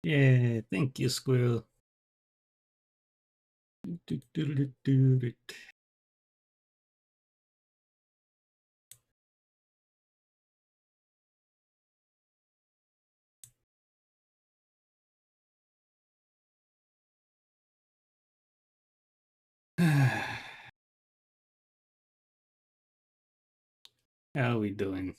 Yeah, thank you, Squirrel. How are we doing?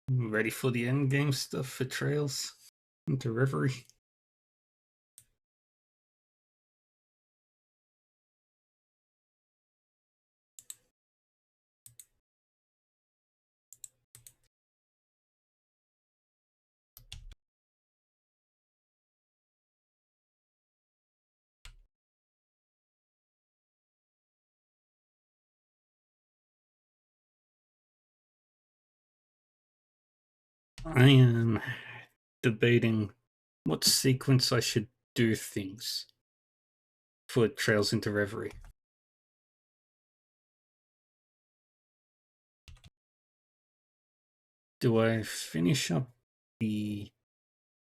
Ready for the end game stuff for Trails into Reverie? I am debating what sequence I should do things for Trails into Reverie. Do I finish up the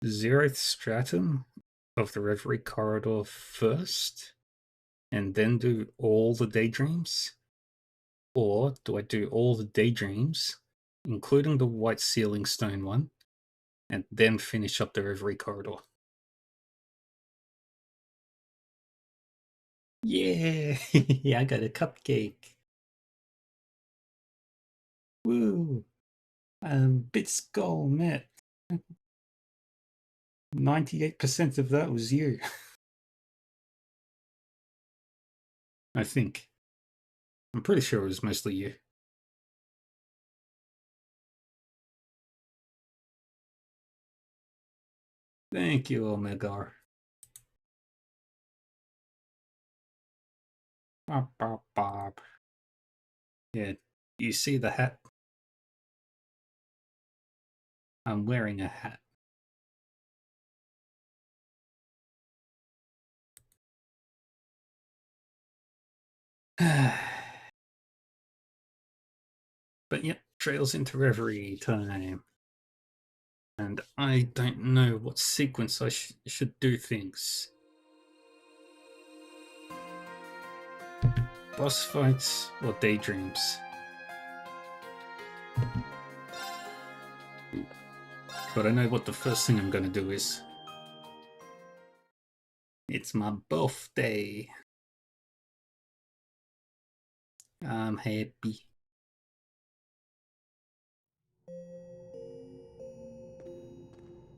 0th stratum of the Reverie corridor first and then do all the daydreams? Or do I do all the daydreams, including the white ceiling stone one, and then finish up the Reverie corridor? Yeah, yeah, I got a cupcake. Woo! Bit skull met. 98% of that was you. I think. I'm pretty sure it was mostly you. Thank you, Omegar. Bop, bop, bop. Yeah, you see the hat? I'm wearing a hat. But yep, Trails into Reverie time. And I don't know what sequence I should do things. Boss fights or daydreams? But I know what the first thing I'm gonna do is. It's my birthday. I'm happy.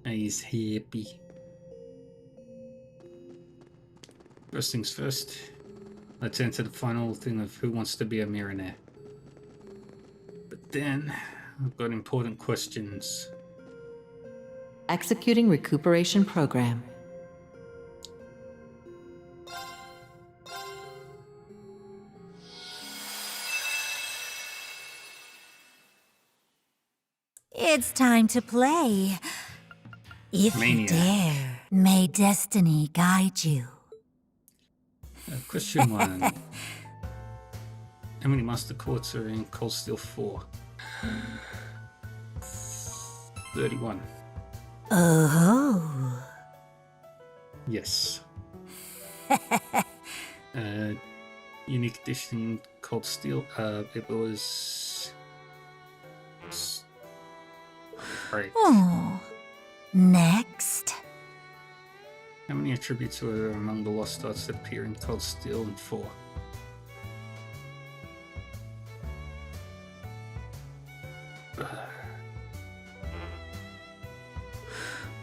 He's happy. First things first, let's enter the final thing of Who Wants to Be a Millionaire. But then, I've got important questions. Executing recuperation program. It's time to play. If Maniac. you dare, may destiny guide you. Question 1. How many Master Courts are in Cold Steel 4? 31. Oh. Yes. Unique edition Cold Steel. It was. Right. Oh. Next. How many attributes were among the lost arts that appear in Cold Steel and 4?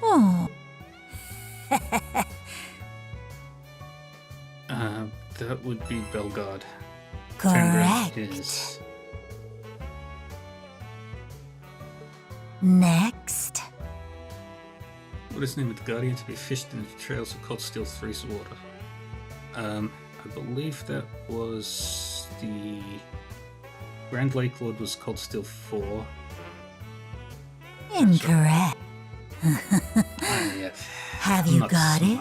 Oh. That would be Belgard. Correct. Is... Next. What is the name of the Guardian to be fished in the trails of Cold Steel 3's water? I believe that was the Grand Lake Lord was Cold Steel 4. Incorrect. Yeah. Have you got it?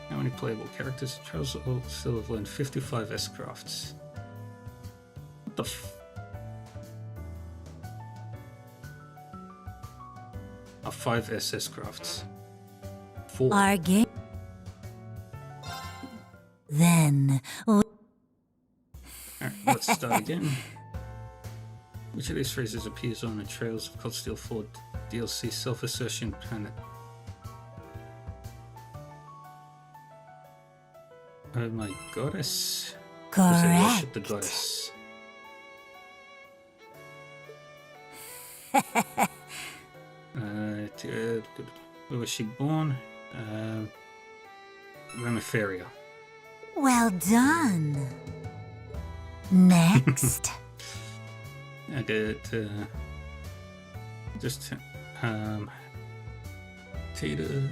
How many playable characters? Trails of Cold Steel have learned 55 S-crafts. What the are 5 SS crafts. 4. Our game. Then. Alright, let's start again. Which of these phrases appears on the Trails of Cold Steel 4 DLC Self-Assertion Planet? Oh my goddess. Because they worship the goddess. Where was she born? Reverie. Well done. Next. I get just Tita.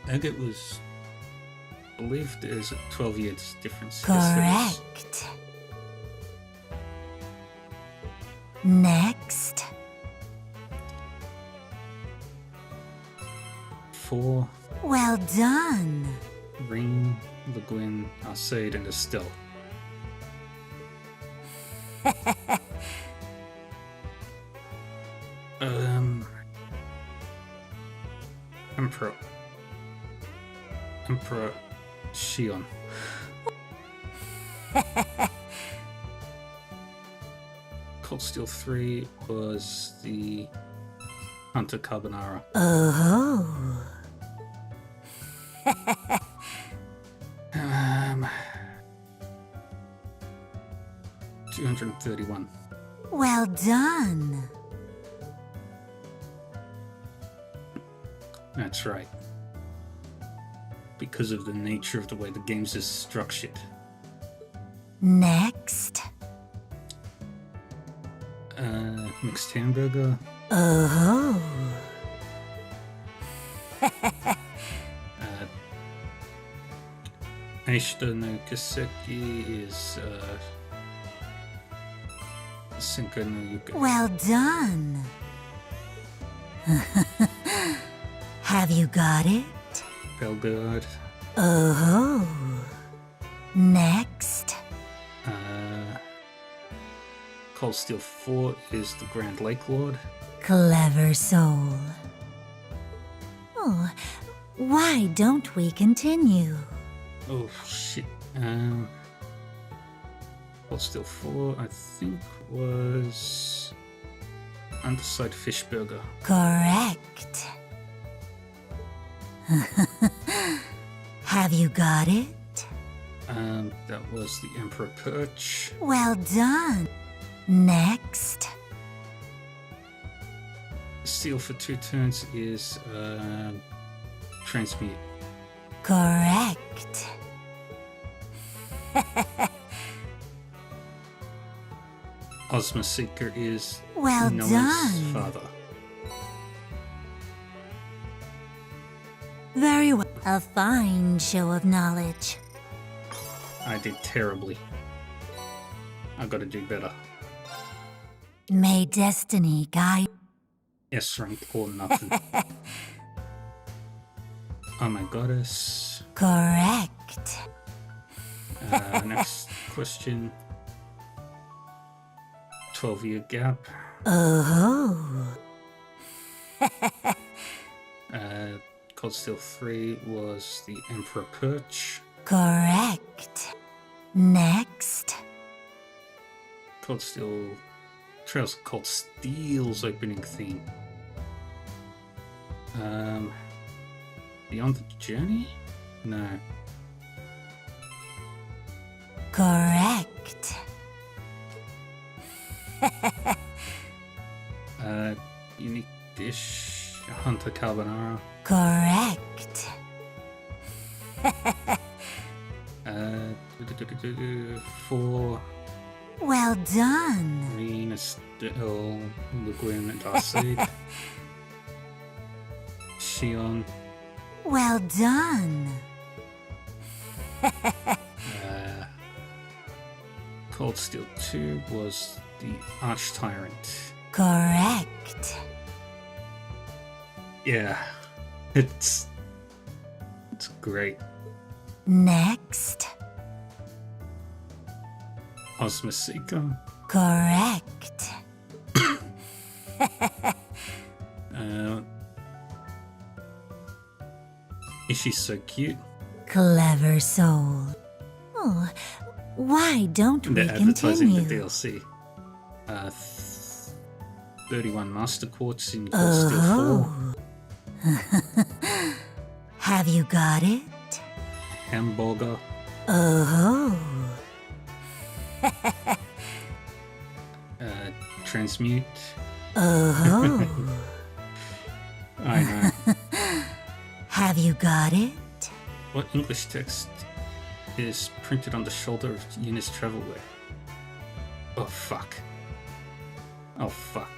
Agate was believed there's a 12 years difference. Correct. Next. 4. Well done. Ring, Le Guin, Arcade, and Estelle. Emperor Shion. Cold Steel 3 was the Hunter Carbonara. Oh. 231. Well done. That's right. Because of the nature of the way the games is structured. Next. Mixed hamburger. Oh. Aishita no Kaseki is Senka no Yuka. Well done. Have you got it? Belgard. Oh. Next. Cold Steel 4 is the Grand Lake Lord. Clever soul. Oh, why don't we continue? Oh shit. Cold Steel 4, I think, was Underside Fish Burger. Correct. Have you got it? That was the Emperor Perch. Well done. Next. Steel for 2 turns is Transmute. Correct. Ozma Seeker is Well Noah's done. father. Very well. A fine show of knowledge. I did terribly. I gotta do better. May destiny guide. S rank or nothing. Oh my goddess. Correct. Next question. 12-year gap. Oh. Cold Steel 3 was the Emperor Perch. Correct. Next. Cold Steel Trails of Cold Steel's opening theme. Beyond the Journey? No. Correct. Unique dish, Hunter Carbonara. Correct. 4 Well done. Green, Estelle, Le Guin, and Arcade. Shion. Well done. Cold Steel 2 was the Arch Tyrant. Correct. Yeah, it's great. Next. Ozma Seeker. Correct. Is she so cute? Clever soul. Oh, why don't we They're advertising the continue? DLC. 31 Master Quartz in Cold Steel 4. Oh. Have you got it? Hamburger. Oh. Transmute. Oh. I know. Have you got it? What English text is printed on the shoulder of Eunice Travelwear? Oh fuck. Oh fuck.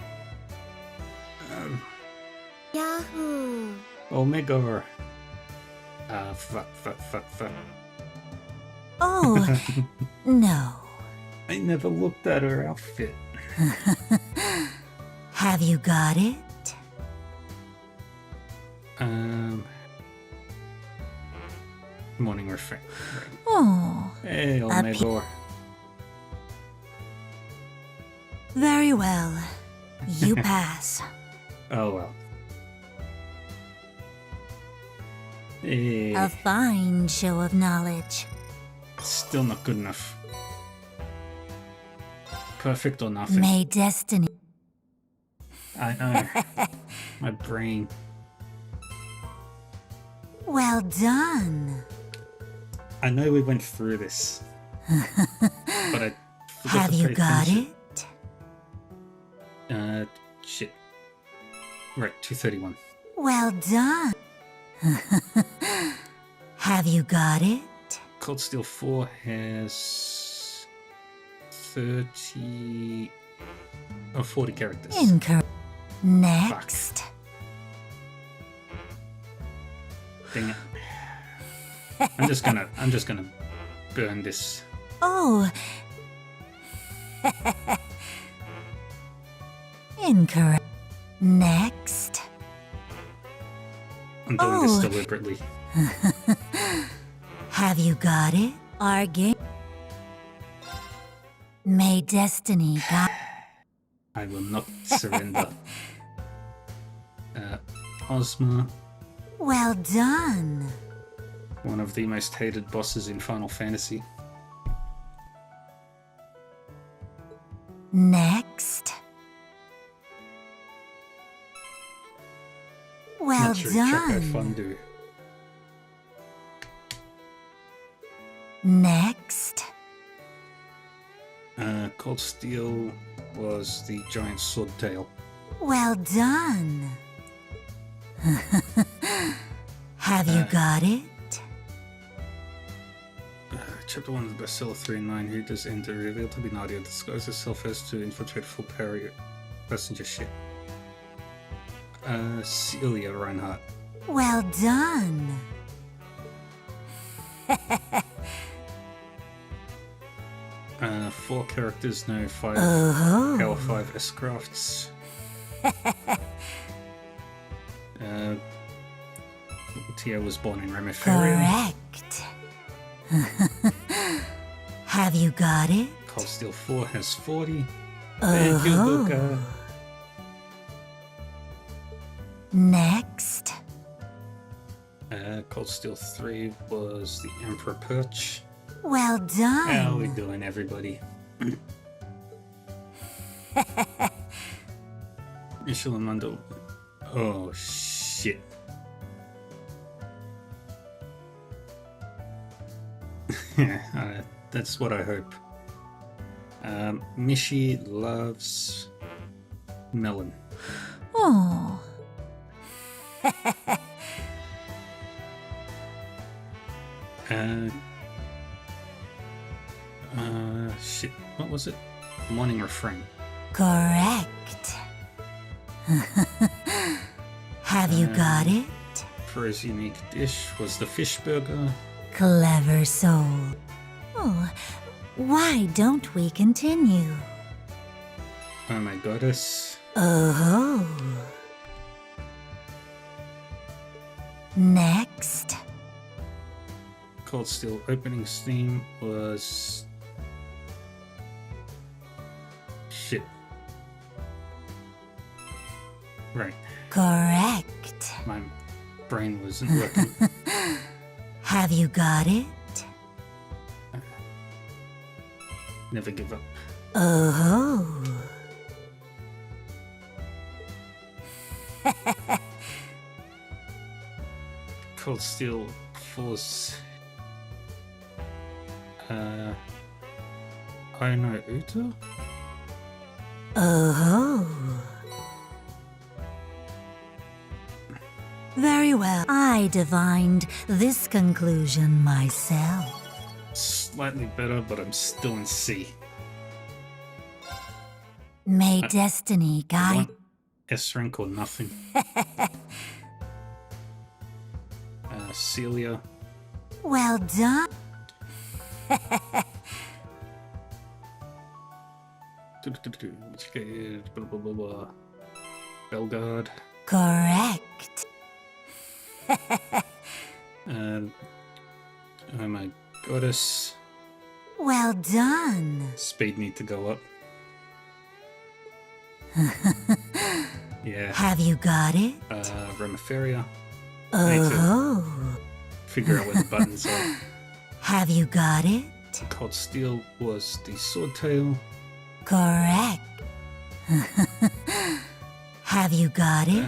Yahoo! Omega. Fuck. Oh, no. I never looked at her outfit. Have you got it? Morning refrain. Right. Oh, Hey, Omega. very well. You pass. Oh well. Hey, A fine show of knowledge. still not good enough. Perfect or nothing. May destiny. I know. My brain. Well done. I know we went through this, but I forgot Have to you pay got attention. it? Shit. Right, 231. Well done. Have you got it? Cold Steel 4 has 30 or 40 characters. Incorrect. Next. Dang it. I'm just gonna burn this. Oh. Incorrect. Next. I'm doing this deliberately. Have you got it? Our game. May destiny guide. I will not surrender. Ozma, Well done. one of the most hated bosses in Final Fantasy. Next. Well Not sure Chaco done. Fondue. Next. Cold Steel was the giant sword tail. Well done. Have you got it? Chapter 1 of the bestseller 3 and 9, who does enter revealed to be Nadia, disguises herself as to infiltrate full passenger ship. Celia Reinhardt. Well done. 4 characters, no 5 Oh. Power 5 S-Crafts. Tia was born in Reverie. Correct. Have you got it? Cold Steel 4 has 40. Thank you, Luca. Next. Cold Steel 3 was the Emperor Perch. Well done. How are we doing, everybody? Michelin Mundo. Oh, shit. That's what I hope. Mishi loves melon. Oh. Shit. What was it? Morning refrain. Correct. Have you got it? For his unique dish was the fish burger. Clever soul. Oh, why don't we continue? Oh my goddess. Oh. Next. Cold Steel opening theme was... Shit. Right. Correct. My brain wasn't working. Have you got it? Never give up. Oh. Cold Steel Force. I know Uta? Oh. Very well. I divined this conclusion myself. Slightly better, but I'm still in C. May destiny I guide. want S rank or nothing. Celia. Well done. Blah, blah, blah, blah. Belgard. Correct. Oh my goddess. Well done. Speed need to go up. Yeah. Have you got it? Remeferia. Oh. Figure out where the buttons are. Have you got it? Cold Steel was the sword tail. Correct. Have you got it?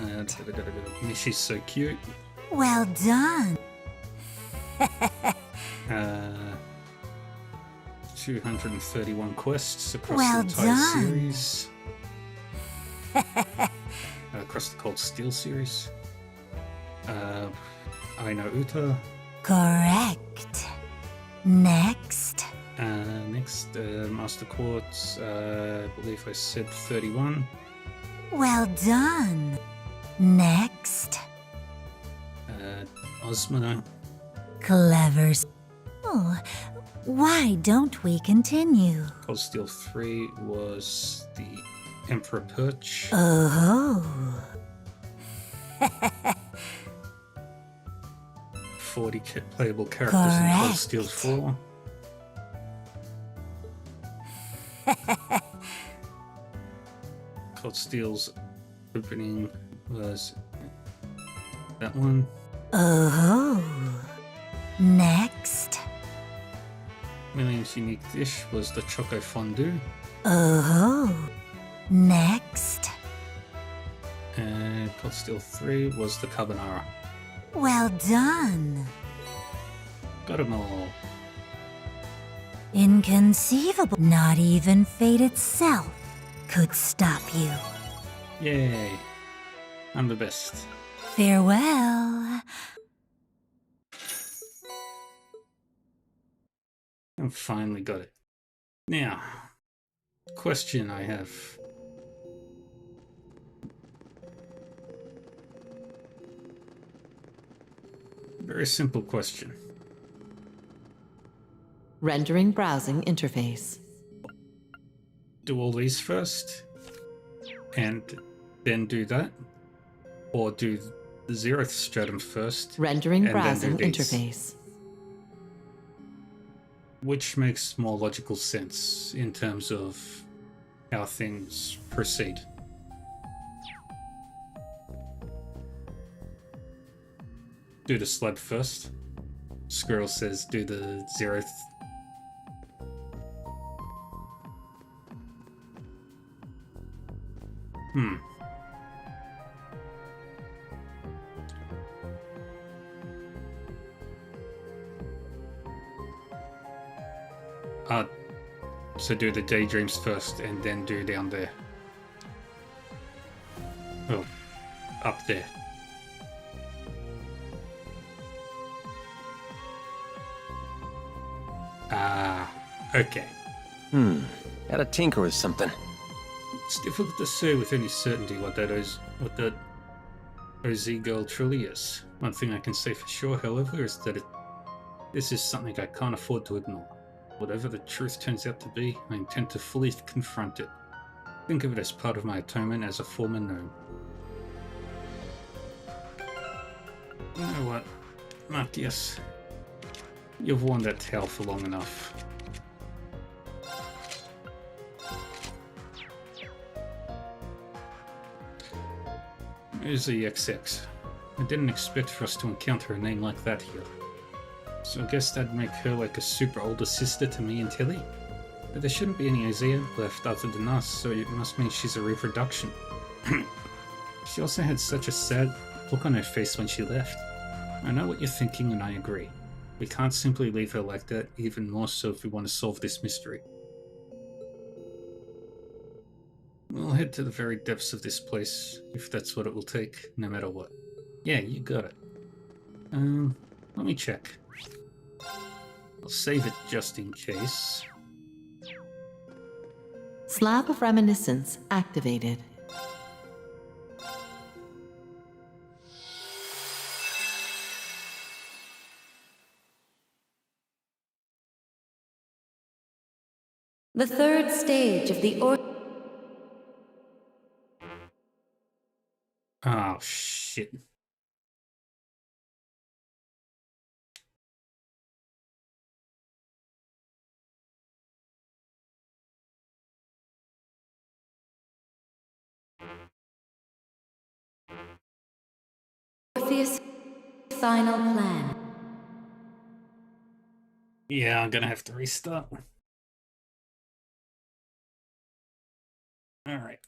Mishy's so cute. Well done. 231 quests across Well the entire done. series. Across the Cold Steel series. I know Uta. Correct. Next. Next, Master Quartz. I believe I said 31. Well done. Next. Osmo. Clever. Oh, why don't we continue? Cold Steel 3 was the Emperor Perch. Oh. 40 playable characters in Cold Steel 4. Cold Steel's opening was that one. Oh. Next. Millions Unique Dish was the Choco Fondue. Oh. Next. And Cold Steel 3 was the Carbonara. Well done. Got 'em all. Inconceivable. Not even fate itself could stop you. Yay. I'm the best. Farewell. I finally got it. Now, question I have. Very simple question. Rendering browsing interface. Do all these first, and then do that? Or do the 0th stratum first, Rendering and then browsing do these? interface. Which makes more logical sense in terms of how things proceed? Do the slab first. Squirrel says do the 0th. So do the daydreams first and then do down there. Oh, up there. Okay. Gotta tinker with something. It's difficult to say with any certainty what that OZ girl truly is. One thing I can say for sure, however, is that this is something I can't afford to ignore. Whatever the truth turns out to be, I intend to fully confront it. Think of it as part of my atonement as a former gnome. You know what, Marcus? You've worn that tail for long enough. Here's the XX. I didn't expect for us to encounter a name like that here. So I guess that'd make her like a super older sister to me and Tilly. But there shouldn't be any Isaiah left other than us, so it must mean she's a reproduction. She also had such a sad look on her face when she left. I know what you're thinking and I agree. We can't simply leave her like that, even more so if we want to solve this mystery. We'll head to the very depths of this place, if that's what it will take, no matter what. Yeah, you got it. Let me check. I'll save it just in case. Slab of Reminiscence activated. The third stage of the Oh, shit. Orpheus final plan. Yeah, I'm gonna have to restart. Alright.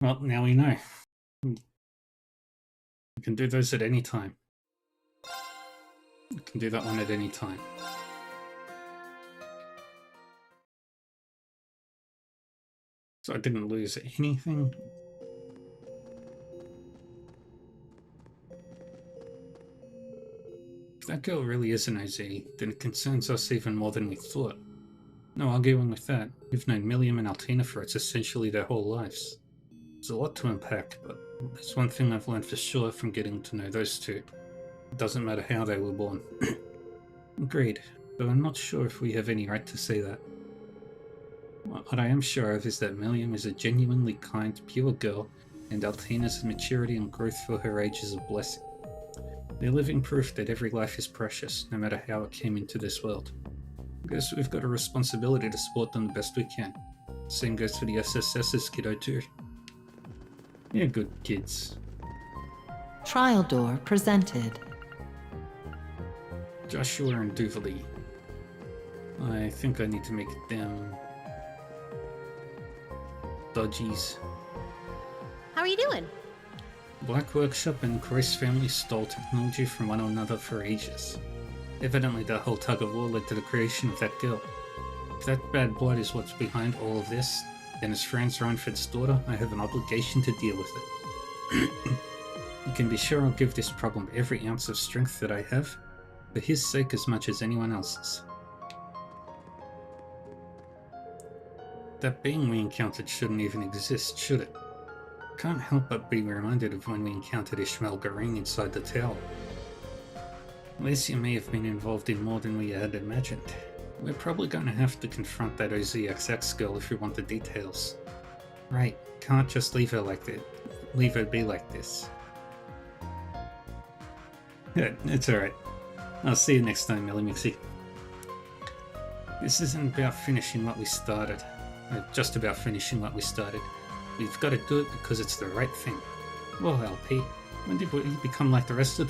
Well, now we know. We can do those at any time. We can do that one at any time. So I didn't lose anything. If that girl really is an OZ, then it concerns us even more than we thought. No arguing with that. We've known Milliam and Altina for essentially their whole lives. There's a lot to unpack, but there's one thing I've learned for sure from getting to know those two. It doesn't matter how they were born. Agreed, though I'm not sure if we have any right to say that. What I am sure of is that Milliam is a genuinely kind, pure girl, and Altina's maturity and growth for her age is a blessing. They're living proof that every life is precious, no matter how it came into this world. I guess we've got a responsibility to support them the best we can. Same goes for the SSS's kiddo too. Yeah, good kids. Trial door presented. Joshua and Duvalie. I think I need to make them dodgies. How are you doing? Black Workshop and Croyce family stole technology from one another for ages. Evidently that whole tug of war led to the creation of that girl. If that bad blood is what's behind all of this, then as Franz Reinfeld's daughter, I have an obligation to deal with it. You can be sure I'll give this problem every ounce of strength that I have, for his sake as much as anyone else's. That being we encountered shouldn't even exist, should it? Can't help but be reminded of when we encountered Ishmael Garing inside the tower. Alicia may have been involved in more than we had imagined. We're probably going to have to confront that OZXX girl if we want the details. Right, can't just leave her like that. Leave her be like this. Yeah, it's alright. I'll see you next time, Millie Mixie. This isn't about finishing what we started. Just about finishing what we started. We've got to do it because it's the right thing. Well, LP, when did we become like the rest of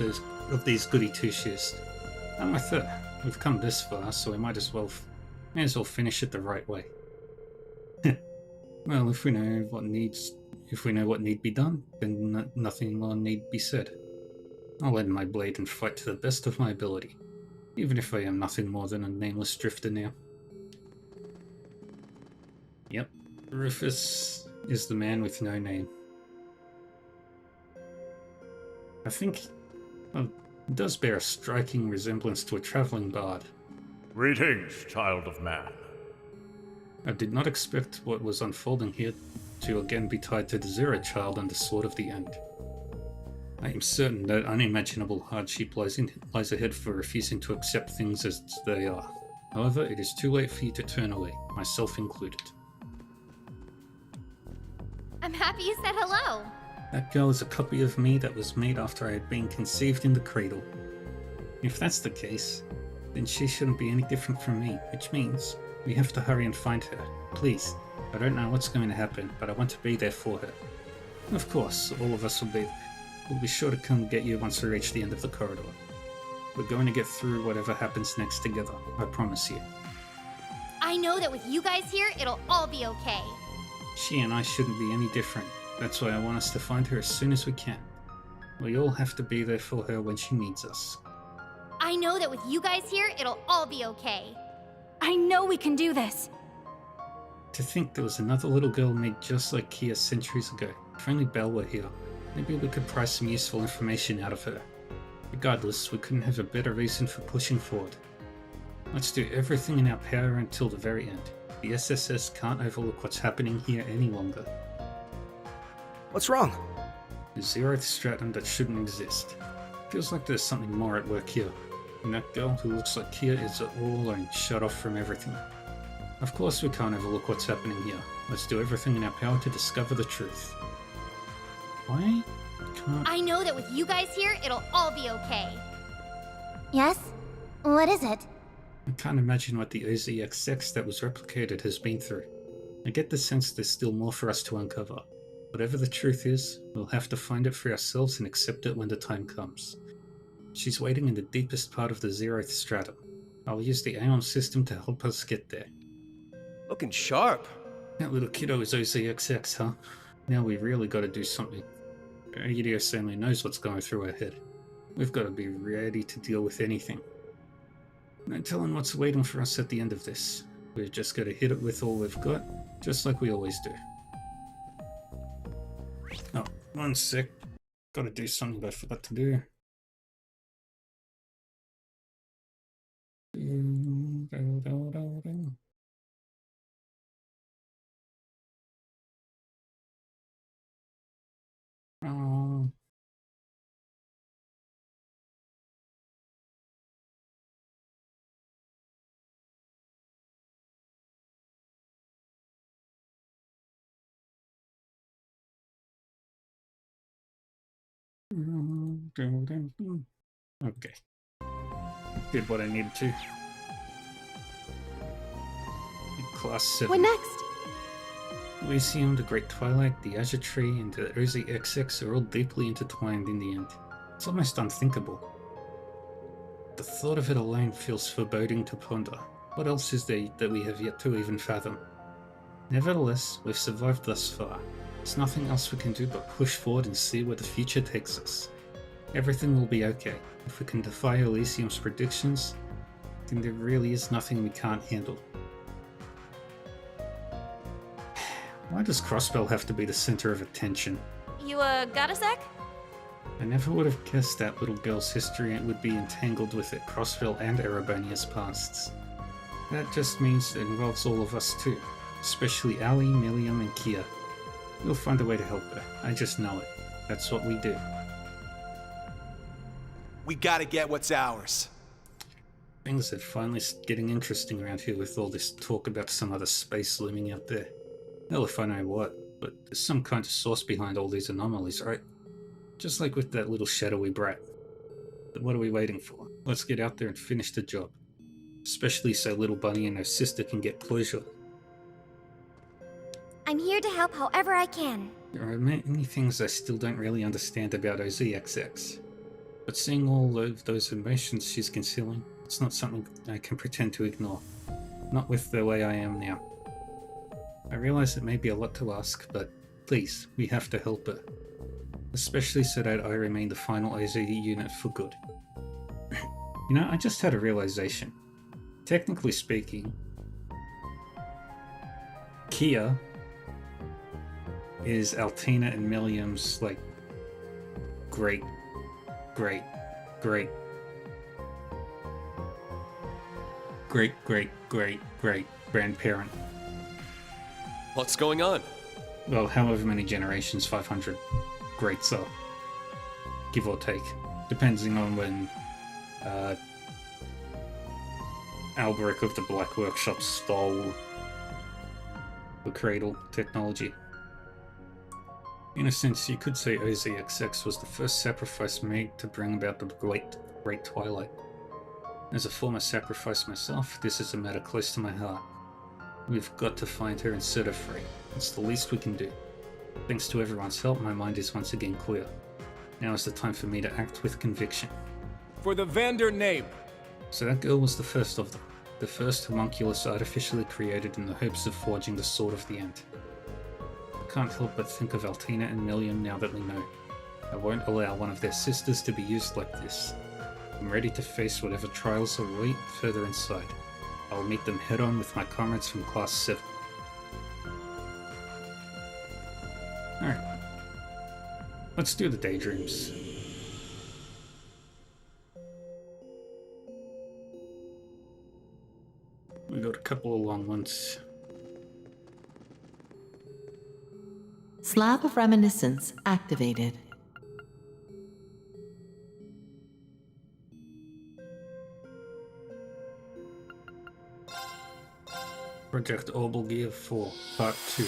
these goody two-shoes? I'm with it. We've come this far, so we might as well finish it the right way. Well, if we know what need be done, then nothing more need be said. I'll lend my blade and fight to the best of my ability, even if I am nothing more than a nameless drifter now. Yep, Rufus is the man with no name. I think it does bear a striking resemblance to a travelling bard. Greetings, child of man. I did not expect what was unfolding here to again be tied to the Zero Child and the Sword of the End. I am certain that unimaginable hardship lies ahead for refusing to accept things as they are. However, it is too late for you to turn away, myself included. I'm happy you said hello. That girl is a copy of me that was made after I had been conceived in the cradle. If that's the case, then she shouldn't be any different from me, which means we have to hurry and find her. Please, I don't know what's going to happen, but I want to be there for her. Of course, all of us will be there. We'll be sure to come get you once we reach the end of the corridor. We're going to get through whatever happens next together, I promise you. I know that with you guys here, it'll all be okay. She and I shouldn't be any different. That's why I want us to find her as soon as we can. We all have to be there for her when she needs us. I know that with you guys here, it'll all be okay. I know we can do this. To think there was another little girl made just like Kia centuries ago. If only Belle were here, maybe we could pry some useful information out of her. Regardless, we couldn't have a better reason for pushing forward. Let's do everything in our power until the very end. The SSS can't overlook what's happening here any longer. What's wrong? The zeroth stratum that shouldn't exist. Feels like there's something more at work here. And that girl who looks like Kia is all alone, shut off from everything. Of course we can't overlook what's happening here. Let's do everything in our power to discover the truth. Why can't... I know that with you guys here, it'll all be okay. Yes? What is it? I can't imagine what the OZXX that was replicated has been through. I get the sense there's still more for us to uncover. Whatever the truth is, we'll have to find it for ourselves and accept it when the time comes. She's waiting in the deepest part of the zeroth stratum. I'll use the Aeon system to help us get there. Looking sharp. That little kiddo is OZXX, huh? Now we really gotta do something. Eidos only knows what's going through her head. We've gotta be ready to deal with anything. No telling what's waiting for us at the end of this. We've just gotta hit it with all we've got, just like we always do. Oh, one sec. Gotta do something I forgot to do. Oh. Okay. Did what I needed to. Class 7. What next? Elysium, the Great Twilight, the Azure Tree, and the OZXX are all deeply intertwined in the end. It's almost unthinkable. The thought of it alone feels foreboding to ponder. What else is there that we have yet to even fathom? Nevertheless, we've survived thus far. There's nothing else we can do but push forward and see where the future takes us. Everything will be okay. If we can defy Elysium's predictions, then there really is nothing we can't handle. Why does Crossbell have to be the center of attention? You, got a sec? I never would have guessed that little girl's history would be entangled with it, Crossbell and Erebonia's pasts. That just means it involves all of us too, especially Ali, Milliam, and Kia. We'll find a way to help her. I just know it. That's what we do. We gotta get what's ours. Things are finally getting interesting around here with all this talk about some other space looming out there. Hell if I know what, but there's some kind of source behind all these anomalies, right? Just like with that little shadowy brat. But what are we waiting for? Let's get out there and finish the job. Especially so little Bunny and her sister can get closure. I'm here to help however I can. There are many things I still don't really understand about OZXX. But seeing all of those emotions she's concealing, it's not something I can pretend to ignore. Not with the way I am now. I realize it may be a lot to ask, but please, we have to help her. Especially so that I remain the final OZ unit for good. You know, I just had a realization. Technically speaking, Kia is Altina and Milliam's, like, great grandparent. What's going on? Well, however many generations 500 greats are, give or take, depending on when Alberic of the Black Workshop stole the cradle technology. In a sense, you could say OZXX was the first sacrifice made to bring about the Great Twilight. As a former sacrifice myself, this is a matter close to my heart. We've got to find her and set her free. It's the least we can do. Thanks to everyone's help, my mind is once again clear. Now is the time for me to act with conviction. For the Vander name. So that girl was the first of them. The first homunculus artificially created in the hopes of forging the Sword of the End. I can't help but think of Altina and Million now that we know. I won't allow one of their sisters to be used like this. I'm ready to face whatever trials await further inside. I'll meet them head-on with my comrades from Class 7. Alright. Let's do the daydreams. We got a couple of long ones. Slab of Reminiscence activated. Project Orbital Gear 4, Part 2.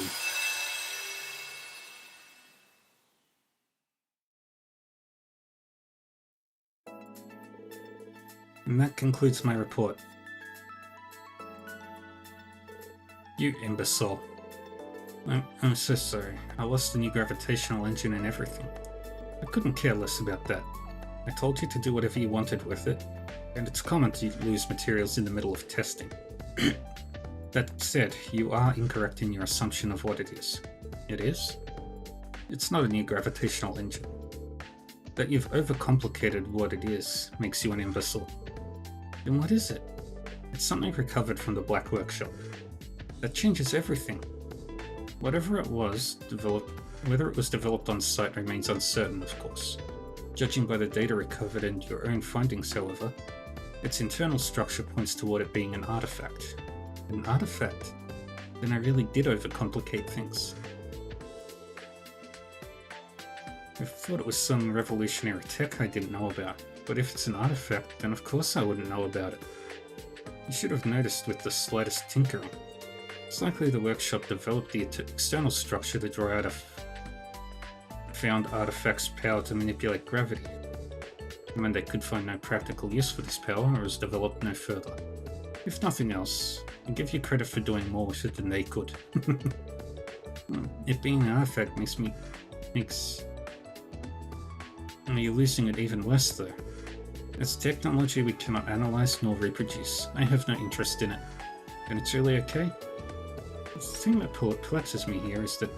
And that concludes my report. You imbecile. I'm so sorry. I lost the new gravitational engine and everything. I couldn't care less about that. I told you to do whatever you wanted with it, and it's common to lose materials in the middle of testing. That said, you are incorrect in your assumption of what it is. It is? It's not a new gravitational engine. That you've overcomplicated what it is makes you an imbecile. Then what is it? It's something recovered from the Black Workshop. That changes everything. Whatever it was, whether it was developed on site remains uncertain, of course. Judging by the data recovered and your own findings, however, its internal structure points toward it being an artifact. An artifact? Then I really did overcomplicate things. I thought it was some revolutionary tech I didn't know about, but if it's an artifact, then of course I wouldn't know about it. You should have noticed with the slightest tinkering. It's likely the workshop developed the external structure to draw out of found artifacts' power to manipulate gravity. And when they could find no practical use for this power, it was developed no further. If nothing else, I give you credit for doing more with it than they could. It being an artifact makes you losing it even worse though. It's technology we cannot analyze nor reproduce. I have no interest in it. And it's really okay? The thing that perplexes me here is that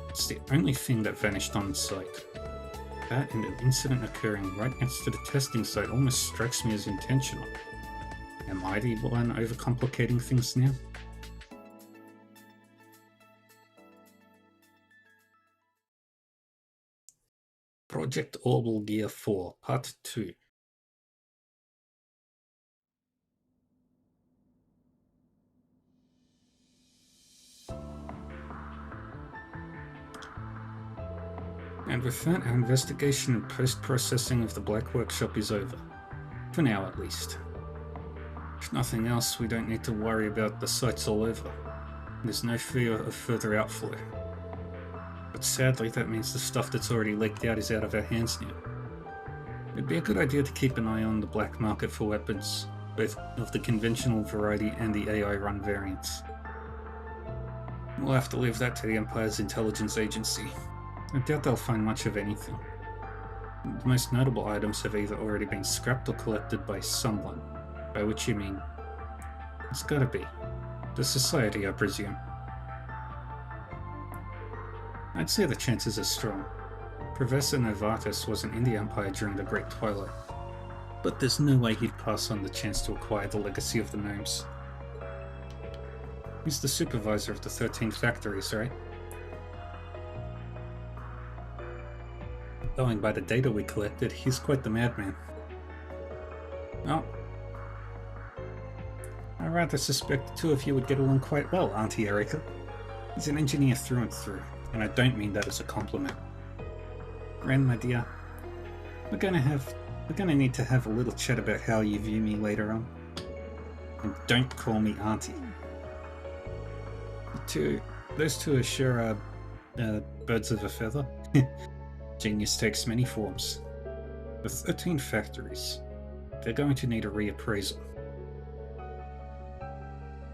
it's the only thing that vanished on site. That and an incident occurring right next to the testing site almost strikes me as intentional. Am I the one overcomplicating things now? Project Orbital Gear 4, Part 2. And with that, our investigation and post-processing of the Black Workshop is over. For now, at least. If nothing else, we don't need to worry about the sites all over. There's no fear of further outflow. But sadly, that means the stuff that's already leaked out is out of our hands now. It'd be a good idea to keep an eye on the black market for weapons, both of the conventional variety and the AI-run variants. We'll have to leave that to the Empire's intelligence agency. I doubt they'll find much of anything. The most notable items have either already been scrapped or collected by someone. By which you mean... It's gotta be. The Society, I presume. I'd say the chances are strong. Professor Novartis wasn't in the Empire during the Great Twilight. But there's no way he'd pass on the chance to acquire the legacy of the gnomes. He's the supervisor of the 13 factories, right? Going by the data we collected, he's quite the madman. Well, I rather suspect the two of you would get along quite well, Auntie Erica. He's an engineer through and through, and I don't mean that as a compliment. Ren, my dear, we're gonna need to have a little chat about how you view me later on. And don't call me Auntie. Those two are sure birds of a feather. Genius takes many forms. The 13 factories, they're going to need a reappraisal.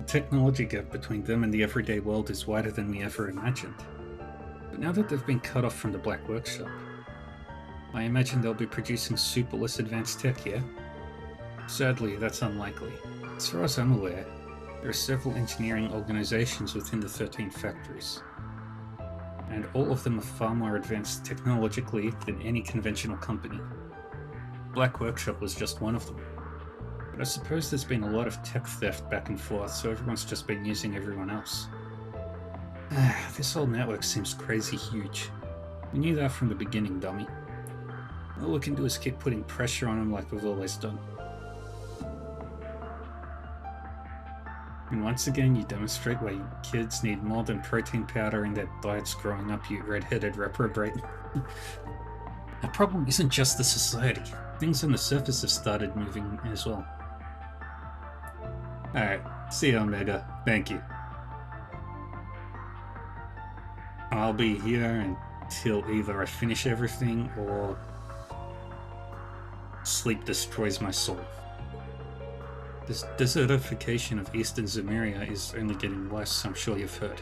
technology gap between them and the everyday world is wider than we ever imagined. But now that they've been cut off from the Black Workshop, I imagine they'll be producing super less advanced tech, yeah? Sadly, that's unlikely. As far as I'm aware, there are several engineering organizations within the 13 factories, and all of them are far more advanced technologically than any conventional company. Black Workshop was just one of them. But I suppose there's been a lot of tech theft back and forth, so everyone's just been using everyone else. This whole network seems crazy huge. We knew that from the beginning, dummy. All we can do is keep putting pressure on them like we've always done. And once again, you demonstrate why kids need more than protein powder in their diets growing up, you red-headed reprobate. The problem isn't just the society. Things on the surface have started moving as well. Alright, see you, Omega. Thank you. I'll be here until either I finish everything or sleep destroys my soul. This desertification of Eastern Zemuria is only getting worse, I'm sure you've heard.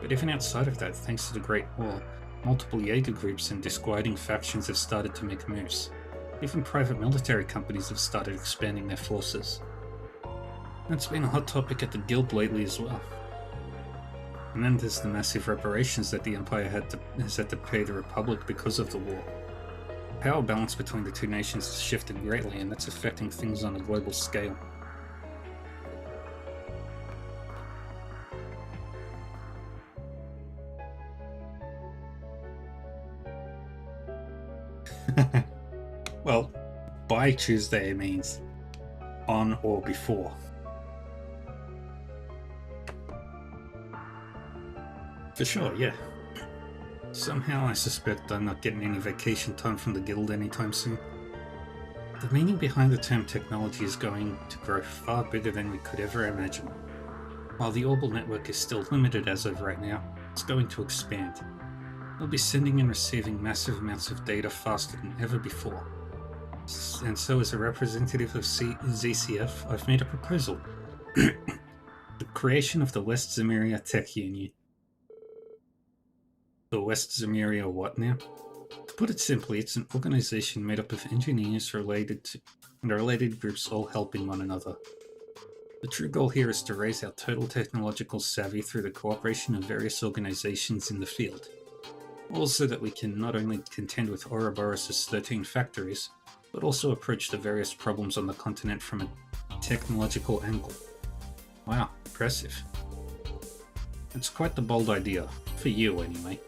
But even outside of that, thanks to the Great War, multiple Jaeger groups and disquieting factions have started to make moves. Even private military companies have started expanding their forces. That's been a hot topic at the Guild lately as well. And then there's the massive reparations that the Empire has had to pay the Republic because of the war. The power balance between the two nations has shifted greatly, and that's affecting things on a global scale. Well, by Tuesday means on or before. For sure, yeah. Somehow I suspect I'm not getting any vacation time from the Guild anytime soon. The meaning behind the term technology is going to grow far bigger than we could ever imagine. While the Orbital network is still limited as of right now, it's going to expand. We'll be sending and receiving massive amounts of data faster than ever before. And so as a representative of ZCF, I've made a proposal. The creation of the West Zemuria Tech Union. The West Zemuria what now? To put it simply, it's an organization made up of engineers and related groups all helping one another. The true goal here is to raise our total technological savvy through the cooperation of various organizations in the field. Also that we can not only contend with Ouroboros' 13 factories, but also approach the various problems on the continent from a technological angle. Wow, impressive. It's quite the bold idea, for you anyway.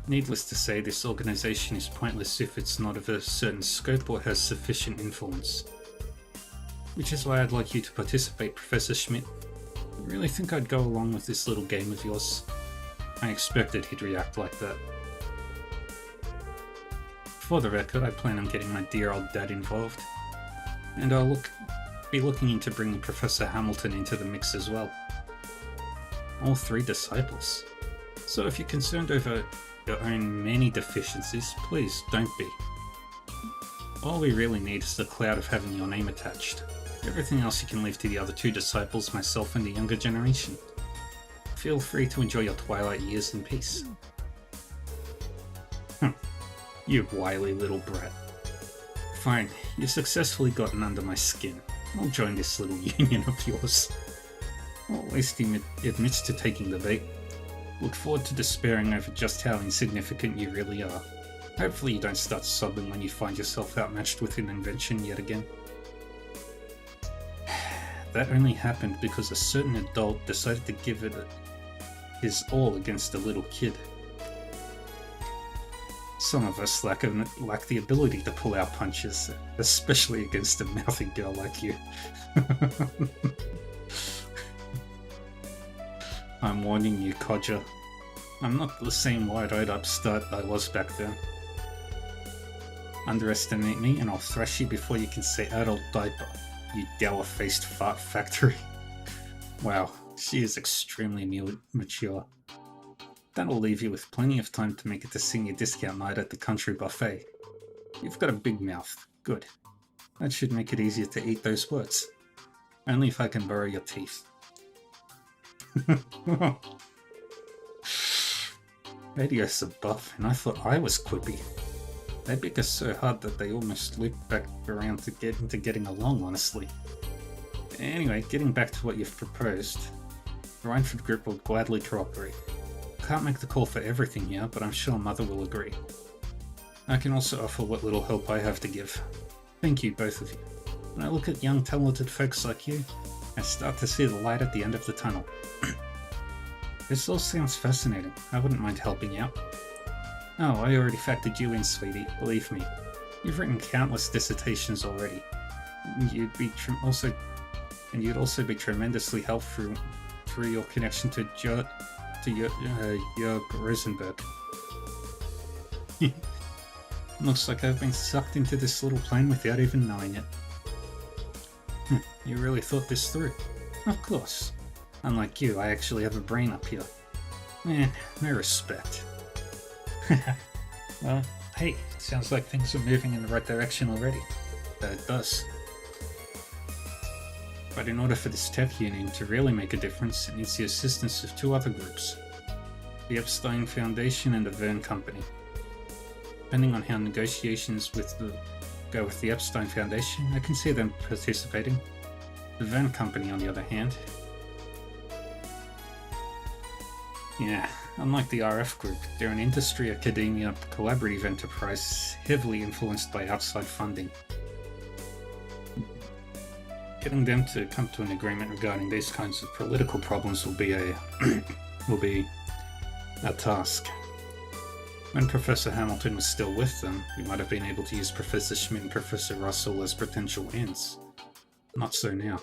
Needless to say, this organization is pointless if it's not of a certain scope or has sufficient influence. Which is why I'd like you to participate, Professor Schmidt. I really think I'd go along with this little game of yours. I expected he'd react like that. For the record, I plan on getting my dear old dad involved. And I'll be looking into bringing Professor Hamilton into the mix as well. All 3 disciples. So if you're concerned over your own many deficiencies, please don't be. All we really need is the cloud of having your name attached. Everything else you can leave to the other 2 disciples, myself and the younger generation. Feel free to enjoy your twilight years in peace. You wily little brat. Fine, you've successfully gotten under my skin. I'll join this little union of yours. Well, at least he admits to taking the bait. Look forward to despairing over just how insignificant you really are. Hopefully you don't start sobbing when you find yourself outmatched with an invention yet again. That only happened because a certain adult decided to give it his all against a little kid. Some of us lack the ability to pull our punches, especially against a mouthy girl like you. I'm warning you, Codger. I'm not the same wide-eyed upstart I was back then. Underestimate me and I'll thrash you before you can say adult diaper, you dour-faced fart factory. Wow, she is extremely mature. That'll leave you with plenty of time to make it to senior discount night at the country buffet. You've got a big mouth. Good. That should make it easier to eat those words. Only if I can borrow your teeth. Radio's a buff, and I thought I was quippy. They beat us so hard that they almost looped back around to get into getting along, honestly. Anyway, getting back to what you've proposed, the Rhineford group will gladly cooperate. Can't make the call for everything here, but I'm sure Mother will agree. I can also offer what little help I have to give. Thank you, both of you. When I look at young, talented folks like you, I start to see the light at the end of the tunnel. This all sounds fascinating. I wouldn't mind helping out. Oh, I already factored you in, sweetie. Believe me. You've written countless dissertations already. You'd also be tremendously helpful through your connection to Jörg Rosenberg. Looks like I've been sucked into this little plane without even knowing it. You really thought this through? Of course. Unlike you, I actually have a brain up here. Man, no respect. Well, hey, sounds like things are moving in the right direction already. It does. But in order for this tech union to really make a difference, it needs the assistance of two other groups. The Epstein Foundation and the Verne Company. Depending on how negotiations go with the Epstein Foundation, I can see them participating. The Verne Company, on the other hand... Yeah, unlike the RF group, they're an industry-academia collaborative enterprise heavily influenced by outside funding. Getting them to come to an agreement regarding these kinds of political problems will be a task. When Professor Hamilton was still with them, we might have been able to use Professor Schmidt and Professor Russell as potential ends. Not so now.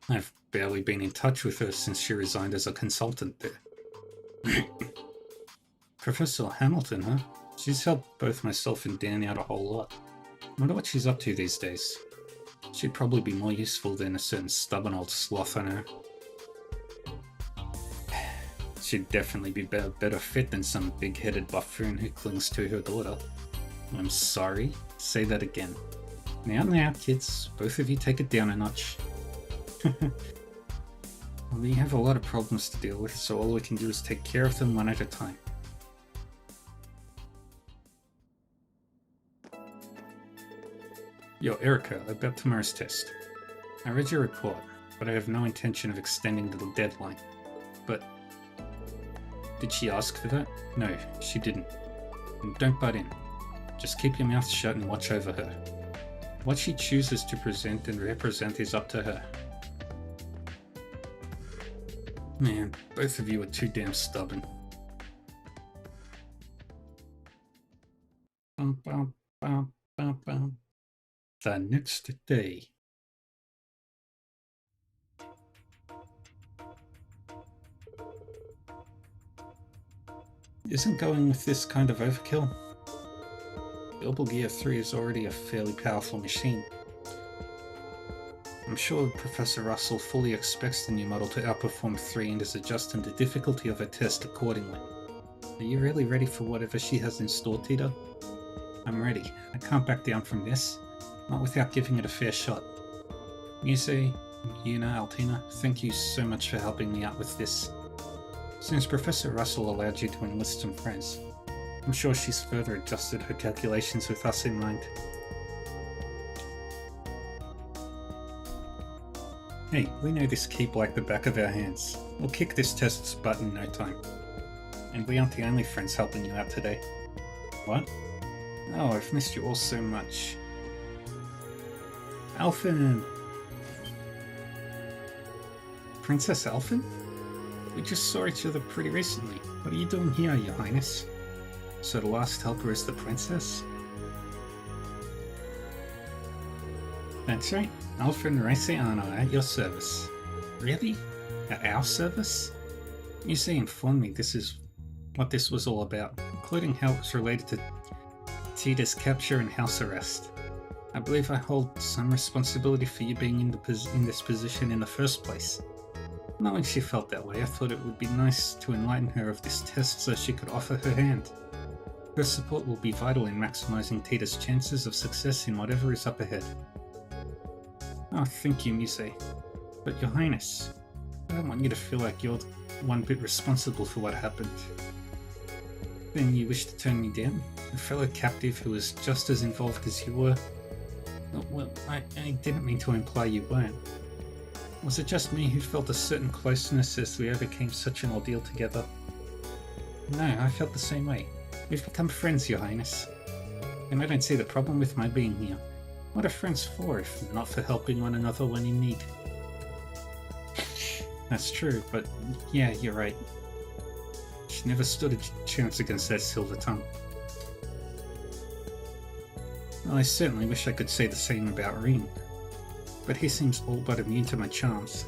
I've barely been in touch with her since she resigned as a consultant there. Professor Hamilton, huh? She's helped both myself and Dan out a whole lot. Wonder what she's up to these days. She'd probably be more useful than a certain stubborn old sloth I know. She'd definitely be better fit than some big-headed buffoon who clings to her daughter. I'm sorry? Say that again. Now, kids. Both of you take it down a notch. We have a lot of problems to deal with, so all we can do is take care of them one at a time. Yo, Erica, about tomorrow's test. I read your report, but I have no intention of extending the deadline. But... did she ask for that? No, she didn't. And don't butt in. Just keep your mouth shut and watch over her. What she chooses to present and represent is up to her. Man, both of you are too damn stubborn. The next day. Isn't going with this kind of overkill? Bilbo Gear 3 is already a fairly powerful machine. I'm sure Professor Russell fully expects the new model to outperform 3 and is adjusting the difficulty of her test accordingly. Are you really ready for whatever she has in store, Tita? I'm ready. I can't back down from this. Not without giving it a fair shot. Muse, Yuna, Altina, thank you so much for helping me out with this. Since Professor Russell allowed you to enlist some friends, I'm sure she's further adjusted her calculations with us in mind. Hey, we know this keep like the back of our hands. We'll kick this test's butt in no time. And we aren't the only friends helping you out today. What? Oh, I've missed you all so much. Alphen! Princess Alphen? We just saw each other pretty recently. What are you doing here, Your Highness? So the last helper is the princess? That's right. Alfred Raceano at your service. Really? At our service? Muse informed me this is what this was all about, including how it was related to Tita's capture and house arrest. I believe I hold some responsibility for you being in this position in the first place. Knowing she felt that way, I thought it would be nice to enlighten her of this test so she could offer her hand. Her support will be vital in maximizing Tita's chances of success in whatever is up ahead. Oh, thank you, Mise. But Your Highness, I don't want you to feel like you're one bit responsible for what happened. Then you wish to turn me down? A fellow captive who was just as involved as you were? Well, I didn't mean to imply you weren't. Was it just me who felt a certain closeness as we overcame such an ordeal together? No, I felt the same way. We've become friends, Your Highness. And I don't see the problem with my being here. What are friends for if not for helping one another when in need? That's true, but yeah, you're right. She never stood a chance against that silver tongue. Well, I certainly wish I could say the same about Rean, but he seems all but immune to my charms.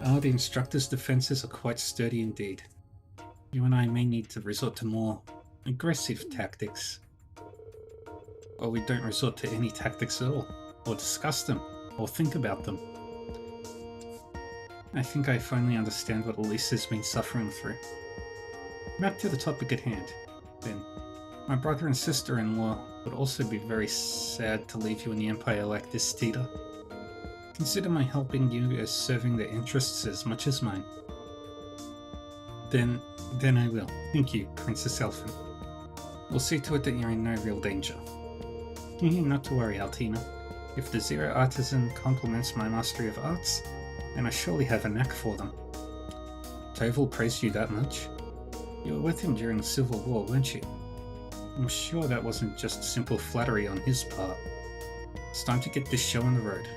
Oh, the instructor's defenses are quite sturdy indeed. You and I may need to resort to more aggressive tactics. Or we don't resort to any tactics at all, or discuss them, or think about them. I think I finally understand what Elisa's been suffering through. Back to the topic at hand, then. My brother and sister-in-law would also be very sad to leave you in the Empire like this, Tita. Consider my helping you as serving their interests as much as mine. Then I will. Thank you, Princess Elfin. We'll see to it that you're in no real danger. Not to worry, Altina. If the Zero Artisan compliments my mastery of arts, then I surely have a knack for them. Toval praised you that much? You were with him during the Civil War, weren't you? I'm sure that wasn't just simple flattery on his part. It's time to get this show on the road.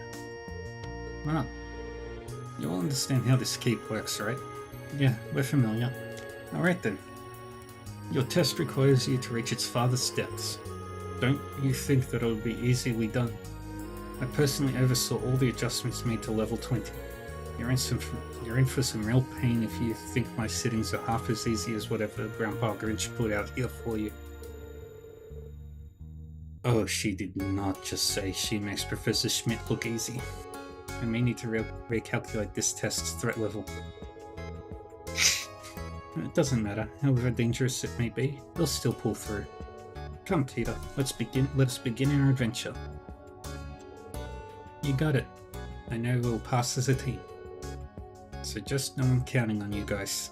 Well, you all understand how this keep works, right? Yeah, we're familiar. Alright then. Your test requires you to reach its farthest depths. Don't you think that it'll be easily done? I personally oversaw all the adjustments made to level 20. You're in for some real pain if you think my sittings are half as easy as whatever Grandpa Grinch put out here for you. Oh, she did not just say she makes Professor Schmidt look easy. I may need to recalculate this test's threat level. It doesn't matter, however dangerous it may be, we'll still pull through. Come, Tita, let us begin our adventure. You got it. I know we'll pass as a team. So just know I'm counting on you guys.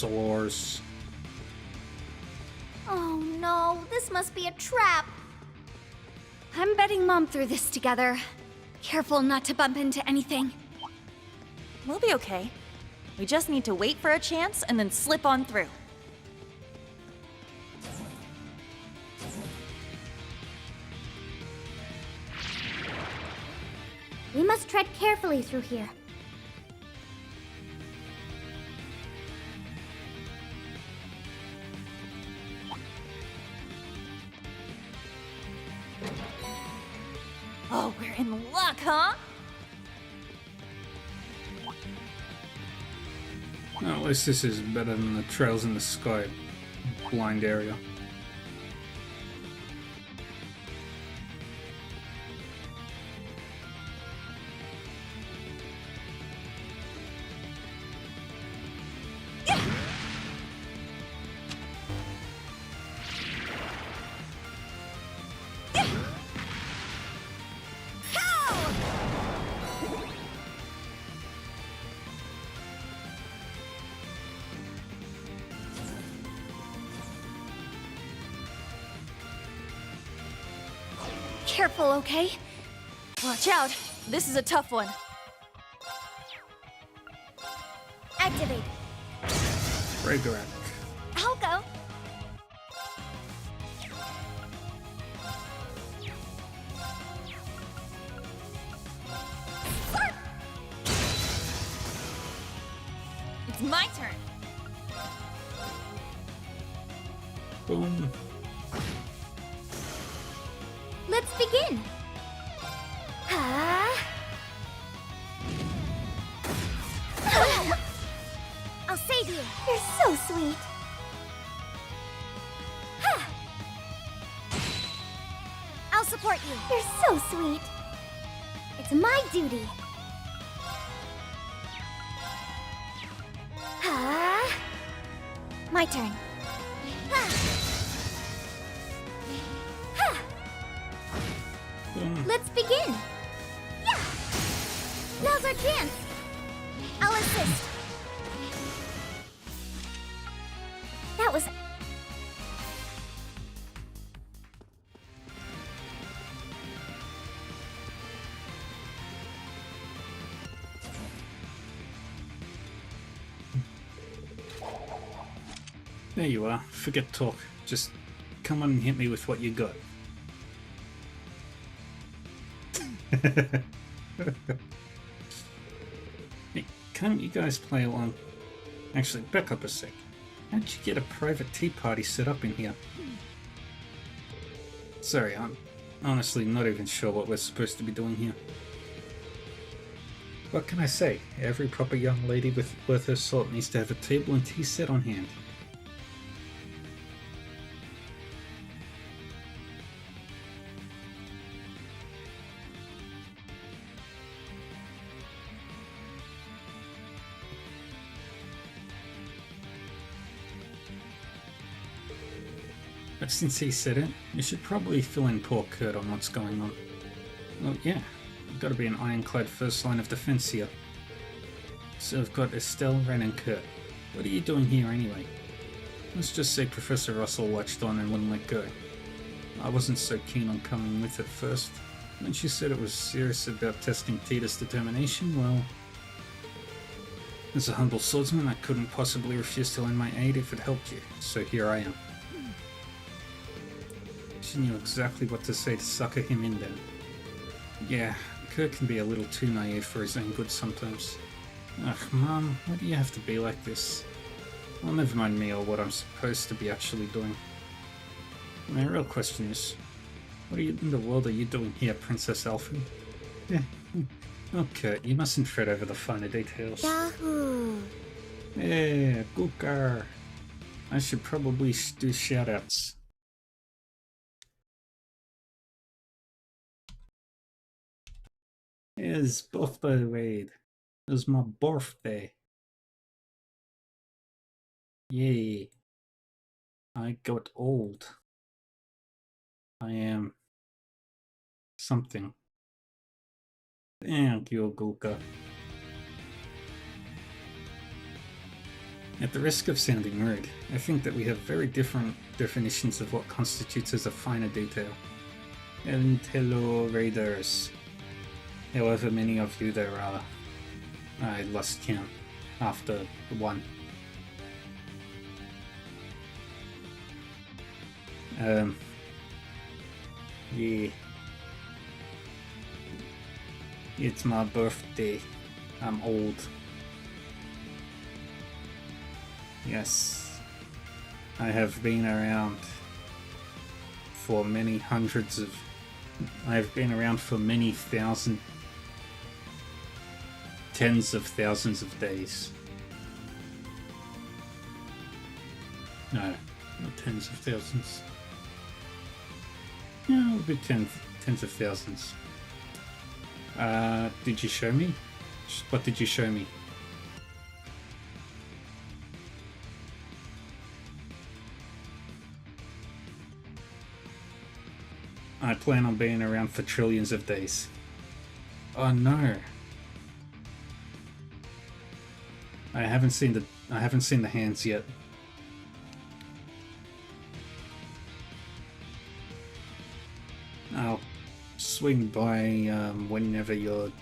Wars. Oh no, this must be a trap. I'm betting Mom threw this together. Careful not to bump into anything. We'll be okay. We just need to wait for a chance and then slip on through. We must tread carefully through here. Oh, we're in luck, huh? Well, at least this is better than the Trails in the Sky blind area. Careful, okay? Watch out! This is a tough one. Activate. Ragnarok. I'll go. It's my turn. Boom. Let's begin. You're so sweet. I'll support you. You're so sweet. It's my duty. My turn. Let's begin. Yeah. Now's our chance. I'll assist. That was... There you are. Forget talk. Just come on and hit me with what you got. Hey, can't you guys play along? Actually, back up a sec. How'd you get a private tea party set up in here? Sorry, I'm honestly not even sure what we're supposed to be doing here. What can I say? Every proper young lady worth her salt needs to have a table and tea set on hand. But since he said it, you should probably fill in poor Kurt on what's going on. Well, yeah, you've got to be an ironclad first line of defense here. So I've got Estelle, Ren, and Kurt. What are you doing here anyway? Let's just say Professor Russell watched on and wouldn't let go. I wasn't so keen on coming with at first. When she said it was serious about testing Tita's determination, well... As a humble swordsman, I couldn't possibly refuse to lend my aid if it helped you, so here I am. She knew exactly what to say to sucker him in then. Yeah, Kurt can be a little too naive for his own good sometimes. Ugh, Mom, why do you have to be like this? Well, never mind me or what I'm supposed to be actually doing. My real question is, what in the world are you doing here, Princess Alfie? Oh, Kurt, you mustn't fret over the finer details. Yahoo! Yeah, Gukar. I should probably do shoutouts. It's birthday raid. It's my birthday. Yay. I got old. I am something. Thank you, Guka. At the risk of sounding rude, I think that we have very different definitions of what constitutes as a finer detail. And hello, raiders. However many of you there are, I lost count after one. Yeah. It's my birthday. I'm old. Yes. I have been around for many hundreds of... I've been around for many thousand... tens of thousands of days. No, not tens of thousands. Yeah, it would be tens of thousands. Did you show me? What did you show me? I plan on being around for trillions of days. Oh no. I haven't seen the hands yet. I'll swing by whenever you're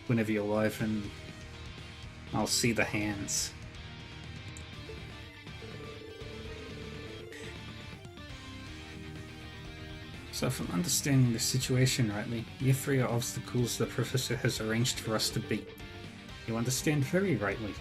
live, and I'll see the hands. So if I'm understanding the situation rightly, you three are obstacles the Professor has arranged for us to beat. You understand very rightly.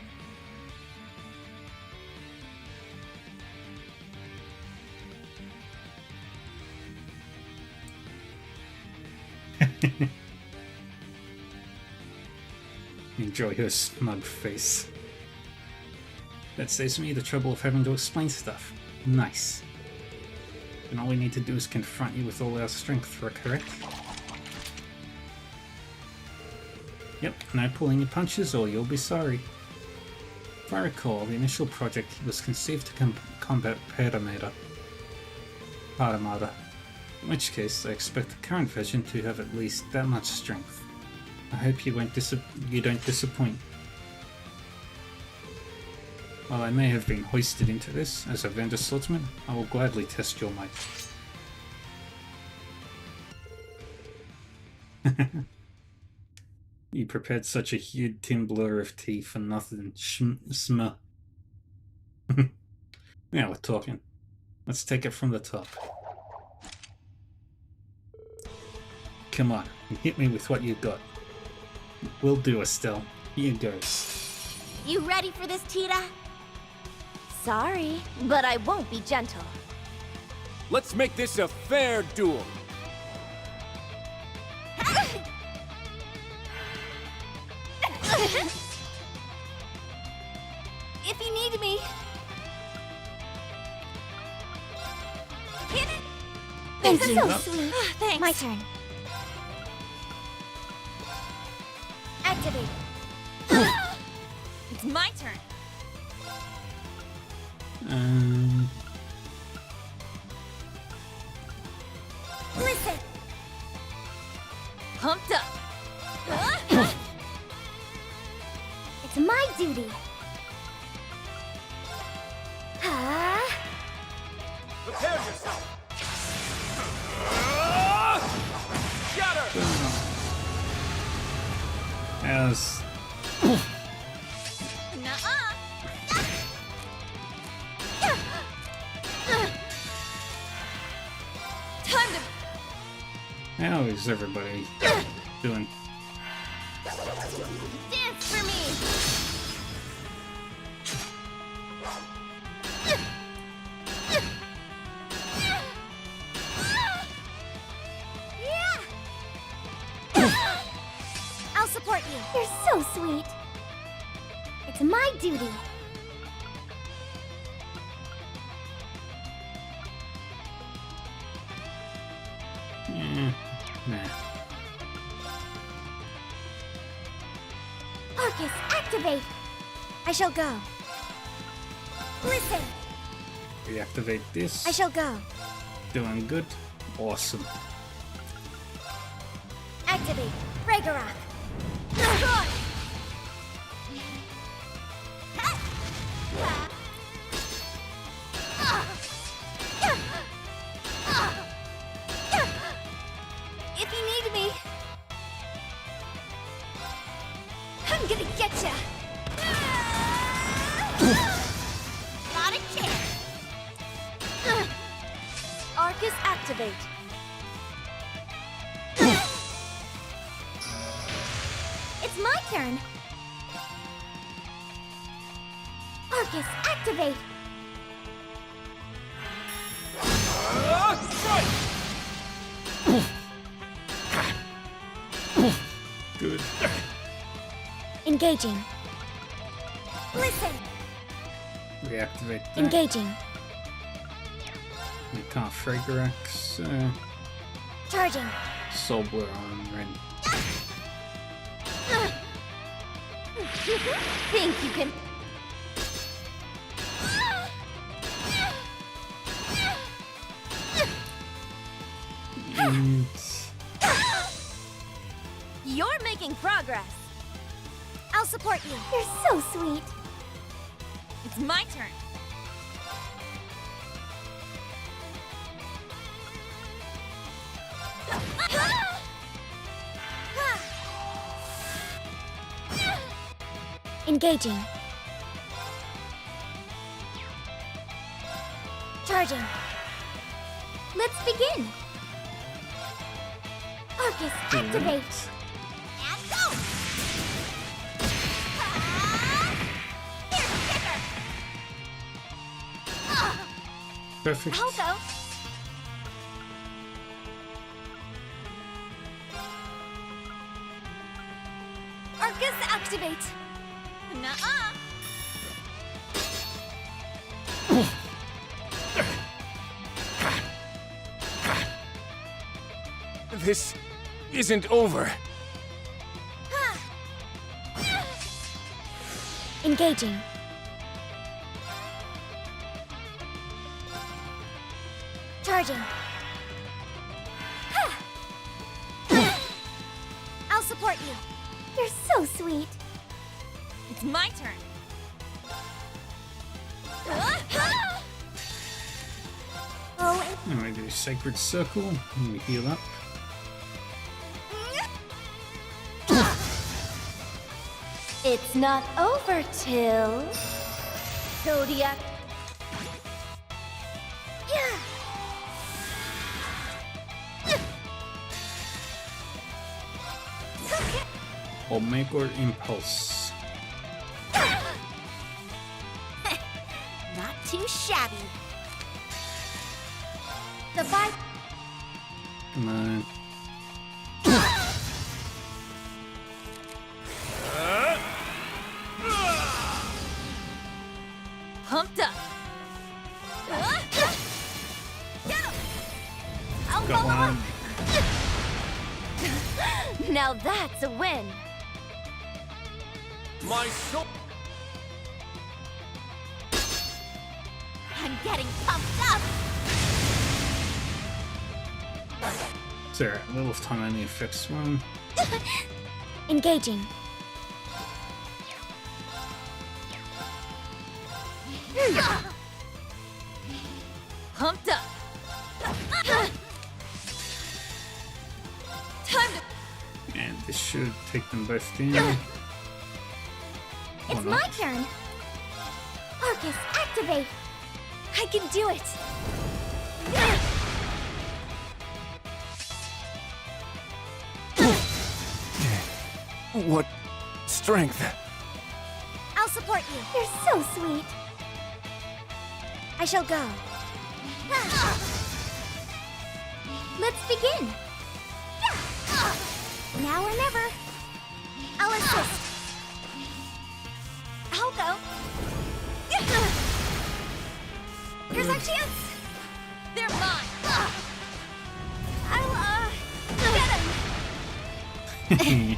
Enjoy her smug face. That saves me the trouble of having to explain stuff. Nice. And all we need to do is confront you with all our strength, correct? Yep, no pulling your punches or you'll be sorry. If I recall, the initial project was conceived to combat Paramata. In which case, I expect the current version to have at least that much strength. I hope you don't disappoint. While I may have been hoisted into this as a vendor swordsman, I will gladly test your might. You prepared such a huge tin blur of tea for nothing, sm. Now we're talking. Let's take it from the top. Come on, hit me with what you got. Will do, Estelle. Here goes. You ready for this, Tita? Sorry, but I won't be gentle. Let's make this a fair duel. If you need me. Hit it! Thank This you. is so sweet. Thanks. My turn. Activate. It's my turn. Listen. Pumped up. It's my duty. Prepare yourself. Got her. As Nuh-uh. Time to... how is everybody doing? Dance for me. I'll support you. You're so sweet. It's my duty. Nah. Arcus, activate. I shall go. Listen. Reactivate this. I shall go. Doing good. Awesome. Activate. Ragnarok. If you need me, I'm gonna get ya. Not a chance. Arcus activate. It's my turn. Arcus, activate. Good. Engaging. Listen. Reactivate that. Engaging. We can't Fragrax. Charging. Soul Blur on Ren. Think you can. And You're making progress. I'll support you. You're so sweet. It's my turn. Engaging. Charging. Let's begin. Arcus, activate. And go! Here's a kicker! perfect. I'll go. Arcus, activate. Nuh-uh. This isn't over. Engaging. Charging. I'll support you. You're so sweet. It's my turn. Oh, And we do Sacred Circle, and we heal up. it's not over till Zodiac. Yeah. Omega Impulse. Not too shabby. The bike. Come on. Pumped up. Go on. Now that's a win. My soul. I'm getting pumped up. Is there a little time only effects one? Engaging. Pumped up. Time to. And this should take them both down. It's Or my not. turn. Arcus, activate. I can do it. What strength? I'll support you. You're so sweet. I shall go. Let's begin. Now or never. I'll assist. I'll go. Here's our chance. They're mine. I'll, get him.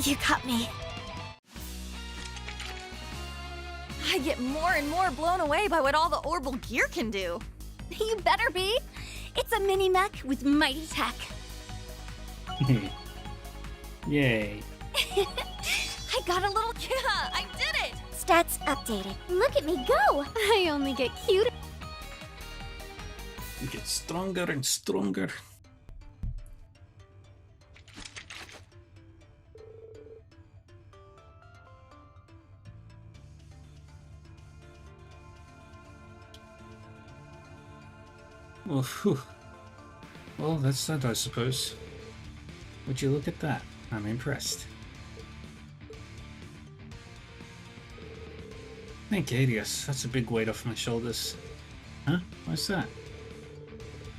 You caught me. I get more and more blown away by what all the orbital gear can do. You better be. It's a mini mech with mighty tech. Yay. I got a little Yeah, I did it! stats updated. Look at me go. I only get cute. We get stronger and stronger. Well, phew. Well, that's that, I suppose. Would you look at that? I'm impressed. Thank Adius. That's a big weight off my shoulders. Huh? What's that?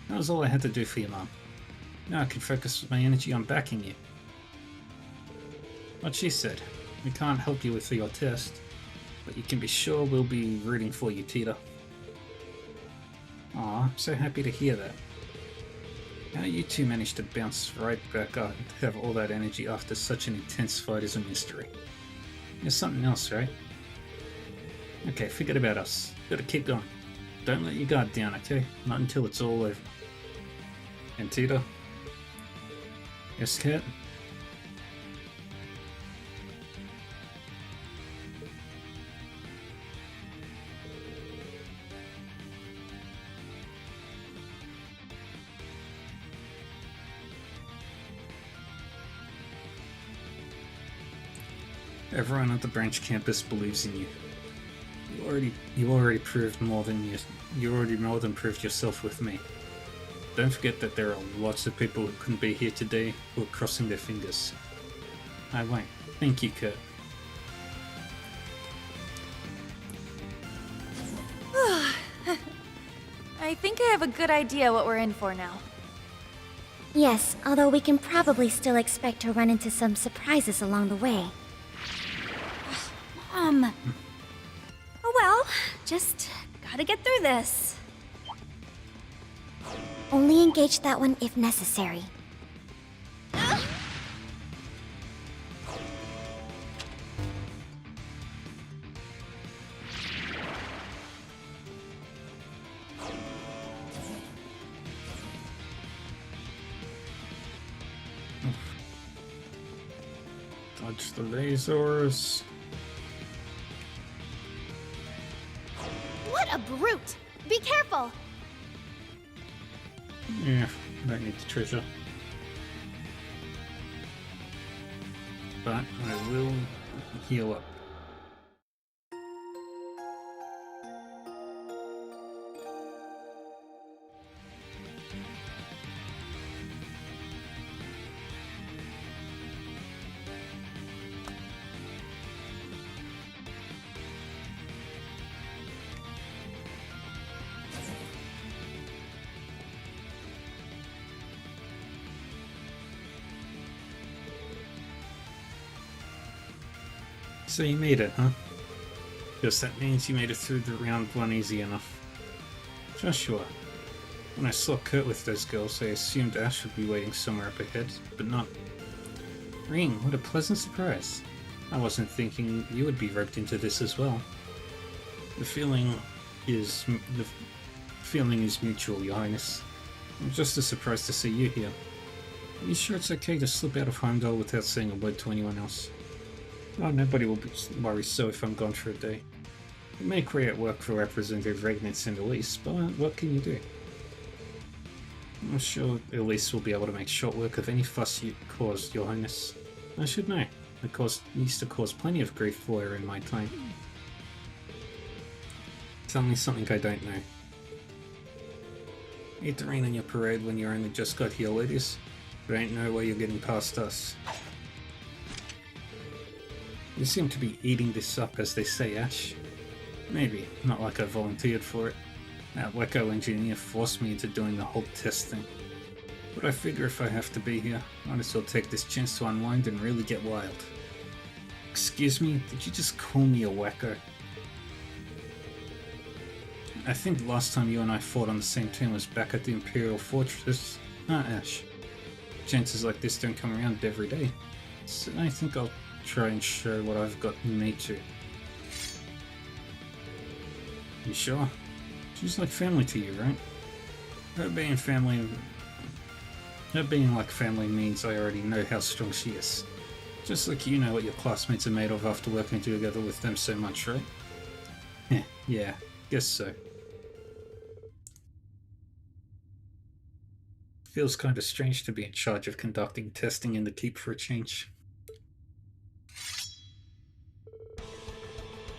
That was all I had to do for you, Mom. Now I can focus my energy on backing you. What she said. We can't help you with your test, but you can be sure we'll be rooting for you, Tita. Aw, I'm so happy to hear that. How you two managed to bounce right back up and have all that energy after such an intense fight is a mystery. There's something else, right? Okay, forget about us. Gotta keep going. Don't let your guard down, okay? Not until it's all over. And Tita? Yes, Cat? Everyone at the branch campus believes in you. You already proved more than proved yourself with me. Don't forget that there are lots of people who couldn't be here today who are crossing their fingers. I won't. Thank you, Kurt. I think I have a good idea what we're in for now. Yes, although we can probably still expect to run into some surprises along the way. Oh well, just Gotta get through this. Only engage that one if necessary. Dodge the lasers. What a brute! Be careful! Yeah, don't need the treasure. But I will heal up. So you made it, huh? Guess that means you made it through the round one easy enough. Joshua, when I saw Kurt with those girls, I assumed Ash would be waiting somewhere up ahead, but not. Ring, what a pleasant surprise. I wasn't thinking you would be roped into this as well. The feeling is mutual, Your Highness. I'm just as surprised to see you here. Are you sure it's okay to slip out of Heimdall without saying a word to anyone else? Oh, nobody will worry so if I'm gone for a day. It may create work for Representative Regnitz and Elise, but what can you do? I'm sure Elise will be able to make short work of any fuss you caused, Your Highness. I should know. I used to cause plenty of grief for her in my time. Tell me something I don't know. Hate to rain on your parade when you only just got here, ladies, but ain't no way you're getting past us. You seem to be eating this up, as they say, Ash. Maybe, not like I volunteered for it. That wacko engineer forced me into doing the whole test thing. But I figure if I have to be here, might as well take this chance to unwind and really get wild. Excuse me, did you just call me a wacko? I think the last time you and I fought on the same team was back at the Imperial Fortress. Ash. Chances like this don't come around every day. So I think I'll try and show what I've got in me too. You sure? She's like family to you, right? Her being like family means I already know how strong she is. Just like you know what your classmates are made of after working together with them so much, right? Yeah, guess so. Feels kinda strange to be in charge of conducting testing in the Keep for a change.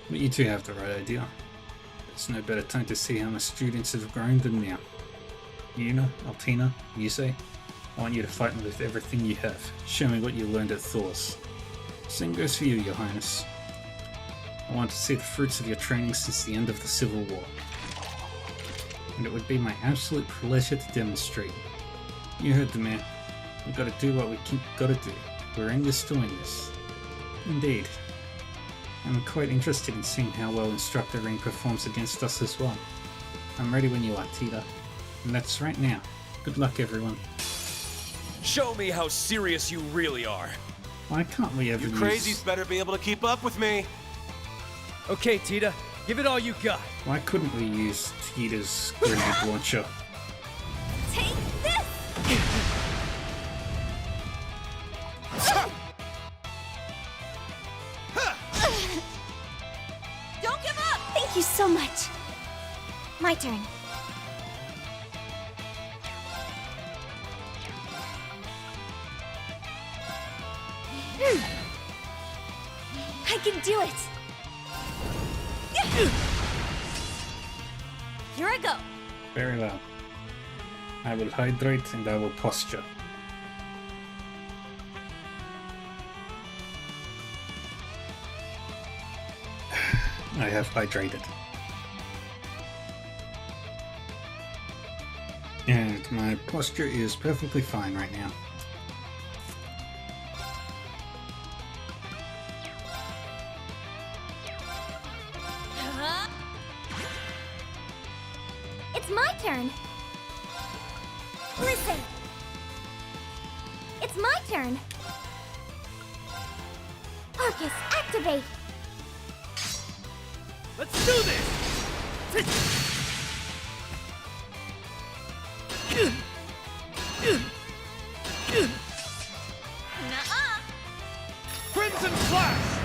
But you two have the right idea. There's no better time to see how my students have grown than now. Yuna, Altina, Yusei, I want you to fight me with everything you have. Show me what you learned at Thor's. Same goes for you, Your Highness. I want to see the fruits of your training since the end of the Civil War. And it would be my absolute pleasure to demonstrate. You heard the man. We gotta do what we gotta do. We're in this to win this. Indeed. I'm quite interested in seeing how well Instructor Ring performs against us as well. I'm ready when you are, Tita. And that's right now. Good luck, everyone. Show me how serious you really are. Why can't we ever You crazies better be able to keep up with me. Okay, Tita, give it all you got. Why couldn't we use Tita's grenade launcher? Take this! Don't give up! Thank you so much. My turn. I can do it. Here I go. Very well. I will hydrate and I will posture. I have hydrated. And my posture is perfectly fine right now. It's my turn. Listen. It's my turn. Arcus, activate. Let's do this! Nuh-uh. Crimson Flash!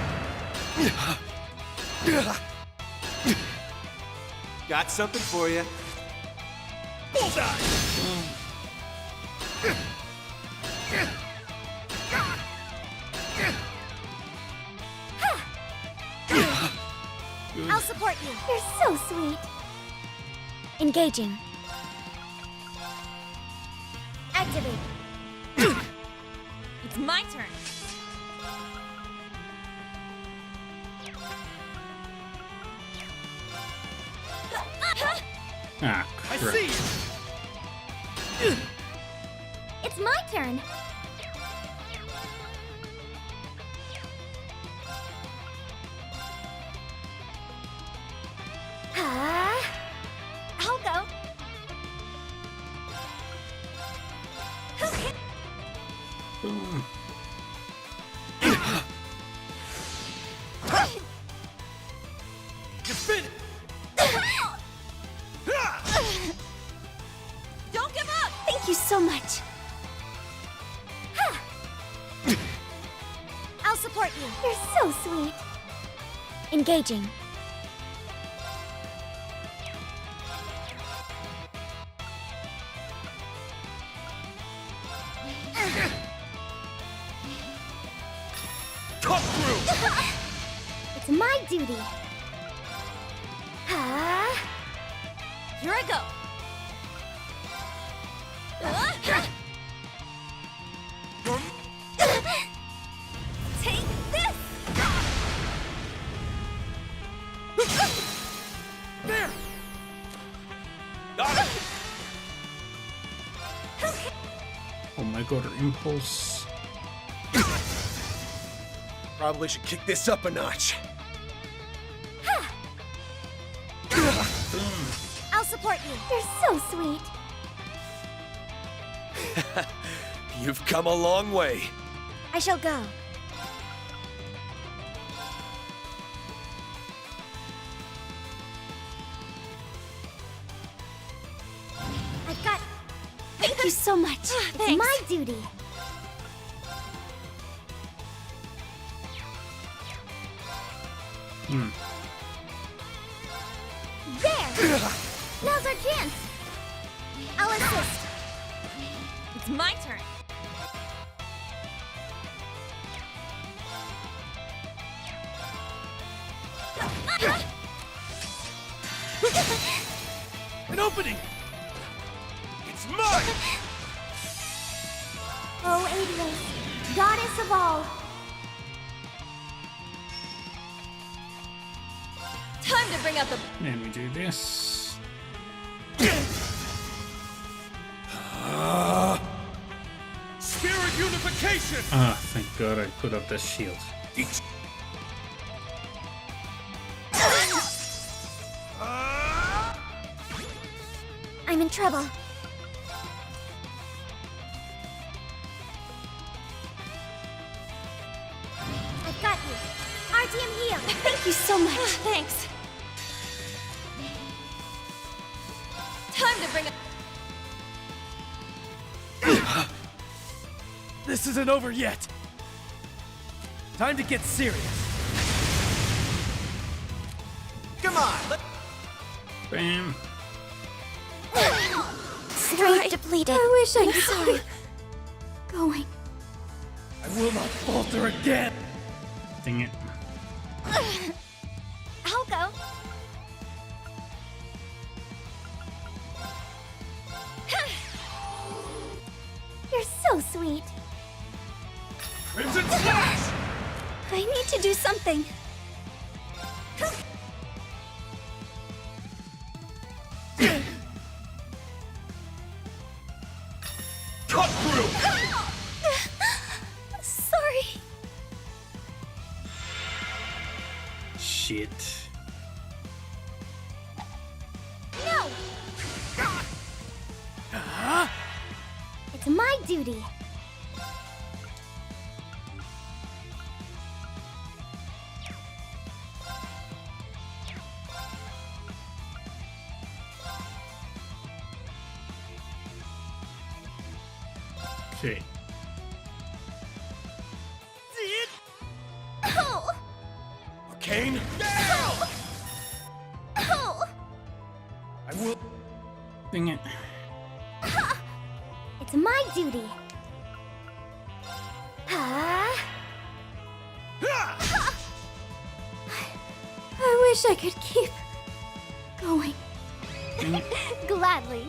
Got something for you. Bullseye! I'll support you. You're so sweet. Engaging. Activate. It's my turn. Ah, I crap. see you! It's my turn. I'll go. Boom. Defend it! Don't give up! Thank you so much. I'll support you. You're so sweet. Engaging. Cut through! It's my duty. Here I go. Take this! There! Got it! Oh my god, her impulse. Probably should kick this up a notch. I'll support you. You're so sweet. You've come a long way. I shall go. I've got... Thank you so much. It's Thanks. my duty. There! Now's our chance. I'll assist. It's my turn. An opening! It's mine! Oh, Adios, goddess of all. Time to bring out the... And we do this. Spirit unification! Ah, thank god I put up the shield. I'm in trouble. I've got you. RTM heal. Thank you so much. Thanks. Time to bring out... This isn't over yet! Time to get serious. Come on, Bam. Strength depleted. I wish I could stop going. I will not falter again! Dang it. I'll go. You're so sweet. Crimson Slash! I need to do something. Cut through! Sorry. Shit. No. my duty. Okay. Oh! Kane? Oh! Oh! I will. Dang it. It's my duty. I wish I could keep going. Gladly.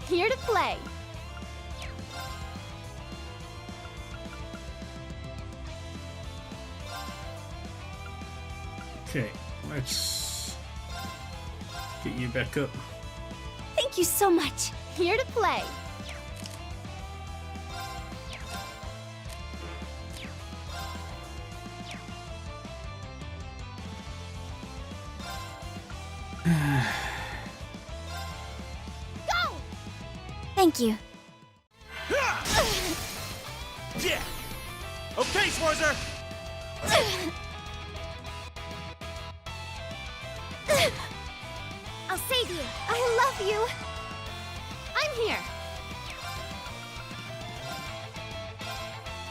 Here to play. Okay, let's get you back up. Thank you so much. Here to play. Go! Thank you. Yeah! Okay, Schwarzer! I'll save you. I love you. I'm here.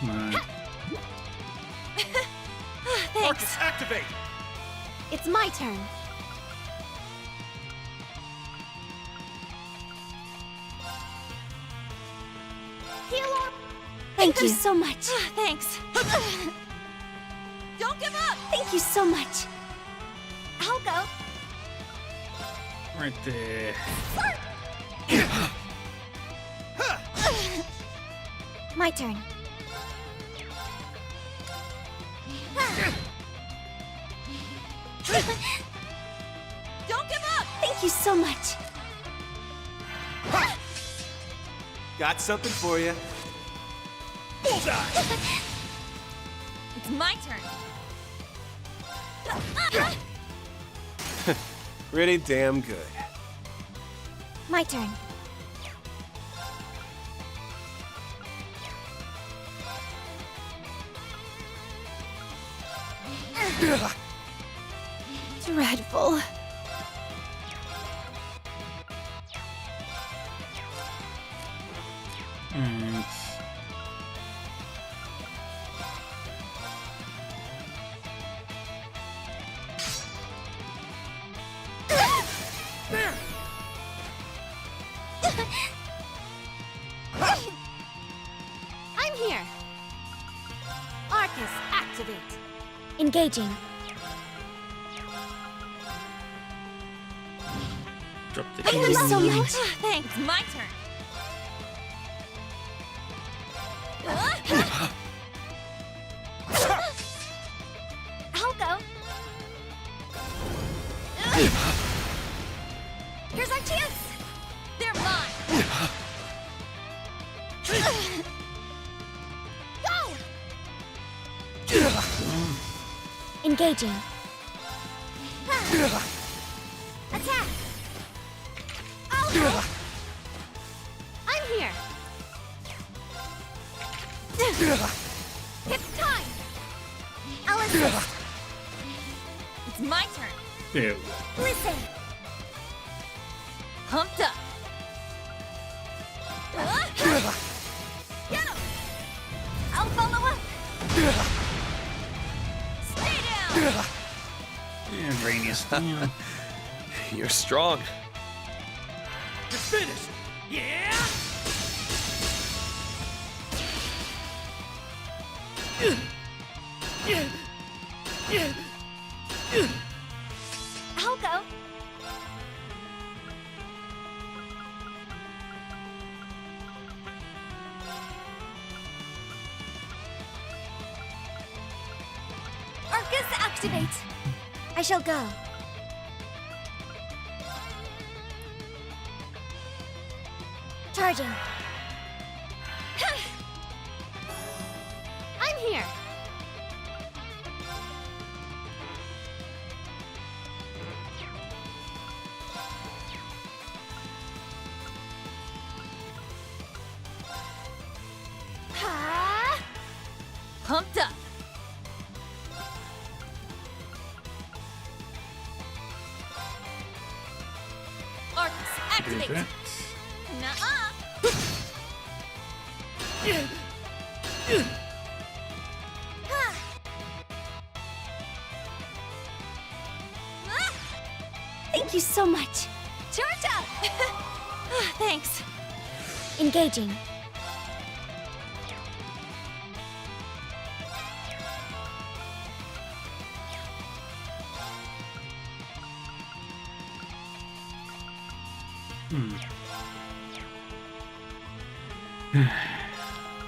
My Marcus, activate! It's my turn. Heal up. Thank you so much. Thanks. Don't give up! Thank you so much. I'll go. right there. My turn. Don't give up! Thank you so much. Got something for you. Bullseye! It's my turn. Pretty damn good. My turn. Dreadful. And There! I'm here. Arcus, activate. Engaging. drop the Thank you key. so much. Thanks. It's my turn. I'll go. Here's our chance. They're mine. Go! Engaging. Attack! I'll go. I'm here. It's time. I'll assist. It's my turn. There. Listen. Pumped up. Get him! I'll follow up. Stay down. And Rainius down. You're strong. You're finished. Yeah. I'll go. Arcus, activate. I shall go. Charging. I'm here. Do Activate! that. Nuh-uh! Thank you so much. Charge up! Thanks. Engaging.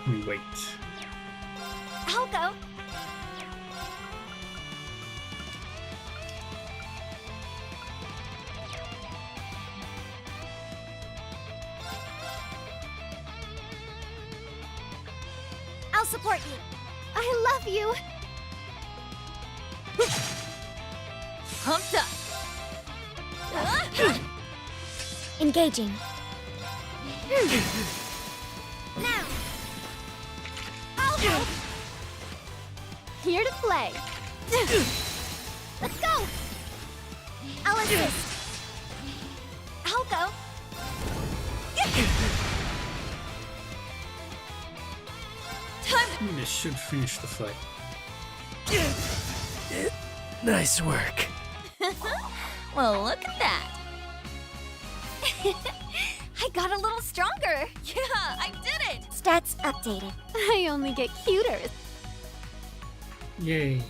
We wait. I'll go. I'll support you. I love you. Pumped up. Engaging. Now. I'll help. Here to play. Let's go. I'll assist. I'll go. This should finish the fight. Nice work. Well, look at that. I got a little stronger. Yeah, I did it. Stats updated. I only get cuter. Yay.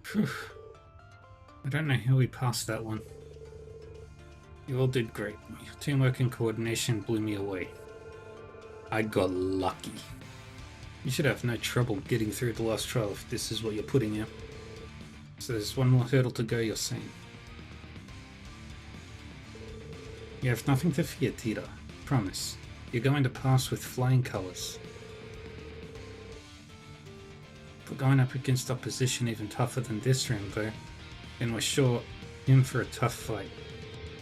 Phew. I don't know how we passed that one. You all did great. Your teamwork and coordination blew me away. I got lucky. You should have no trouble getting through the last trial if this is what you're putting out. So there's one more hurdle to go, you're saying. You have nothing to fear, Tita. Promise. You're going to pass with flying colours. If we're going up against opposition even tougher than this room, though, then we're sure in for a tough fight.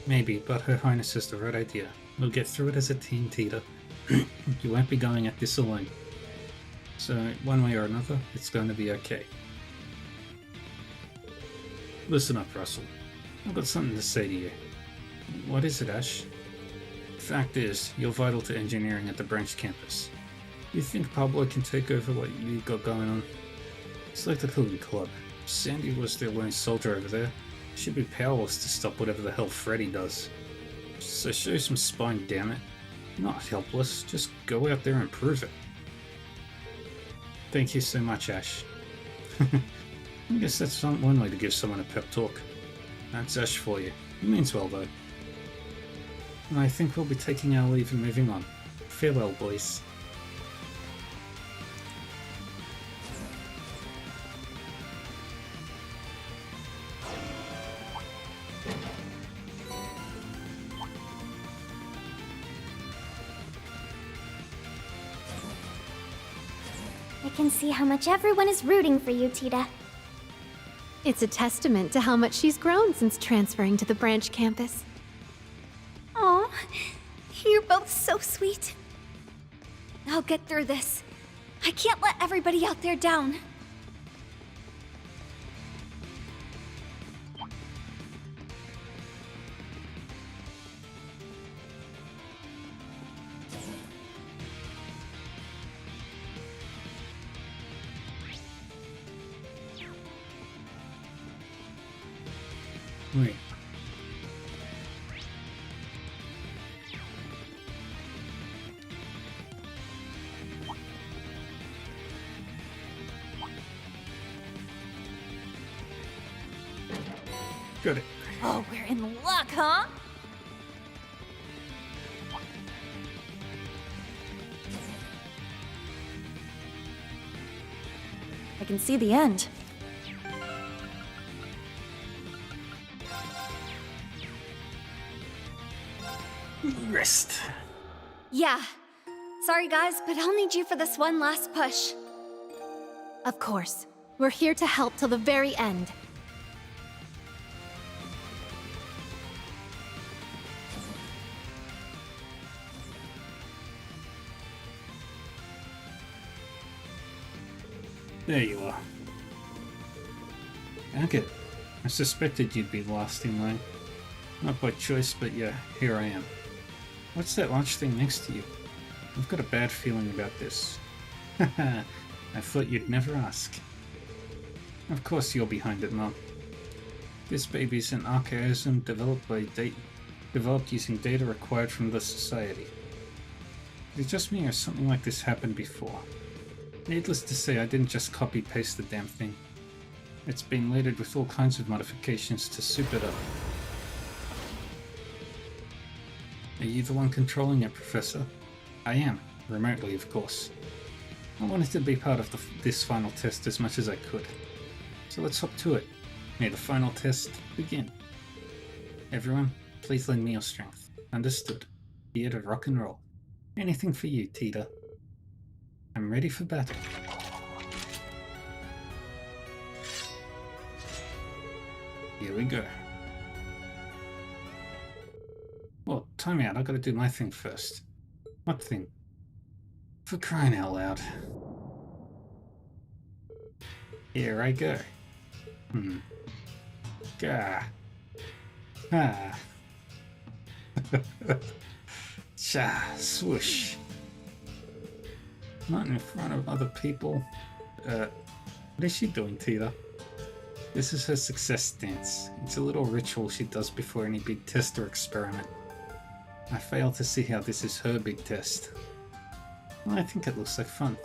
Maybe, but Her Highness has the right idea. We'll get through it as a team, Tita. You won't be going at this alone. So, one way or another, it's going to be okay. Listen up, Russell. I've got something to say to you. What is it, Ash? The fact is, you're vital to engineering at the branch campus. You think Pablo can take over what you got going on? It's like the cooking club. Sandy was their lone soldier over there. She'd be powerless to stop whatever the hell Freddy does. So show some spine, damn it. Not helpless, just go out there and prove it. Thank you so much, Ash. I guess that's one way to give someone a pep talk. That's Ash for you. He means well, though. And I think we'll be taking our leave and moving on. Farewell, boys. I can see how much everyone is rooting for you, Tita. It's a testament to how much she's grown since transferring to the branch campus. Aw, you're both so sweet. I'll get through this. I can't let everybody out there down. Wait. Got it. Oh, we're in luck, huh? I can see the end. Rest. Yeah. Sorry, guys, but I'll need you for this one last push. Of course. We're here to help till the very end. There you are. Agate, I suspected you'd be last in line. Not by choice, but yeah, here I am. What's that large thing next to you? I've got a bad feeling about this. Haha, I thought you'd never ask. Of course you're behind it, Mom. This baby's an archaism developed using data acquired from the Society. Is it just me or something like this happened before? Needless to say, I didn't just copy-paste the damn thing. It's been layered with all kinds of modifications to soup it up. Are you the one controlling it, Professor? I am, remotely of course. I wanted to be part of this final test as much as I could. So let's hop to it. May the final test begin. Everyone, please lend me your strength. Understood. Here to rock and roll. Anything for you, Tita. I'm ready for battle. Here we go. Well, time out. I gotta do my thing first. What thing? For crying out loud. Here I go. Gah. Ah. Cha, swoosh. Not in front of other people. What is she doing, Tita? This is her success dance. It's a little ritual she does before any big test or experiment. I fail to see how this is her big test. Well, I think it looks like fun.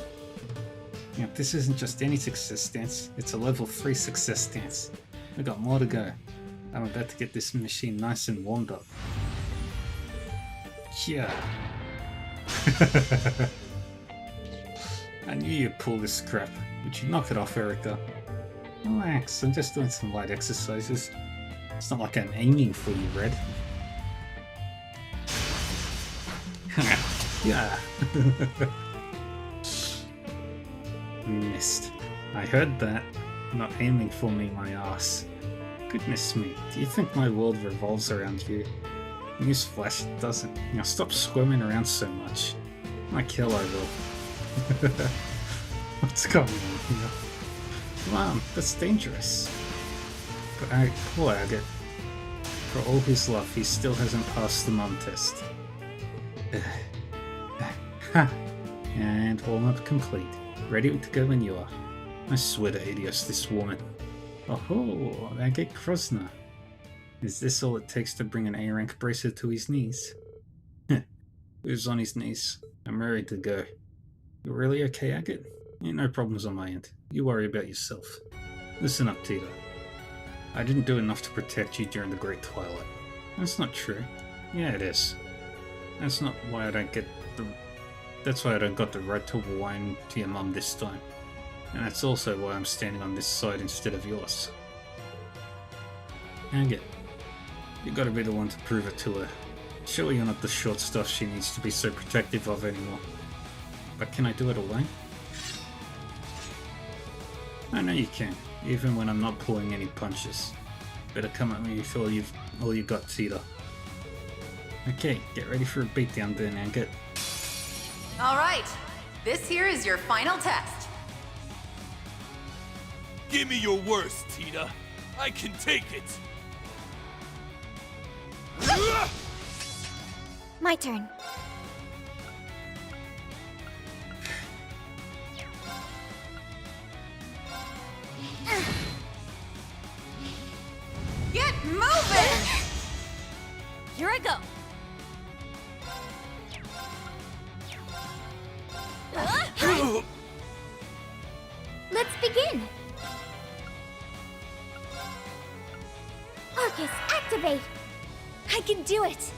You know, this isn't just any success dance, it's a level 3 success dance. We've got more to go. I'm about to get this machine nice and warmed up. Yeah. I knew you'd pull this crap. Would you knock it off, Erica? Relax, I'm just doing some light exercises. It's not like I'm aiming for you, Red. Yeah. Missed. I heard that. Not aiming for me, my ass. Goodness me, do you think my world revolves around you? Newsflash, it doesn't. Now stop squirming around so much. Like hell I will. What's going on here? Mom, that's dangerous. Poor Agate. For all his love, he still hasn't passed the mom test. And warm-up complete. Ready to go when you are. I swear to Adios, this woman. Oh, Agate Krosna. Is this all it takes to bring an A-rank bracer to his knees? Who's on his knees? I'm ready to go. You really okay, Agate? Ain't no problems on my end. You worry about yourself. Listen up, Tita. I didn't do enough to protect you during the Great Twilight. That's not true. Yeah, it is. That's not why I don't get the... That's why I don't got the right to whine to your mum this time. And that's also why I'm standing on this side instead of yours. Agate, you gotta be the one to prove it to her. Surely you're not the short stuff she needs to be so protective of anymore. But can I do it alone? I know you can, even when I'm not pulling any punches. Better come at me with all you got, Tita. Okay, get ready for a beatdown then, Agate. Alright, this here is your final test. Give me your worst, Tita. I can take it. My turn. Get moving! Here I go. Let's begin. Arcus, activate. I can do it.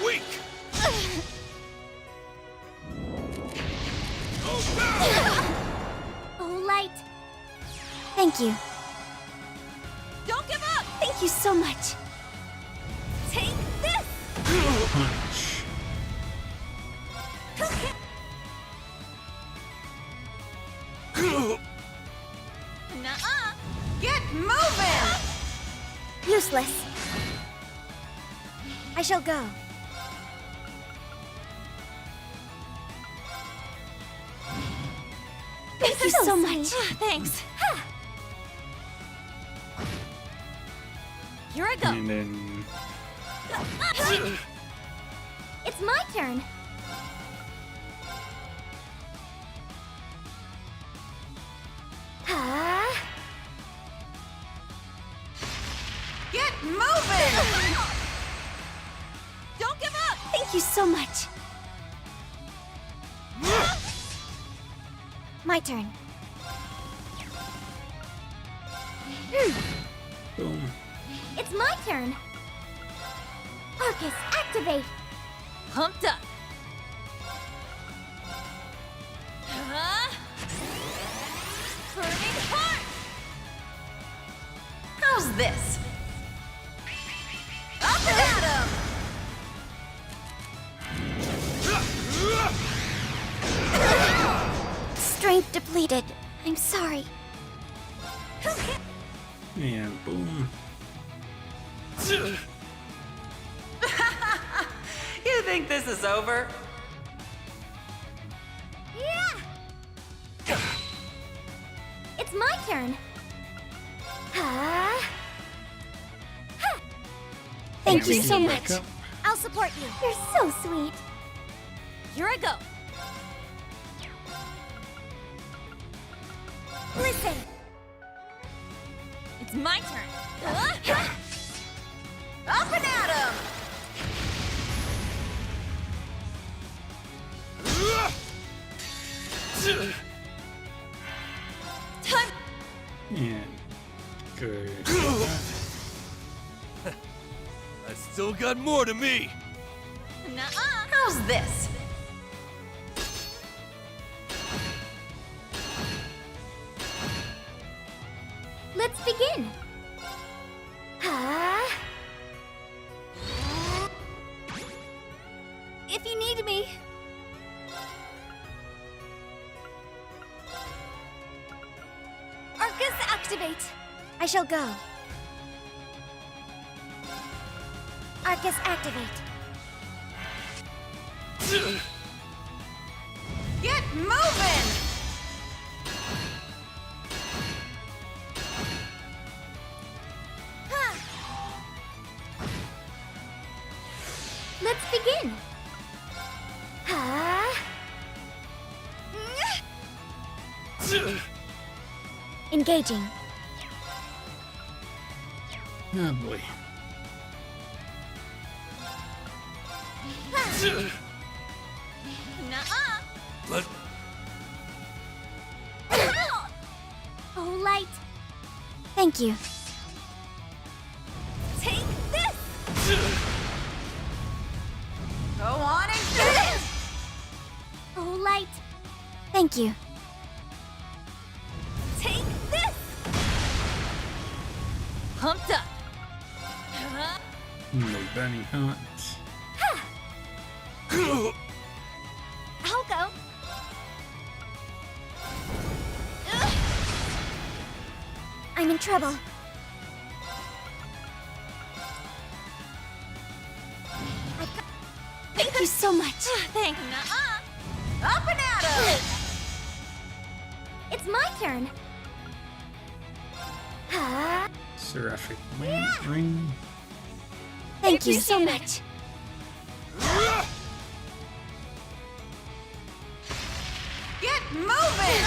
Weak! Oh, light. Thank you. Don't give up! Thank you so much. Take this! Punch. Nuh-uh! Get moving! Useless. I shall go. Thank you so much. Thanks. Here I go. And then It's my turn. Get moving! Don't give up! Thank you so much. My turn. boom. It's my turn. Arcus, activate. Pumped up. Burning heart. How's this? Up and at 'em! Strength depleted. I'm sorry. And boom. You think this is over? Yeah! It's my turn. Thank you so much. I'll support you. You're so sweet. Here I go. Listen. It's my turn. Up and at 'em! Time. And good. I still got more to me. Nuh-uh. How's this? Let's begin. If you need me. Arcus, activate. I shall go. Arcus, activate. Get moving! Let's begin. Engaging. Oh boy. Nuh-uh. Let Oh, light. Thank you. Take this. Go on and finish! Oh, light. Thank you. Take this. Pumped up. No burning heart. I'll go. I'm in trouble. Thank you so much. Thanks. Nuh-uh. Up and at 'em! It's my turn. Seraphic ring. Thank you so much. Get moving!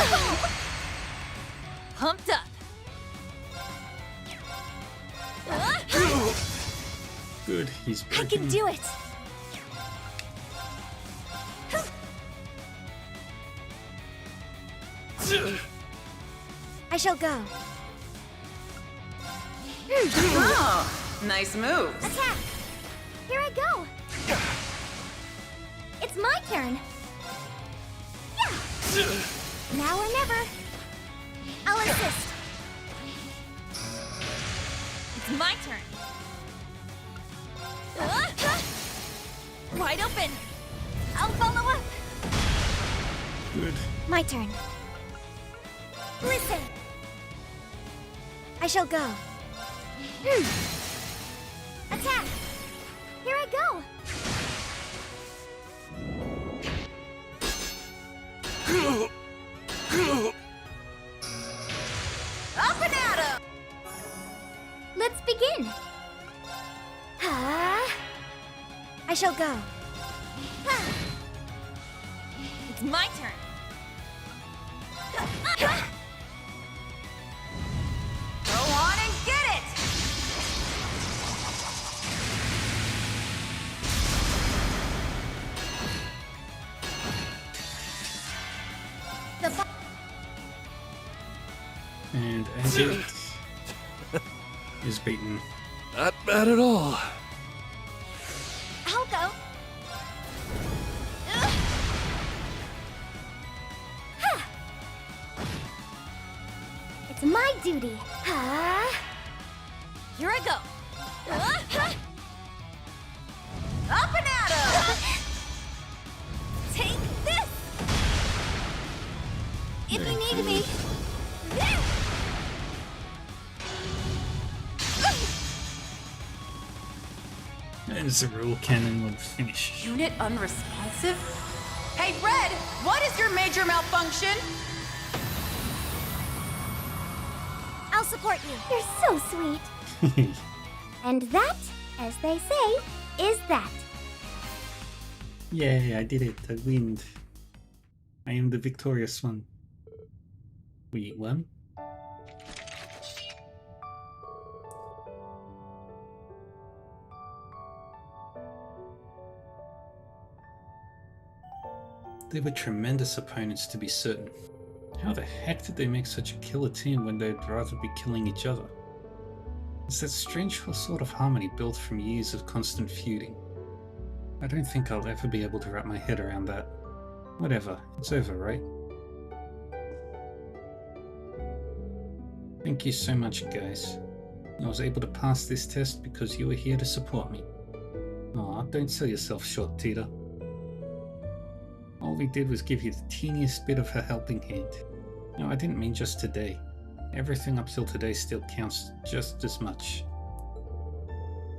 Pumped up. Good, he's I breaking. can do it. I shall go. Oh, nice moves. Attack! Here I go. It's my turn. Yeah. Now or never. I'll assist. It's my turn. Wide open. I'll follow up. Good. My turn. Listen. I shall go. Attack. Here I go! Up and at 'em! Let's begin! I shall go. It's my turn. Go on and get it! And Agate is beaten. Not bad at all. I'll go. It's my duty. Here I go. Up and at 'em! Take this! If you need me. And Zerul Cannon will finish. Unit unresponsive? Hey, Red, what is your major malfunction? I'll support you. You're so sweet. And that, as they say, is that. Yay, I did it. I win. I am the victorious one. We won? They were tremendous opponents, to be certain. How the heck did they make such a killer team when they'd rather be killing each other? It's that strange sort of harmony built from years of constant feuding. I don't think I'll ever be able to wrap my head around that. Whatever, it's over, right? Thank you so much, guys. I was able to pass this test because you were here to support me. Aw, don't sell yourself short, Tita. All we did was give you the teeniest bit of a helping hand. No, I didn't mean just today. Everything up till today still counts just as much.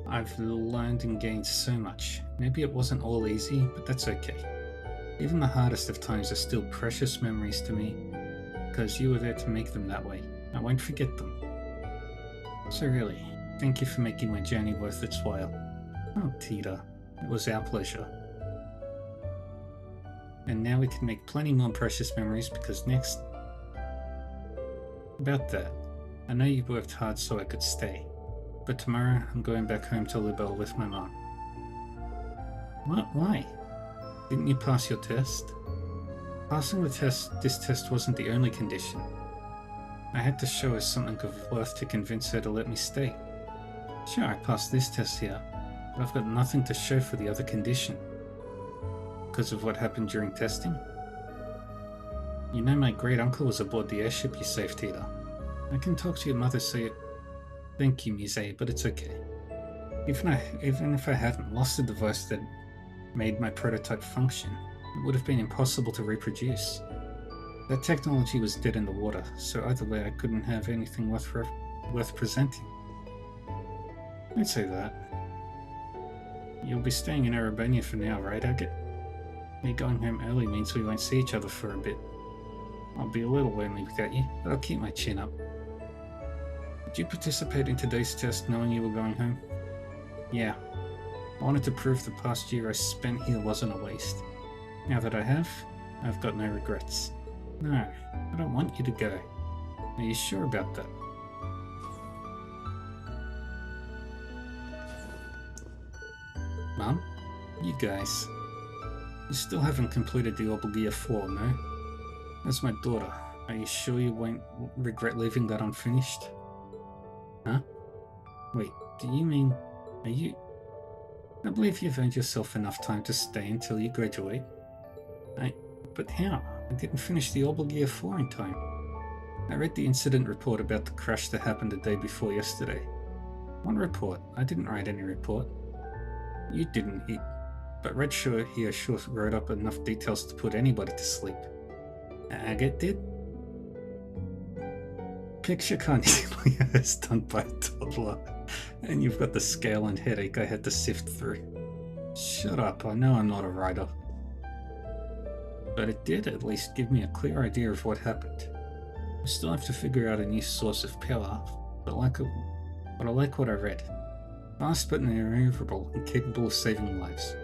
I've learned and gained so much. Maybe it wasn't all easy, but that's okay. Even the hardest of times are still precious memories to me, because you were there to make them that way. I won't forget them. So really, thank you for making my journey worth its while. Oh, Tita, it was our pleasure. And now we can make plenty more precious memories because next... About that, I know you worked hard so I could stay, but tomorrow I'm going back home to Libelle with my mom. What? Why? Didn't you pass your test? Passing this test wasn't the only condition. I had to show her something of worth to convince her to let me stay. Sure, I passed this test here, but I've got nothing to show for the other condition. Because of what happened during testing? You know my great uncle was aboard the airship you saved, Tita. I can talk to your mother, say thank you, Mise, but it's okay. Even if I hadn't lost the device that made my prototype function, it would have been impossible to reproduce. That technology was dead in the water, so either way I couldn't have anything worth presenting. Don't say that. You'll be staying in Erebania for now, right, Agate? Me going home early means we won't see each other for a bit. I'll be a little lonely without you, but I'll keep my chin up. Did you participate in today's test knowing you were going home? Yeah. I wanted to prove the past year I spent here wasn't a waste. Now that I have, I've got no regrets. No, I don't want you to go. Are you sure about that? Mum? You guys. You still haven't completed the Obligia 4, no? As my daughter, are you sure you won't regret leaving that unfinished? Huh? Wait, do you mean... are you... I believe you've earned yourself enough time to stay until you graduate. But how? I didn't finish the Obligia 4 in time. I read the incident report about the crash that happened the day before yesterday. One report. I didn't write any report. You didn't, but Red here sure wrote up enough details to put anybody to sleep. Agate did? Picture Carnelia is done by a toddler, and you've got the scale and headache I had to sift through. Shut up, I know I'm not a writer. But it did at least give me a clear idea of what happened. I still have to figure out a new source of power, but I like what I read. Fast but maneuverable and capable of saving lives.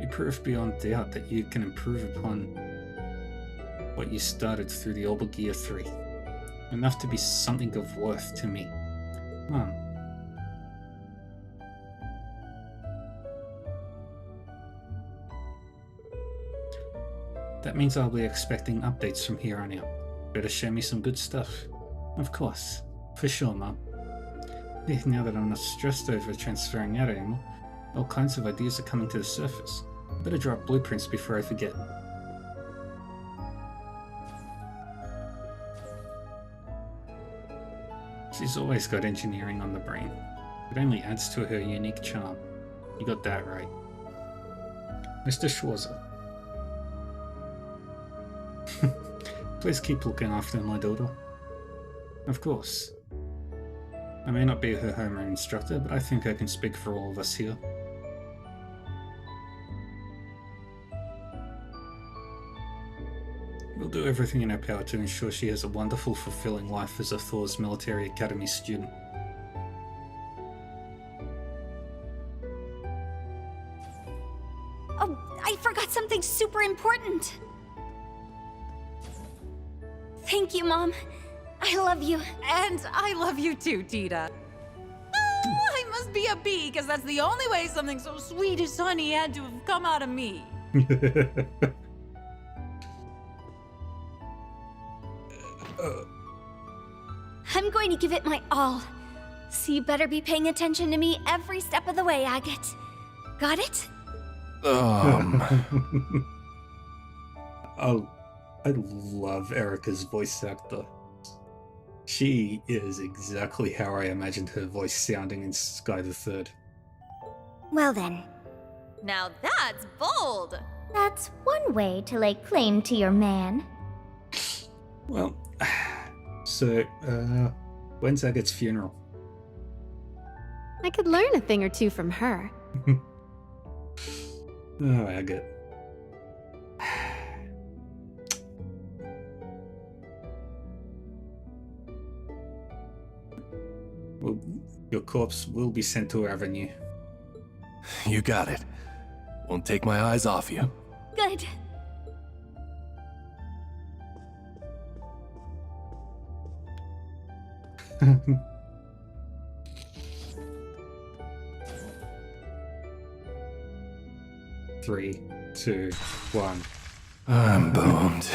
You prove beyond doubt that you can improve upon what you started through the Orbital Gear 3. Enough to be something of worth to me. That means I'll be expecting updates from here on out. Better show me some good stuff. Of course. For sure, Mum. Now that I'm not stressed over transferring out anymore, all kinds of ideas are coming to the surface. Better draw up blueprints before I forget. She's always got engineering on the brain. It only adds to her unique charm. You got that right. Mr. Schwarzer. Please keep looking after my daughter. Of course. I may not be her homeroom instructor, but I think I can speak for all of us here. We'll do everything in our power to ensure she has a wonderful, fulfilling life as a Thor's Military Academy student. Oh, I forgot something super important. Thank you, Mom. I love you. And I love you too, Tita. Oh, I must be a bee, because that's the only way something so sweet as honey had to have come out of me. I'm going to give it my all. So you better be paying attention to me every step of the way, Agate. Got it? Oh, I love Erica's voice actor. She is exactly how I imagined her voice sounding in Sky the Third. Well then, Now that's bold! that's one way to lay claim to your man. Well, so, when's Agate's funeral? I could learn a thing or two from her. Oh, Agate. Well, your corpse will be sent to Avenue. You got it. Won't take my eyes off you. Good. Three, two, one. I'm boned.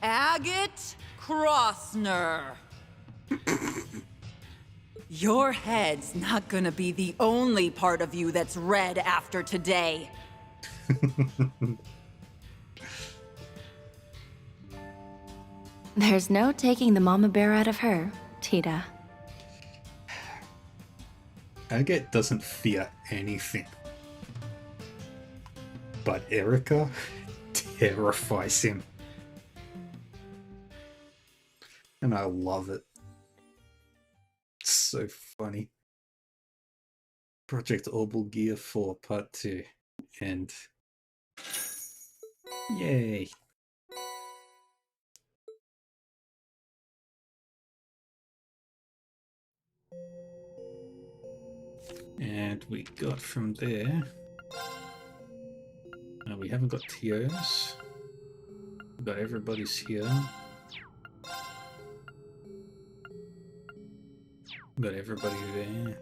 Agate Crossner. Your head's not gonna be the only part of you that's red after today. There's no taking the mama bear out of her, Tita. Agate doesn't fear anything. But Erica terrifies him. And I love it. It's so funny. Project Orbital Gear 4 Part 2. And yay. And we got from there. We haven't got TOs. We've got everybody's here. Got everybody there.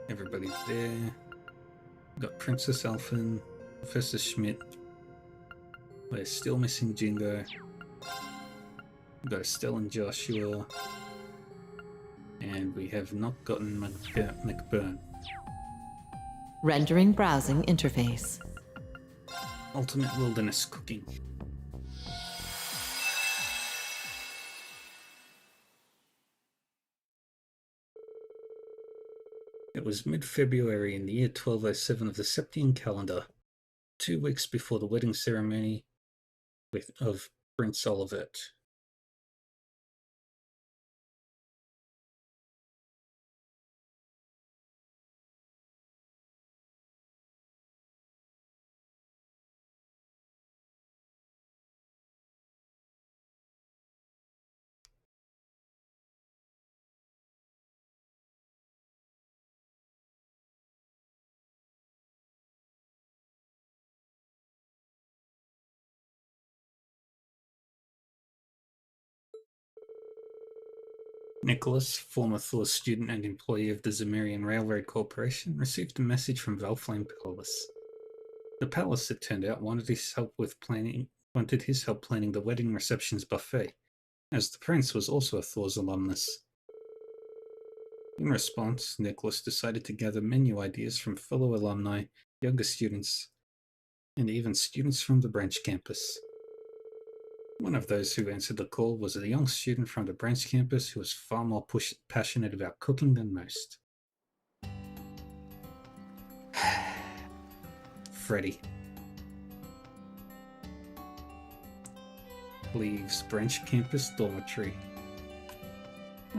Everybody there. Got Princess Elfin, Professor Schmidt. We're still missing Jingo. We've got Estelle and Joshua. And we have not gotten McBurn. Rendering browsing interface. Ultimate Wilderness Cooking. It was mid-February in the year 1207 of the Septian calendar, 2 weeks before the wedding ceremony of Prince Olivet. Nicholas, former Thor student and employee of the Zemirian Railroad Corporation, received a message from Valflame Palace. The palace, it turned out, wanted his help planning the wedding reception's buffet, as the prince was also a Thor's alumnus. In response, Nicholas decided to gather menu ideas from fellow alumni, younger students, and even students from the branch campus. One of those who answered the call was a young student from the branch campus who was far more passionate about cooking than most. Freddy. Leaves branch campus dormitory.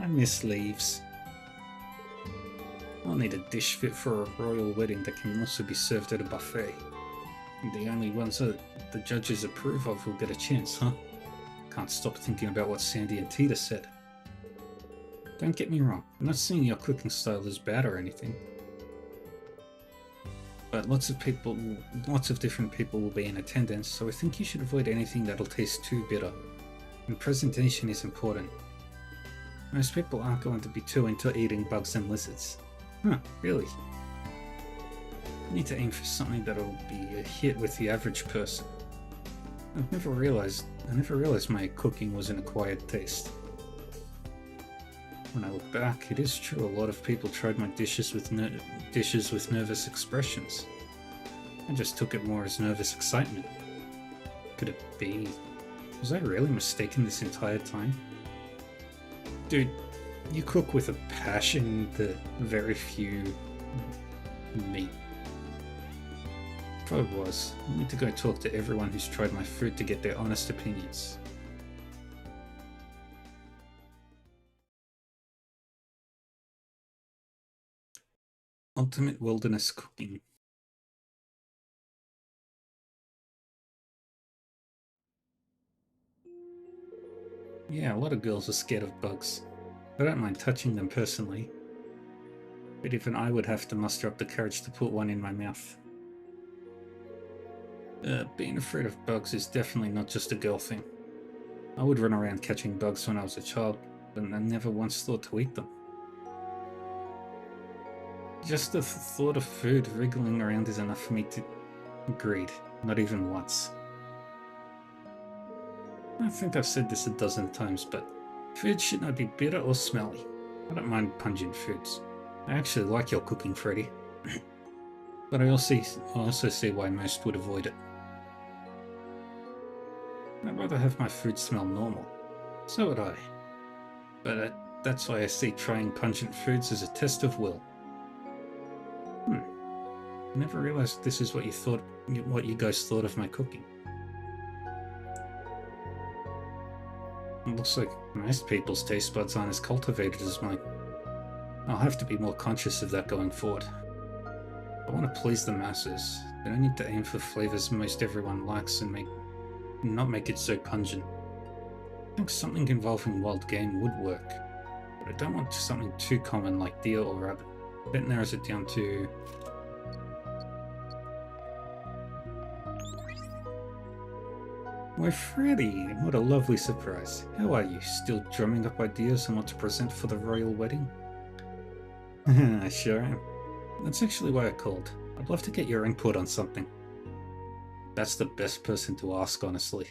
I miss Leaves. I'll need a dish fit for a royal wedding that can also be served at a buffet. And the only ones that the judges approve of will get a chance, huh? Can't stop thinking about what Sandy and Tita said. Don't get me wrong, I'm not saying your cooking style is bad or anything. But lots of different people will be in attendance, so I think you should avoid anything that'll taste too bitter. And presentation is important. Most people aren't going to be too into eating bugs and lizards. Huh, really? You need to aim for something that'll be a hit with the average person. I never realized my cooking was an acquired taste. When I look back, it is true a lot of people tried my dishes with nervous expressions. I just took it more as nervous excitement. Could it be? Was I really mistaken this entire time? Dude, you cook with a passion that very few meet. Probably was. I need to go talk to everyone who's tried my food to get their honest opinions. Ultimate wilderness cooking. Yeah, a lot of girls are scared of bugs. I don't mind touching them personally, but even I would have to muster up the courage to put one in my mouth. Being afraid of bugs is definitely not just a girl thing. I would run around catching bugs when I was a child, but I never once thought to eat them. Just the thought of food wriggling around is enough for me to... Agreed. Not even once. I think I've said this a dozen times, but food should not be bitter or smelly. I don't mind pungent foods. I actually like your cooking, Freddy. But I also see why most would avoid it. I'd rather have my food smell normal. So would I. But that's why I see trying pungent foods as a test of will. I never realized this is what you guys thought of my cooking. It looks like most people's taste buds aren't as cultivated as mine. I'll have to be more conscious of that going forward. I want to please the masses, but I need to aim for flavors most everyone likes and not make it so pungent. I think something involving wild game would work, but I don't want something too common like deer or rabbit. That narrows it down to... Why, Freddy, what a lovely surprise. How are you? Still drumming up ideas on what to present for the royal wedding? I sure am. That's actually why I called. I'd love to get your input on something. That's the best person to ask, honestly.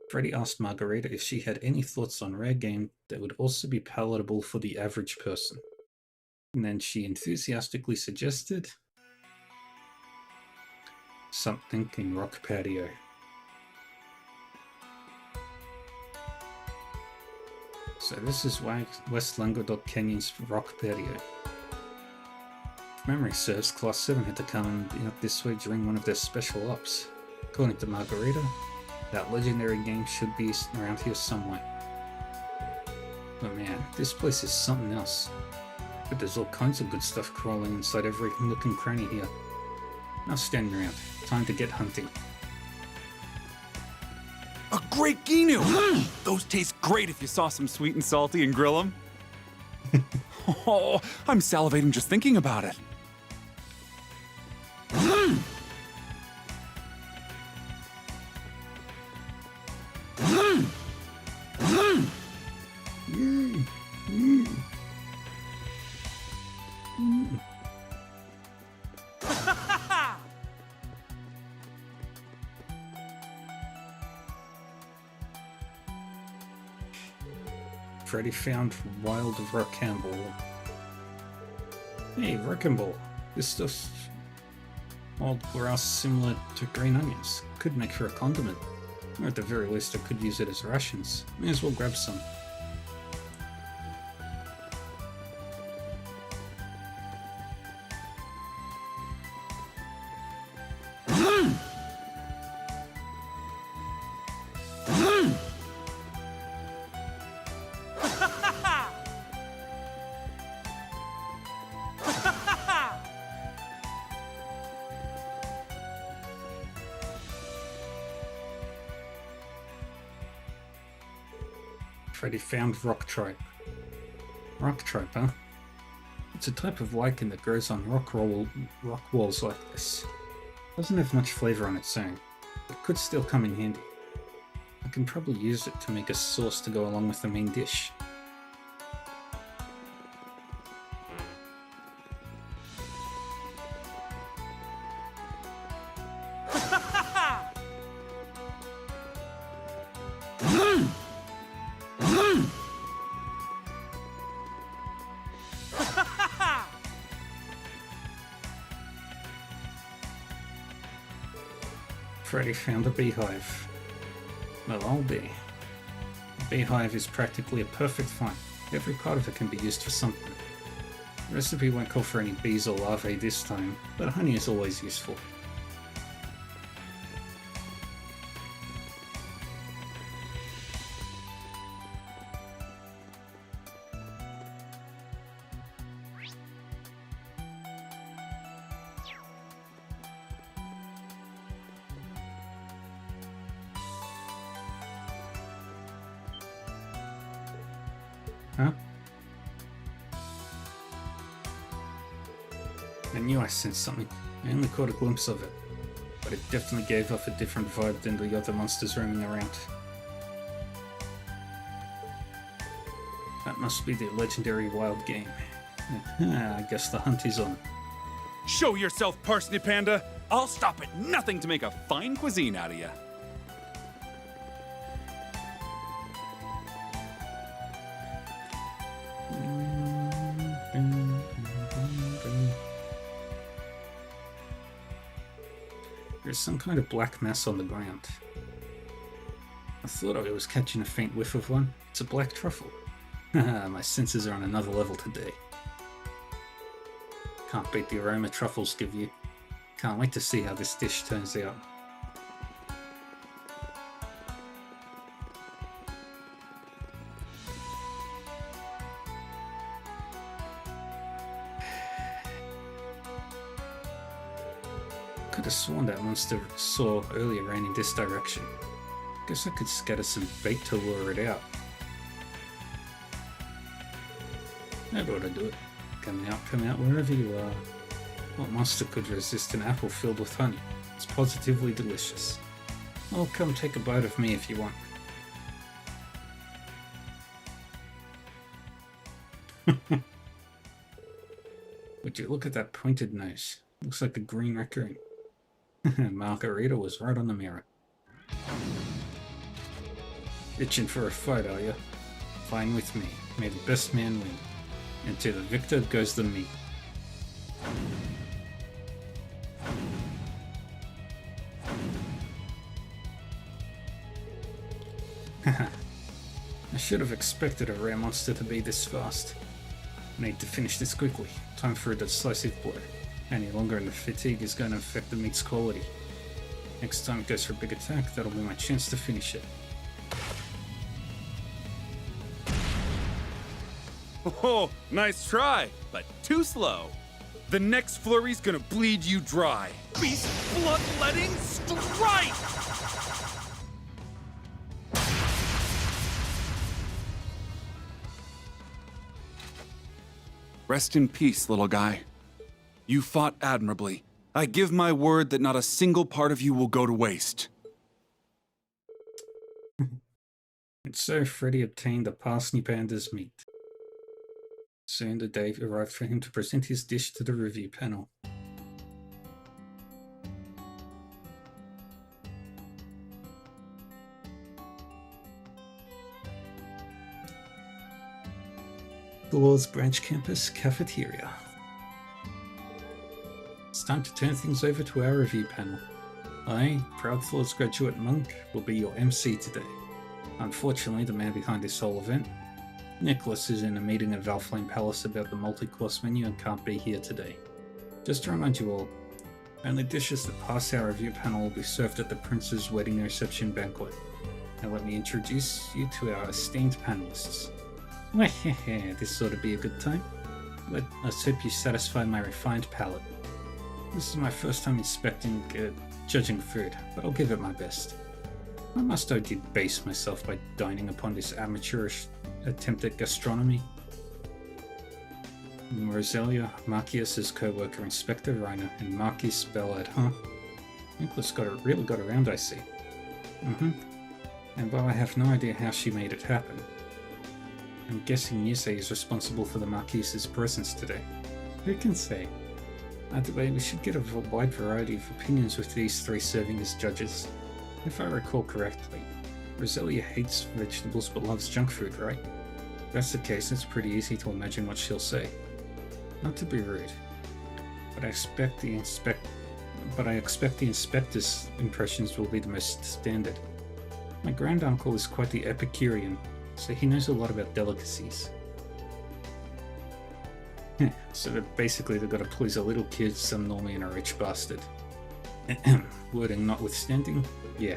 Freddy asked Margarita if she had any thoughts on rare game that would also be palatable for the average person. And then she enthusiastically suggested... something in Rock Patio. So this is West Languedoc Canyon's Rock Patio. If memory serves, Class 7 had to come out this way during one of their special ops. According to Margarita, that legendary game should be around here somewhere. But man, this place is something else. But there's all kinds of good stuff crawling inside every nook and cranny here. Now standing around, time to get hunting. A great Ginu! Those taste great if you saw some sweet and salty and grill them. Oh, I'm salivating just thinking about it. Freddy found wild Rock'n'Ball. Hey, Rock'n'Ball. This stuff's old grass similar to green onions. Could make for a condiment. Or at the very least I could use it as rations. May as well grab some. Freddy found rock tripe. Rock tripe, huh? It's a type of lichen that grows on rock walls like this. Doesn't have much flavor on its own, but could still come in handy. I can probably use it to make a sauce to go along with the main dish. Freddy found a beehive. Well, I'll be. A beehive is practically a perfect find. Every part of it can be used for something. The recipe won't call for any bees or larvae this time, but honey is always useful. Huh? I knew I sensed something. I only caught a glimpse of it, but it definitely gave off a different vibe than the other monsters roaming around. That must be the legendary wild game. I guess the hunt is on. Show yourself, Parsnip Panda! I'll stop at nothing to make a fine cuisine out of you. There's some kind of black mass on the ground. I thought I was catching a faint whiff of one. It's a black truffle. My senses are on another level today. Can't beat the aroma truffles give you. Can't wait to see how this dish turns out. Could have sworn that monster saw earlier ran in this direction. Guess I could scatter some bait to lure it out. That ought to do it. Come out wherever you are. What monster could resist an apple filled with honey? It's positively delicious. Oh, come take a bite of me if you want. Would you look at that pointed nose? Looks like a green raccoon. Margarita was right on the mirror. Itching for a fight, are you? Fine with me. May the best man win. And to the victor goes the meat. I should have expected a rare monster to be this fast. Need to finish this quickly. Time for a decisive blow. Any longer and the fatigue is going to affect the meat's quality. Next time it goes for a big attack, that'll be my chance to finish it. Oh, nice try, but too slow. The next flurry's gonna bleed you dry. Beast bloodletting strike! Rest in peace, little guy. You fought admirably. I give my word that not a single part of you will go to waste. And so Freddy obtained the parsnip panda's meat. Soon the day arrived for him to present his dish to the review panel. The Lord's Branch Campus Cafeteria. It's time to turn things over to our review panel. I, proud Thor's graduate monk, will be your MC today. Unfortunately, the man behind this whole event, Nicholas, is in a meeting at Valflame Palace about the multi-course menu and can't be here today. Just to remind you all, only dishes that pass our review panel will be served at the Prince's wedding reception banquet. Now let me introduce you to our esteemed panelists. This ought to be a good time. Let us hope you satisfy my refined palate. This is my first time judging food, but I'll give it my best. I must debase myself by dining upon this amateurish attempt at gastronomy. Roselia, Marcius's co-worker Inspector Reiner, and Marquis Ballard, huh? Nicholas really got around, I see. And while I have no idea how she made it happen, I'm guessing Nisei is responsible for the Marquis's presence today. Who can say? Either way, we should get a wide variety of opinions with these three serving as judges. If I recall correctly, Roselia hates vegetables but loves junk food, right? If that's the case, it's pretty easy to imagine what she'll say. Not to be rude, but I expect the inspector's impressions will be the most standard. My granduncle is quite the Epicurean, so he knows a lot about delicacies. So basically they've got to please a little kid, some normie, and a rich bastard. Wording notwithstanding, yeah.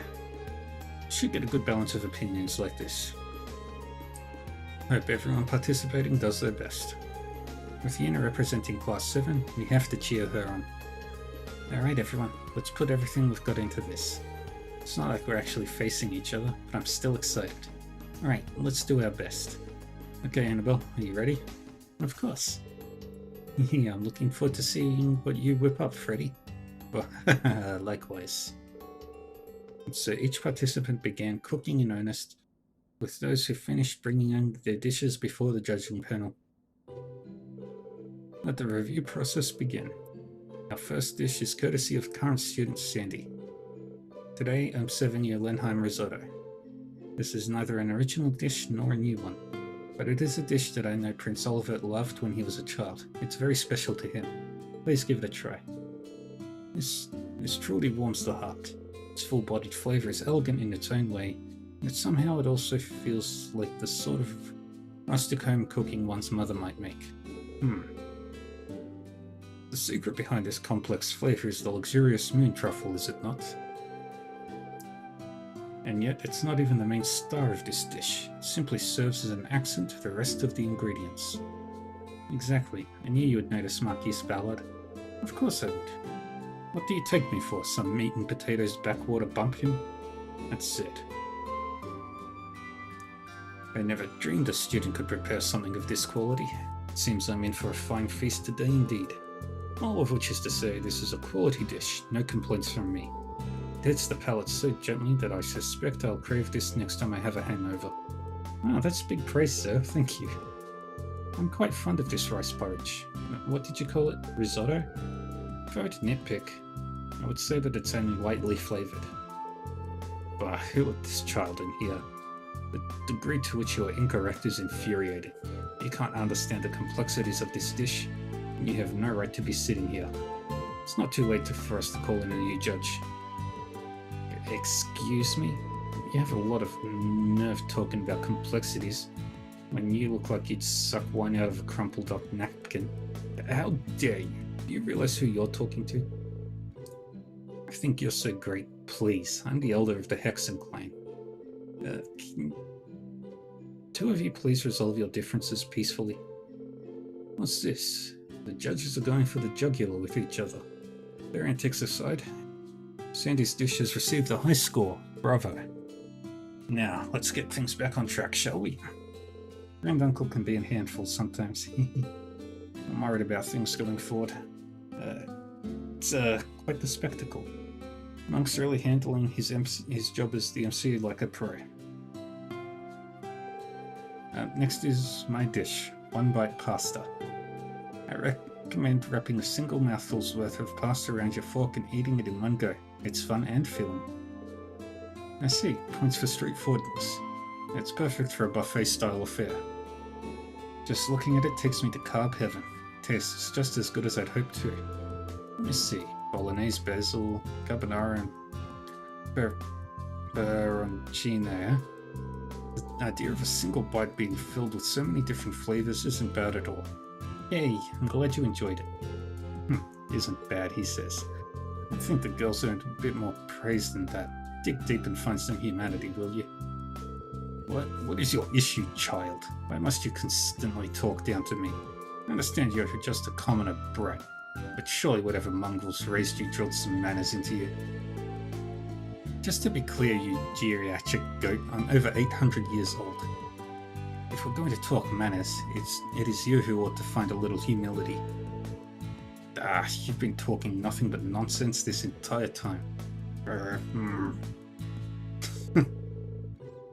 Should get a good balance of opinions like this. Hope everyone participating does their best. With Yuna representing Class 7, we have to cheer her on. Alright everyone, let's put everything we've got into this. It's not like we're actually facing each other, but I'm still excited. Alright, let's do our best. Okay Annabelle, are you ready? Of course. Yeah, I'm looking forward to seeing what you whip up, Freddy. Well, likewise. So each participant began cooking in earnest, with those who finished bringing in their dishes before the judging panel. Let the review process begin. Our first dish is courtesy of current student Sandy. Today I'm serving you Lenheim risotto. This is neither an original dish nor a new one, but it is a dish that I know Prince Oliver loved when he was a child. It's very special to him. Please give it a try. This truly warms the heart. Its full-bodied flavour is elegant in its own way, and somehow it also feels like the sort of rustic home cooking one's mother might make. The secret behind this complex flavour is the luxurious moon truffle, is it not? And yet it's not even the main star of this dish. It simply serves as an accent to the rest of the ingredients. Exactly. I knew you would notice, Marquis Ballard. Of course I would. What do you take me for, some meat and potatoes backwater bumpkin? That's it. I never dreamed a student could prepare something of this quality. It seems I'm in for a fine feast today indeed. All of which is to say, this is a quality dish, no complaints from me. It hits the palate so gently that I suspect I'll crave this next time I have a hangover. Wow, that's big praise, sir, thank you. I'm quite fond of this rice porridge. What did you call it? Risotto? If I were to nitpick, I would say that it's only lightly flavoured. Bah, who let this child in here? The degree to which you are incorrect is infuriating. You can't understand the complexities of this dish, and you have no right to be sitting here. It's not too late for us to call in a new judge. Excuse me? You have a lot of nerve talking about complexities when you look like you'd suck wine out of a crumpled up napkin. How dare you? Do you realize who you're talking to? I think you're so great Please, I'm the elder of the Hexen clan. Can two of you please resolve your differences peacefully? What's this? The judges are going for the jugular with each other. Their antics aside, Sandy's dish has received a high score. Bravo. Now, let's get things back on track, shall we? Granduncle can be a handful sometimes. I'm worried about things going forward. It's quite the spectacle. Monk's really handling his job as the MC like a pro. Next is my dish, one bite pasta. I recommend wrapping a single mouthful's worth of pasta around your fork and eating it in one go. It's fun and filling. I see, points for straightforwardness. It's perfect for a buffet-style affair. Just looking at it takes me to carb heaven. Tastes just as good as I'd hoped to. Let me see. Bolognese, basil, carbonara, and peperoncino. The idea of a single bite being filled with so many different flavors isn't bad at all. Yay, I'm glad you enjoyed it. Isn't bad, he says. I think the girls earned a bit more praise than that. Dig deep and find some humanity, will you? What is your issue, child? Why must you constantly talk down to me? I understand you're just a commoner brat, but surely whatever mongrels raised you drilled some manners into you. Just to be clear, you geriatric goat, I'm over 800 years old. If we're going to talk manners, it is you who ought to find a little humility. You've been talking nothing but nonsense this entire time.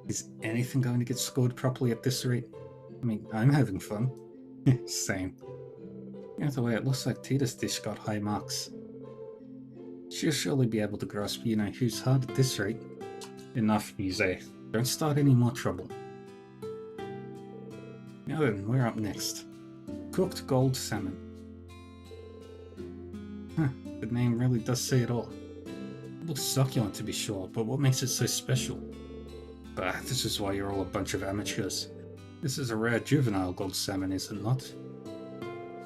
Is anything going to get scored properly at this rate? I mean, I'm having fun. Same. Either way, it looks like Tita's dish got high marks. She'll surely be able to grasp who's hard at this rate. Enough, Muse. Don't start any more trouble. Now then, we're up next. Cooked gold salmon. The name really does say it all. It looks succulent to be sure, but what makes it so special? This is why you're all a bunch of amateurs. This is a rare juvenile gold salmon, is it not?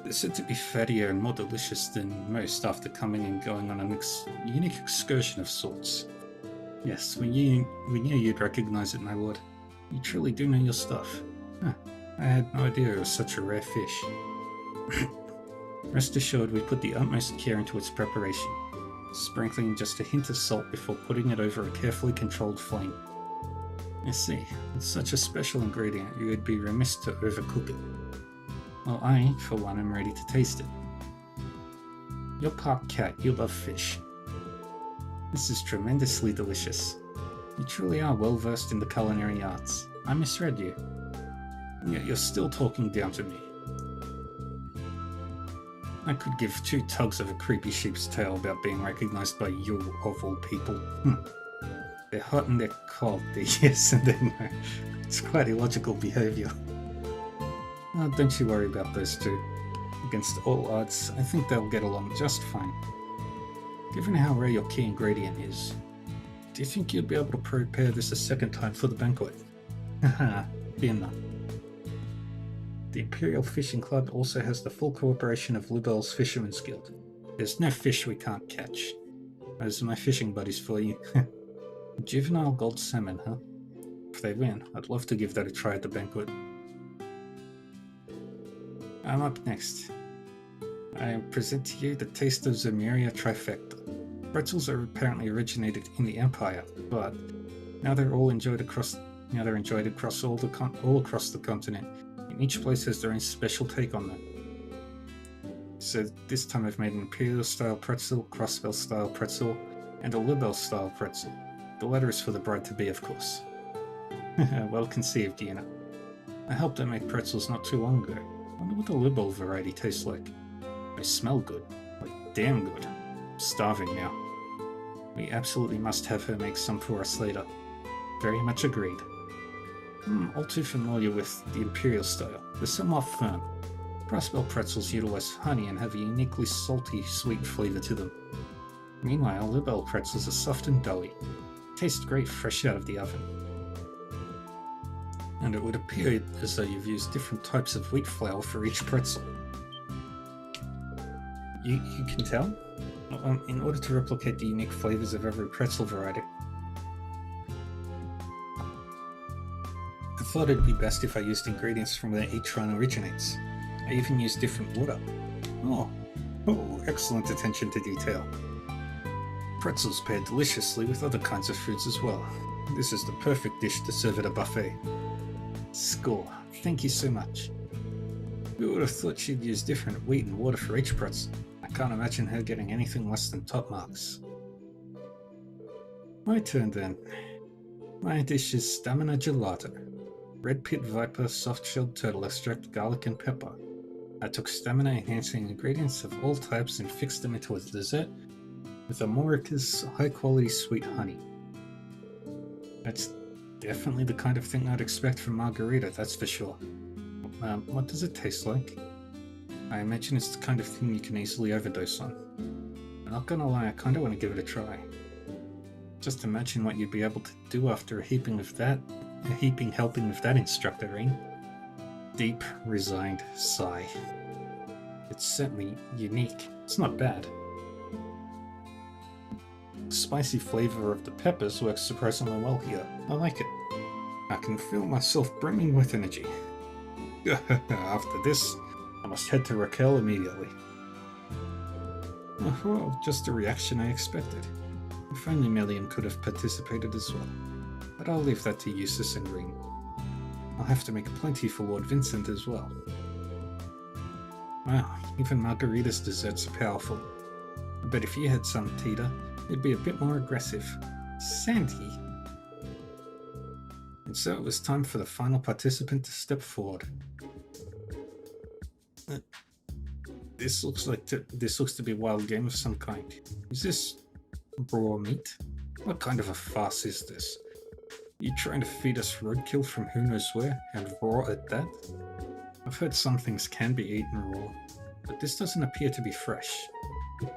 They're said to be fattier and more delicious than most after coming and going on a unique excursion of sorts. Yes, we knew you'd recognize it, my lord. You truly do know your stuff. I had no idea it was such a rare fish. Rest assured, we put the utmost care into its preparation, sprinkling just a hint of salt before putting it over a carefully controlled flame. I see, it's such a special ingredient you would be remiss to overcook it. Well, I, for one, am ready to taste it. You're part cat, you love fish. This is tremendously delicious. You truly are well versed in the culinary arts. I misread you. And yet you're still talking down to me. I could give two tugs of a creepy sheep's tail about being recognized by you, of all people. They're hot and they're cold, they're yes and they're no. It's quite illogical behavior. Oh, don't you worry about those two. Against all odds, I think they'll get along just fine. Given how rare your key ingredient is, do you think you'd be able to prepare this a second time for the banquet? Haha, fear none. The Imperial Fishing Club also has the full cooperation of Lubel's Fisherman's Guild. There's no fish we can't catch. Those are my fishing buddies for you. Juvenile gold salmon, huh? If they win, I'd love to give that a try at the banquet. I'm up next. I present to you the taste of Zemuria trifecta. Pretzels are apparently originated in the Empire, but now they're enjoyed across all across the continent, and each place has their own special take on them. So this time I've made an Imperial-style pretzel, Crossbell-style pretzel, and a Lubel-style pretzel. The latter is for the bride-to-be, of course. Well conceived, Dina. I helped her make pretzels not too long ago. I wonder what the Lubel variety tastes like. They smell good. Like, damn good. I'm starving now. We absolutely must have her make some for us later. Very much agreed. All too familiar with the Imperial style. They're somewhat firm. Crossbell pretzels utilize honey and have a uniquely salty, sweet flavor to them. Meanwhile, Lubel pretzels are soft and doughy. Taste great fresh out of the oven. And it would appear as though you've used different types of wheat flour for each pretzel. You can tell? In order to replicate the unique flavors of every pretzel variety, I thought it'd be best if I used ingredients from where each one originates. I even used different water. Oh, excellent attention to detail. Pretzels pair deliciously with other kinds of foods as well. This is the perfect dish to serve at a buffet. Score. Thank you so much. Who would have thought she'd use different wheat and water for each pretzel? I can't imagine her getting anything less than top marks. My turn then. My dish is stamina gelato. Red pit viper, soft-shelled turtle extract, garlic and pepper. I took stamina-enhancing ingredients of all types and fixed them into a dessert with Amorica's high-quality sweet honey. That's definitely the kind of thing I'd expect from margarita, that's for sure. What does it taste like? I imagine it's the kind of thing you can easily overdose on. I'm not gonna lie, I kinda want to give it a try. Just imagine what you'd be able to do after a heaping helping of that instructor, Reen. Deep, resigned sigh. It's certainly unique. It's not bad. The spicy flavor of the peppers works surprisingly well here. I like it. I can feel myself brimming with energy. After this, I must head to Raquel immediately. Oh, well, just the reaction I expected. If only Melian could have participated as well. But I'll leave that to Eustace and Reen. I'll have to make plenty for Lord Vincent as well. Wow, even Margarita's desserts are powerful. I bet if you had some, Tita, it'd be a bit more aggressive. Sandy! And so it was time for the final participant to step forward. This looks to be a wild game of some kind. Is this raw meat? What kind of a farce is this? You trying to feed us roadkill from who knows where, and raw at that? I've heard some things can be eaten raw, but this doesn't appear to be fresh.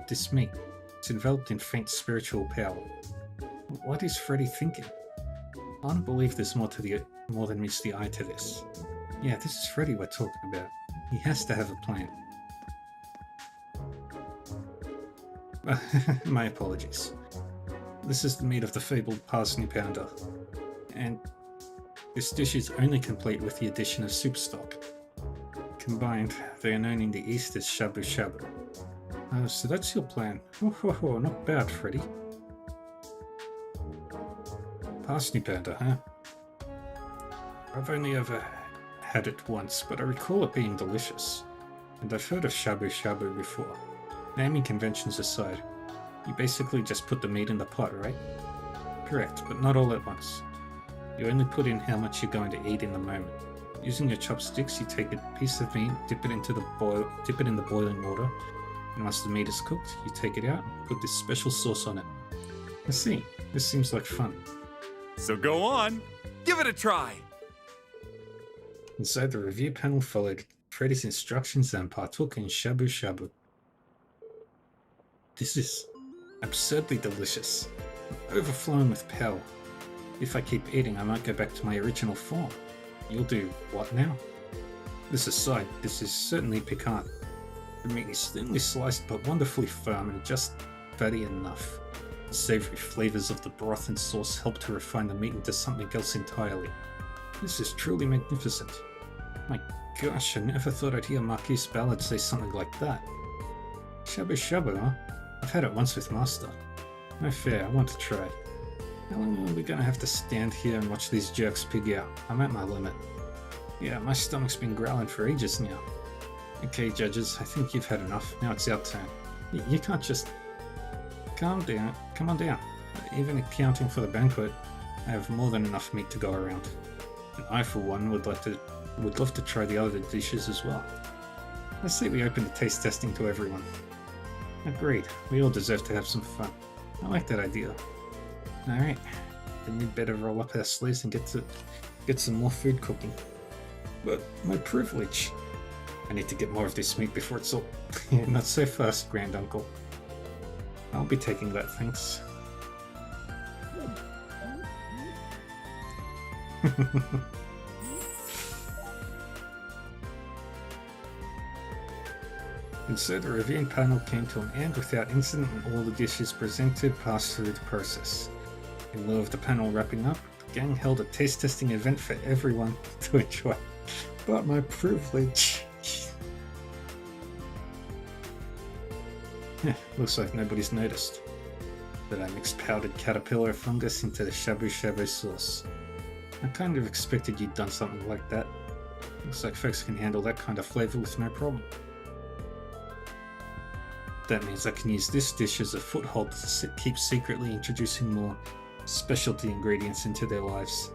This meat, it's enveloped in faint spiritual power. What is Freddy thinking? I don't believe there's more than meets the eye to this. Yeah, this is Freddy we're talking about. He has to have a plan. My apologies. This is the meat of the fabled parsney pounder, and this dish is only complete with the addition of soup stock. Combined, they are known in the East as shabu shabu. So that's your plan. Oh, not bad, Freddy. Parsney pounder, huh? I've only ever had it once, but I recall it being delicious. And I've heard of shabu shabu before. Naming conventions aside, you basically just put the meat in the pot, right? Correct, but not all at once. You only put in how much you're going to eat in the moment. Using your chopsticks, you take a piece of meat, dip it in the boiling water, and once the meat is cooked, you take it out and put this special sauce on it. I see. This seems like fun. So go on, give it a try. Inside the review panel followed Freddy's instructions and partook in shabu shabu. This is absurdly delicious, overflowing with power. If I keep eating, I might go back to my original form. You'll do what now? This aside, this is certainly piquant. The meat is thinly sliced but wonderfully firm and just fatty enough. The savory flavors of the broth and sauce help to refine the meat into something else entirely. This is truly magnificent. My gosh, I never thought I'd hear Marquis Ballard say something like that. Shabu shabu, huh? I've had it once with Master. No fair, I want to try. How long are we gonna have to stand here and watch these jerks pig out? I'm at my limit. Yeah, my stomach's been growling for ages now. Okay, judges, I think you've had enough. Now it's our turn. You can't just... Calm down. Come on down. Even accounting for the banquet, I have more than enough meat to go around. And I, for one, would love to try the other dishes as well. Let's say we open the taste testing to everyone. Agreed. We all deserve to have some fun. I like that idea. Alright, then we'd better roll up our sleeves and get some more food cooking. But my privilege. I need to get more of this meat before it's all... Not so fast, Grand Uncle. I'll be taking that, thanks. And so the reviewing panel came to an end without incident and all the dishes presented passed through the process. In lieu of the panel wrapping up, the gang held a taste testing event for everyone to enjoy. But my privilege. Looks like nobody's noticed that I mixed powdered caterpillar fungus into the shabu shabu sauce. I kind of expected you'd done something like that. Looks like folks can handle that kind of flavor with no problem. That means I can use this dish as a foothold to keep secretly introducing more specialty ingredients into their lives.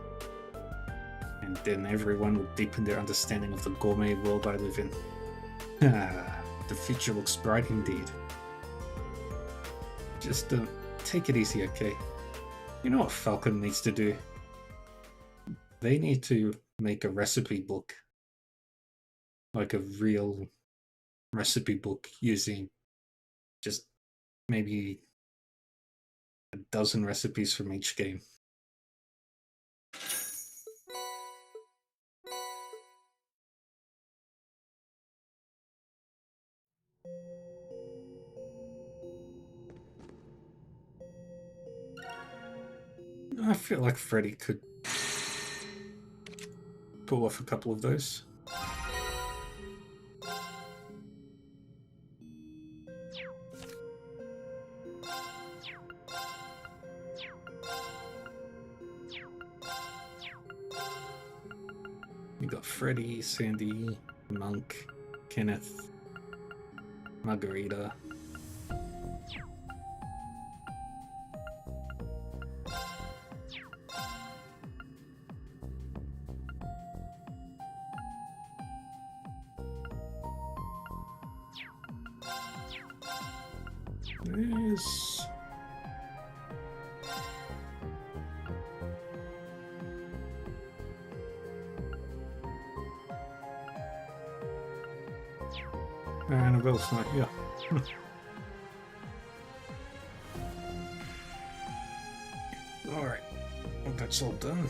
And then everyone will deepen their understanding of the gourmet world I live in. The future looks bright indeed. Just take it easy, okay? You know what Falcon needs to do? They need to make a recipe book. Like a real recipe book using just maybe a dozen recipes from each game. I feel like Freddy could pull off a couple of those. We got Freddy, Sandy, Monk, Kenneth, Margarita. There's... Annabelle's not here. Alright, well, that's all done.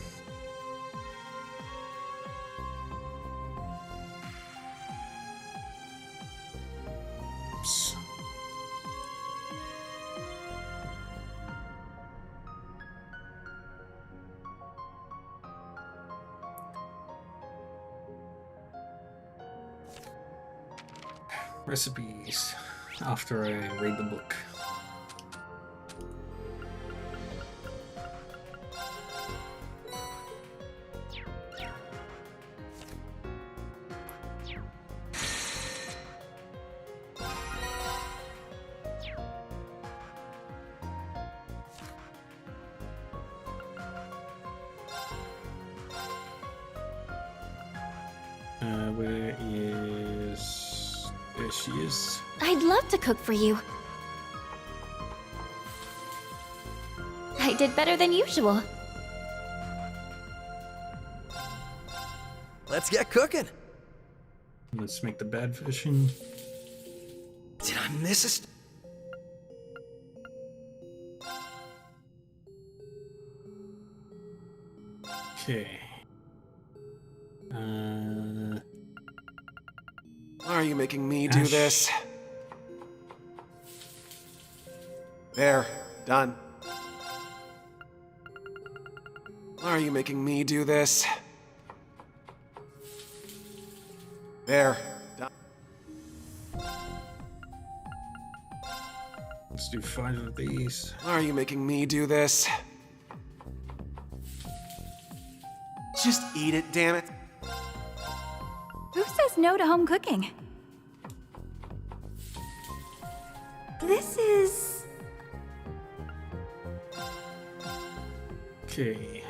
Oops. Recipes after I read the book. Where is... There she is. I'd love to cook for you. I did better than usual. Let's get cooking. Let's make the bad version. Did I miss a Okay. Why are you making me do this? There, done. Why are you making me do this? There, done. Let's do 5 of these. Why are you making me do this? Just eat it, damn it. Who says no to home cooking? This is... Okay.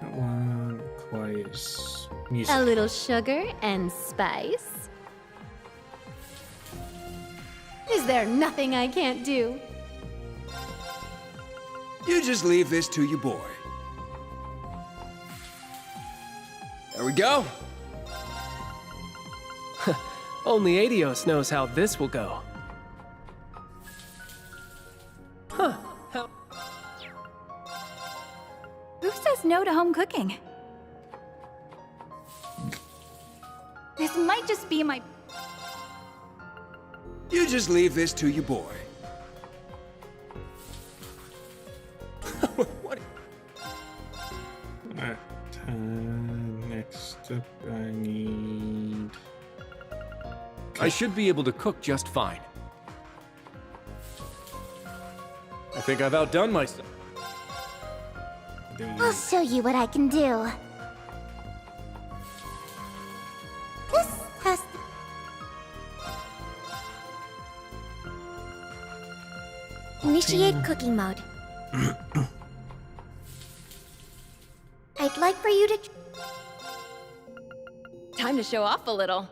That one requires music. A little sugar and spice. Is there nothing I can't do? You just leave this to your boy. There we go. Only Adios knows how this will go. Huh. Who says no to home cooking? This might just be my You just leave this to your boy. What? Alright, next up I need... I should be able to cook just fine. I think I've outdone myself. I'll show you what I can do. This has to... Initiate cooking mode. I'd like for you to... Time to show off a little.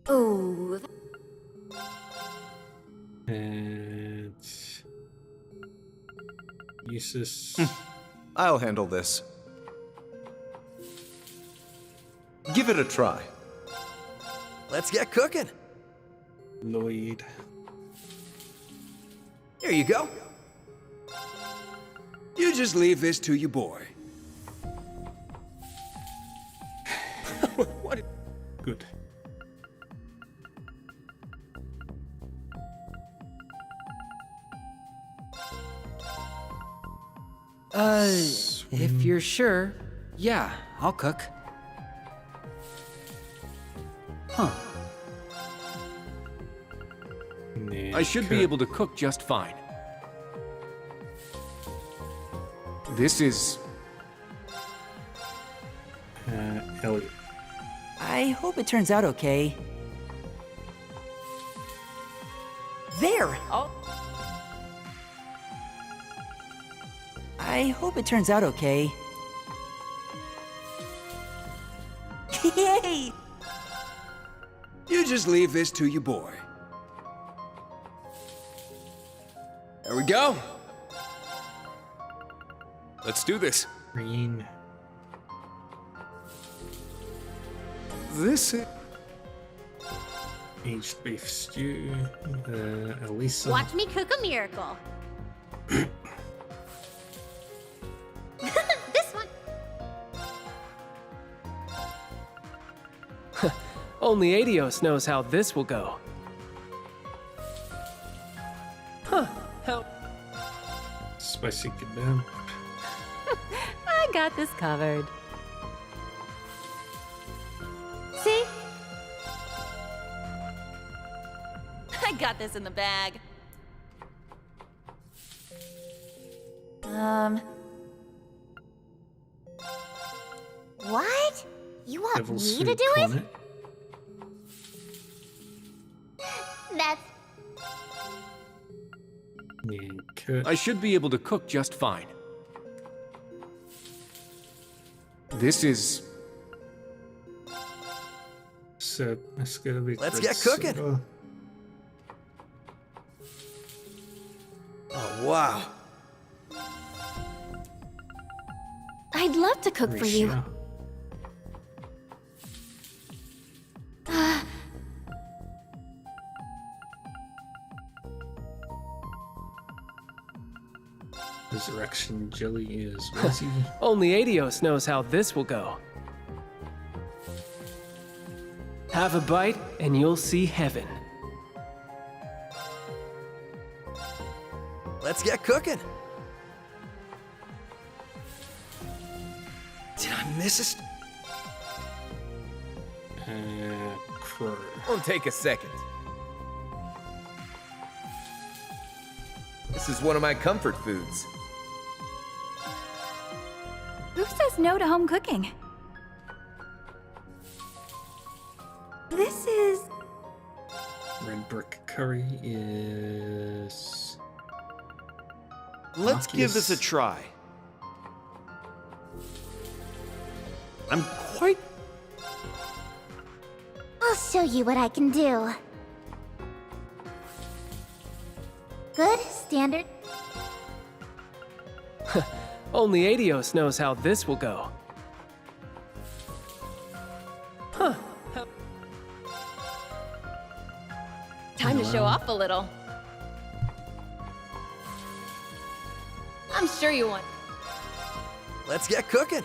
Ooh. And... uses... I'll handle this. Give it a try. Let's get cooking. Lloyd. Here you go. You just leave this to your boy. What? Good. If you're sure, yeah, I'll cook. Huh. I should be able to cook just fine. This is... Elliot. I hope it turns out okay. There! I hope it turns out okay. Yay! You just leave this to your boy. There we go. Let's do this. Green. This is... Aged beef stew. Elisa. Watch me cook a miracle. This one. Only Adios knows how this will go. Huh. Help. Spicy kebab. I got this covered. See? I got this in the bag. What? You want Devil me soup to do it? cornet. That's... And cut. I should be able to cook just fine. This is... So, let's get a bit Let's red get cooking. soda. Oh, wow. I'd love to cook for you. Risha. Resurrection jelly is Rosie. Only Adios knows how this will go. Have a bite, and you'll see heaven. Let's get cooking. Did I miss a... Crow. Won't take a second. This is one of my comfort foods. Who says no to home cooking? This is... Red brick curry is... Let's give this a Marcus. try. I'm quite... I'll show you what I can do. Good, standard. Only Adios knows how this will go. Huh. Time to show off a little. I'm sure you want. Let's get cooking.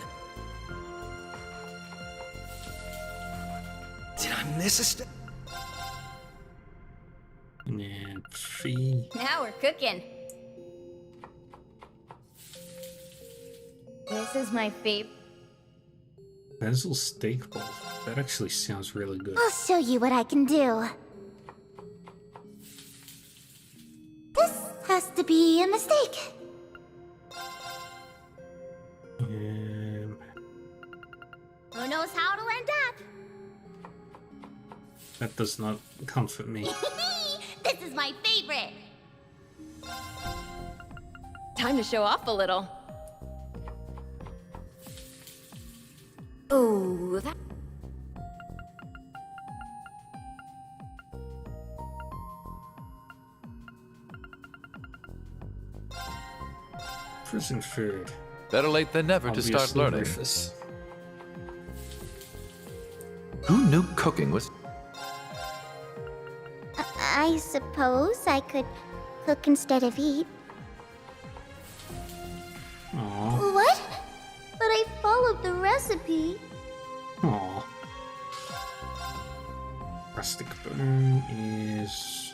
Did I this estate. And fee. Now we're cooking. This is my favorite. Basil steak bowl. That actually sounds really good. I'll show you what I can do. This has to be a mistake. Who knows how it'll end up? That does not comfort me. This is my favorite. Time to show off a little. Oh, that. Prison food. Better late than never to start Obviously learning. Rufus. Who knew cooking was... I suppose I could cook instead of eat. Aww. What? But I followed the recipe. Aww. Rustic burn is...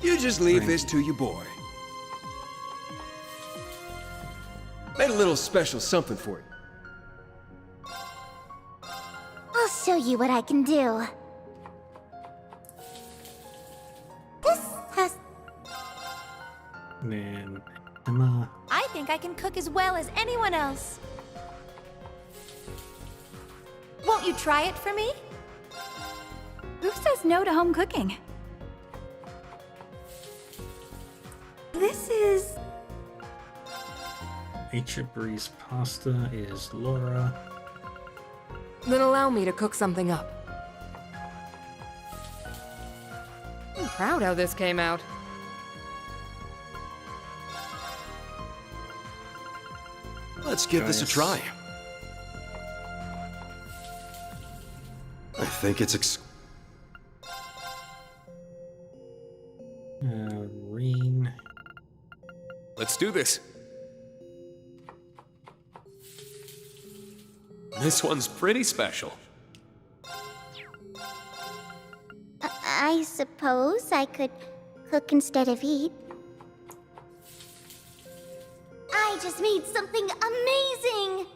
You just leave this to your boy. Made a little special something for you. I'll show you what I can do. This has... Man, Emma... I think I can cook as well as anyone else. Won't you try it for me? Who says no to home cooking? This is... Nature Breeze pasta is Laura. Then allow me to cook something up. I'm proud how this came out. Let's give this a try. I think it's Reen. Let's do this. This one's pretty special. I suppose I could cook instead of eat. I just made something amazing!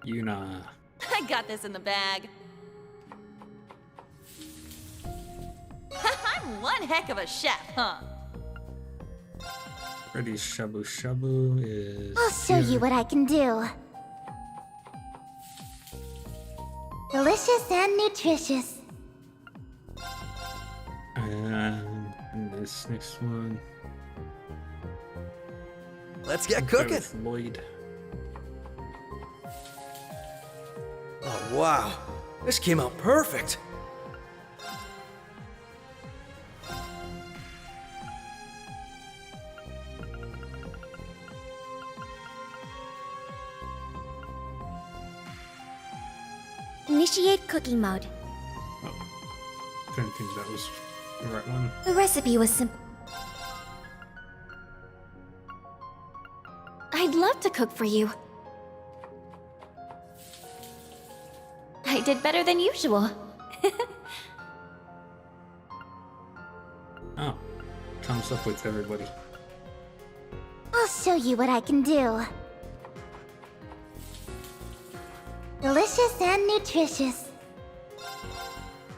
Yuna. I got this in the bag. I'm one heck of a chef, huh? Freddy's Shabu Shabu is... I'll show you what I can do. Delicious and nutritious. And this next one... Let's get Go cooking. with Lloyd. Oh, wow. This came out perfect. Initiate cooking mode. Don't think that was the right one. The recipe was simple. I'd love to cook for you. I did better than usual. Oh, comes up with everybody. I'll show you what I can do. Delicious and nutritious.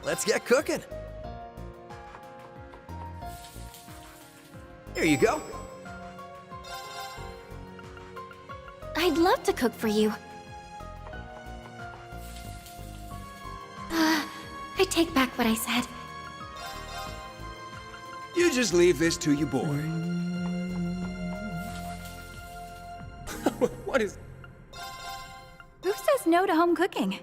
Let's get cooking. Here you go. I'd love to cook for you. I take back what I said. You just leave this to your boy. What is... Who says no to home cooking?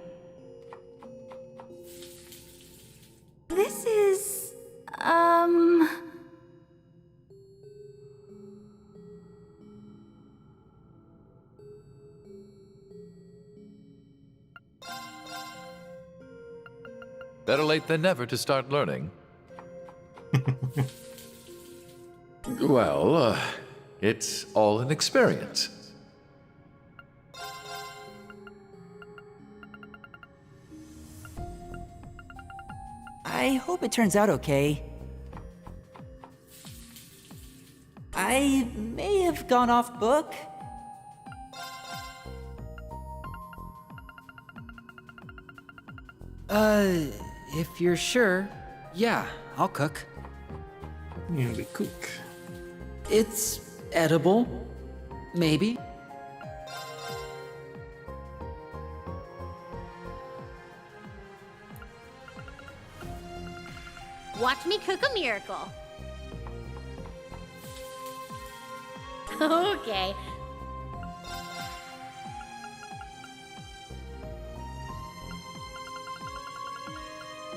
This is... Better late than never to start learning. Well, it's all an experience. I hope it turns out okay. I may have gone off book. If you're sure, yeah, I'll cook. Yeah, we cook. It's edible. Maybe. Watch me cook a miracle. Okay.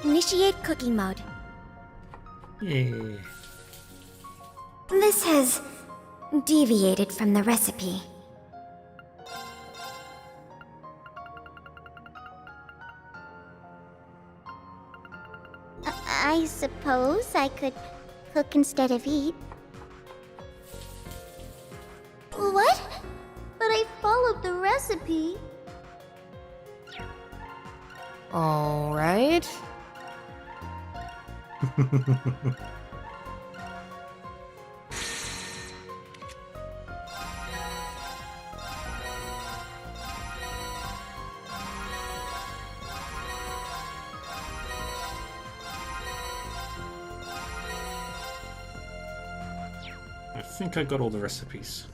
Initiate cooking mode. Yeah. This has deviated from the recipe. I suppose I could cook instead of eat. What? But I followed the recipe. All right. I think I got all the recipes.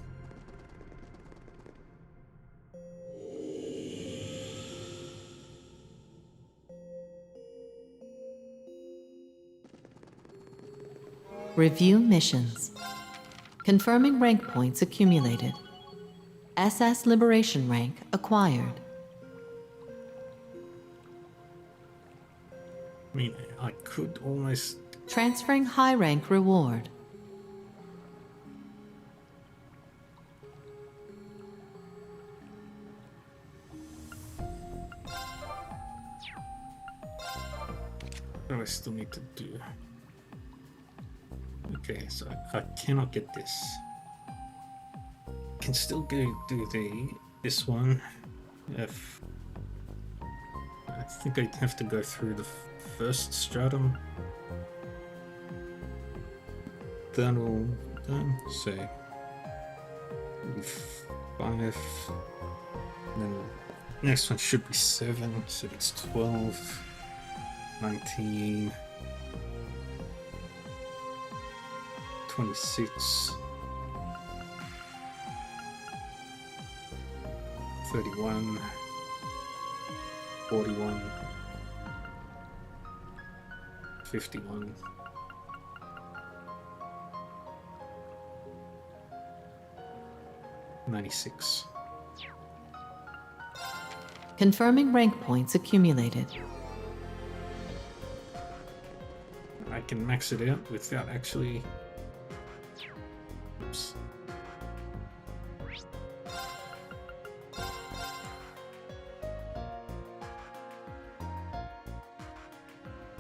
Review missions. Confirming rank points accumulated. SS Liberation rank acquired. I mean, I could almost... Transferring high rank reward. What do I still need to do? Okay, so I cannot get this. Can still go do this one. If I think I'd have to go through the first stratum. That'll done. So 5. And then next one should be 7. So it's 12, 19. 26, 31, 41, 51, 96. Confirming rank points accumulated. I can max it out without actually... Oops.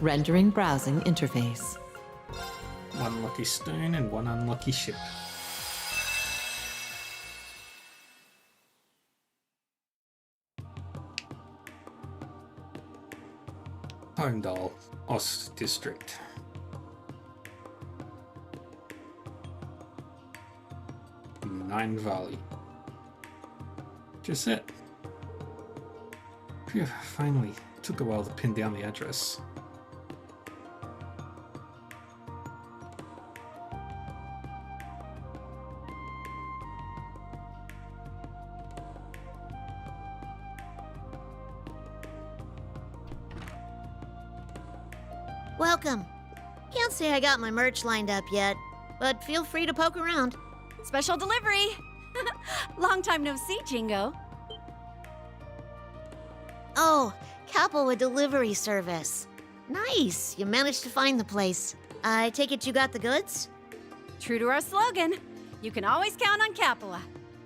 Rendering browsing interface. One lucky stone and one unlucky ship. Heimdall, Ost District. Nine Valley. Just it. Phew, finally. Took a while to pin down the address. Welcome. Can't say I got my merch lined up yet, but feel free to poke around. Special delivery! Long time no see, Jingo. Oh, Capua delivery service. Nice, you managed to find the place. I take it you got the goods? True to our slogan, you can always count on Capua.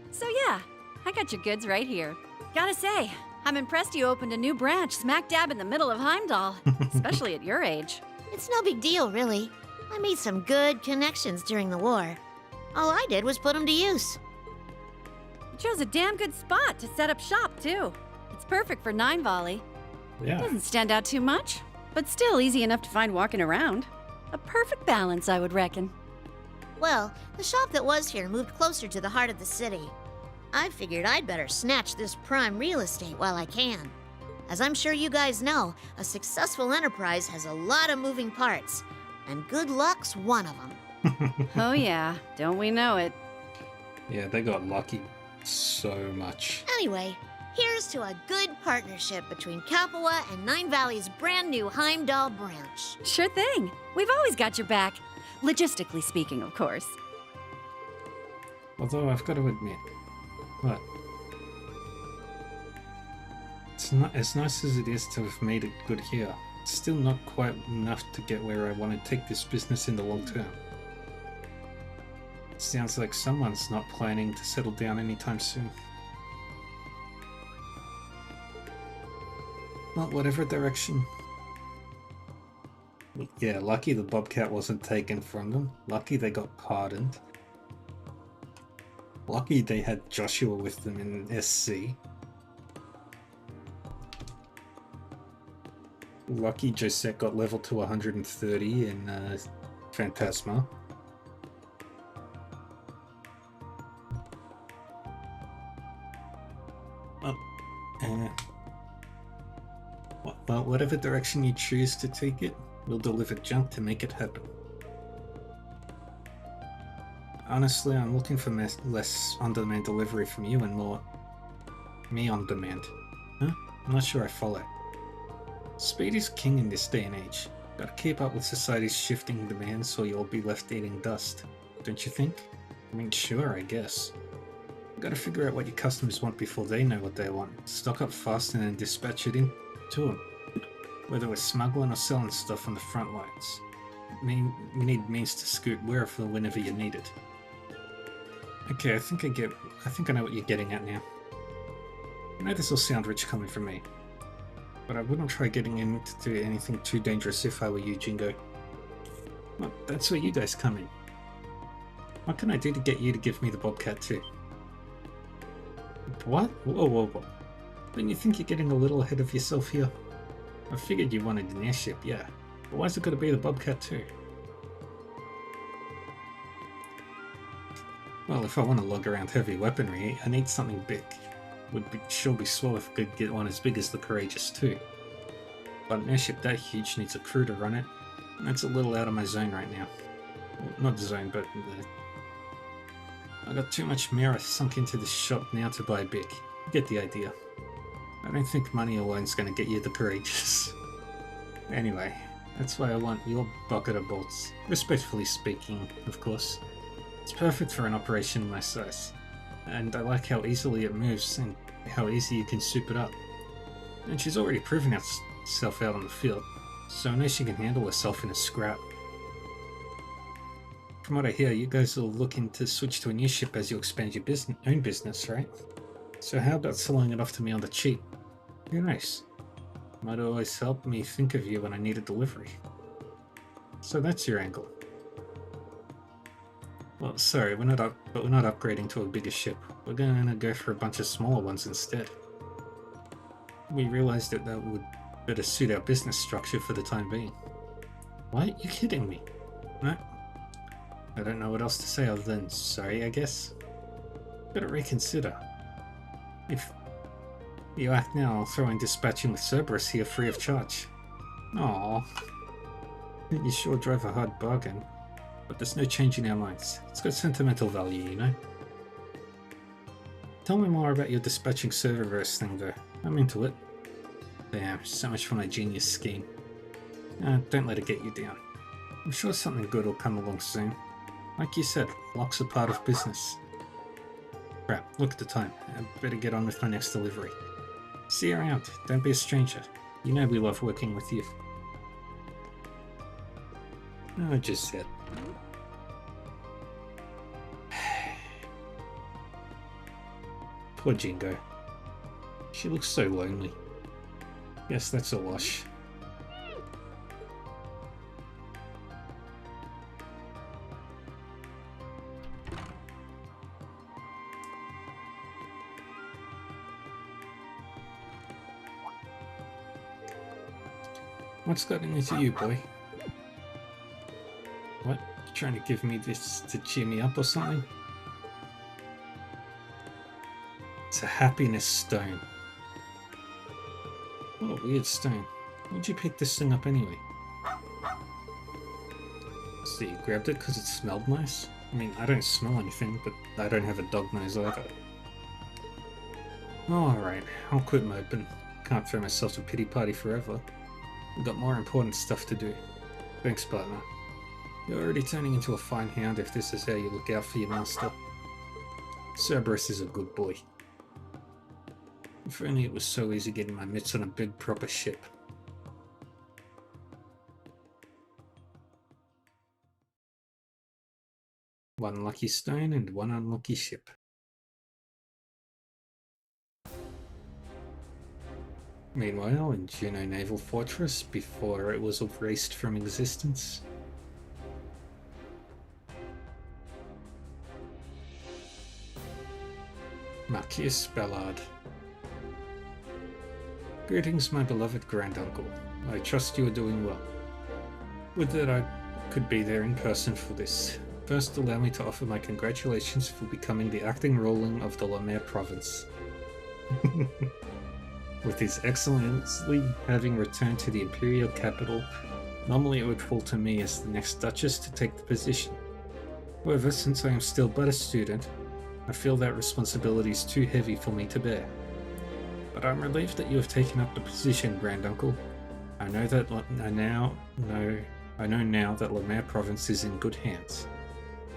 So yeah, I got your goods right here. Gotta say, I'm impressed you opened a new branch smack dab in the middle of Heimdall, especially at your age. It's no big deal, really. I made some good connections during the war. All I did was put them to use. You chose a damn good spot to set up shop, too. It's perfect for 9 Volley. Yeah. Doesn't stand out too much. but still easy enough to find walking around. A perfect balance, I would reckon. Well, the shop that was here moved closer to the heart of the city. I figured I'd better snatch this prime real estate while I can. As I'm sure you guys know, a successful enterprise has a lot of moving parts, and good luck's one of them. Oh yeah, don't we know it? Yeah, they got lucky so much. Anyway, here's to a good partnership between Capua and Nine Valley's brand new Heimdall branch. Sure thing. We've always got your back. Logistically speaking, of course. Although I've got to admit, what? It's not as nice as it is to have made it good here. It's still not quite enough to get where I want to take this business in the long term. It sounds like someone's not planning to settle down anytime soon. Well, whatever direction. Yeah, lucky the Bobcat wasn't taken from them. Lucky they got pardoned. Lucky they had Joshua with them in SC. Lucky Josette got level to 130 in Phantasma. Well, whatever direction you choose to take it, we'll deliver junk to make it happen. Honestly, I'm looking for less on-demand delivery from you and more me on demand. Huh? I'm not sure I follow. Speed is king in this day and age. Gotta keep up with society's shifting demands or you'll be left eating dust. Don't you think? I mean, sure, I guess. Gotta figure out what your customers want before they know what they want. Stock up fast and then dispatch it in to them. Whether we're smuggling or selling stuff on the front lines. We need means to scoot whenever you need it. Okay, I think I know what you're getting at now. I know this will sound rich coming from me, but I wouldn't try getting into anything too dangerous if I were you, Jingo. Well, that's where you guys come in. What can I do to get you to give me the Bobcat too? What? Whoa. Don't you think you're getting a little ahead of yourself here? I figured you wanted an airship, yeah. But why's it gotta be the Bobcat too? Well, if I want to lug around heavy weaponry, I need something big. Sure be swell if I could get one as big as the Courageous too. But an airship that huge needs a crew to run it. That's a little out of my zone right now. Well, not zone, but I got too much mirror sunk into this shop now to buy big. You get the idea. I don't think money alone's gonna get you the Courageous. Anyway, that's why I want your bucket of bolts. Respectfully speaking, of course. It's perfect for an operation my size. And I like how easily it moves and how easy you can soup it up. And she's already proven herself out on the field, so I know she can handle herself in a scrap. From what I hear, you guys are looking to switch to a new ship as you expand your own business, right? So how about selling it off to me on the cheap? Who knows? Might always help me think of you when I need a delivery. So that's your angle. Well, sorry, we're not upgrading to a bigger ship. We're gonna go for a bunch of smaller ones instead. We realized that would better suit our business structure for the time being. What? You kidding me? No? I don't know what else to say other than sorry, I guess. Gotta reconsider. If you act now, I'll throw in dispatching with Cerberus here free of charge. Aww. You sure drive a hard bargain. But there's no change in our minds. It's got sentimental value, you know? Tell me more about your dispatching Cerberus thing though. I'm into it. Damn, so much for my genius scheme. Don't let it get you down. I'm sure something good will come along soon. Like you said, luck's a part of business. Crap, look at the time. I better get on with my next delivery. See you around. Don't be a stranger. You know we love working with you. No, I just said. Poor Jingo. She looks so lonely. Yes, that's a wash. What's gotten into you, boy? What? You trying to give me this to cheer me up or something? It's a happiness stone. What a weird stone. Why'd you pick this thing up anyway? So you grabbed it because it smelled nice? I mean, I don't smell anything, but I don't have a dog nose either. Alright, I'll quit moping. Can't throw myself a pity party forever. I've got more important stuff to do. Thanks, partner. You're already turning into a fine hound if this is how you look out for your master. Cerberus is a good boy. If only it was so easy getting my mitts on a big proper ship. One lucky stone and one unlucky ship. Meanwhile, in Juno Naval Fortress, before it was erased from existence. Marquis Ballard. Greetings, my beloved granduncle. I trust you are doing well. Would that I could be there in person for this. First, allow me to offer my congratulations for becoming the acting ruler of the Lemaire province. With His Excellency having returned to the imperial capital, normally it would fall to me as the next Duchess to take the position. However, since I am still but a student, I feel that responsibility is too heavy for me to bear. But I'm relieved that you have taken up the position, granduncle. I know now that Lemaire province is in good hands.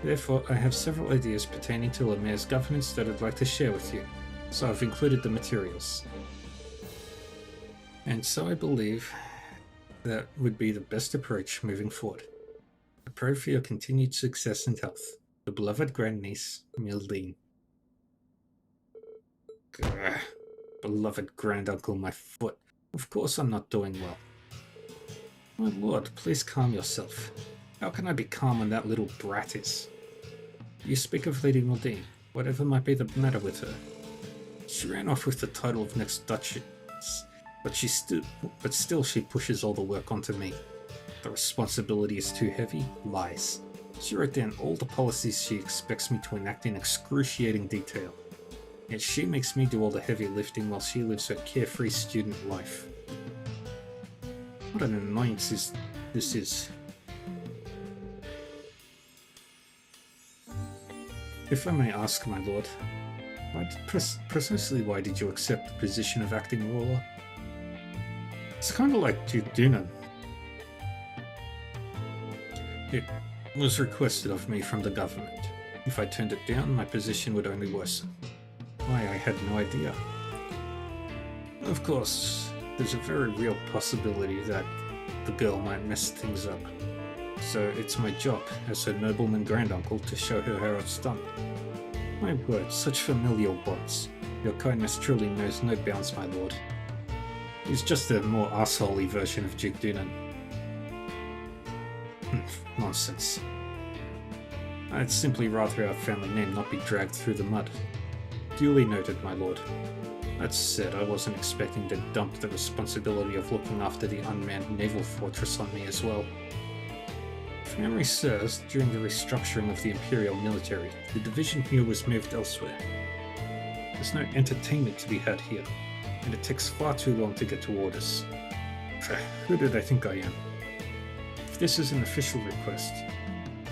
Therefore, I have several ideas pertaining to Lemaire's governance that I'd like to share with you, so I've included the materials. And so I believe that would be the best approach moving forward. I pray for your continued success and health. The beloved grandniece, Mildine. Grr. Beloved granduncle, my foot. Of course I'm not doing well. My lord, please calm yourself. How can I be calm when that little brat is? You speak of Lady Mildine. Whatever might be the matter with her. She ran off with the title of next Duchess, but still she pushes all the work onto me. The responsibility is too heavy? Lies. She wrote down all the policies she expects me to enact in excruciating detail. Yet she makes me do all the heavy lifting while she lives her carefree student life. What an annoyance this is. If I may ask, my lord, precisely why did you accept the position of acting ruler? It's kind of like Duke Dunan. It was requested of me from the government. If I turned it down, my position would only worsen. Why, I had no idea. Of course, there's a very real possibility that the girl might mess things up. So it's my job, as her nobleman granduncle, to show her how it's done. My word, such familial bonds. Your kindness truly knows no bounds, my lord. He's just a more arsehole-y version of Duke Dunan. Nonsense. I'd simply rather our family name not be dragged through the mud. Duly noted, my lord. That said, I wasn't expecting to dump the responsibility of looking after the unmanned naval fortress on me as well. If memory serves, during the restructuring of the Imperial military, the division here was moved elsewhere. There's no entertainment to be had here, and it takes far too long to get to orders. Who did I think I am? If this is an official request,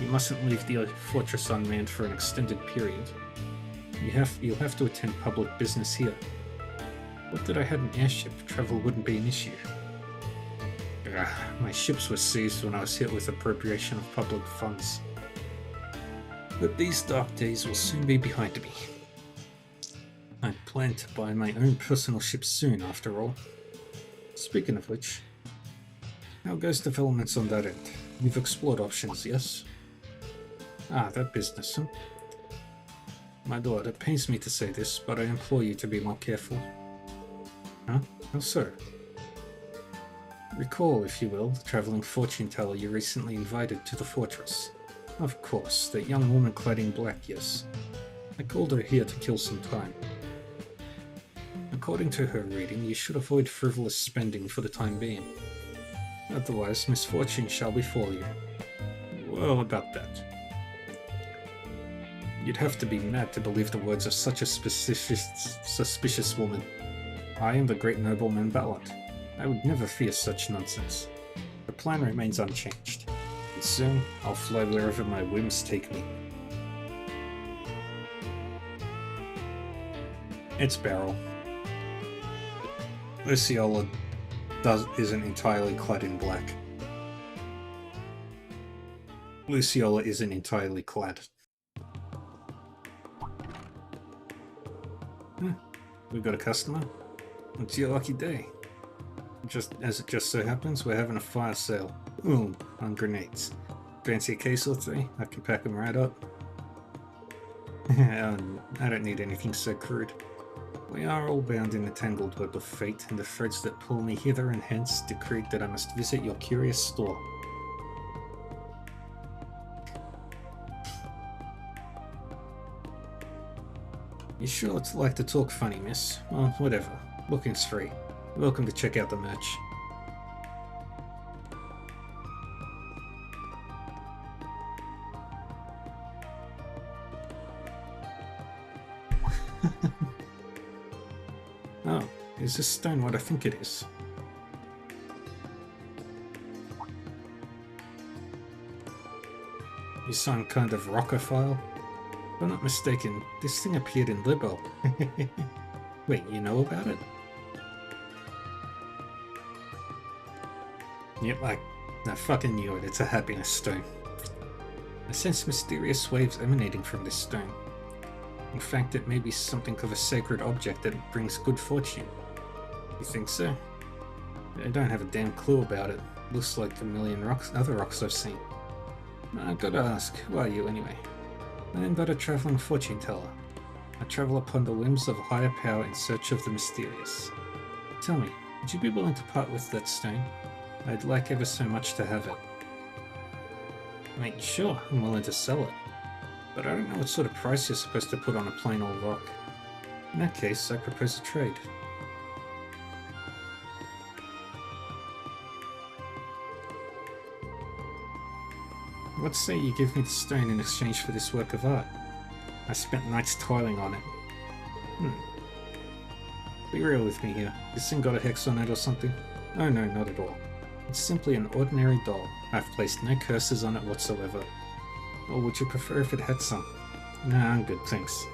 you mustn't leave the fortress unmanned for an extended period. You'll have to attend public business here. What did I had an airship, travel wouldn't be an issue. My ships were seized when I was hit with appropriation of public funds. But these dark days will soon be behind me. I plan to buy my own personal ship soon, after all. Speaking of which, how goes developments on that end? You've explored options, yes? Ah, that business, huh? My lord, it pains me to say this, but I implore you to be more careful. Huh? How so? Recall, if you will, the travelling fortune teller you recently invited to the fortress. Of course, that young woman clad in black, yes. I called her here to kill some time. According to her reading, you should avoid frivolous spending for the time being. Otherwise, misfortune shall befall you. Well, about that. You'd have to be mad to believe the words of such a suspicious woman. I am the great nobleman Ballot. I would never fear such nonsense. The plan remains unchanged, and soon I'll fly wherever my whims take me. It's Beryl. Luciola isn't entirely clad in black. Luciola isn't entirely clad. We got a customer? It's your lucky day. Just as it just so happens, we're having a fire sale. Ooh, on grenades. Fancy a case or three? I can pack them right up. I don't need anything so crude. We are all bound in the tangled web of fate, and the threads that pull me hither and hence decreed that I must visit your curious store. You sure it's like to talk funny, miss? Well, whatever. Booking's free. Welcome to check out the merch. Oh, is this stone what I think it is? You some kind of rockophile? If I'm not mistaken, this thing appeared in Libo. Wait, you know about it? Yep, I fucking knew it. It's a happiness stone. I sense mysterious waves emanating from this stone. In fact, it may be something of a sacred object that brings good fortune. You think so? I don't have a damn clue about it. Looks like a million other rocks I've seen. I've got to ask, who are you anyway? I am but a traveling fortune teller. I travel upon the whims of a higher power in search of the mysterious. Tell me, would you be willing to part with that stone? I'd like ever so much to have it. Mate, sure, I'm willing to sell it. But I don't know what sort of price you're supposed to put on a plain old rock. In that case, I propose a trade. What say you give me the stone in exchange for this work of art? I spent nights toiling on it. Be real with me here. This thing got a hex on it or something? Oh no, not at all. It's simply an ordinary doll. I've placed no curses on it whatsoever. Or would you prefer if it had some? Nah, I'm good, thanks.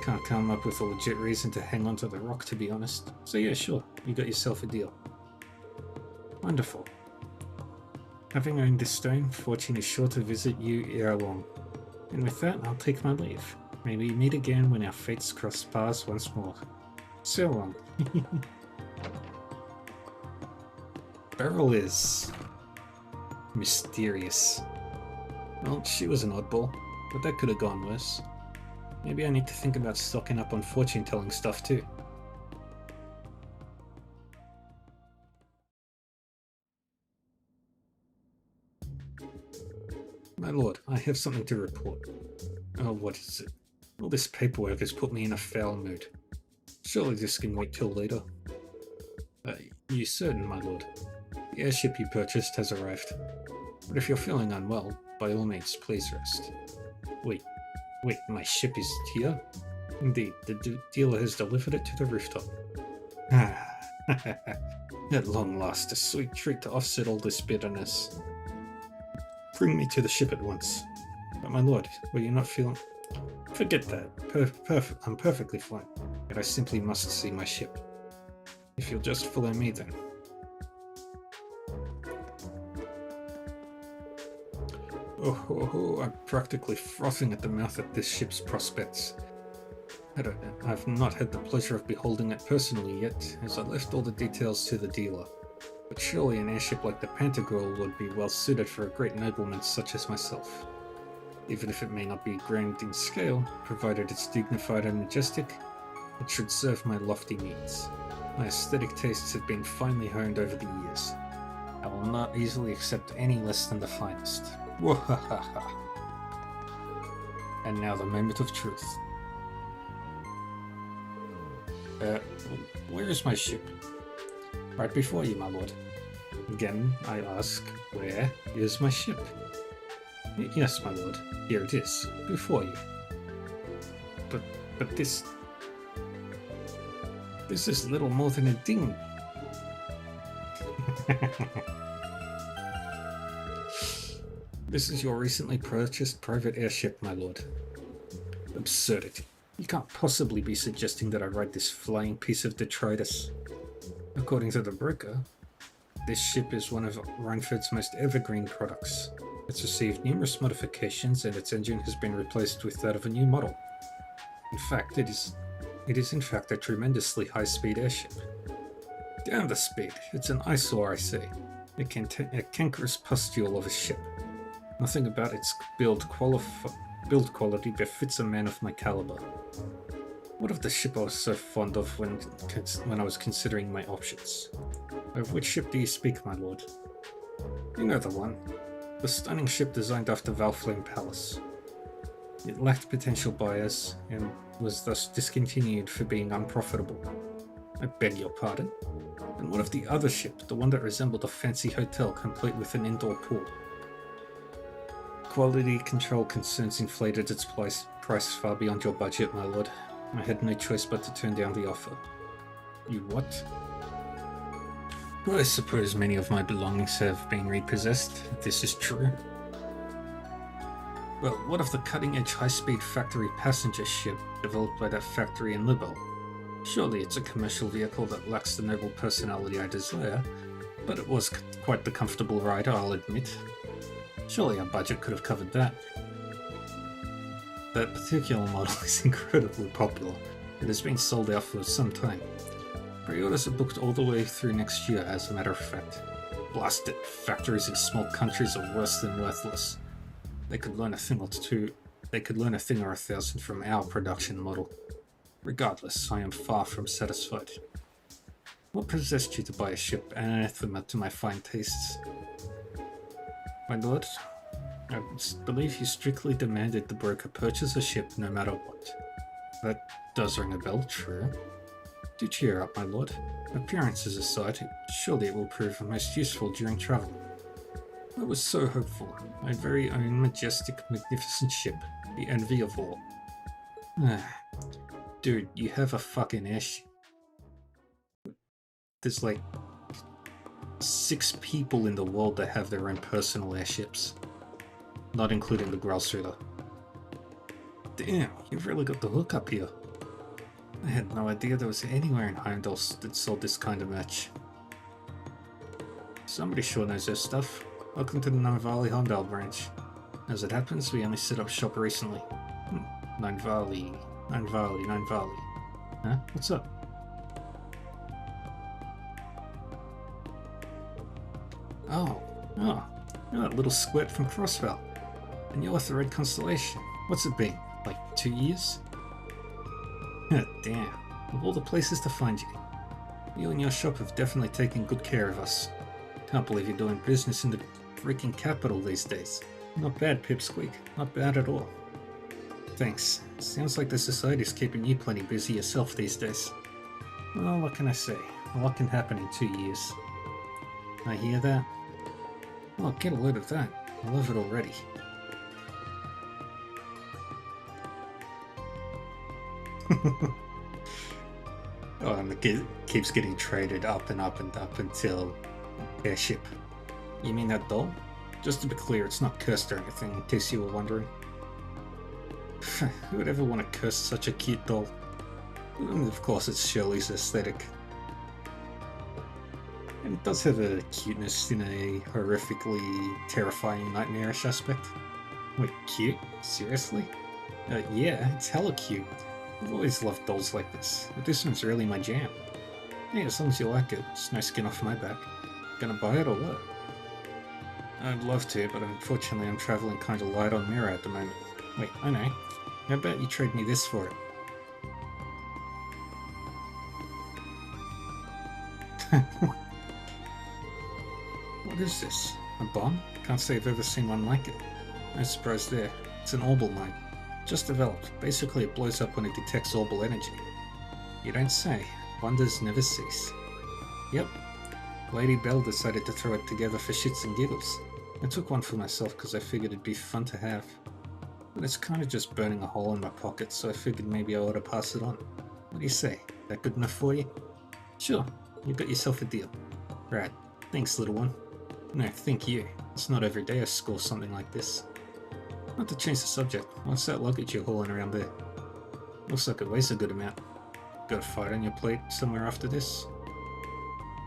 Can't come up with a legit reason to hang onto the rock, to be honest. So yeah, sure, you got yourself a deal. Wonderful. Having owned this stone, fortune is sure to visit you ere long. And with that, I'll take my leave. May we meet again when our fates cross paths once more. So long. Beryl is mysterious. Well, she was an oddball, but that could have gone worse. Maybe I need to think about stocking up on fortune-telling stuff too. My lord, I have something to report. Oh, what is it? All this paperwork has put me in a foul mood. Surely this can wait till later. You certain, my lord? The airship you purchased has arrived. But if you're feeling unwell, by all means, please rest. Wait, my ship is here? Indeed, the dealer has delivered it to the rooftop. At long last, a sweet treat to offset all this bitterness. Bring me to the ship at once. But my lord, were you not feeling... Forget that. I'm perfectly fine. But I simply must see my ship. If you'll just follow me then. Oh, I'm practically frothing at the mouth at this ship's prospects. I've not had the pleasure of beholding it personally yet, as I left all the details to the dealer. But surely an airship like the Pantagruel would be well suited for a great nobleman such as myself. Even if it may not be grand in scale, provided it's dignified and majestic, it should serve my lofty needs. My aesthetic tastes have been finely honed over the years. I will not easily accept any less than the finest. Wahahaha. And now the moment of truth. Where is my ship? Right before you, my lord. Again, I ask, where is my ship? Yes, my lord, here it is, before you. But this is little more than a ding. This is your recently purchased private airship, my lord. Absurdity. You can't possibly be suggesting that I ride this flying piece of detritus. According to the broker, this ship is one of Reinford's most evergreen products. It's received numerous modifications and its engine has been replaced with that of a new model. In fact, it is in fact a tremendously high-speed airship. Damn the speed, it's an eyesore, I say. A cankerous pustule of a ship. Nothing about its build quality befits a man of my caliber. What of the ship I was so fond of when I was considering my options? Of which ship do you speak, my lord? You know the one. The stunning ship designed after Valflame Palace. It lacked potential buyers, and was thus discontinued for being unprofitable. I beg your pardon? And what of the other ship, the one that resembled a fancy hotel complete with an indoor pool? Quality control concerns inflated its price far beyond your budget, my lord. I had no choice but to turn down the offer. You what? Well, I suppose many of my belongings have been repossessed, if this is true. Well, what of the cutting-edge high-speed factory passenger ship developed by that factory in Libel? Surely it's a commercial vehicle that lacks the noble personality I desire, but it was quite the comfortable ride, I'll admit. Surely our budget could have covered that. That particular model is incredibly popular. It has been sold out for some time. Pre-orders are booked all the way through next year, as a matter of fact. Blast it, factories in small countries are worse than worthless. They could learn a thing or a thousand from our production model. Regardless, I am far from satisfied. What possessed you to buy a ship anathema to my fine tastes? My lord, I believe you strictly demanded the broker purchase a ship no matter what. That does ring a bell, true. Do cheer up, my lord. Appearances aside, surely it will prove most useful during travel. I was so hopeful. My very own majestic, magnificent ship, the envy of all. Dude, you have a fucking airship. There's like 6 people in the world that have their own personal airships. Not including the Growlsuiter. Damn, you've really got the hook up here. I had no idea there was anywhere in Heimdall that sold this kind of merch. Somebody sure knows their stuff. Welcome to the Nine Valley Heimdall branch. As it happens, we only set up shop recently. Nine Valley. Huh? What's up? Oh, you're that little squirt from Crossvale. And you're with the Red Constellation. What's it been? Like 2 years? Damn. Of all the places to find you. You and your shop have definitely taken good care of us. Can't believe you're doing business in the freaking capital these days. Not bad, Pipsqueak. Not bad at all. Thanks. Sounds like the society's keeping you plenty busy yourself these days. Well, what can I say? A lot can happen in 2 years. I hear that? Oh, get a load of that. I love it already. Oh, and it keeps getting traded up and up and up until airship. You mean that doll? Just to be clear, it's not cursed or anything, in case you were wondering. Who would ever want to curse such a cute doll? And of course, it's Shirley's aesthetic. And it does have a cuteness in a horrifically terrifying nightmarish aspect. Wait, cute? Seriously? Yeah, it's hella cute. I've always loved dolls like this, but this one's really my jam. Hey, as long as you like it, it's no skin off my back. Gonna buy it or what? I'd love to, but unfortunately I'm traveling kinda light on mirror at the moment. Wait, I know. How about you trade me this for it? What is this? A bomb? Can't say I've ever seen one like it. No surprise there. It's an orbal mine. Just developed. Basically it blows up when it detects orbal energy. You don't say. Wonders never cease. Yep. Lady Belle decided to throw it together for shits and giggles. I took one for myself because I figured it'd be fun to have. But it's kind of just burning a hole in my pocket, so I figured maybe I ought to pass it on. What do you say? That good enough for you? Sure, you got yourself a deal. Right, thanks little one. No, thank you. It's not every day I score something like this. Not to change the subject, what's that luggage you're hauling around there? Looks like it weighs a good amount. Got a fight on your plate somewhere after this?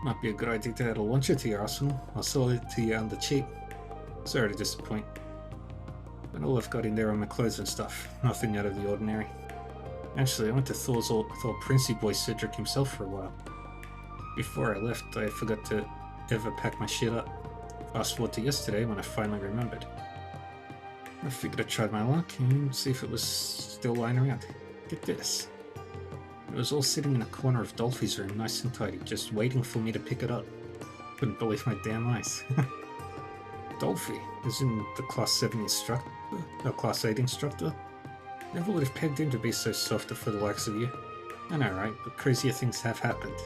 Might be a good idea to add a launcher to your arsenal. I'll sell it to you on the cheap. Sorry to disappoint. But all I've got in there are my clothes and stuff. Nothing out of the ordinary. Actually, I went to Thor Princey boy Cedric himself for a while. Before I left, I forgot to ever pack my shit up. Fast forward to yesterday when I finally remembered. I figured I'd try my luck and see if it was still lying around. Get this. It was all sitting in a corner of Dolphy's room, nice and tidy, just waiting for me to pick it up. Couldn't believe my damn eyes. Dolphy is in the Class 7 instructor, Class 8 instructor. Never would have pegged him to be so soft for the likes of you. I know, right? But crazier things have happened.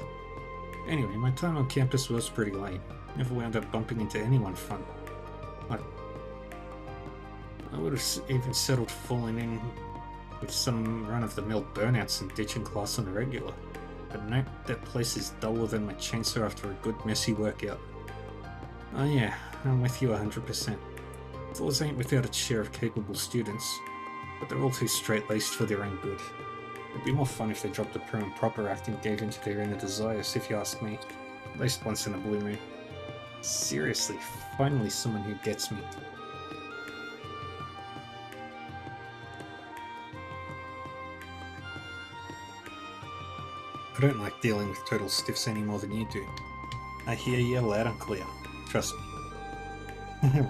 Anyway, my time on campus was pretty lame. Never wound up bumping into anyone fun. I would have even settled falling in with some run-of-the-mill burnouts and ditching class on the regular. But nope, that place is duller than my chainsaw after a good messy workout. Oh yeah, I'm with you 100%. Thors ain't without its share of capable students, but they're all too straight-laced for their own good. It'd be more fun if they dropped the prim and proper act and gave in to their inner desires, if you ask me. At least once in a blue moon. Seriously, finally someone who gets me. I don't like dealing with total stiffs any more than you do. I hear you loud and clear. Trust me.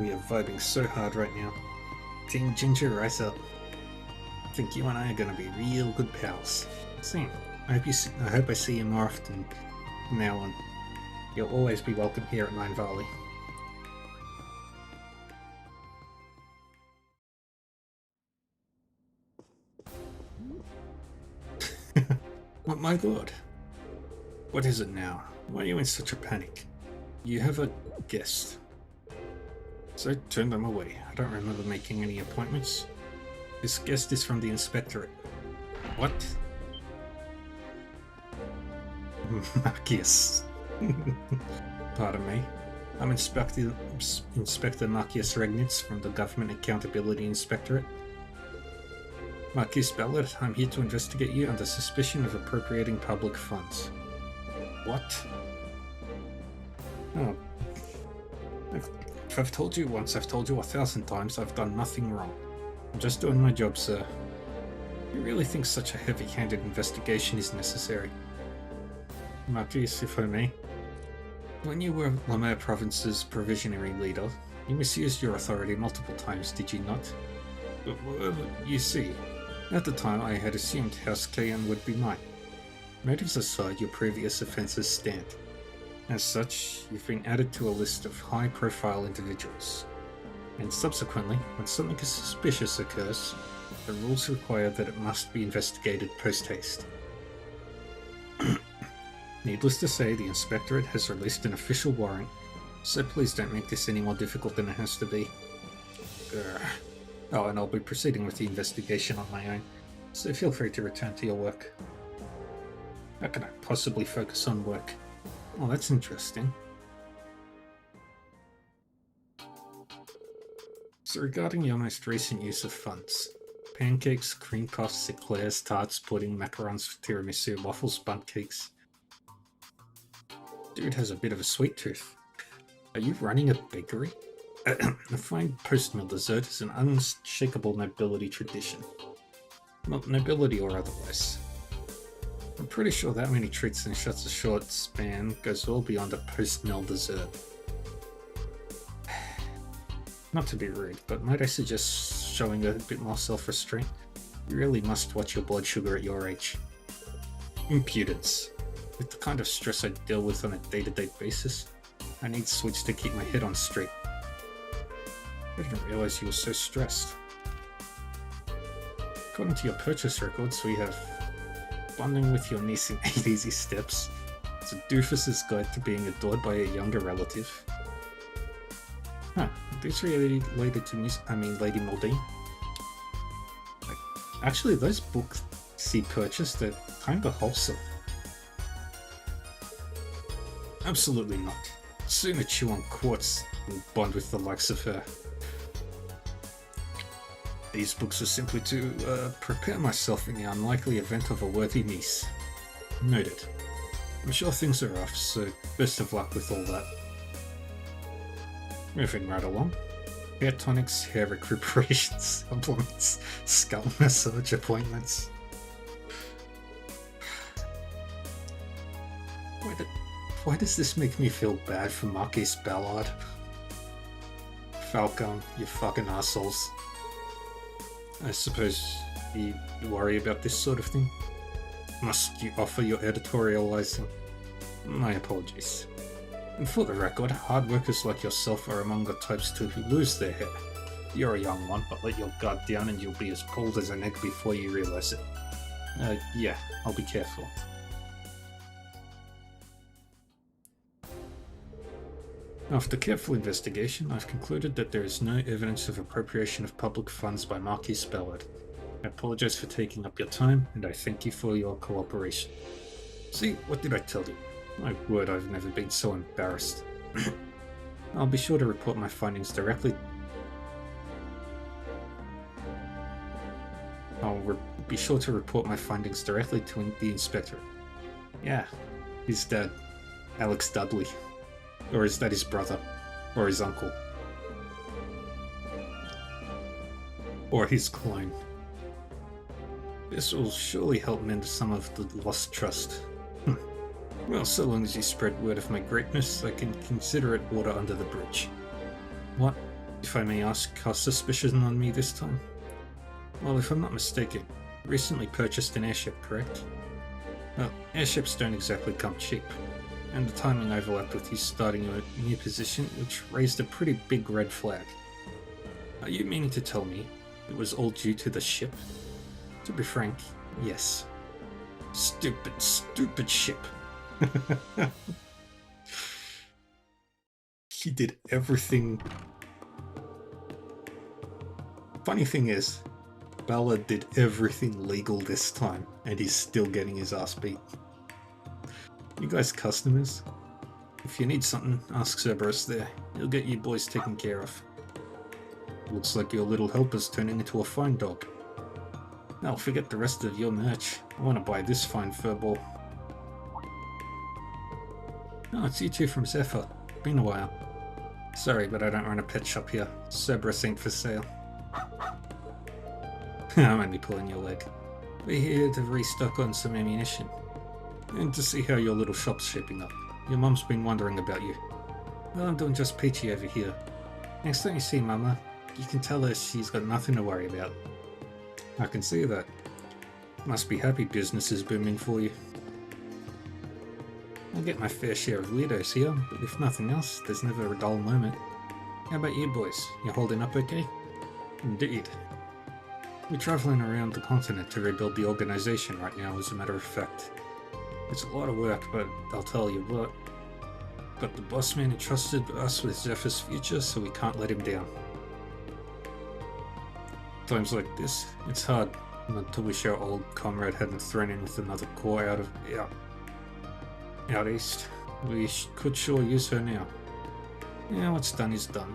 We are vibing so hard right now. Team Ginger, rise up. I think you and I are gonna be real good pals. Same. I hope I see you more often from now on. You'll always be welcome here at Nine Valley. Oh my god. What is it now? Why are you in such a panic? You have a guest. So I turned them away. I don't remember making any appointments. This guest is from the Inspectorate. What? Marcius. Pardon me. I'm Inspector Marcius Regnitz from the Government Accountability Inspectorate. Marquis Ballard, I'm here to investigate you under suspicion of appropriating public funds. What? Oh. If I've told you once, I've told you 1,000 times, I've done nothing wrong. I'm just doing my job, sir. You really think such a heavy-handed investigation is necessary? Marquis, if I may. When you were Lamere Province's provisionary leader, you misused your authority multiple times, did you not? Well, you see, at the time I had assumed House Kayan would be mine. Motives aside, your previous offences stand. As such, you've been added to a list of high-profile individuals. And subsequently, when something suspicious occurs, the rules require that it must be investigated post-haste. Needless to say, the Inspectorate has released an official warrant, so please don't make this any more difficult than it has to be. Oh, and I'll be proceeding with the investigation on my own, so feel free to return to your work. How can I possibly focus on work? Oh, that's interesting. So regarding your most recent use of funds, pancakes, cream puffs, eclairs, tarts, pudding, macarons, tiramisu, waffles, bundt cakes. Dude has a bit of a sweet tooth. Are you running a bakery? A fine post-meal dessert is an unshakable nobility tradition. Well, nobility or otherwise. I'm pretty sure that many treats in such a short span goes well beyond a post-meal dessert. Not to be rude, but might I suggest showing a bit more self-restraint? You really must watch your blood sugar at your age. Impudence. With the kind of stress I deal with on a day-to-day basis, I need sweets to keep my head on straight. I didn't realize you were so stressed. According to your purchase records, we have bonding with your niece in 8 easy steps, It's a doofus's guide to being adored by a younger relative. Huh, this related to Lady Maldine. Like, actually, those books he purchased are kinda wholesome. Absolutely not. Sooner chew on quartz than bond with the likes of her. These books are simply to prepare myself in the unlikely event of a worthy niece. Noted. I'm sure things are rough, so best of luck with all that. Moving right along. Hair tonics, hair recuperation supplements, scalp massage appointments. Why does this make me feel bad for Marquis Ballard? Falcon, you fucking assholes. I suppose you worry about this sort of thing? Must you offer your editorializing? My apologies. And for the record, hard workers like yourself are among the types who lose their hair. You're a young one, but let your guard down and you'll be as cold as an egg before you realize it. Yeah, I'll be careful. After careful investigation, I've concluded that there is no evidence of appropriation of public funds by Marquis Ballard. I apologize for taking up your time, and I thank you for your cooperation. See, what did I tell you? My word, I've never been so embarrassed. I'll be sure to report my findings directly. Be sure to report my findings directly to the inspector. Yeah, his dad, Alex Dudley. Or is that his brother? Or his uncle? Or his clone? This will surely help mend some of the lost trust. Well, so long as you spread word of my greatness, I can consider it water under the bridge. What, if I may ask, cast suspicion on me this time? Well, if I'm not mistaken, you recently purchased an airship, correct? Well, airships don't exactly come cheap. And the timing overlapped with you starting a new position, which raised a pretty big red flag. Are you meaning to tell me it was all due to the ship? To be frank, yes. Stupid, stupid ship. He did everything. Funny thing is, Ballard did everything legal this time, and he's still getting his ass beat. You guys customers? If you need something, ask Cerberus there. He'll get you boys taken care of. Looks like your little helper's turning into a fine dog. Now forget the rest of your merch. I want to buy this fine furball. Oh, it's you two from Zephyr. Been a while. Sorry, but I don't run a pet shop here. Cerberus ain't for sale. I'm only pulling your leg. We're here to restock on some ammunition. And to see how your little shop's shaping up. Your mum's been wondering about you. Well, I'm doing just peachy over here. Next time you see Mama, you can tell her she's got nothing to worry about. I can see that. Must be happy business is booming for you. I get my fair share of weirdos here, but if nothing else, there's never a dull moment. How about you boys? You holding up okay? Indeed. We're traveling around the continent to rebuild the organization right now, as a matter of fact. It's a lot of work, but I'll tell you what. But the boss man entrusted us with Zephyr's future, so we can't let him down. Times like this, it's hard not to wish our old comrade hadn't thrown in with another core out east. We could sure use her now. Yeah, what's done is done.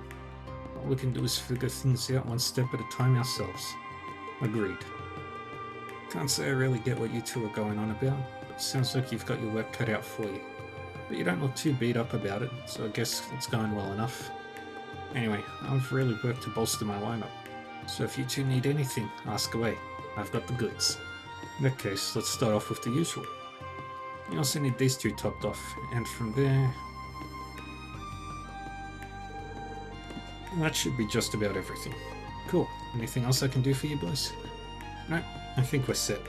All we can do is figure things out one step at a time ourselves. Agreed. Can't say I really get what you two are going on about, but sounds like you've got your work cut out for you. But you don't look too beat up about it, so I guess it's going well enough. Anyway, I've really worked to bolster my lineup, so if you two need anything, ask away. I've got the goods. In that case, let's start off with the usual. You also need these two topped off, and from there... that should be just about everything. Cool. Anything else I can do for you boys? No, I think we're set.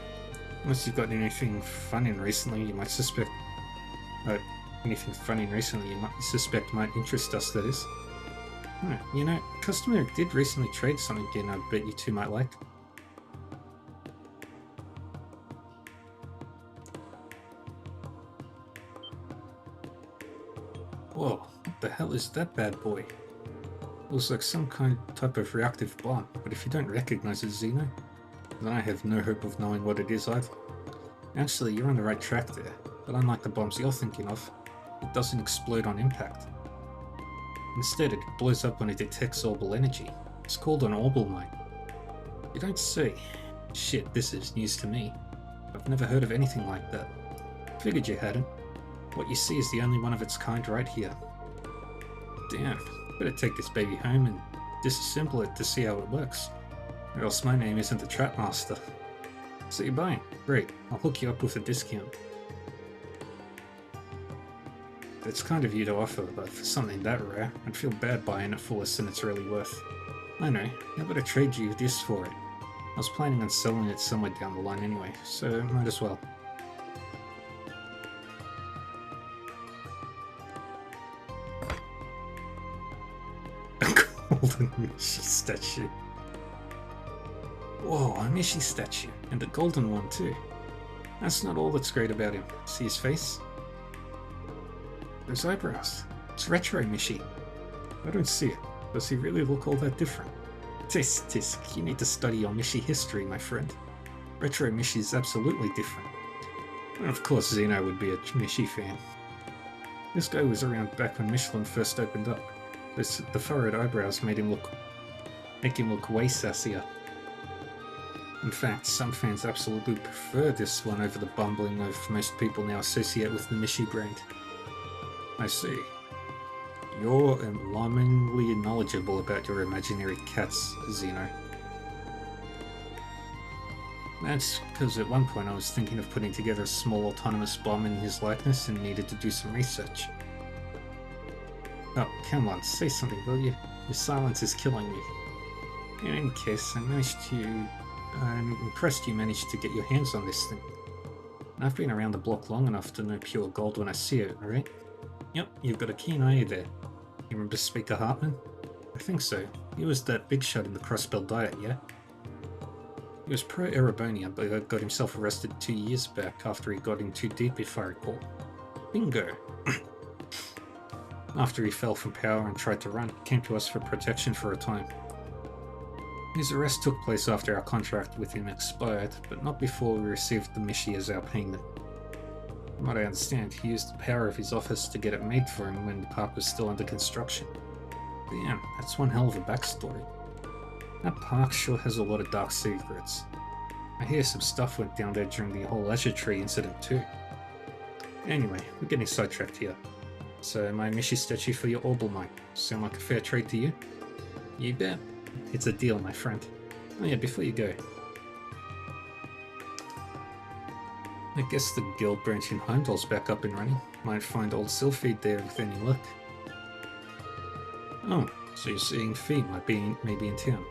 Unless you've got anything funny recently you might suspect... anything funny recently you might suspect might interest us, that is. You know, customer did recently trade something again I bet you two might like. hell is that bad boy? Looks like some type of reactive bomb, but if you don't recognize it, Xeno, then I have no hope of knowing what it is either. Actually, you're on the right track there, but unlike the bombs you're thinking of, it doesn't explode on impact. Instead, it blows up when it detects orbital energy. It's called an orbital mine. You don't say. Shit, this is news to me. I've never heard of anything like that. Figured you hadn't. What you see is the only one of its kind right here. Damn, better take this baby home and disassemble it to see how it works. Or else my name isn't the Trap Master. So you're buying? Great, I'll hook you up with a discount. It's kind of you to offer, but for something that rare, I'd feel bad buying it for less than it's really worth. I know, how about I trade you this for it? I was planning on selling it somewhere down the line anyway, so might as well. A golden Mishi statue. Whoa, a Mishi statue, and a golden one too. That's not all that's great about him. See his face? Those eyebrows. It's retro Mishi. I don't see it. Does he really look all that different? Tisk, you need to study your Mishi history, my friend. Retro Mishi is absolutely different. And of course Xeno would be a Mishi fan. This guy was around back when Michelin first opened up. The furrowed eyebrows make him look way sassier. In fact, some fans absolutely prefer this one over the bumbling of most people now associate with the Mishi brand. I see. You're alarmingly knowledgeable about your imaginary cats, Xeno. That's because at one point I was thinking of putting together a small autonomous bomb in his likeness and needed to do some research. Oh, come on, say something, will you? Your silence is killing me. In any case, I'm impressed you managed to get your hands on this thing. I've been around the block long enough to know pure gold when I see it, right? Yep, you've got a keen eye there. You remember Speaker Hartman? I think so. He was that big shot in the Crossbell Diet, yeah? He was pro-Erebonian, but got himself arrested 2 years back after he got in too deep, if I recall. Bingo! After he fell from power and tried to run, he came to us for protection for a time. His arrest took place after our contract with him expired, but not before we received the Mishi as our payment. From what I understand, he used the power of his office to get it made for him when the park was still under construction. Damn, that's one hell of a backstory. That park sure has a lot of dark secrets. I hear some stuff went down there during the whole Azure Tree incident too. Anyway, we're getting sidetracked here. So my Mishi statue for your orbital mine. Sound like a fair trade to you? You bet. It's a deal, my friend. Oh yeah, before you go. I guess the guild branch in Heimdall's back up and running. Might find old Sylphid there with any luck. Oh, so you're seeing Fee might be maybe in town.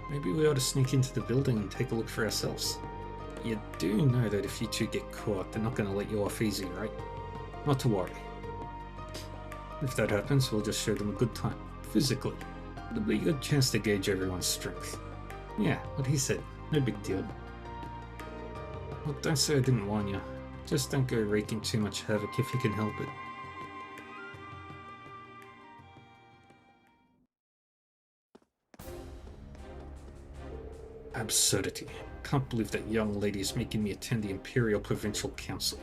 Maybe we ought to sneak into the building and take a look for ourselves. You do know that if you two get caught, they're not going to let you off easy, right? Not to worry. If that happens, we'll just show them a good time. Physically. It'll be a good chance to gauge everyone's strength. Yeah, what he said. No big deal. Well, don't say I didn't warn you. Just don't go wreaking too much havoc if you can help it. Absurdity. Can't believe that young lady is making me attend the Imperial Provincial Council.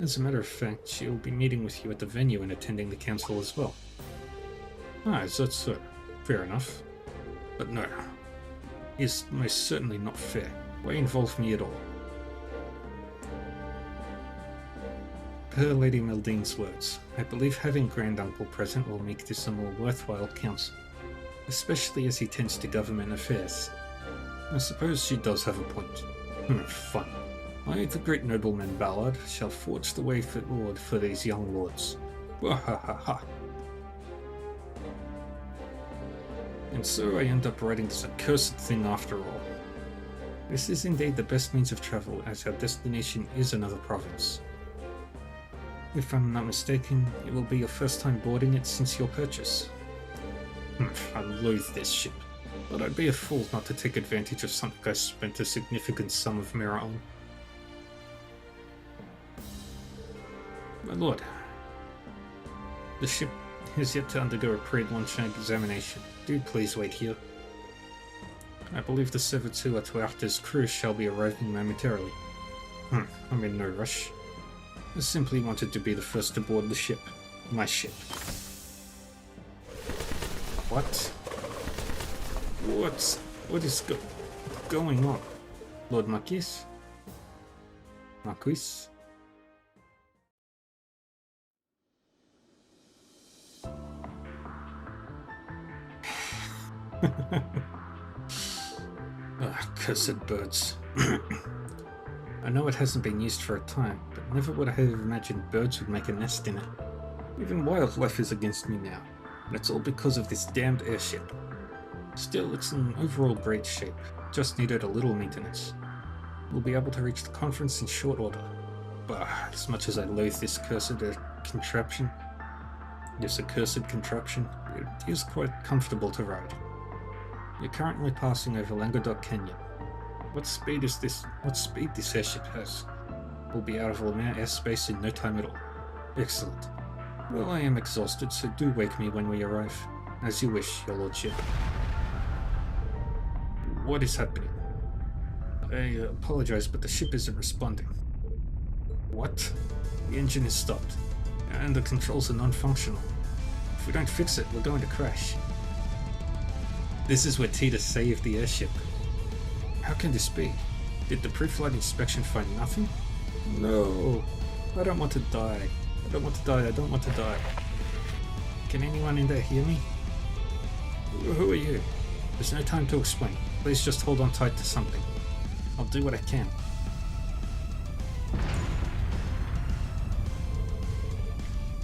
As a matter of fact, she'll be meeting with you at the venue and attending the council as well. Ah, is that so? Fair enough. But no. It's most certainly not fair. Why involve me at all? Per Lady Meldine's words, I believe having Granduncle present will make this a more worthwhile council, especially as he tends to government affairs. I suppose she does have a point. Fun. I, the great nobleman Ballard, shall forge the way forward for these young lords. Wahahaha. And so I end up writing this accursed thing after all. This is indeed the best means of travel, as our destination is another province. If I'm not mistaken, it will be your first time boarding it since your purchase. I loathe this ship, but I'd be a fool not to take advantage of something I spent a significant sum of mirror on. My lord, The ship has yet to undergo a pre-launch examination. Do please wait here. I believe the servitor to Arthur's crew shall be arriving momentarily. I'm in no rush. I simply wanted to be the first aboard the ship. My ship. What? What is going on? Lord Marquis? Marquis? Cursed birds. I know it hasn't been used for a time, but never would I have imagined birds would make a nest in it. Even wildlife is against me now, and it's all because of this damned airship. Still, it's in overall great shape, just needed a little maintenance. We'll be able to reach the conference in short order. But as much as I loathe this contraption, it is quite comfortable to ride. You're currently passing over Languedoc Canyon. What speed this airship has? We'll be out of Lamar airspace in no time at all. Excellent. Well, I am exhausted, so do wake me when we arrive. As you wish, your lordship. What is happening? I apologize, but the ship isn't responding. What? The engine is stopped, and the controls are non-functional. If we don't fix it, we're going to crash. This is where Tita saved the airship. How can this be? Did the pre-flight inspection find nothing? No. I don't want to die. I don't want to die. I don't want to die. Can anyone in there hear me? Who are you? There's no time to explain. Please just hold on tight to something. I'll do what I can.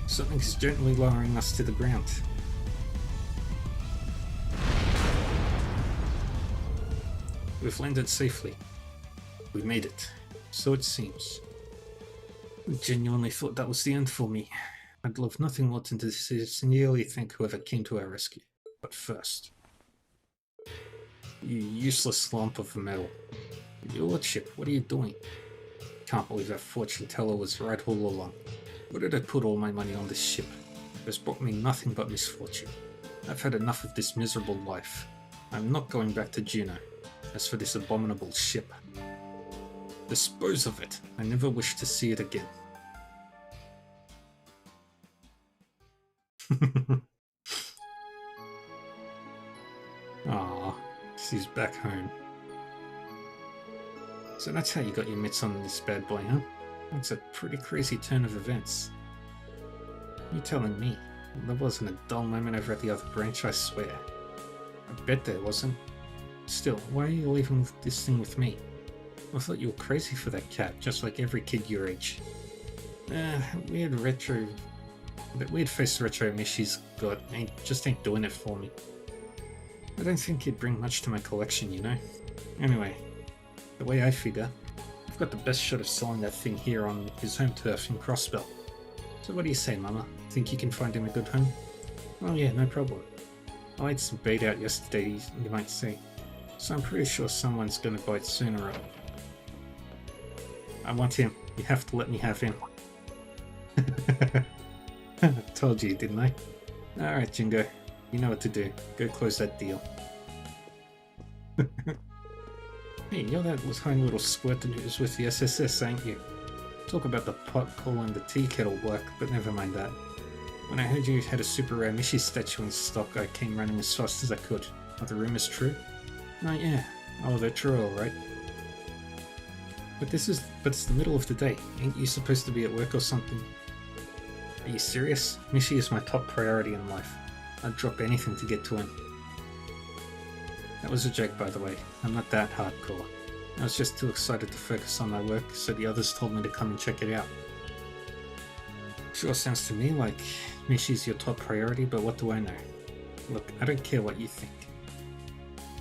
Something is gently lowering us to the ground. We've landed safely. We made it. So it seems. I genuinely thought that was the end for me. I'd love nothing more than to sincerely thank whoever came to our rescue. But first... You useless lump of metal. Your lordship, what are you doing? Can't believe that fortune teller was right all along. Why did I put all my money on this ship? It has brought me nothing but misfortune. I've had enough of this miserable life. I'm not going back to Juneau. As for this abominable ship, dispose of it. I never wish to see it again. Aww, she's back home. So that's how you got your mitts on this bad boy, huh? That's a pretty crazy turn of events. You telling me? There wasn't a dull moment over at the other branch, I swear. I bet there wasn't. Still, why are you leaving this thing with me? I thought you were crazy for that cat, just like every kid your age. That weird face retro Mishy's got just ain't doing it for me. I don't think he'd bring much to my collection, you know? Anyway, the way I figure, I've got the best shot of selling that thing here on his home turf in Crossbell. So what do you say, Mama? Think you can find him a good home? Oh yeah, no problem. I laid some bait out yesterday, you might say. So I'm pretty sure someone's gonna bite sooner or later. I want him. You have to let me have him. Told you, didn't I? Alright, Jingo. You know what to do. Go close that deal. Hey, you're that tiny little squirt that was with the SSS, ain't you? Talk about the pot calling the tea kettle black, but never mind that. When I heard you had a super rare Mishy statue in stock, I came running as fast as I could. Are the rumors true? Oh yeah. Oh, they're true, alright. But it's the middle of the day. Ain't you supposed to be at work or something? Are you serious? Mishy is my top priority in life. I'd drop anything to get to him. That was a joke, by the way. I'm not that hardcore. I was just too excited to focus on my work, so the others told me to come and check it out. Sure sounds to me like Mishy's your top priority, but what do I know? Look, I don't care what you think.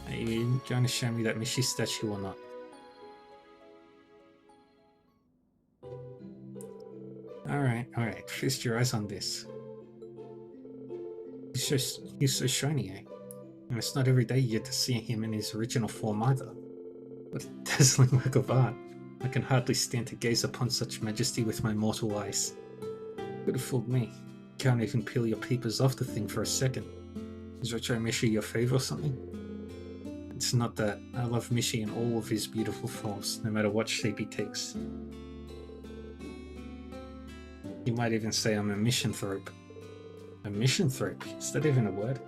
Are you going to show me that Mishy statue or not? Alright, feast your eyes on this. He's so shiny, eh? And it's not every day you get to see him in his original form either. What a dazzling work of art. I can hardly stand to gaze upon such majesty with my mortal eyes. Could have fooled me. Can't even peel your peepers off the thing for a second. Is Retro Mishi your fave or something? It's not that. I love Mishi in all of his beautiful forms, no matter what shape he takes. You might even say I'm a misanthrope. A misanthrope? Is that even a word?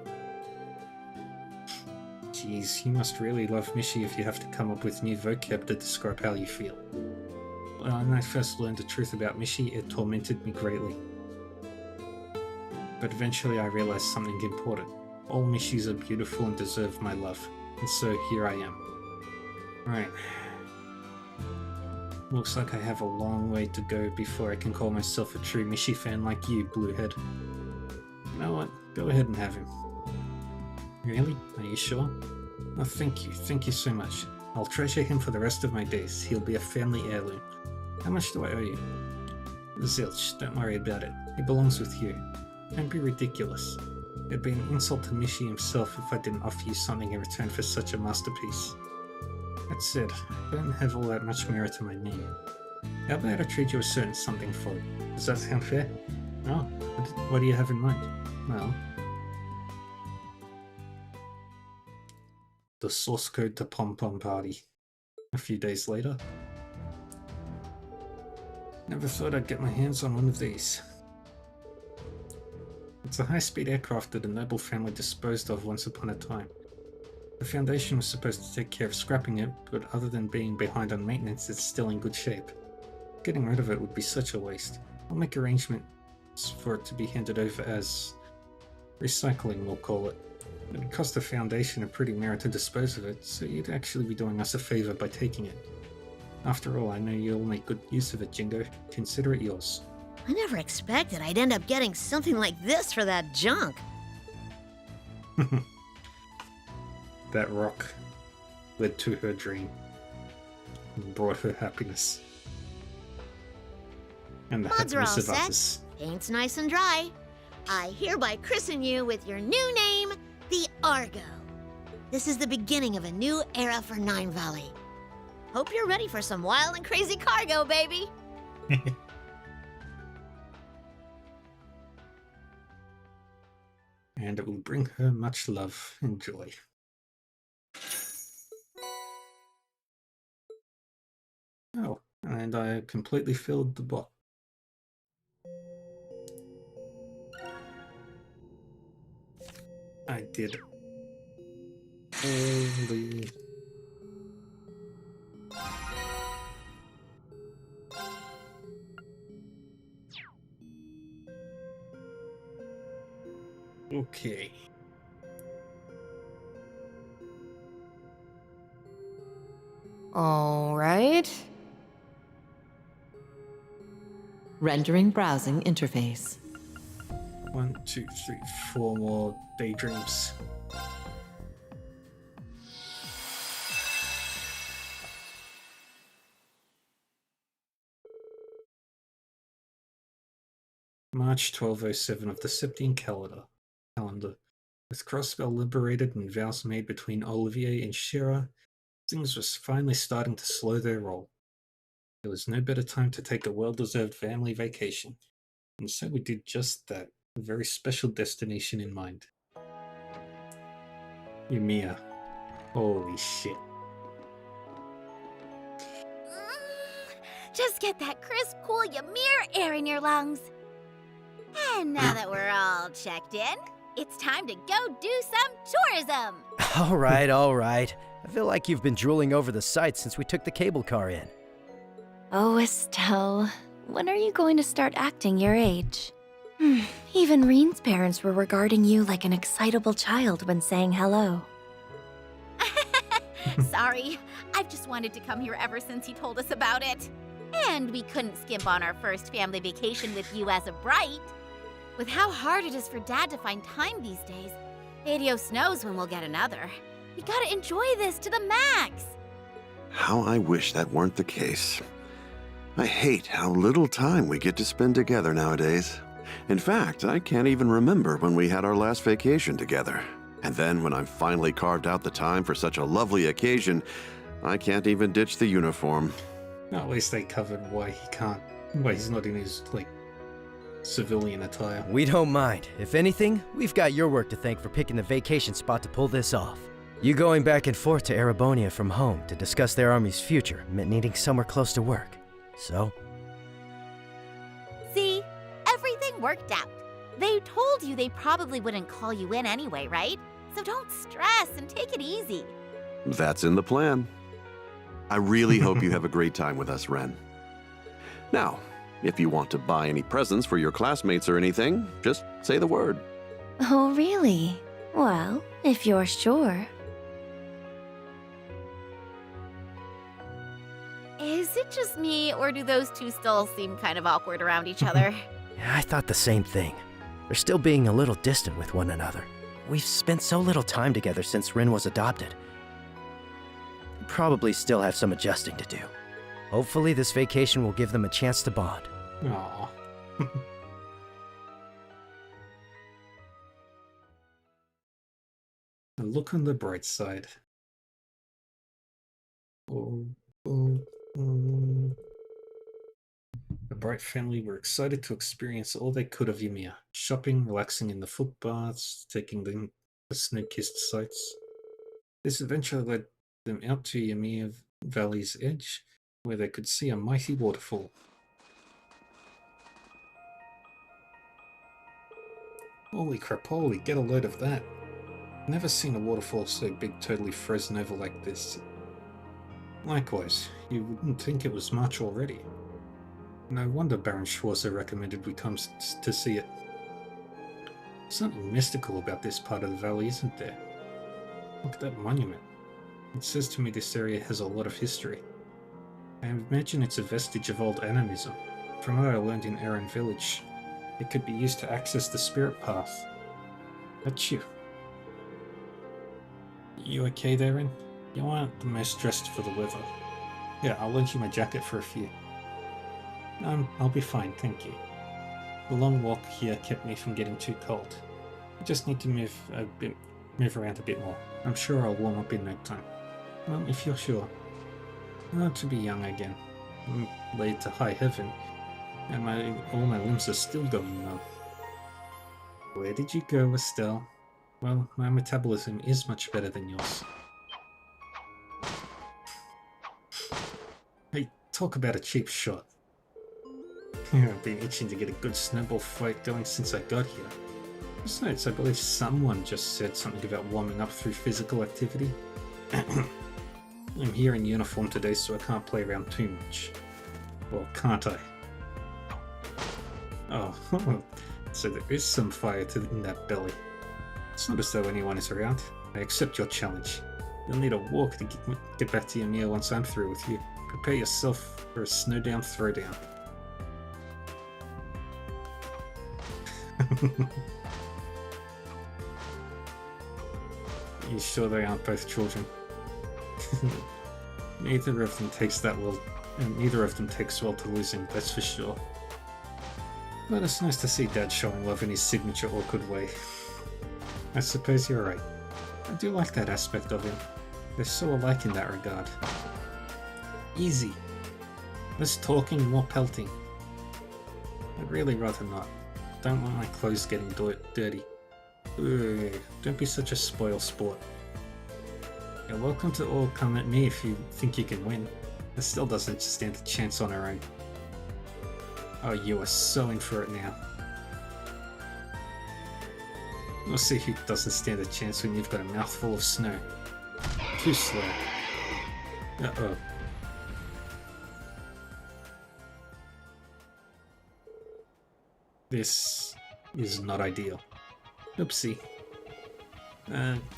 Jeez, you must really love Mishi if you have to come up with new vocab to describe how you feel. When I first learned the truth about Mishi, it tormented me greatly. But eventually I realized something important. All Mishis are beautiful and deserve my love. And so here I am. Right. Looks like I have a long way to go before I can call myself a true Mishi fan like you, Bluehead. You know what? Go ahead and have him. Really? Are you sure? Oh, thank you. Thank you so much. I'll treasure him for the rest of my days. He'll be a family heirloom. How much do I owe you? Zilch, don't worry about it. He belongs with you. Don't be ridiculous. It'd be an insult to Mishi himself if I didn't offer you something in return for such a masterpiece. That said, I don't have all that much merit to my name. How about I treat you a certain something for it? Does that sound fair? Oh, what do you have in mind? Well, the source code to Pom Pom Party. A few days later. Never thought I'd get my hands on one of these. It's a high-speed aircraft that a noble family disposed of once upon a time. The Foundation was supposed to take care of scrapping it, but other than being behind on maintenance, it's still in good shape. Getting rid of it would be such a waste. I'll make arrangements for it to be handed over as recycling, we'll call it. It would cost the Foundation a pretty mare to dispose of it, so you'd actually be doing us a favor by taking it. After all, I know you'll make good use of it, Jingo. Consider it yours. I never expected I'd end up getting something like this for that junk. That rock led to her dream and brought her happiness. And the Mods are all happiness of set. others. Paint's nice and dry. I hereby christen you with your new name, the Argo. This is the beginning of a new era for Nine Valley. Hope you're ready for some wild and crazy cargo, baby. And it will bring her much love and joy. Oh, and I completely filled the bot. I did. Holy. Okay. All right. Rendering browsing interface. 1, 2, 3, 4 more daydreams. March 1207 of the Septine calendar. With Crossbell liberated and vows made between Olivier and Shira, things were finally starting to slow their roll. There was no better time to take a well-deserved family vacation, and so we did just that, a very special destination in mind. Yumiya. Holy shit. Just get that crisp, cool Ymir air in your lungs. And now that we're all checked in, it's time to go do some tourism. All right, all right. I feel like you've been drooling over the sights since we took the cable car in. Oh, Estelle, when are you going to start acting your age? Even Reen's parents were regarding you like an excitable child when saying hello. Sorry, I've just wanted to come here ever since he told us about it. And we couldn't skimp on our first family vacation with you as a brite. With how hard it is for Dad to find time these days, Adios knows when we'll get another. We gotta enjoy this to the max. How I wish that weren't the case. I hate how little time we get to spend together nowadays. In fact, I can't even remember when we had our last vacation together. And then when I've finally carved out the time for such a lovely occasion, I can't even ditch the uniform. At least they covered why he can't, why he's not in his, civilian attire. We don't mind. If anything, we've got your work to thank for picking the vacation spot to pull this off. You going back and forth to Erebonia from home to discuss their army's future meant needing somewhere close to work. So? See? Everything worked out. They told you they probably wouldn't call you in anyway, right? So don't stress and take it easy. That's in the plan. I really hope you have a great time with us, Ren. Now, if you want to buy any presents for your classmates or anything, just say the word. Oh, really? Well, if you're sure. Is it just me, or do those two still seem kind of awkward around each other? Yeah, I thought the same thing. They're still being a little distant with one another. We've spent so little time together since Rin was adopted. Probably still have some adjusting to do. Hopefully this vacation will give them a chance to bond. Aww. And look on the bright side. The Bright family were excited to experience all they could of Ymir. Shopping, relaxing in the footbaths, taking them to snow-kissed sights. This adventure led them out to Ymir Valley's edge, where they could see a mighty waterfall. Holy crapoli, get a load of that. Never seen a waterfall so big totally frozen over like this. Likewise, you wouldn't think it was March already. No wonder Baron Schwarzer recommended we come to see it. Something mystical about this part of the valley, isn't there? Look at that monument. It says to me this area has a lot of history. I imagine it's a vestige of old animism. From what I learned in Aaron Village, it could be used to access the spirit path. That's you. You okay there, Ren? You aren't the most dressed for the weather. Yeah, I'll lend you my jacket for a few. I'll be fine, thank you. The long walk here kept me from getting too cold. I just need to move around a bit more. I'm sure I'll warm up in no time. Well, if you're sure. To be young again. I'm laid to high heaven, and all my limbs are still going numb. Where did you go, Estelle? Well, my metabolism is much better than yours. Hey, talk about a cheap shot. I've been itching to get a good snowball fight going since I got here. Besides, I believe someone just said something about warming up through physical activity. I'm here in uniform today, so I can't play around too much. Or can't I? Oh, so there is some fire in that belly. It's not as though anyone is around. I accept your challenge. You'll need a walk to get back to your meal once I'm through with you. Prepare yourself for a snowdown throwdown. You sure they aren't both children? Neither of them takes that well, and neither of them takes well to losing, that's for sure. But it's nice to see Dad showing love in his signature awkward way. I suppose you're right. I do like that aspect of him. They're so alike in that regard. Easy. Less talking, more pelting. I'd really rather not. Don't want my clothes getting dirty. Ugh, don't be such a spoil sport. You're welcome to all come at me if you think you can win. It still doesn't stand a chance on her own. Oh, you are so in for it now. We'll see who doesn't stand a chance when you've got a mouthful of snow. Too slow. Uh-oh. This is not ideal. Oopsie.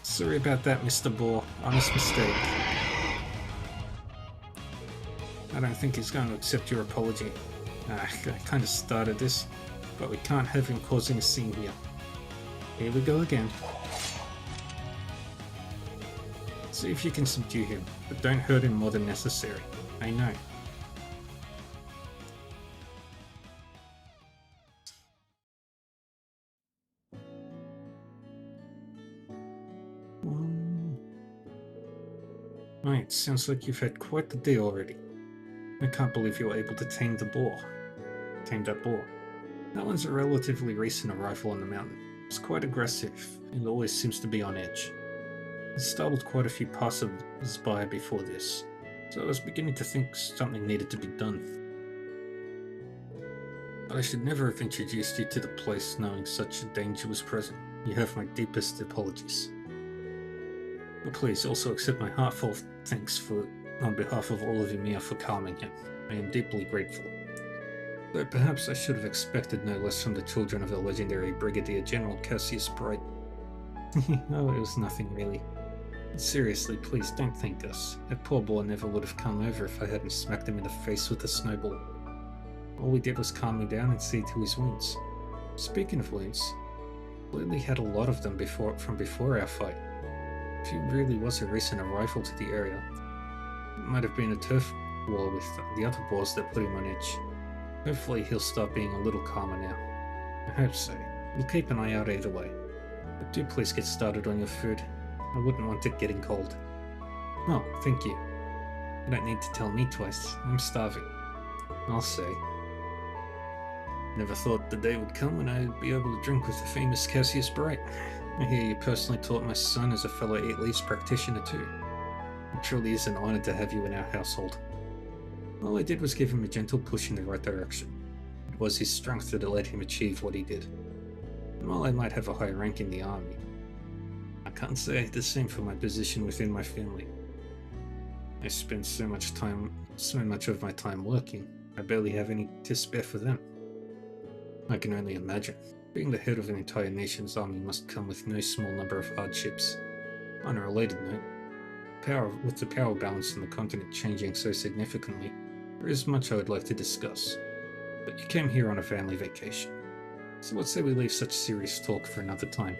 Sorry about that, Mr. Boar. Honest mistake. I don't think he's going to accept your apology. I kind of started this, but we can't have him causing a scene here. Here we go again. See if you can subdue him, but don't hurt him more than necessary. I know. Right, sounds like you've had quite the day already. I can't believe you were able to tame that boar. That one's a relatively recent arrival on the mountain. It's quite aggressive, and always seems to be on edge. It startled quite a few passers-by before this, so I was beginning to think something needed to be done. But I should never have introduced you to the place knowing such a danger was present. You have my deepest apologies. But please also accept my heartfelt thanks on behalf of all of Ymir for calming him. I am deeply grateful. Though perhaps I should have expected no less from the children of the legendary Brigadier General Cassius Bright. Oh, it was nothing really. Seriously, please don't thank us. That poor boy never would have come over if I hadn't smacked him in the face with a snowball. All we did was calm him down and see to his wounds. Speaking of wounds, Lily had a lot of them from before our fight. If he really was a recent arrival to the area, it might have been a turf war with the other boars that put him on edge. Hopefully he'll start being a little calmer now. I hope so. We'll keep an eye out either way. But do please get started on your food. I wouldn't want it getting cold. Oh, thank you. You don't need to tell me twice. I'm starving. I'll say. Never thought the day would come when I'd be able to drink with the famous Cassius Bright. I hear you personally taught my son as a fellow 8 Leaves practitioner too. It truly is an honor to have you in our household. All I did was give him a gentle push in the right direction. It was his strength that let him achieve what he did. And while I might have a high rank in the army, I can't say the same for my position within my family. I spend so much of my time working, I barely have any to spare for them. I can only imagine. Being the head of an entire nation's army must come with no small number of hardships. On a related note, with the power balance in the continent changing so significantly, there is much I would like to discuss. But you came here on a family vacation, so let's say we leave such serious talk for another time.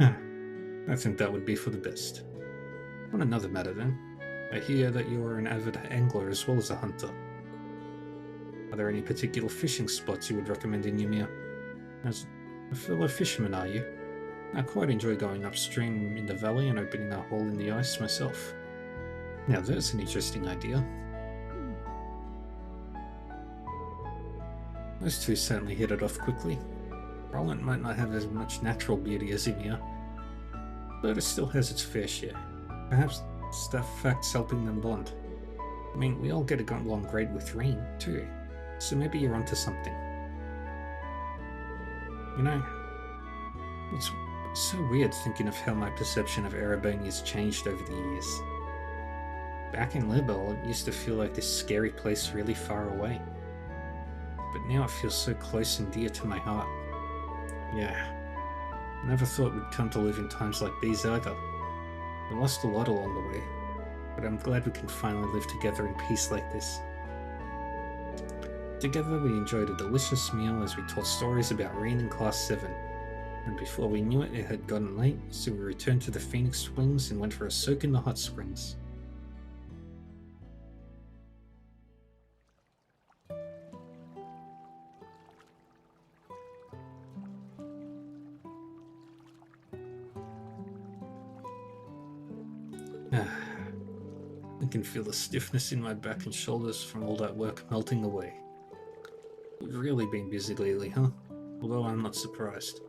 I think that would be for the best. On another matter then, I hear that you are an avid angler as well as a hunter. Are there any particular fishing spots you would recommend in Ymir? As a fellow fisherman, are you? I quite enjoy going upstream in the valley and opening a hole in the ice myself. Now there's an interesting idea. Those two certainly hit it off quickly. Roland might not have as much natural beauty as Ymir, but it still has its fair share. Perhaps facts helping them bond. I mean, we all get along great with Reen, too, so maybe you're onto something. You know, it's so weird thinking of how my perception of Erebony has changed over the years. Back in Libel, it used to feel like this scary place really far away. But now it feels so close and dear to my heart. Yeah, I never thought we'd come to live in times like these either. We lost a lot along the way, but I'm glad we can finally live together in peace like this. Together we enjoyed a delicious meal as we told stories about Reen in Class 7. And before we knew it, it had gotten late, so we returned to the Phoenix Springs and went for a soak in the hot springs. I can feel the stiffness in my back and shoulders from all that work melting away. We've really been busy lately, huh? Although I'm not surprised.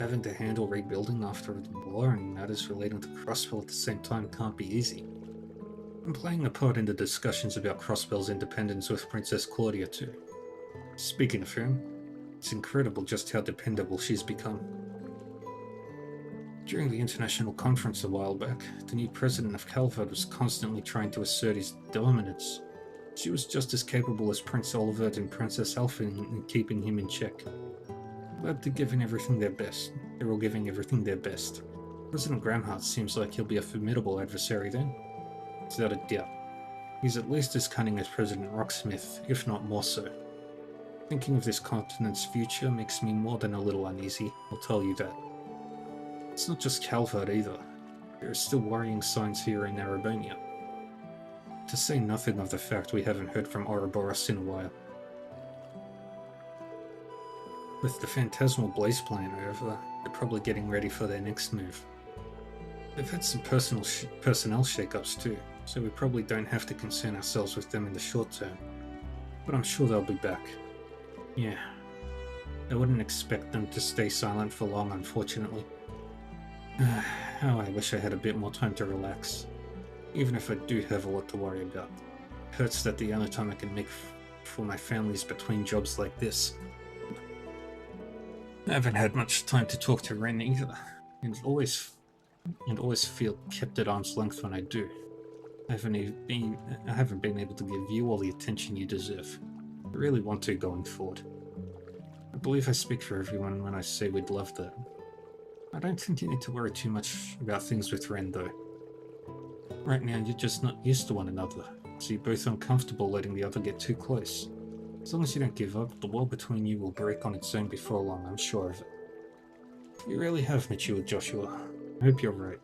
Having to handle rebuilding after the war and matters relating to Crossbell at the same time can't be easy. I'm playing a part in the discussions about Crossbell's independence with Princess Claudia too. Speaking of whom, it's incredible just how dependable she's become. During the international conference a while back, the new president of Calvard was constantly trying to assert his dominance. She was just as capable as Prince Olivert and Princess Alphen in keeping him in check. Glad they're giving everything their best. They're all giving everything their best. President Gramhart seems like he'll be a formidable adversary then. Without a doubt. He's at least as cunning as President Rocksmith, if not more so. Thinking of this continent's future makes me more than a little uneasy, I'll tell you that. It's not just Calvard either. There are still worrying signs here in Erebony. To say nothing of the fact we haven't heard from Ouroboros in a while. With the Phantasmal Blaze plan over, they're probably getting ready for their next move. They've had some personnel shakeups too, so we probably don't have to concern ourselves with them in the short term. But I'm sure they'll be back. Yeah. I wouldn't expect them to stay silent for long, unfortunately. How I wish I had a bit more time to relax. Even if I do have a lot to worry about. It hurts that the only time I can make for my family is between jobs like this. I haven't had much time to talk to Ren either, and always feel kept at arm's length when I do. I haven't been able to give you all the attention you deserve. I really want to going forward. I believe I speak for everyone when I say we'd love that. I don't think you need to worry too much about things with Ren though. Right now you're just not used to one another, so you're both uncomfortable letting the other get too close. As long as you don't give up, the wall between you will break on its own before long, I'm sure of it. You really have matured, Joshua. I hope you're right.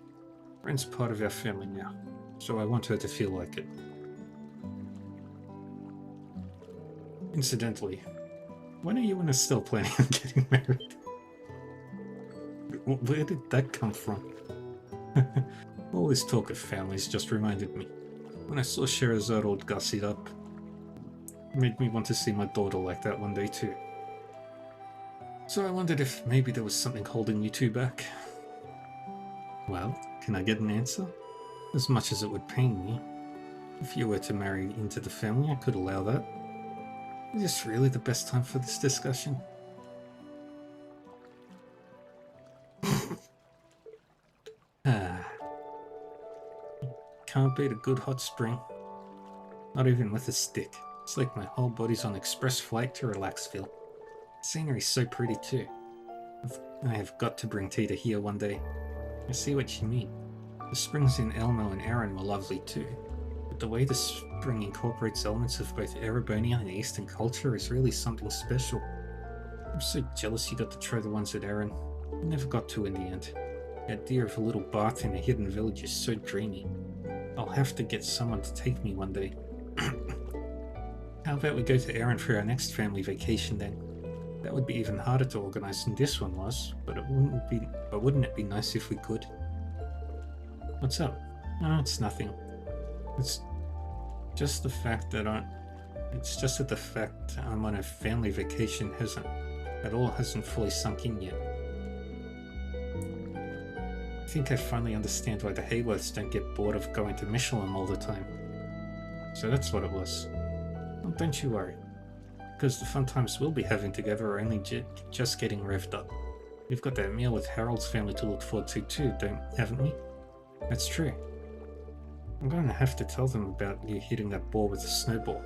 Ren's part of our family now, so I want her to feel like it. Incidentally, when are you and Estelle planning on getting married? Where did that come from? All this talk of families just reminded me. When I saw Sherazade all gussied up, it made me want to see my daughter like that one day too. So I wondered if maybe there was something holding you two back. Well, can I get an answer? As much as it would pain me. If you were to marry into the family, I could allow that. Is this really the best time for this discussion? Can't beat a good hot spring. Not even with a stick. It's like my whole body's on express flight to Relaxville. Scenery's so pretty too. I have got to bring Tita here one day. I see what you mean. The springs in Elmo and Aaron were lovely too. But the way the spring incorporates elements of both Erebonian and Eastern culture is really something special. I'm so jealous you got to try the ones at Aaron. I never got to in the end. The idea of a little bath in a hidden village is so dreamy. I'll have to get someone to take me one day. How about we go to Aaron for our next family vacation then? That would be even harder to organize than this one was, but wouldn't it be nice if we could? What's up? No, it's nothing. It's just the fact that the fact I'm on a family vacation hasn't fully sunk in yet. I think I finally understand why the Hayworths don't get bored of going to Michelin all the time. So that's what it was. Well, don't you worry, because the fun times we'll be having together are only just getting revved up. We've got that meal with Harold's family to look forward to too, haven't we? That's true. I'm going to have to tell them about you hitting that ball with a snowball.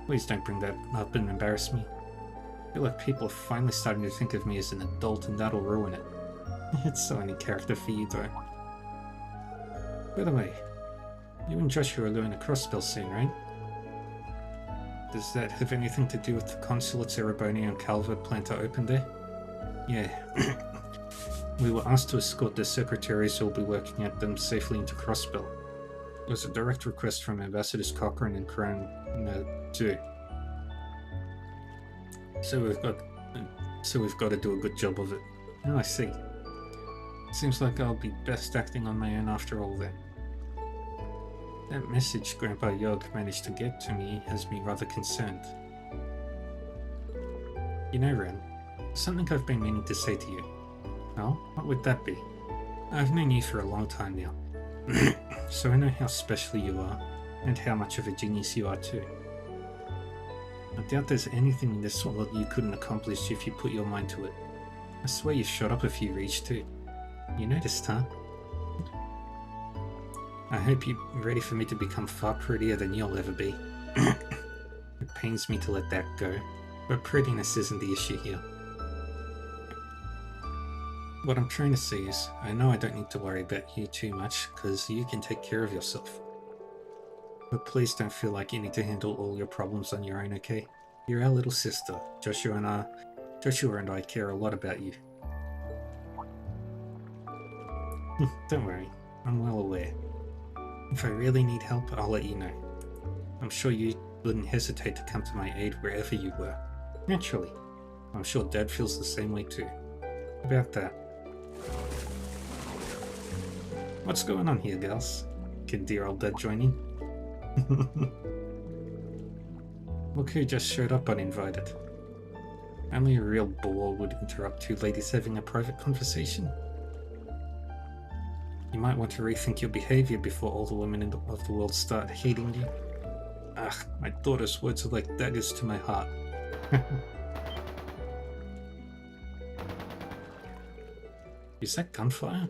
Please don't bring that up and embarrass me. I feel like people are finally starting to think of me as an adult and that'll ruin it. It's so any character for you though. By the way, you and Joshua are going to Crossbell soon, right? Does that have anything to do with the consulates Erebonia and Calvert plan to open there? Yeah. We were asked to escort the secretaries who will be working at them safely into Crossbell. It was a direct request from Ambassadors Cochrane and Crane too. So we've got to do a good job of it. Oh, I see. Seems like I'll be best acting on my own after all then. That message Grandpa Yog managed to get to me has me rather concerned. You know, Ren, something I've been meaning to say to you. Oh, what would that be? I've known you for a long time now, so I know how special you are, and how much of a genius you are too. I doubt there's anything in this world you couldn't accomplish if you put your mind to it. I swear you've shot up a few reach too. You noticed, huh? I hope you're ready for me to become far prettier than you'll ever be. It pains me to let that go, but prettiness isn't the issue here. What I'm trying to say is, I know I don't need to worry about you too much, because you can take care of yourself. But please don't feel like you need to handle all your problems on your own, okay? You're our little sister. Joshua and I care a lot about you. Don't worry, I'm well aware. If I really need help, I'll let you know. I'm sure you wouldn't hesitate to come to my aid wherever you were. Naturally. I'm sure Dad feels the same way too. About that. What's going on here, girls? Can dear old Dad join in? Look who just showed up uninvited. Only a real bore would interrupt two ladies having a private conversation. You might want to rethink your behavior before all the women of the world start hating you. Ah, my daughter's words are like daggers to my heart. Is that gunfire?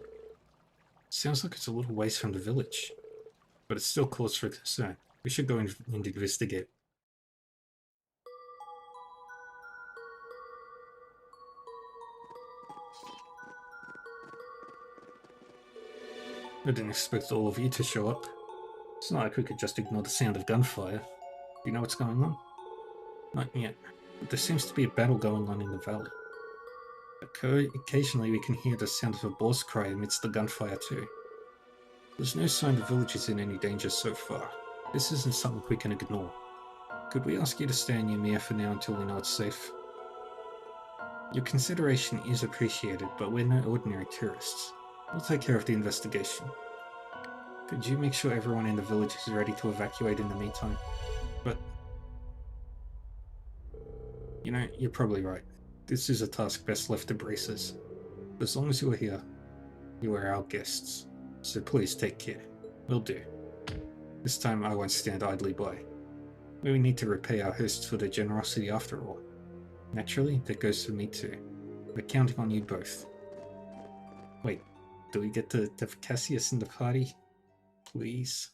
Sounds like it's a little ways from the village, but it's still cause for concern. We should go and investigate. I didn't expect all of you to show up. It's not like we could just ignore the sound of gunfire. Do you know what's going on? Not yet, but there seems to be a battle going on in the valley. Occasionally we can hear the sound of a boar's cry amidst the gunfire too. There's no sign the village is in any danger so far. This isn't something we can ignore. Could we ask you to stay in Ymir for now until we know it's safe? Your consideration is appreciated, but we're no ordinary tourists. We'll take care of the investigation. Could you make sure everyone in the village is ready to evacuate in the meantime? But... you know, you're probably right. This is a task best left to bracers. As long as you are here, you are our guests. So please take care. Will do. This time I won't stand idly by. We need to repay our hosts for their generosity after all. Naturally, that goes for me too. We're counting on you both. Wait, do we get to have Cassius in the party? Please?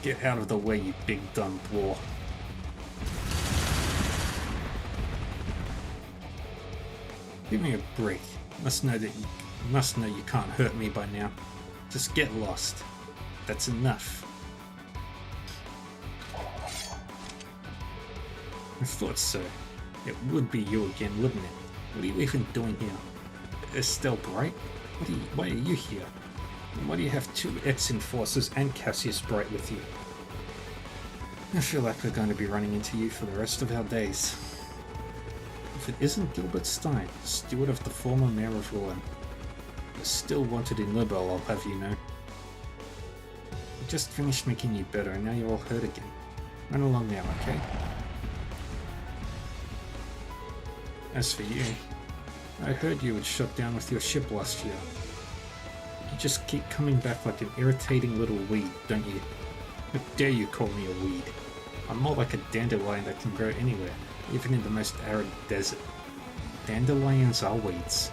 Get out of the way, you big dumb boar. Give me a break. Must know you can't hurt me by now. Just get lost. That's enough. I thought so. It would be you again, wouldn't it? What are you even doing here? Estelle Bright? Why are you here? And why do you have two ex-enforcers and Cassius Bright with you? I feel like we're going to be running into you for the rest of our days. If it isn't Gilbert Stein, steward of the former mayor of Rouen, you're still wanted in Libel, I'll have you know. I just finished making you better and now you're all hurt again. Run along now, okay? As for you, I heard you had shut down with your ship last year. You just keep coming back like an irritating little weed, don't you? How dare you call me a weed? I'm more like a dandelion that can grow anywhere, even in the most arid desert. Dandelions are weeds.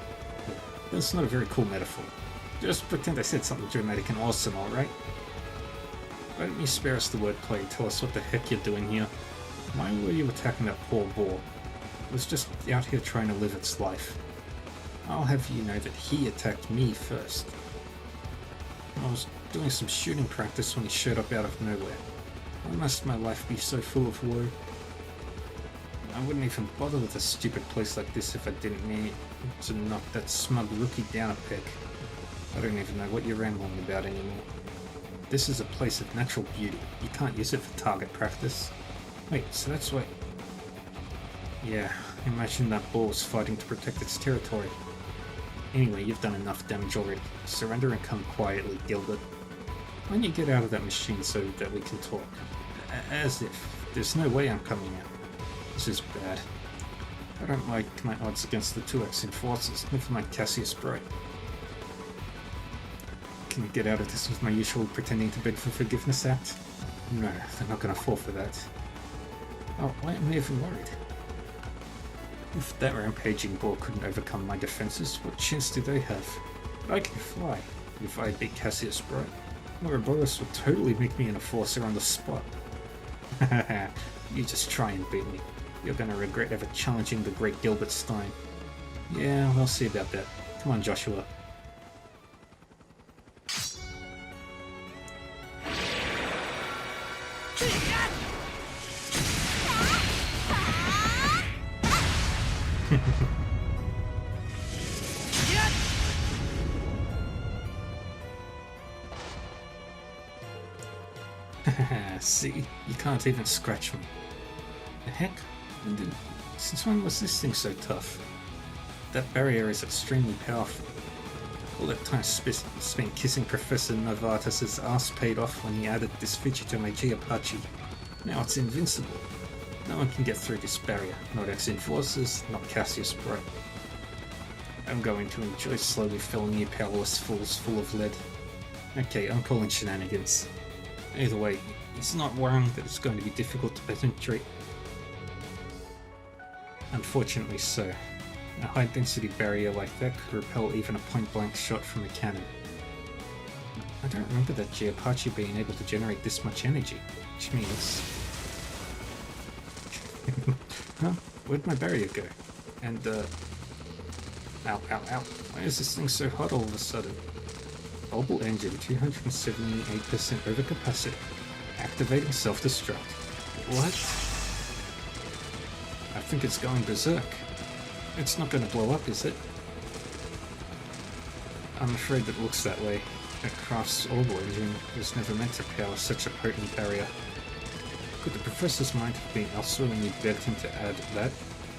That's not a very cool metaphor. Just pretend I said something dramatic and awesome, alright? Why don't you spare us the wordplay and tell us what the heck you're doing here? Why were you attacking that poor boar? It was just out here trying to live its life. I'll have you know that he attacked me first. I was doing some shooting practice when he showed up out of nowhere. Why must my life be so full of woe? I wouldn't even bother with a stupid place like this if I didn't need to knock that smug rookie down a peg. I don't even know what you're rambling about anymore. This is a place of natural beauty. You can't use it for target practice. Wait, so that's why... Yeah, imagine that bull was fighting to protect its territory. Anyway, you've done enough damage already. Surrender and come quietly, Gilbert. Why don't you get out of that machine so that we can talk? As if. There's no way I'm coming out. This is bad. I don't like my odds against the two ex-enforcers, never mind Cassius Bright. Can you get out of this with my usual pretending to beg for forgiveness act? No, they're not gonna fall for that. Oh, why am I even worried? If that rampaging boar couldn't overcome my defenses, what chance do they have? I can fly. If I beat Cassius Bright, Ouroboros would totally make me an enforcer on the spot. You just try and beat me. You're gonna regret ever challenging the great Gilbert Stein. Yeah, we'll see about that. Come on, Joshua. See, you can't even scratch me. The heck? Since when was this thing so tough? That barrier is extremely powerful. All that time spent kissing Professor Novartis' ass paid off when he added this feature to my G Apache. Now it's invincible. No one can get through this barrier. Not X-Enforcers, not Cassius Pro. I'm going to enjoy slowly filling you powerless fools full of lead. Okay, I'm calling shenanigans. Either way, it's not wrong that it's going to be difficult to penetrate. Unfortunately so. A high-density barrier like that could repel even a point-blank shot from a cannon. I don't remember that Geopachi being able to generate this much energy, which means... Huh? Where'd my barrier go? And, Ow, ow, ow. Why is this thing so hot all of a sudden? Mobile engine, 278% overcapacity. Activating self-destruct. What? I think it's going berserk. It's not going to blow up, is it? I'm afraid it looks that way. A Craft's orbital engine was never meant to power such a potent barrier. Could the professor's mind have been elsewhere when you begged him to add that?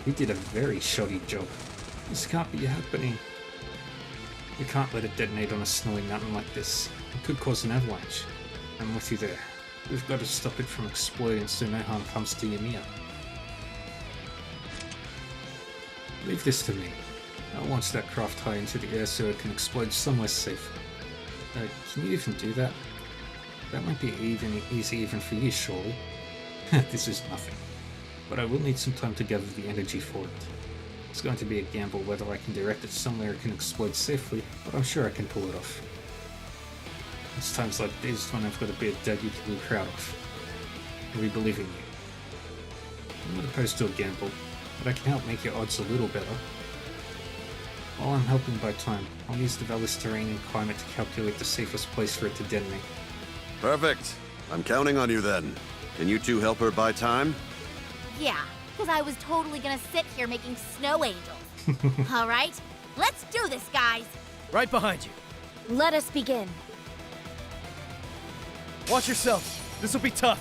He did a very shoddy job. This can't be happening. We can't let it detonate on a snowy mountain like this. It could cause an avalanche. I'm with you there. We've got to stop it from exploding so no harm comes to Yamiya. Leave this to me. I'll launch that craft high into the air so it can explode somewhere safe. Can you even do that? That might be easy even for you, surely. This is nothing. But I will need some time to gather the energy for it. It's going to be a gamble whether I can direct it somewhere it can explode safely, but I'm sure I can pull it off. It's times like these when I've got to be a dad you can be proud of. We believe in you. I'm not opposed to a gamble, but I can help make your odds a little better. While I'm helping by time, I'll use the Velis terrain and climate to calculate the safest place for it to detonate. Perfect. I'm counting on you then. Can you two help her buy time? Yeah, because I was totally gonna sit here making snow angels. Alright, let's do this, guys! Right behind you. Let us begin. Watch yourself. This will be tough.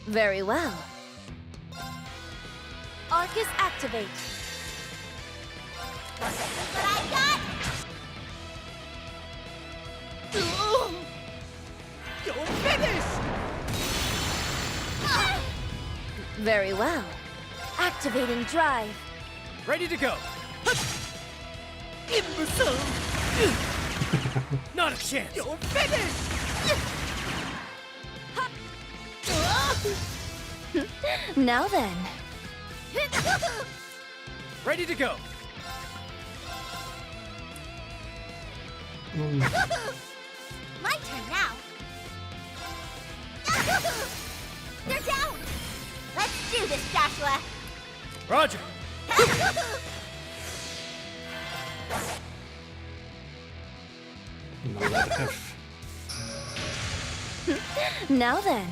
Very well. Arcus activate. What I got? You're finished! Very well. Activating drive. Ready to go. Imbecile! Not a chance. You're finished! Now then. Ready to go. My turn now. They're down! Let's do this, Joshua! Roger. Now then.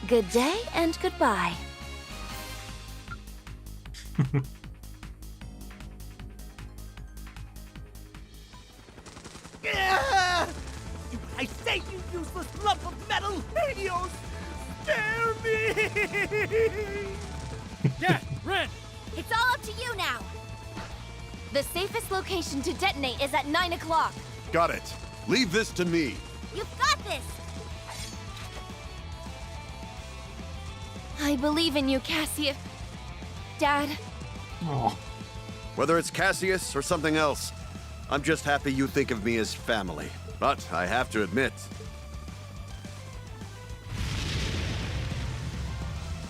Good day and goodbye. I say, you useless lump of metal! Helios! Spare me! Yeah, Ren! It's all up to you now! The safest location to detonate is at 9 o'clock. Got it. Leave this to me. You've got this! I believe in you, Cassius. Dad. Oh. Whether it's Cassius or something else, I'm just happy you think of me as family. But I have to admit,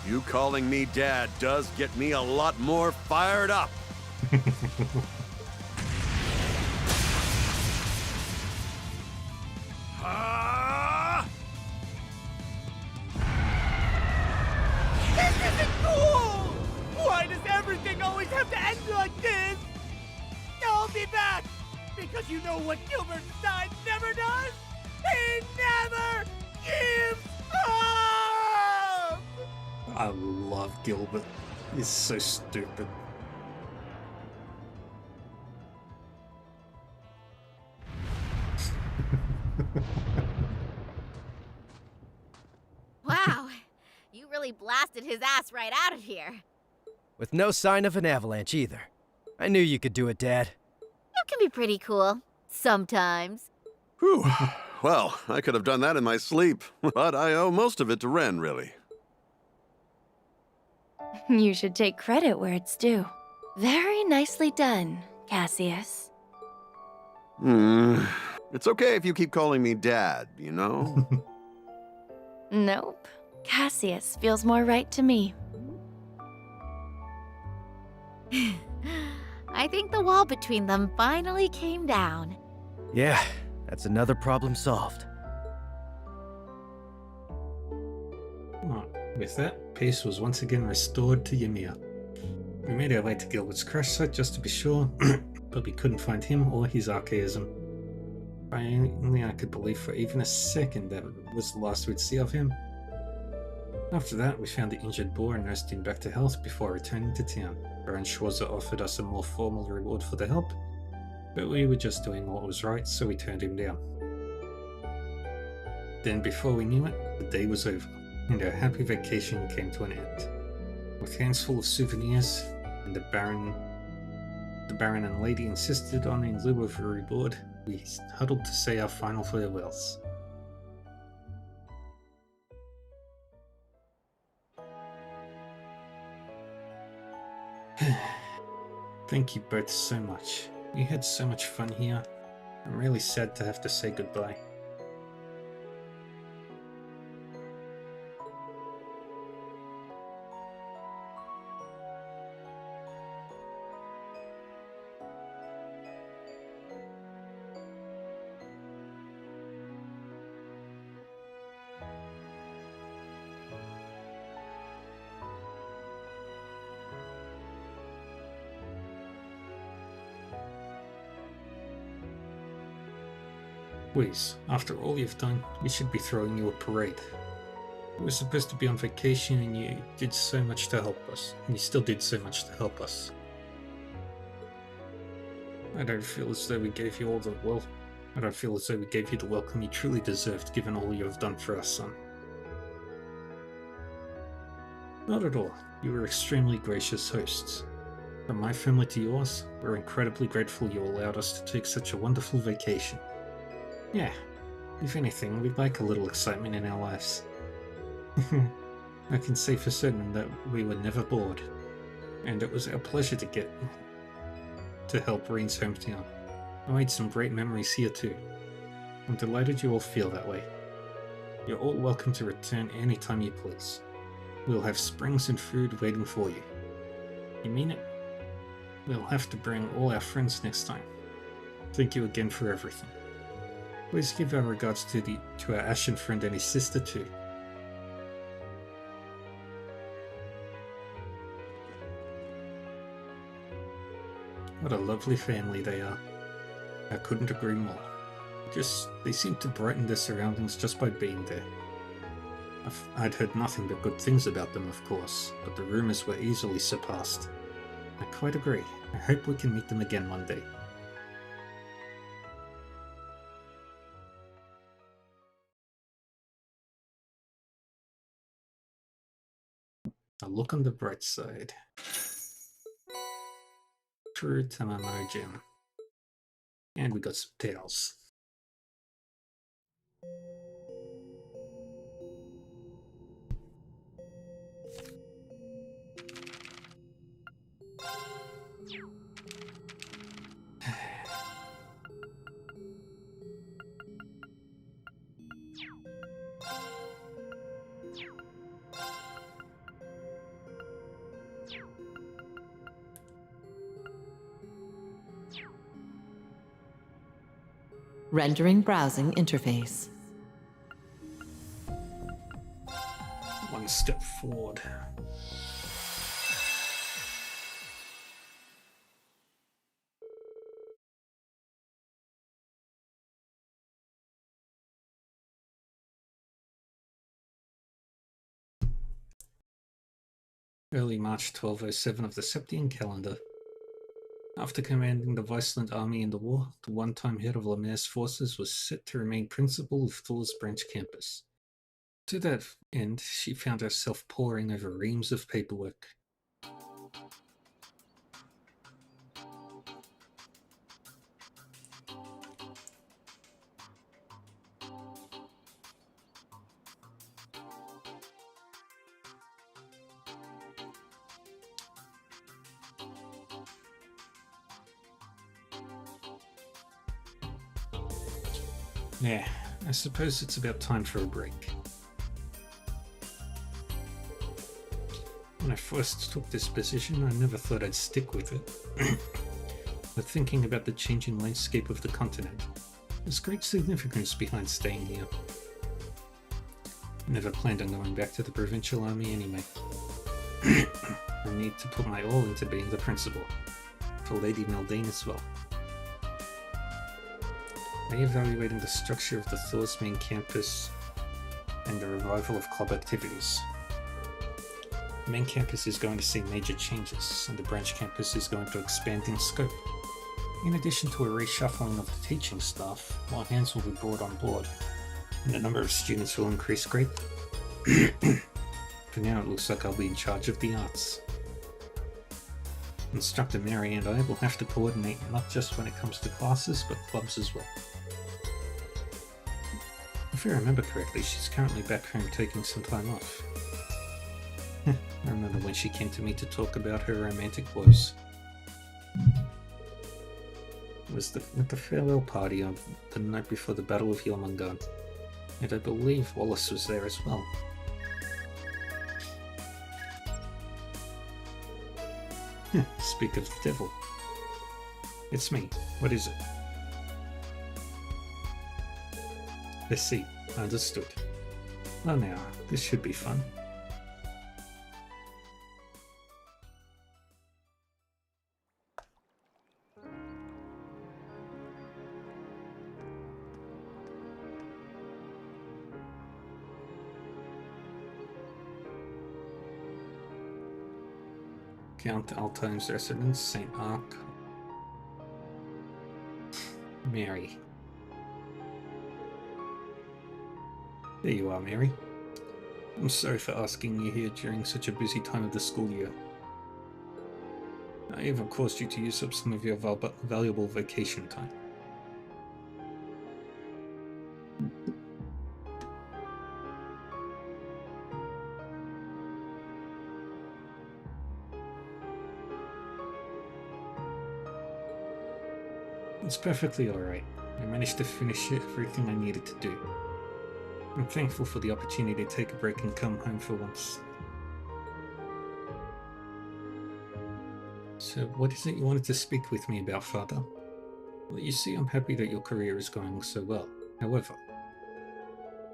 you calling me Dad does get me a lot more fired up. This isn't cool! Why does everything always have to end like this? I'll be back! Because you know what Gilbert Stein never does? He never gives up! I love Gilbert. He's so stupid. Wow, you really blasted his ass right out of here. With no sign of an avalanche either. I knew you could do it, Dad. You can be pretty cool. Sometimes. Whew. Well, I could have done that in my sleep, but I owe most of it to Ren, really. You should take credit where it's due. Very nicely done, Cassius. It's okay if you keep calling me Dad, you know? Nope. Cassius feels more right to me. I think the wall between them finally came down. Yeah, that's another problem solved. With that, peace was once again restored to Ymir. We made our way to Gilbert's crash site just to be sure, but we couldn't find him or his archaism. Finally, I could believe for even a second that it was the last we'd see of him. After that, we found the injured boar and nursed him back to health before returning to town. Baron Schwarzer offered us a more formal reward for the help, but we were just doing what was right, so we turned him down. Then, before we knew it, the day was over, and our happy vacation came to an end. With hands full of souvenirs, and the Baron and Lady insisted on in lieu of a reward, we huddled to say our final farewells. Thank you both so much. We had so much fun here. I'm really sad to have to say goodbye. Please, after all you've done, we should be throwing you a parade. You were supposed to be on vacation and you did so much to help us. And you still did so much to help us. I don't feel as though we gave you the welcome you truly deserved given all you have done for our son. Not at all. You were extremely gracious hosts. From my family to yours, we're incredibly grateful you allowed us to take such a wonderful vacation. Yeah, if anything, we'd like a little excitement in our lives. I can say for certain that we were never bored, and it was our pleasure to get to help Reen's hometown. I made some great memories here too. I'm delighted you all feel that way. You're all welcome to return anytime you please. We'll have springs and food waiting for you. You mean it? We'll have to bring all our friends next time. Thank you again for everything. Please give our regards to our Ashen friend and his sister too. What a lovely family they are. I couldn't agree more. They seem to brighten their surroundings just by being there. I'd heard nothing but good things about them, of course, but the rumors were easily surpassed. I quite agree. I hope we can meet them again one day. A look on the bright side. True Tamamo Gem. And we got some tails. Rendering browsing interface. One step forward. Early March 1207 of the Septian calendar. After commanding the Viceland army in the war, the one-time head of Lemaire's forces was set to remain principal of Thor's branch campus. To that end, she found herself poring over reams of paperwork. Yeah, I suppose it's about time for a break. When I first took this position, I never thought I'd stick with it. But thinking about the changing landscape of the continent, there's great significance behind staying here. I never planned on going back to the provincial army anyway. I need to put my all into being the principal, for Lady Meldane as well. Reevaluating the structure of the Thor's main campus and the revival of club activities. The main campus is going to see major changes, and the branch campus is going to expand in scope. In addition to a reshuffling of the teaching staff, more hands will be brought on board, and the number of students will increase greatly. For now, it looks like I'll be in charge of the arts. Instructor Mary and I will have to coordinate not just when it comes to classes, but clubs as well. If I remember correctly, she's currently back home taking some time off. I remember when she came to me to talk about her romantic woes. It was at the farewell party on the night before the Battle of Yormungand, and I believe Wallace was there as well. Speak of the devil. It's me. What is it? Let's see. Understood. Well now, this should be fun. Count Altine's residence, St. Arc. Mary. There you are, Mary. I'm sorry for asking you here during such a busy time of the school year. I even caused you to use up some of your valuable vacation time. It's perfectly alright. I managed to finish everything I needed to do. I'm thankful for the opportunity to take a break and come home for once. So, what is it you wanted to speak with me about, Father? Well, you see, I'm happy that your career is going so well. However,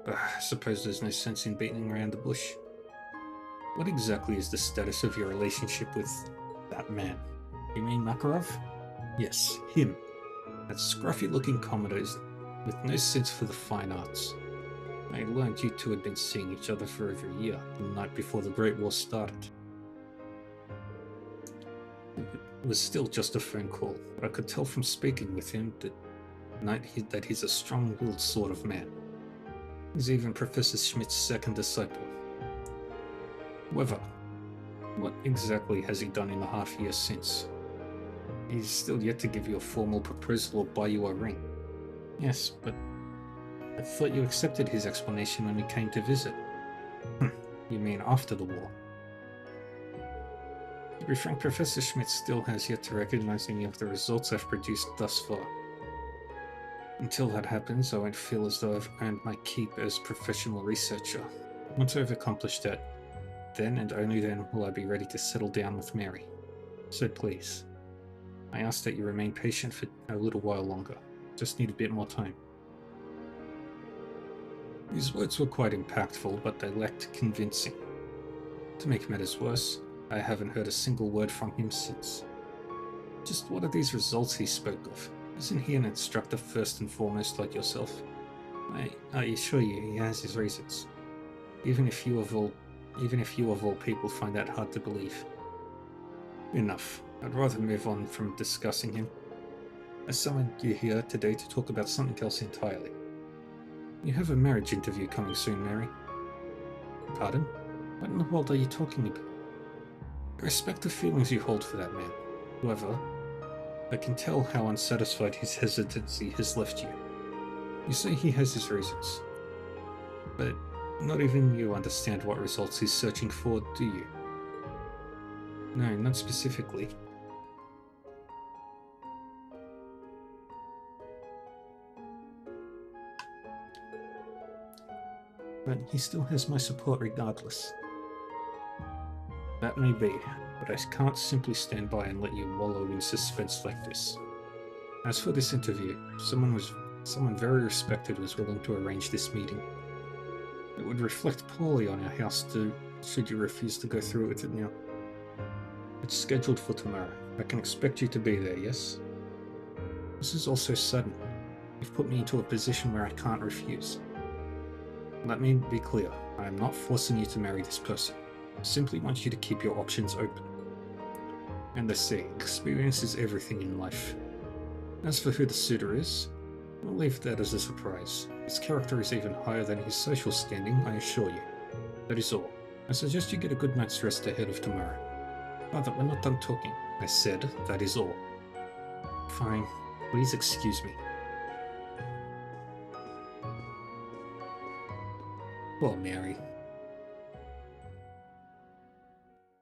I suppose there's no sense in beating around the bush. What exactly is the status of your relationship with that man? You mean Makarov? Yes, him. That scruffy-looking Commodore with no sense for the fine arts. I learned you two had been seeing each other for over a year, the night before the Great War started. It was still just a phone call, but I could tell from speaking with him that he's a strong-willed sort of man. He's even Professor Schmidt's second disciple. However, what exactly has he done in the half year since? He's still yet to give you a formal proposal or buy you a ring. Yes, but I thought you accepted his explanation when we came to visit. You mean after the war? To be frank, Professor Schmidt still has yet to recognize any of the results I've produced thus far. Until that happens, I won't feel as though I've earned my keep as professional researcher. Once I've accomplished that, then and only then will I be ready to settle down with Mary. So please, I ask that you remain patient for a little while longer. Just need a bit more time. These words were quite impactful, but they lacked convincing. To make matters worse, I haven't heard a single word from him since. Just what are these results he spoke of? Isn't he an instructor first and foremost like yourself? I assure you he has his reasons. Even if you of all people find that hard to believe. Enough. I'd rather move on from discussing him. I summoned you here today to talk about something else entirely. You have a marriage interview coming soon, Mary. Pardon? What in the world are you talking about? I respect the feelings you hold for that man. However, I can tell how unsatisfied his hesitancy has left you. You say he has his reasons, but not even you understand what results he's searching for, do you? No, not specifically. but he still has my support regardless. That may be, but I can't simply stand by and let you wallow in suspense like this. As for this interview, someone very respected was willing to arrange this meeting. It would reflect poorly on our house too, should you refuse to go through with it now. It's scheduled for tomorrow. I can expect you to be there, yes? This is also sudden. You've put me into a position where I can't refuse. Let me be clear, I am not forcing you to marry this person. I simply want you to keep your options open. And they say, experience is everything in life. As for who the suitor is, I'll leave that as a surprise. His character is even higher than his social standing, I assure you. That is all. I suggest you get a good night's rest ahead of tomorrow. Father, we're not done talking. I said, that is all. Fine. Please excuse me. Poor Mary.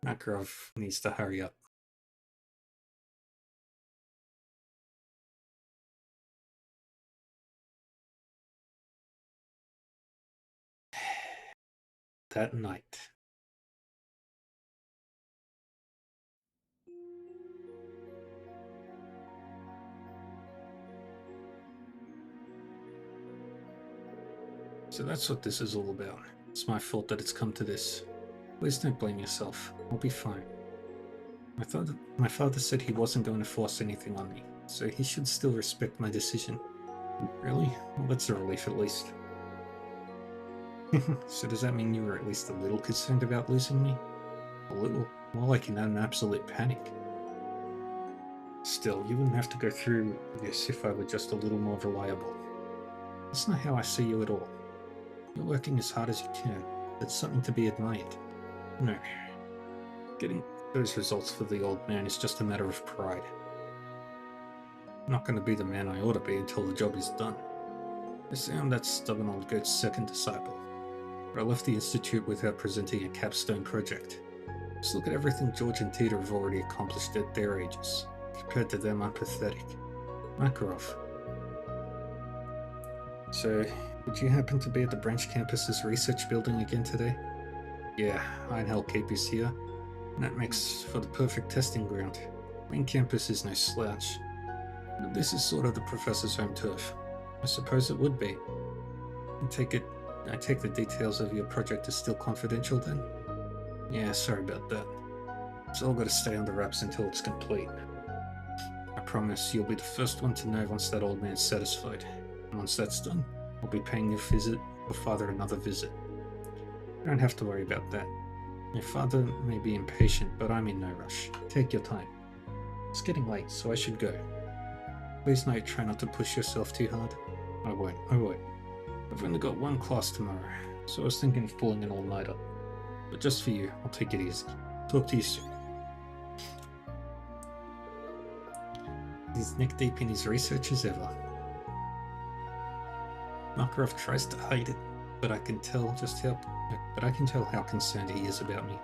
Makarov needs to hurry up. That night. So that's what this is all about. It's my fault that it's come to this. Please don't blame yourself. I'll be fine. My father said he wasn't going to force anything on me, so he should still respect my decision. Really? Well, that's a relief at least. So does that mean you were at least a little concerned about losing me? A little? More like in an absolute panic. Still, you wouldn't have to go through this if I were just a little more reliable. That's not how I see you at all. You're working as hard as you can. That's something to be admired. No. Getting those results for the old man is just a matter of pride. I'm not going to be the man I ought to be until the job is done. I say I'm that stubborn old goat's second disciple. But I left the Institute without presenting a capstone project. Just look at everything George and Tita have already accomplished at their ages. Compared to them, I'm pathetic. Makarov. So, would you happen to be at the branch campus's research building again today? Yeah, Einhell Cape is here, and that makes for the perfect testing ground. Main campus is no slouch. But this is sort of the professor's home turf. I suppose it would be. I take the details of your project as still confidential then? Yeah, sorry about that. It's all got to stay under wraps until it's complete. I promise you'll be the first one to know once that old man's satisfied. And once that's done, I'll be paying your father another visit. You don't have to worry about that. Your father may be impatient, but I'm in no rush. Take your time. It's getting late, so I should go. Please note, try not to push yourself too hard. I won't. I've only got one class tomorrow, so I was thinking of pulling an all-nighter. But just for you, I'll take it easy. Talk to you soon. He's neck deep in his research as ever. Makarov tries to hide it, but I can tell how concerned he is about me.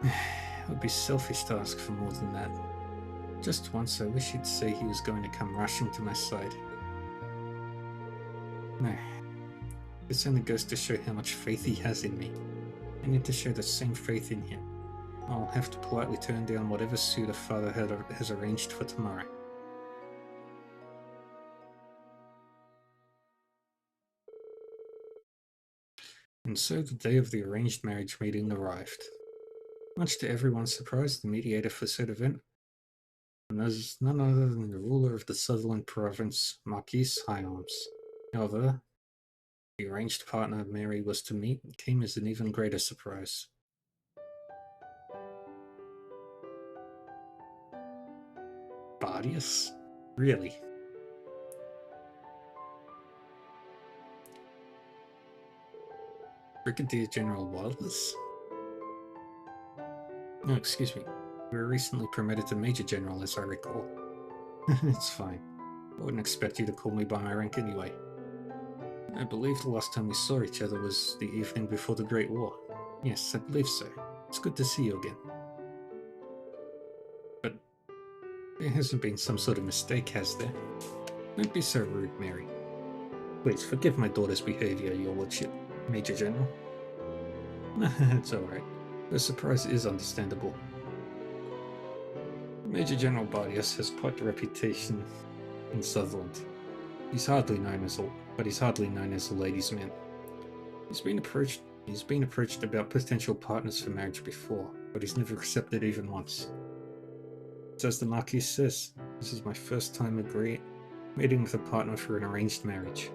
It would be selfish to ask for more than that. Just once I wish he'd say he was going to come rushing to my side. No. This only goes to show how much faith he has in me. I need to show the same faith in him. I'll have to politely turn down whatever suitor father has arranged for tomorrow. And so the day of the arranged marriage meeting arrived. Much to everyone's surprise, the mediator for said event was none other than the ruler of the Sutherland province, Marquis Hyams. However, the arranged partner Mary was to meet came as an even greater surprise. Bardius? Really? Brigadier General Wildless? No, excuse me. You were recently promoted to Major General, as I recall. It's fine. I wouldn't expect you to call me by my rank anyway. I believe the last time we saw each other was the evening before the Great War. Yes, I believe so. It's good to see you again. But there hasn't been some sort of mistake, has there? Don't be so rude, Mary. Please forgive my daughter's behavior, your lordship, Major General. It's alright. The surprise is understandable. Major General Bardius has quite the reputation in Sutherland. He's hardly known as a ladies' man. He's been approached about potential partners for marriage before, but he's never accepted even once. So as the Marquis says, this is my first time meeting with a partner for an arranged marriage.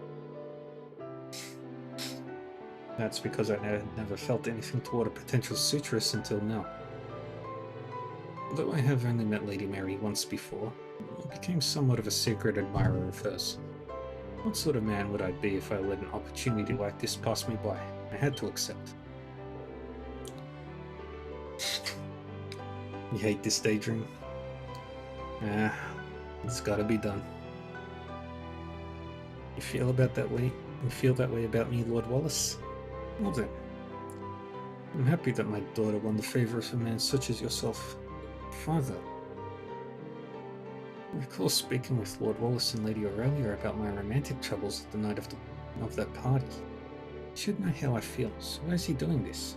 That's because I never felt anything toward a potential suitress until now. Although I have only met Lady Mary once before, I became somewhat of a secret admirer of hers. What sort of man would I be if I let an opportunity like this pass me by? I had to accept. You hate this daydream? It's gotta be done. You feel that way about me, Lord Wallace? Well then, I'm happy that my daughter won the favor of a man such as yourself. Father, I recall speaking with Lord Wallace and Lady Aurelia about my romantic troubles at the night of that party. He should know how I feel, so why is he doing this?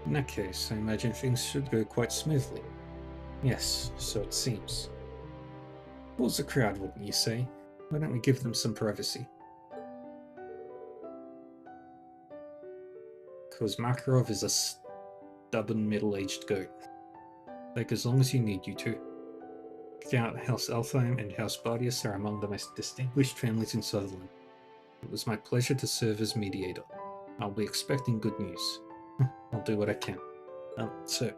In that case, I imagine things should go quite smoothly. Yes, so it seems. Pulls the crowd, wouldn't you say? Why don't we give them some privacy? Because Makarov is a stubborn middle-aged goat. Take as long as you need, you two. House Alfheim and House Bardius are among the most distinguished families in Sutherland. It was my pleasure to serve as mediator. I'll be expecting good news. I'll do what I can. So...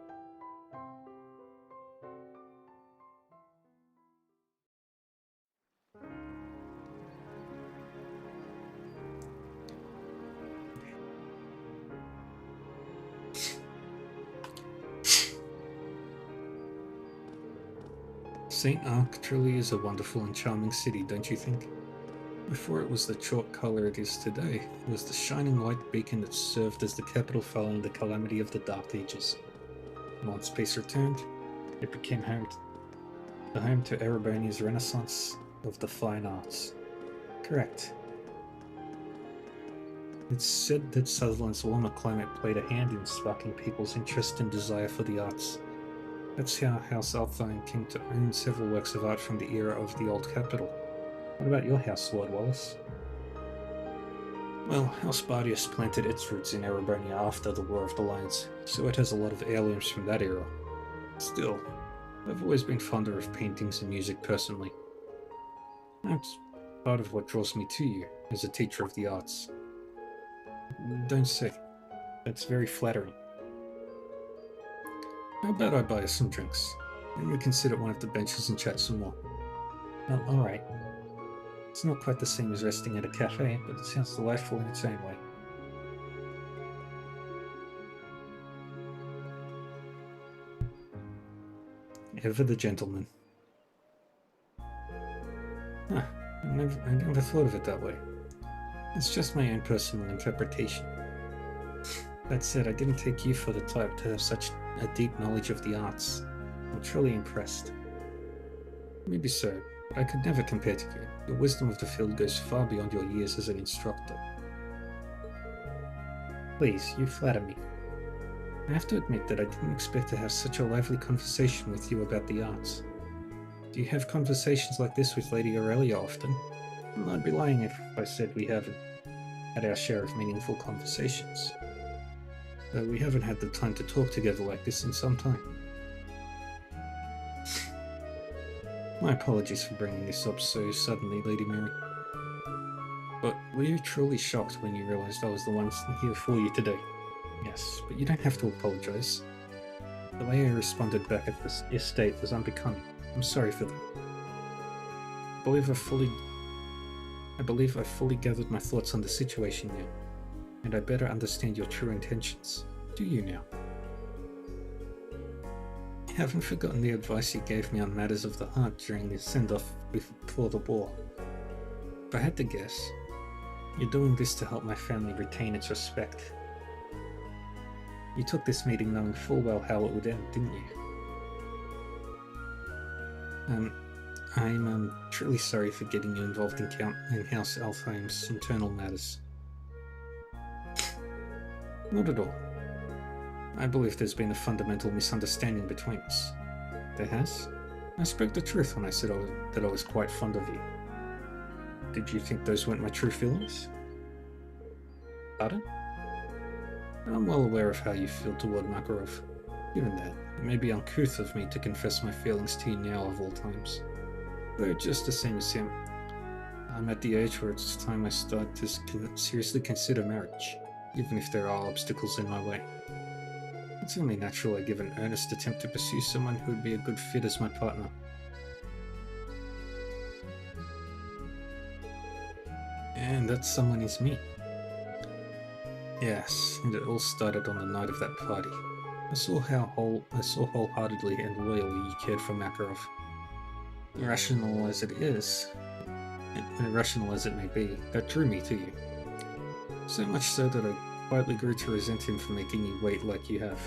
St. Ark truly is a wonderful and charming city, don't you think? Before it was the chalk colour it is today, it was the shining white beacon that served as the capital following the calamity of the Dark Ages. Once peace returned, it became home to Erebonia's renaissance of the fine arts. Correct. It's said that Sutherland's warmer climate played a hand in sparking people's interest and desire for the arts. That's how House Alfheim came to own several works of art from the era of the old capital. What about your house, Lord Wallace? Well, House Bardius planted its roots in Erebonia after the War of the Lions, so it has a lot of heirlooms from that era. Still, I've always been fonder of paintings and music personally. That's part of what draws me to you, as a teacher of the arts. Don't say. That's very flattering. How about I buy us some drinks? Then we can sit at one of the benches and chat some more. Well, alright. It's not quite the same as resting at a cafe, but it sounds delightful in its own way. Ever the gentleman. Huh, I never thought of it that way. It's just my own personal interpretation. That said, I didn't take you for the type to have such a deep knowledge of the arts. I'm truly impressed. Maybe so, but I could never compare to you. Your wisdom of the field goes far beyond your years as an instructor. Please, you flatter me. I have to admit that I didn't expect to have such a lively conversation with you about the arts. Do you have conversations like this with Lady Aurelia often? Well, I'd be lying if I said we haven't had our share of meaningful conversations. Though we haven't had the time to talk together like this in some time. My apologies for bringing this up so suddenly, Lady Mary. But were you truly shocked when you realized I was the one here for you today? Yes, but you don't have to apologize. The way I responded back at this estate was unbecoming. I'm sorry for that. I believe I've fully gathered my thoughts on the situation now, and I better understand your true intentions. Do you now? I haven't forgotten the advice you gave me on matters of the heart during the send-off before the war. If I had to guess, you're doing this to help my family retain its respect. You took this meeting knowing full well how it would end, didn't you? I'm truly sorry for getting you involved in House Alfheim's internal matters. Not at all. I believe there's been a fundamental misunderstanding between us. There has? I spoke the truth when I said that I was quite fond of you. Did you think those weren't my true feelings? Pardon? I'm well aware of how you feel toward Makarov. Given that, it may be uncouth of me to confess my feelings to you now of all times. Though just the same as him, I'm at the age where it's time I start to seriously consider marriage, even if there are obstacles in my way. It's only natural I give an earnest attempt to pursue someone who would be a good fit as my partner. And that someone is me. Yes, and it all started on the night of that party. I saw wholeheartedly and loyally you cared for Makarov. Irrational as it may be, that drew me to you. So much so that I quietly grew to resent him for making you wait like you have.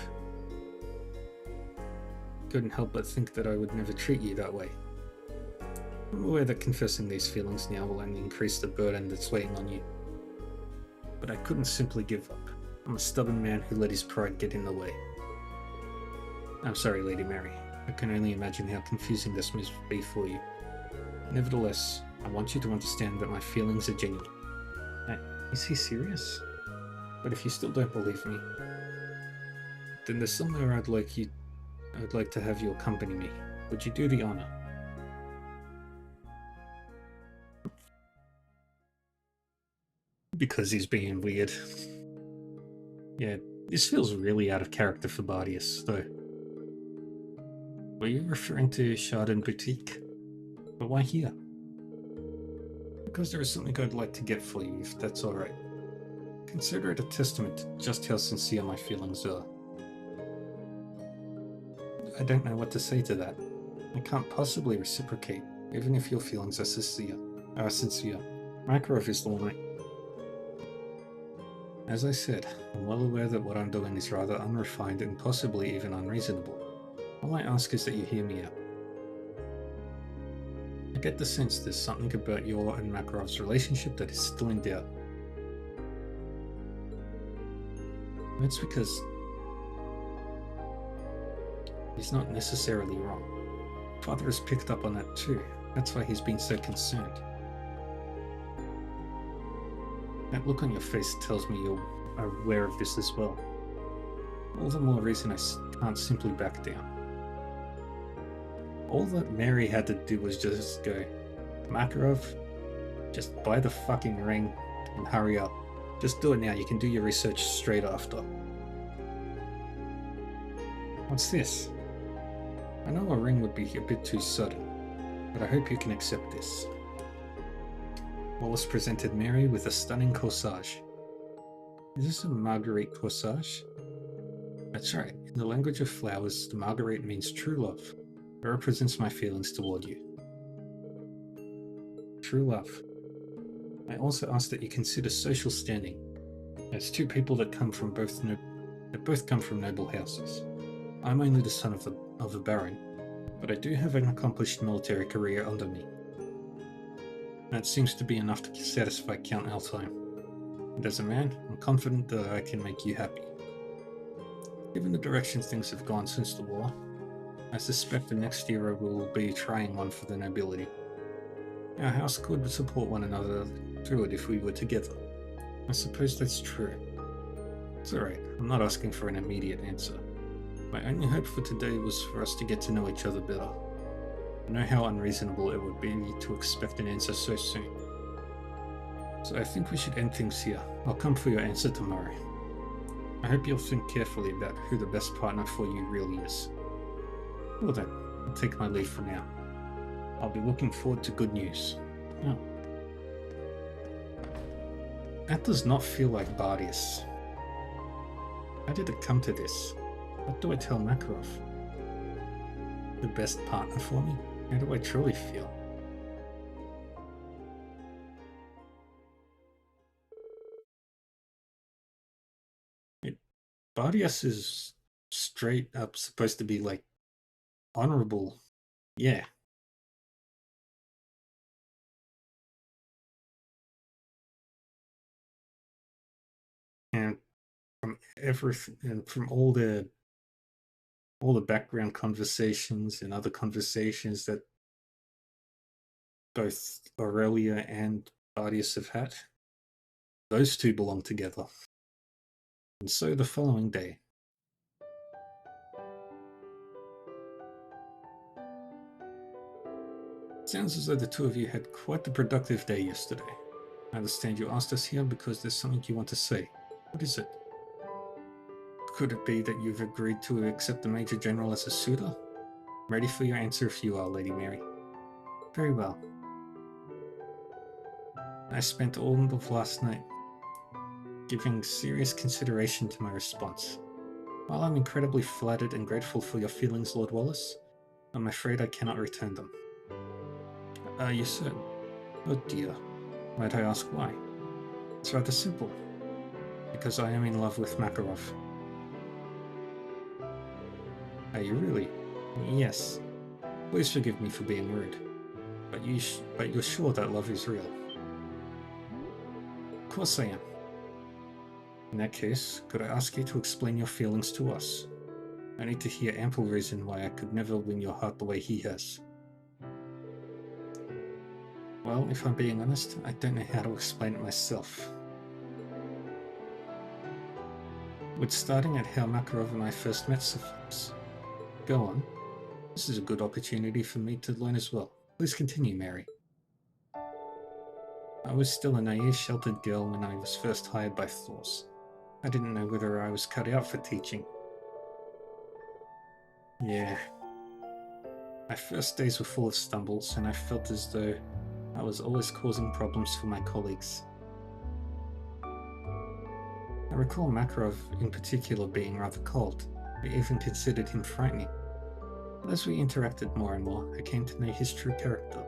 Couldn't help but think that I would never treat you that way. I'm aware that confessing these feelings now will only increase the burden that's weighing on you. But I couldn't simply give up. I'm a stubborn man who let his pride get in the way. I'm sorry, Lady Mary. I can only imagine how confusing this must be for you. Nevertheless, I want you to understand that my feelings are genuine. Is he serious? But if you still don't believe me, then there's somewhere I'd like to have you accompany me. Would you do the honor? Because he's being weird. Yeah, this feels really out of character for Bardius, though. Were you referring to Chardon Boutique? But why here? Because there is something I'd like to get for you, if that's alright. Consider it a testament to just how sincere my feelings are. I don't know what to say to that. I can't possibly reciprocate, even if your feelings are sincere. Makarov is the one. As I said, I'm well aware that what I'm doing is rather unrefined and possibly even unreasonable. All I ask is that you hear me out. I get the sense there's something about your and Makarov's relationship that is still in doubt. That's because he's not necessarily wrong. Father has picked up on that too. That's why he's been so concerned. That look on your face tells me you're aware of this as well. All the more reason I can't simply back down. All that Mary had to do was just go, Makarov, just buy the fucking ring and hurry up. Just do it now, you can do your research straight after. What's this? I know a ring would be a bit too sudden, but I hope you can accept this. Wallace presented Mary with a stunning corsage. Is this a marguerite corsage? That's right, in the language of flowers, the marguerite means true love. It represents my feelings toward you. True love. I also ask that you consider social standing. As two people that both come from noble houses. I'm only the son of a baron, but I do have an accomplished military career under me. That seems to be enough to satisfy Count Alfheim. And as a man, I'm confident that I can make you happy. Given the direction things have gone since the war, I suspect the next era will be a trying one for the nobility. Our house could support one another through it if we were together. I suppose that's true. It's alright, I'm not asking for an immediate answer. My only hope for today was for us to get to know each other better. I know how unreasonable it would be to expect an answer so soon. So I think we should end things here. I'll come for your answer tomorrow. I hope you'll think carefully about who the best partner for you really is. Well then, I'll take my leave for now. I'll be looking forward to good news. Oh. That does not feel like Bardius. How did it come to this? What do I tell Makarov? The best partner for me? How do I truly feel? Bardius is straight up supposed to be like honorable. Yeah. everything, and from all the background conversations and other conversations that both Aurelia and Bardius have had, those two belong together. And so the following day. It sounds as though the two of you had quite the productive day yesterday. I understand you asked us here because there's something you want to say. What is it? Could it be that you've agreed to accept the Major General as a suitor? I'm ready for your answer if you are, Lady Mary. Very well. I spent all of last night giving serious consideration to my response. While I'm incredibly flattered and grateful for your feelings, Lord Wallace, I'm afraid I cannot return them. Are you certain? Oh dear. Might I ask why? It's rather simple. Because I am in love with Makarov. Are you really? Yes. Please forgive me for being rude. But you're sure that love is real? Of course I am. In that case, could I ask you to explain your feelings to us? I need to hear ample reason why I could never win your heart the way he has. Well, if I'm being honest, I don't know how to explain it myself. With starting at how Makarov and I first met suffice. Go on. This is a good opportunity for me to learn as well. Please continue, Mary. I was still a naive, sheltered girl when I was first hired by Thors. I didn't know whether I was cut out for teaching. Yeah. My first days were full of stumbles, and I felt as though I was always causing problems for my colleagues. I recall Makarov in particular being rather cold. I even considered him frightening. But as we interacted more and more, I came to know his true character.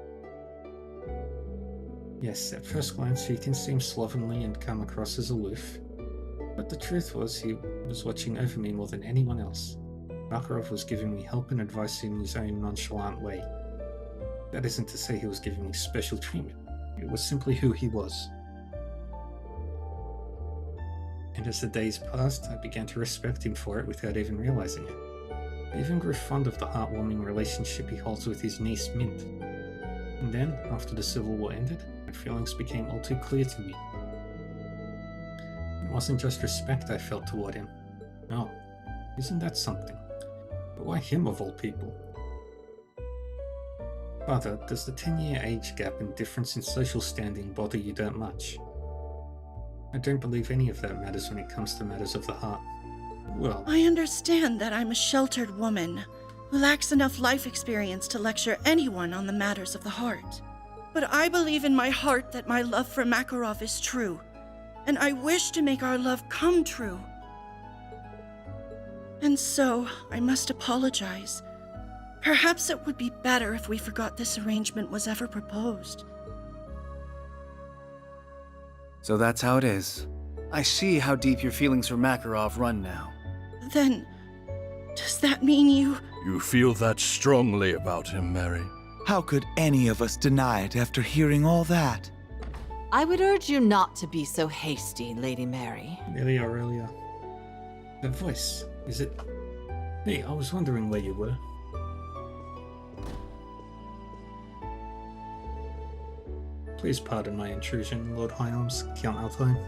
Yes, at first glance he can seem slovenly and come across as aloof, but the truth was he was watching over me more than anyone else. Makarov was giving me help and advice in his own nonchalant way. That isn't to say he was giving me special treatment, it was simply who he was. And as the days passed, I began to respect him for it without even realizing it. I even grew fond of the heartwarming relationship he holds with his niece Mint. And then, after the Civil War ended, my feelings became all too clear to me. It wasn't just respect I felt toward him. No, isn't that something? But why him of all people? Father, does the 10-year age gap and difference in social standing bother you that much? I don't believe any of that matters when it comes to matters of the heart. Well, I understand that I'm a sheltered woman who lacks enough life experience to lecture anyone on the matters of the heart. But I believe in my heart that my love for Makarov is true, and I wish to make our love come true. And so, I must apologize. Perhaps it would be better if we forgot this arrangement was ever proposed. So that's how it is. I see how deep your feelings for Makarov run now. Then, does that mean you... You feel that strongly about him, Mary? How could any of us deny it after hearing all that? I would urge you not to be so hasty, Lady Mary. Really, Aurelia. That voice, is it... Hey, I was wondering where you were. Please pardon my intrusion, Lord High Arms, Count Altheim.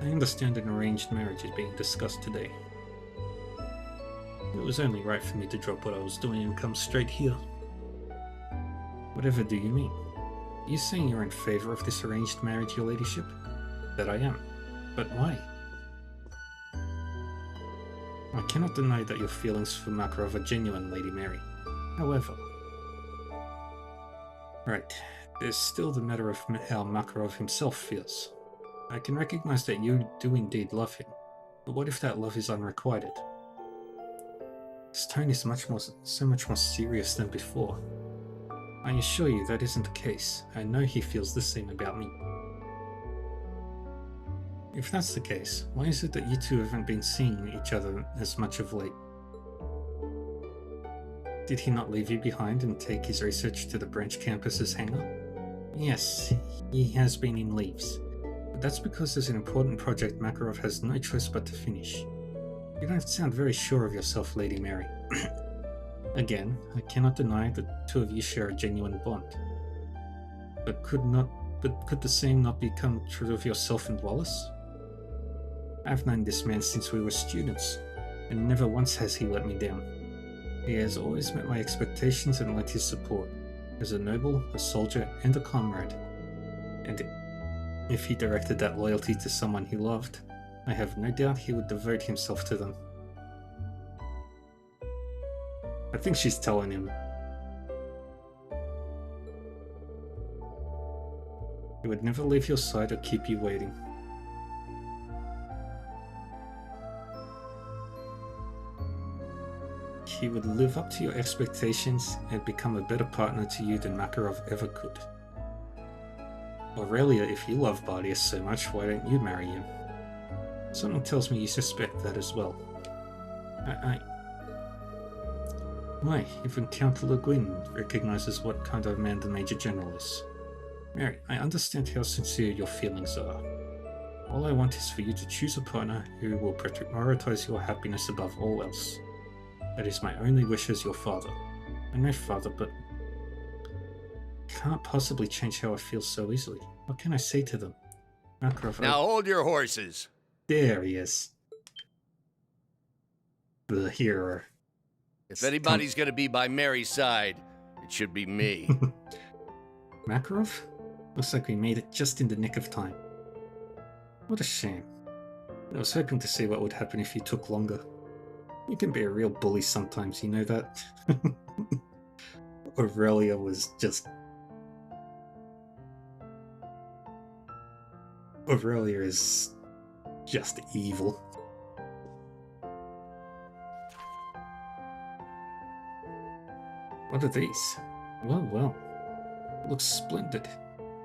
I understand an arranged marriage is being discussed today. It was only right for me to drop what I was doing and come straight here. Whatever do you mean? Are you saying you're in favor of this arranged marriage, your ladyship? That I am. But why? I cannot deny that your feelings for Makarov are genuine, Lady Mary. However... Right, there's still the matter of how Makarov himself feels. I can recognize that you do indeed love him, but what if that love is unrequited? His tone is so much more serious than before. I assure you that isn't the case. I know he feels the same about me. If that's the case, why is it that you two haven't been seeing each other as much of late? Did he not leave you behind and take his research to the branch campus's hangar? Yes, he has been in leaves. But that's because there's an important project Makarov has no choice but to finish. You don't sound very sure of yourself, Lady Mary. Again, I cannot deny that the two of you share a genuine bond. But could the same not become true of yourself and Wallace? I've known this man since we were students, and never once has he let me down. He has always met my expectations and lent his support, as a noble, a soldier, and a comrade. And if he directed that loyalty to someone he loved, I have no doubt he would devote himself to them. I think she's telling him. He would never leave your side or keep you waiting. He would live up to your expectations and become a better partner to you than Makarov ever could. Aurelia, if you love Bardius so much, why don't you marry him? Something tells me you suspect that as well. Why, even Count Le Guin recognizes what kind of man the Major General is. Mary, I understand how sincere your feelings are. All I want is for you to choose a partner who will prioritize your happiness above all else. That is my only wish as your father. I'm no father, but can't possibly change how I feel so easily. What can I say to them? Makarov, now hold your horses. There he is. The hero. If anybody's gonna be by Mary's side, it should be me. Makarov? Looks like we made it just in the nick of time. What a shame. I was hoping to see what would happen if you took longer. You can be a real bully sometimes, you know that? Aurelia was just... Aurelia is just evil. What are these? Well, well. Looks splendid.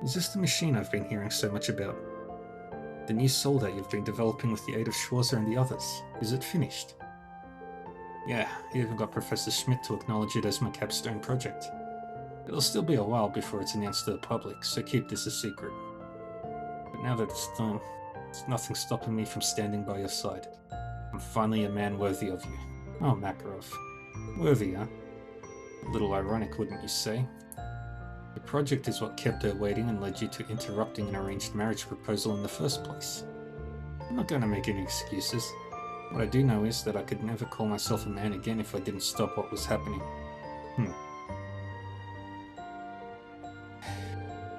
Is this the machine I've been hearing so much about? The new soldat you've been developing with the aid of Schwarzer and the others. Is it finished? Yeah, I even got Professor Schmidt to acknowledge it as my capstone project. It'll still be a while before it's announced to the public, so keep this a secret. But now that it's done, there's nothing stopping me from standing by your side. I'm finally a man worthy of you. Oh, Makarov. Worthy, huh? A little ironic, wouldn't you say? The project is what kept her waiting and led you to interrupting an arranged marriage proposal in the first place. I'm not going to make any excuses. What I do know is that I could never call myself a man again if I didn't stop what was happening.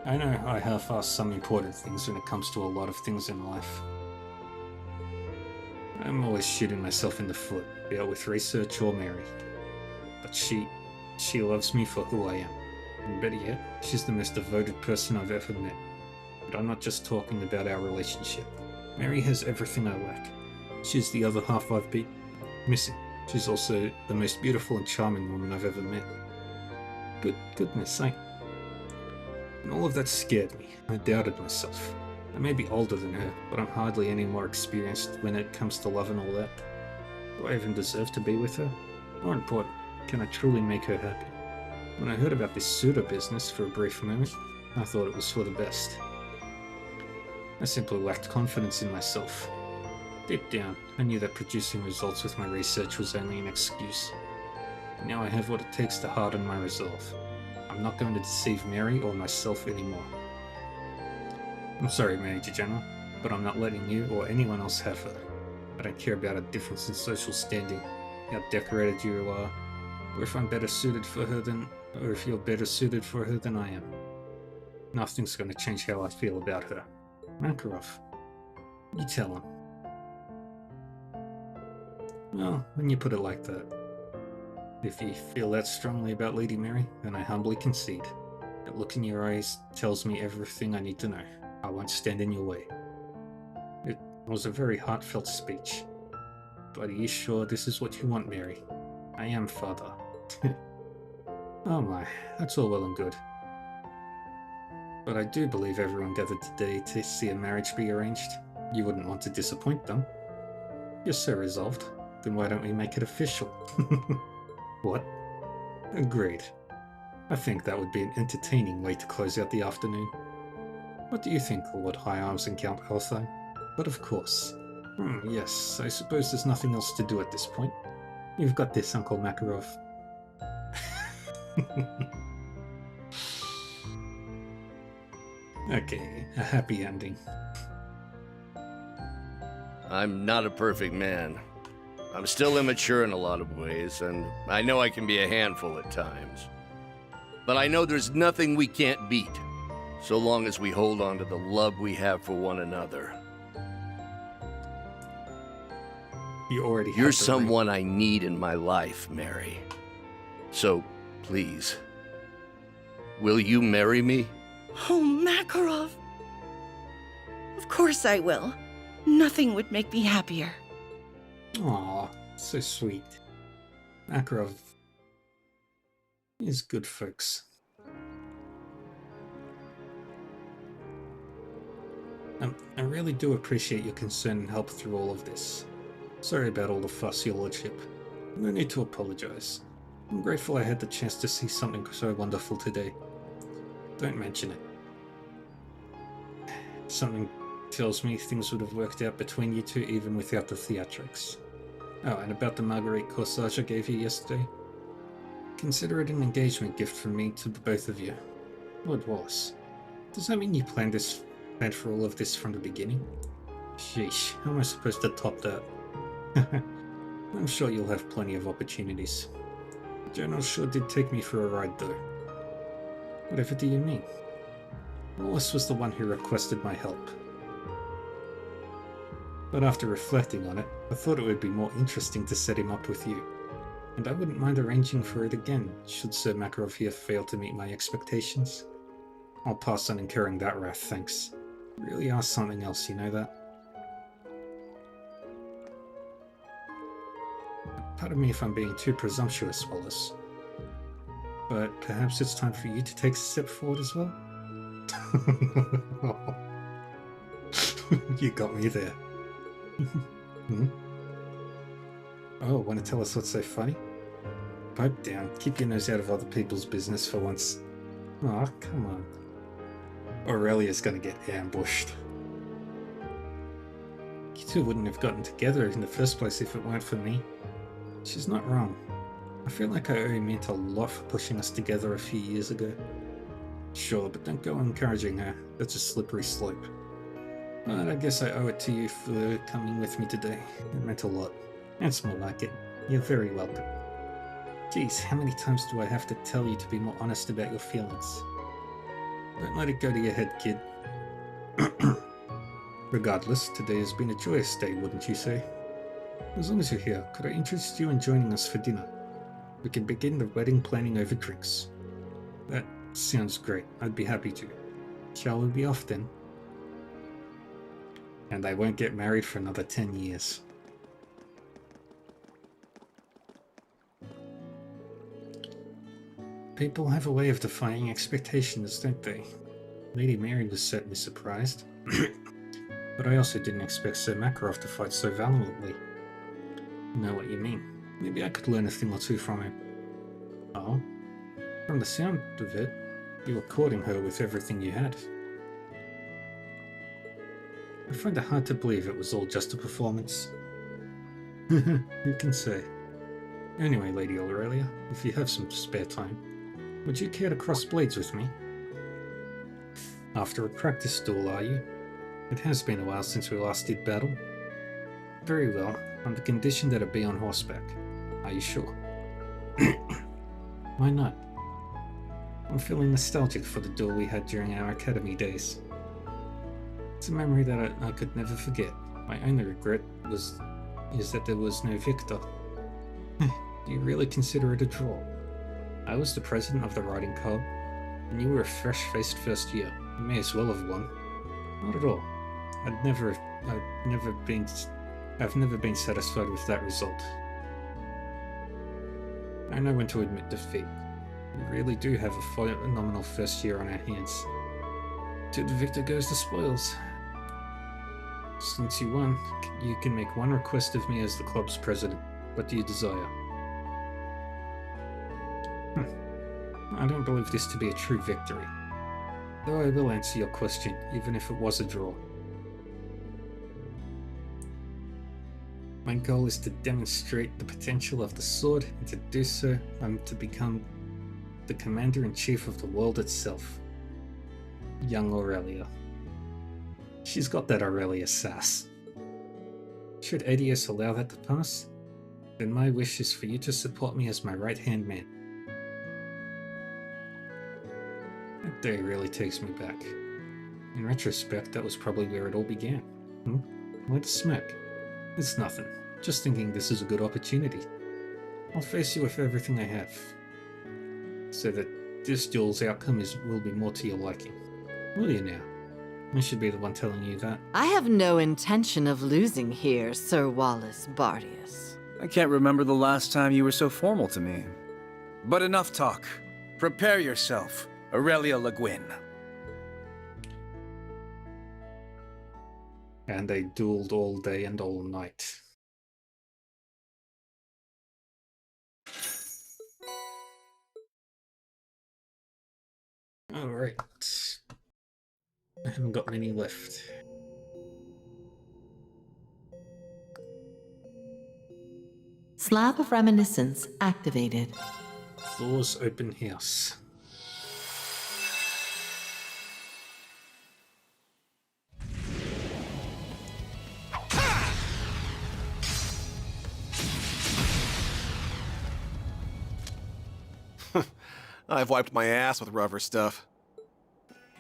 I know I half-ass some important things when it comes to a lot of things in life. I'm always shooting myself in the foot, be it with research or Mary. But she loves me for who I am. And better yet, she's the most devoted person I've ever met. But I'm not just talking about our relationship. Mary has everything I lack. She's the other half I've been missing. She's also the most beautiful and charming woman I've ever met. Goodness, and all of that scared me. I doubted myself. I may be older than her, but I'm hardly any more experienced when it comes to love and all that. Do I even deserve to be with her? More important, can I truly make her happy? When I heard about this pseudo business for a brief moment, I thought it was for the best. I simply lacked confidence in myself. Deep down, I knew that producing results with my research was only an excuse. But now I have what it takes to harden my resolve. I'm not going to deceive Mary or myself anymore. I'm sorry, Major General, but I'm not letting you or anyone else have her. I don't care about a difference in social standing, how decorated you are, or if I'm better suited for her than, or if you're better suited for her than I am. Nothing's going to change how I feel about her. Makarov, you tell him. Well, when you put it like that. If you feel that strongly about Lady Mary, then I humbly concede. That look in your eyes tells me everything I need to know. I won't stand in your way. It was a very heartfelt speech. But are you sure this is what you want, Mary? I am, Father. Oh my, that's all well and good. But I do believe everyone gathered today to see a marriage be arranged. You wouldn't want to disappoint them. You're so resolved. Then why don't we make it official? What? Agreed. I think that would be an entertaining way to close out the afternoon. What do you think, Lord High Arms and Count Althine? But of course. Yes, I suppose there's nothing else to do at this point. You've got this, Uncle Makarov. Okay, a happy ending. I'm not a perfect man. I'm still immature in a lot of ways, and I know I can be a handful at times. But I know there's nothing we can't beat, so long as we hold on to the love we have for one another. You're someone I need in my life, Mary. So, please, will you marry me? Oh, Makarov. Of course I will. Nothing would make me happier. Aw, so sweet. Makarov is good folks. I really do appreciate your concern and help through all of this. Sorry about all the fuss, your lordship. No need to apologize. I'm grateful I had the chance to see something so wonderful today. Don't mention it. Something tells me things would have worked out between you two even without the theatrics. Oh, and about the Marguerite corsage I gave you yesterday. Consider it an engagement gift from me to the both of you. Lord Wallace, does that mean you planned for all of this from the beginning? Sheesh, how am I supposed to top that? I'm sure you'll have plenty of opportunities. The General sure did take me for a ride though. Whatever do you mean? Wallace was the one who requested my help. But after reflecting on it, I thought it would be more interesting to set him up with you. And I wouldn't mind arranging for it again, should Sir Makarov here fail to meet my expectations. I'll pass on incurring that wrath, thanks. Really are something else, you know that? Pardon me if I'm being too presumptuous, Wallace. But perhaps it's time for you to take a step forward as well? You got me there. Oh, want to tell us what's so funny? Pipe down. Keep your nose out of other people's business for once. Aw, come on. Aurelia's gonna get ambushed. You two wouldn't have gotten together in the first place if it weren't for me. She's not wrong. I feel like I owe Mint a lot for pushing us together a few years ago. Sure, but don't go encouraging her. That's a slippery slope. But I guess I owe it to you for coming with me today. It meant a lot. That's more like it. You're very welcome. Geez, how many times do I have to tell you to be more honest about your feelings? Don't let it go to your head, kid. Regardless, today has been a joyous day, wouldn't you say? As long as you're here, could I interest you in joining us for dinner? We can begin the wedding planning over drinks. That sounds great. I'd be happy to. Shall we be off then? And I won't get married for another 10 years. People have a way of defying expectations, don't they? Lady Mary was certainly surprised. But I also didn't expect Sir Makarov to fight so valiantly. Know what you mean. Maybe I could learn a thing or two from him. Oh? From the sound of it, you were courting her with everything you had. I find it hard to believe it was all just a performance. You can say. Anyway, Lady Aurelia, if you have some spare time, would you care to cross blades with me? After a practice duel, are you? It has been a while since we last did battle. Very well, on the condition that it be on horseback. Are you sure? Why not? I'm feeling nostalgic for the duel we had during our academy days. It's a memory that I could never forget. My only regret is that there was no victor. Do you really consider it a draw? I was the president of the riding club, and you were a fresh-faced first year. You may as well have won. Not at all. I've never been satisfied with that result. I know when to admit defeat. We really do have a phenomenal first year on our hands. To the victor goes the spoils. Since you won, you can make one request of me as the club's president. What do you desire? I don't believe this to be a true victory. Though I will answer your question, even if it was a draw. My goal is to demonstrate the potential of the sword, and to do so, I'm to become the commander-in-chief of the world itself. Young Aurelia. She's got that Aurelia sass. Should ADS allow that to pass, then my wish is for you to support me as my right-hand man. That day really takes me back. In retrospect, that was probably where it all began. Why the smirk? It's nothing. Just thinking this is a good opportunity. I'll face you with everything I have, so that this duel's outcome will be more to your liking. Will you now? I should be the one telling you that. I have no intention of losing here, Sir Wallace Bardius. I can't remember the last time you were so formal to me. But enough talk. Prepare yourself, Aurelia Le Guin. And they dueled all day and all night. Alright. I haven't got many left. Slab of Reminiscence activated. Thor's open house. I've wiped my ass with rougher stuff.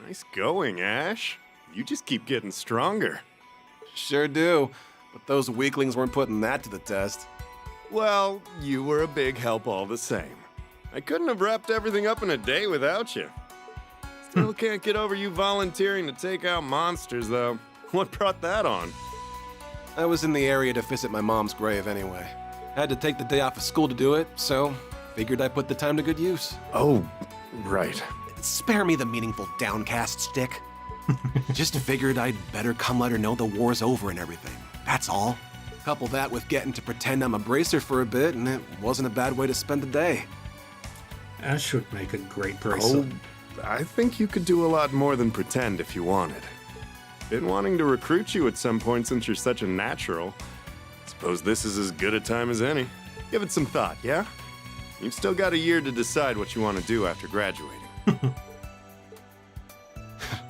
Nice going, Ash. You just keep getting stronger. Sure do, but those weaklings weren't putting that to the test. Well, you were a big help all the same. I couldn't have wrapped everything up in a day without you. Still can't get over you volunteering to take out monsters, though. What brought that on? I was in the area to visit my mom's grave anyway. Had to take the day off of school to do it, so figured I'd put the time to good use. Oh, right. Spare me the meaningful downcast stick. Just figured I'd better come let her know the war's over and everything. That's all. Couple that with getting to pretend I'm a bracer for a bit, and it wasn't a bad way to spend the day. Ash would make a great bracer. Oh, I think you could do a lot more than pretend if you wanted. Been wanting to recruit you at some point since you're such a natural. Suppose this is as good a time as any. Give it some thought, yeah? You've still got a year to decide what you want to do after graduating.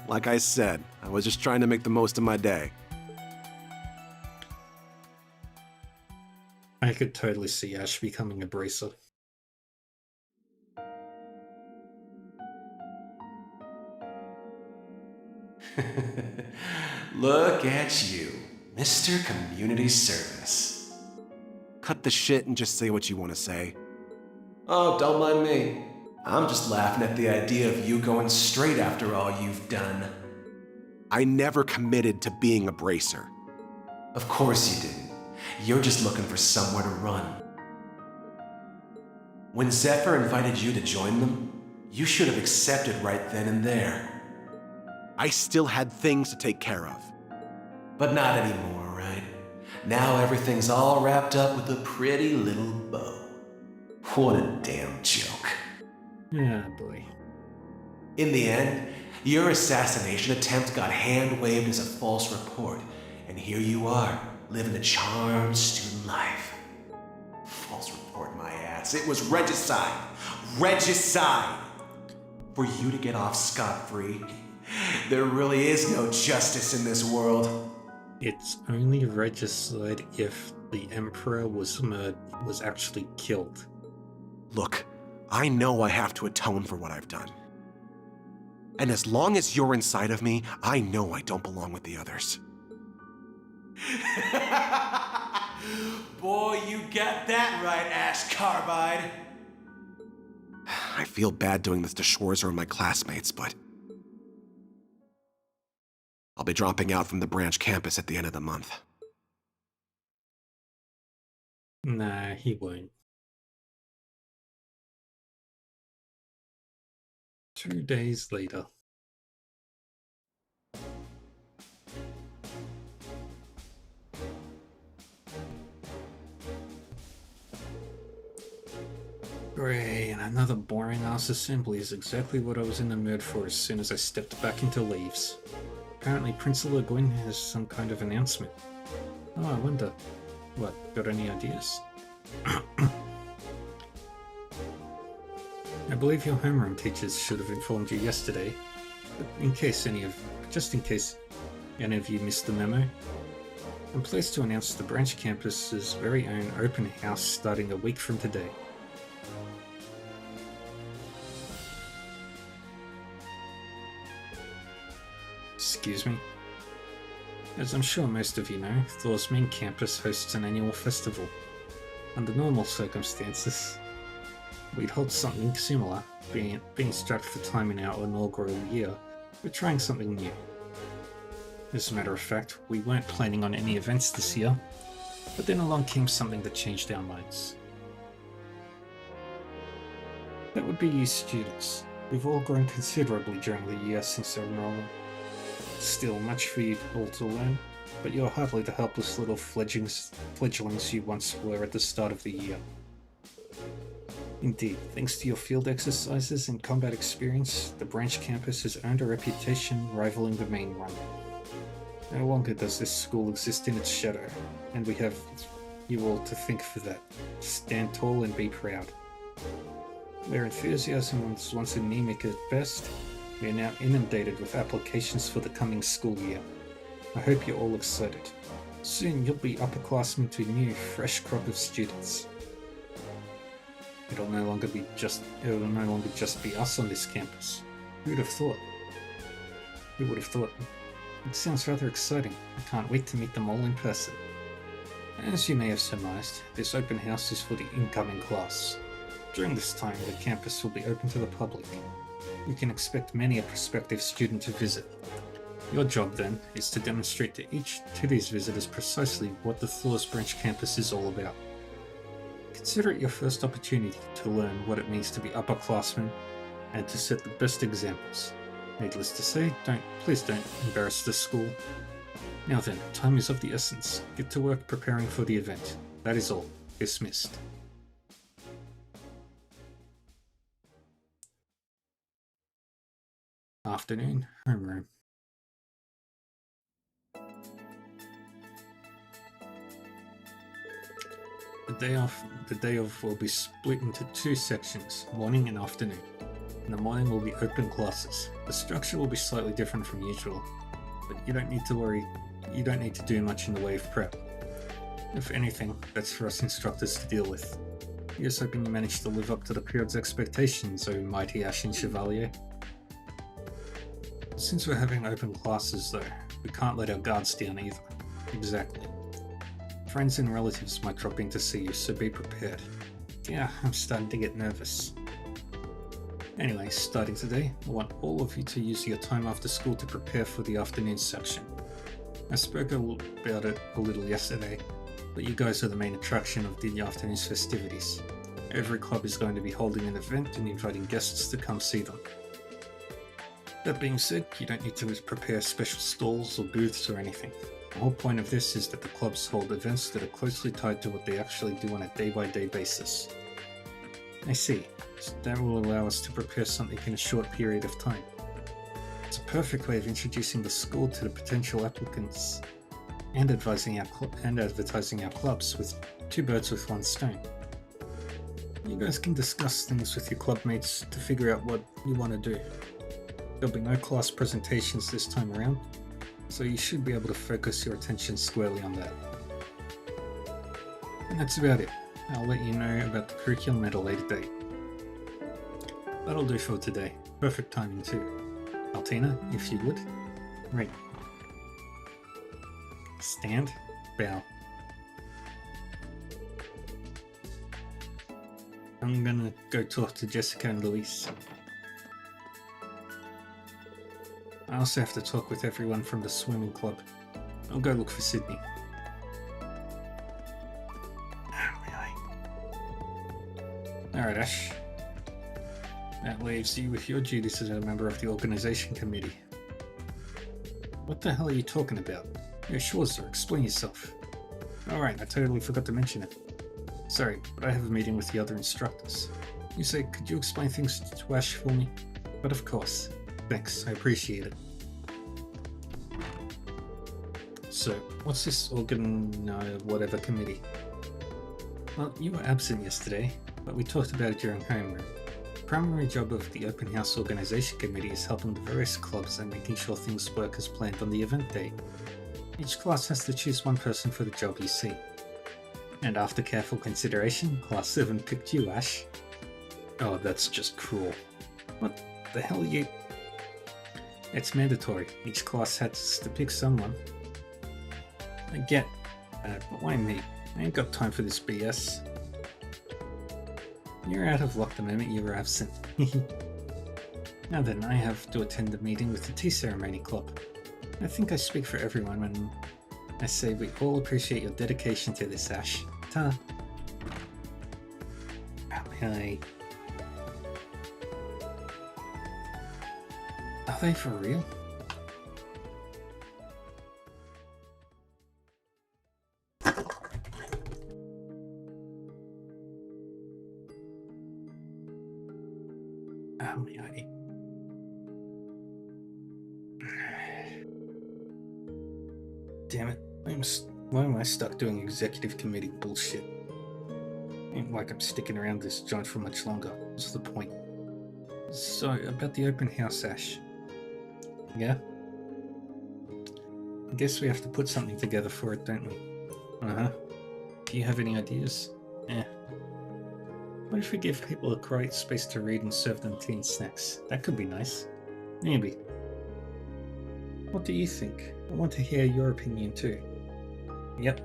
Like I said, I was just trying to make the most of my day. I could totally see Ash becoming a bracer. Look at you, Mr. Community Service. Cut the shit and just say what you want to say. Oh, don't mind me. I'm just laughing at the idea of you going straight after all you've done. I never committed to being a bracer. Of course you didn't. You're just looking for somewhere to run. When Zephyr invited you to join them, you should have accepted right then and there. I still had things to take care of. But not anymore, right? Now everything's all wrapped up with a pretty little bow. What a damn joke. Yeah, boy. In the end, your assassination attempt got hand-waved as a false report, and here you are, living a charmed student life. False report, my ass. It was regicide. Regicide! For you to get off scot-free, there really is no justice in this world. It's only regicide if the Emperor was actually killed. Look, I know I have to atone for what I've done. And as long as you're inside of me, I know I don't belong with the others. Boy, you got that right, Ash Carbide. I feel bad doing this to Schwarzer and my classmates, but I'll be dropping out from the branch campus at the end of the month. Nah, he won't. 2 days later. Great, and another boring ass assembly is exactly what I was in the mood for as soon as I stepped back into leaves. Apparently Principal Le Guin has some kind of announcement. Oh, I wonder. What, got any ideas? I believe your homeroom teachers should have informed you yesterday, but just in case any of you missed the memo, I'm pleased to announce the branch campus's very own open house starting a week from today. Excuse me? As I'm sure most of you know, Thor's main campus hosts an annual festival. Under normal circumstances, we'd hold something similar, being strapped for time in our inaugural year. We're trying something new. As a matter of fact, we weren't planning on any events this year, but then along came something that changed our minds. That would be you students. We've all grown considerably during the year since our enrollment. Still much for you all to learn, but you're hardly the helpless little fledglings you once were at the start of the year. Indeed, thanks to your field exercises and combat experience, the branch campus has earned a reputation rivaling the main one. No longer does this school exist in its shadow, and we have you all to thank for that. Stand tall and be proud. Where enthusiasm was once anemic at best, we are now inundated with applications for the coming school year. I hope you're all excited. Soon you'll be upperclassmen to a new, fresh crop of students. It'll no longer just be us on this campus. Who would have thought? Who would have thought? It sounds rather exciting. I can't wait to meet them all in person. As you may have surmised, this open house is for the incoming class. During this time, the campus will be open to the public. You can expect many a prospective student to visit. Your job, then, is to demonstrate to these visitors precisely what the Thor's Branch campus is all about. Consider it your first opportunity to learn what it means to be upperclassmen and to set the best examples. Needless to say, please don't embarrass the school. Now then, time is of the essence. Get to work preparing for the event. That is all. Dismissed. Afternoon, homeroom. The day off will be split into two sections, morning and afternoon. In the morning will be open classes. The structure will be slightly different from usual, but you don't need to worry. You don't need to do much in the way of prep. If anything, that's for us instructors to deal with. Here's hoping you managed to live up to the period's expectations, O mighty Ashen Chevalier. Since we're having open classes though, we can't let our guards down either. Exactly. Friends and relatives might drop in to see you, so be prepared. Yeah, I'm starting to get nervous. Anyway, starting today, I want all of you to use your time after school to prepare for the afternoon section. I spoke about it a little yesterday, but you guys are the main attraction of the afternoon's festivities. Every club is going to be holding an event and inviting guests to come see them. That being said, you don't need to prepare special stalls or booths or anything. The whole point of this is that the clubs hold events that are closely tied to what they actually do on a day-by-day basis. I see. So that will allow us to prepare something in a short period of time. It's a perfect way of introducing the school to the potential applicants and advertising our clubs with two birds with one stone. You guys can discuss things with your clubmates to figure out what you want to do. There'll be no class presentations this time around, so you should be able to focus your attention squarely on that. And that's about it. I'll let you know about the curriculum at a later date. That'll do for today. Perfect timing too. Altina, if you would. Right. Stand. Bow. I'm gonna go talk to Jessica and Luis. I also have to talk with everyone from the swimming club. I'll go look for Sydney. Alright, Ash. That leaves you with your duties as a member of the organization committee. What the hell are you talking about? Yeah, sure, sir. Explain yourself. Alright, I totally forgot to mention it. Sorry, but I have a meeting with the other instructors. You say, could you explain things to Ash for me? But of course. Thanks, I appreciate it. So, what's this whatever committee? Well, you were absent yesterday, but we talked about it during homeroom. The primary job of the Open House Organization Committee is helping the various clubs and making sure things work as planned on the event day. Each class has to choose one person for the job you see. And after careful consideration, Class 7 picked you, Ash. Oh, that's just cruel. What the hell are you... It's mandatory. Each class has to pick someone. I get that, but why me? I ain't got time for this BS. You're out of luck the moment you were absent. Now then, I have to attend the meeting with the Tea Ceremony Club. I think I speak for everyone when I say we all appreciate your dedication to this, Ash. Ta. Hi. Are they for real? Damn it. Why am I stuck doing executive committee bullshit? Ain't like I'm sticking around this joint for much longer. What's the point? So, about the open house, Ash. Yeah? I guess we have to put something together for it, don't we? Uh-huh. Do you have any ideas? What if we give people a quiet space to read and serve them tea and snacks? That could be nice. Maybe. What do you think? I want to hear your opinion too. Yep.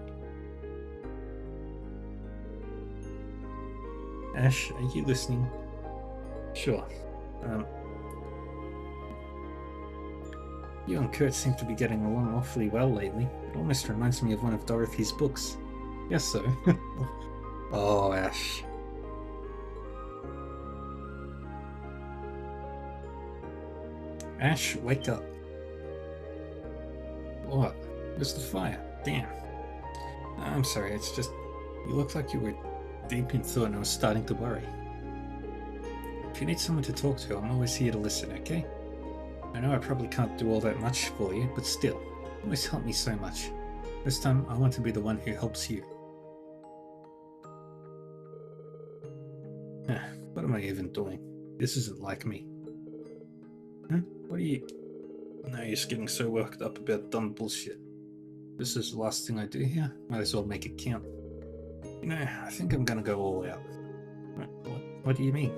Ash, are you listening? Sure. You and Kurt seem to be getting along awfully well lately. It almost reminds me of one of Dorothy's books. Yes, so. Oh, Ash. Ash, wake up. What? Where's the fire? Damn. I'm sorry, it's just... You look like you were deep in thought and I was starting to worry. If you need someone to talk to, I'm always here to listen, okay? I know I probably can't do all that much for you, but still, you always help me so much. This time, I want to be the one who helps you. What am I even doing? This isn't like me. Huh? What are you... Now you're just getting so worked up about dumb bullshit. This is the last thing I do here. Might as well make it count. You know, I think I'm gonna go all out. What do you mean?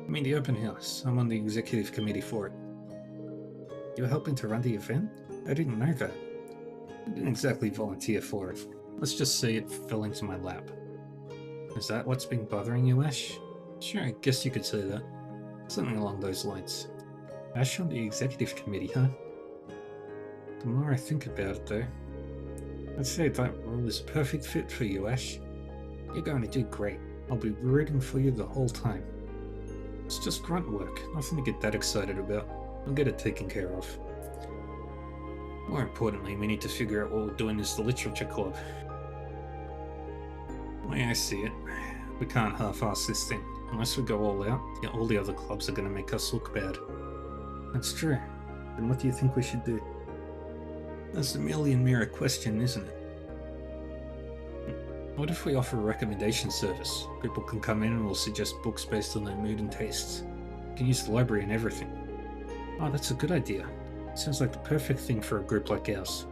I mean the open house. I'm on the executive committee for it. You're helping to run the event? I didn't know that. I didn't exactly volunteer for it. Let's just say it fell into my lap. Is that what's been bothering you, Ash? Sure, I guess you could say that. Something along those lines. Ash on the executive committee, huh? The more I think about it, though, I'd say that role is a perfect fit for you, Ash. You're going to do great. I'll be rooting for you the whole time. It's just grunt work, nothing to get that excited about. I'll get it taken care of. More importantly, we need to figure out what we're doing as the literature club. The way I see it, we can't half-ass this thing. Unless we go all out, all the other clubs are going to make us look bad. That's true. Then what do you think we should do? That's the million-mirror question, isn't it? What if we offer a recommendation service? People can come in and we'll suggest books based on their mood and tastes. We can use the library and everything. Oh, that's a good idea. Sounds like the perfect thing for a group like ours.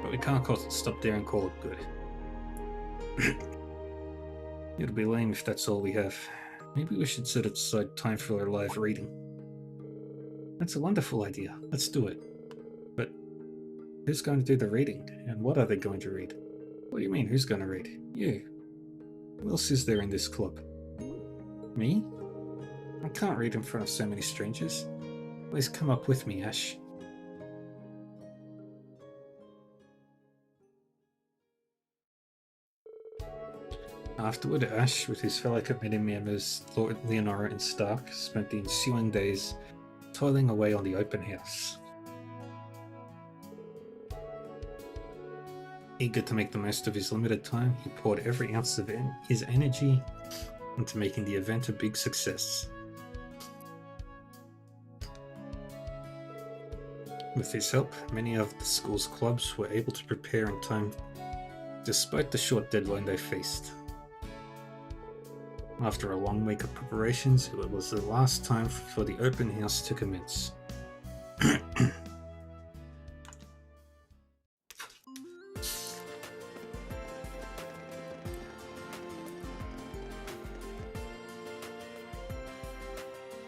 But we can't stop there and call it good. It'll be lame if that's all we have. Maybe we should set aside time for a live reading. That's a wonderful idea. Let's do it. But who's going to do the reading? And what are they going to read? What do you mean, who's going to read? You. Who else is there in this club? Me? I can't read in front of so many strangers. Please come up with me, Ash. Afterward, Ash, with his fellow committee members Lord Leonora and Stark, spent the ensuing days toiling away on the open house. Eager to make the most of his limited time, he poured every ounce of his energy into making the event a big success. With his help, many of the school's clubs were able to prepare in time, despite the short deadline they faced. After a long week of preparations, it was the last time for the open house to commence.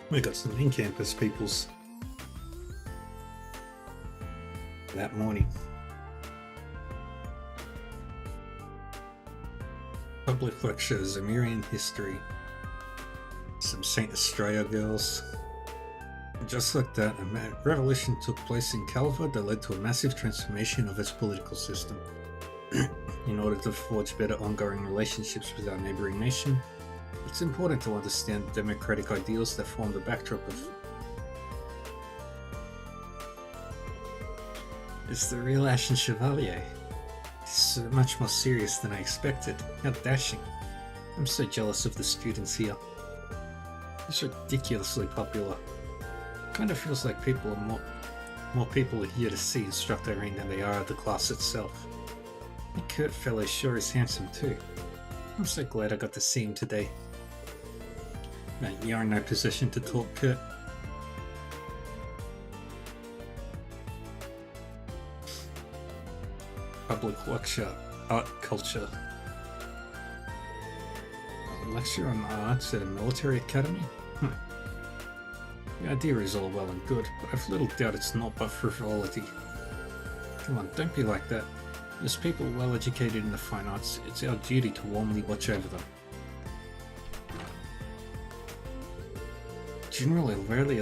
We got some in-campus peoples that morning. Public lectures, Zamirian history, some Saint Estrella girls. And just like that, a revolution took place in Calva that led to a massive transformation of its political system. In order to forge better ongoing relationships with our neighboring nation, it's important to understand the democratic ideals that form the backdrop of. It's the real Ashen Chevalier. It's much more serious than I expected. How dashing. I'm so jealous of the students here. It's ridiculously popular. Kind of feels like more people are here to see Instructor Irene than they are at the class itself. The Kurt fellow sure is handsome too. I'm so glad I got to see him today. But you're in no position to talk, Kurt. Public lecture, art culture. A lecture on arts at a military academy? The idea is all well and good, but I've little doubt it's not but frivolity. Come on, don't be like that. As people well educated in the fine arts, it's our duty to warmly watch over them. General Reverie,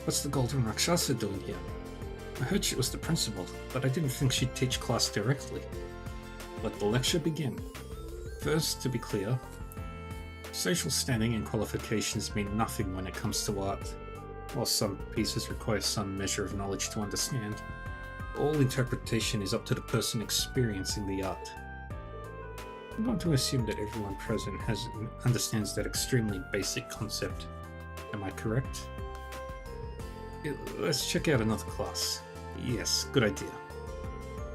what's the Golden Rakshasa doing here? I heard she was the principal, but I didn't think she'd teach class directly. Let the lecture begin. First, to be clear, social standing and qualifications mean nothing when it comes to art. While some pieces require some measure of knowledge to understand, all interpretation is up to the person experiencing the art. I'm going to assume that everyone present understands that extremely basic concept. Am I correct? Let's check out another class. Yes, good idea.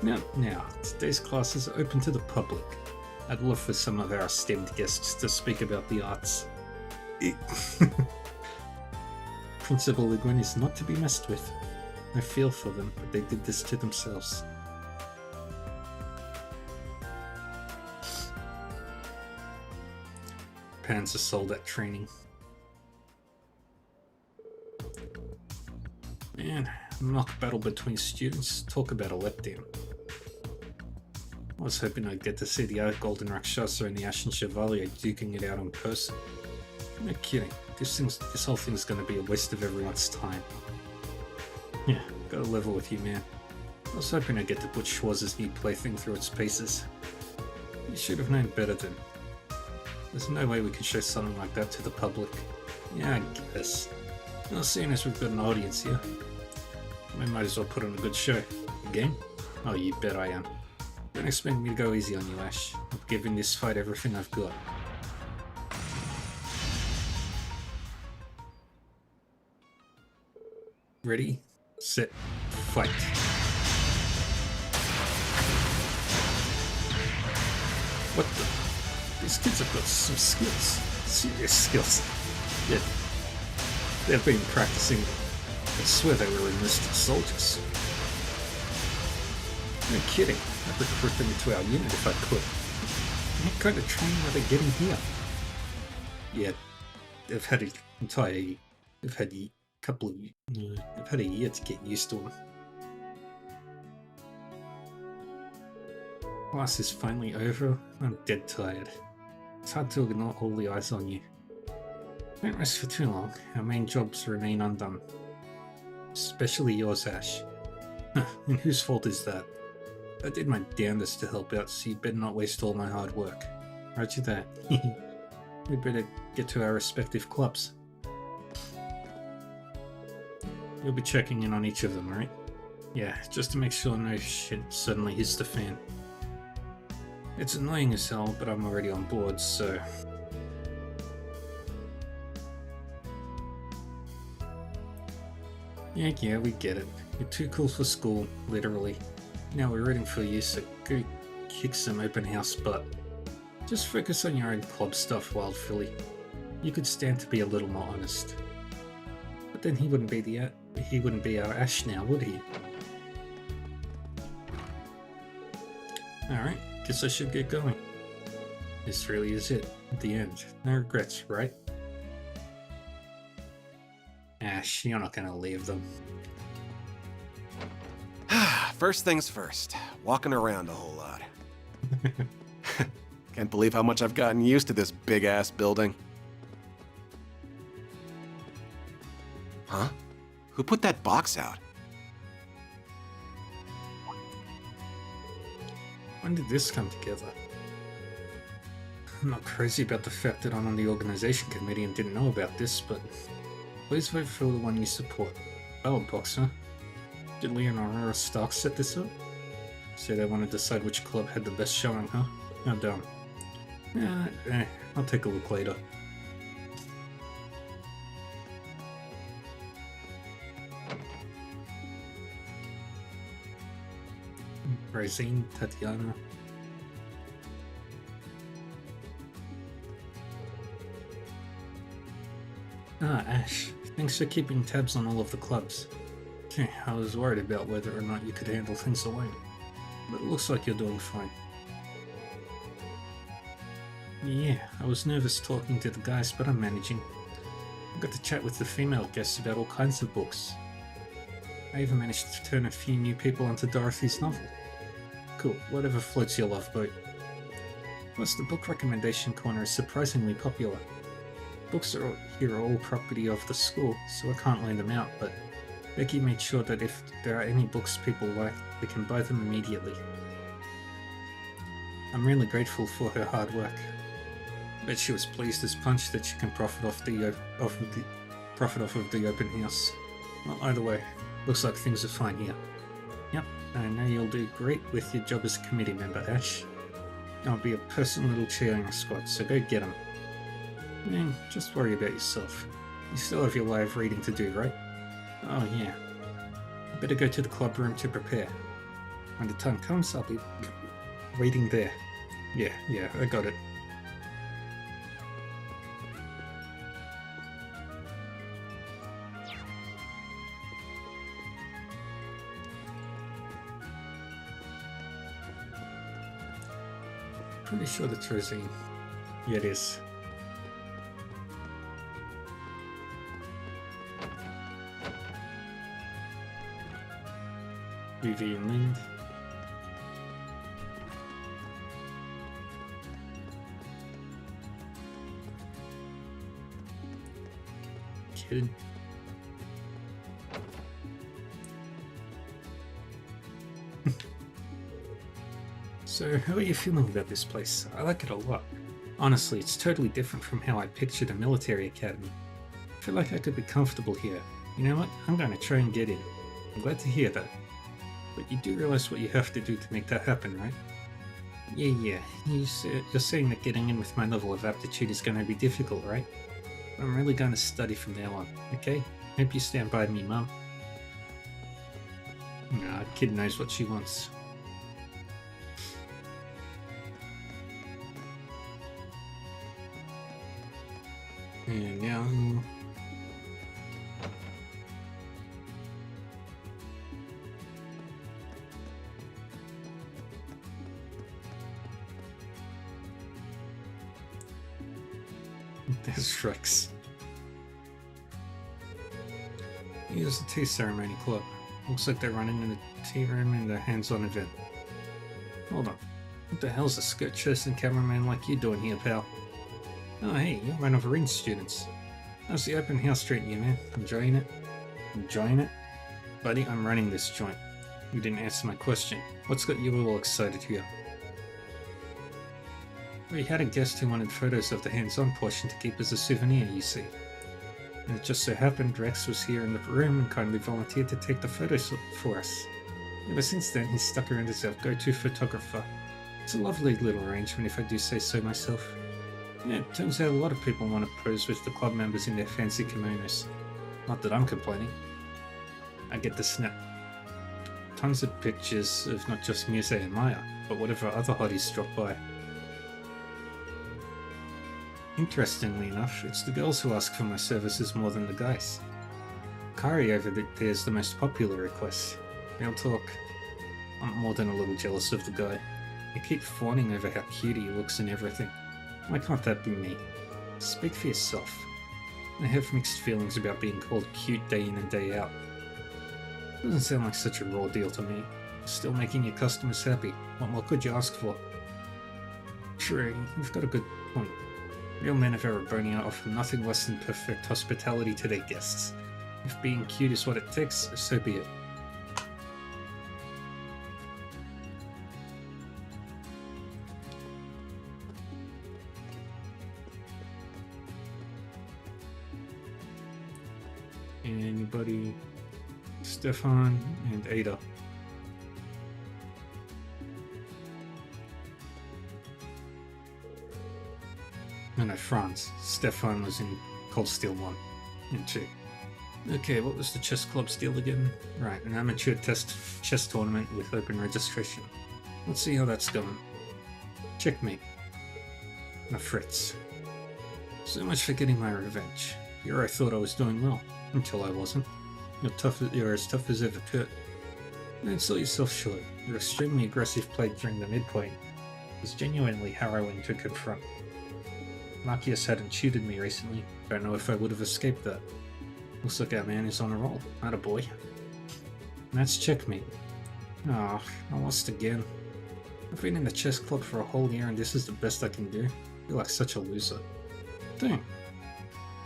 Now, today's class is open to the public. I'd love for some of our esteemed guests to speak about the arts. Principal Le Guin is not to be messed with. I feel for them, but they did this to themselves. Panzer sold at training. Man, mock battle between students, talk about a letdown. I was hoping I'd get to see the Golden Rakshasa and the Ashen Chevalier duking it out in person. No kidding, this whole thing's gonna be a waste of everyone's time. Yeah, gotta level with you, man. I was hoping I'd get to put Schwarz's new plaything through its paces. You should have known better then. There's no way we can show something like that to the public. Yeah, I guess. Well, seeing as we've got an audience here, we might as well put on a good show. Again? Oh, you bet I am. Don't expect me to go easy on you, Ash. I'm giving this fight everything I've got. Ready, set, fight. What the? These kids have got some skills. Serious skills. Yet, they've been practicing. I swear they were enlisted soldiers. No kidding. I'd recruit them into our unit if I could. What kind of training are they getting here? Yeah, they've had a year to get used to them. Class is finally over. I'm dead tired. It's hard to ignore all the eyes on you. Don't rest for too long. Our main jobs remain undone. Especially yours, Ash. And whose fault is that? I did my damnedest to help out, so you better not waste all my hard work. Roger that. We better get to our respective clubs. You'll be checking in on each of them, right? Yeah, just to make sure no shit suddenly hits the fan. It's annoying as hell, but I'm already on board, so... Yeah, we get it. You're too cool for school, literally. Now we're rooting for you, so go kick some open house butt. Just focus on your own club stuff, Wild Philly. You could stand to be a little more honest. But then he wouldn't be our Ash now, would he? Alright, guess I should get going. This really is it. The end. No regrets, right? Ash, you're not gonna leave them. First things first. Walking around a whole lot. Can't believe how much I've gotten used to this big-ass building. Huh? Who put that box out? When did this come together? I'm not crazy about the fact that I'm on the organization committee and didn't know about this, but please vote for the one you support. Ballot box, huh? Did Leon or Aurora Stark set this up? Say they want to decide which club had the best showing, huh? How dumb. I'll take a look later. Rosine, Tatiana. Ash. Thanks for keeping tabs on all of the clubs. I was worried about whether or not you could handle things alone, but it looks like you're doing fine. Yeah, I was nervous talking to the guys, but I'm managing. I got to chat with the female guests about all kinds of books. I even managed to turn a few new people onto Dorothy's novel. Cool, whatever floats your love boat. Plus, the book recommendation corner is surprisingly popular. Books here are all property of the school, so I can't lend them out, but Becky made sure that if there are any books people like, they can buy them immediately. I'm really grateful for her hard work. Bet she was pleased as punch that she can profit off of the open house. Well, either way, looks like things are fine here. Yep, I know you'll do great with your job as a committee member, Ash. I'll be a personal little cheering squad, so go get 'em. Just worry about yourself. You still have your live reading to do, right? Oh yeah. Better go to the club room to prepare. When the time comes, I'll be waiting there. Yeah, I got it. Pretty sure that's Rosine. Yeah, it is. Vivian Lind. Kidding. So, how are you feeling about this place? I like it a lot. Honestly, it's totally different from how I pictured a military academy. I feel like I could be comfortable here. You know what? I'm going to try and get in. I'm glad to hear that. But you do realize what you have to do to make that happen, right? Yeah. You're saying that getting in with my level of aptitude is going to be difficult, right? But I'm really going to study from now on, okay? Hope you stand by me, Mum. Nah, kid knows what she wants. And now... There's Shreks. Here's the tea ceremony club. Looks like they're running in the tea room in the hands-on event. Hold on. What the hell's a skirt chasing cameraman like you doing here, pal? Oh hey, you're one of Reed's students. How's the open house treating you, man? Enjoying it? Enjoying it? Buddy, I'm running this joint. You didn't answer my question. What's got you all excited here? We had a guest who wanted photos of the hands-on portion to keep as a souvenir, you see. And it just so happened Rex was here in the room and kindly volunteered to take the photos for us. Ever since then, he's stuck around as our go-to photographer. It's a lovely little arrangement if I do say so myself. Yeah, it turns out a lot of people want to pose with the club members in their fancy kimonos. Not that I'm complaining. I get to snap tons of pictures of not just Muse and Maya, but whatever other hotties drop by. Interestingly enough, it's the girls who ask for my services more than the guys. Kari over there is the most popular request. Real talk, I'm more than a little jealous of the guy. I keep fawning over how cute he looks and everything. Why can't that be me? Speak for yourself. I have mixed feelings about being called cute day in and day out. Doesn't sound like such a raw deal to me. Still making your customers happy. What more could you ask for? True, you've got a good point. Real men of Erebonia offer nothing less than perfect hospitality to their guests. If being cute is what it takes, so be it. Anybody? Stefan and Ada. No, Franz. Stefan was in Cold Steel 1 and 2. Okay, what was the chess club's deal again? Right, an amateur chess tournament with open registration. Let's see how that's going. Checkmate. My Fritz. So much for getting my revenge. Here I thought I was doing well, until I wasn't. You're as tough as ever, Kurt. Don't sell yourself short. Your extremely aggressive play during the midpoint was genuinely harrowing to confront. Marcius hadn't cheated me recently. Don't know if I would have escaped that. Looks like our man is on a roll. Attaboy. And that's checkmate. Ah, I lost again. I've been in the chess club for a whole year and this is the best I can do. I feel like such a loser. Dang.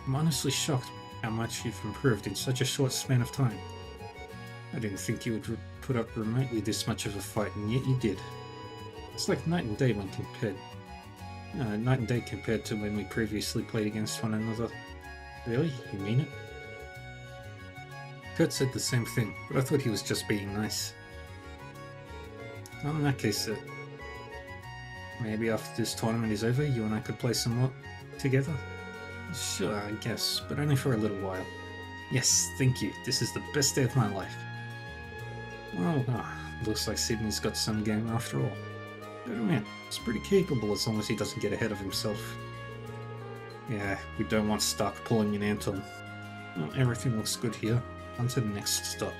I'm honestly shocked how much you've improved in such a short span of time. I didn't think you would put up remotely this much of a fight, and yet you did. It's like night and day when compared. Night and day compared to when we previously played against one another. Really? You mean it? Kurt said the same thing, but I thought he was just being nice. Well, in that case, maybe after this tournament is over, you and I could play some more together? Sure, I guess, but only for a little while. Yes, thank you. This is the best day of my life. Well, looks like Sydney's got some game after all. But man, he's pretty capable as long as he doesn't get ahead of himself. Yeah, we don't want Stark pulling an Anton. Well, everything looks good here. On to the next stop.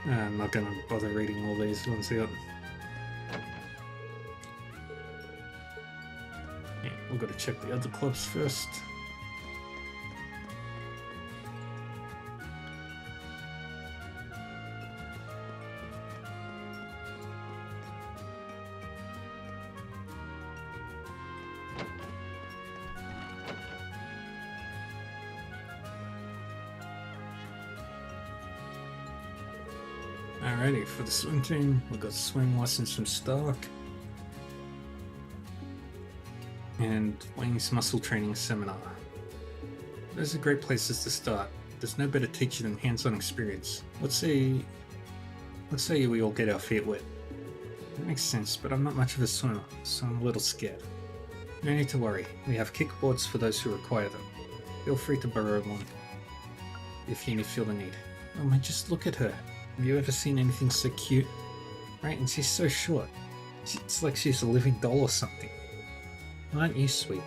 I'm not gonna bother reading all these ones out. Yeah, we've got to check the other clubs first. Alrighty, for the swim team, we've got swim lessons from Stark. And Wayne's muscle training seminar. Those are great places to start. There's no better teacher than hands-on experience. Let's say we all get our feet wet. That makes sense, but I'm not much of a swimmer, so I'm a little scared. No need to worry. We have kickboards for those who require them. Feel free to borrow one if you feel the need. Oh man, just look at her. Have you ever seen anything so cute? Right, and she's so short. It's like she's a living doll or something. Aren't you sweet?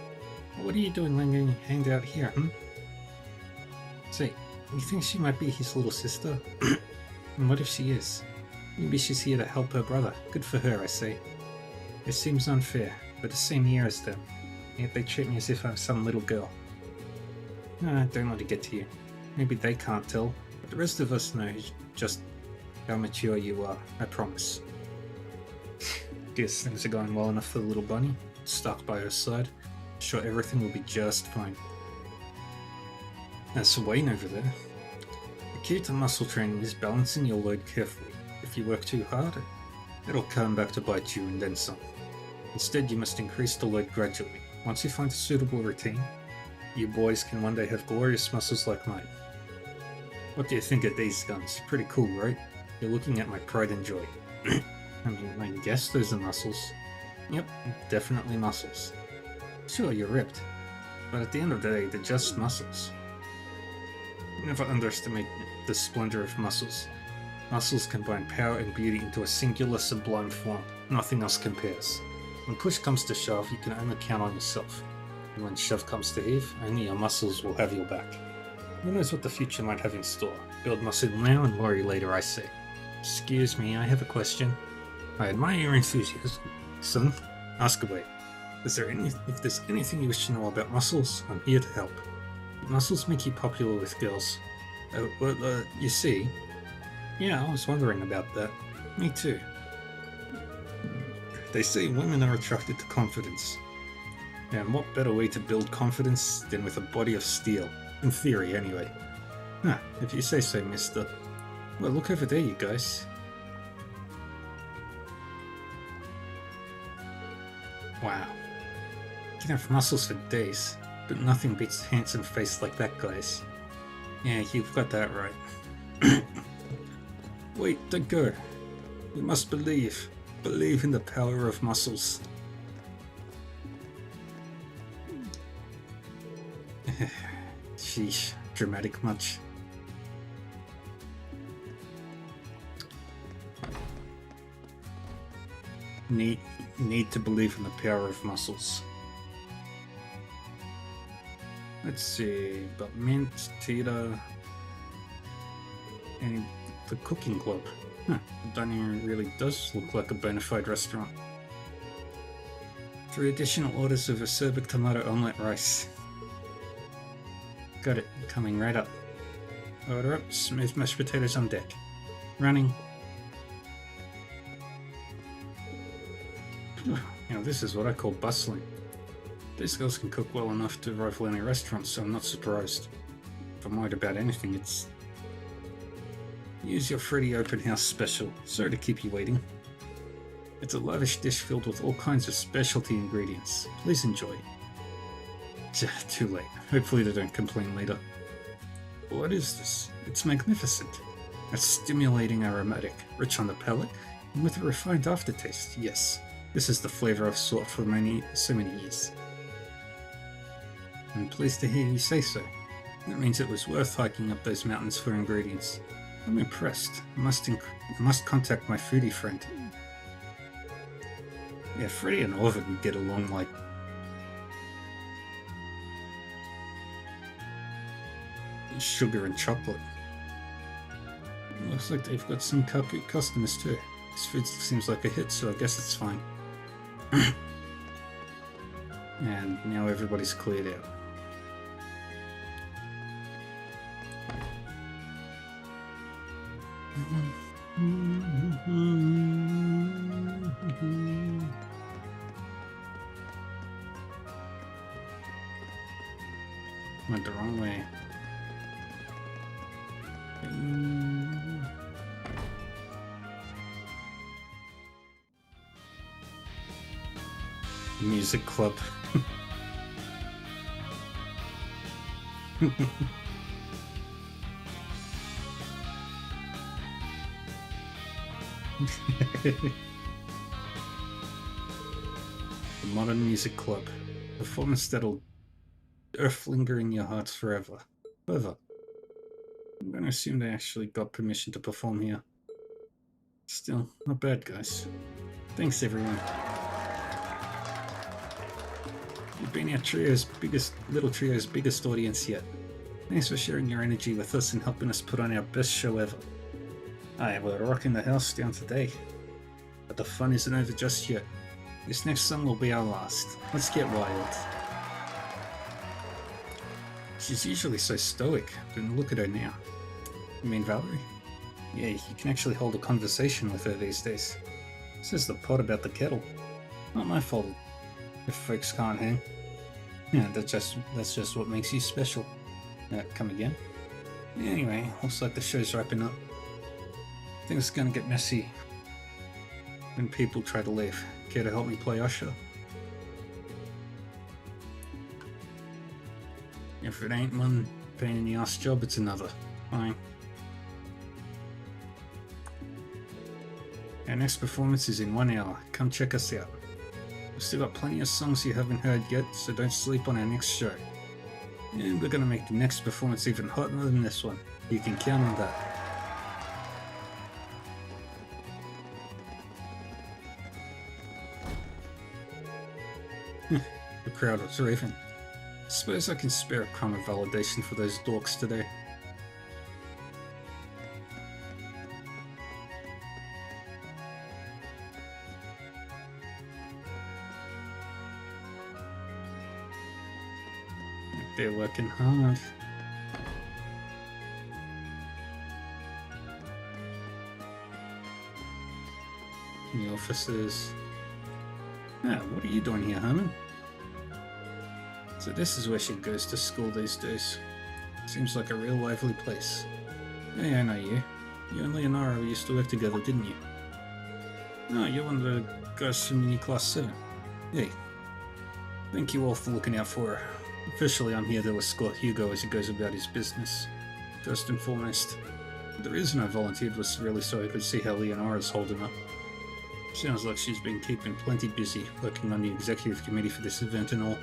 What are you doing letting hanged out here, Say, you think she might be his little sister? And what if she is? Maybe she's here to help her brother. Good for her, I say. It seems unfair, but the same year as them. Yet they treat me as if I'm some little girl. Don't let it get to you. Maybe they can't tell, but the rest of us know just how mature you are, I promise. Guess things are going well enough for the little bunny. Stuck by her side. Sure, everything will be just fine. As for Wayne over there, the key to muscle training is balancing your load carefully. If you work too hard, it'll come back to bite you and then some. Instead, you must increase the load gradually. Once you find a suitable routine, you boys can one day have glorious muscles like mine. What do you think of these guns? Pretty cool, right? You're looking at my pride and joy. I mean, I guess those are muscles. Yep, definitely muscles. Sure, you're ripped, but at the end of the day, they're just muscles. Never underestimate the splendor of muscles. Muscles combine power and beauty into a singular, sublime form. Nothing else compares. When push comes to shove, you can only count on yourself. And when shove comes to heave, only your muscles will have your back. Who knows what the future might have in store? Build muscle now and worry later, I say. Excuse me, I have a question. I admire your enthusiasm. Son, ask away. If there's anything you wish to know about muscles, I'm here to help. Muscles make you popular with girls. You see? Yeah, I was wondering about that. Me too. They say women are attracted to confidence. And what better way to build confidence than with a body of steel? In theory, anyway. Huh, if you say so, mister. Well, look over there, you guys. Wow. You can have muscles for days, but nothing beats a handsome face like that guy's. Yeah, you've got that right. Wait, don't go. You must believe. Believe in the power of muscles. Sheesh, dramatic much. Need to believe in the power of muscles. Let's see, but mint, Tita, and the cooking club. Huh, the dining room really does look like a bona fide restaurant. 3 additional orders of acerbic tomato omelette rice. Got it, coming right up. Order up, smooth mashed potatoes on deck. Running. Now this is what I call bustling. These girls can cook well enough to rival any restaurant, so I'm not surprised. If I'm worried about anything, it's... Use your Freddy Open House special. Sorry to keep you waiting. It's a lavish dish filled with all kinds of specialty ingredients. Please enjoy. Too late. Hopefully they don't complain later. What is this? It's magnificent. It's stimulating aromatic, rich on the palate, and with a refined aftertaste. Yes, this is the flavor I've sought for so many years. I'm pleased to hear you say so. That means it was worth hiking up those mountains for ingredients. I'm impressed. I must contact my foodie friend. Yeah, Freddy and Orvid would get along like... sugar and chocolate. Looks like they've got some cupcake customers too. This food seems like a hit, so I guess it's fine. And now everybody's cleared out. Went the wrong way. Music club. The Modern Music Club. Performance that'll linger in your hearts forever. However, I'm gonna assume they actually got permission to perform here. Still, not bad, guys. Thanks, everyone. You've been our little trio's biggest audience yet. Thanks for sharing your energy with us and helping us put on our best show ever. Aye, we're rocking the house down today. But the fun isn't over just yet. This next song will be our last. Let's get wild. She's usually so stoic, but look at her now. You mean Valerie? Yeah, you can actually hold a conversation with her these days. Says the pot about the kettle. Not my fault if folks can't hang. Yeah, that's just what makes you special. Come again? Anyway, looks like the show's wrapping up. I think it's gonna get messy when people try to leave. Care to help me play usher? If it ain't one pain in the ass job, it's another. Fine. Our next performance is in 1 hour. Come check us out. We've still got plenty of songs you haven't heard yet, so don't sleep on our next show. And we're gonna make the next performance even hotter than this one. You can count on that. The crowd was raving. Suppose I can spare a crumb of validation for those dorks today. They're working hard. The officers. Ah, what are you doing here, Herman? So this is where she goes to school these days. Seems like a real lively place. Hey, I know you. You and Leonora used to work together, didn't you? No, you're one of the guys from Uni Class 7. Hey. Thank you all for looking out for her. Officially, I'm here to escort Hugo as he goes about his business. First and foremost, the reason I volunteered was really so I could see how Leonora's holding up. Sounds like she's been keeping plenty busy, working on the executive committee for this event and all.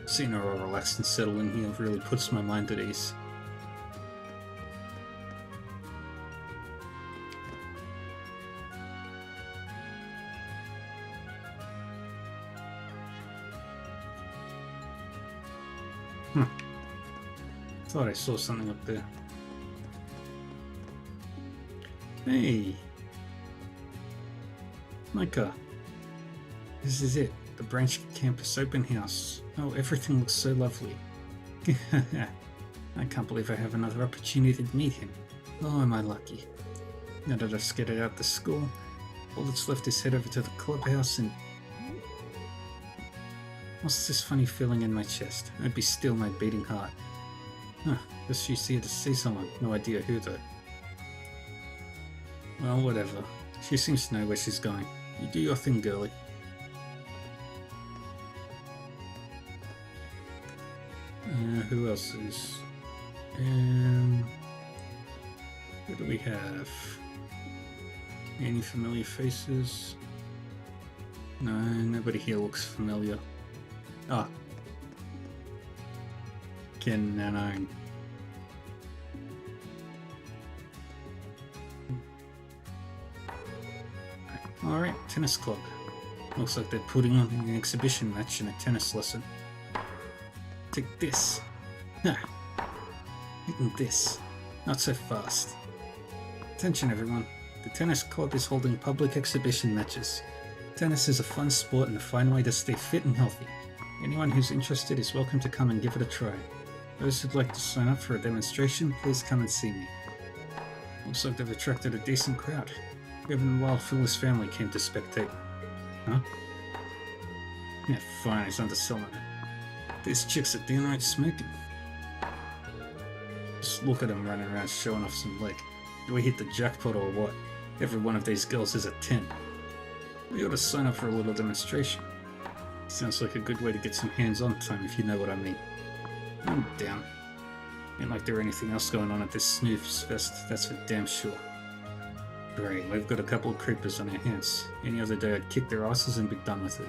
Seeing her all relaxed and settle in here really puts my mind at ease. Thought I saw something up there. Hey! Micah. This is it. The branch campus open house. Oh, everything looks so lovely. I can't believe I have another opportunity to meet him. Oh, am I lucky. Now that I've skated out the school, all that's left is head over to the clubhouse and... What's this funny feeling in my chest? I'd be still my beating heart. Huh, guess she's here to see someone. No idea who though. Well, whatever. She seems to know where she's going. You do your thing, girlie. Who else is... who do we have? Any familiar faces? No, nobody here looks familiar. Ah. Ken and I. Alright, tennis club. Looks like they're putting on an exhibition match and a tennis lesson. Take this. Ah. Eating this. Not so fast. Attention everyone. The tennis club is holding public exhibition matches. Tennis is a fun sport and a fine way to stay fit and healthy. Anyone who's interested is welcome to come and give it a try. Those who'd like to sign up for a demonstration, please come and see me. Looks like they've attracted a decent crowd. Even while Phyllis' family came to spectate. Huh? Yeah, fine, he's underselling it. These chicks are downright smoking. Just look at them running around showing off some leg. Do we hit the jackpot or what? Every one of these girls is a 10. We ought to sign up for a little demonstration. Sounds like a good way to get some hands-on time if you know what I mean. I'm down. Ain't like there anything else going on at this snooze fest, that's for damn sure. Great, we've got a couple of creepers on our hands. Any other day I'd kick their asses and be done with it.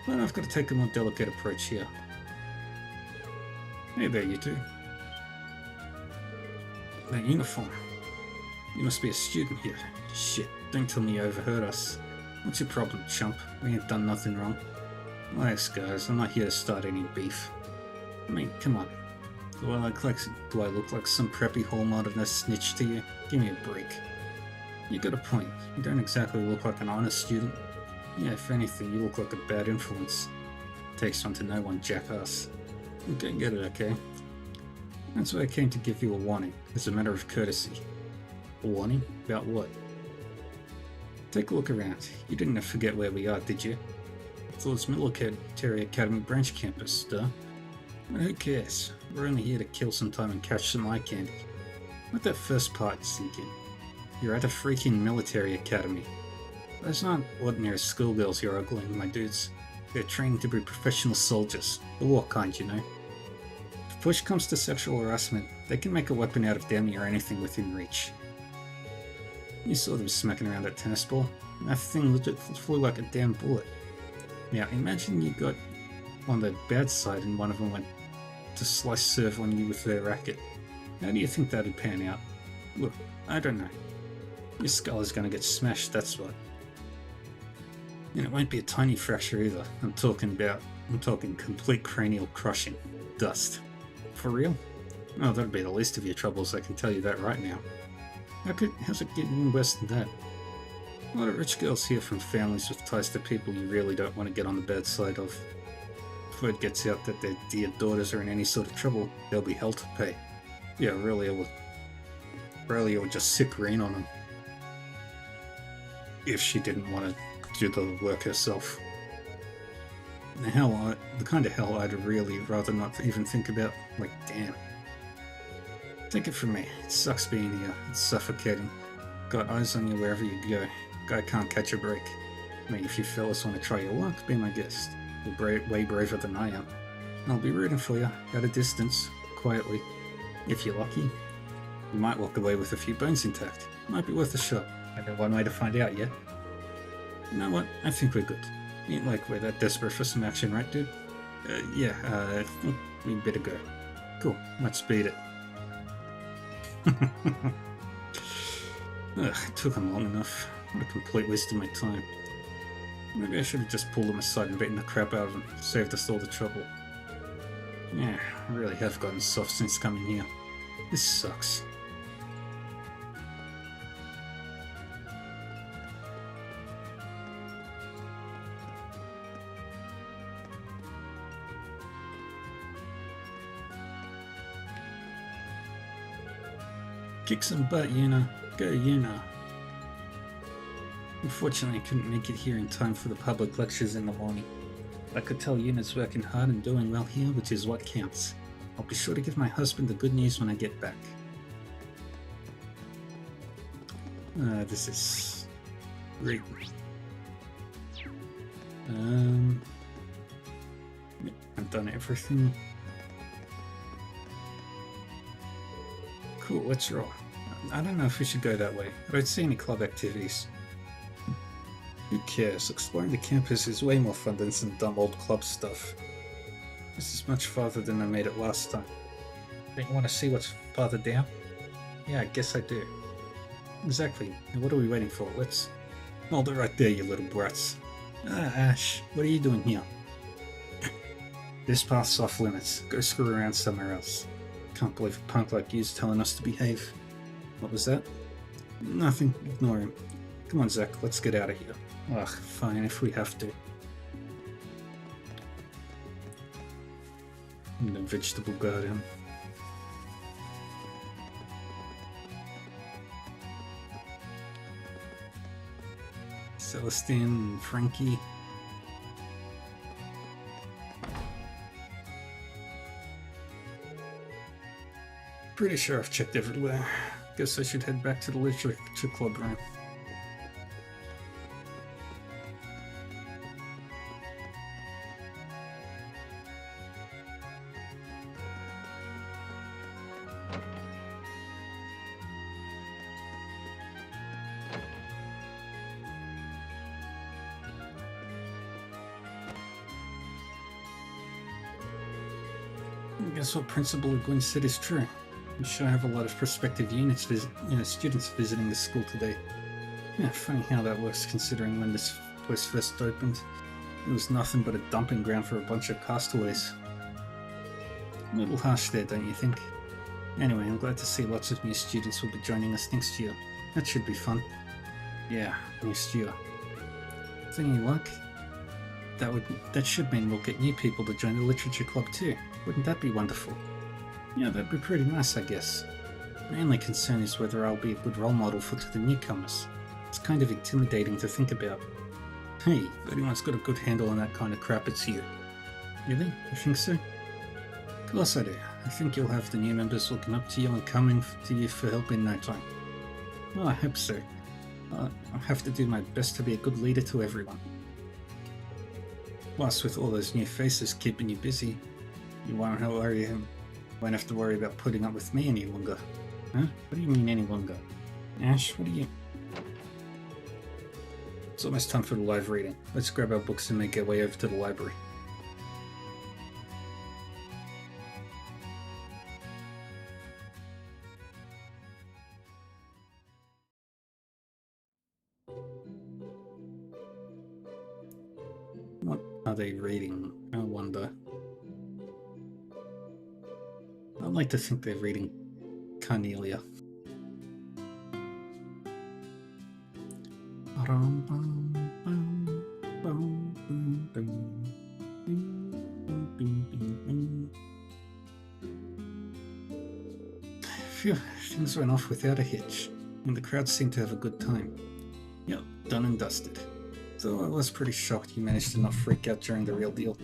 But I've got to take a more delicate approach here. Hey there, you two. That uniform. You must be a student here. Shit, don't tell me you overheard us. What's your problem, chump? We ain't done nothing wrong. Relax, guys, I'm not here to start any beef. I mean, come on. Do I look like some preppy hall modernist snitch to you? Give me a break. You got a point. You don't exactly look like an honest student. Yeah, if anything, you look like a bad influence. Takes one to know one, jackass. Okay, get it, okay? That's why I came to give you a warning, as a matter of courtesy. A warning? About what? Take a look around. You didn't forget where we are, did you? So it's Military Academy branch campus, duh. But who cares? We're only here to kill some time and catch some eye candy. Let that first part sink in. You're at a freaking military academy. Those aren't ordinary schoolgirls you're ogling, my dudes. They're trained to be professional soldiers. The war kind, you know. If push comes to sexual harassment, they can make a weapon out of damn near anything within reach. You saw them smacking around that tennis ball. That thing legit flew like a damn bullet. Now, imagine you got on the bad side and one of them went to slice serve on you with their racket. How do you think that'd pan out? Look, I don't know. Your skull is gonna get smashed, that's what. And it won't be a tiny fracture either. I'm talking complete cranial crushing. Dust. For real? Oh, that'd be the least of your troubles, I can tell you that right now. How's it getting worse than that? A lot of rich girls here from families with ties to people you really don't want to get on the bad side of. If word gets out that their dear daughters are in any sort of trouble, there'll be hell to pay. Yeah, Aurelia would just sick rain on them. If she didn't want to do the work herself. The kind of hell I'd really rather not even think about. Like, damn. Take it from me, it sucks being here, it's suffocating. Got eyes on you wherever you go. Guy can't catch a break. I mean, if you fellas want to try your luck, be my guest. You're way braver than I am. I'll be rooting for you, at a distance, quietly. If you're lucky, you might walk away with a few bones intact. Might be worth a shot. I know one way to find out yet. You know what? I think we're good. Ain't like we're that desperate for some action, right, dude? Yeah, I think we better go. Cool, let's beat it. Ugh, it took them long enough. What a complete waste of my time. Maybe I should have just pulled them aside and beaten the crap out of them. Saved us all the trouble. Yeah, I really have gotten soft since coming here. This sucks. Kick some butt, Yuna. Go, Yuna. Unfortunately, I couldn't make it here in time for the public lectures in the morning. I could tell Yuna's working hard and doing well here, which is what counts. I'll be sure to give my husband the good news when I get back. This is great. I've done everything. Cool, let's roll. I don't know if we should go that way. I don't see any club activities. Who cares? Exploring the campus is way more fun than some dumb old club stuff. This is much farther than I made it last time. Don't you want to see what's farther down? Yeah, I guess I do. Exactly. Now what are we waiting for? Let's... Hold it right there, you little brats. Ah, Ash, what are you doing here? This path's off limits. Go screw around somewhere else. Can't believe a punk like you's telling us to behave. What was that? Nothing. Ignore him. Come on, Zach, let's get out of here. Ugh, fine, if we have to. In the vegetable garden. Celestine and Frankie. Pretty sure I've checked everywhere. Guess I should head back to the literature club room. Guess what Principal Gwyn said is true. We sure have a lot of prospective students visiting the school today. Yeah, funny how that works considering when this place first opened. It was nothing but a dumping ground for a bunch of castaways. A little harsh there, don't you think? Anyway, I'm glad to see lots of new students will be joining us next year. That should be fun. Yeah, next year. With any luck, that should mean we'll get new people to join the literature club too. Wouldn't that be wonderful? Yeah, that'd be pretty nice, I guess. My only concern is whether I'll be a good role model to the newcomers. It's kind of intimidating to think about. Hey, if anyone's got a good handle on that kind of crap, it's you. Really? You think so? Of course I do. I think you'll have the new members looking up to you and coming to you for help in no time. Well, I hope so. I'll have to do my best to be a good leader to everyone. Plus, with all those new faces keeping you busy, you won't have to worry about putting up with me any longer. Huh? What do you mean any longer? Ash, what do you... It's almost time for the live reading. Let's grab our books and make our way over to the library. What are they reading? I wonder. I'd like to think they're reading Carnelia. Phew, things went off without a hitch, and the crowd seemed to have a good time. Yep, done and dusted. Though I was pretty shocked you managed to not freak out during the real deal.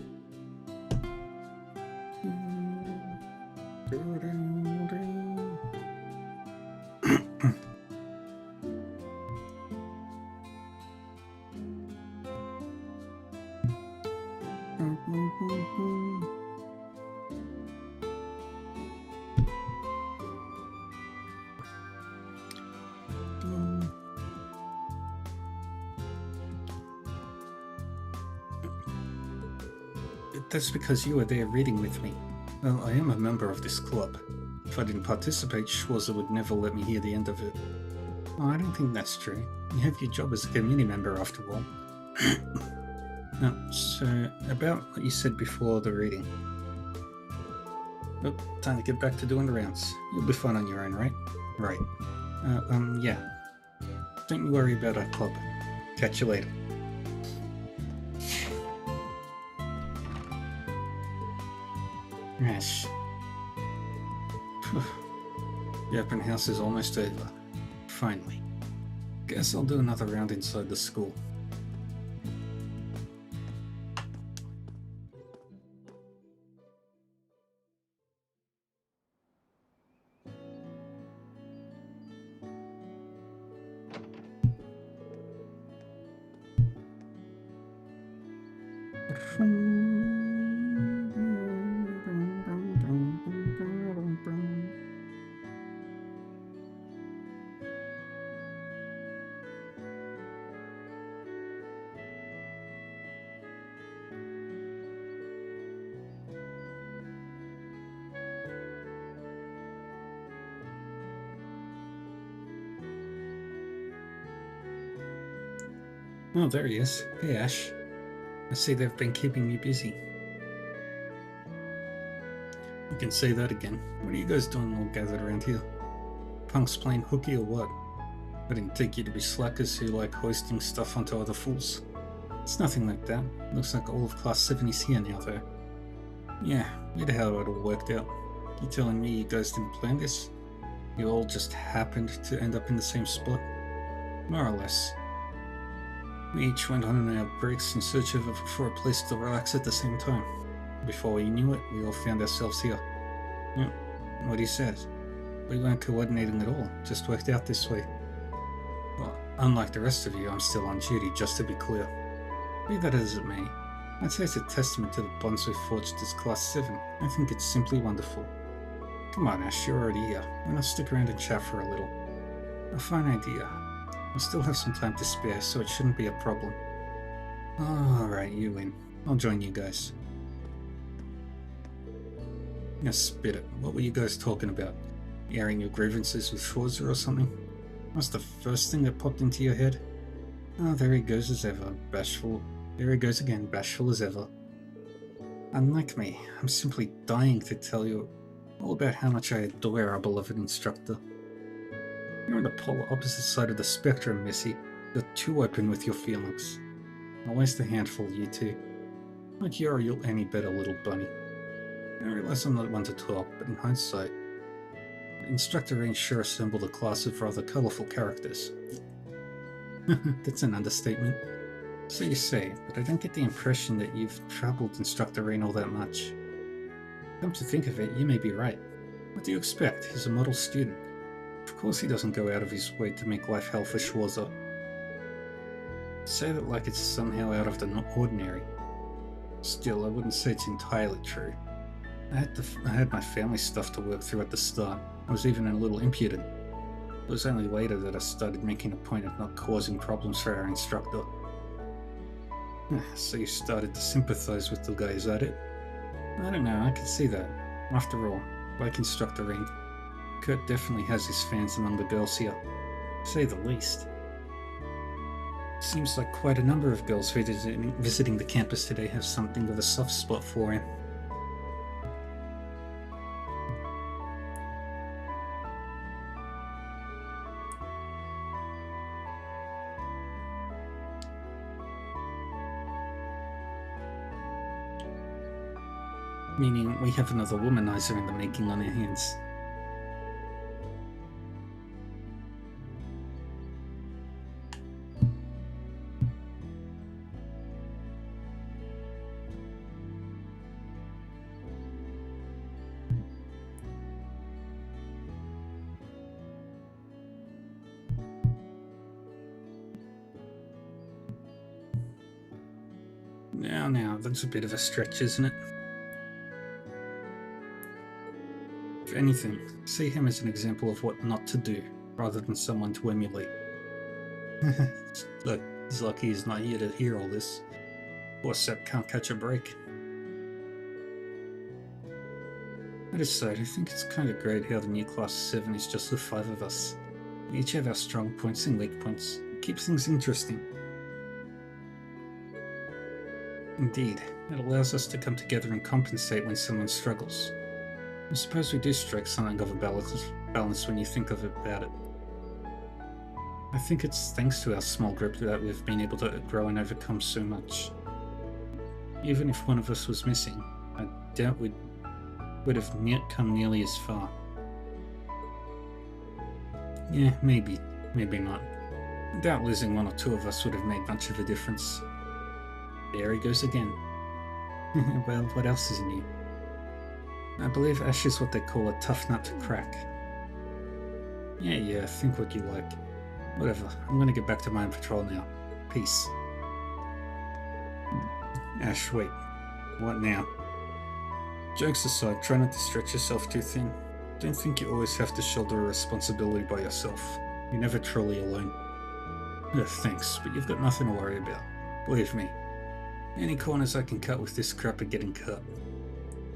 That's because you were there reading with me. Well, I am a member of this club. If I didn't participate, Schwarzer would never let me hear the end of it. Oh, I don't think that's true. You have your job as a community member after all. Now, so, about what you said before the reading. Oh, time to get back to doing the rounds. You'll be fine on your own, right? Right. Yeah. Don't you worry about our club. Catch you later. Ash. The open house is almost over. Finally. Guess I'll do another round inside the school. Oh, there he is. Hey, Ash. I see they've been keeping me busy. You can say that again. What are you guys doing all gathered around here? Punks playing hooky or what? I didn't take you to be slackers who like hoisting stuff onto other fools. It's nothing like that. Looks like all of Class 7 is here now, though. Yeah, weird how it all worked out. You telling me you guys didn't plan this? You all just happened to end up in the same spot? More or less. We each went on our breaks in search for a place to relax at the same time. Before we knew it, we all found ourselves here. Yeah, what he said. We weren't coordinating at all, just worked out this way. Well, unlike the rest of you, I'm still on duty, just to be clear. Be that as it may, I'd say it's a testament to the bonds we've forged as Class 7. I think it's simply wonderful. Come on, Ash, you're already here. Why not stick around and chat for a little? A fine idea. I still have some time to spare, so it shouldn't be a problem. Alright, you win. I'll join you guys. Now spit it. What were you guys talking about? Airing your grievances with Schwarzer or something? What's the first thing that popped into your head? Oh, there he goes as ever, bashful. There he goes again, bashful as ever. Unlike me, I'm simply dying to tell you all about how much I adore our beloved instructor. You're on the polar opposite side of the spectrum, Missy. You're too open with your feelings. Always a handful, you two. Like you're any better little bunny. I realize I'm not one to talk, but in hindsight, Instructor Rain sure assembled a class of rather colourful characters. That's an understatement. So you say, but I don't get the impression that you've troubled Instructor Rain all that much. Come to think of it, you may be right. What do you expect? He's a model student. Of course he doesn't go out of his way to make life hell for Schwarzer. Say that like it's somehow out of the ordinary. Still, I wouldn't say it's entirely true. I had my family stuff to work through at the start. I was even a little impudent. It was only later that I started making a point of not causing problems for our instructor. So you started to sympathize with the guys at it? I don't know, I can see that. After all, like Instructor Reed, Kurt definitely has his fans among the girls here, to say the least. Seems like quite a number of girls visiting the campus today have something with a soft spot for him. Meaning we have another womanizer in the making on our hands. Now, that's a bit of a stretch, isn't it? If anything, see him as an example of what not to do, rather than someone to emulate. Look, he's lucky he's not here to hear all this. Poor Sep can't catch a break. I decide, I think it's kind of great how the new Class 7 is just the 5 of us. We each have our strong points and weak points. It keeps things interesting. Indeed, it allows us to come together and compensate when someone struggles. I suppose we do strike something of a balance when you think about it. I think it's thanks to our small group that we've been able to grow and overcome so much. Even if one of us was missing, I doubt we would have come nearly as far. Yeah, maybe not. I doubt losing one or two of us would have made much of a difference. There he goes again. Well, what else is new? I believe Ash is what they call a tough nut to crack. Yeah, think what you like. Whatever, I'm gonna get back to my own patrol now. Peace. Ash, wait. What now? Jokes aside, try not to stretch yourself too thin. Don't think you always have to shoulder a responsibility by yourself. You're never truly alone. Thanks, but you've got nothing to worry about. Believe me. Any corners I can cut with this crap are getting cut.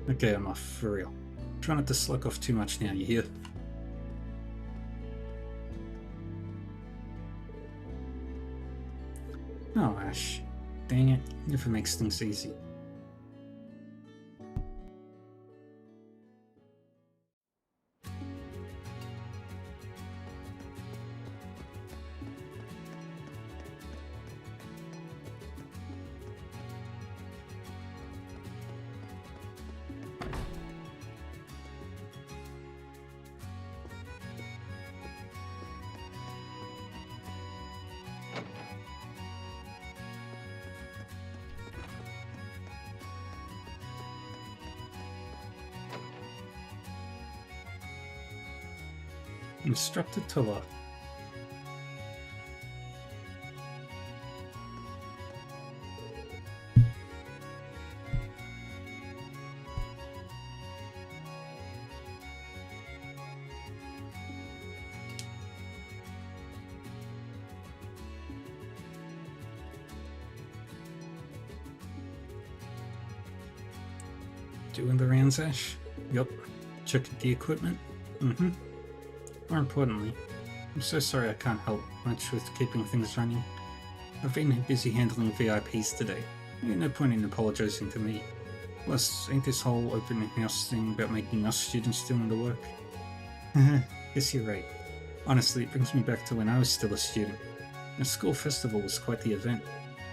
Okay, I'm off, for real. Try not to slack off too much now, you hear? Oh, Ash. Dang it, never makes things easy. Instructor Tulla. Doing the rounds, Ash? Yup. Checking the equipment? More importantly, I'm so sorry I can't help much with keeping things running. I've been busy handling VIPs today. Ain't no point in apologizing to me. Plus, ain't this whole open house thing about making us students doing the work? Guess you're right. Honestly, it brings me back to when I was still a student. The school festival was quite the event.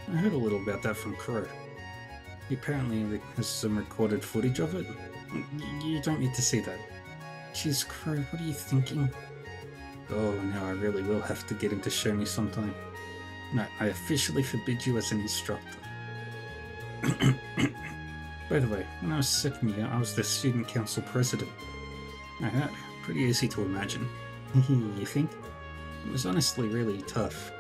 I heard a little about that from Crow. He apparently has some recorded footage of it. You don't need to see that. Jeez, Crow, what are you thinking? Oh, now I really will have to get him to show me sometime. No, I officially forbid you as an instructor. By the way, when I was second year, I was the student council president. Pretty easy to imagine. You think? It was honestly really tough.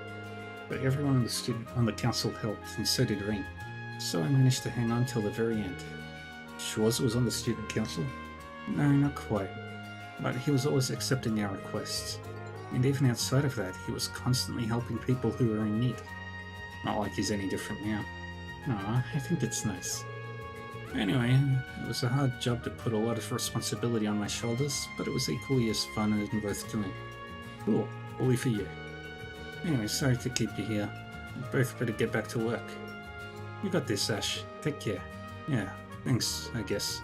But everyone on the council helped, and so did Ring. So I managed to hang on till the very end. Schwarzer was on the student council? No, not quite. But he was always accepting our requests. And even outside of that, he was constantly helping people who were in need. Not like he's any different now. Aw, I think it's nice. Anyway, it was a hard job that put a lot of responsibility on my shoulders, but it was equally as fun and worth doing. Cool, bully for you. Anyway, sorry to keep you here. You both better get back to work. You got this, Ash. Take care. Yeah, thanks, I guess.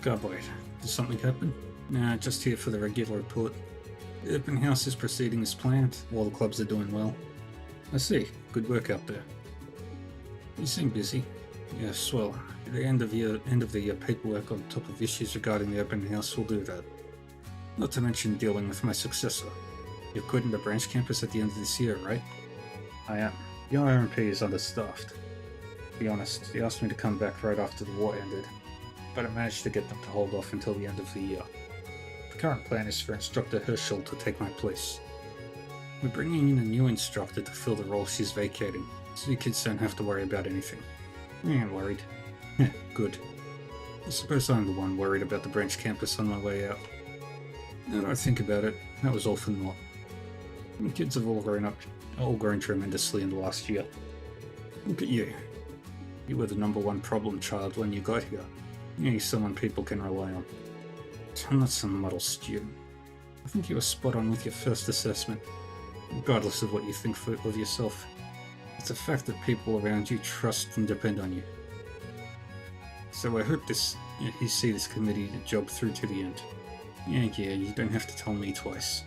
God, boy, did something happen? Nah, just here for the regular report. The open house is proceeding as planned. All the clubs are doing well. I see. Good work out there. You seem busy. Yes, well, at the end of the year paperwork on top of issues regarding the open house will do that. Not to mention dealing with my successor. You're quitting the branch campus at the end of this year, right? I am. The RMP is understaffed. To be honest, they asked me to come back right after the war ended, but I managed to get them to hold off until the end of the year. The current plan is for Instructor Herschel to take my place. We're bringing in a new instructor to fill the role she's vacating, so you kids don't have to worry about anything. I ain't worried. Good. I suppose I'm the one worried about the branch campus on my way out. Now that I think about it, that was all for naught. The kids have all grown tremendously in the last year. Look at you. You were the #1 problem child when you got here. You're someone people can rely on. I'm not some model student. I think you were spot on with your first assessment, regardless of what you think of yourself. It's a fact that people around you trust and depend on you. So I hope you see this committee job through to the end. Yeah, you don't have to tell me twice.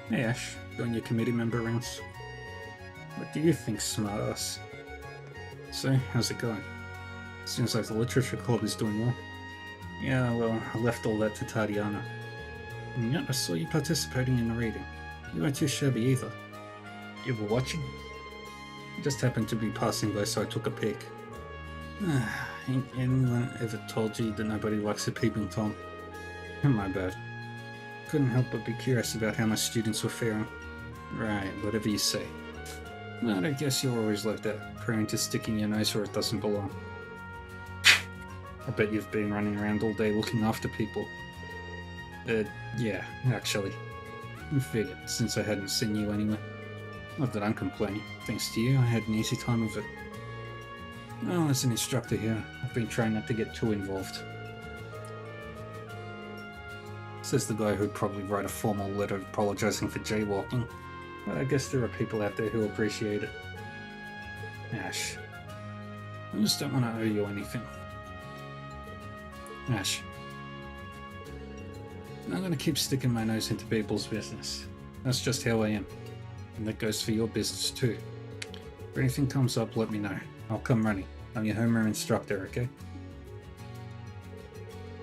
Hey Ash, doing your committee member rounds? What do you think, smartass? So, how's it going? Seems like the literature club is doing well. Yeah, well, I left all that to Tatiana. And yet I saw you participating in the reading. You weren't too shabby either. You were watching? I just happened to be passing by, so I took a peek. Ain't anyone ever told you that nobody likes a peeping Tom? My bad. Couldn't help but be curious about how my students were faring. Right, whatever you say. But I guess you're always like that, prone to sticking your nose where it doesn't belong. I bet you've been running around all day looking after people. Yeah, actually. I figured, since I hadn't seen you anywhere. Not that I'm complaining. Thanks to you, I had an easy time of it. Well, as an instructor here, I've been trying not to get too involved. Says the guy who'd probably write a formal letter apologizing for jaywalking. But I guess there are people out there who appreciate it. Ash. I just don't want to owe you anything. Ash. I'm gonna keep sticking my nose into people's business. That's just how I am. And that goes for your business too. If anything comes up, let me know. I'll come running. I'm your homeroom instructor, okay?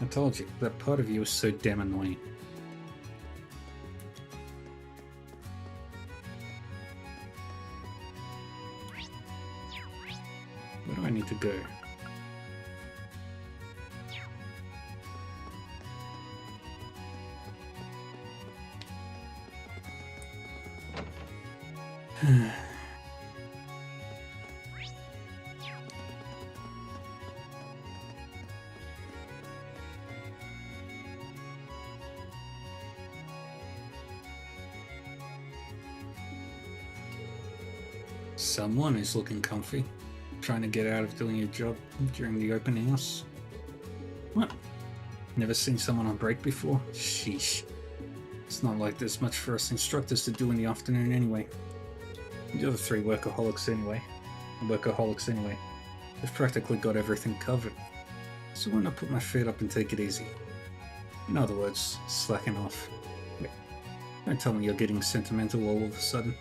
I told you, that part of you is so damn annoying. Where do I need to go? Someone is looking comfy, trying to get out of doing your job during the open house. What? Never seen someone on break before? Sheesh. It's not like there's much for us instructors to do in the afternoon anyway. The other three workaholics anyway. They've practically got everything covered. So why not put my feet up and take it easy? In other words, slacking off. Wait, don't tell me you're getting sentimental all of a sudden.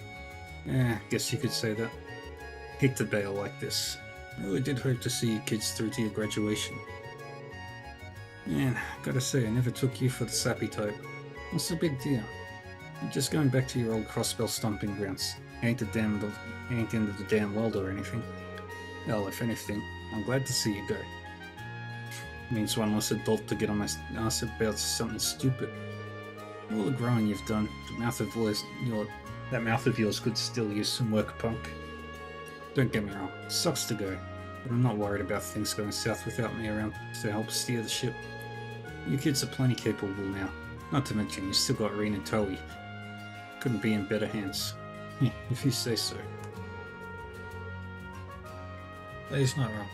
Yeah, guess you could say that. Hate to bail like this. I really did hope to see you kids through to your graduation. Man, gotta say, I never took you for the sappy type. What's the big deal? You're just going back to your old crossbell stomping grounds. Ain't the end of the damn world or anything. Hell, if anything, I'm glad to see you go. Means one less adult to get on my ass about something stupid. All the growing you've done, the mouth of That mouth of yours could still use some work, punk. Don't get me wrong, it sucks to go, but I'm not worried about things going south without me around to help steer the ship. You kids are plenty capable now, not to mention you still got Reen and Toei. Couldn't be in better hands. Yeah, if you say so. But he's not wrong.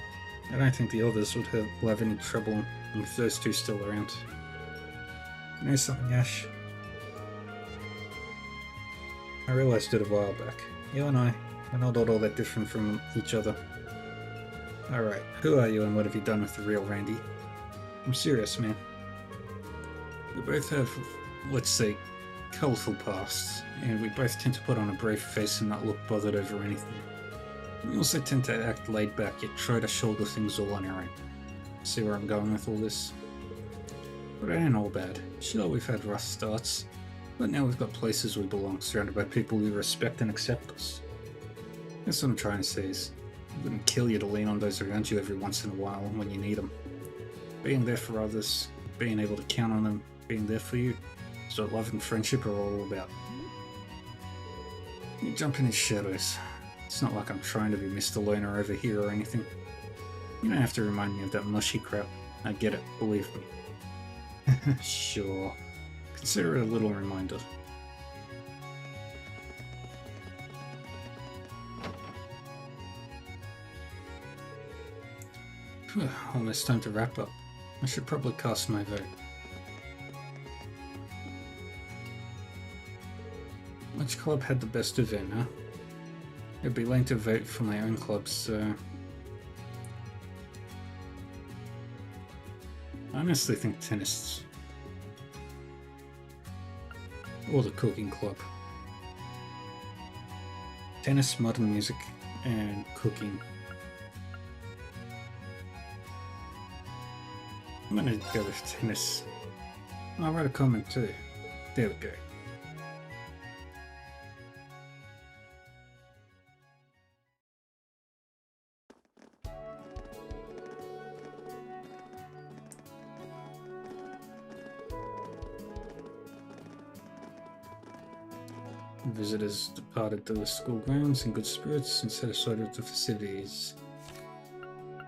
I don't think the others will have any trouble with those two still around. You know something, Ash? I realized it a while back. You and I, we're not all that different from each other. Alright, who are you and what have you done with the real Randy? I'm serious, man. We both have, let's say, colourful pasts, and we both tend to put on a brave face and not look bothered over anything. We also tend to act laid back, yet try to shoulder things all on our own. See where I'm going with all this? But it ain't all bad. Sure, we've had rough starts, but now we've got places we belong, surrounded by people who respect and accept us. That's what I'm trying to say is, it wouldn't kill you to lean on those around you every once in a while when you need them. Being there for others, being able to count on them, being there for you, is what love and friendship are all about. You jump in his shadows. It's not like I'm trying to be Mr. Loner over here or anything. You don't have to remind me of that mushy crap. I get it, believe me. Sure. Consider it a little reminder. Almost time to wrap up. I should probably cast my vote. Which club had the best event, huh? It'd be lame to vote for my own club, so... I honestly think tennis. Or the cooking club. Tennis, modern music, and cooking. I'm gonna go with tennis. I'll write a comment too. There we go. Visitors departed the school grounds in good spirits and satisfied with the facilities.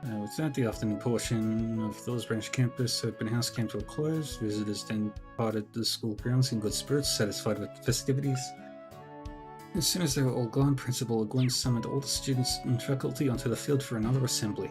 With that, the afternoon portion of Thor's Branch campus open house came to a close. Visitors then departed the school grounds in good spirits, satisfied with the festivities. As soon as they were all gone, Principal Le Guin summoned all the students and faculty onto the field for another assembly.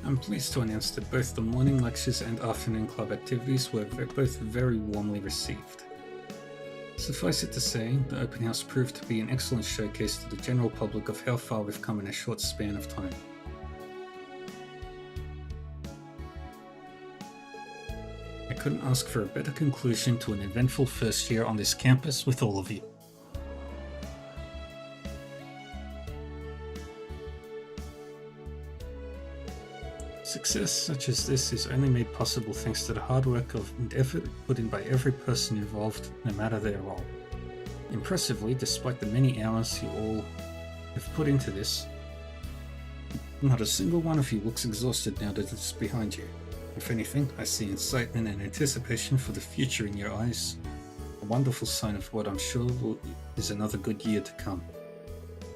I'm pleased to announce that both the morning lectures and afternoon club activities were both very warmly received. Suffice it to say, the open house proved to be an excellent showcase to the general public of how far we've come in a short span of time. I couldn't ask for a better conclusion to an eventful first year on this campus with all of you. Success such as this is only made possible thanks to the hard work and effort put in by every person involved, no matter their role. Impressively, despite the many hours you all have put into this, not a single one of you looks exhausted now that it's behind you. If anything, I see excitement and anticipation for the future in your eyes, a wonderful sign of what I'm sure is another good year to come.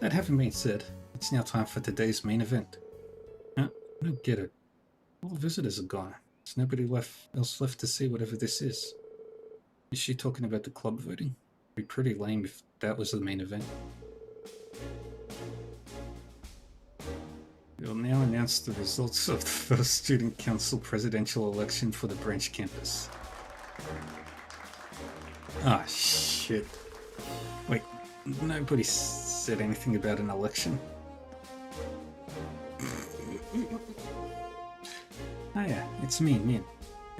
That having been said, it's now time for today's main event. I don't get it. All the visitors are gone. There's nobody else left to see whatever this is. Is she talking about the club voting? It'd be pretty lame if that was the main event. We'll now announce the results of the first Student Council presidential election for the branch campus. Ah, shit. Wait, nobody said anything about an election? Hiya, it's me, Min.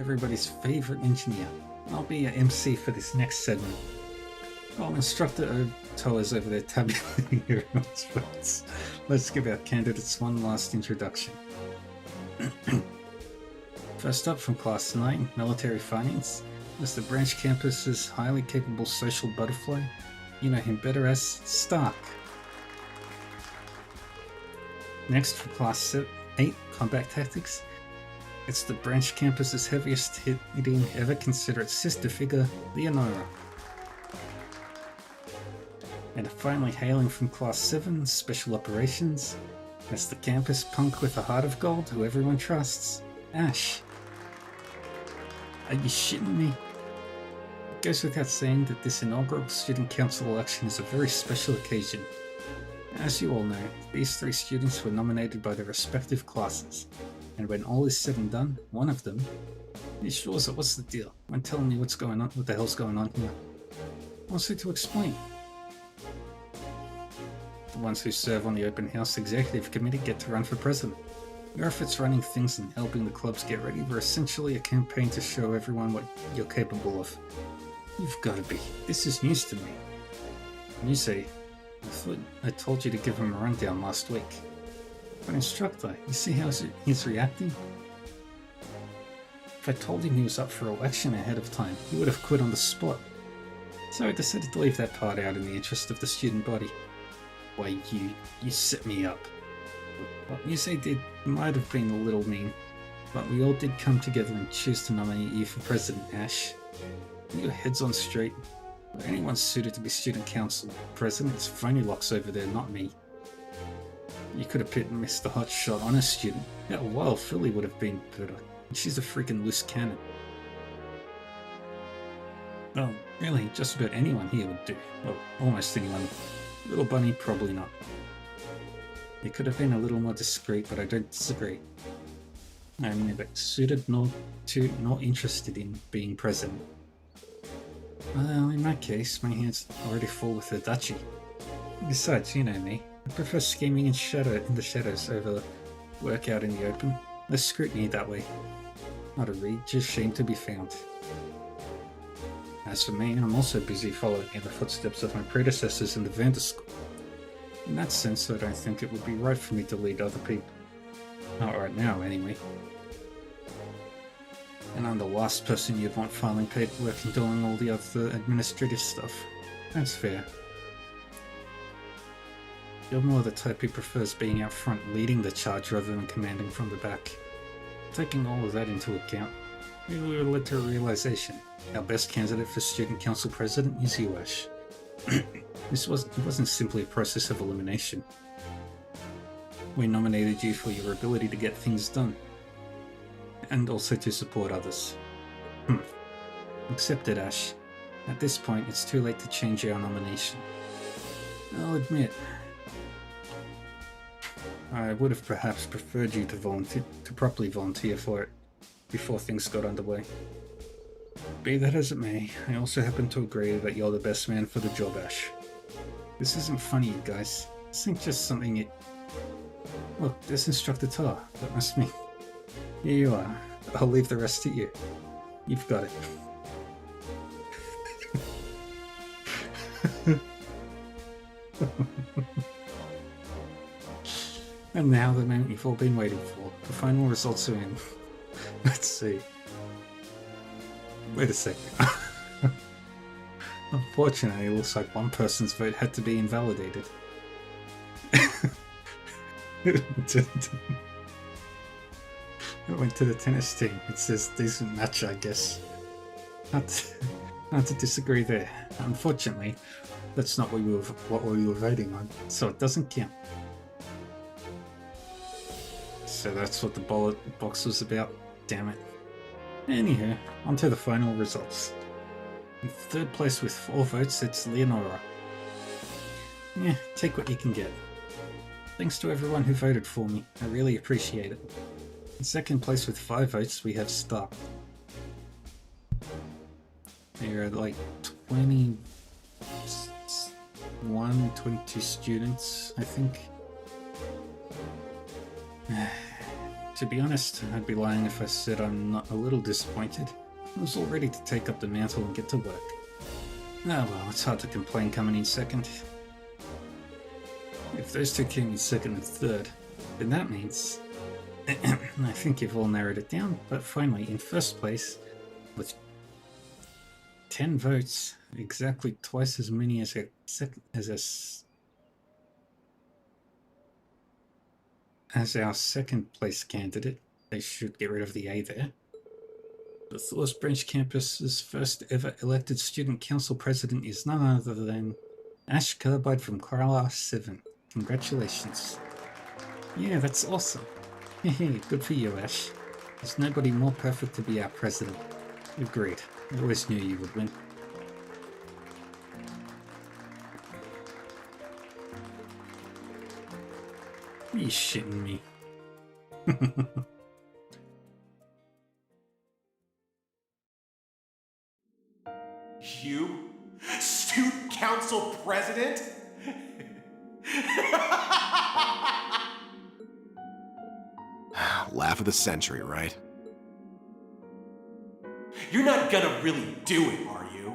Everybody's favorite engineer. I'll be your MC for this next segment. While Instructor Toa's over there tabulating everyone's votes, let's give our candidates one last introduction. First up from Class 9, Military Finance, as the branch campus's highly capable social butterfly. You know him better as Stark. Next, for Class 8 Combat Tactics, it's the branch campus's heaviest hitting ever Confederate sister figure, Leonora. And finally, hailing from Class 7 Special Operations, it's the campus punk with a heart of gold who everyone trusts, Ash. Are you shitting me? It goes without saying that this inaugural Student Council election is a very special occasion. As you all know, these 3 students were nominated by their respective classes, and when all is said and done, one of them is sure, so what's the deal? When telling me what's going on, what the hell's going on here? Also to explain. The ones who serve on the Open House Executive Committee get to run for president. Your efforts running things and helping the clubs get ready were essentially a campaign to show everyone what you're capable of. You've got to be. This is news to me. And you say, I thought I told you to give him a rundown last week. But instructor, you see how he's reacting? If I told him he was up for election ahead of time, he would have quit on the spot. So I decided to leave that part out in the interest of the student body. Why, you set me up. What you say did might have been a little mean, but we all did come together and choose to nominate you for President, Ash. Your head's on straight. If anyone's suited to be student council president, it's Phony Locks over there, not me. You could have picked Mr. Hotshot on a student. That wild filly would have been better. And she's a freaking loose cannon. Well, really, just about anyone here would do. Well, almost anyone. Little Bunny, probably not. It could have been a little more discreet, but I don't disagree. I'm neither suited nor interested in being president. Well, in that case, my hands already full with the duchy. Besides, you know me. I prefer scheming in the shadows over work out in the open. Less scrutiny that way. Not a read, just shame to be found. As for me, I'm also busy following in the footsteps of my predecessors in the Vander School. In that sense, I don't think it would be right for me to lead other people. Not right now, anyway. And I'm the last person you'd want filing paperwork and doing all the other administrative stuff. That's fair. You're more the type who prefers being out front leading the charge rather than commanding from the back. Taking all of that into account, we were led to a realization. Our best candidate for Student Council President is you, Ash. It wasn't simply a process of elimination. We nominated you for your ability to get things done, and also to support others. Accept it, Ash. At this point, it's too late to change our nomination. I'll admit, I would have perhaps preferred you to properly volunteer for it before things got underway. Be that as it may, I also happen to agree that you're the best man for the job, Ash. This isn't funny, you guys. This ain't just something you... Look, there's Instructor Tar. That must mean... Here you are. I'll leave the rest to you. You've got it. And now the moment you've all been waiting for. The final results are in. Let's see. Wait a second. Unfortunately, it looks like one person's vote had to be invalidated. It went to the tennis team. It says decent match, I guess. Not to disagree there. Unfortunately, that's not what we were voting on, so it doesn't count. So that's what the ballot box was about. Damn it. Anyhow, on to the final results. In third place with 4 votes, it's Leonora. Yeah, take what you can get. Thanks to everyone who voted for me. I really appreciate it. In second place with 5 votes, we have Stark. There are like 22 students, I think. To be honest, I'd be lying if I said I'm not a little disappointed. I was all ready to take up the mantle and get to work. Ah well, it's hard to complain coming in second. If those two came in second and third, then that means... I think you've all narrowed it down, but finally, in first place, with 10 votes, exactly twice as many as our second place candidate. They should get rid of the A there. The Thor's Branch campus's first ever elected student council president is none other than Ash Carbide from Class 7. Congratulations. Yeah, that's awesome. Hey, good for you, Ash. There's nobody more perfect to be our president. Agreed. I always knew you would win. Are you shitting me? You? Student council president? Laugh of the century, right? You're not gonna really do it, are you?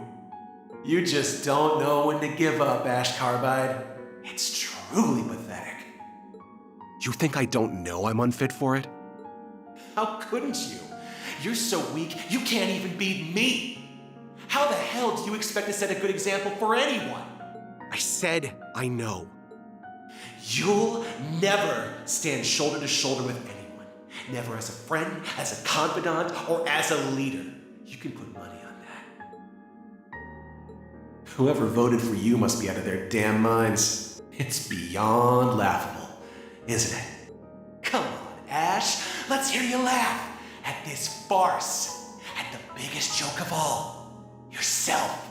You just don't know when to give up, Ash Carbide. It's truly pathetic. You think I don't know I'm unfit for it? How couldn't you? You're so weak, you can't even beat me. How the hell do you expect to set a good example for anyone? I said I know. You'll never stand shoulder to shoulder with anyone. Never as a friend, as a confidant, or as a leader. You can put money on that. Whoever voted for you must be out of their damn minds. It's beyond laughable, isn't it? Come on, Ash. Let's hear you laugh at this farce. At the biggest joke of all. Yourself.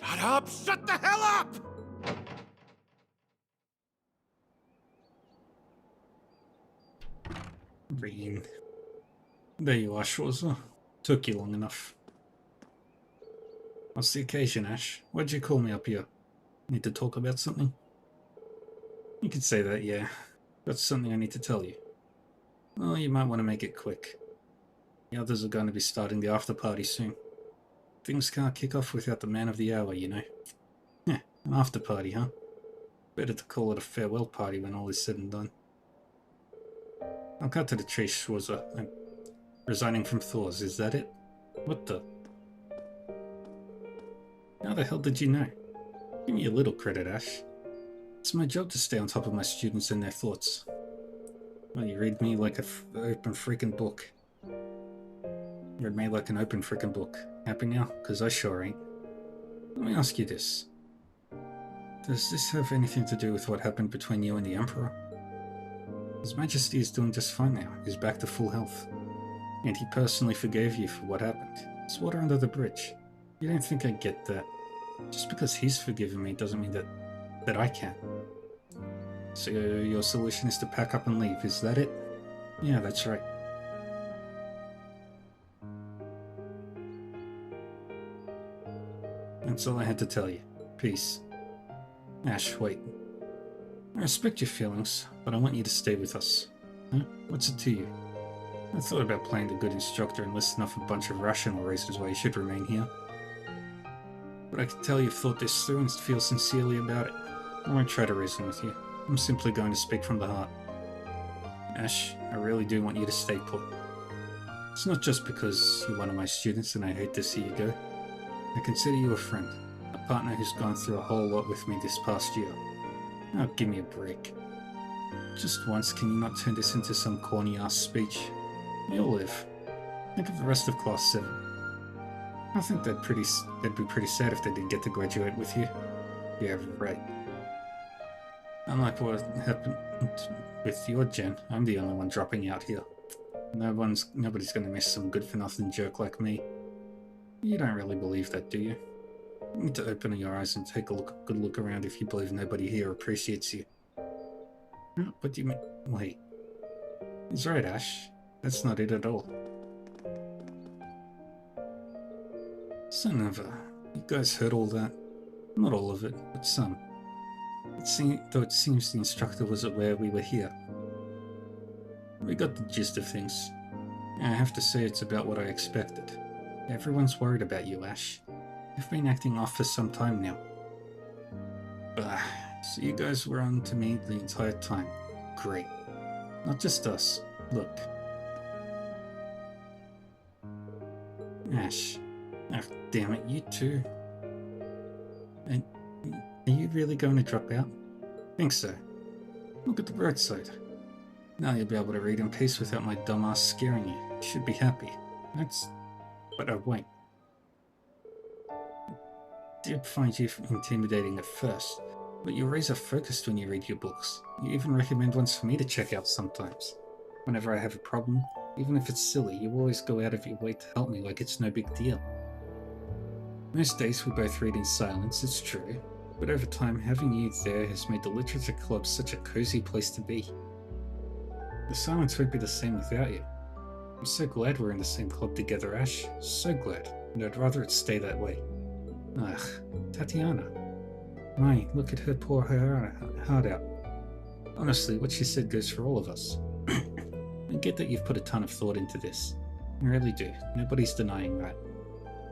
Shut up! Shut the hell up! Rean. There you are, Schwarzer. Took you long enough. What's the occasion, Ash? Why'd you call me up here? Need to talk about something? You could say that, yeah. That's something I need to tell you. Well, you might want to make it quick. The others are going to be starting the after party soon. Things can't kick off without the man of the hour, you know. Yeah, an after party, huh? Better to call it a farewell party when all is said and done. I'll cut to the chase, Schwarzer. I'm resigning from Thor's, is that it? What the? How the hell did you know? Give me a little credit, Ash. It's my job to stay on top of my students and their thoughts. Well, you read me like an open freaking book. You read me like an open freaking book. Happy now? Because I sure ain't. Let me ask you this. Does this have anything to do with what happened between you and the Emperor? His Majesty is doing just fine now. He's back to full health. And he personally forgave you for what happened. It's water under the bridge. You don't think I get that? Just because he's forgiven me doesn't mean that I can. So your solution is to pack up and leave, is that it? Yeah, that's right. That's all I had to tell you. Peace. Ash, wait. I respect your feelings, but I want you to stay with us. Huh? What's it to you? I thought about playing the good instructor and listing off a bunch of rational reasons why you should remain here. But I can tell you've thought this through and feel sincerely about it. I won't try to reason with you. I'm simply going to speak from the heart. Ash, I really do want you to stay put. It's not just because you're one of my students and I hate to see you go. I consider you a friend, a partner who's gone through a whole lot with me this past year. Now give me a break. Just once, can you not turn this into some corny-ass speech? You'll live. Think of the rest of Class 7. I think they'd be pretty sad if they didn't get to graduate with you. Yeah, right. Unlike what happened with your gen, I'm the only one dropping out here. Nobody's gonna miss some good-for-nothing jerk like me. You don't really believe that, do you? You need to open your eyes and take a good look around if you believe nobody here appreciates you. What do you mean? Wait. He's right, Ash. That's not it at all. So Nova, you guys heard all that? Not all of it, but some. Though it seems the instructor was aware we were here. We got the gist of things. I have to say it's about what I expected. Everyone's worried about you, Ash. You've been acting off for some time now. So you guys were on to me the entire time. Great. Not just us. Look. Ash. Oh, damn it, you too. And are you really going to drop out? Think so. Look at the roadside. Now you'll be able to read in peace without my dumb ass scaring you. You should be happy. That's... But wait. I did find you intimidating at first, but you're razor focused when you read your books. You even recommend ones for me to check out sometimes. Whenever I have a problem, even if it's silly, you always go out of your way to help me like it's no big deal. Most days we both read in silence, it's true, but over time having you there has made the literature club such a cozy place to be. The silence won't be the same without you. I'm so glad we're in the same club together, Ash. So glad, and I'd rather it stay that way. Ugh, Tatiana. My, look at her pour her heart out. Honestly, what she said goes for all of us. I get that you've put a ton of thought into this. I really do. Nobody's denying that.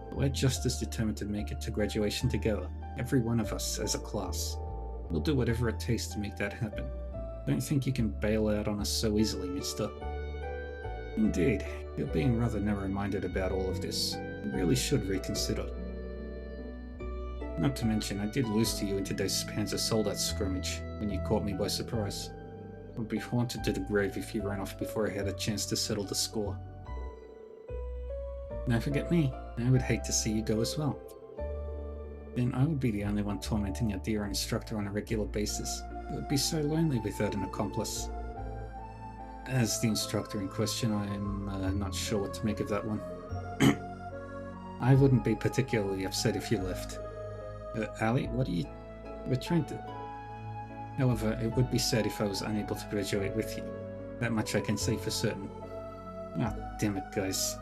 But we're just as determined to make it to graduation together. Every one of us as a class. We'll do whatever it takes to make that happen. Don't think you can bail out on us so easily, mister. Indeed, you're being rather narrow-minded about all of this. You really should reconsider. Not to mention, I did lose to you in today's Panzer Soldat scrimmage, when you caught me by surprise. I would be haunted to the grave if you ran off before I had a chance to settle the score. Don't forget me, I would hate to see you go as well. Then I would be the only one tormenting your dear instructor on a regular basis. It would be so lonely without an accomplice. As the instructor in question, I'm not sure what to make of that one. I wouldn't be particularly upset if you left. Ali, what are you... We're trying to... However, it would be sad if I was unable to graduate with you. That much I can say for certain. Ah, damn it, guys.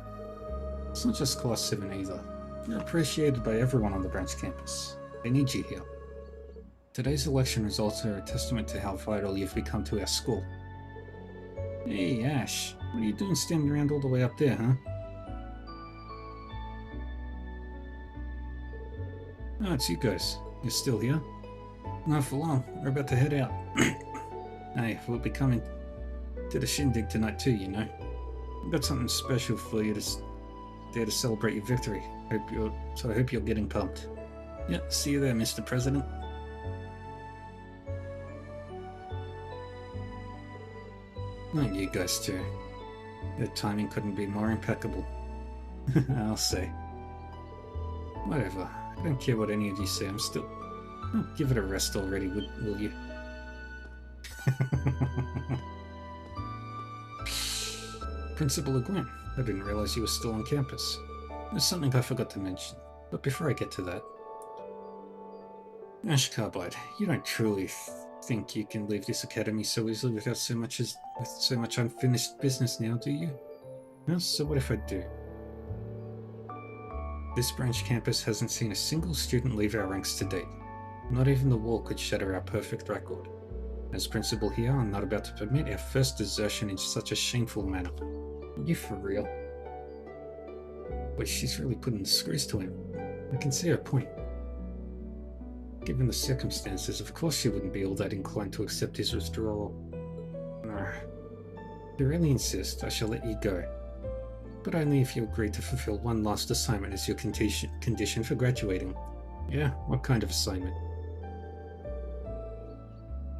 It's not just Class 7 either. You're appreciated by everyone on the branch campus. They need you here. Today's election results are a testament to how vital you've become to our school. Hey, Ash, what are you doing standing around all the way up there, huh? Oh, it's you guys. You're still here? Not for long. We're about to head out. Hey, we'll be coming to the shindig tonight too, you know. We've got something special for you there to celebrate your victory. I hope you're getting pumped. Yeah, see you there, Mr. President. Oh, you guys too. Your timing couldn't be more impeccable. I'll say. Whatever. I don't care what any of you say, I'm still... Oh, give it a rest already, will you? Principal Gwen, I didn't realize you were still on campus. There's something I forgot to mention, but before I get to that... Ash Carbide, you don't truly think you can leave this academy so easily with so much unfinished business now, do you? Well, so what if I do? This branch campus hasn't seen a single student leave our ranks to date. Not even the wall could shatter our perfect record. As principal here, I'm not about to permit our first desertion in such a shameful manner. Are you for real? But she's really putting the screws to him. I can see her point. Given the circumstances, of course she wouldn't be all that inclined to accept his withdrawal. If you really insist, I shall let you go. But only if you agree to fulfill one last assignment as your condition for graduating. Yeah, what kind of assignment?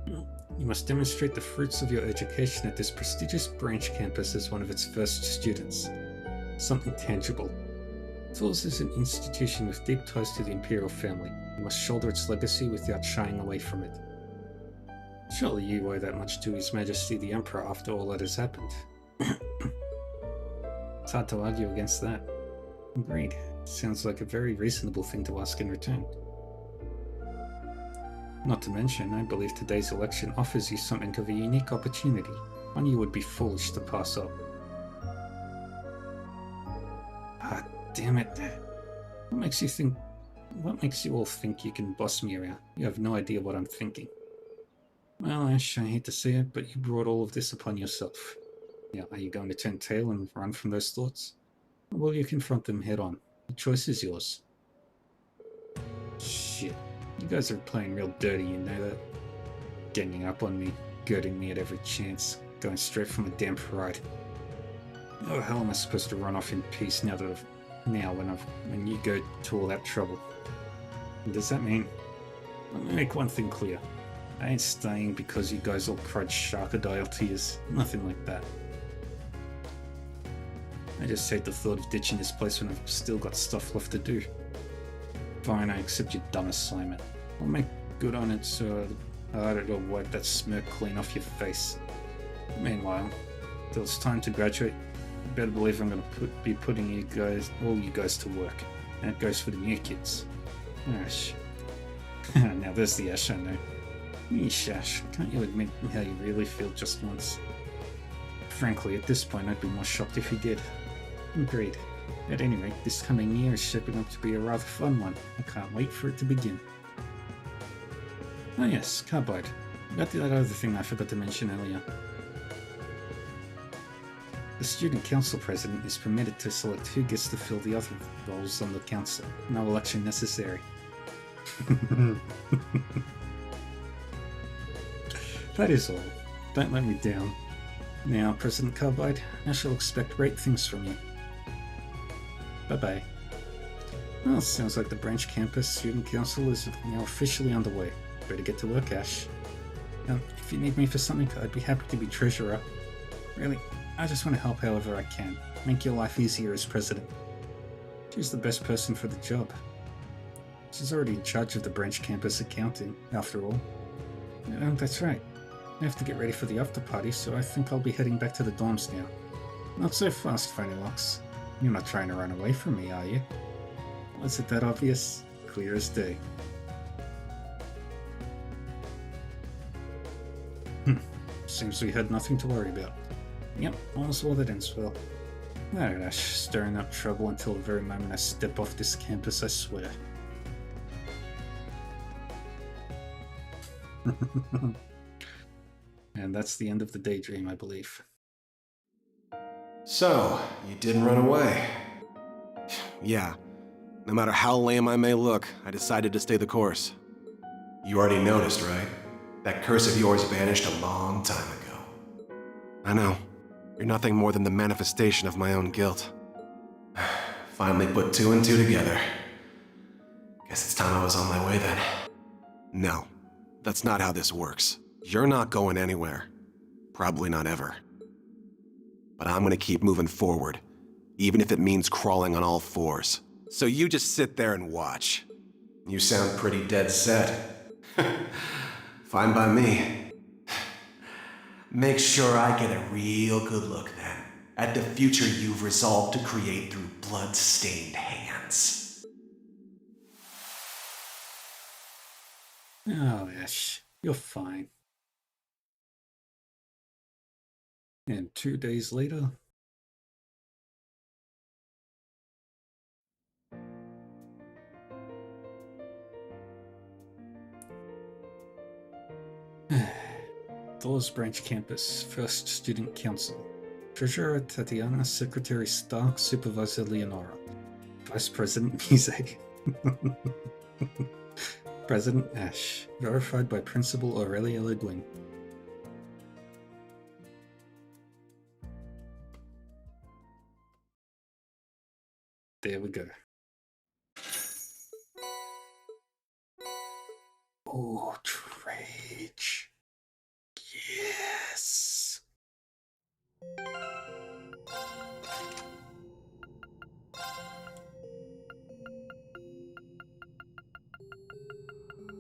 You must demonstrate the fruits of your education at this prestigious branch campus as one of its first students. Something tangible. Falls is an institution with deep ties to the Imperial family. You must shoulder its legacy without shying away from it. Surely you owe that much to His Majesty the Emperor after all that has happened. It's hard to argue against that. Agreed. Sounds like a very reasonable thing to ask in return. Not to mention, I believe today's election offers you something of a unique opportunity, one you would be foolish to pass up. Ah, damn it. What makes you all think you can boss me around? You have no idea what I'm thinking. Well, Ash, I hate to say it, but you brought all of this upon yourself. Yeah, are you going to turn tail and run from those thoughts? Or will you confront them head on? The choice is yours. Shit. You guys are playing real dirty, you know that? Ganging up on me, goading me at every chance, going straight from a damn parade. How the hell am I supposed to run off in peace when you go to all that trouble? And does that mean... Let me make one thing clear. I ain't staying because you guys all cried sharkadile tears. Nothing like that. I just hate the thought of ditching this place when I've still got stuff left to do. Fine, I accept your dumb assignment. I'll make good on it so it'll wipe that smirk clean off your face. Meanwhile, till it's time to graduate, you better believe I'm gonna be putting all you guys to work. And it goes for the new kids. Ash. Now there's the Ash I know. Yeesh, Ash, can't you admit how you really feel just once? Frankly, at this point I'd be more shocked if you did. Agreed. At any rate, this coming year is shaping up to be a rather fun one. I can't wait for it to begin. Oh yes, Carbide. About that other thing I forgot to mention earlier. The student council president is permitted to select who gets to fill the other roles on the council. No election necessary. That is all. Don't let me down. Now, President Carbide, I shall expect great things from you. Bye-bye. Well, sounds like the branch campus student council is now officially underway. Better get to work, Ash. If you need me for something, I'd be happy to be treasurer. Really, I just want to help however I can. Make your life easier as president. She's the best person for the job. She's already in charge of the branch campus accounting, after all. That's right. I have to get ready for the after party, so I think I'll be heading back to the dorms now. Not so fast, Phonylux. You're not trying to run away from me, are you? Was it that obvious? Clear as day. Seems we had nothing to worry about. Yep, all's well that ends well. Alright, Ash, stirring up trouble until the very moment I step off this campus, I swear. And that's the end of the daydream, I believe. So, you didn't run away. Yeah. No matter how lame I may look, I decided to stay the course. You already noticed, right? That curse of yours vanished a long time ago. I know. You're nothing more than the manifestation of my own guilt. Finally put two and two together. Guess it's time I was on my way then. No. That's not how this works. You're not going anywhere. Probably not ever. But I'm gonna keep moving forward, even if it means crawling on all fours. So you just sit there and watch. You sound pretty dead set. Fine by me. Make sure I get a real good look then at the future you've resolved to create through blood-stained hands. Oh, Ash, you're fine. And 2 days later... Dawes Branch Campus, First Student Council. Treasurer Tatiana, Secretary Stark, Supervisor Leonora. Vice President Mise. President Ash. Verified by Principal Aurelia Le Guin. There we go. Oh, Trage. Yes.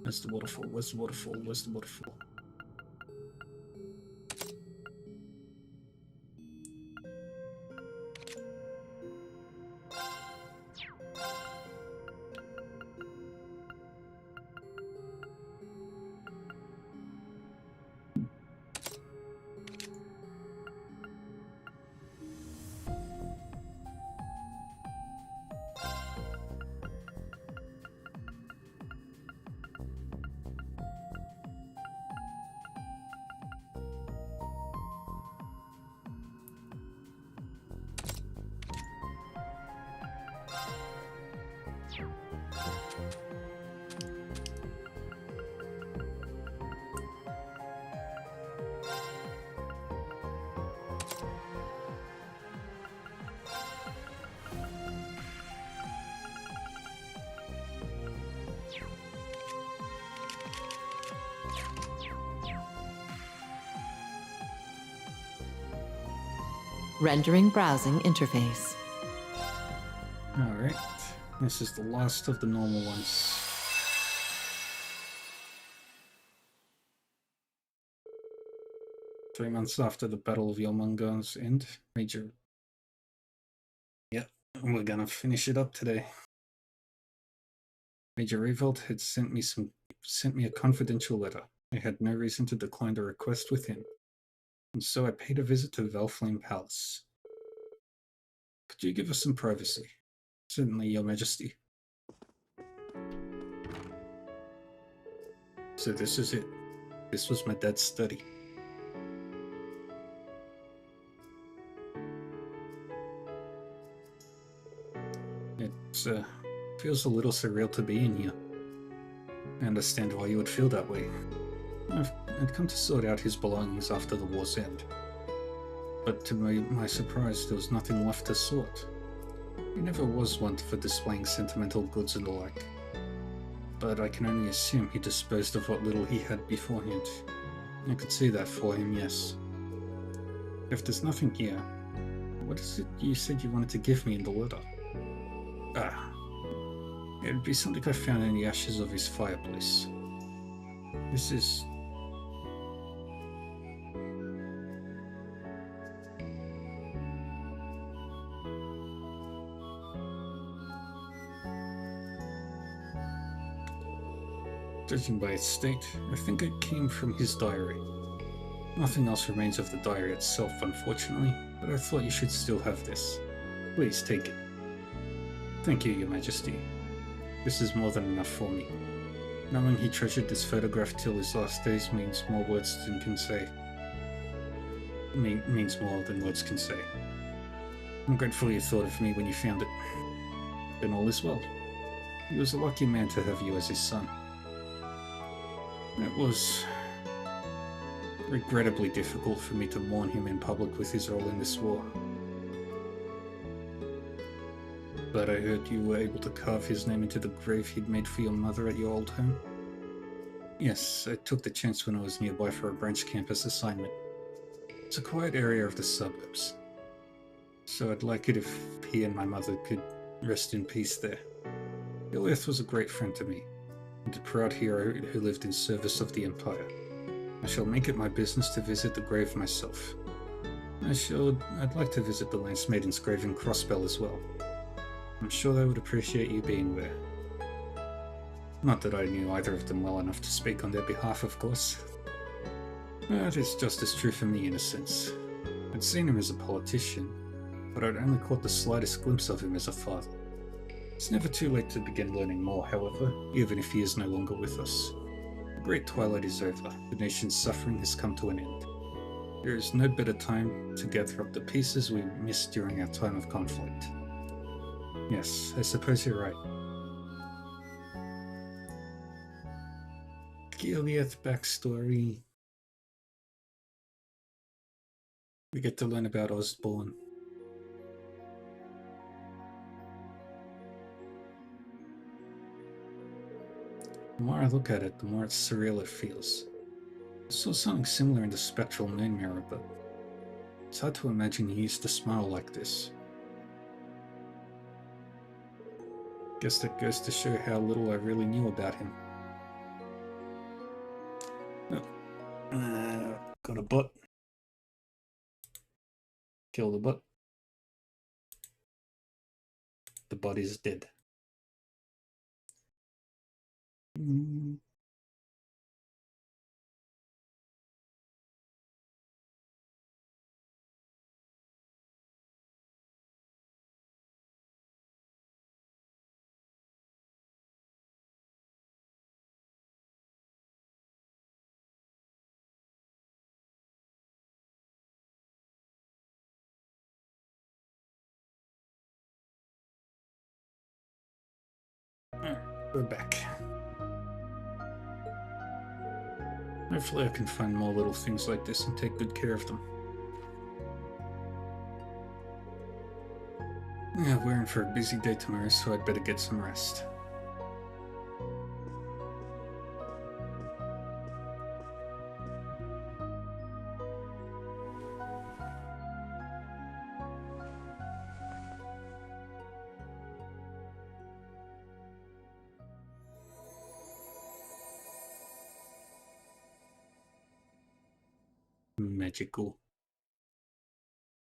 Where's the waterfall? Where's the waterfall? Where's the waterfall? Rendering browsing interface. Alright, this is the last of the normal ones. Three months after the Battle of Yomunga's end, Major... Yep, we're gonna finish it up today. Major Revolt had sent me a confidential letter. I had no reason to decline the request with him, and so I paid a visit to Valflame Palace. Could you give us some privacy? Certainly, Your Majesty. So this is it. This was my dad's study. It feels a little surreal to be in here. I understand why you would feel that way. I'd come to sort out his belongings after the war's end. But to my surprise, there was nothing left to sort. He never was one for displaying sentimental goods and the like. But I can only assume he disposed of what little he had beforehand. I could see that for him, yes. If there's nothing here, what is it you said you wanted to give me in the letter? Ah, it'd be something I found in the ashes of his fireplace. This is... Judging by its state, I think it came from his diary. Nothing else remains of the diary itself, unfortunately, but I thought you should still have this. Please take it. Thank you, Your Majesty. This is more than enough for me. Knowing he treasured this photograph till his last days means more words than can say. Means more than words can say. I'm grateful you thought of me when you found it. Then all is well. He was a lucky man to have you as his son. It was regrettably difficult for me to mourn him in public with his role in this war. But I heard you were able to carve his name into the grave he'd made for your mother at your old home. Yes, I took the chance when I was nearby for a branch campus assignment. It's a quiet area of the suburbs, so I'd like it if he and my mother could rest in peace there. Goliath was a great friend to me, and a proud hero who lived in service of the Empire. I shall make it my business to visit the grave myself. I'd like to visit the Lance Maiden's grave in Crossbell as well. I'm sure they would appreciate you being there. Not that I knew either of them well enough to speak on their behalf, of course. But it's just as true for me in a sense. I'd seen him as a politician, but I'd only caught the slightest glimpse of him as a father. It's never too late to begin learning more, however, even if he is no longer with us. The great twilight is over. The nation's suffering has come to an end. There is no better time to gather up the pieces we missed during our time of conflict. Yes, I suppose you're right. Goliath backstory. We get to learn about Osborne. The more I look at it, the more surreal it feels. I saw something similar in the spectral moon mirror, but it's hard to imagine he used to smile like this. Guess that goes to show how little I really knew about him. Got a butt. Kill the butt. The butt is dead. We're back. Hopefully I can find more little things like this and take good care of them. Yeah, we're in for a busy day tomorrow, so I'd better get some rest. magical.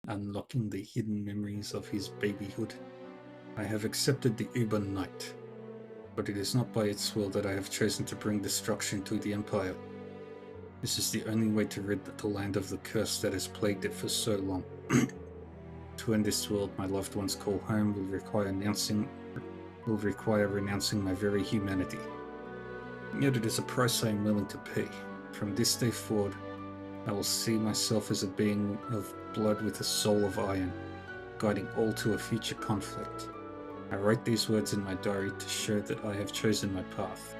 Unlocking the hidden memories of his babyhood. I have accepted the Uber Knight, but it is not by its will that I have chosen to bring destruction to the Empire. This is the only way to rid the land of the curse that has plagued it for so long. To end this world my loved ones call home will require renouncing my very humanity. Yet it is a price I am willing to pay. From this day forward, I will see myself as a being of blood with a soul of iron, guiding all to a future conflict. I write these words in my diary to show that I have chosen my path,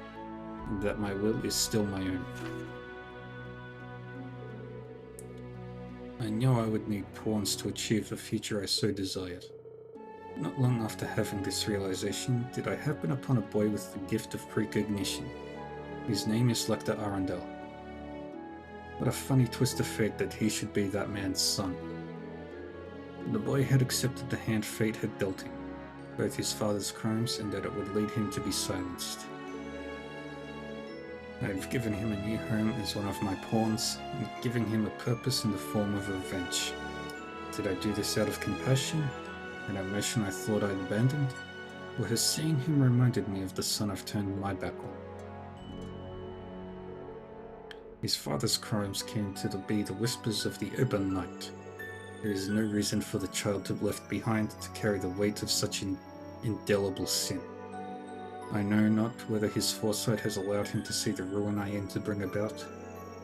and that my will is still my own. I knew I would need pawns to achieve the future I so desired. Not long after having this realization, did I happen upon a boy with the gift of precognition. His name is Lecter Arundel. What a funny twist of fate that he should be that man's son. The boy had accepted the hand fate had dealt him, both his father's crimes and that it would lead him to be silenced. I have given him a new home as one of my pawns, and giving him a purpose in the form of revenge. Did I do this out of compassion, an emotion I thought I'd abandoned, or has seeing him reminded me of the son I've turned my back on? His father's crimes came to be the whispers of the urban night. There is no reason for the child to be left behind to carry the weight of such an indelible sin. I know not whether his foresight has allowed him to see the ruin I aim to bring about,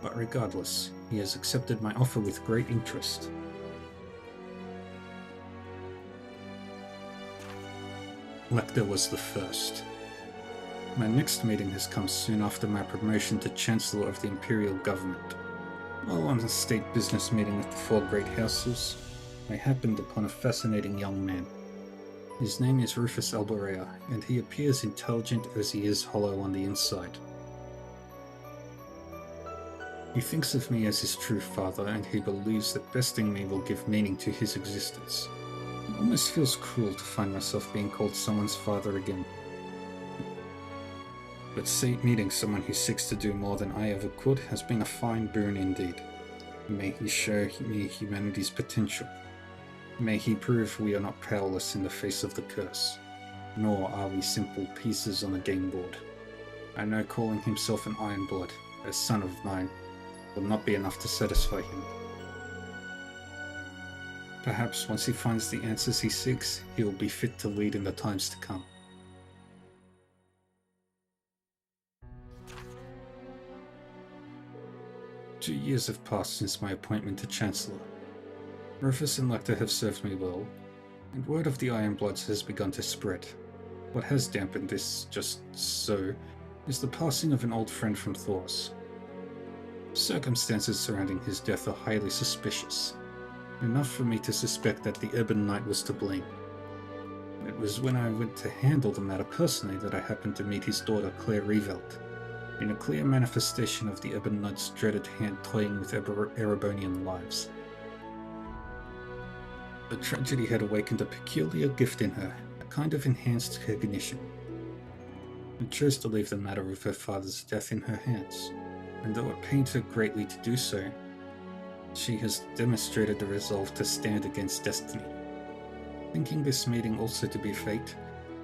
but regardless, he has accepted my offer with great interest. Lecter was the first. My next meeting has come soon after my promotion to Chancellor of the Imperial Government. While on a state business meeting with the four great houses, I happened upon a fascinating young man. His name is Rufus Alborea, and he appears intelligent as he is hollow on the inside. He thinks of me as his true father, and he believes that besting me will give meaning to his existence. It almost feels cruel to find myself being called someone's father again. But meeting someone who seeks to do more than I ever could has been a fine boon indeed. May he show me humanity's potential. May he prove we are not powerless in the face of the curse, nor are we simple pieces on a game board. I know calling himself an Ironblood, a son of mine, will not be enough to satisfy him. Perhaps once he finds the answers he seeks, he will be fit to lead in the times to come. Two years have passed since my appointment to Chancellor. Rufus and Lecter have served me well, and word of the Ironbloods has begun to spread. What has dampened this just so is the passing of an old friend from Thor's. Circumstances surrounding his death are highly suspicious, enough for me to suspect that the Urban Knight was to blame. It was when I went to handle the matter personally that I happened to meet his daughter Claire Revelt, in a clear manifestation of the Urban Knight's dreaded hand toying with Erebonian lives. The tragedy had awakened a peculiar gift in her, a kind of enhanced cognition. I chose to leave the matter of her father's death in her hands, and though it pained her greatly to do so, she has demonstrated the resolve to stand against destiny. Thinking this meeting also to be fate,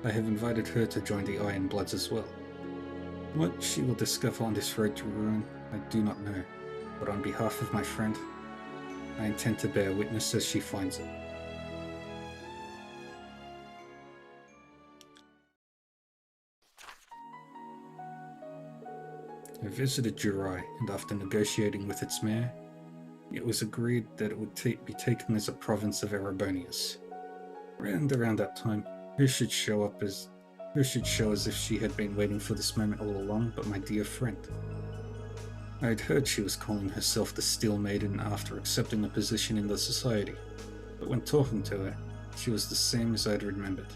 I have invited her to join the Ironbloods as well. What she will discover on this road to ruin, I do not know, but on behalf of my friend, I intend to bear witness as she finds it. I visited Jurai, and after negotiating with its mayor, it was agreed that it would be taken as a province of Erebonius. And around that time, who should show as if she had been waiting for this moment all along but my dear friend? I had heard she was calling herself the Steel Maiden after accepting a position in the society, but when talking to her, she was the same as I had remembered.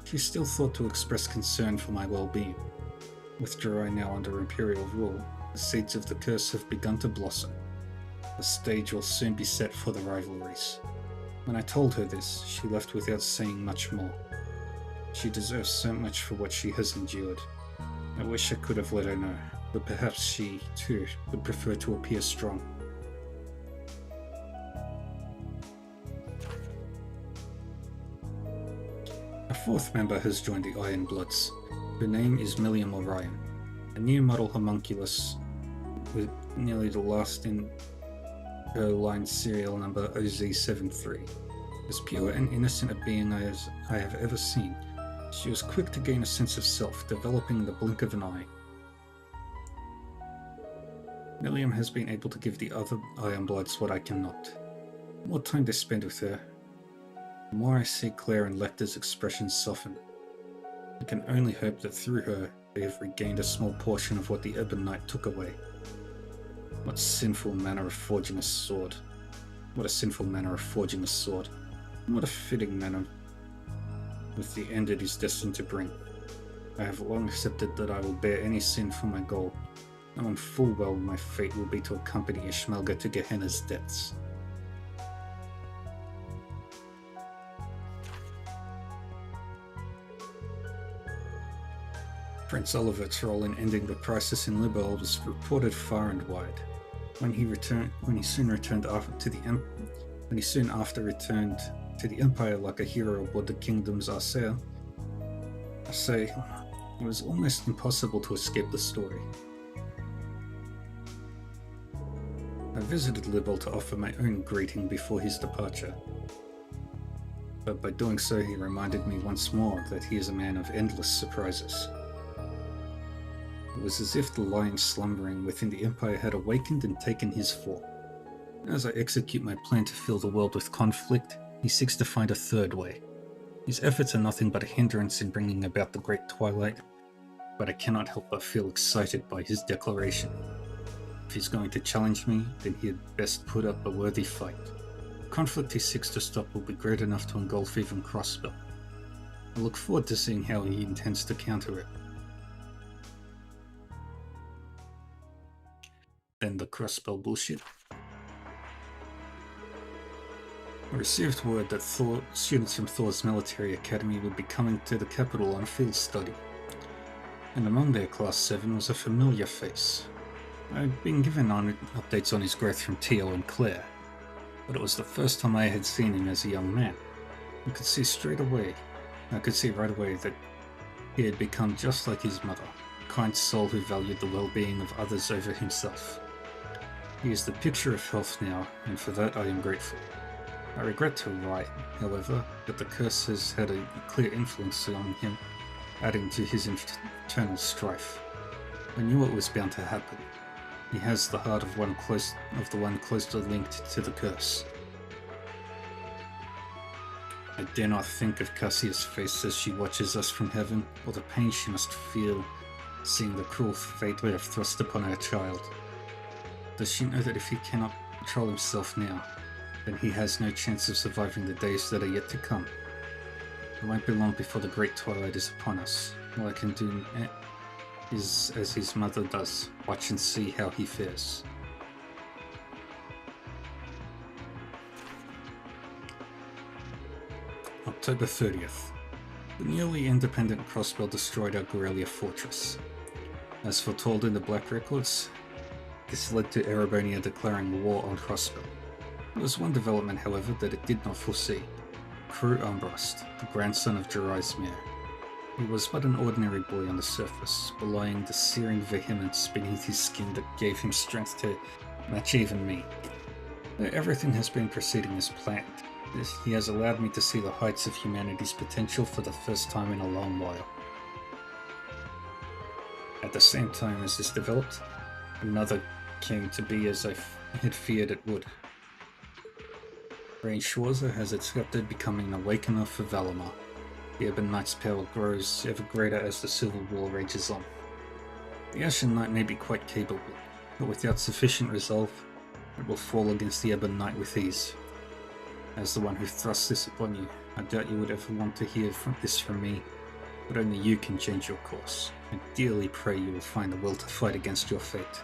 She still thought to express concern for my well-being. With Jurai now under Imperial rule, the seeds of the curse have begun to blossom. The stage will soon be set for the rivalries. When I told her this, she left without saying much more. She deserves so much for what she has endured. I wish I could have let her know, but perhaps she, too, would prefer to appear strong. fourth member has joined the Iron Bloods. Her name is Milliam Orion, a new model homunculus with nearly the last in her line serial number OZ73. As pure and innocent a being as I have ever seen, she was quick to gain a sense of self, developing in the blink of an eye. Milliam has been able to give the other Ironbloods what I cannot. The more time they spend with her, the more I see Claire and Lecter's expressions soften. I can only hope that through her they have regained a small portion of what the Ebon Knight took away. What sinful manner of forging a sword. What a sinful manner of forging a sword. And what a fitting manner with the end it is destined to bring. I have long accepted that I will bear any sin for my goal, knowing full well my fate will be to accompany Ishmelga to Gehenna's depths. Prince Oliver's role in ending the crisis in Libel was reported far and wide. When he soon after returned to the Empire like a hero aboard the Kingdom's Arsail, I say it was almost impossible to escape the story. I visited Libel to offer my own greeting before his departure, but by doing so he reminded me once more that he is a man of endless surprises. It was as if the lion slumbering within the Empire had awakened and taken his form. As I execute my plan to fill the world with conflict, he seeks to find a third way. His efforts are nothing but a hindrance in bringing about the Great Twilight, but I cannot help but feel excited by his declaration. If he's going to challenge me, then he had best put up a worthy fight. The conflict he seeks to stop will be great enough to engulf even Crossbell. I look forward to seeing how he intends to counter it. Then the Crossbell bullshit. I received word that students from Thor's military academy would be coming to the capital on a field study, and among their Class 7 was a familiar face. I had been given updates on his growth from Tio and Claire, but it was the first time I had seen him as a young man. I could see right away that he had become just like his mother, a kind soul who valued the well-being of others over himself. He is the picture of health now, and for that I am grateful. I regret to write, however, that the curse has had a clear influence on him, adding to his internal strife. I knew it was bound to happen. He has the heart of the one closely linked to the curse. I dare not think of Cassia's face as she watches us from heaven, or the pain she must feel seeing the cruel fate we have thrust upon our child. Does she know that if he cannot control himself now, then he has no chance of surviving the days that are yet to come? It won't be long before the Great Twilight is upon us. All I can do is, as his mother does, watch and see how he fares. October 30th. The newly independent Crossbell destroyed our Guerrilla fortress. As foretold in the Black Records, this led to Erebonia declaring war on Crossbell. There was one development, however, that it did not foresee. Crew Umbrast, the grandson of Jirai's mayor. He was but an ordinary boy on the surface, belying the searing vehemence beneath his skin that gave him strength to match even me. Everything has been proceeding as planned. He has allowed me to see the heights of humanity's potential for the first time in a long while. At the same time as this developed, another came to be as I had feared it would. Rain Schwarzer has accepted becoming an awakener for Valamar. The Ebon Knight's power grows ever greater as the Civil War rages on. The Ashen Knight may be quite capable, but without sufficient resolve, it will fall against the Ebon Knight with ease. As the one who thrusts this upon you, I doubt you would ever want to hear this from me, but only you can change your course. I dearly pray you will find the will to fight against your fate.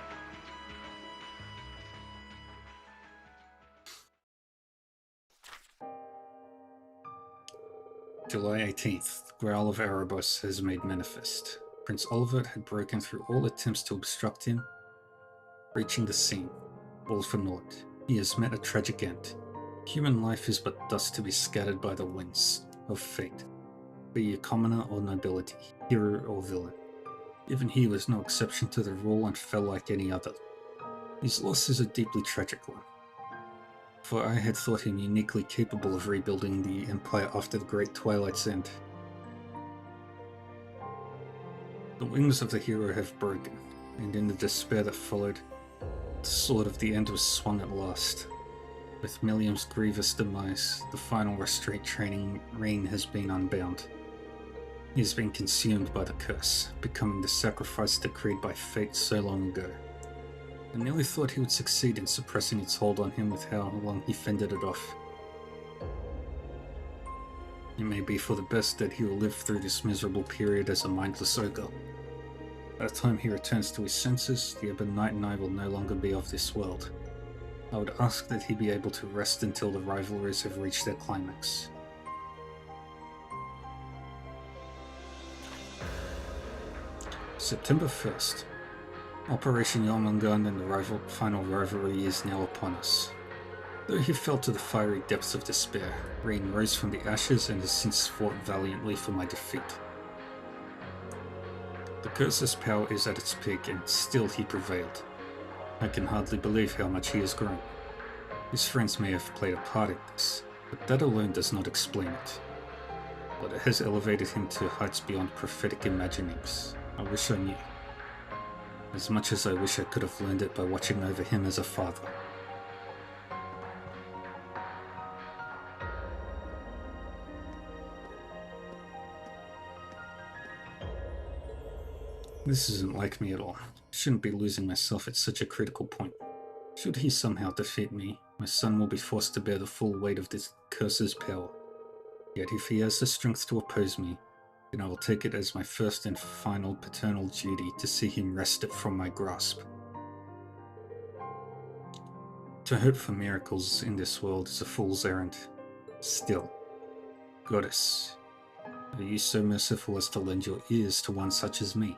July 18th, the Growl of Erebos has made manifest. Prince Olivert had broken through all attempts to obstruct him, reaching the scene. All for naught. He has met a tragic end. Human life is but dust to be scattered by the winds of fate. be you commoner or nobility, hero or villain. Even he was no exception to the rule and fell like any other. His loss is a deeply tragic one, for I had thought him uniquely capable of rebuilding the Empire after the Great Twilight's end. The wings of the hero have broken, and in the despair that followed, the sword of the end was swung at last. With Milliam's grievous demise, the final restraint training Rean has been unbound. He has been consumed by the curse, becoming the sacrifice decreed by fate so long ago. I nearly thought he would succeed in suppressing its hold on him with how long he fended it off. It may be for the best that he will live through this miserable period as a mindless ogre. By the time he returns to his senses, the Ebon Knight and I will no longer be of this world. I would ask that he be able to rest until the rivalries have reached their climax. September 1st. Operation Yarmungand and the final Reverie is now upon us. Though he fell to the fiery depths of despair, Rean rose from the ashes and has since fought valiantly for my defeat. The curse's power is at its peak, and still he prevailed. I can hardly believe how much he has grown. His friends may have played a part in this, but that alone does not explain it. But it has elevated him to heights beyond prophetic imaginings. I wish I knew. As much as I wish I could have learned it by watching over him as a father. This isn't like me at all. I shouldn't be losing myself at such a critical point. Should he somehow defeat me, my son will be forced to bear the full weight of this curse's power. Yet if he has the strength to oppose me, then I will take it as my first and final paternal duty to see him wrested from my grasp. To hope for miracles in this world is a fool's errand. Still, Goddess, are you so merciful as to lend your ears to one such as me?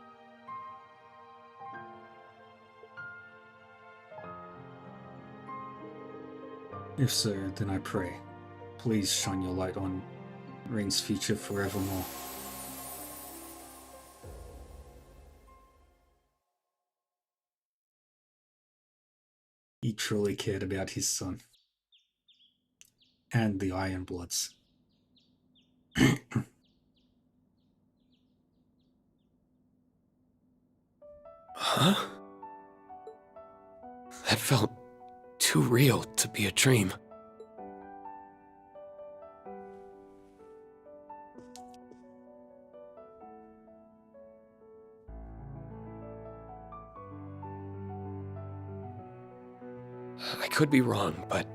If so, then I pray, please shine your light on Rean's future forevermore. He truly cared about his son. And the Ironbloods. Huh? That felt too real to be a dream. I could be wrong, but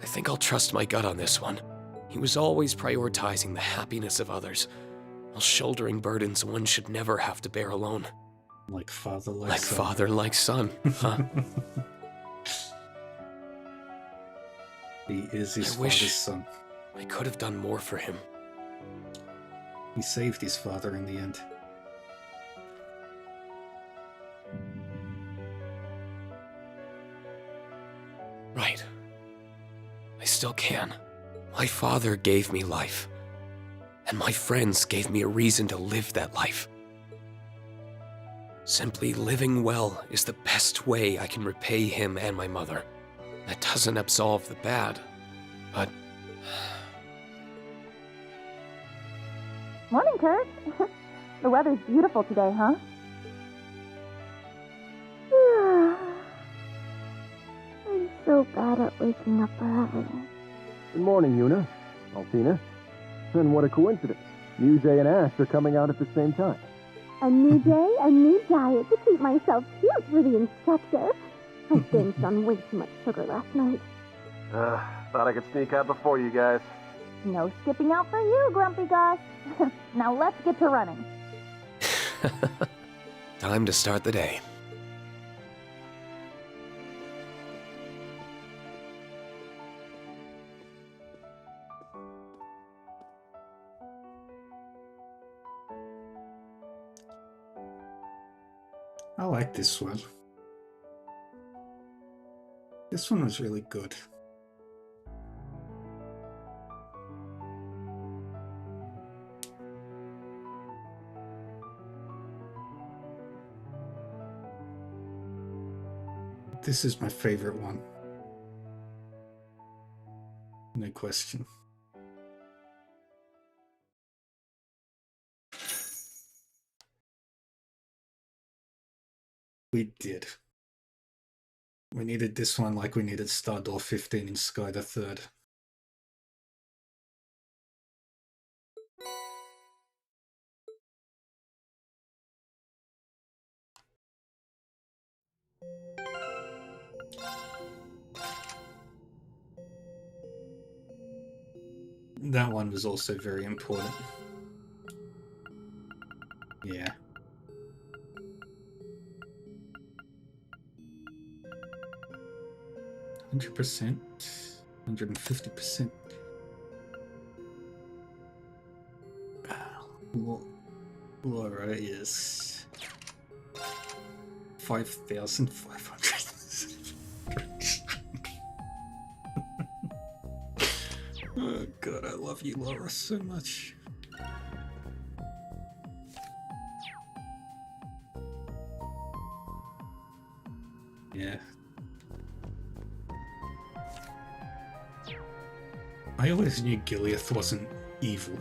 I think I'll trust my gut on this one. He was always prioritizing the happiness of others, while shouldering burdens one should never have to bear alone. Like father, like son. Father, like son, huh? He is his father's son. I could have done more for him. He saved his father in the end. Right. I still can. My father gave me life, and my friends gave me a reason to live that life. Simply living well is the best way I can repay him and my mother. That doesn't absolve the bad, but... Morning, Kurt. The weather's beautiful today, huh? I'm so bad at waking up early. Good morning, Yuna. Altina. And what a coincidence. Muse and Ash are coming out at the same time. A new day, a new diet to keep myself cute for the instructor. I binged on way too much sugar last night. Thought I could sneak out before you guys. No skipping out for you, Grumpy Gus. Now let's get to running. Time to start the day. I like this one. This one was really good. This is my favorite one. No question. We did. We needed this one like we needed Star Door 15 in Sky the Third. That one was also very important. Yeah. %, 150%. Laura is 5,500. Oh god, I love you, Laura, so much. Yeah. I always knew Gileath wasn't evil.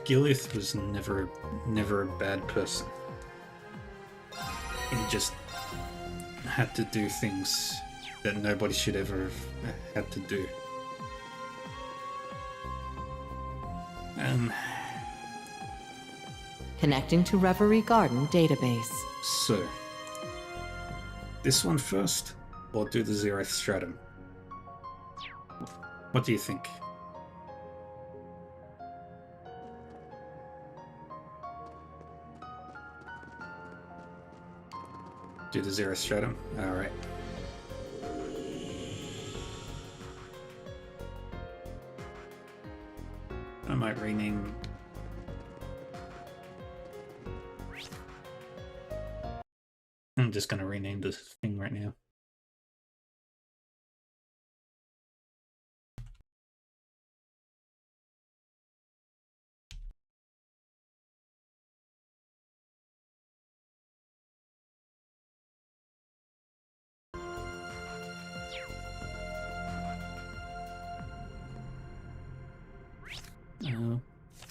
Gileath was never a bad person. He just had to do things that nobody should ever have had to do. Connecting to Reverie Garden database. So, this one first, or do the Zeroth Stratum? What do you think? Do the Zeroth Stratum? Alright. I might rename... I'm just gonna rename this thing right now.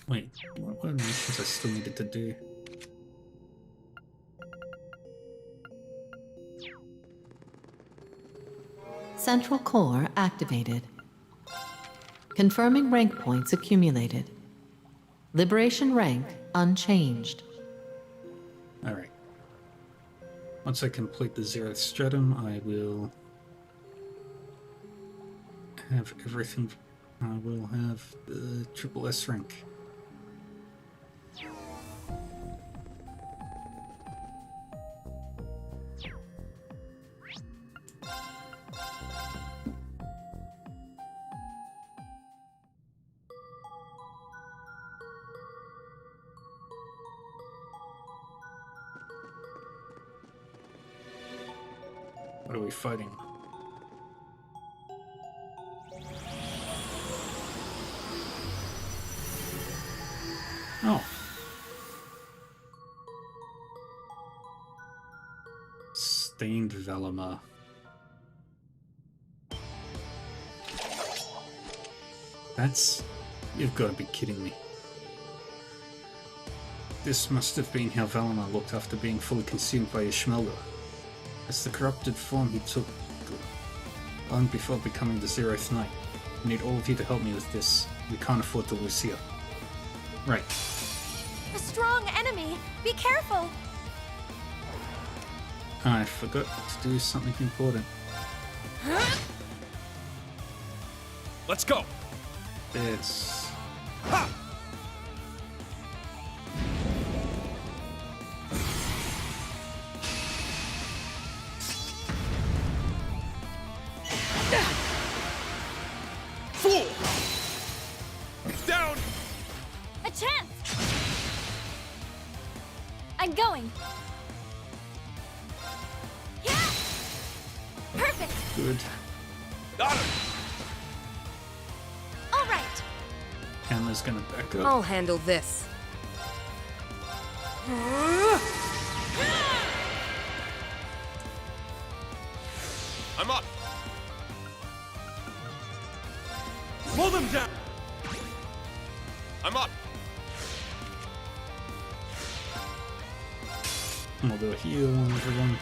Wait, what are the missions I still needed to do? Central core activated. Confirming rank points accumulated. Liberation rank unchanged. Alright. Once I complete the Zeroth Stratum, I will have everything. I will have the triple S rank. What are we fighting? Oh. Stained Velima. That's... You've got to be kidding me. This must have been how Velima looked after being fully consumed by Ishmelda. It's the corrupted form he took long before becoming the Zeroth Knight. I need all of you to help me with this. We can't afford to lose here. Right. A strong enemy! Be careful! I forgot to do something important. Let's go! It's... Ha! Fool! Down! A chance! I'm going! Yeah! Perfect! Good. Got him! All right! Emma's gonna back up. I'll handle this. I'm up. Pull them down. I'm up. We'll do a heal on everyone.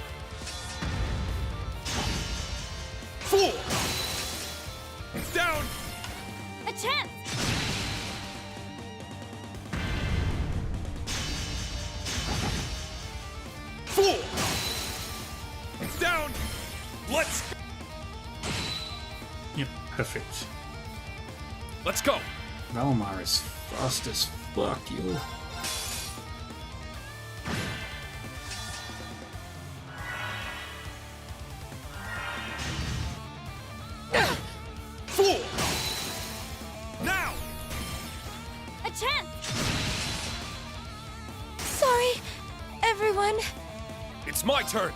Fool! Down! A chance! Fool! Down! Let's... Yep, perfect. Let's go! Valmar is fast as fuck, you. Fool! Now! A chance! Sorry, everyone. It's my turn!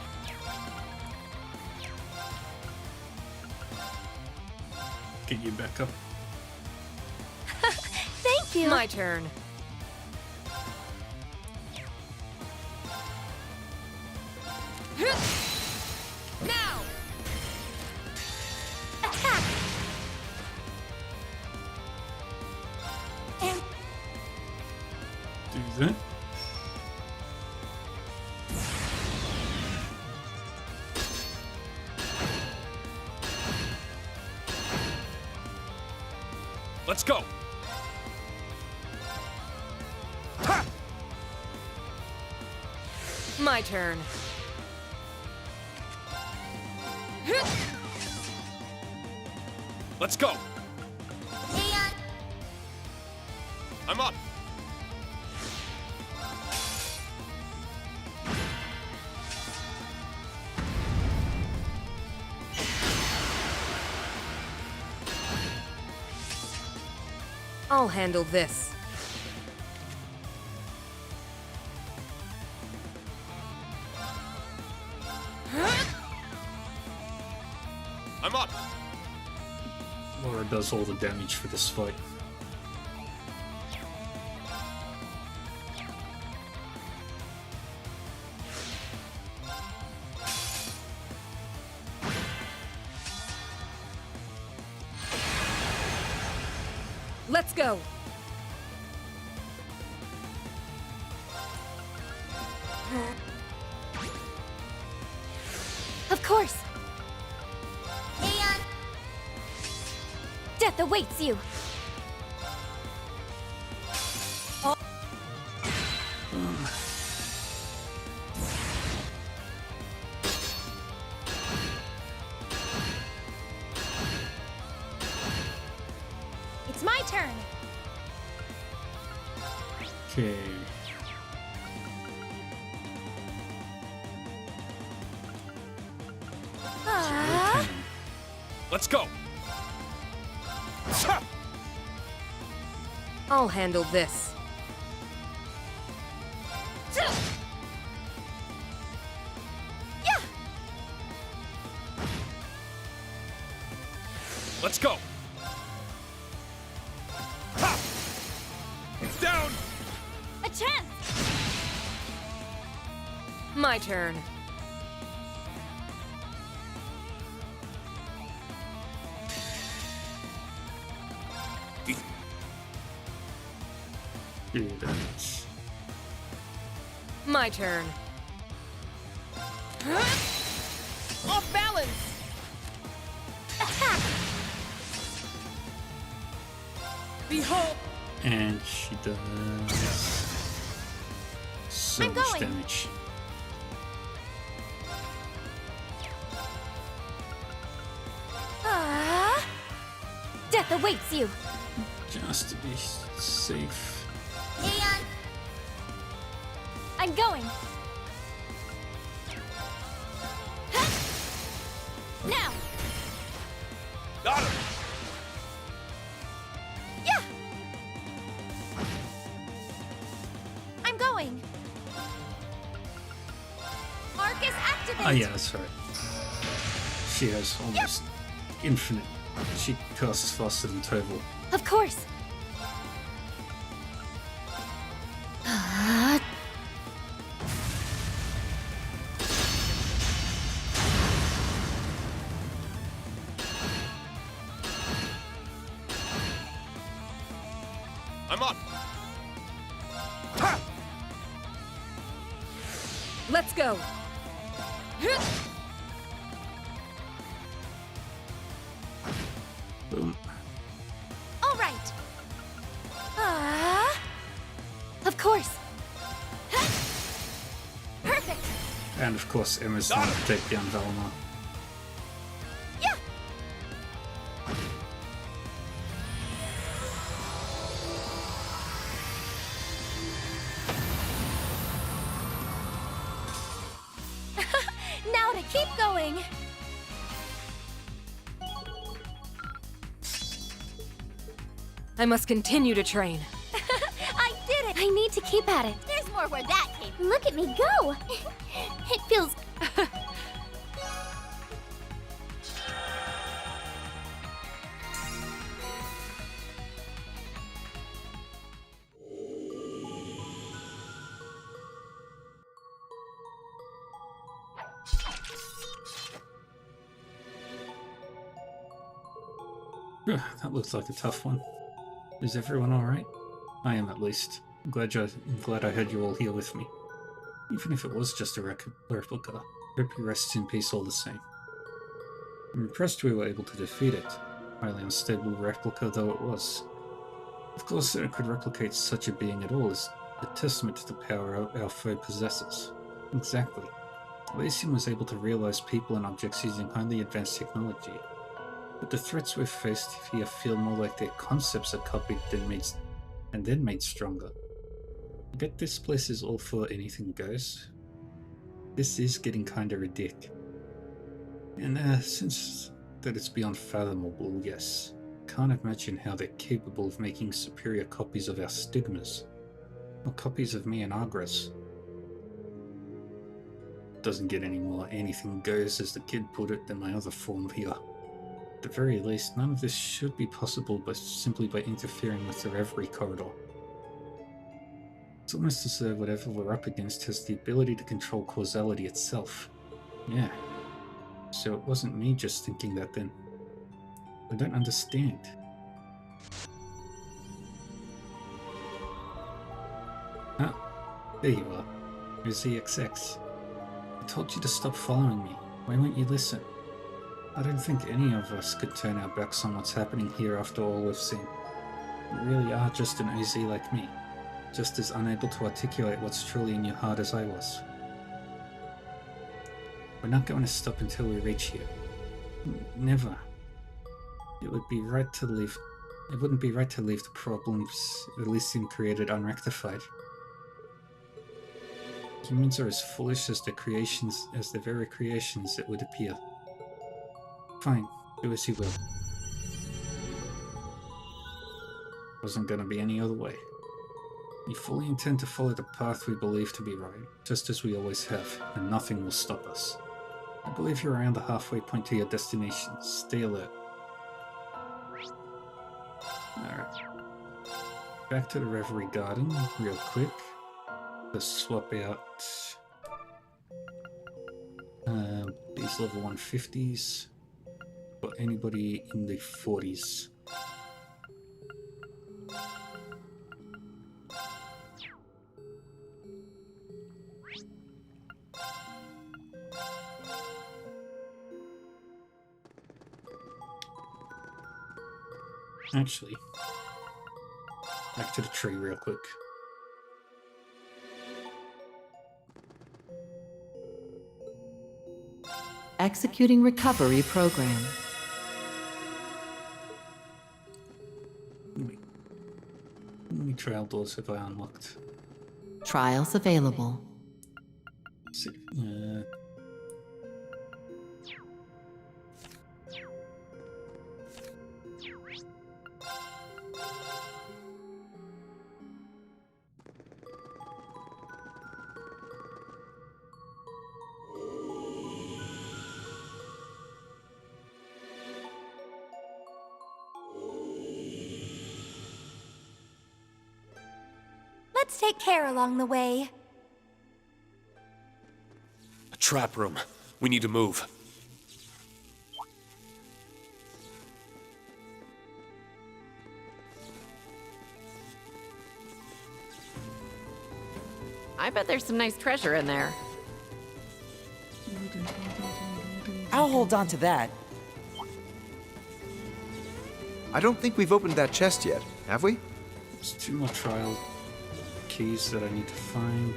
Get you back up. Thank you. My turn. Now! Attack! And Do that. Let's go! Ha! My turn. Let's go! I'm up! I'll handle this. I'm up! Laura does all the damage for this fight. Let's go. of course. Death awaits you. It's my turn. Okay. Let's go! I'll handle this. Yeah. Let's go! Ha! Down! A chance. My turn. My turn. Off balance! Behold! And she does so much going. damage. Death awaits you. Just to be safe. I'm going. Now. Got him! Yeah. I'm going. Arcus activate. Ah, yeah, that's right. She has almost infinite. She casts faster than Toval. Of course. I'm up. Let's go. Boom. All right. Of course. Perfect. And of course, Emma's trying to take down Valmar. Yeah. Now to keep going. I must continue to train. I did it. I need to keep at it. There's more where that came from. Look at me go! It feels... That looks like a tough one. Is everyone alright? I am, at least. I'm glad I had you all here with me. Even if it was just a replica, hope he rests in peace all the same. I'm impressed we were able to defeat it, highly unstable replica though it was. Of course, that it could replicate such a being at all is a testament to the power our foe possesses. Exactly. Elysium was able to realize people and objects using highly advanced technology. But the threats we've faced here feel more like their concepts are copied and then made stronger. I bet this place is all for anything goes. This is getting kinda ridiculous. And since that it's beyond fathomable, yes. Can't imagine how they're capable of making superior copies of our stigmas. Or copies of me and Agras. Doesn't get any more anything goes, as the kid put it, than my other form here. At the very least, none of this should be possible simply by interfering with the Reverie corridor. It's almost as though whatever we're up against has the ability to control causality itself. Yeah. So it wasn't me just thinking that then. I don't understand. Ah, there you are. Here's the XX. I told you to stop following me. Why won't you listen? I don't think any of us could turn our backs on what's happening here after all we've seen. You really are just an OZ like me, just as unable to articulate what's truly in your heart as I was. We're not going to stop until we reach here. Never. It wouldn't be right to leave the problems Elysium created unrectified. Humans are as foolish as their very creations, it would appear. Fine, do as you will. Wasn't gonna be any other way. We fully intend to follow the path we believe to be right, just as we always have, and nothing will stop us. I believe you're around the halfway point to your destination. Stay alert. Alright. Back to the Reverie Garden, real quick. Let's swap out these level 150s. For anybody in the 40s. Actually, back to the tree real quick. Executing recovery program. How many trial doors have I unlocked? Trials available. Let's see. Let's take care along the way. A trap room. We need to move. I bet there's some nice treasure in there. I'll hold on to that. I don't think we've opened that chest yet, have we? There's 2 more trial keys that I need to find.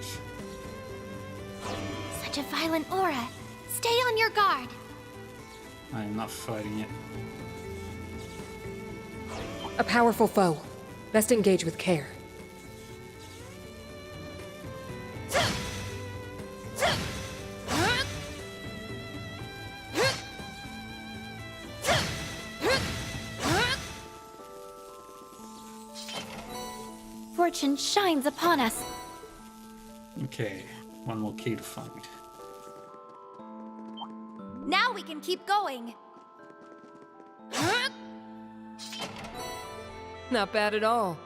Such a violent aura. Stay on your guard. I am not fighting it. A powerful foe. Best engage with care. Fortune shines upon us. Okay, 1 more key to find. Now we can keep going. Not bad at all.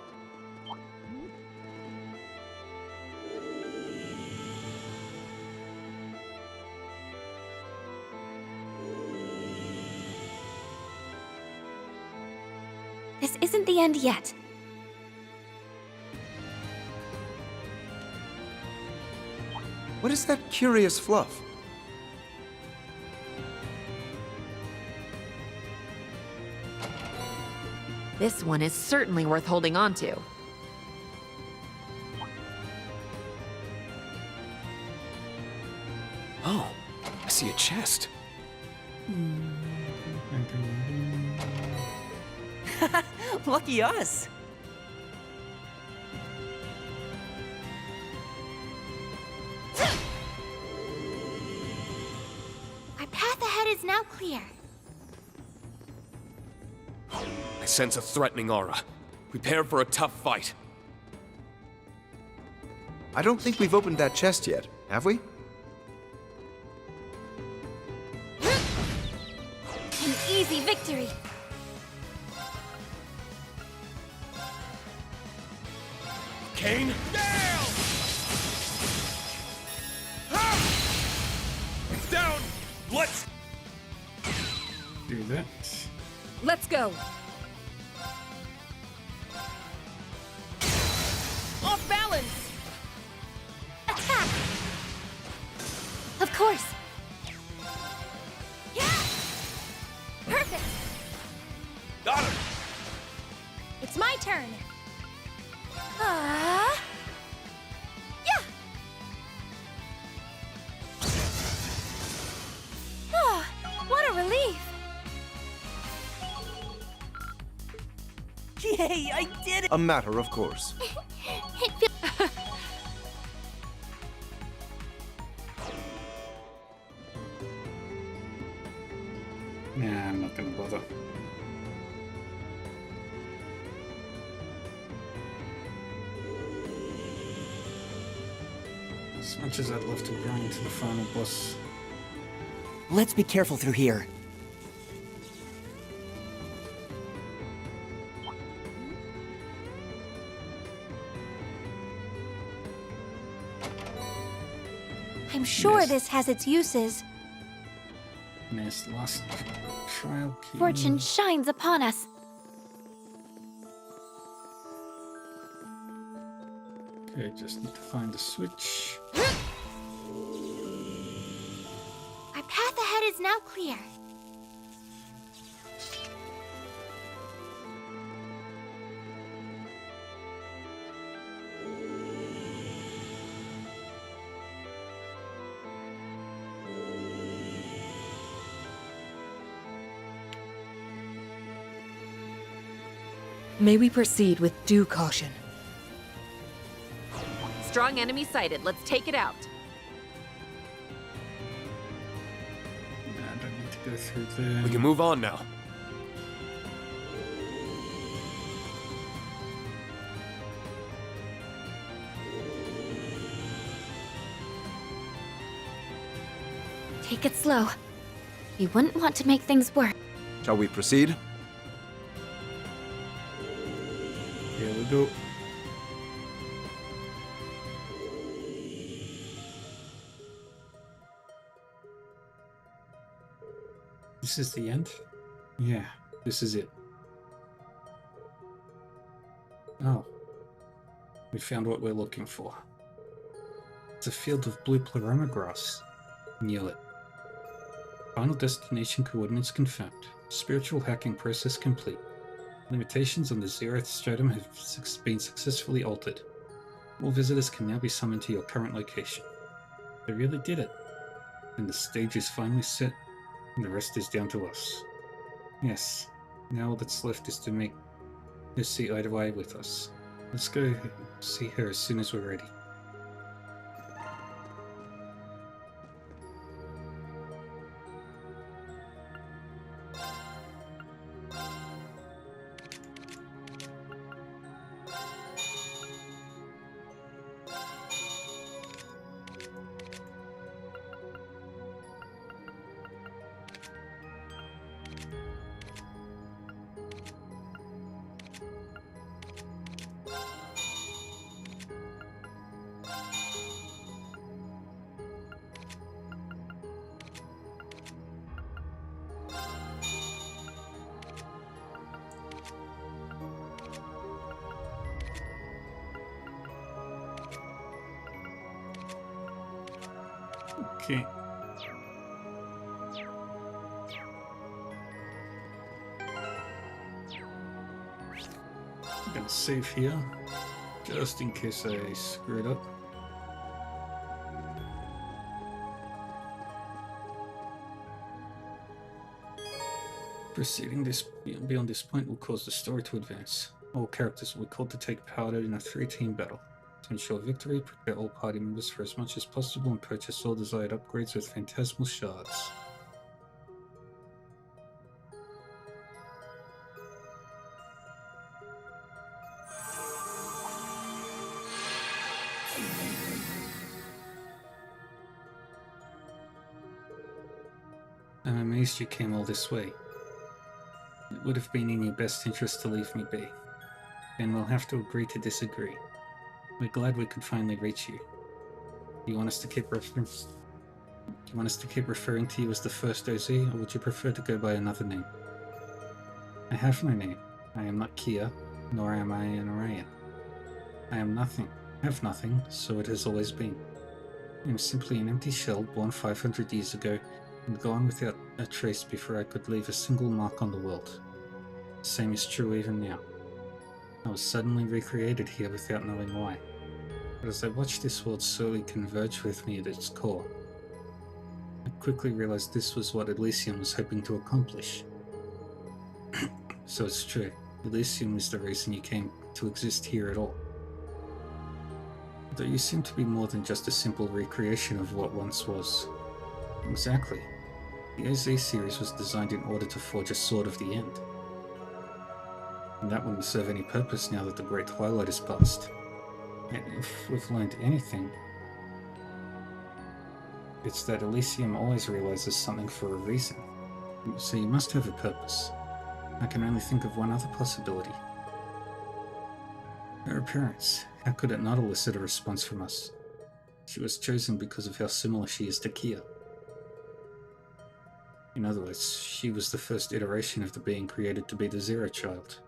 This isn't the end yet. What is that curious fluff? This one is certainly worth holding on to. Oh, I see a chest. Lucky us. Our path ahead is now clear. I sense a threatening aura. Prepare for a tough fight. I don't think we've opened that chest yet, have we? An easy victory. Kane? Down! Down! Let's do that. Let's go. Off balance. Attack. Of course. Yeah. Perfect. got her! It's my turn. Yeah. Oh, what a relief. Yay, I did it! A matter of course. It feels Nah, I'm not gonna bother. As much as I'd love to grind to the final boss. Let's be careful through here. I'm sure Yes. this has its uses. And this last trial key. Fortune shines upon us. Okay, just need to find the switch. Our path ahead is now clear. May we proceed with due caution. Strong enemy sighted. Let's take it out. I don't need to go through there. We can move on now. Take it slow. We wouldn't want to make things worse. Shall we proceed? Here we go. This is the end? Yeah, this is it. Oh. We found what we're looking for. It's a field of blue pleroma grass. Knew it. Final destination coordinates confirmed. Spiritual hacking process complete. Limitations on the 0th stratum have been successfully altered. All visitors can now be summoned to your current location. They really did it. And the stage is finally set, and the rest is down to us. Yes, now all that's left is to make her see eye to eye with us. Let's go see her as soon as we're ready. Okay. I'm gonna save here, just in case I screw it up. Proceeding beyond this point will cause the story to advance. All characters will be called to take part in a 3-team battle. To ensure victory, prepare all party members for as much as possible and purchase all desired upgrades with phantasmal shards. I'm amazed you came all this way. It would have been in your best interest to leave me be. Then we'll have to agree to disagree. We're glad we could finally reach you. Do you want us to keep referring to you as the first OZ, or would you prefer to go by another name? I have no name. I am not Kia, nor am I an Orion. I am nothing, have nothing, so it has always been. I am simply an empty shell born 500 years ago and gone without a trace before I could leave a single mark on the world. The same is true even now. I was suddenly recreated here without knowing why. But as I watched this world slowly converge with me at its core, I quickly realized this was what Elysium was hoping to accomplish. So it's true. Elysium is the reason you came to exist here at all. Though you seem to be more than just a simple recreation of what once was. Exactly. The OZ series was designed in order to forge a sword of the end. And that wouldn't serve any purpose now that the Great Twilight is past. And if we've learned anything, it's that Elysium always realizes something for a reason. So you must have a purpose. I can only think of one other possibility. Her appearance. How could it not elicit a response from us? She was chosen because of how similar she is to Kia. In other words, she was the first iteration of the being created to be the Zero Child.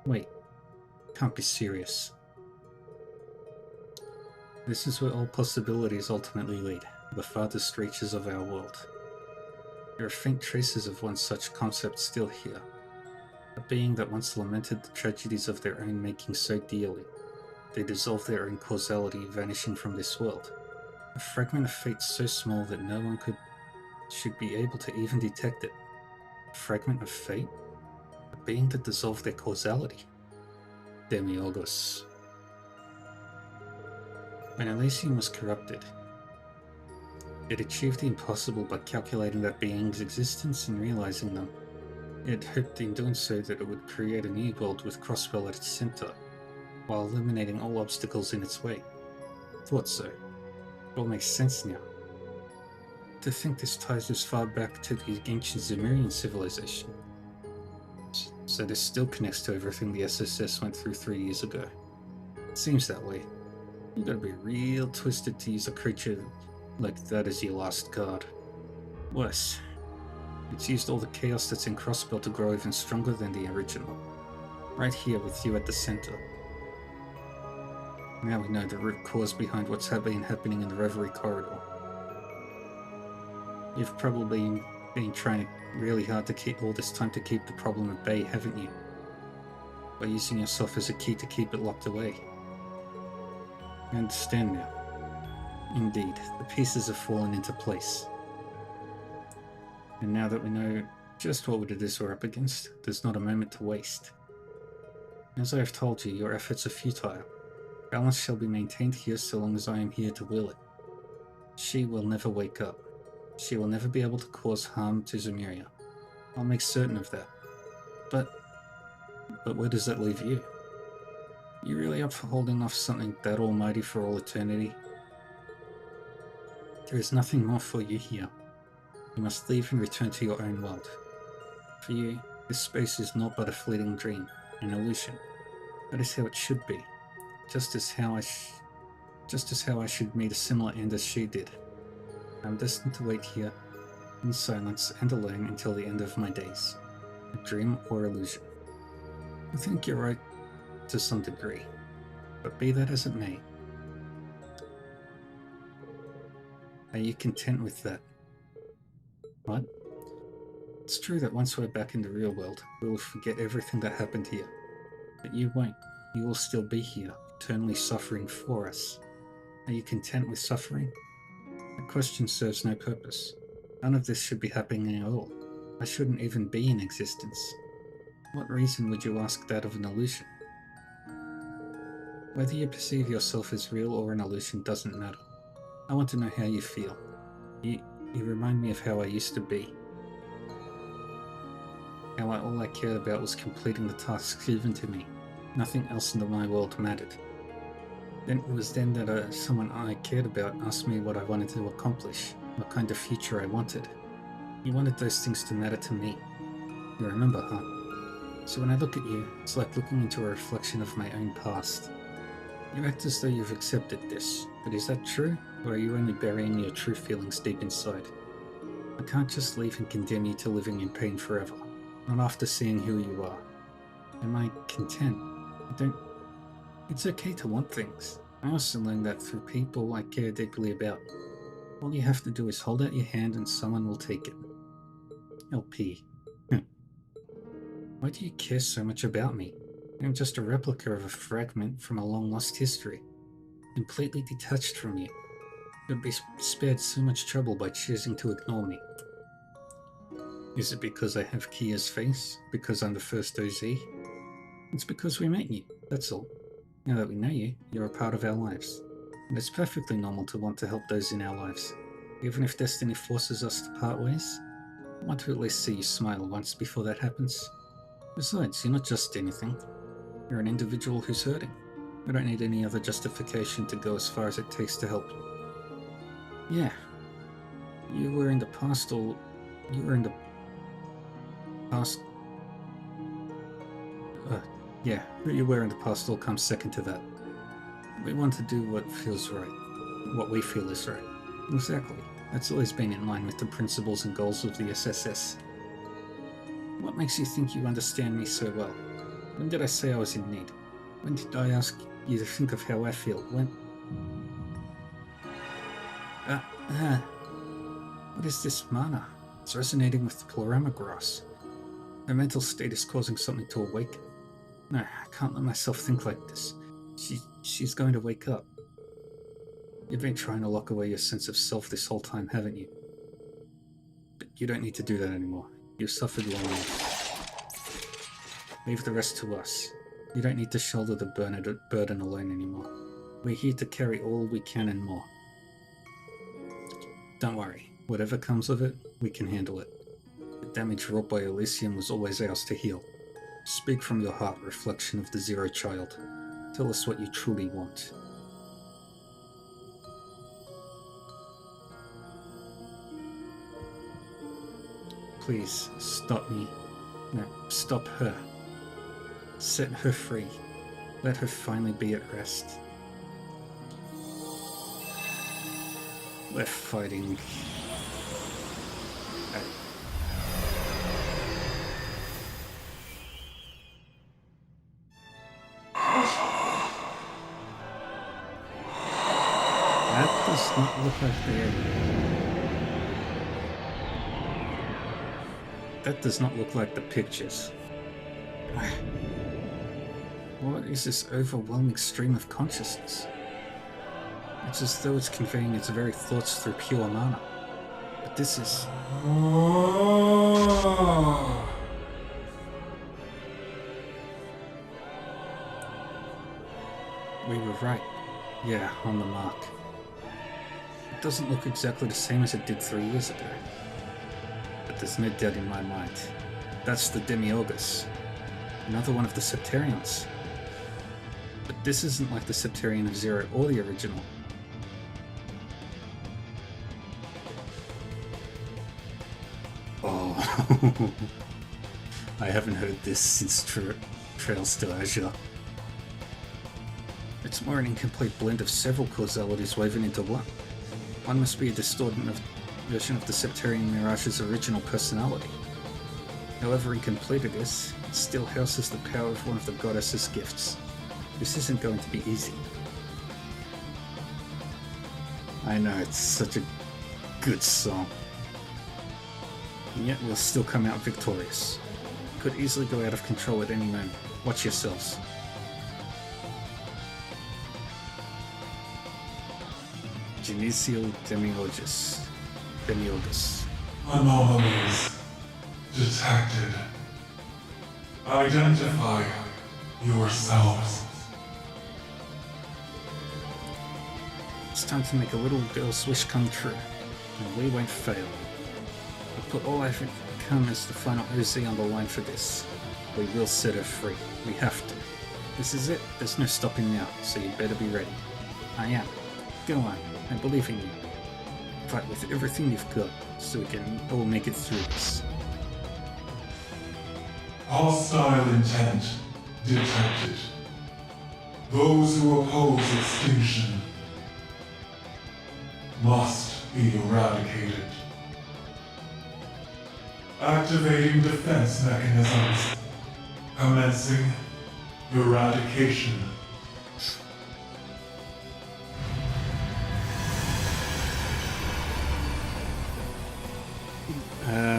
Wait, can't be serious. This is where all possibilities ultimately lead, the farthest reaches of our world. There are faint traces of one such concept still here. A being that once lamented the tragedies of their own making so dearly, they dissolved their own causality, vanishing from this world. A fragment of fate so small that no one should be able to even detect it. A fragment of fate? A being that dissolved their causality. Demiurgos. When Elysium was corrupted, it achieved the impossible by calculating that being's existence and realizing them. It hoped in doing so that it would create a new world with Crosswell at its center, while eliminating all obstacles in its way. Thought so. It all makes sense now. To think this ties as far back to the ancient Zemurian civilization. So this still connects to everything the SSS went through 3 years ago. It seems that way. You gotta be real twisted to use a creature like that as your last card. Worse, it's used all the chaos that's in Crossbell to grow even stronger than the original. Right here with you at the center. Now we know the root cause behind what's been happening in the Reverie corridor. You've probably been trying really hard to keep all this time to keep the problem at bay, haven't you? By using yourself as a key to keep it locked away. I understand now. Indeed, the pieces have fallen into place. And now that we know just what it is we're up against, there's not a moment to waste. As I have told you, your efforts are futile. Balance shall be maintained here so long as I am here to will it. She will never wake up. She will never be able to cause harm to Zemuria. I'll make certain of that. But where does that leave you? You really up for holding off something that almighty for all eternity? There is nothing more for you here. You must leave and return to your own world. For you, this space is naught but a fleeting dream, an illusion. That is how it should be. Just as how I should meet a similar end as she did. I am destined to wait here, in silence and alone until the end of my days. A dream or illusion. I think you're right to some degree, but be that as it may. Are you content with that? What? It's true that once we're back in the real world, we will forget everything that happened here. But you won't. You will still be here, eternally suffering for us. Are you content with suffering? That question serves no purpose. None of this should be happening at all. I shouldn't even be in existence. What reason would you ask that of an illusion? Whether you perceive yourself as real or an illusion doesn't matter. I want to know how you feel. You remind me of how I used to be. How all I cared about was completing the tasks given to me. Nothing else in my world mattered. Then it was then that someone I cared about asked me what I wanted to accomplish, what kind of future I wanted. You wanted those things to matter to me. You remember, huh? So when I look at you, it's like looking into a reflection of my own past. You act as though you've accepted this, but is that true? Or are you only burying your true feelings deep inside? I can't just leave and condemn you to living in pain forever, not after seeing who you are. Am I content? It's okay to want things. I also learned that through people I care deeply about. All you have to do is hold out your hand and someone will take it. LP. Why do you care so much about me? I'm just a replica of a fragment from a long-lost history. Completely detached from you. You'd be spared so much trouble by choosing to ignore me. Is it because I have Kia's face? Because I'm the first OZ? It's because we met you, that's all. Now that we know you, you're a part of our lives. And it's perfectly normal to want to help those in our lives. Even if destiny forces us to part ways, I want to at least see you smile once before that happens. Besides, you're not just anything. You're an individual who's hurting. I don't need any other justification to go as far as it takes to help you. Yeah. You were in the past. Yeah, who you were in the past all comes second to that. We want to do what feels right. What we feel is right. Exactly. That's always been in line with the principles and goals of the SSS. What makes you think you understand me so well? When did I say I was in need? When did I ask you to think of how I feel? When? What is this mana? It's resonating with the Plorama grass. My mental state is causing something to awaken. No, I can't let myself think like this. She's going to wake up. You've been trying to lock away your sense of self this whole time, haven't you? But you don't need to do that anymore. You've suffered long enough. Leave the rest to us. You don't need to shoulder the burden alone anymore. We're here to carry all we can and more. Don't worry. Whatever comes of it, we can handle it. The damage wrought by Elysium was always ours to heal. Speak from your heart, reflection of the Zero Child. Tell us what you truly want. Please, stop me. No, stop her. Set her free. Let her finally be at rest. We're fighting. That does not look like That does not look like the pictures. What is this overwhelming stream of consciousness? It's as though it's conveying its very thoughts through pure mana. But this is... We were right. Yeah, on the mark. It doesn't look exactly the same as it did 3 years ago. But there's no doubt in my mind. That's the Demiurgus. Another one of the Septarians. But this isn't like the Septarian of Zero or the original. Oh. I haven't heard this since Trails to Azure. It's more an incomplete blend of several causalities woven into one. One must be a distorted version of the Septarian Mirage's original personality. However incomplete it is, it still houses the power of one of the goddess's gifts. This isn't going to be easy. I know, it's such a good song. And yet we'll still come out victorious. Could easily go out of control at any moment. Watch yourselves. Genesio Demiurgus. Anomalies detected. Identify yourselves. It's time to make a little girl's wish come true, and we won't fail. We put all our come as the final OZ on the line for this. We will set her free. We have to. This is it. There's no stopping now, so you better be ready. I am. Go on. I believe in you. Fight with everything you've got, so we can all make it through this. Hostile intent detected. Those who oppose extinction must be eradicated. Activating defense mechanisms. Commencing eradication.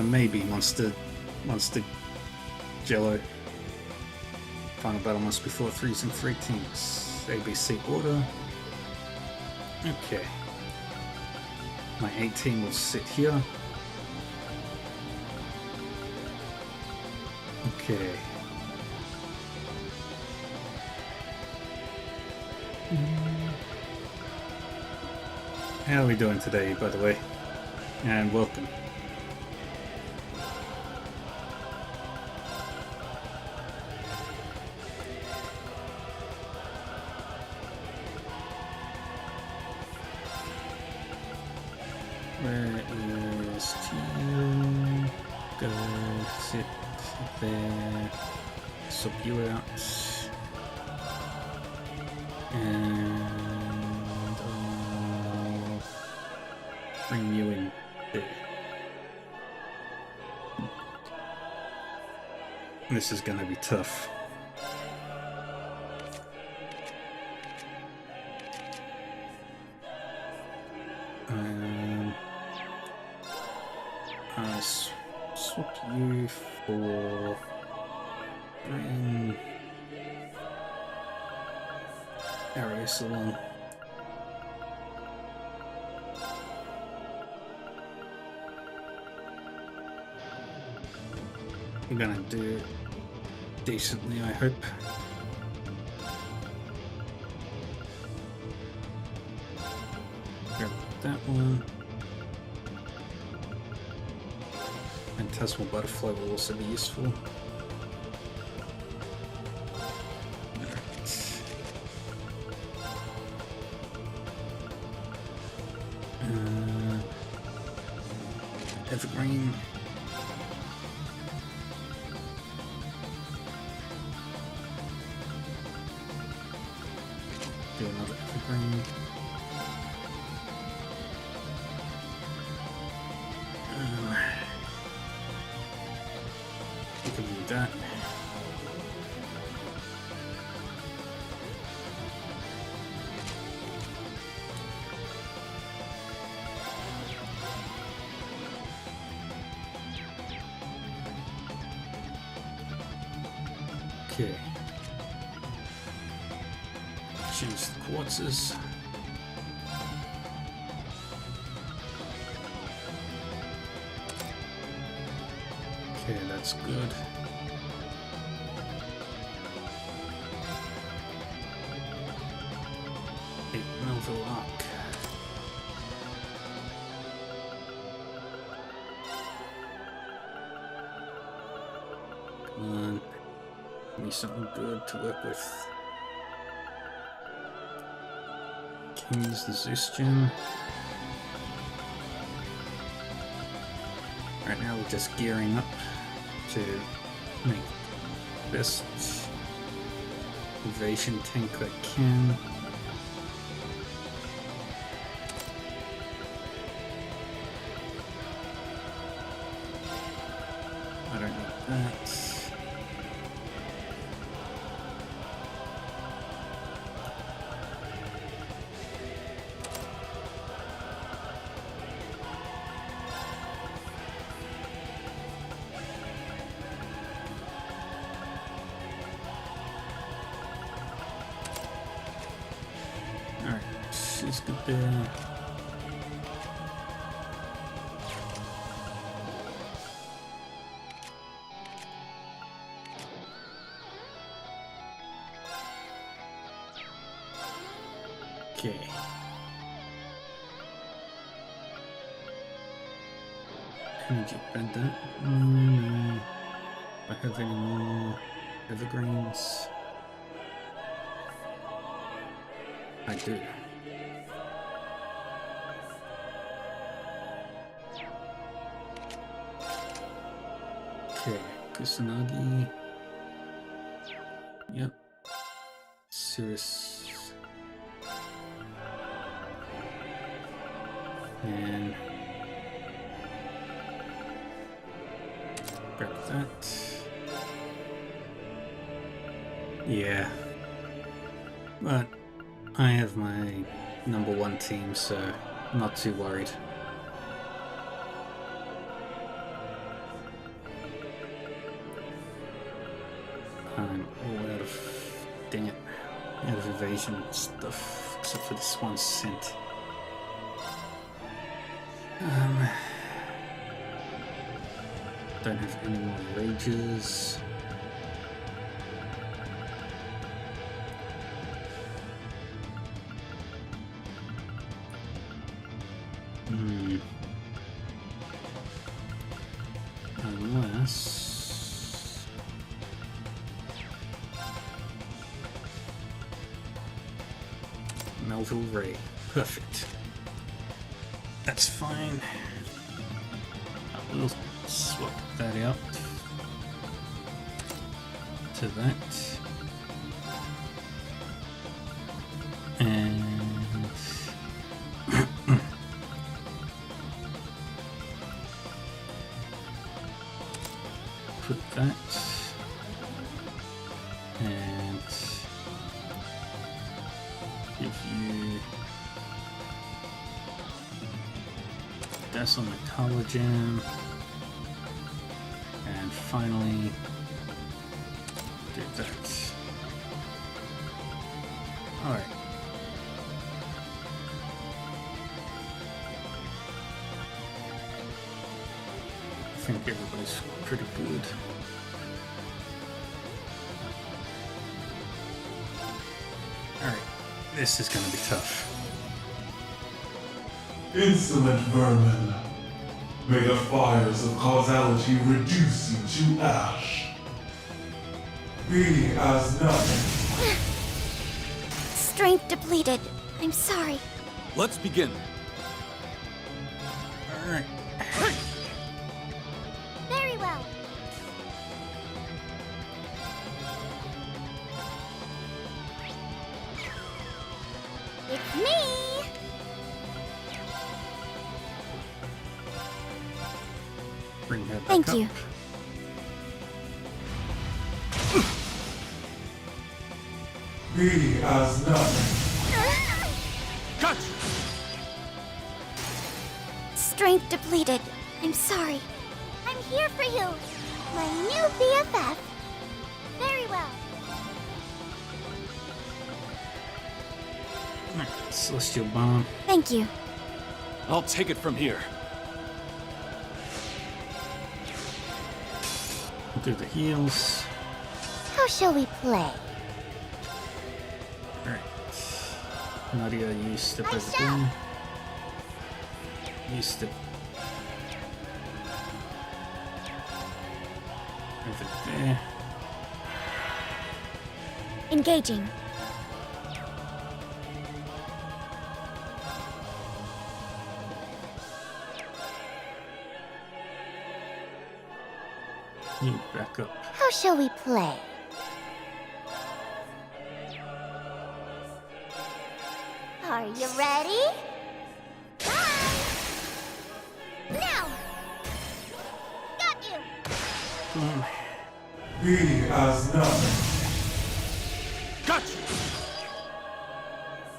Maybe Monster Jello. Final battle must be fought 3 using 3 teams. ABC order. Okay. My A team will sit here. Okay. How are we doing today, by the way? And welcome. Where is team? Go sit there. Sub you out. And I'll bring you in there. This is gonna be tough. Swap you for bring Arius along. You're gonna do decently, I hope. Grab that one. Phantasmal Butterfly will also be useful. Evergreen. Do another Evergreen. You can do that. Okay. Change the quartzes. Okay, that's good. Melville Arc. Come on. Give me something good to work with. Can use the Zeus gem. Right now we're just gearing up to make the best invasion tank I can. I don't need that. Alright, she's good there. Okay. Energy pendant. No. Do I have any more evergreens? I do. Okay, Kusanagi. Yep. Cirrus. And grab that. Yeah. But I have my #1 team, so I'm not too worried. I'm all out of, dang it, out of evasion stuff, except for this one cent. Don't have any more rages. Unless Melville Ray. Perfect. That's fine. I will swap that out to that. And put that, and give you Dazzle Metallogem, and finally do that. Alright. I think everybody's pretty good. Alright, this is gonna be tough. Insolent vermin. May the fires of causality reduce you to ash. Be as nothing. Strength depleted. I'm sorry. Let's begin. Alright. Very well. It's me! Bring that back Thank up. you. Be as nothing. Cut! Strength depleted. I'm sorry. I'm here for you. My new BFF. Very well. Celestial Bomb. Thank you. I'll take it from here. Do the heals. How shall we play? Alright. Nadia, you step over there. You step over there. Engaging. You back up. How shall we play? Are you ready? Bye! Now! Got you! Be as nothing. Gotcha!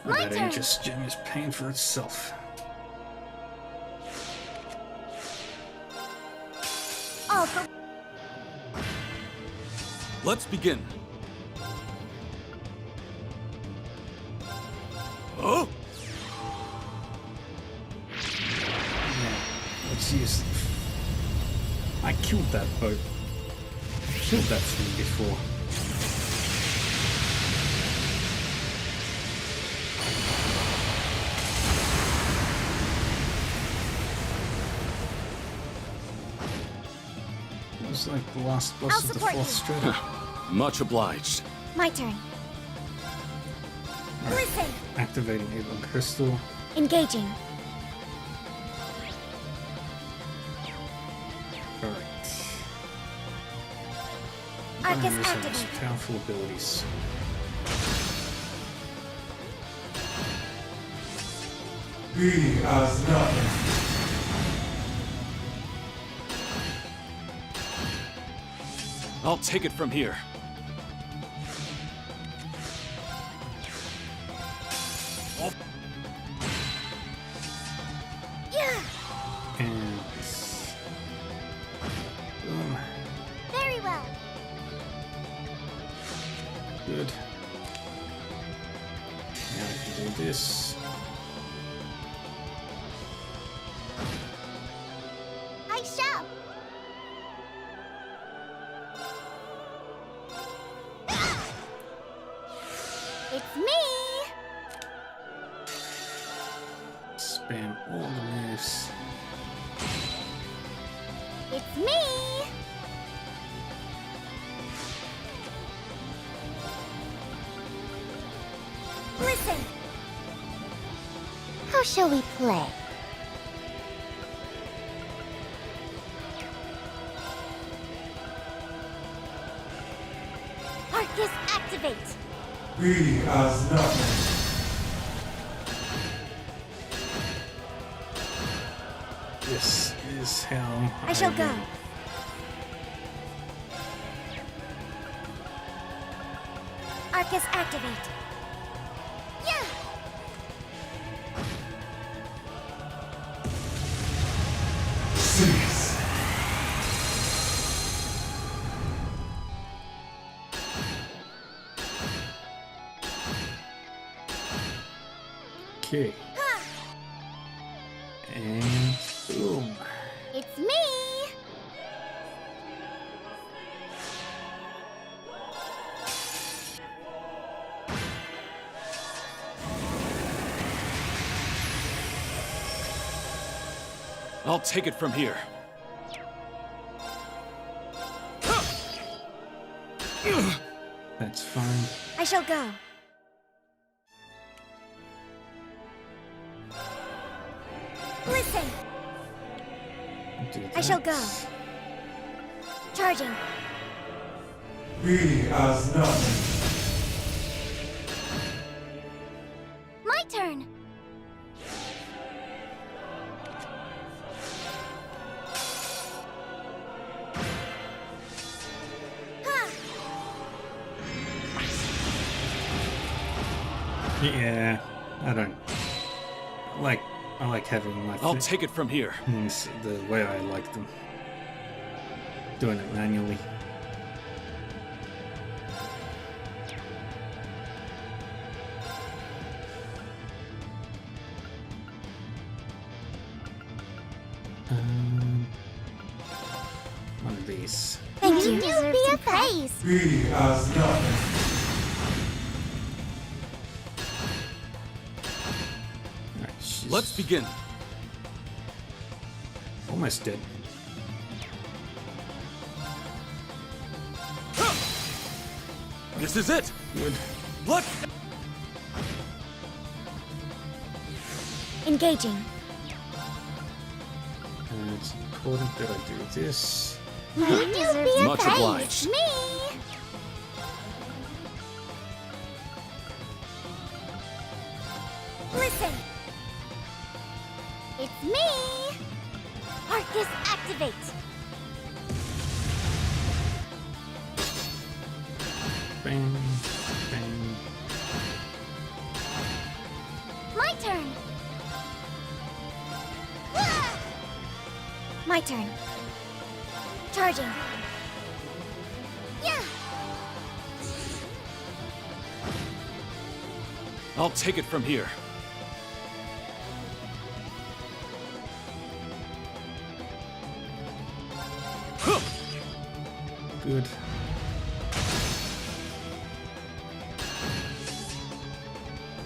My That turn. Aegis gem is paying for itself. I'll go. Let's begin. Oh! Yeah, let's use. I killed that boat. Killed that thing before. It was like the last boss I'll of the support fourth you. strata. Much obliged. My turn. Listen. Activating Avon Crystal. Engaging. Alright. Arcus Use some activate. powerful abilities. Be as nothing. I'll take it from here. Yeah. And boom. Very well. Good. Now I can do this. I shall. It's me. Spam all the moves. It's me. Listen. How shall we play? Arcus activate. Be as nothing. This is how I shall go. win. Arcus activate. Yeah. Cease. Okay. And boom. It's me. I'll take it from here. That's fine. I shall go. Listen. Do I shall go. that. Charging. Be as nothing. My turn. Ha! Yeah, I don't. I like having my I'll take it from here. things the way I like them. Doing it manually. One of these. Thank you. Deserve some praise. Be as nothing. Let's begin. Almost dead. This is it. Good. Let's. Engaging. It's important that I do this. You deserve some Much praise. obliged. Me. Listen. It's me. Arcus activate. Bang, bang. My turn. Ah! My turn. Charging. Yeah. I'll take it from here. Good.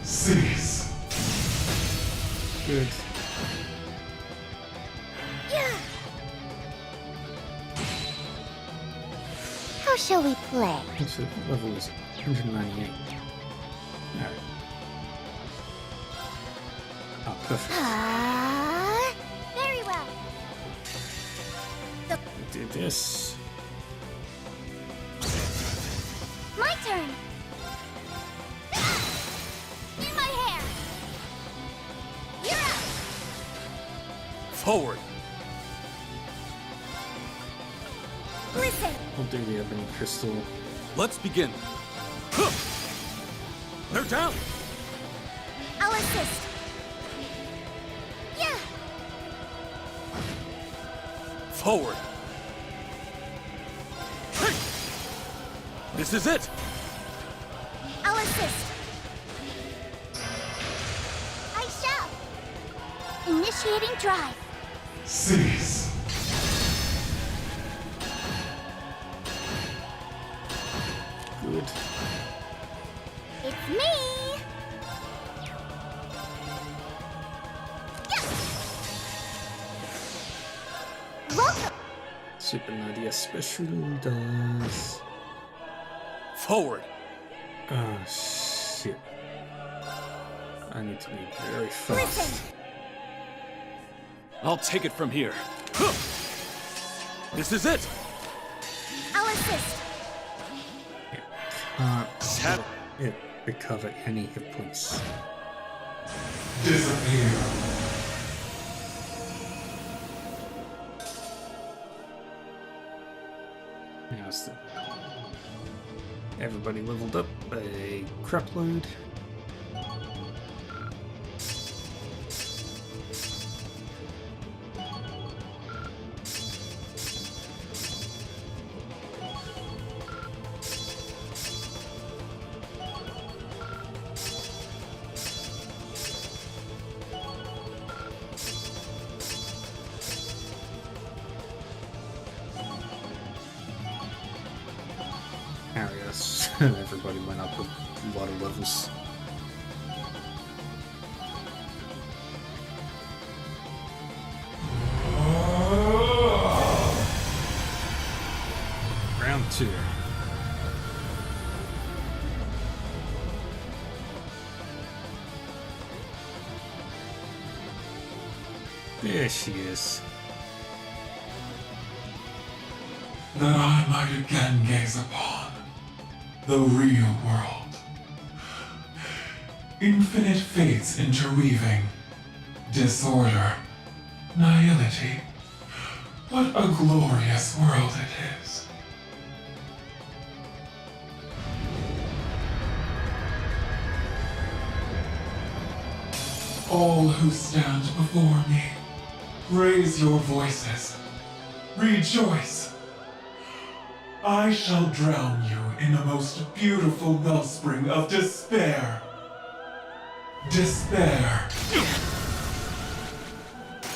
Cease. Good. Yeah. How shall we play? What's the level is 198. Alright. Oh, perfect. Very well. Do this. My turn. In my hair. You're up. Forward. Listen. I'll do the ebony crystal. Let's begin. They're down. I'll assist. Yeah. Forward. This is it. I'll assist. I shall. Initiating drive. Cease. Good. It's me. Yeah. Welcome. Super Nadia special does. Forward. Oh shit. I need to be very fast. Listen. I'll take it from here. This is it. I'll assist. Can't it recover any hit points. Disappear. Now it's the... Everybody leveled up a crap load. Arias. Everybody went up a lot of levels. Round 2. There she is. That I might again gaze upon the real world. Infinite fates interweaving. Disorder. Nihility. What a glorious world it is. All who stand before me, raise your voices. Rejoice. I shall drown you in the most beautiful wellspring of despair. Despair.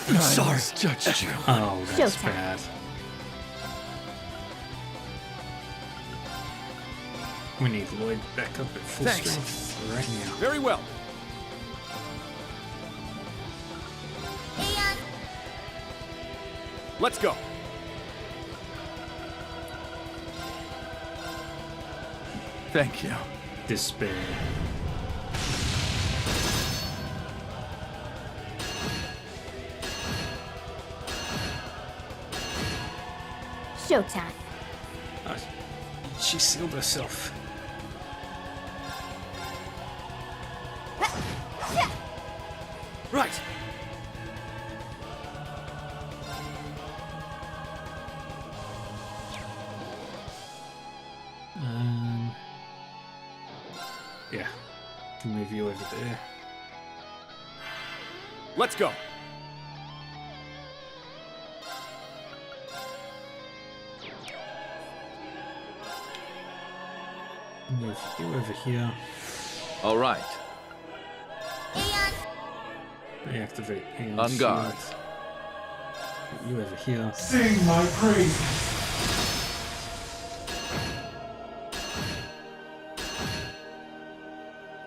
I'm sorry. Judged you. Oh, that's Showtime. bad. We need Lloyd back up at full Thanks. strength right now. Very well. Let's go. Thank you. Despair. Showtime. She sealed herself. Right. Yeah. Can move you over there. Let's go. Move you over here. All right. Reactivate Aeon On guard. Shield. Put you over here. Sing my praises.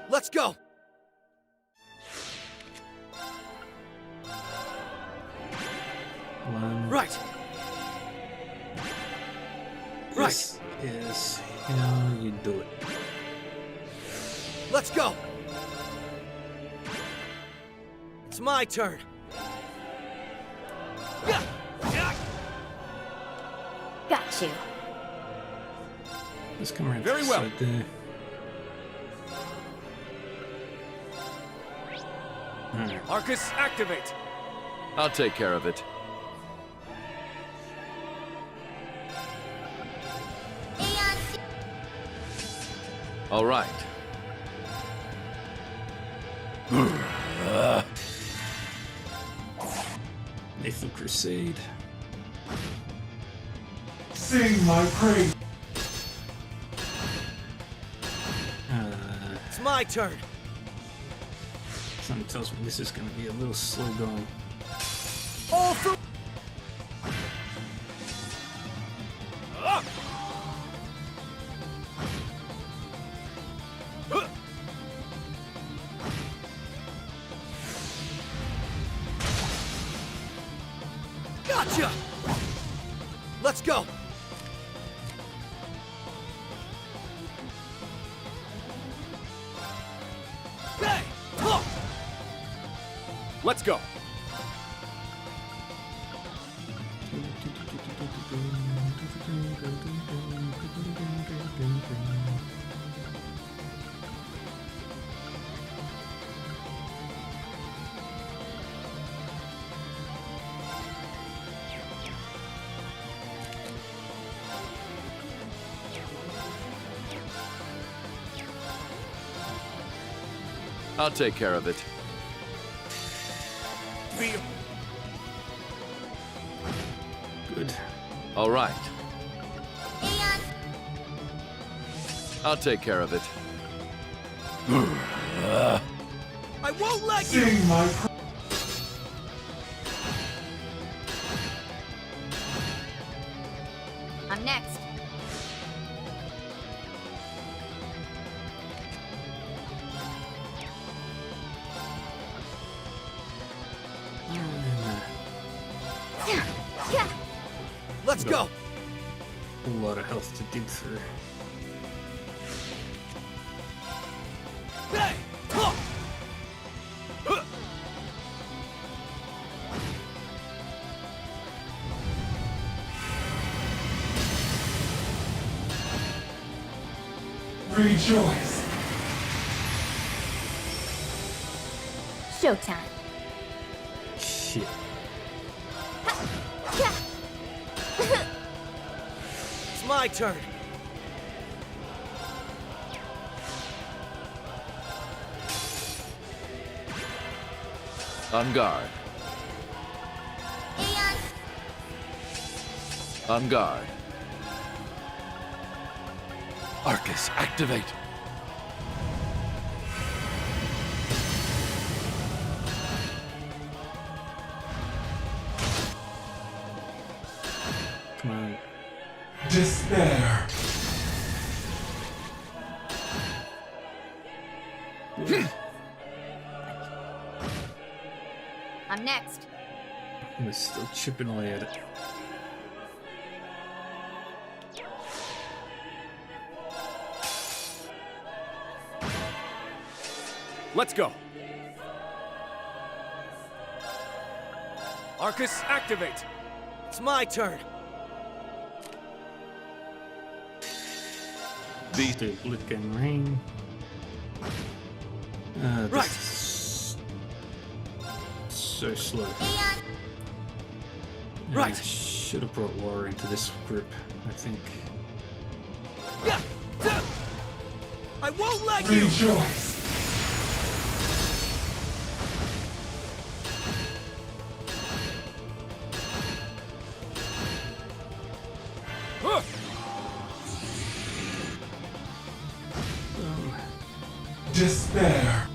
Let's go. One. Right. Right. This is how you do it. Let's go. It's my turn. Got you. Let's come around Very to the well. side there. Alright. Arcus, activate. I'll take care of it. All right. Lethal Crusade. Sing my praise. It's my turn. Something tells me this is going to be a little slow going. All for. Gotcha. Let's go. Hey! Huh. Let's go. I'll take care of it. Feel. Good. All right. I'll take care of it. I won't let you. Sing my praise. I'm next. Let's go. A lot of health to dig through. Hey! Huh. Huh. Rejoice. Showtime. Shit. It's my turn. On guard. On guard. Arcus, activate. Despair. I'm next. We're still chipping away at it. Let's go. Arcus, activate. It's my turn. These two Blitzgang Rain. Right. So slow. Right. I should have brought Laura into this group, I think. Yeah. I won't let you. Rejoice. Despair.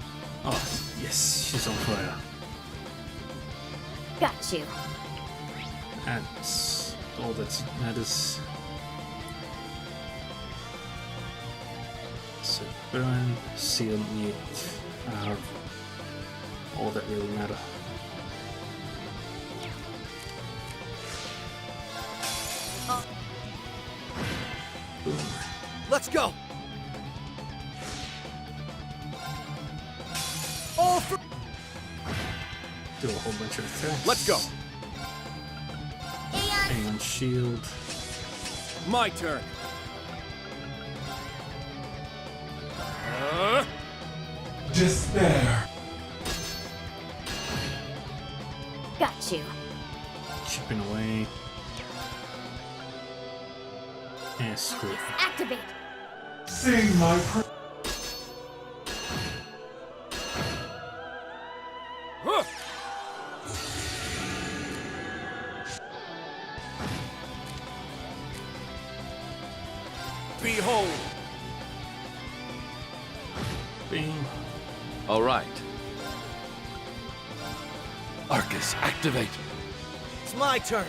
Oh, yes, she's on fire. Got you. That's all that matters. So burn, seal, mute are all that really matter. Boom. Let's go. All for. Do a whole bunch of attacks. Let's go. Aeon shield. My turn. Despair. Got you. Chipping away. And screw it. Activate. Sing my Behold. Bing. All right. Arcus, activate. It's my turn.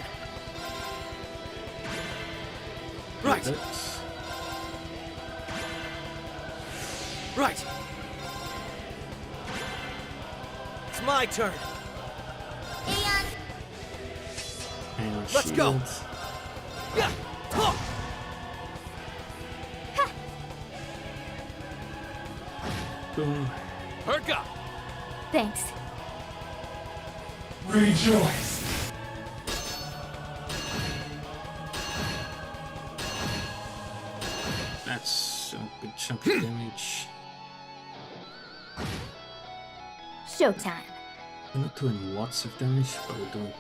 Right. Right. It's my turn. Aeon Let's go. shield. Yeah. Huh. Boom. Herka. Thanks. Rejoice. That's a good chunk of damage. Showtime. We're not doing lots of damage, but we're doing.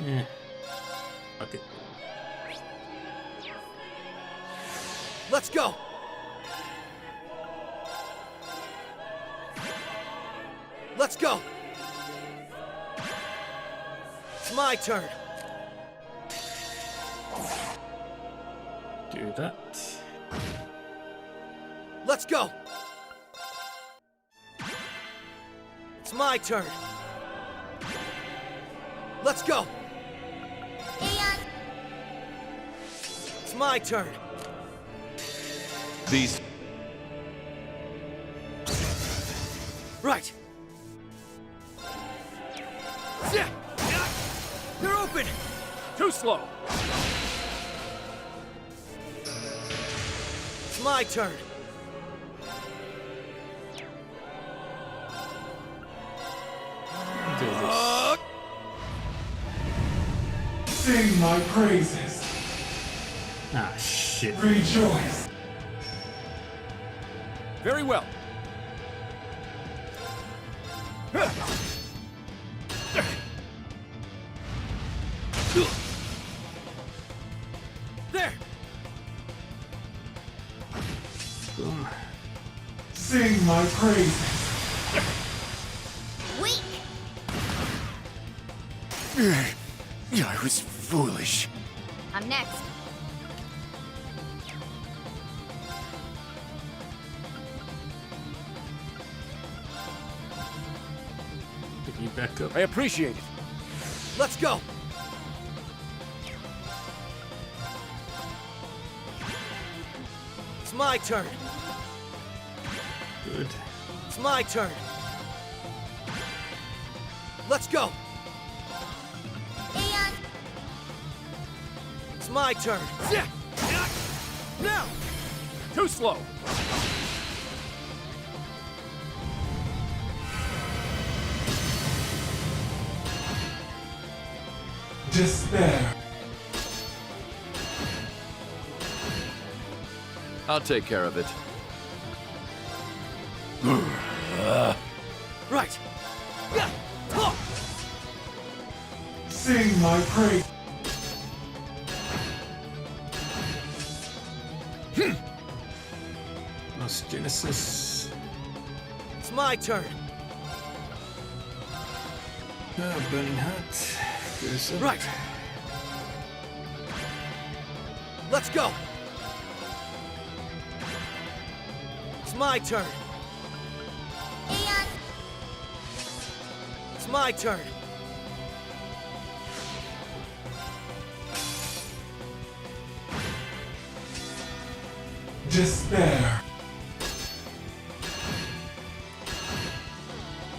Yeah. Fuck it. Let's go. Let's go. It's my turn. Do that. Let's go. It's my turn. Let's go. It's my turn. These. Right. Yeah. They're open. Too slow. It's my turn. Do this. Sing my praises. Ah, shit. Rejoice. Very well. There. Boom. Sing my praises. Weak. I was foolish. I'm next. Pick me back up. I appreciate it. Let's go. my turn. Good. It's my turn. Let's go. It's my turn. Now. Too slow. Despair. I'll take care of it. Right. Sing my praise. Lost Genesis. It's my turn. Burning Heart. Goes up. Right. Let's go. It's my turn. It's my turn. Despair.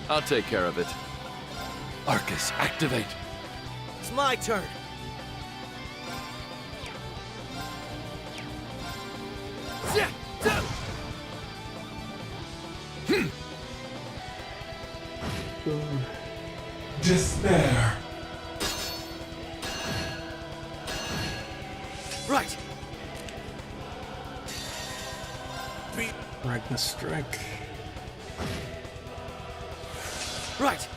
I'll take care of it. Arcus, activate. It's my turn. Despair. Right. Ragnar Strike. Right.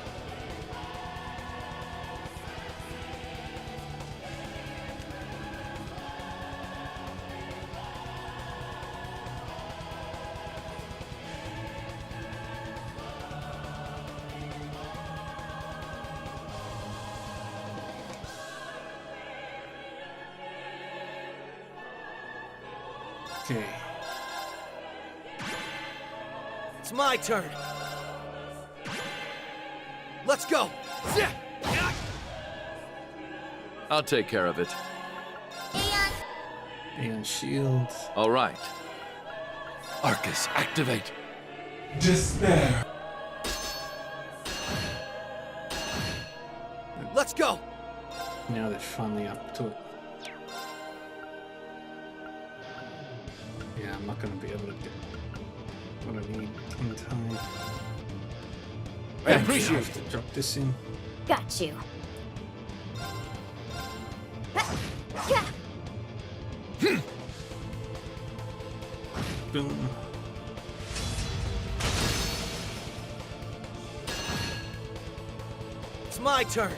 Okay. It's my turn. Let's go. I'll take care of it. Aeon Shield. All right. Arcus, activate. Despair. Let's go. Now they're finally up to it. Yeah, I'm not going to be able to get what I need in time. I appreciate have to drop this in. Got you. Boom. It's my turn.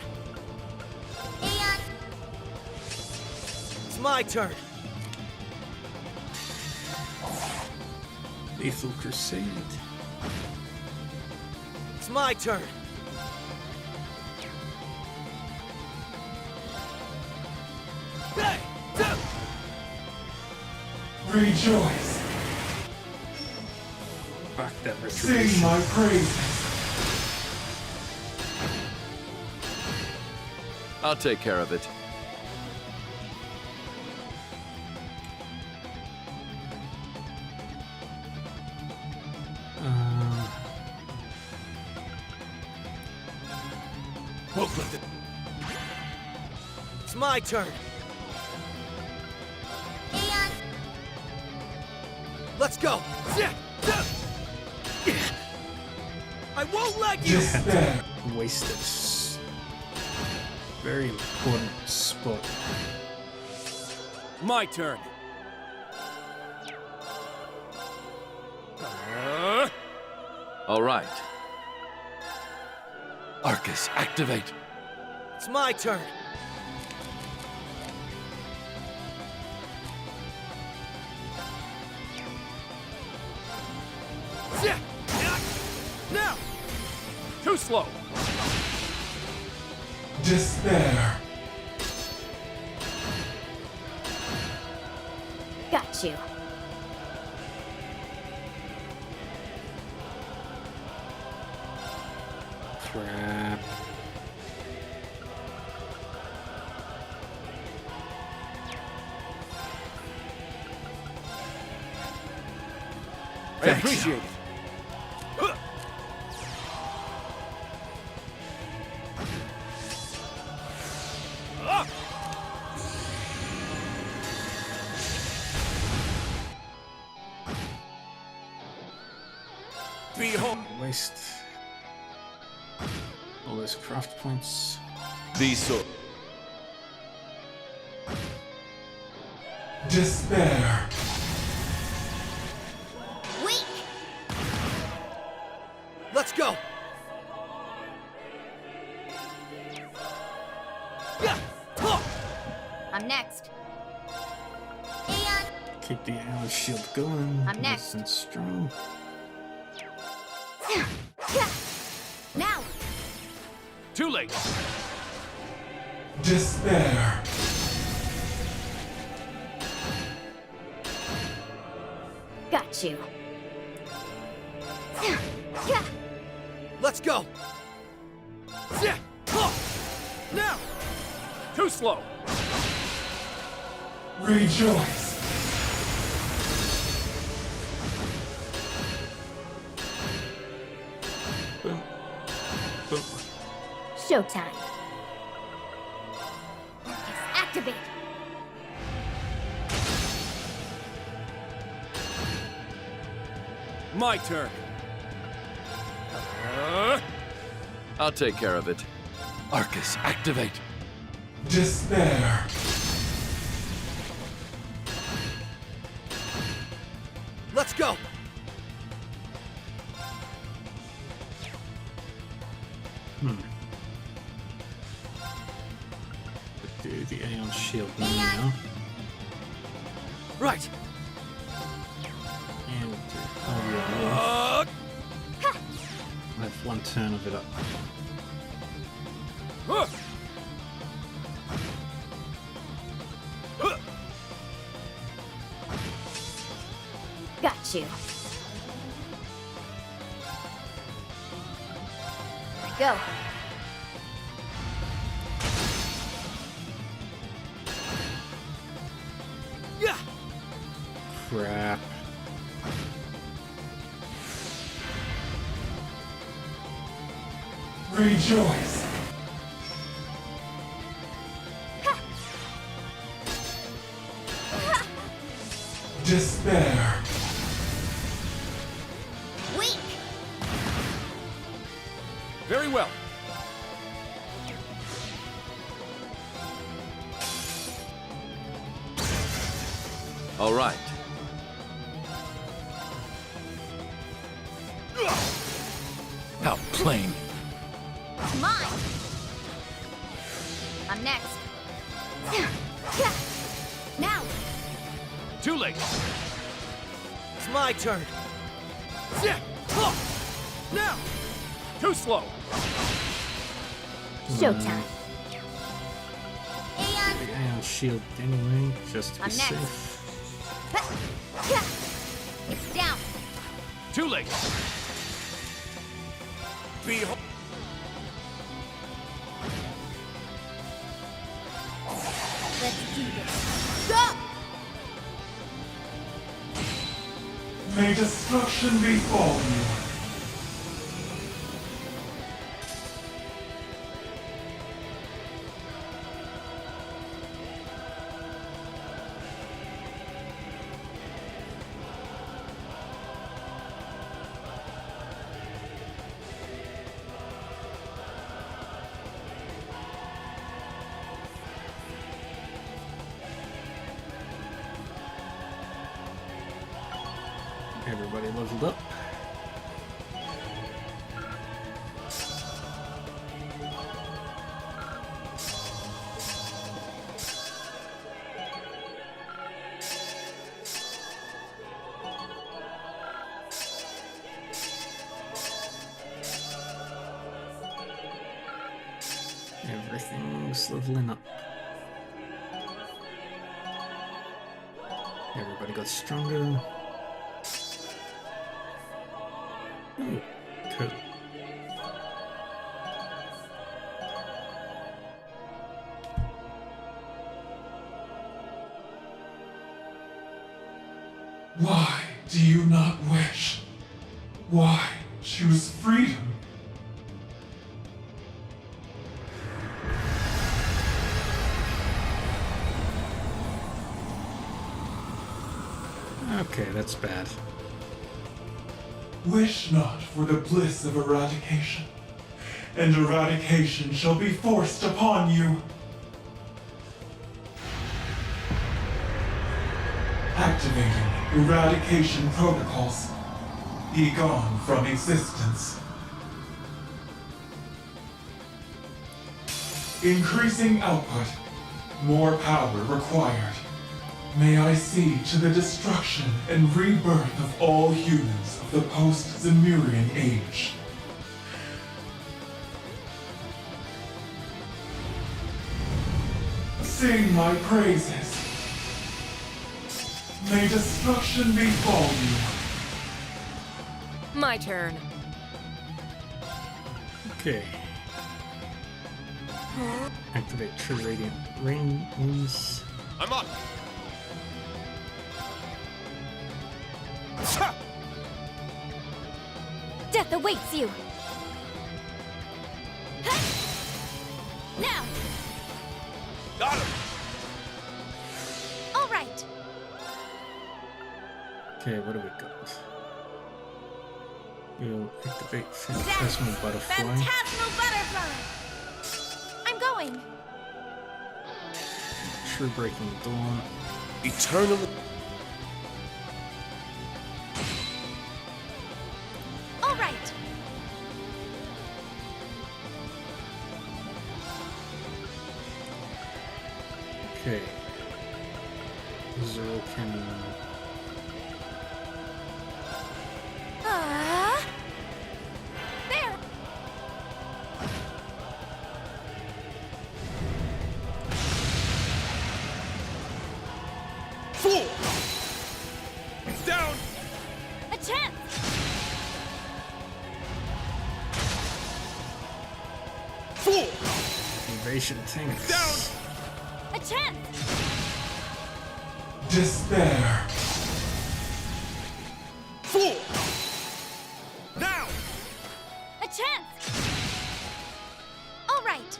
It's my turn. Lethal Crusade. It's my turn. Rejoice. Back that retribution. Sing my praises. I'll take care of it. It's my turn. Let's go. I won't let you. Waste this very important spot. My turn. All right. Arcus, activate. It's my turn. Now. Too slow. Despair. Got you. Crap. appreciate it. Behold. Waste all those craft points. These so. Despair. Weak! Let's go! I'm next. Aeon! Keep the Aeon shield going. I'm next. Nice and strong. Now! Too late. Despair. Got you. Let's go! Now! Too slow. Rejoice. Boom. Boom. Showtime. Activate! My turn. I'll take care of it. Arcus, activate. Despair. Let's go! Do the Aeon shield now. Right. And I have one turn of it up. Got you. Go. Yeah. Crap. Rejoice. Despair. Weak! Very well. All right. How plain. Mine! I'm next. Now! Too late. It's my turn. Now! Too slow. Showtime. Aeon! The Aeon shield anyway, just to be I'm next. safe. It's down! Too late. Behold. Let's do this. Go! May destruction befall you. Everybody leveled up. Everything's leveling up. Everybody got stronger. Ooh, cool. Why do you not wish choose freedom. Okay, that's bad. Wish not for the bliss of eradication, and eradication shall be forced upon you. Activating eradication protocols. Be gone from existence. Increasing output. More power required. May I see to the destruction and rebirth of all humans of the post-Zemurian age. Sing my praises. May destruction befall you. My turn. Okay. Activate True Radiant Rings. I'm up! Death awaits you! Now! Got him! All right! Okay, what do we got? We'll activate Phantasmal Butterfly. Phantasmal Butterfly! I'm going! True Breaking Dawn. Eternally. All right! Okay. Zero Cannon. There! Fool! Down! A chance! Fool! Invasion tanks. Down! A chance! Despair. Fool! Now! A chance! All right!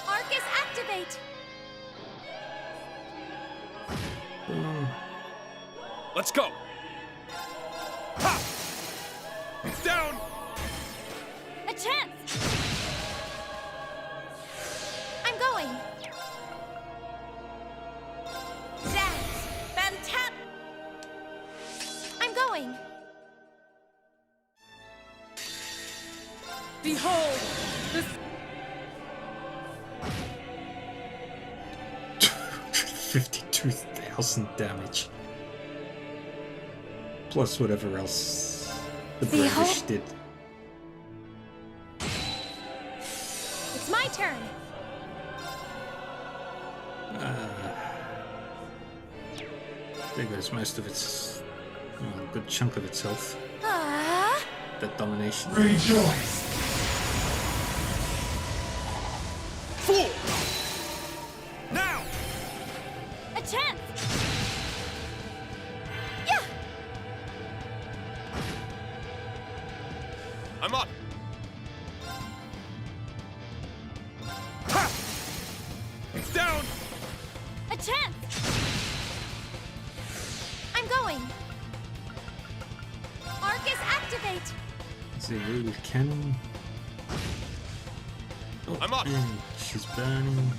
Arcus activate! Let's go! Ha! Down! A chance! I'm going! Dance! Phantasm! I'm going! Behold! This 52,000 damage. Plus whatever else the Behold- British did. It's my turn! There goes most of its, a good chunk of its health. Ah! That domination. Rejoice! Fool! Now! A chance! Yeah! I'm up! Ha! Down! A chance! I'm going! Arcus activate! Zero Cannon. Oh, I'm up! and she's burning.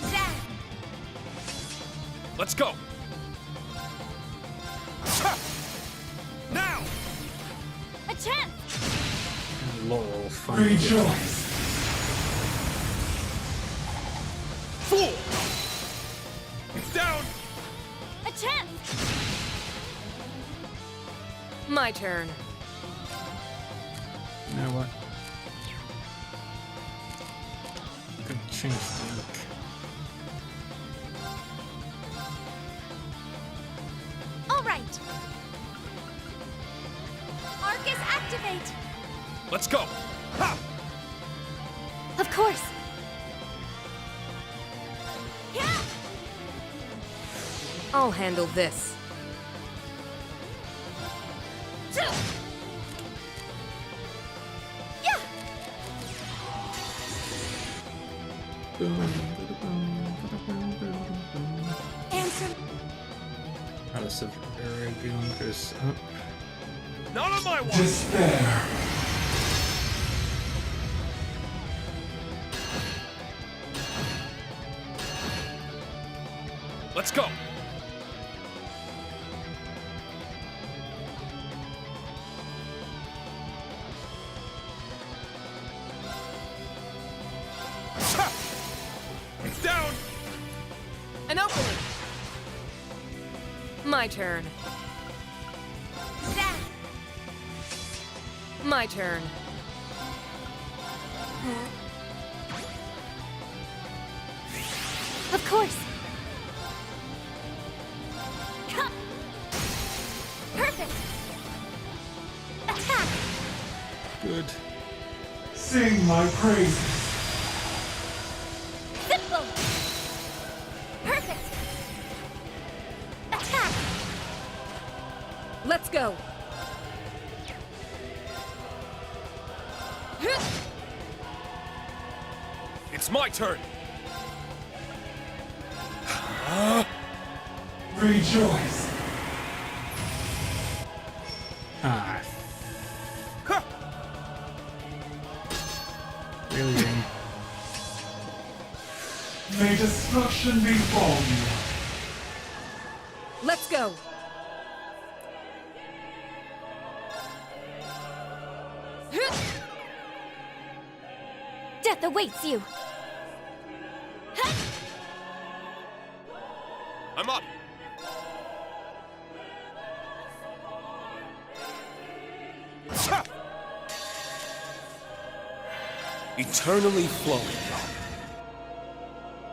Zap! Let's go! Ha! Now! A chance! And Laurel finally. Rejoice! Fool! Down! A chance! my turn. You know what? Could change the look. All right. Arcus activate. Let's go. Ha! Of course. Yeah. I'll handle this. Yeah. Answer. House of Aragon goes up. Not on my watch! Despair. Let's go! It's down! An opening. My turn. My turn. Of course. Perfect. Attack. Good. Sing my praises. Simple. Perfect. Attack. Let's go. It's my turn! Rejoice. Ah. Really? May destruction befall you. Let's go. Death awaits you. I'm up! Eternally flowing.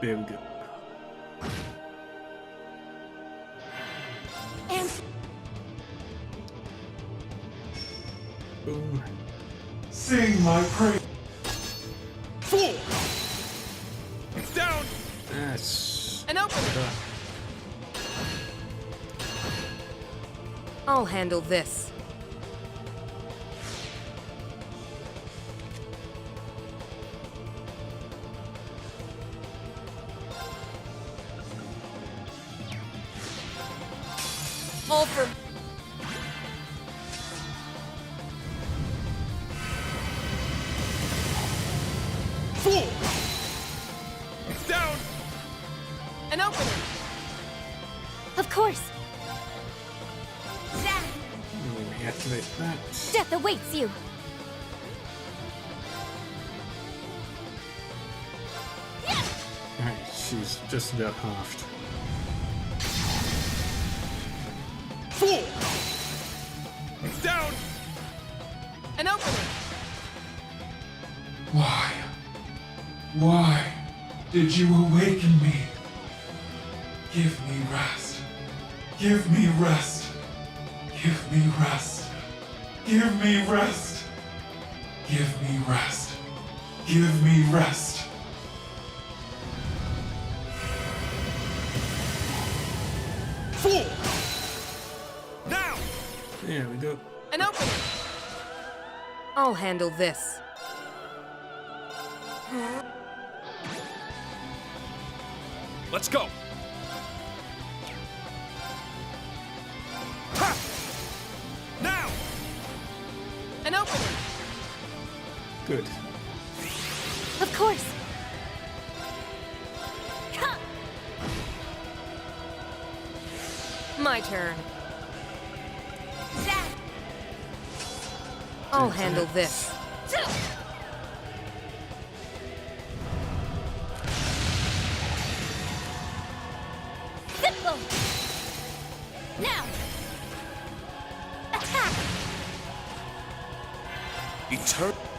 There we go. And Boom. Sing my praise. Fool! It's down! That's... An opening. I'll handle this. All for... Fool! It's down! An opening. of course. Activate that. Death awaits you. Alright, she's just about halved. Fool! It's down! An opening. Why? Why did you awaken me? Give me rest. Give me rest. Give me rest. Give me rest. Give me rest. Give me rest. Fool! Now! There we go. An opening. I'll handle this. Let's go! Ha! Now! An opening. Good. Of course. My turn. I'll handle this. Simple. Now. Attack.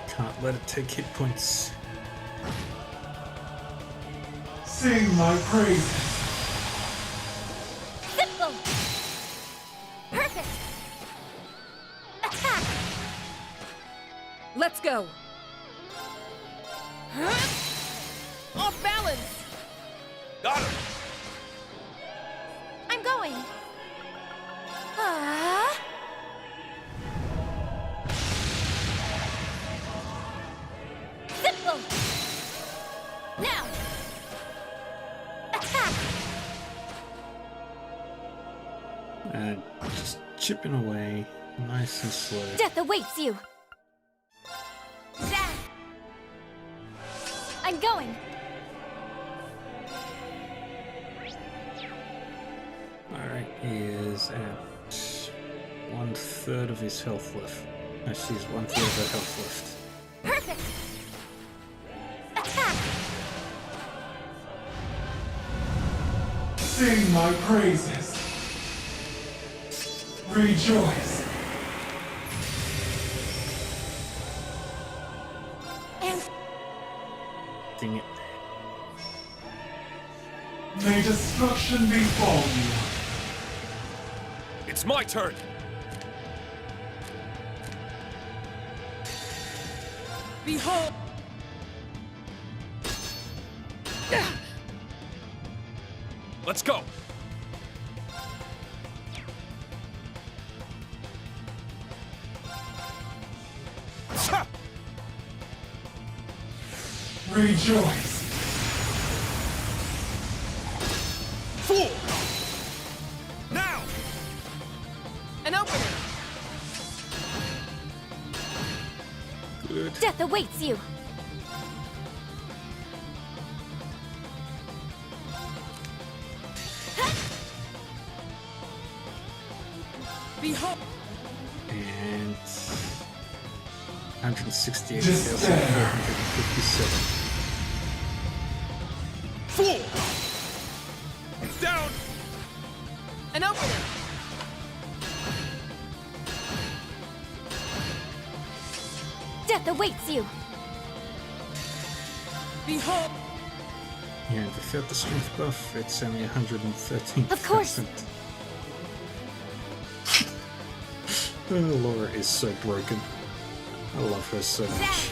Can't let it take hit points. Sing my praises. Simple. Perfect. Attack. Let's go. Off balance. Got him! I'm going. Now! Attack! And just chipping away, nice and slow. Death awaits you! I'm going! Alright, he is at 1/3 of his health left. No, she's 1/3 of her health left. Perfect! Attack! Sing my praises. Rejoice. And Dang it. May destruction befall you. It's my turn! Behold! Let's go! Ha! Rejoice. Fool! Now! An opening! Good. death awaits you! Behold! And 168 Just kills and 457. Fool! Down! An opening! Death awaits you! Behold! Yeah, without the strength buff, it's only 113%. Of course. Oh, Laura is so broken. I love her so much.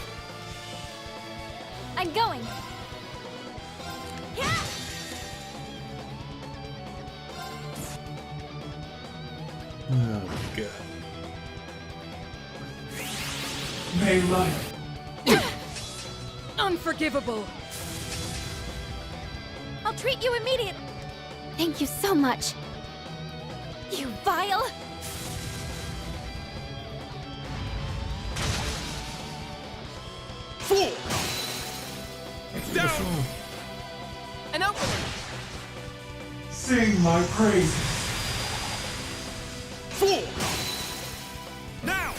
I'm going! Oh, God. May life. Unforgivable! I'll treat you immediately! Thank you so much! You vile! Fool! Down! An opening! Sing my praises. Fool! Now!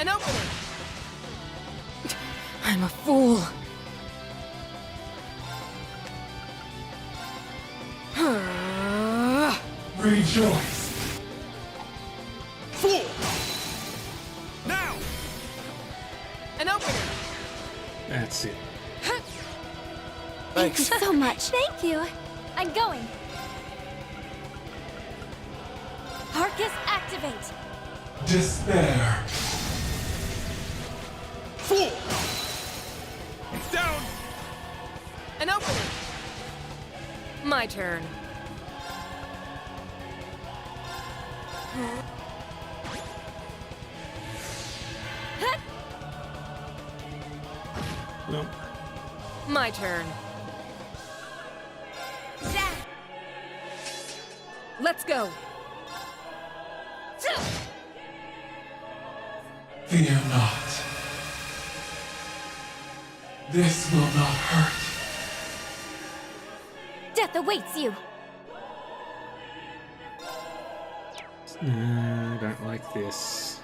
An opening! I'm a fool! Rejoice. Fool! Now! An opening! That's it. Thank you so much! Thank you! I'm going! Arcus, activate! Despair. Fool! Down! An opening! My turn. No. My turn. Let's go. Fear not. This will not hurt. Death awaits you! I don't like this.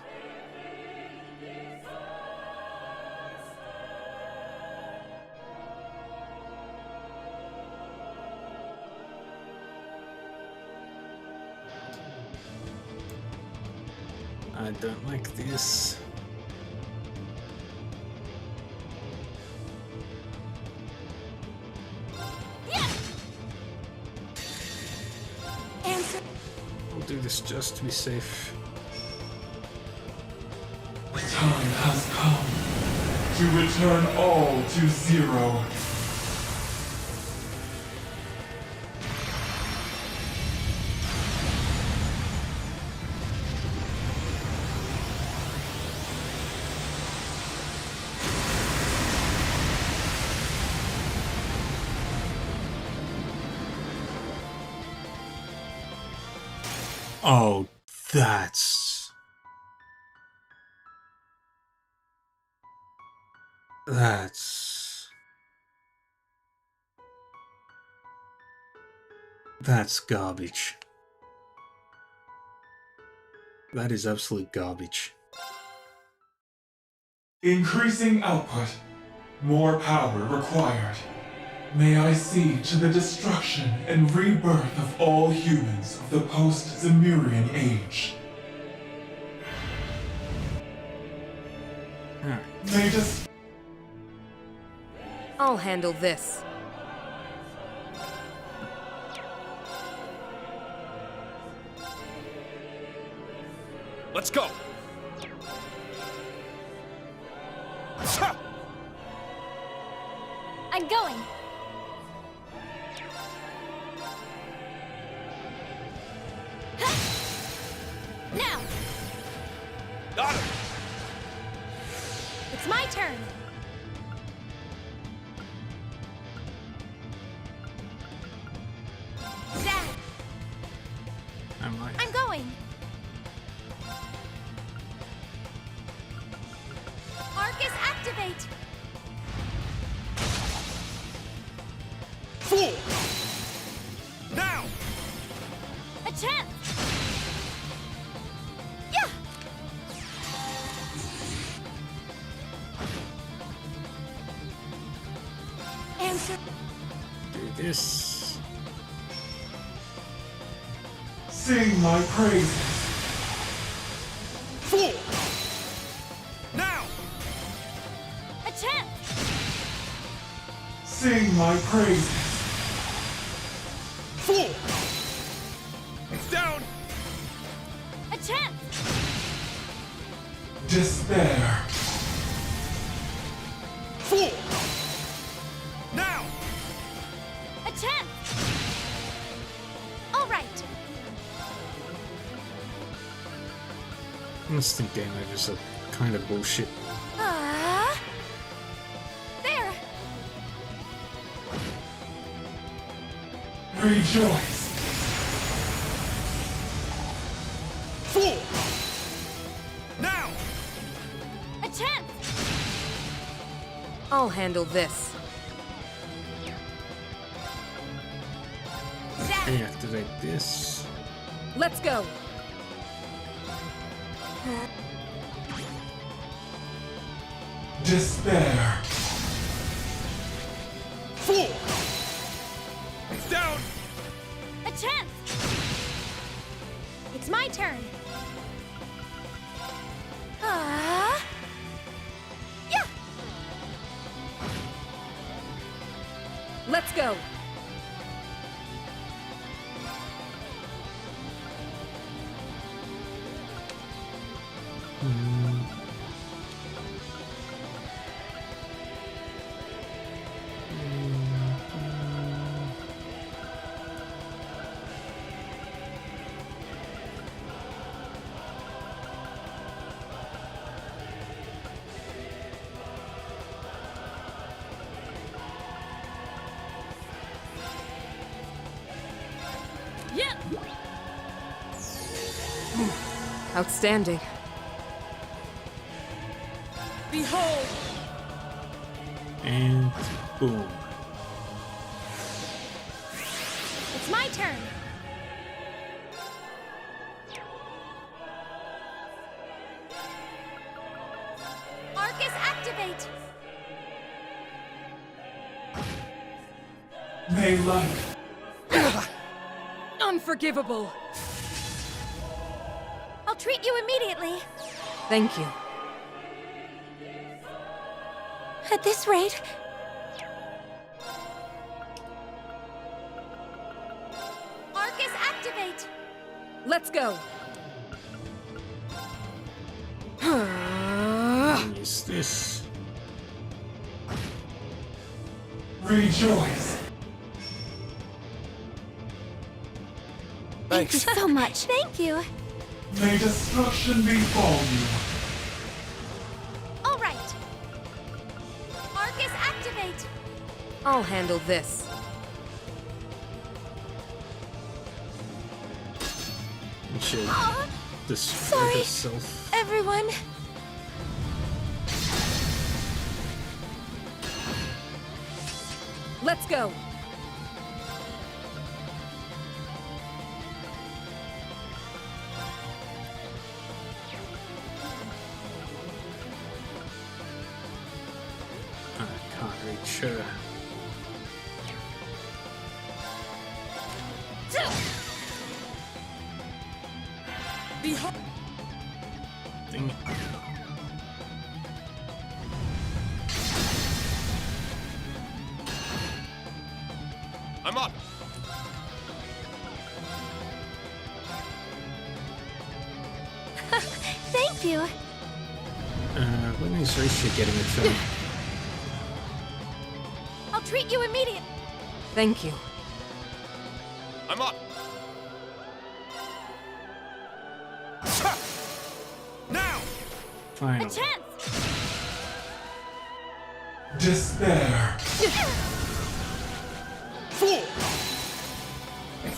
I don't like this. Answer. I'll do this just to be safe. The time has come to return all to zero. Oh, that's... That's garbage. That is absolute garbage. Increasing output. More power required. May I see to the destruction and rebirth of all humans of the post-Zemurian age. May dis- I'll handle this. Let's go! I'm going. Now. Got him! It's my turn. Dad, I'm going. Arcus, activate. Fool! Now! A chance. Yeah. Answer. Do this. Sing my praises. Fool! Now! A chance. Sing my praises. Fool! It's down! A chance. Despair. Fool! Now! A chance. All right. Instant damage is a kind of bullshit. There. Rejoice. Fool! Now! A chance. I'll handle this. Deactivate this. Let's go. Despair. Fool! It's down! A chance. It's my turn. Yeah. Let's go. Yeah. Outstanding. Behold. And boom. It's my turn. Arcus, activate. May light. Unforgivable. I'll treat you immediately. Thank you. At this rate, Arcus, activate. Let's go. Use this. Rejoice. thank you so much. Thank you. May destruction befall you. All right. Arcus, activate. I'll handle this. should destroy Sorry, herself. everyone. Let's go. I can't reach her. Behold. Dang it. I'm up. Thank you. When is Risha getting a turn? I'll treat you immediately. Thank you. I'm up. Now. Finally. Despair. Fool.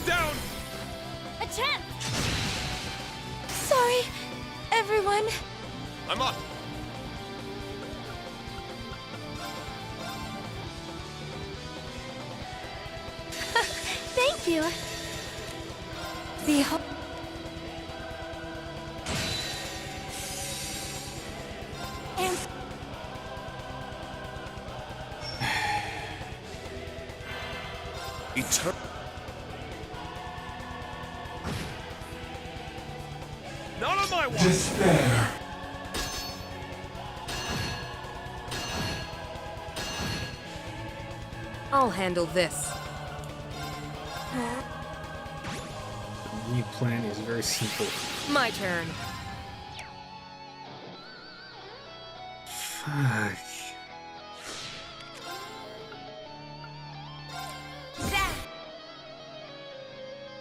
Down. A chance. Sorry, everyone. I'm up. Thank you. Behold. And Not on my watch. Despair. I'll handle this. The new plan is very simple. My turn. Fuck.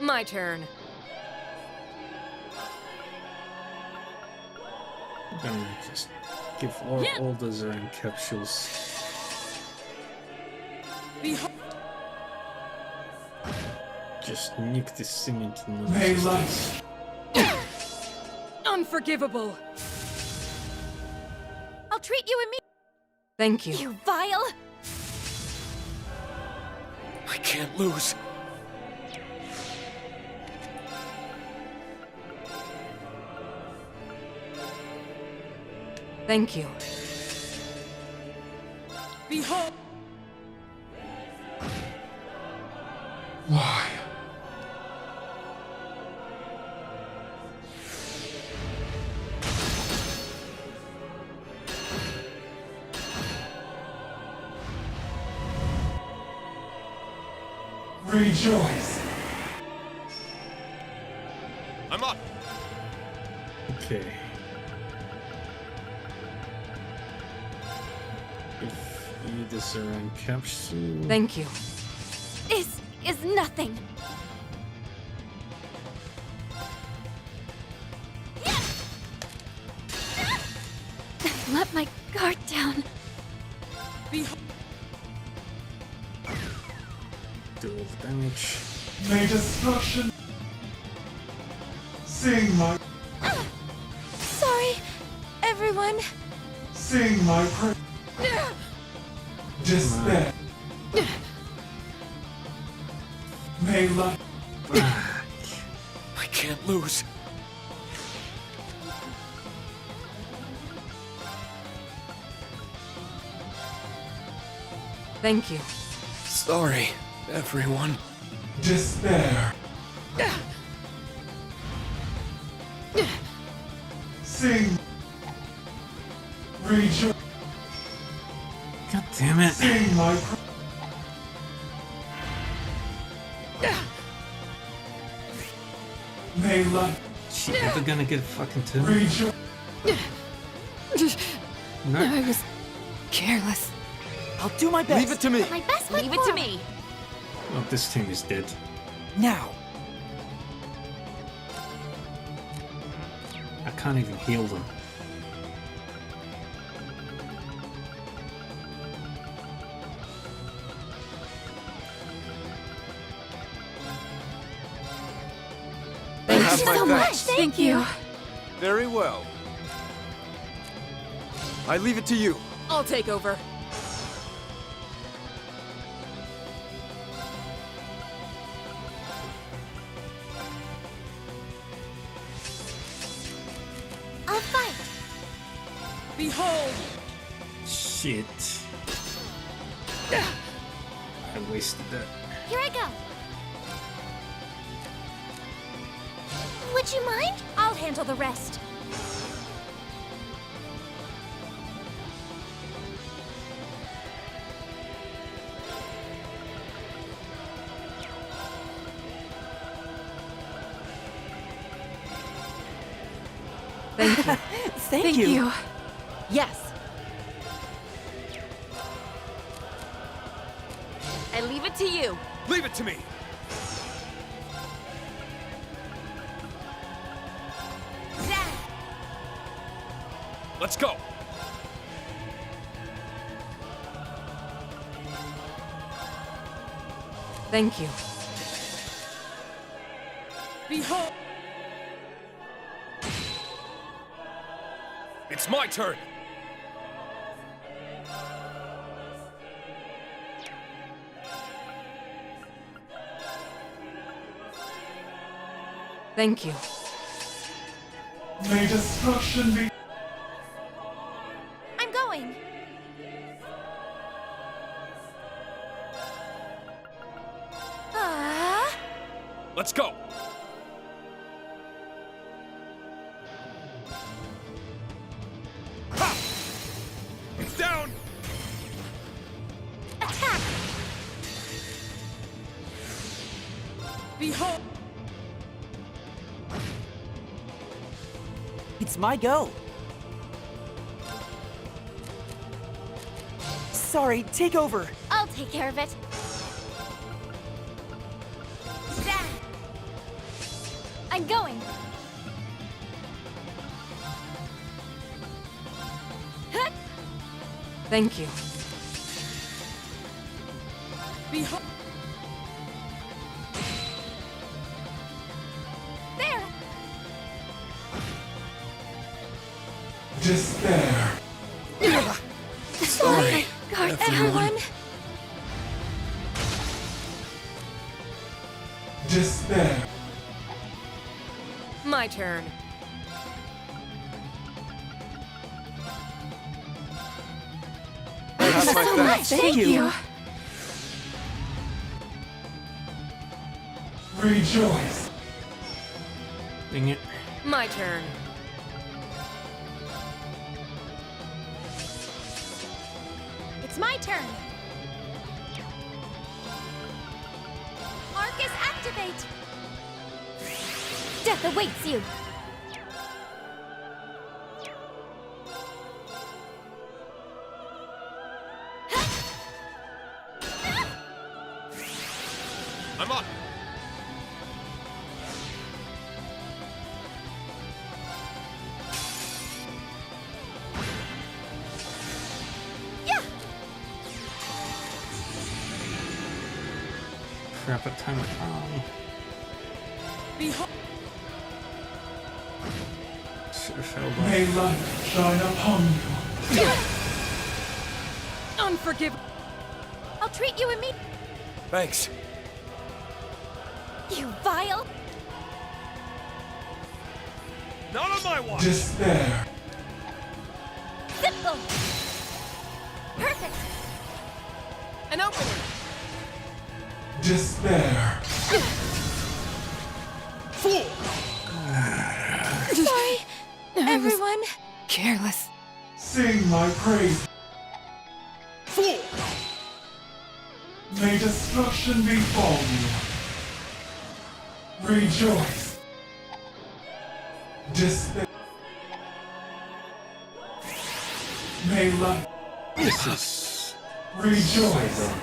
My turn. I'm gonna just give Laura all the Zoran capsules. Behold. Just nuke this thing into May non-existence. Unforgivable. I'll treat you immediately. Thank you. You vile. I can't lose. Thank you. Behold. Why? Rejoice. I'm up. Okay. If you the Zoran capsule. Thank you. This is nothing. Let my guard down. Behold. Do all the damage. May destruction sing my Sorry, everyone. sing my praise. Despair. May light. I can't lose. Thank you. Sorry, everyone. Despair. Sing. Rejoice. God damn it. Sing my praise. May light. She ever gonna get a fucking turn? Rejoice. No. I was careless. I'll do my best. Leave it to me. My best foot Leave it to forward. me. Oh, this team is dead. Now. I can't even heal them. I have my so thanks. much. Thank you. Very well. I leave it to you. I'll take over. I'll fight. Behold! Shit. I wasted that. Here I go. Would you mind? I'll handle the rest. Thank you. Thank you. Yes. I leave it to you. Leave it to me! Let's go! Thank you. Behold! It's my turn! Thank you. May destruction be... I'm going. Let's go! Ha! It's down! Attack! Behold! It's my go. Sorry, take over. I'll take care of it. I'm going. Thank you. Behold! There! Despair. Sorry, everyone. Despair. My turn. Have my So thanks. much. Thank you. Rejoice. Dang it. My turn. It's my turn. Marcus, activate! Death awaits you! I'm on! Crap, what time it on? Behold! Should have held May on. light shine upon you. Unforgivable! I'll treat you immediately. Thanks. You vile! Not on my watch! Despair. Simple! Perfect! An opening! Despair. Fool! Sorry, everyone. Careless. Sing my praise. Fool! May destruction befall you. Rejoice. Despair. May light. This is. Rejoice.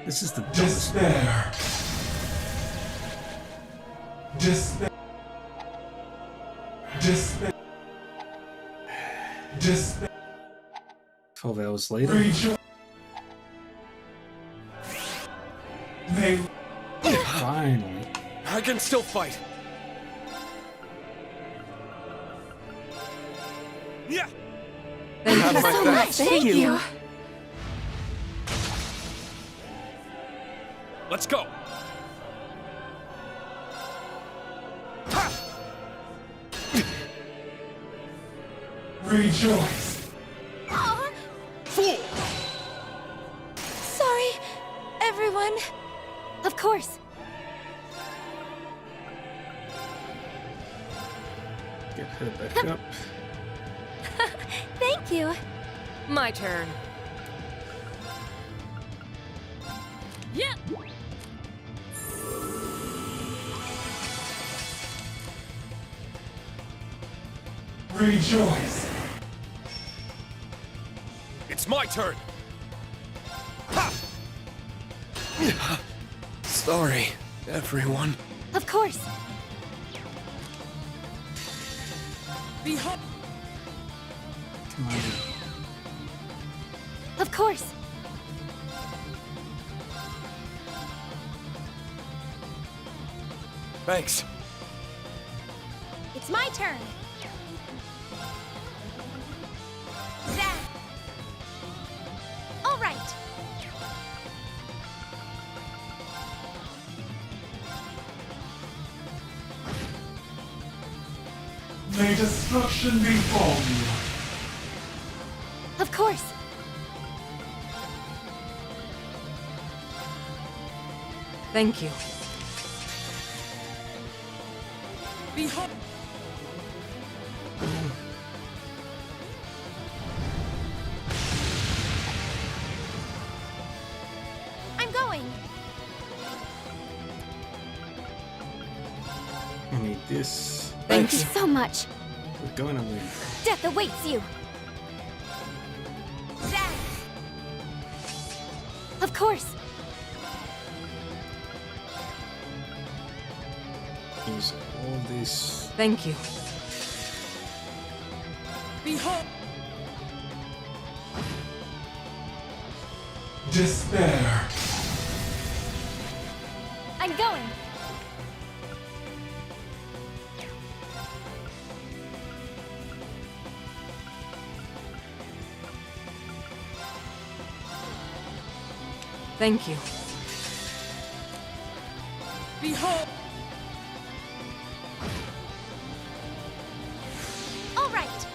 This is the dumbest. Despair. Despair. Despair. Despair. 12 hours later. Rejoice. May Finally. I can still fight. Yeah. Thank Have you my so much. thanks. Thank you. Let's go. Rejoice. Aw, Fool! sorry, everyone. Of course. Get her back up. Thank you. My turn. Yep. Rejoice. It's my turn. Ha! Sorry, everyone. Of course. Behold. Come on. Of course. Thanks. It's my turn. Zach. All right. May destruction befall you. Of course. Thank you. Behold. I'm going. I need this. Thank you so much. We're going to win. Death awaits you. Zach. Of course. Use all this. Thank you. Behold. Despair. I'm going. Thank you. Behold. All right.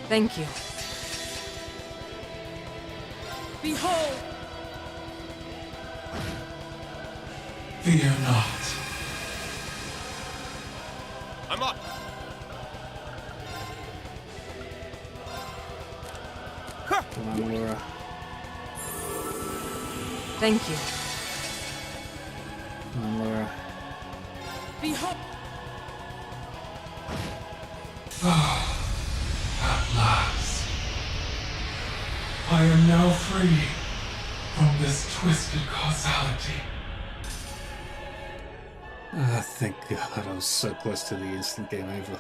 Thank you. Behold. Fear not. I'm up. Come on, Laura. Thank you. Come on, Laura. Behold. At last. I am now free from this twisted causality. Ah, thank God I was so close to the instant game over.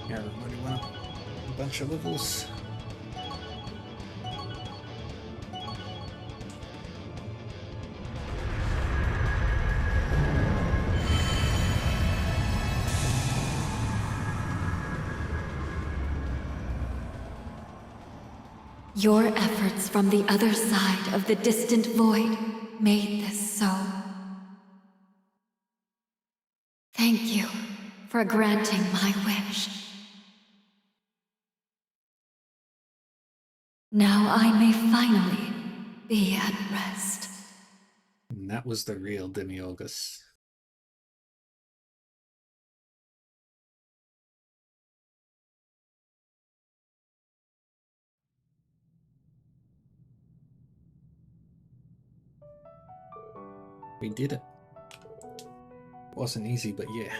Yeah, I've already won a bunch of levels. Your efforts from the other side of the distant void made this so. Thank you for granting my wish. Now I may finally be at rest. And that was the real Demiogus. We did it. Wasn't easy, but yeah.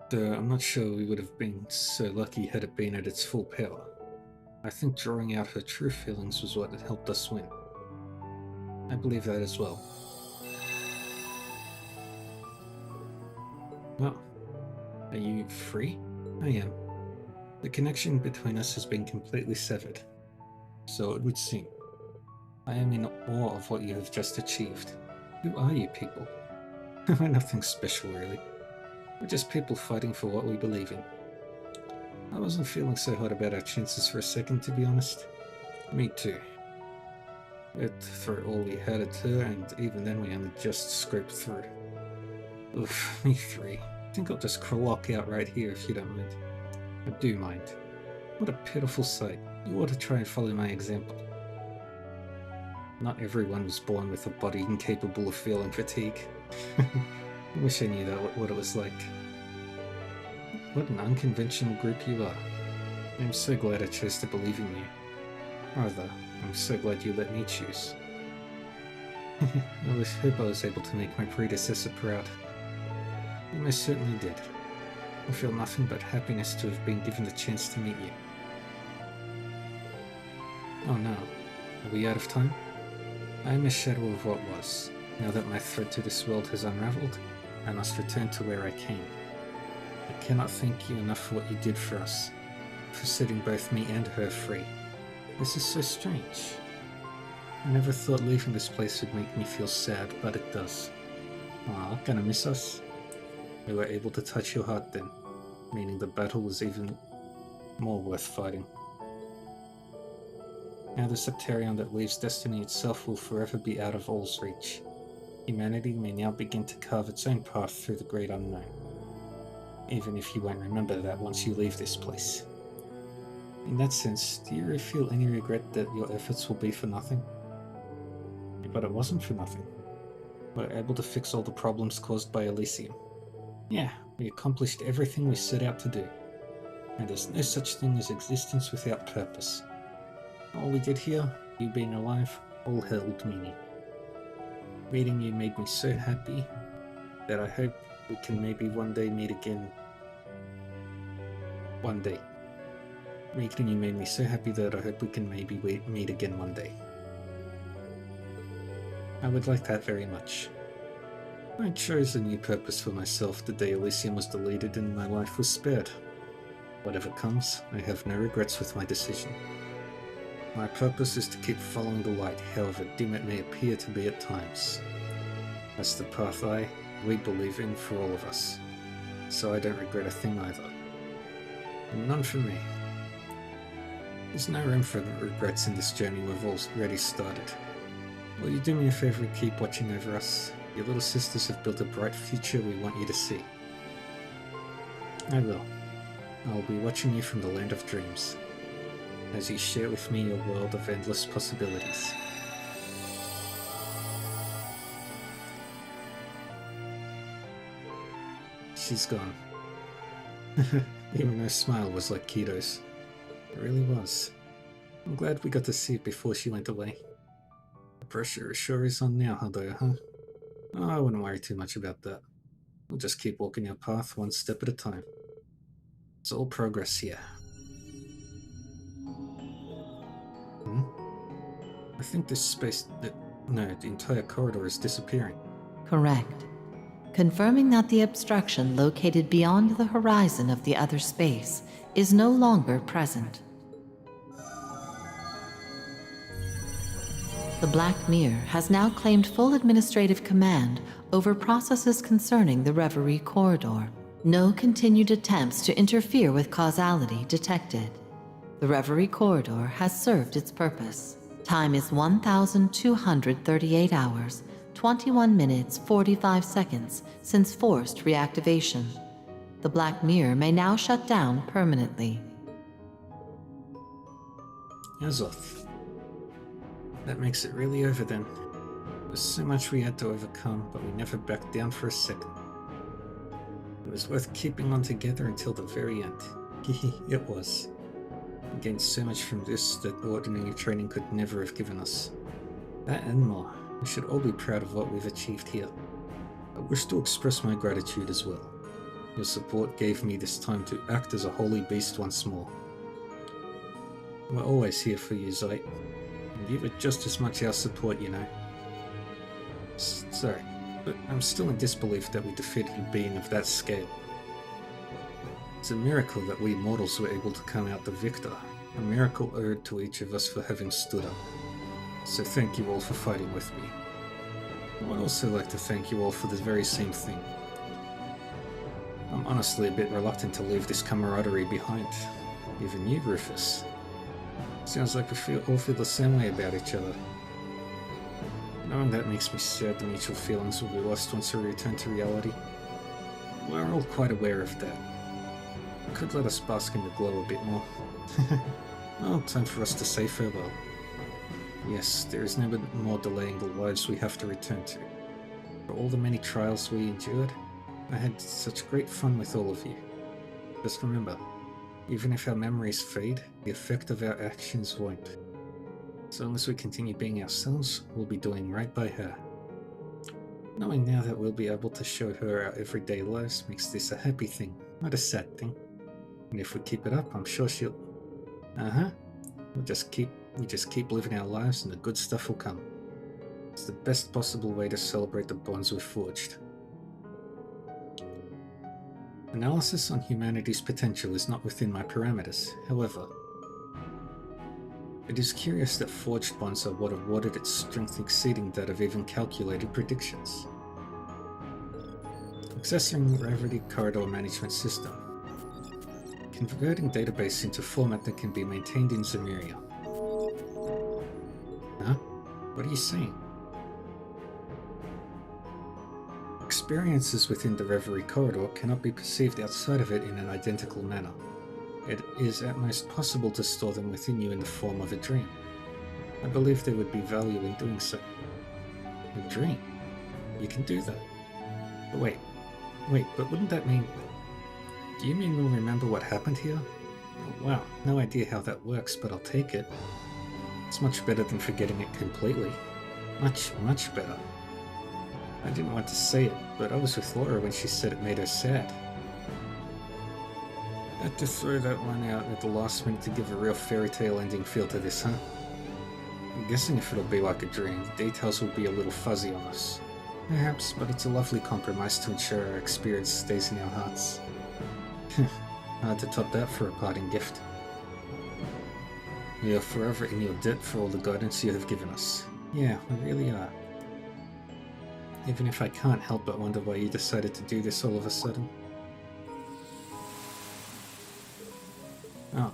Though I'm not sure we would have been so lucky had it been at its full power. I think drawing out her true feelings was what had helped us win. I believe that as well. Well, are you free? I am. The connection between us has been completely severed. So it would seem. I am in awe of what you have just achieved. Who are you people? We're nothing special, really. We're just people fighting for what we believe in. I wasn't feeling so hot about our chances for a second, to be honest. Me too. We'd throw all we had at her, and even then we only just scraped through. Oof, me three. I think I'll just clock out right here if you don't mind. I do mind. What a pitiful sight. You ought to try and follow my example. Not everyone was born with a body incapable of feeling fatigue. I wish I knew what it was like. What an unconventional group you are. I'm so glad I chose to believe in you. Rather, I'm so glad you let me choose. I hope I was able to make my predecessor proud. You most certainly did. I feel nothing but happiness to have been given the chance to meet you. Oh no, are we out of time? I am a shadow of what was. Now that my thread to this world has unraveled, I must return to where I came. I cannot thank you enough for what you did for us, for setting both me and her free. This is so strange. I never thought leaving this place would make me feel sad, but it does. Aw, gonna miss us? We were able to touch your heart then, meaning the battle was even more worth fighting. Now the Septarion that weaves destiny itself will forever be out of all's reach. Humanity may now begin to carve its own path through the great unknown. Even if you won't remember that once you leave this place. In that sense, do you feel any regret that your efforts will be for nothing? But it wasn't for nothing. We were able to fix all the problems caused by Elysium. Yeah, we accomplished everything we set out to do. And there's no such thing as existence without purpose. All we did here, you being alive, all held meaning. Meeting you made me so happy that I hope we can maybe one day meet again. One day. Meeting you made me so happy that I hope we can maybe meet again one day. I would like that very much. I chose a new purpose for myself the day Elysium was deleted and my life was spared. Whatever comes, I have no regrets with my decision. My purpose is to keep following the light, however dim it may appear to be at times. That's the path we believe in for all of us. So I don't regret a thing either. And none for me. There's no room for regrets in this journey we've already started. Will you do me a favor and keep watching over us? Your little sisters have built a bright future we want you to see. I will. I will be watching you from the land of dreams, as you share with me your world of endless possibilities. She's gone. Even her smile was like Keto's. It really was. I'm glad we got to see it before she went away. The pressure sure is on now, huh? Oh, I wouldn't worry too much about that. We'll just keep walking our path one step at a time. It's all progress here. I think this space... the entire corridor is disappearing. Correct. Confirming that the obstruction located beyond the horizon of the other space is no longer present. The Black Mirror has now claimed full administrative command over processes concerning the Reverie corridor. No continued attempts to interfere with causality detected. The Reverie corridor has served its purpose. Time is 1,238 hours, 21 minutes, 45 seconds since forced reactivation. The Black Mirror may now shut down permanently. Azoth. That makes it really over then. There's so much we had to overcome, but we never backed down for a second. It was worth keeping on together until the very end. It was. We gained so much from this that ordinary training could never have given us. That and more. We should all be proud of what we've achieved here. I wish to express my gratitude as well. Your support gave me this time to act as a holy beast once more. We're always here for you, Zeit. And you were just as much our support, you know. Sorry, but I'm still in disbelief that we defeated a being of that scale. It's a miracle that we mortals were able to come out the victor. A miracle owed to each of us for having stood up. So thank you all for fighting with me. I would also like to thank you all for the very same thing. I'm honestly a bit reluctant to leave this camaraderie behind. Even you, Rufus. Sounds like we all feel the same way about each other. Knowing that makes me sad the mutual feelings will be lost once we return to reality. We're all quite aware of that. Could let us bask in the glow a bit more. Well, time for us to say farewell. Yes, there is never more delaying the lives we have to return to. For all the many trials we endured, I had such great fun with all of you. Just remember, even if our memories fade, the effect of our actions won't. As long as we continue being ourselves, we'll be doing right by her. Knowing now that we'll be able to show her our everyday lives makes this a happy thing, not a sad thing. And if we keep it up, I'm sure she'll... We just keep living our lives and the good stuff will come. It's the best possible way to celebrate the bonds we've forged. Analysis on humanity's potential is not within my parameters, however. It is curious that forged bonds are what awarded its strength exceeding that of even calculated predictions. Accessing Reverie Corridor Management System. Converting database into format that can be maintained in Zemuria. Huh? What are you saying? Experiences within the Reverie Corridor cannot be perceived outside of it in an identical manner. It is at most possible to store them within you in the form of a dream. I believe there would be value in doing so. A dream? You can do that. But wait, but wouldn't that mean... Do you mean we'll remember what happened here? Oh, wow, no idea how that works, but I'll take it. It's much better than forgetting it completely. Much, much better. I didn't want to say it, but I was with Laura when she said it made her sad. Had to throw that one out at the last minute to give a real fairy tale ending feel to this, huh? I'm guessing if it'll be like a dream, the details will be a little fuzzy on us. Perhaps, but it's a lovely compromise to ensure our experience stays in our hearts. Hard to top that for a parting gift. We are forever in your debt for all the guidance you have given us. Yeah, we really are. Even if I can't help but wonder why you decided to do this all of a sudden. Oh.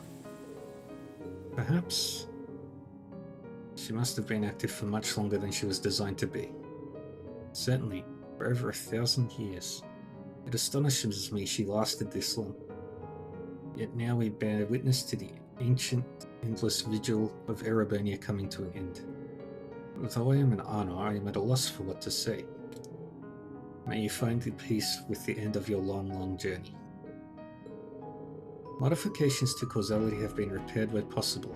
Perhaps... She must have been active for much longer than she was designed to be. Certainly, for over 1,000 years. It astonishes me she lasted this long. Yet now we bear witness to the ancient, endless vigil of Ereburnia coming to an end. Although I am an Arnor, I am at a loss for what to say. May you find the peace with the end of your long, long journey. Modifications to causality have been repaired where possible.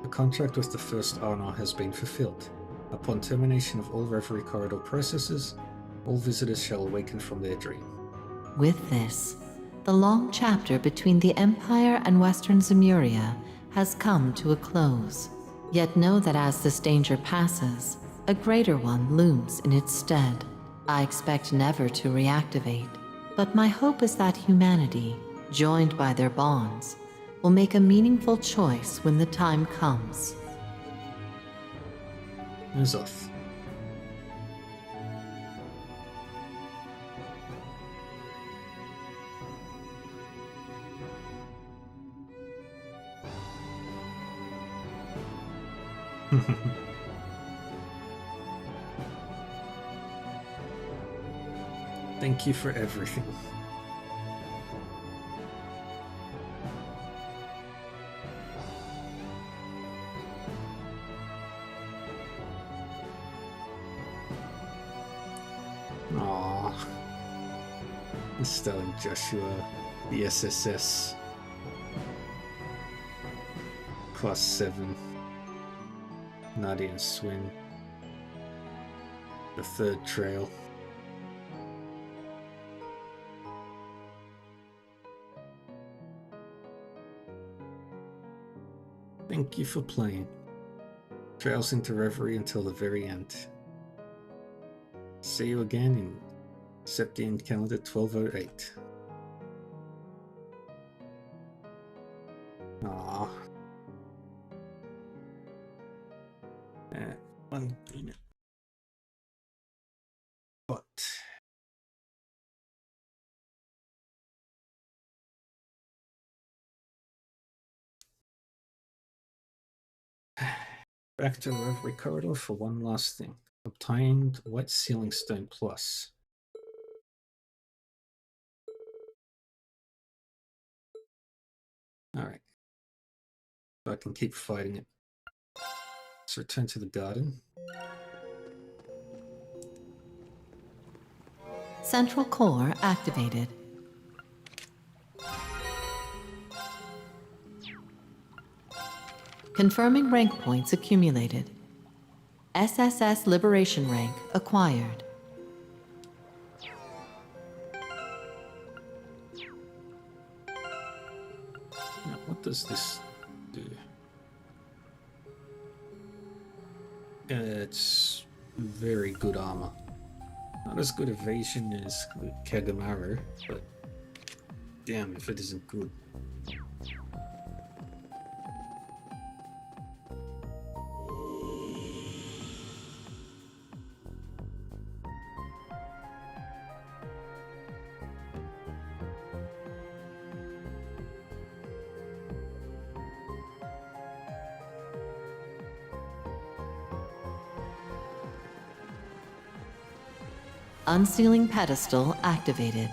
The contract with the first Arnor has been fulfilled. Upon termination of all Reverie Corridor processes, all visitors shall awaken from their dream. With this, the long chapter between the Empire and Western Zemuria has come to a close. Yet know that as this danger passes, a greater one looms in its stead. I expect never to reactivate, but my hope is that humanity, joined by their bonds, will make a meaningful choice when the time comes. Azoth. Thank you for everything. Aww. Estelle and Joshua, the SSS. Class 7. Nadia and Swin. The third trail. Thank you for playing. Trails into Reverie until the very end. See you again in Septian calendar 1208. Aww. 1 minute. But back to the Reverie corridor for one last thing. Obtained White Sealing Stone Plus. Alright. So I can keep fighting it. Let's return to the garden. Central core activated. Confirming rank points accumulated. SSS Liberation rank acquired. Now, what does this do? It's very good armor. Not as good evasion as Kagamaru, but damn if it isn't good. Unsealing pedestal activated.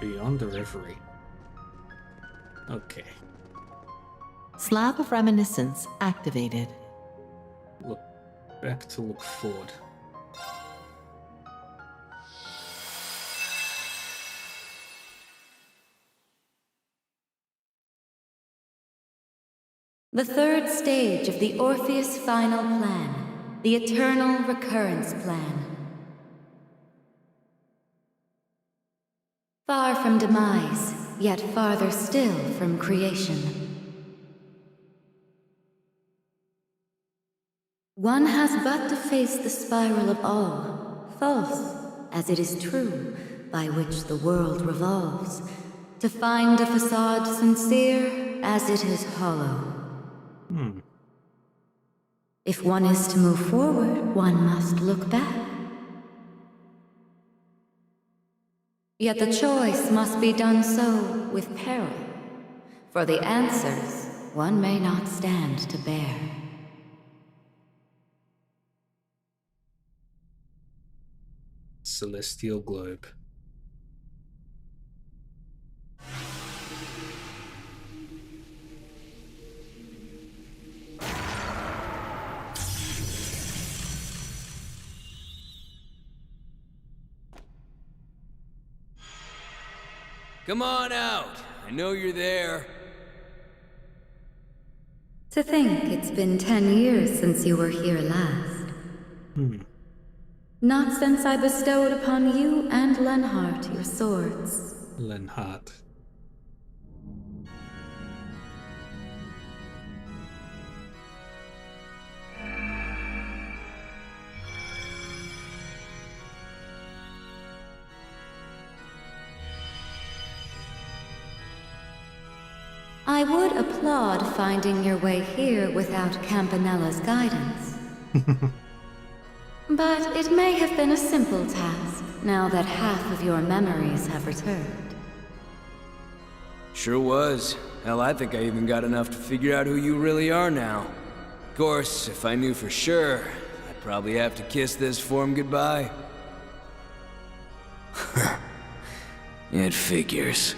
Beyond the Reverie. Okay. Slab of Reminiscence activated. Look back to look forward. The third stage of the Orpheus Final Plan, the Eternal Recurrence Plan. Far from demise, yet farther still from creation. One has but to face the spiral of all, false as it is true, by which the world revolves, to find a facade sincere as it is hollow. If one is to move forward, one must look back. Yet the choice must be done so with peril. For the answers one may not stand to bear. Celestial Globe. Come on out. I know you're there. To think it's been 10 years since you were here last. Not since I bestowed upon you and Lenhart your swords. Lenhart. I would applaud finding your way here without Campanella's guidance. But it may have been a simple task, now that half of your memories have returned. Sure was. Hell, I think I even got enough to figure out who you really are now. Of course, if I knew for sure, I'd probably have to kiss this form goodbye. It figures.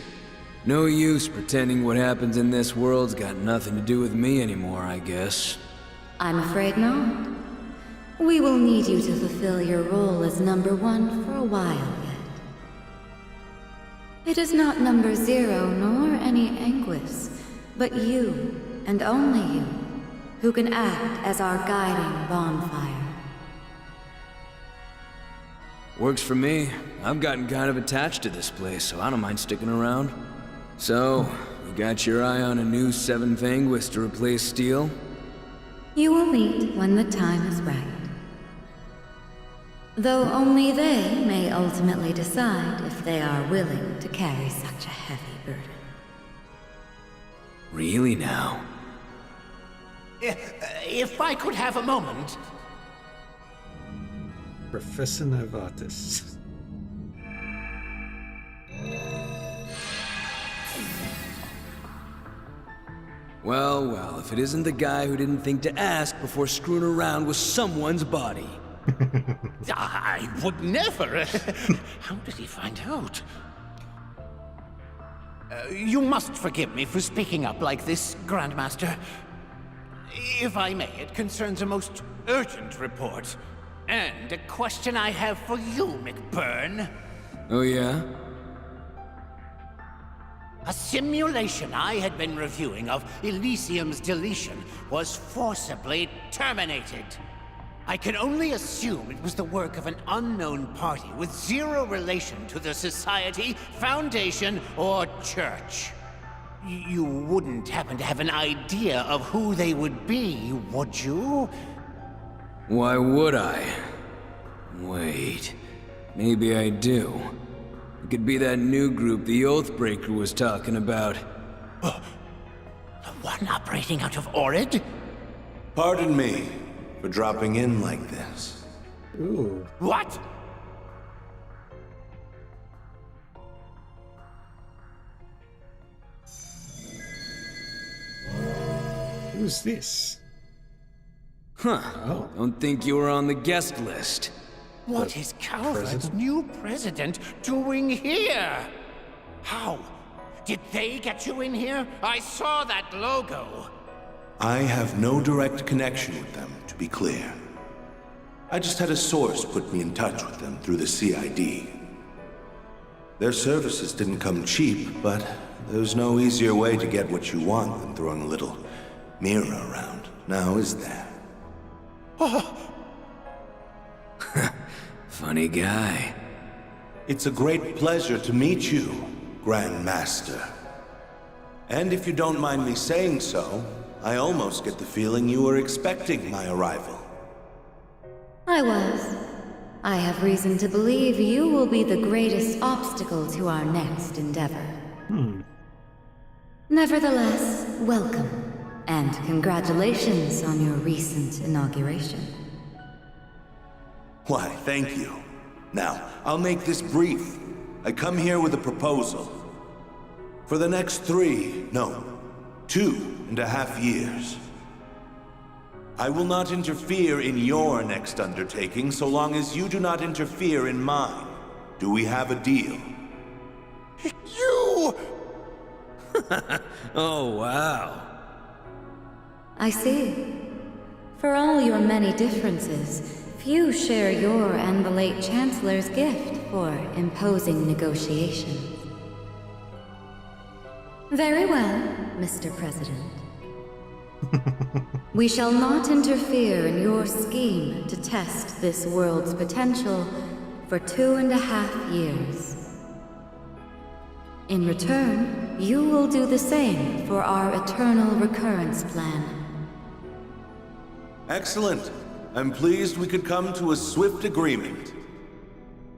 No use pretending what happens in this world's got nothing to do with me anymore, I guess. I'm afraid not. We will need you to fulfill your role as number 1 for a while yet. It is not number 0 nor any Anguis, but you, and only you, who can act as our guiding bonfire. Works for me. I've gotten kind of attached to this place, so I don't mind sticking around. So, you got your eye on a new 7th Anguis to replace Steel? You will meet when the time is right. Though only they may ultimately decide if they are willing to carry such a heavy burden. Really now? If I could have a moment. Professor Novartis. Well, well, if it isn't the guy who didn't think to ask before screwing around with someone's body. I would never. How did he find out? You must forgive me for speaking up like this, Grandmaster. If I may, it concerns a most urgent report. And a question I have for you, McBurn. Oh yeah? A simulation I had been reviewing of Elysium's deletion was forcibly terminated. I can only assume it was the work of an unknown party with zero relation to the Society, Foundation, or Church. You wouldn't happen to have an idea of who they would be, would you? Why would I? Wait, maybe I do. It could be that new group the Oathbreaker was talking about. The one operating out of Orid? Pardon me for dropping in like this. Ooh. What? Who's this? Huh. Oh. Don't think you were on the guest list. What is Calvert's new president doing here? How? Did they get you in here? I saw that logo. I have no direct connection with them, to be clear. I just had a source put me in touch with them through the CID. Their services didn't come cheap, but there's no easier way to get what you want than throwing a little mirror around. Now, is there? Oh. Funny guy. It's a great pleasure to meet you, Grand Master. And if you don't mind me saying so, I almost get the feeling you were expecting my arrival. I was. I have reason to believe you will be the greatest obstacle to our next endeavor. Nevertheless, welcome, and congratulations on your recent inauguration. Why, thank you. Now, I'll make this brief. I come here with a proposal. For the next 2.5 years. I will not interfere in your next undertaking so long as you do not interfere in mine. Do we have a deal? You! Oh, wow. I see. For all your many differences, few share your and the late Chancellor's gift for imposing negotiations. Very well, Mr. President. We shall not interfere in your scheme to test this world's potential for 2.5 years. In return, you will do the same for our eternal recurrence plan. Excellent. I'm pleased we could come to a swift agreement.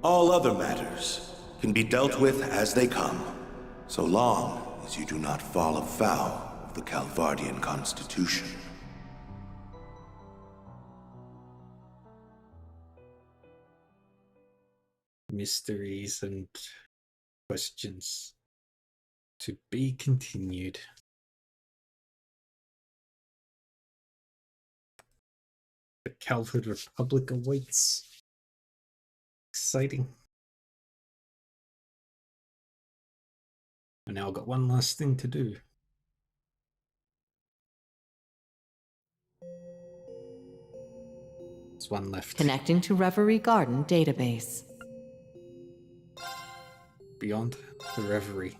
All other matters can be dealt with as they come, so long as you do not fall afoul of the Calvardian Constitution. Mysteries and questions to be continued. The Calvard Republic awaits. Exciting. And now I've got one last thing to do. It's There's one left. Connecting to Reverie Garden database. Beyond the Reverie.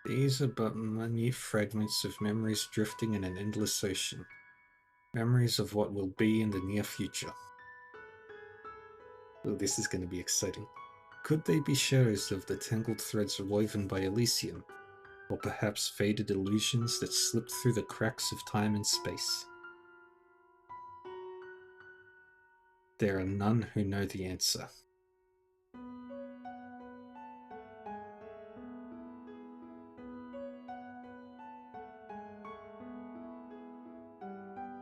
These are but minute fragments of memories drifting in an endless ocean. Memories of what will be in the near future. Oh, this is going to be exciting. Could they be shadows of the tangled threads woven by Elysium? Or perhaps faded illusions that slipped through the cracks of time and space? There are none who know the answer.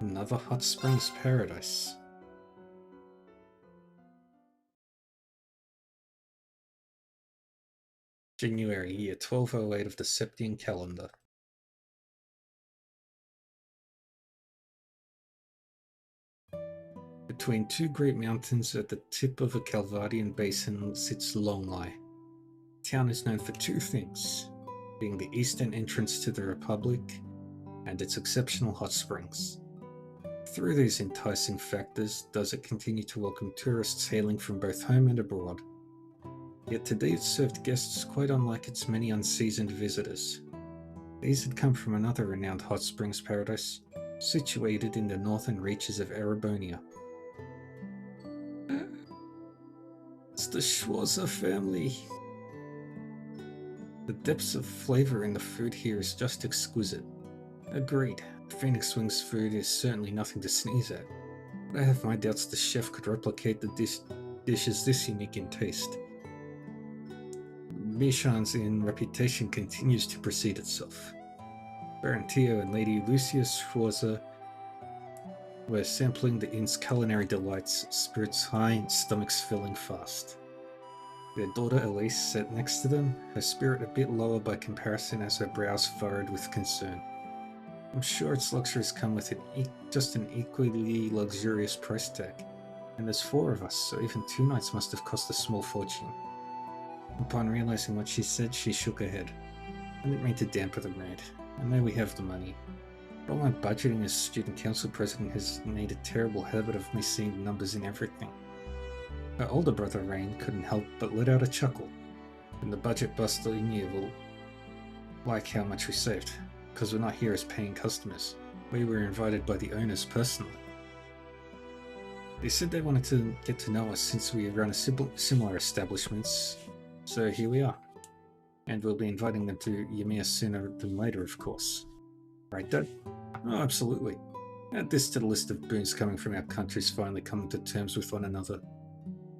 Another hot springs paradise. January, year 1208 of the Septian calendar. Between two great mountains at the tip of a Calvardian basin sits Longlai. The town is known for two things, being the eastern entrance to the Republic and its exceptional hot springs. Through these enticing factors does it continue to welcome tourists hailing from both home and abroad. Yet today it served guests quite unlike its many unseasoned visitors. These had come from another renowned hot springs paradise, situated in the northern reaches of Erebonia. It's the Schwarzer family. The depths of flavor in the food here is just exquisite. Agreed, Phoenix Wing's food is certainly nothing to sneeze at, but I have my doubts the chef could replicate the dishes this unique in taste. Michel's Inn reputation continues to precede itself. Baron Tio and Lady Lucia Schwarzer were sampling the inn's culinary delights, spirits high and stomachs filling fast. Their daughter Elise sat next to them, her spirit a bit lower by comparison as her brows furrowed with concern. I'm sure its luxuries come with just an equally luxurious price tag, and there's 4 of us, so even 2 nights must have cost a small fortune. Upon realizing what she said, she shook her head. I didn't mean to damper the mood. I know we have the money. But all my budgeting as student council president has made a terrible habit of me seeing the numbers in everything. Her older brother Rain couldn't help but let out a chuckle, and the budget buster in you will like how much we saved, because we're not here as paying customers. We were invited by the owners personally. They said they wanted to get to know us since we run similar establishments, so here we are. And we'll be inviting them to Yamiya sooner than later, of course. Right, Dad? Oh, absolutely. Add this to the list of boons coming from our countries finally coming to terms with one another.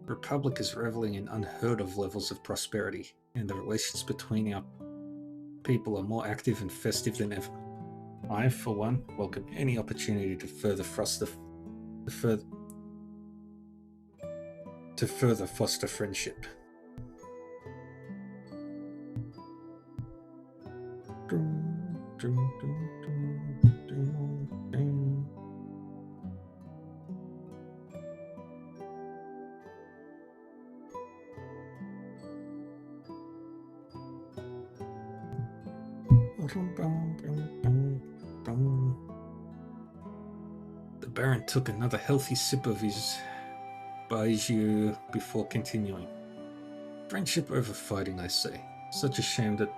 The Republic is reveling in unheard of levels of prosperity, and the relations between our people are more active and festive than ever. I, for one, welcome any opportunity to further foster friendship. The Baron took another healthy sip of his Baijiu before continuing. Friendship over fighting, I say. Such a shame that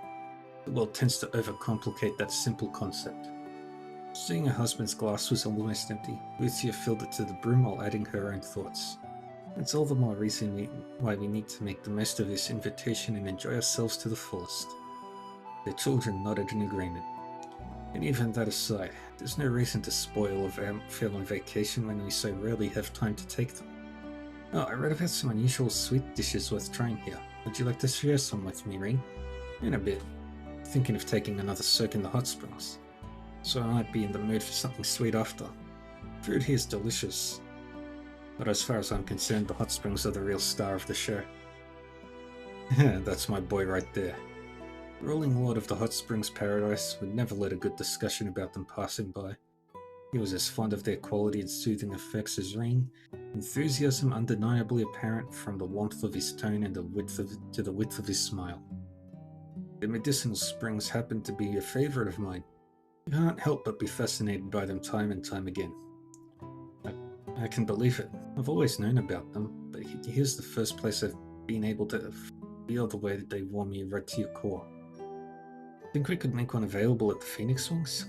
the world tends to overcomplicate that simple concept. Seeing her husband's glass was almost empty, Lucia filled it to the brim while adding her own thoughts. It's all the more reason why we need to make the most of this invitation and enjoy ourselves to the fullest. The children nodded in agreement. And even that aside, there's no reason to spoil a family vacation when we so rarely have time to take them. Oh, I read about some unusual sweet dishes worth trying here. Would you like to share some with me, Ring? In a bit. Thinking of taking another soak in the hot springs. So I might be in the mood for something sweet after. Food here is delicious. But as far as I'm concerned, the hot springs are the real star of the show. That's my boy right there. The ruling lord of the hot springs paradise would never let a good discussion about them passing by. He was as fond of their quality and soothing effects as Ring, enthusiasm undeniably apparent from the warmth of his tone and to the width of his smile. The medicinal springs happen to be a favorite of mine. I can't help but be fascinated by them time and time again. I can believe it. I've always known about them, but here's the first place I've been able to feel the way that they warm me right to your core. Think we could make one available at the Phoenix Wings?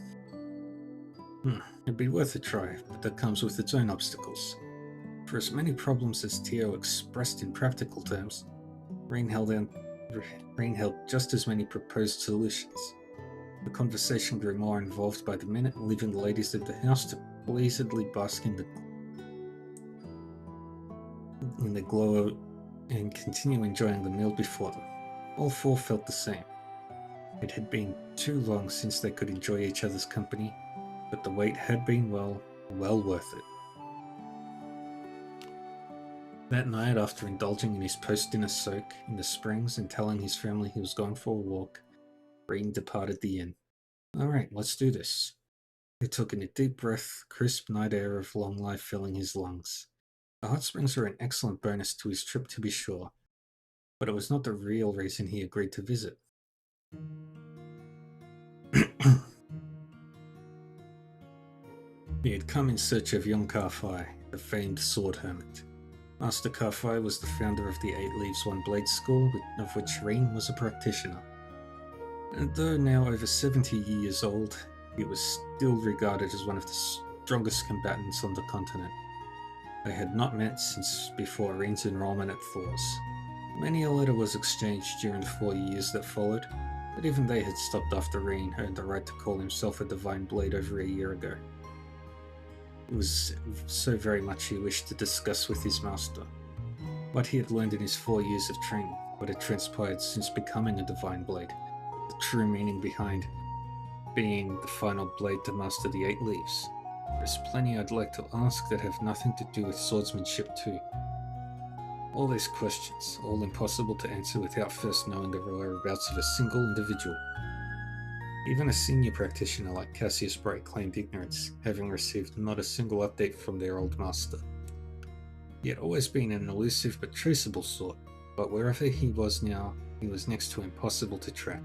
It'd be worth a try, but that comes with its own obstacles. For as many problems as Tio expressed in practical terms, Rain held just as many proposed solutions. The conversation grew more involved by the minute, leaving the ladies of the house to blazedly bask in the glow and continue enjoying the meal before them. All four felt the same. It had been too long since they could enjoy each other's company, but the wait had been well worth it. That night, after indulging in his post-dinner soak in the springs and telling his family he was going for a walk, Rain departed the inn. Alright, let's do this. He took in a deep breath, crisp night air of long life filling his lungs. The hot springs were an excellent bonus to his trip, to be sure, but it was not the real reason he agreed to visit. He had come in search of young Karfai, the famed sword hermit. Master Karfai was the founder of the Eight Leaves One Blade School, of which Rain was a practitioner. And though now over 70 years old, he was still regarded as one of the strongest combatants on the continent. They had not met since before Rain's enrollment at Thor's. Many a letter was exchanged during the 4 years that followed, but even they had stopped after Rain earned the right to call himself a Divine Blade over a year ago. It was so very much he wished to discuss with his master what he had learned in his 4 years of training, what had transpired since becoming a Divine Blade, the true meaning behind being the final blade to master the Eight Leaves. There's plenty I'd like to ask that have nothing to do with swordsmanship too. All these questions, all impossible to answer without first knowing the whereabouts of a single individual. Even a senior practitioner like Cassius Bright claimed ignorance, having received not a single update from their old master. He had always been an elusive but traceable sort, but wherever he was now, he was next to impossible to track.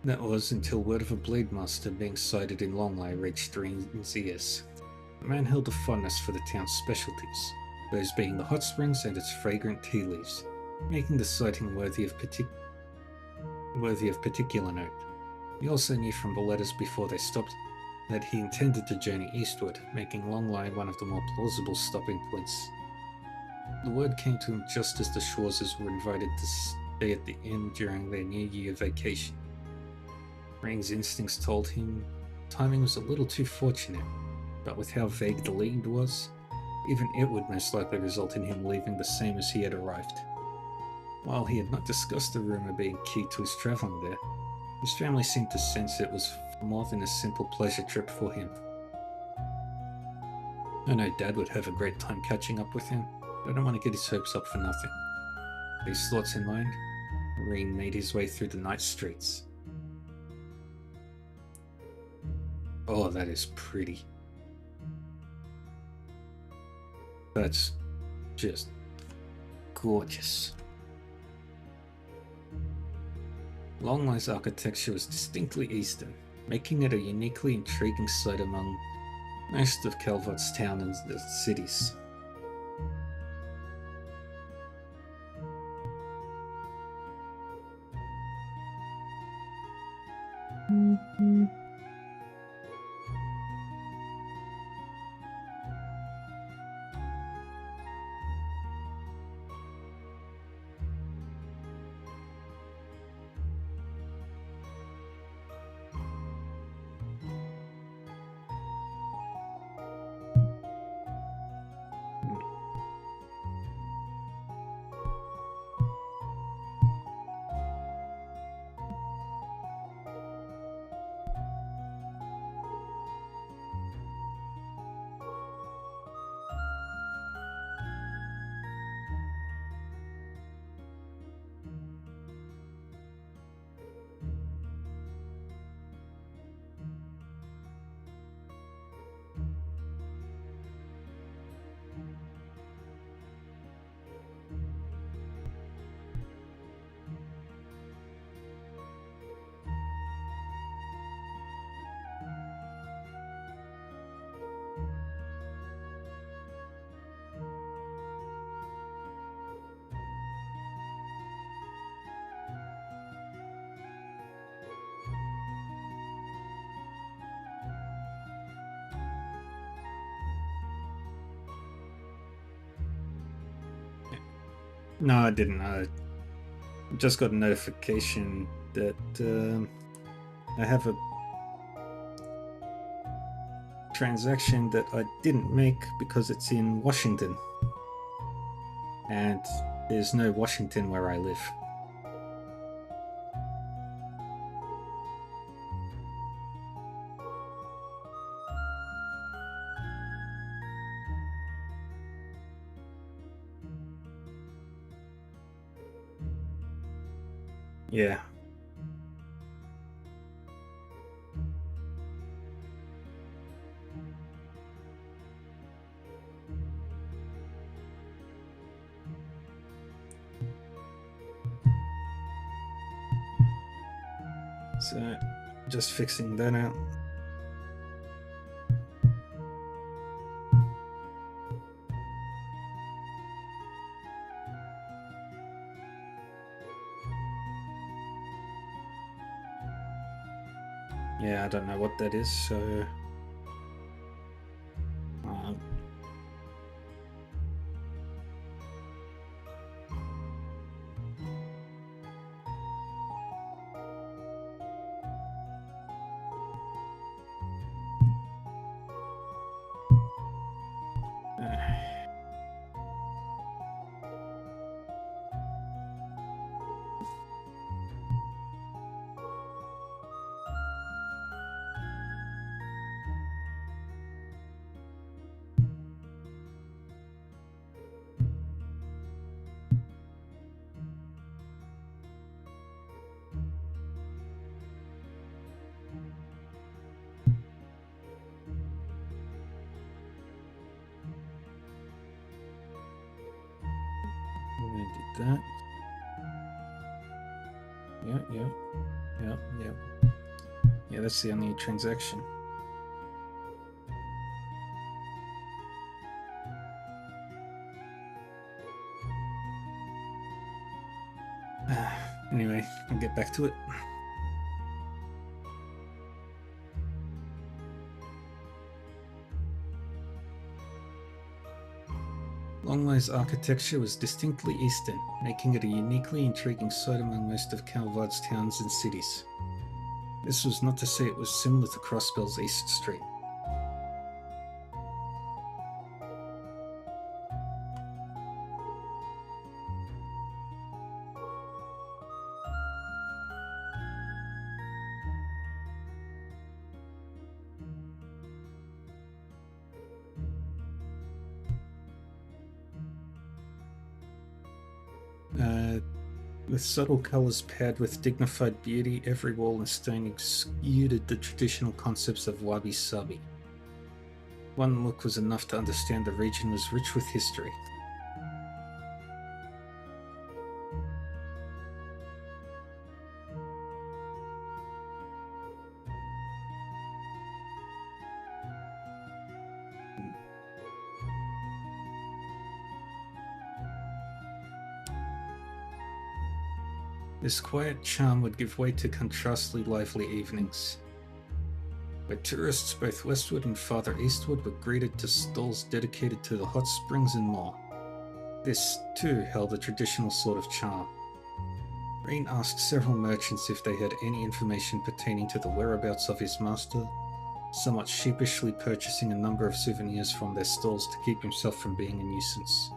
That was until word of a blade master being sighted in Longley reached Rain's ears. The man held a fondness for the town's specialties, those being the hot springs and its fragrant tea leaves, making the sighting worthy of particular note. He also knew from the letters before they stopped that he intended to journey eastward, making Longley one of the more plausible stopping points. The word came to him just as the Schwarzes were invited to stay at the inn during their New Year vacation. Rain's instincts told him timing was a little too fortunate, but with how vague the lead was, even it would most likely result in him leaving the same as he had arrived. While he had not discussed the rumour being key to his travelling there, his family seemed to sense it was more than a simple pleasure trip for him. I know Dad would have a great time catching up with him, but I don't want to get his hopes up for nothing. With these thoughts in mind, Rain made his way through the night streets. Oh, that is pretty. That's just gorgeous. Longley's architecture was distinctly Eastern, making it a uniquely intriguing sight among most of Calvot's town and the cities. No, I didn't. I just got a notification that I have a transaction that I didn't make because it's in Washington. And there's no Washington where I live. Yeah. So, just fixing that out. Yeah, I don't know what that is, so... that. Yep. Yeah, that's the only transaction. Anyway, I'll get back to it. Longlow's architecture was distinctly Eastern, making it a uniquely intriguing sight among most of Calvard's towns and cities. This was not to say it was similar to Crossbell's East Street. With subtle colours paired with dignified beauty, every wall and stone exuded the traditional concepts of wabi-sabi. One look was enough to understand the region was rich with history. This quiet charm would give way to contrastly lively evenings, where tourists both westward and farther eastward were greeted to stalls dedicated to the hot springs and more. This, too, held a traditional sort of charm. Rain asked several merchants if they had any information pertaining to the whereabouts of his master, somewhat sheepishly purchasing a number of souvenirs from their stalls to keep himself from being a nuisance.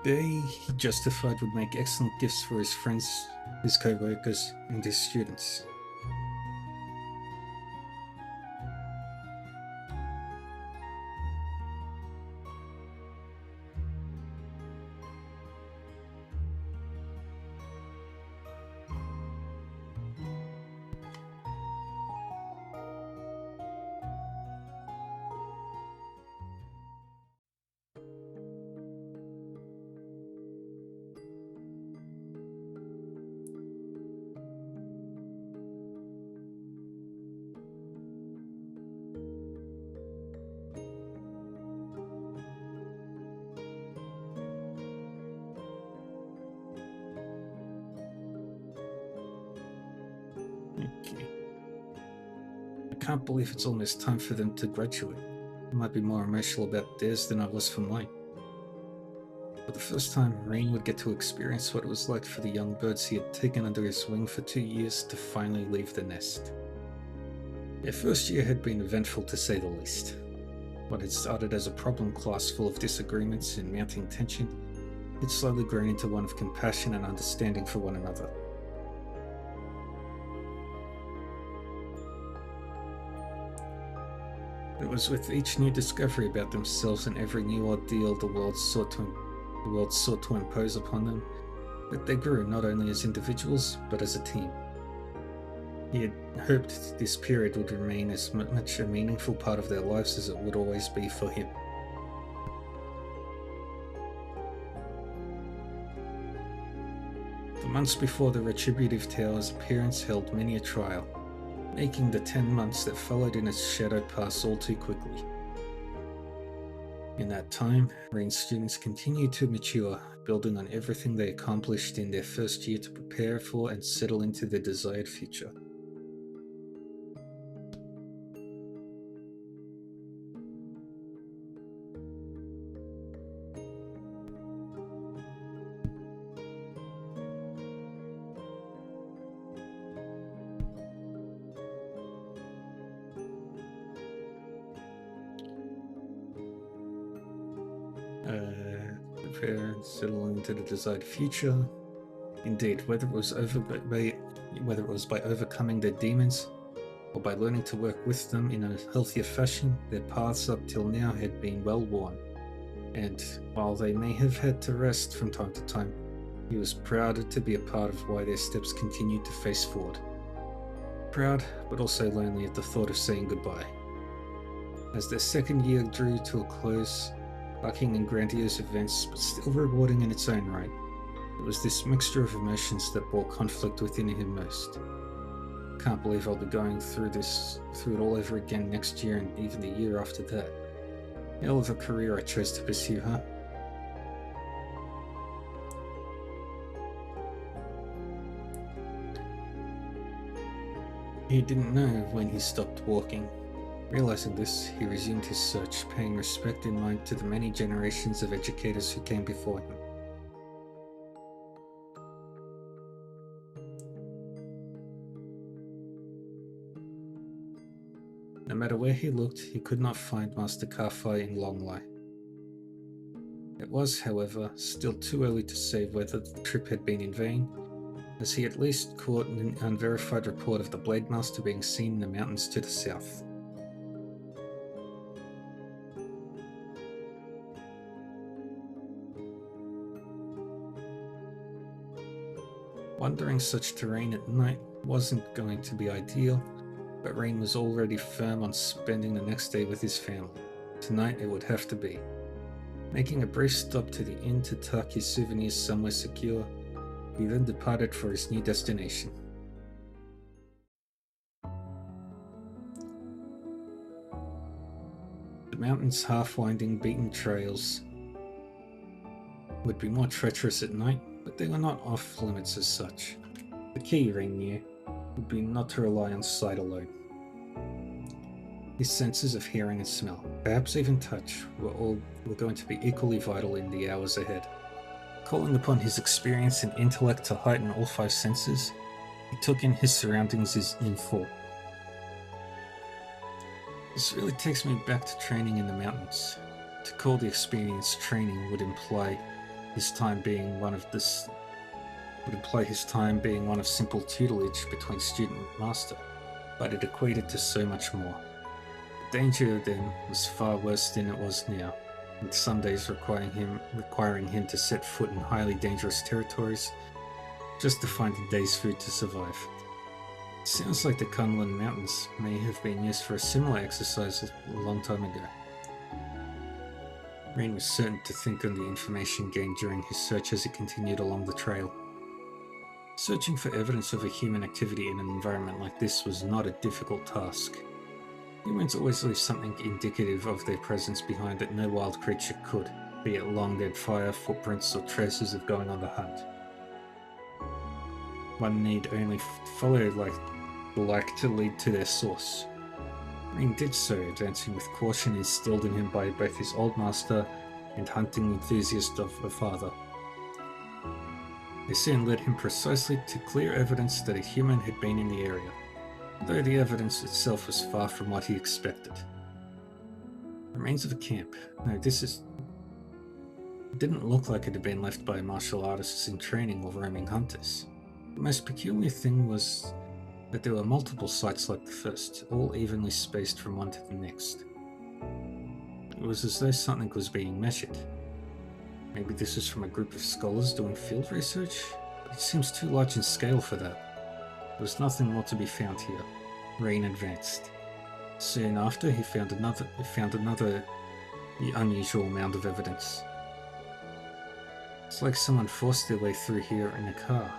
They, he justified, would make excellent gifts for his friends, his co-workers, and his students. can't believe it's almost time for them to graduate. I might be more emotional about theirs than I was for mine. For the first time, Rain would get to experience what it was like for the young birds he had taken under his wing for 2 years to finally leave the nest. Their first year had been eventful to say the least. What had started as a problem class full of disagreements and mounting tension had slowly grown into one of compassion and understanding for one another. It was with each new discovery about themselves and every new ordeal the world sought to impose upon them that they grew not only as individuals but as a team. He had hoped this period would remain as much a meaningful part of their lives as it would always be for him. The months before the Retributive Tower's appearance held many a trial, making the 10 months that followed in its shadow pass all too quickly. In that time, Rain's students continued to mature, building on everything they accomplished in their first year to prepare for and settle into their desired future. Prepare and settle into the desired future. Indeed, whether it was by overcoming their demons or by learning to work with them in a healthier fashion, their paths up till now had been well worn. And while they may have had to rest from time to time, he was proud to be a part of why their steps continued to face forward. Proud, but also lonely at the thought of saying goodbye. As their second year drew to a close, lacking in grandiose events, but still rewarding in its own right, it was this mixture of emotions that bore conflict within him most. Can't believe I'll be going through it all over again next year and even the year after that. Hell of a career I chose to pursue, huh? He didn't know when he stopped walking. Realizing this, he resumed his search, paying respect in mind to the many generations of educators who came before him. No matter where he looked, he could not find Master Karfai in Longlai. It was, however, still too early to say whether the trip had been in vain, as he at least caught an unverified report of the Blade Master being seen in the mountains to the south. Wandering such terrain at night wasn't going to be ideal, but Rain was already firm on spending the next day with his family. Tonight it would have to be. Making a brief stop to the inn to tuck his souvenirs somewhere secure, he then departed for his new destination. The mountain's half-winding beaten trails would be more treacherous at night, but they were not off limits as such. The key, Rain knew, would be not to rely on sight alone. His senses of hearing and smell, perhaps even touch, were going to be equally vital in the hours ahead. Calling upon his experience and intellect to heighten all 5 senses, he took in his surroundings in full. This really takes me back to training in the mountains. To call the experience training would imply his time being one of simple tutelage between student and master, but it equated to so much more. The danger then was far worse than it was now, with some days requiring him to set foot in highly dangerous territories just to find a day's food to survive. It sounds like the Kunlun Mountains may have been used for a similar exercise a long time ago. Rain was certain to think on the information gained during his search as he continued along the trail. Searching for evidence of a human activity in an environment like this was not a difficult task. Humans always leave something indicative of their presence behind that no wild creature could, be it long dead fire, footprints, or traces of going on the hunt. One need only follow the like to lead to their source. Rain did so, advancing with caution instilled in him by both his old master and hunting enthusiast of a father. They soon led him precisely to clear evidence that a human had been in the area, though the evidence itself was far from what he expected. Remains of a camp. No, it didn't look like it had been left by martial artists in training or roaming hunters. The most peculiar thing was that there were multiple sites like the first, all evenly spaced from one to the next. It was as though something was being measured. Maybe this was from a group of scholars doing field research? It seems too large in scale for that. There was nothing more to be found here. Rain advanced. Soon after, he found another unusual mound of evidence. It's like someone forced their way through here in a car.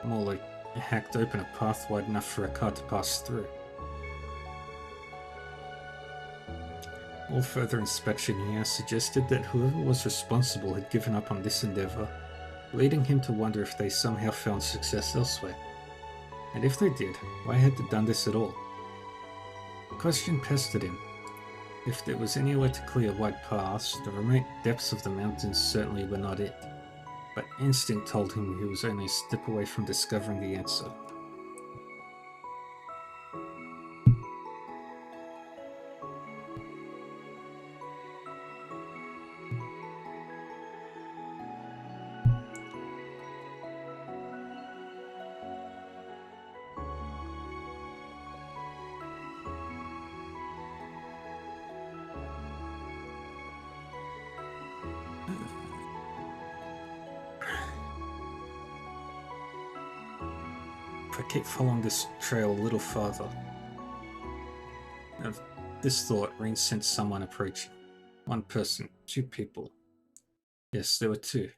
More like hacked open a path wide enough for a car to pass through. All further inspection here suggested that whoever was responsible had given up on this endeavor, leading him to wonder if they somehow found success elsewhere. And if they did, why had they done this at all? The question pestered him. If there was anywhere to clear wide paths, the remote depths of the mountains certainly were not it. But instinct told him he was only a step away from discovering the answer. If I keep following this trail a little farther... Of this thought, Rain sensed someone approaching. One person, two people. Yes, there were two.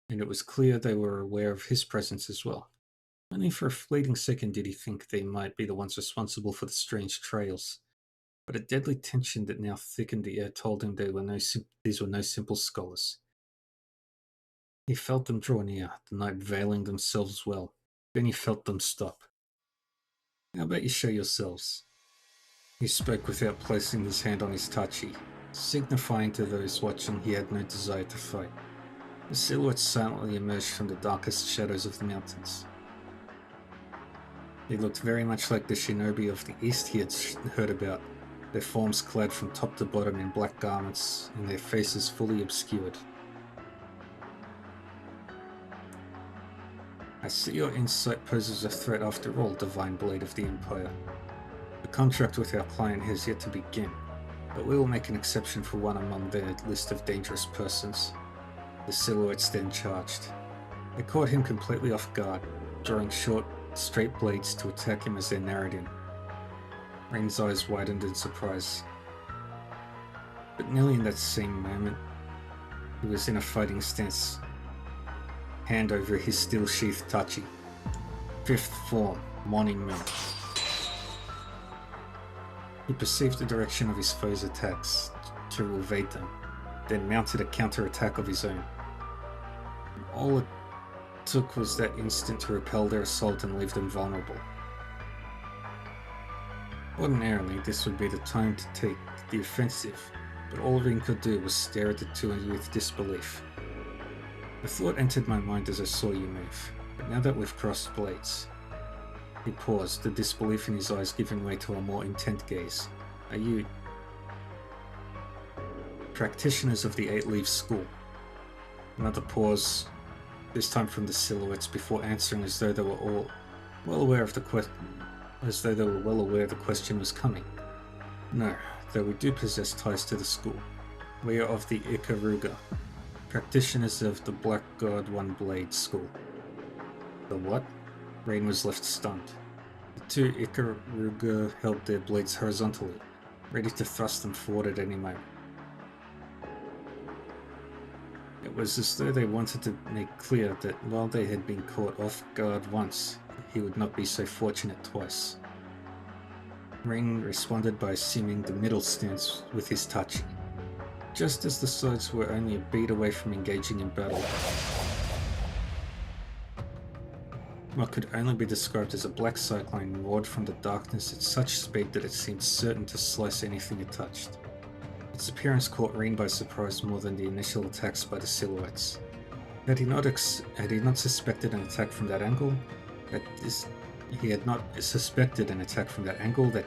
And it was clear they were aware of his presence as well. Only for a fleeting second did he think they might be the ones responsible for the strange trails. But a deadly tension that now thickened the air told him these were no simple scholars. He felt them draw near, the night veiling themselves well. Then he felt them stop. How about you show yourselves? He spoke without placing his hand on his tachi, signifying to those watching he had no desire to fight. The silhouettes silently emerged from the darkest shadows of the mountains. They looked very much like the shinobi of the east he had heard about, their forms clad from top to bottom in black garments, and their faces fully obscured. I see your insight poses a threat after all, Divine Blade of the Empire. The contract with our client has yet to begin, but we will make an exception for one among their list of dangerous persons. The silhouettes then charged. They caught him completely off guard, drawing short, straight blades to attack him as they narrowed in. Rain's eyes widened in surprise. But nearly in that same moment, he was in a fighting stance, hand over his steel-sheathed tachi. Fifth form, Morning Moon. He perceived the direction of his foe's attacks to evade them, then mounted a counter-attack of his own. All it took was that instant to repel their assault and leave them vulnerable. Ordinarily, this would be the time to take the offensive, but all Ring could do was stare at the two with disbelief. A thought entered my mind as I saw you move, but now that we've crossed blades... He paused, the disbelief in his eyes giving way to a more intent gaze. Are you... practitioners of the Eight Leaves School? Another pause, this time from the silhouettes, before answering as though they were all well aware of the question was coming. No, though we do possess ties to the school. We are of the Ikaruga, practitioners of the Black God One Blade School. The what? Rain was left stunned. The two Ikaruga held their blades horizontally, ready to thrust them forward at any moment. It was as though they wanted to make clear that while they had been caught off guard once, he would not be so fortunate twice. Rain responded by assuming the middle stance with his tachi. Just as the sides were only a beat away from engaging in battle, What could only be described as a black cyclone roared from the darkness at such speed that it seemed certain to slice anything it touched. Its appearance caught Reen by surprise more than the initial attacks by the silhouettes. Had he not suspected an attack from that angle, that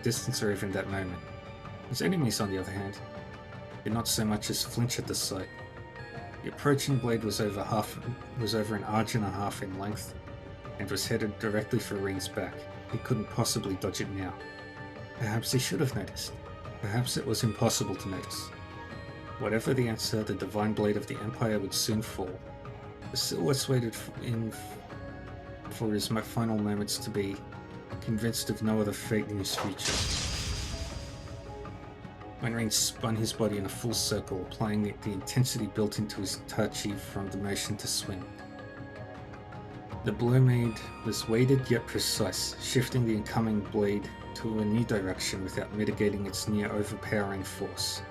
distance, or even that moment. His enemies, on the other hand, did not so much as flinch at the sight. The approaching blade was over an arch and a half in length, and was headed directly for Reen's back. He couldn't possibly dodge it now. Perhaps he should have noticed. Perhaps it was impossible to notice. Whatever the answer, the divine blade of the Empire would soon fall. The silhouettes waited for his final moments to be convinced of no other fate in his future. When Reen spun his body in a full circle, applying the intensity built into his tachi from the motion to swing. The blow made was weighted yet precise, shifting the incoming blade to a new direction without mitigating its near overpowering force.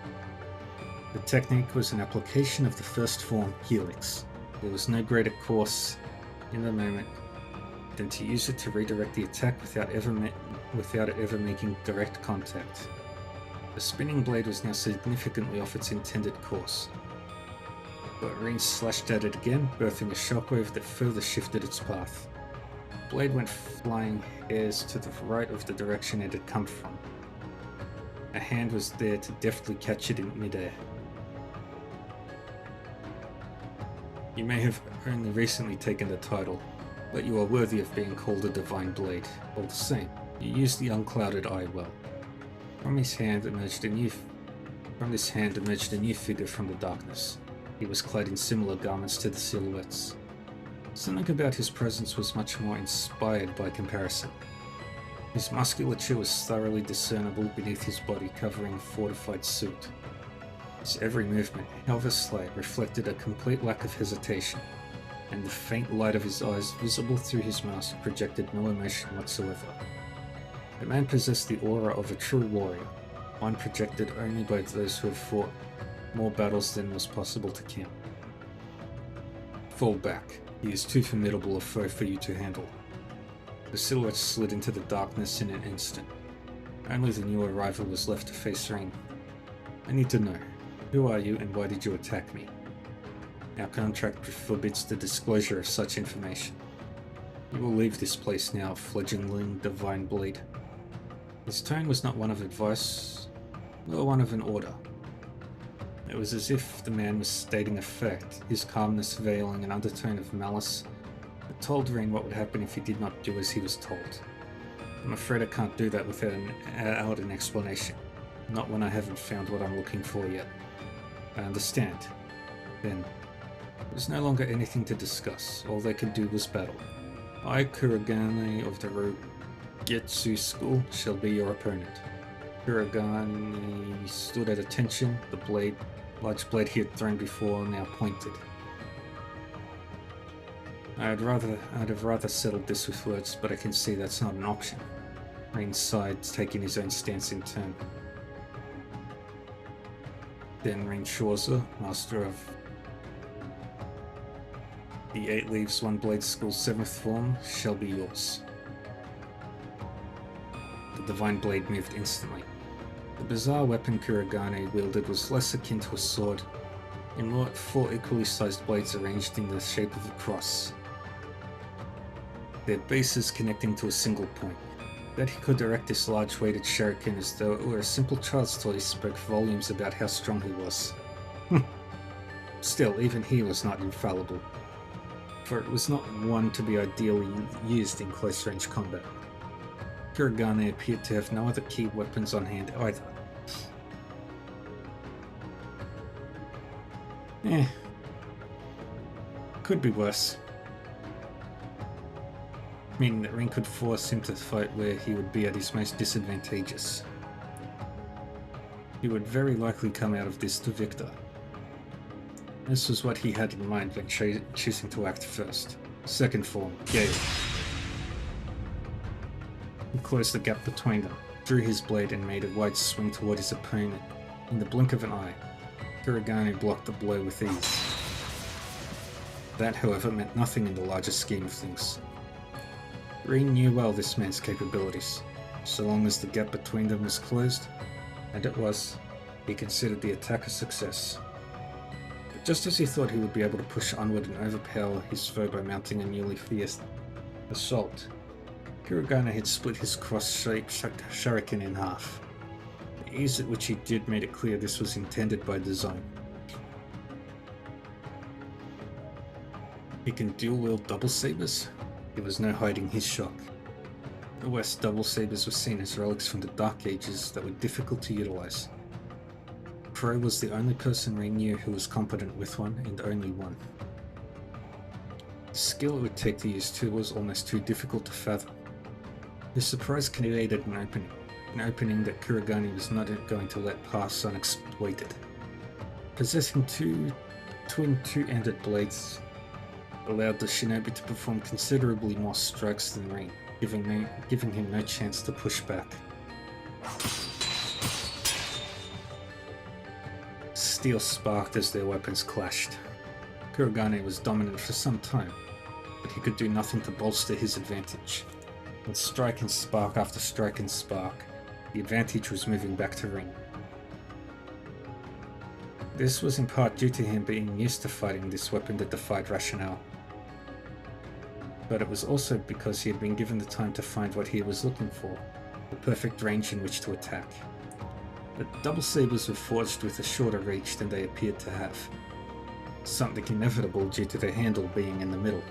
The technique was an application of the first form, Helix. There was no greater course in the moment than to use it to redirect the attack without it ever making direct contact. The spinning blade was now significantly off its intended course, but Reen slashed at it again, birthing a shockwave that further shifted its path. The blade went flying hairs to the right of the direction it had come from. A hand was there to deftly catch it in midair. You may have only recently taken the title, but you are worthy of being called a divine blade. All the same, you used the unclouded eye well. From this hand emerged a new figure from the darkness. He was clad in similar garments to the silhouettes. Something about his presence was much more inspired by comparison. His musculature was thoroughly discernible beneath his body covering a fortified suit. His every movement, however slight, reflected a complete lack of hesitation, and the faint light of his eyes, visible through his mask, projected no emotion whatsoever. The man possessed the aura of a true warrior, one projected only by those who have fought more battles than was possible to count. Fall back. He is too formidable a foe for you to handle. The silhouette slid into the darkness in an instant. Only the new arrival was left to face Reen. I need to know. Who are you and why did you attack me? Our contract forbids the disclosure of such information. You will leave this place now, fledgling divine blade. His tone was not one of advice, nor one of an order. It was as if the man was stating a fact, his calmness veiling an undertone of malice that told Reen what would happen if he did not do as he was told. I'm afraid I can't do that without an explanation, not when I haven't found what I'm looking for yet. I understand. Then, there was no longer anything to discuss. All they could do was battle. I, Kuragane of the Rogetsu School, shall be your opponent. Kuragane stood at attention, the large blade he had thrown before now pointed. I'd have rather settled this with words, but I can see that's not an option. Reen sighed, taking his own stance in turn. Then Reen Shorza, master of the 8 Leaves One Blade School's 7th form, shall be yours. The divine blade moved instantly. The bizarre weapon Kuragane wielded was less akin to a sword, and more 4 equally sized blades arranged in the shape of a cross, their bases connecting to a single point. That he could direct this large weighted shuriken as though it were a simple child's toy spoke volumes about how strong he was. Still, even he was not infallible, for it was not one to be ideally used in close-range combat. Kuragane appeared to have no other key weapons on hand either. Could be worse. Meaning that Reen could force him to fight where he would be at his most disadvantageous. He would very likely come out of this the victor. This was what he had in mind when choosing to act first. Second form, Gale. He closed the gap between them, drew his blade and made a wide swing toward his opponent. In the blink of an eye, Kuragane blocked the blow with ease. That, however, meant nothing in the larger scheme of things. Rin knew well this man's capabilities. So long as the gap between them was closed, and it was, he considered the attack a success. But just as he thought he would be able to push onward and overpower his foe by mounting a newly fierce assault, Kurogane had split his cross-shaped shuriken in half. The ease at which he did made it clear this was intended by design. He can dual-wield double sabers. There was no hiding his shock. At West, double sabers were seen as relics from the Dark Ages that were difficult to utilize. Crow was the only person Rin knew who was competent with one, and only one. The skill it would take to use two was almost too difficult to fathom. His surprise created an opening that Kurogane was not going to let pass unexploited. Possessing twin two-ended blades allowed the shinobi to perform considerably more strikes than Rin, giving him no chance to push back. Steel sparked as their weapons clashed. Kurogane was dominant for some time, but he could do nothing to bolster his advantage. With strike and spark after strike and spark, the advantage was moving back to Rin. This was in part due to him being used to fighting this weapon that defied rationale. But it was also because he had been given the time to find what he was looking for, the perfect range in which to attack. The double sabers were forged with a shorter reach than they appeared to have, something inevitable due to the handle being in the middle.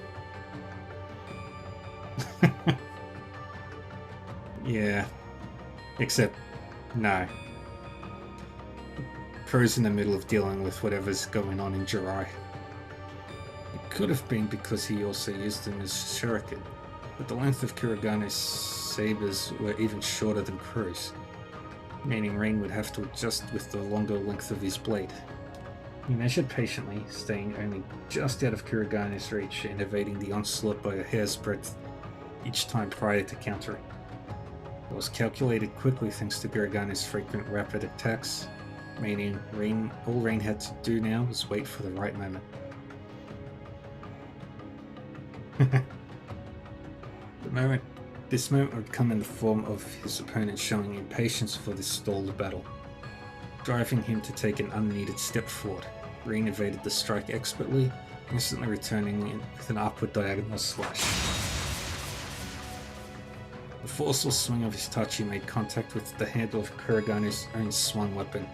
Yeah, except no. Crow's in the middle of dealing with whatever's going on in Jirai. It could have been because he also used them as shuriken, but the length of Kurogane's sabers were even shorter than Crow's, meaning Rin would have to adjust with the longer length of his blade. He measured patiently, staying only just out of Kurogane's reach and evading the onslaught by a hair's breadth each time prior to countering. It was calculated quickly thanks to Kurogane's frequent rapid attacks, meaning all Rin had to do now was wait for the right moment. This moment would come in the form of his opponent showing impatience for this stalled battle, driving him to take an unneeded step forward. Rin evaded the strike expertly, instantly returning in with an upward diagonal slash. The forceful swing of his tachi made contact with the handle of Kurogane's own swung weapon,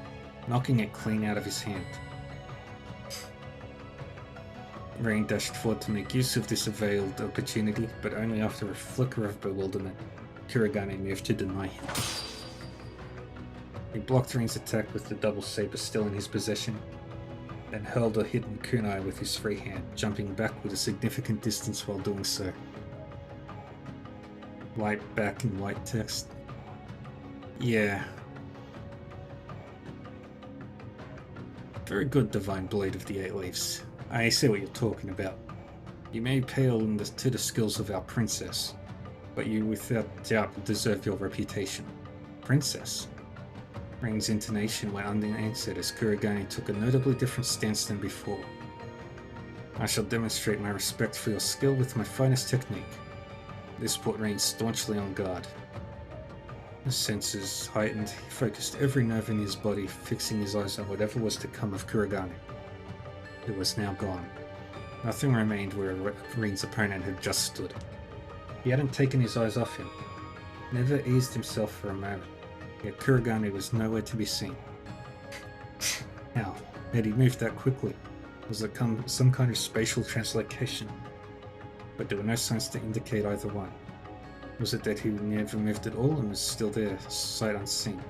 knocking it clean out of his hand. Rin dashed forward to make use of this availed opportunity, but only after a flicker of bewilderment, Kurogane moved to deny him. He blocked Rin's attack with the double saber still in his possession, then hurled a hidden kunai with his free hand, jumping backward a significant distance while doing so. Light back in white text. Yeah. Very good, Divine Blade of the Eight Leaves. I see what you're talking about. You may pale to the skills of our princess, but you without doubt deserve your reputation. Princess? Rin's intonation went unanswered as Kurogane took a notably different stance than before. I shall demonstrate my respect for your skill with my finest technique. This put Rin staunchly on guard. His senses heightened, he focused every nerve in his body, fixing his eyes on whatever was to come of Kurogane. It was now gone. Nothing remained where Rin's opponent had just stood. He hadn't taken his eyes off him, never eased himself for a moment, yet Kurogane was nowhere to be seen. How had he moved that quickly? Was it some kind of spatial translocation? But there were no signs to indicate either one. Was it that he never moved at all and was still there, sight unseen?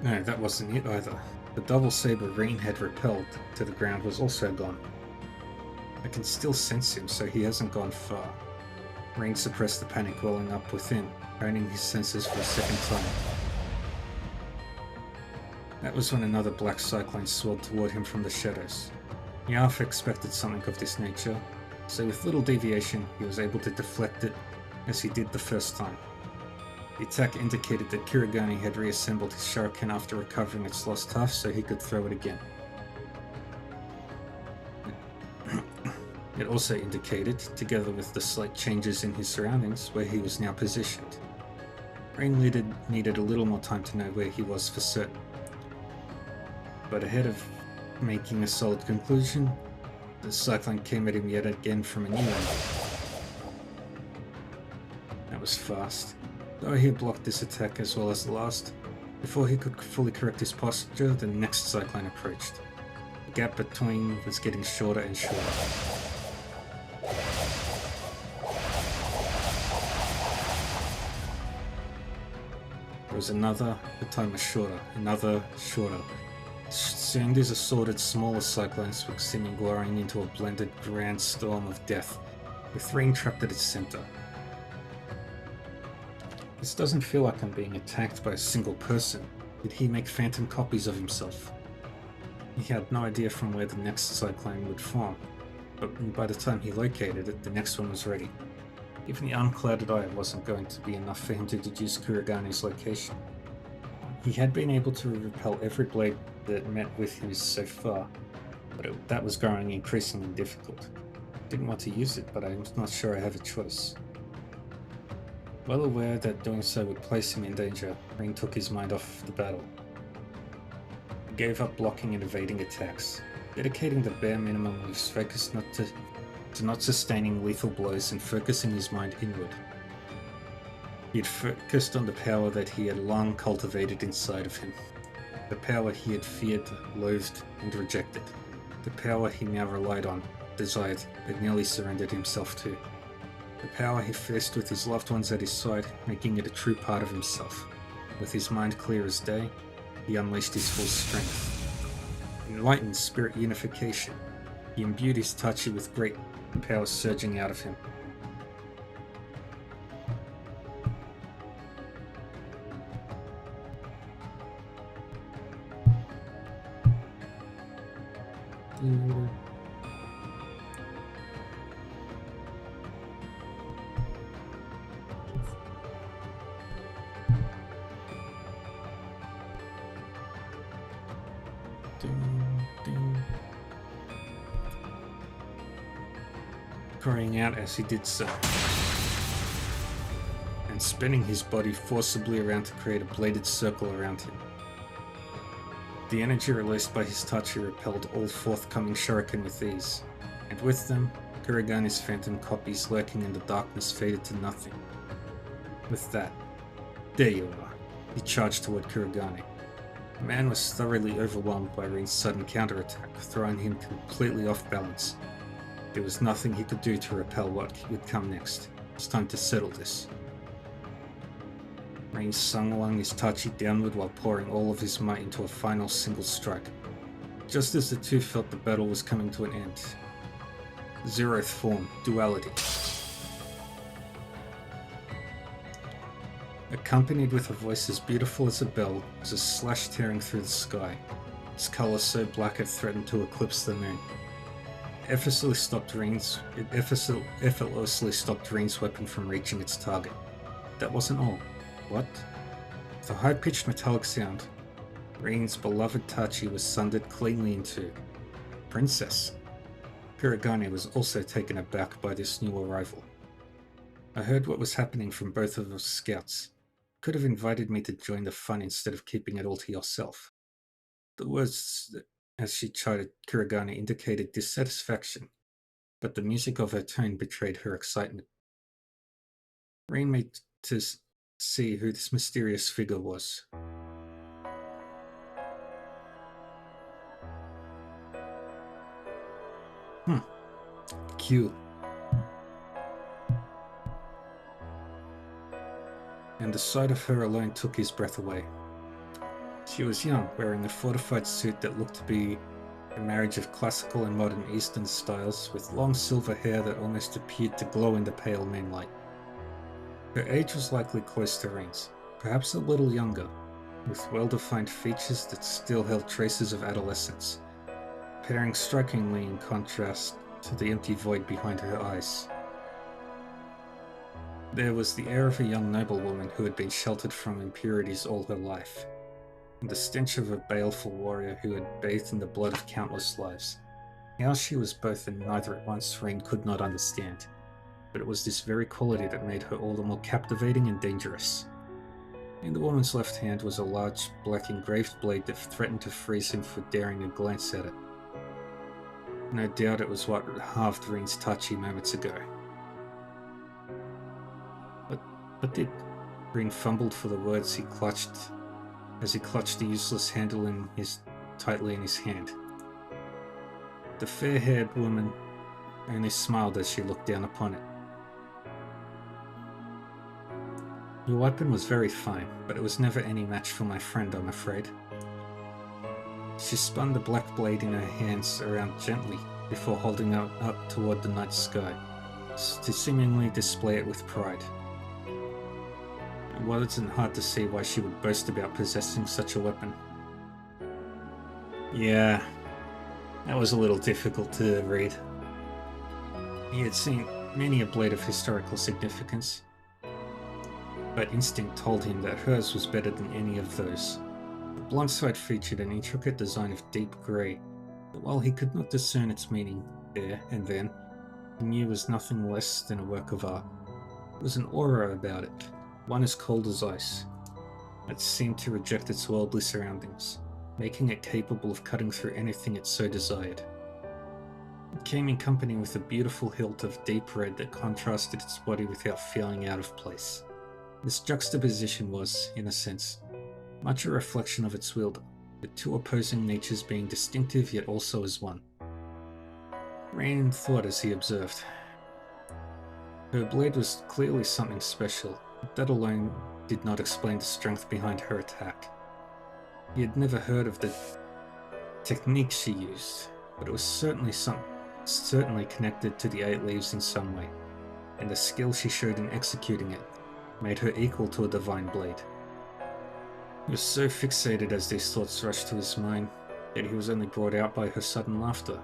No, that wasn't it either. The double saber Rin had repelled to the ground was also gone. I can still sense him, so he hasn't gone far. Rin suppressed the panic welling up within, owning his senses for a second time. That was when another black cyclone swirled toward him from the shadows. He half expected something of this nature, so with little deviation he was able to deflect it as he did the first time. The attack indicated that Kurogane had reassembled his shuriken after recovering its lost half so he could throw it again. It also indicated, together with the slight changes in his surroundings, where he was now positioned. Rain needed a little more time to know where he was for certain. But ahead of making a solid conclusion, the cyclone came at him yet again from a new angle. That was fast. Though he had blocked this attack as well as the last, before he could fully correct his posture, the next cyclone approached. The gap between was getting shorter and shorter. There was another, the time was shorter, another, shorter. Soon these assorted smaller cyclones were seeming growing into a blended grand storm of death, with rain trapped at its center. This doesn't feel like I'm being attacked by a single person. Did he make phantom copies of himself? He had no idea from where the next cyclone would form, but by the time he located it, the next one was ready. Even the unclouded eye wasn't going to be enough for him to deduce Kurigane's location. He had been able to repel every blade that met with him so far, but that was growing increasingly difficult. I didn't want to use it, but I'm not sure I have a choice. Well aware that doing so would place him in danger, Ring took his mind off the battle. He gave up blocking and evading attacks, dedicating the bare minimum of his focus to not sustaining lethal blows and focusing his mind inward. He had focused on the power that he had long cultivated inside of him. The power he had feared, loathed, and rejected. The power he now relied on, desired, but nearly surrendered himself to. The power he faced with his loved ones at his side, making it a true part of himself. With his mind clear as day, he unleashed his full strength. Enlightened spirit unification. He imbued his Tachi with great power surging out of him. Crying out as he did so, and spinning his body forcibly around to create a bladed circle around him. The energy released by his Tachi repelled all forthcoming shuriken with ease, and with them, Kurigane's phantom copies lurking in the darkness faded to nothing. With that, there you are, he charged toward Kurigane. The man was thoroughly overwhelmed by Rin's sudden counterattack, throwing him completely off balance. There was nothing he could do to repel what would come next. It's time to settle this. Rain sung along his Tachi downward while pouring all of his might into a final single strike. Just as the two felt the battle was coming to an end. Zeroth form, duality. Accompanied with a voice as beautiful as a bell, was a slash tearing through the sky, its color so black it threatened to eclipse the moon. It effortlessly stopped Rin's weapon from reaching its target. That wasn't all. What? With a high-pitched metallic sound, Rin's beloved Tachi was sundered cleanly in two. Princess. Kurigane was also taken aback by this new arrival. I heard what was happening from both of us scouts. Could have invited me to join the fun instead of keeping it all to yourself. The words, as she chided Kurigane, indicated dissatisfaction, but the music of her tone betrayed her excitement. Rin made to see who this mysterious figure was. Q. And the sight of her alone took his breath away. She was young, wearing a fortified suit that looked to be a marriage of classical and modern Eastern styles, with long silver hair that almost appeared to glow in the pale moonlight. Her age was likely close to Rin's, perhaps a little younger, with well-defined features that still held traces of adolescence, pairing strikingly in contrast to the empty void behind her eyes. There was the air of a young noblewoman who had been sheltered from impurities all her life, and the stench of a baleful warrior who had bathed in the blood of countless lives. How she was both and neither at once, Rain could not understand, but it was this very quality that made her all the more captivating and dangerous. In the woman's left hand was a large, black engraved blade that threatened to freeze him for daring a glance at it. No doubt it was what halved Rain's touchy moments ago. What did... Rain fumbled for the words as he clutched the useless handle tightly in his hand. The fair-haired woman only smiled as she looked down upon it. Your weapon was very fine, but it was never any match for my friend, I'm afraid. She spun the black blade in her hands around gently before holding it up toward the night sky, to seemingly display it with pride. It wasn't hard to see why she would boast about possessing such a weapon. Yeah, that was a little difficult to read. He had seen many a blade of historical significance, but instinct told him that hers was better than any of those. The blunt side featured an intricate design of deep grey, but while he could not discern its meaning there and then, he knew it was nothing less than a work of art. There was an aura about it, one as cold as ice, that seemed to reject its worldly surroundings, making it capable of cutting through anything it so desired. It came in company with a beautiful hilt of deep red that contrasted its body without feeling out of place. This juxtaposition was, in a sense, much a reflection of its wielder, with two opposing natures being distinctive yet also as one. Rain thought as he observed. Her blade was clearly something special, but that alone did not explain the strength behind her attack. He had never heard of the technique she used, but it was certainly connected to the 8 leaves in some way, and the skill she showed in executing it made her equal to a divine blade. He was so fixated as these thoughts rushed to his mind that he was only brought out by her sudden laughter.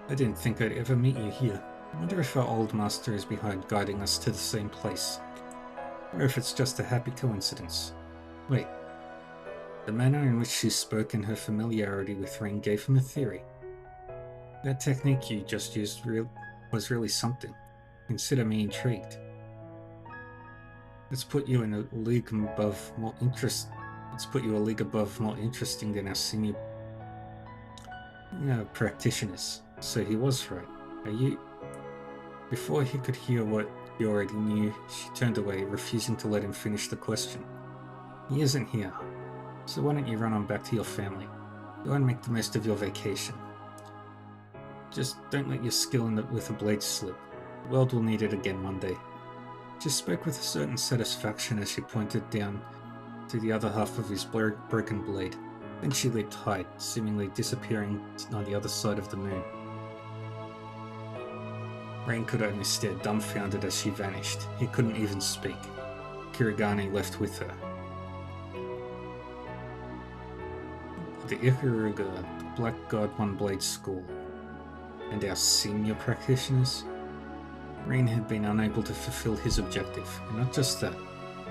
I didn't think I'd ever meet you here. I wonder if our old master is behind guiding us to the same place, or if it's just a happy coincidence. Wait, the manner in which she spoke and her familiarity with Rain gave him a theory. That technique you just used was really something. Consider me intrigued. Let's put you a league above more interesting than our senior practitioners. So he was right. Are you... Before he could hear what he already knew, she turned away, refusing to let him finish the question. He isn't here, so why don't you run on back to your family? Go and make the most of your vacation. Just don't let your skill with a blade slip. The world will need it again one day. She spoke with a certain satisfaction as she pointed down to the other half of his broken blade. Then she leaped high, seemingly disappearing on the other side of the moon. Rain could only stare dumbfounded as she vanished. He couldn't even speak. Kirigane left with her. The Ikaruga, the Black God One Blade School, and our senior practitioners? Rain had been unable to fulfill his objective, and not just that,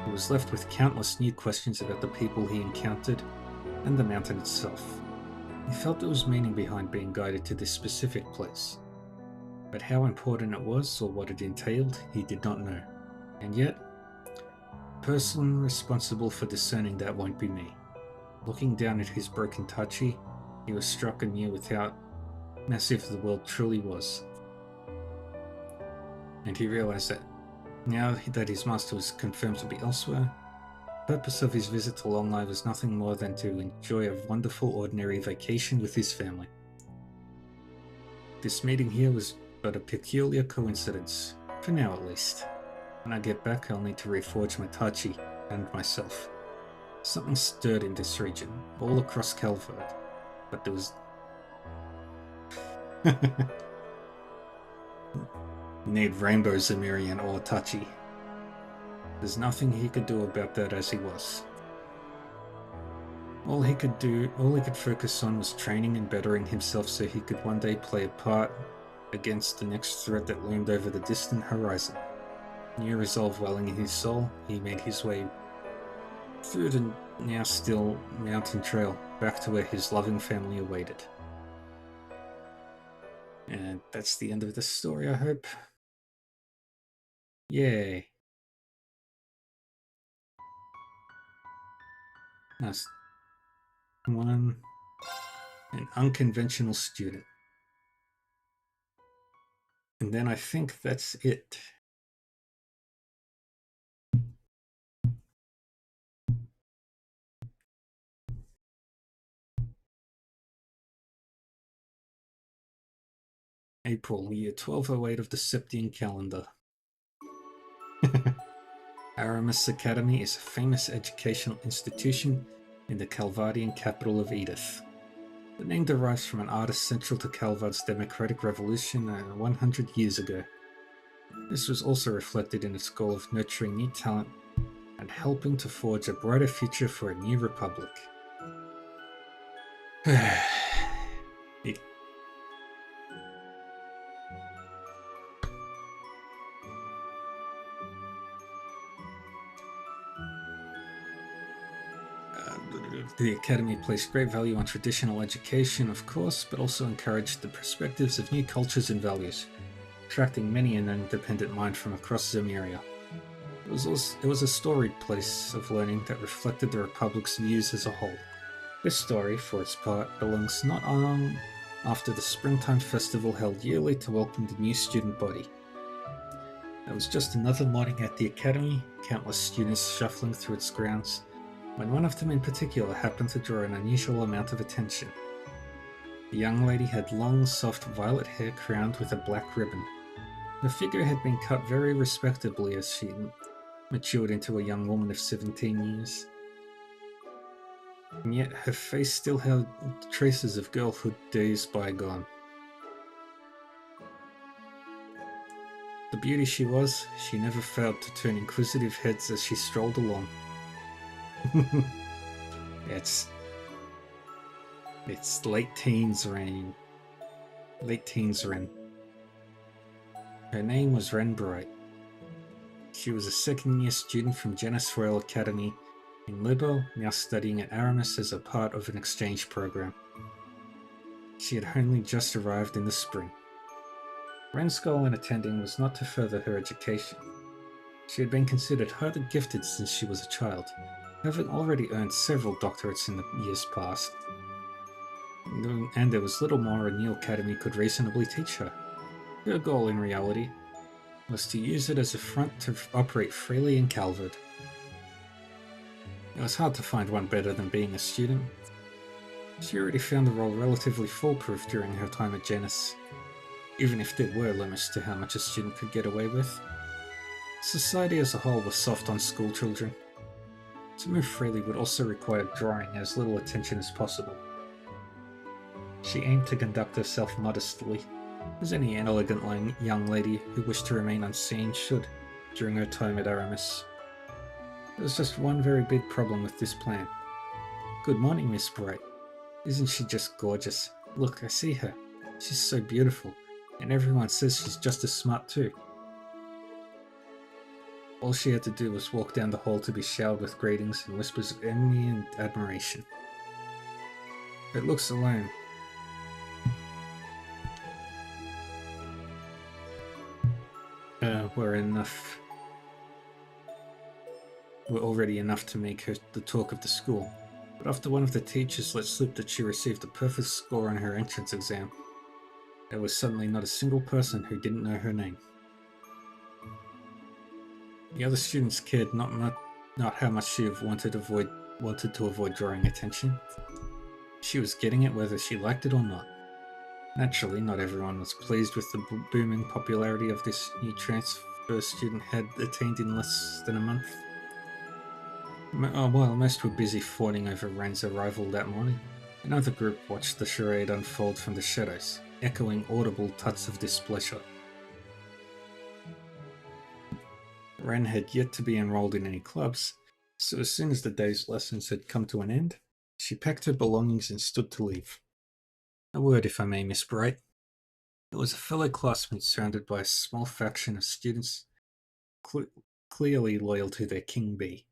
he was left with countless new questions about the people he encountered and the mountain itself. He felt there was meaning behind being guided to this specific place, but how important it was or what it entailed, he did not know. And yet, the person responsible for discerning that won't be me. Looking down at his broken Tachi, he was struck anew with how massive the world truly was. And he realized that now that his master was confirmed to be elsewhere, the purpose of his visit to Long Life was nothing more than to enjoy a wonderful ordinary vacation with his family. This meeting here was but a peculiar coincidence, for now at least. When I get back, I'll need to reforge my Tachi and myself. Something stirred in this region, all across Calvert, but there was... You need Rainbow Zemirian or Tachi. There's nothing he could do about that as he was. All he could focus on was training and bettering himself so he could one day play a part against the next threat that loomed over the distant horizon. New resolve welling in his soul, he made his way through the now still mountain trail back to where his loving family awaited. And that's the end of the story, I hope. Yay. Nice. One. An unconventional student. And then I think that's it. April, year 1208 of the Septian calendar. Aramis Academy is a famous educational institution in the Calvardian capital of Edith. The name derives from an artist central to Calvard's democratic revolution 100 years ago. This was also reflected in its goal of nurturing new talent and helping to forge a brighter future for a new republic. The Academy placed great value on traditional education, of course, but also encouraged the perspectives of new cultures and values, attracting many an independent mind from across Zemuria. It was a storied place of learning that reflected the Republic's views as a whole. This story, for its part, belongs not long after the springtime festival held yearly to welcome the new student body. It was just another morning at the Academy, countless students shuffling through its grounds, when one of them in particular happened to draw an unusual amount of attention. The young lady had long, soft violet hair crowned with a black ribbon. Her figure had been cut very respectably as she matured into a young woman of 17 years. And yet her face still held traces of girlhood days bygone. The beauty she was, she never failed to turn inquisitive heads as she strolled along. It's late teens Ren. Her name was Ren Bright. She was a second-year student from Janus Royal Academy in Libo, now studying at Aramis as a part of an exchange program. She had only just arrived in the spring. Ren's goal in attending was not to further her education. She had been considered highly gifted since she was a child, having already earned several doctorates in the years past. And there was little more a new academy could reasonably teach her. Her goal, in reality, was to use it as a front to operate freely in Calvard. It was hard to find one better than being a student. She already found the role relatively foolproof during her time at Janus, even if there were limits to how much a student could get away with. Society as a whole was soft on school children. To move freely would also require drawing as little attention as possible. She aimed to conduct herself modestly, as any elegant young lady who wished to remain unseen should during her time at Aramis. There was just one very big problem with this plan. "Good morning, Miss Bright. Isn't she just gorgeous? Look, I see her. She's so beautiful, and everyone says she's just as smart too." All she had to do was walk down the hall to be showered with greetings and whispers of envy and admiration. But looks alone were already enough to make her the talk of the school. But after one of the teachers let slip that she received a perfect score on her entrance exam, there was suddenly not a single person who didn't know her name. The other students cared not how much she wanted to avoid drawing attention. She was getting it whether she liked it or not. Naturally, not everyone was pleased with the booming popularity of this new transfer student had attained in less than a month. While most were busy fawning over Ren's arrival that morning, another group watched the charade unfold from the shadows, echoing audible tuts of displeasure. Ren had yet to be enrolled in any clubs, so as soon as the day's lessons had come to an end, she packed her belongings and stood to leave. "A word, if I may, Miss Bright." It was a fellow classmate surrounded by a small faction of students clearly loyal to their king bee.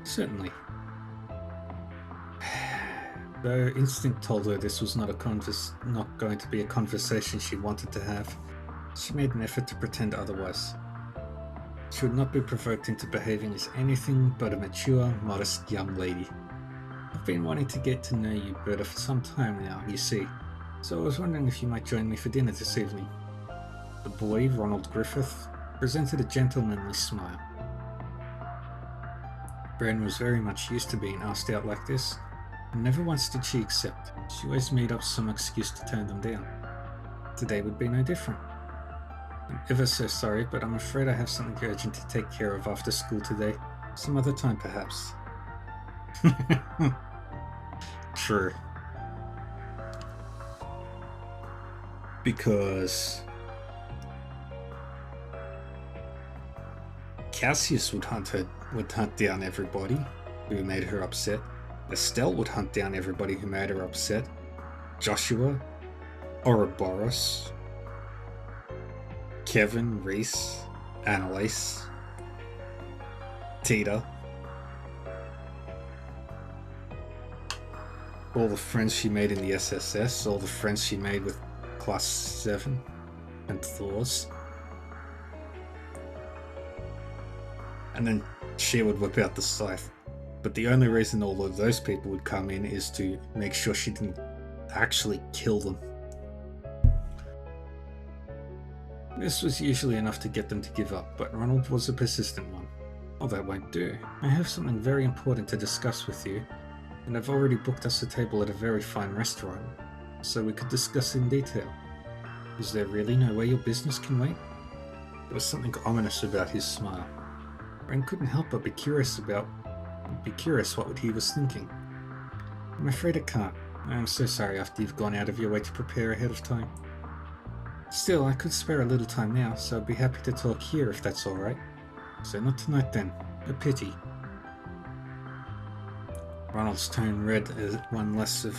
Certainly. Though instinct told her this was not going to be a conversation she wanted to have, she made an effort to pretend otherwise. She would not be provoked into behaving as anything but a mature, modest young lady. I've been wanting to get to know you better for some time now, you see, so I was wondering if you might join me for dinner this evening. The boy, Ronald Griffith, presented a gentlemanly smile. Bran was very much used to being asked out like this, and never once did she accept. She always made up some excuse to turn them down. Today would be no different. I'm ever so sorry, but I'm afraid I have something urgent to take care of after school today. Some other time, perhaps. Sure. Because Cassius would hunt down everybody who made her upset. Estelle would hunt down everybody who made her upset. Joshua, Ouroboros, Kevin, Reese, Annalise, Tita. All the friends she made in the SSS, all the friends she made with Class 7 and Thor's. And then she would whip out the scythe. But the only reason all of those people would come in is to make sure she didn't actually kill them. This was usually enough to get them to give up, but Ronald was a persistent one. Oh, that won't do. I have something very important to discuss with you, and I've already booked us a table at a very fine restaurant, so we could discuss in detail. Is there really no way your business can wait? There was something ominous about his smile. Ren couldn't help but be curious what he was thinking. I'm afraid I can't. I am so sorry after you've gone out of your way to prepare ahead of time. Still, I could spare a little time now, so I'd be happy to talk here if that's alright. So not tonight then. A pity. Ronald's tone read as one less of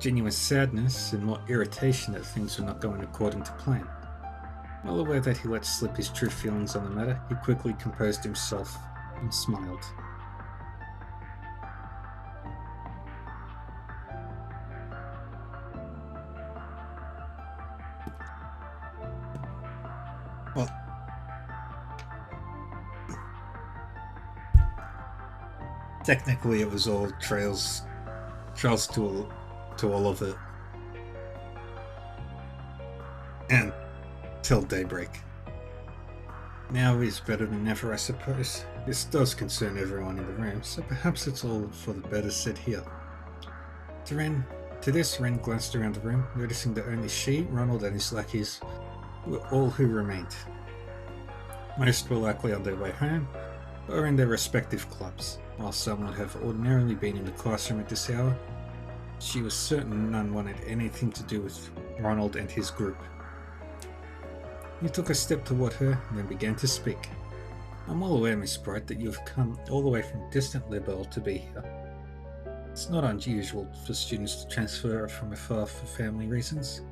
genuine sadness and more irritation that things were not going according to plan. Well aware that he let slip his true feelings on the matter, he quickly composed himself and smiled. Well, technically it was all trails to all of it. And till daybreak. Now is better than ever, I suppose. This does concern everyone in the room, so perhaps it's all for the better said here. To this, Ren glanced around the room, noticing that only she, Ronald, and his lackeys were all who remained. Most were likely on their way home, or in their respective clubs. While some would have ordinarily been in the classroom at this hour, she was certain none wanted anything to do with Ronald and his group. He took a step toward her and then began to speak. I'm well aware, Miss Bright, that you've come all the way from distant Liberl to be here. It's not unusual for students to transfer from afar for family reasons.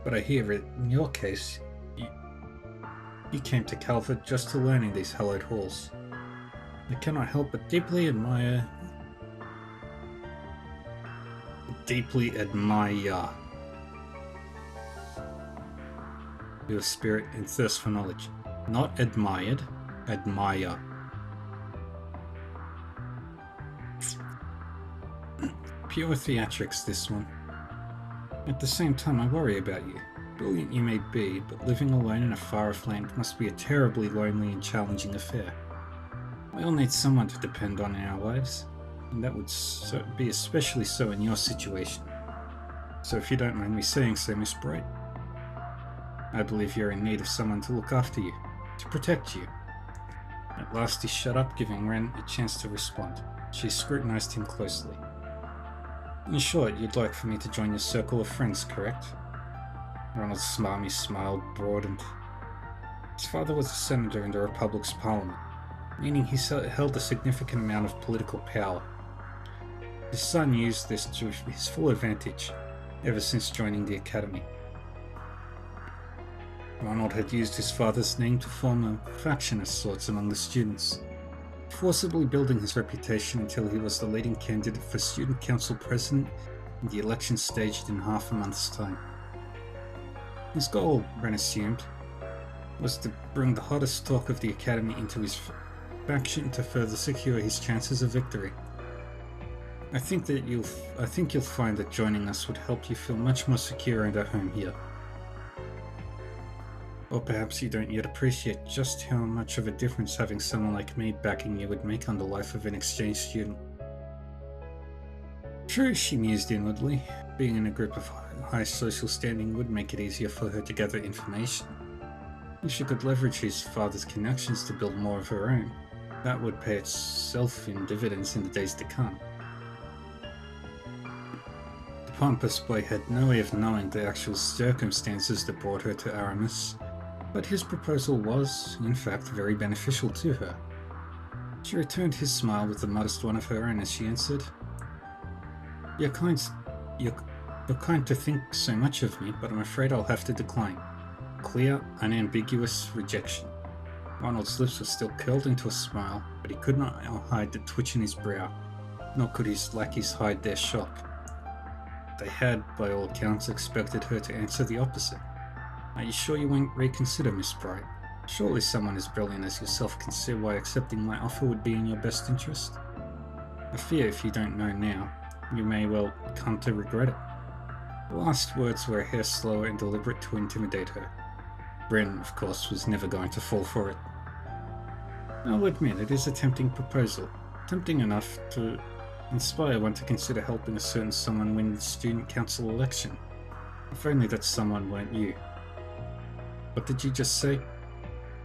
But I hear that in your case, you came to Calvert just to learn in these hallowed halls. I cannot help but deeply admire your spirit and thirst for knowledge. Not admired, admire. Pure theatrics, this one. At the same time, I worry about you. Brilliant you may be, but living alone in a far-off land must be a terribly lonely and challenging affair. We all need someone to depend on in our lives, and that would be especially so in your situation. So if you don't mind me saying so, Miss Bright, I believe you're in need of someone to look after you, to protect you. At last he shut up, giving Ren a chance to respond. She scrutinized him closely. In short, you'd like for me to join your circle of friends, correct? Ronald's smarmy smile broadened. His father was a senator in the Republic's parliament, meaning he held a significant amount of political power. His son used this to his full advantage, ever since joining the academy. Ronald had used his father's name to form a faction of sorts among the students, forcibly building his reputation until he was the leading candidate for student council president in the election staged in half a month's time. His goal, Ren assumed, was to bring the hottest talk of the academy into his faction to further secure his chances of victory. I think you'll find that joining us would help you feel much more secure and at home here. Or perhaps you don't yet appreciate just how much of a difference having someone like me backing you would make on the life of an exchange student. True, she mused inwardly. Being in a group of high social standing would make it easier for her to gather information. If she could leverage his father's connections to build more of her own, that would pay itself in dividends in the days to come. The pompous boy had no way of knowing the actual circumstances that brought her to Aramis, but his proposal was, in fact, very beneficial to her. She returned his smile with a modest one of her own as she answered, You're kind to think so much of me, but I'm afraid I'll have to decline. Clear, unambiguous rejection. Ronald's lips were still curled into a smile, but he could not hide the twitch in his brow, nor could his lackeys hide their shock. They had, by all accounts, expected her to answer the opposite. Are you sure you won't reconsider, Miss Bright? Surely someone as brilliant as yourself can see why accepting my offer would be in your best interest. I fear if you don't know now, you may well come to regret it. The last words were a hair slower and deliberate to intimidate her. Ren, of course, was never going to fall for it. I'll admit, it is a tempting proposal. Tempting enough to inspire one to consider helping a certain someone win the student council election. If only that someone weren't you. What did you just say?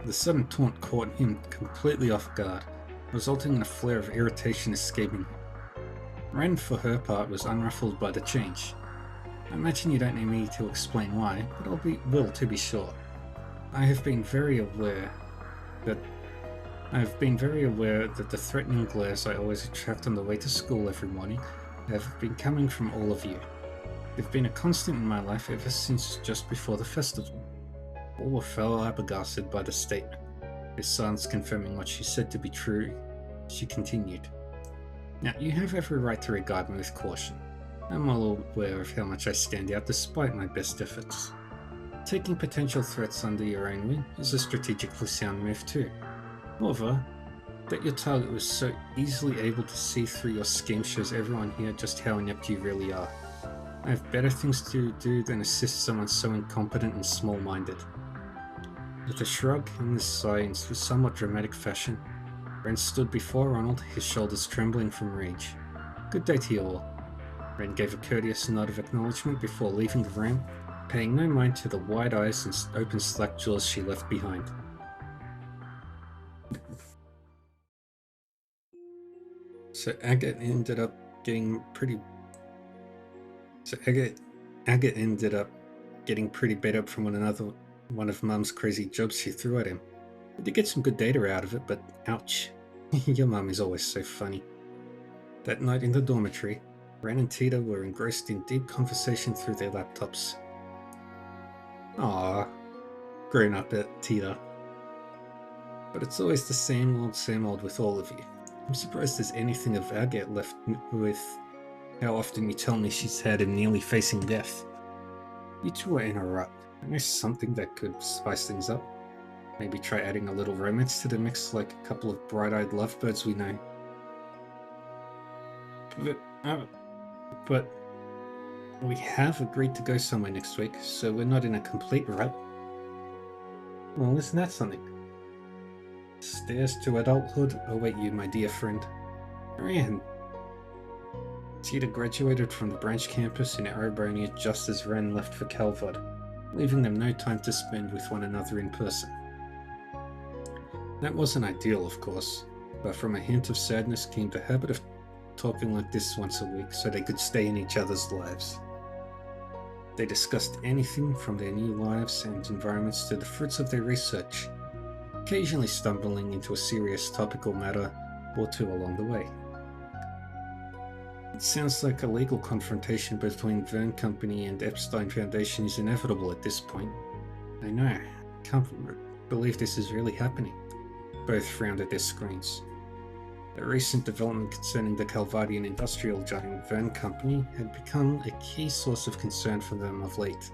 The sudden taunt caught him completely off guard, resulting in a flare of irritation escaping him. Ren, for her part, was unruffled by the change. I imagine you don't need me to explain why, but will to be sure. I have been very aware that the threatening glares I always attract on the way to school every morning have been coming from all of you. They've been a constant in my life ever since just before the festival. All were flabbergasted by the statement. His silence confirming what she said to be true, she continued. Now, you have every right to regard me with caution. I'm well aware of how much I stand out despite my best efforts. Taking potential threats under your own wing is a strategically sound move too. However, that your target was so easily able to see through your scheme shows everyone here just how inept you really are. I have better things to do than assist someone so incompetent and small-minded. With a shrug and a sigh in somewhat dramatic fashion, Ren stood before Ronald, his shoulders trembling from rage. Good day to you all. Ren gave a courteous nod of acknowledgement before leaving the room, paying no mind to the wide eyes and open slack jaws she left behind. So Agate ended up getting pretty beat up from one of Mum's crazy jobs she threw at him. We did get some good data out of it, but ouch. Your mum is always so funny. That night in the dormitory, Ren and Tita were engrossed in deep conversation through their laptops. Aww, grown up at Tita. But it's always the same old with all of you. I'm surprised there's anything of Agate left with how often you tell me she's had him nearly facing death. You two are in a rut. I know something that could spice things up. Maybe try adding a little romance to the mix like a couple of bright-eyed lovebirds we know. But we have agreed to go somewhere next week, so we're not in a complete rut. Well, isn't that something? Stairs to adulthood await you, my dear friend. Ren. Tita graduated from the branch campus in Arbonia just as Ren left for Calvod, leaving them no time to spend with one another in person. That wasn't ideal, of course, but from a hint of sadness came the habit of talking like this once a week so they could stay in each other's lives. They discussed anything from their new lives and environments to the fruits of their research, occasionally stumbling into a serious topical matter or two along the way. It sounds like a legal confrontation between Verne Company and Epstein Foundation is inevitable at this point. I know, can't believe this is really happening. Both frowned at their screens. A recent development concerning the Calvardian industrial giant Verne Company had become a key source of concern for them of late.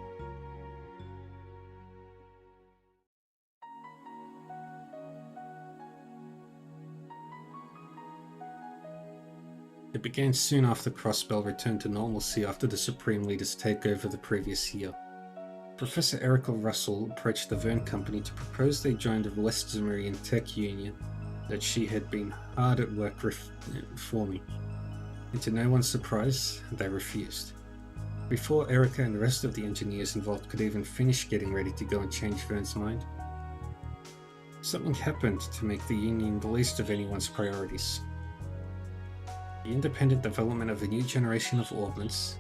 It began soon after Crossbell returned to normalcy after the Supreme Leader's takeover the previous year. Professor Erica Russell approached the Verne Company to propose they join the West Zemurian Tech Union that she had been hard at work reforming. And to no one's surprise, they refused. Before Erica and the rest of the engineers involved could even finish getting ready to go and change Verne's mind, something happened to make the Union the least of anyone's priorities. The independent development of a new generation of orbits,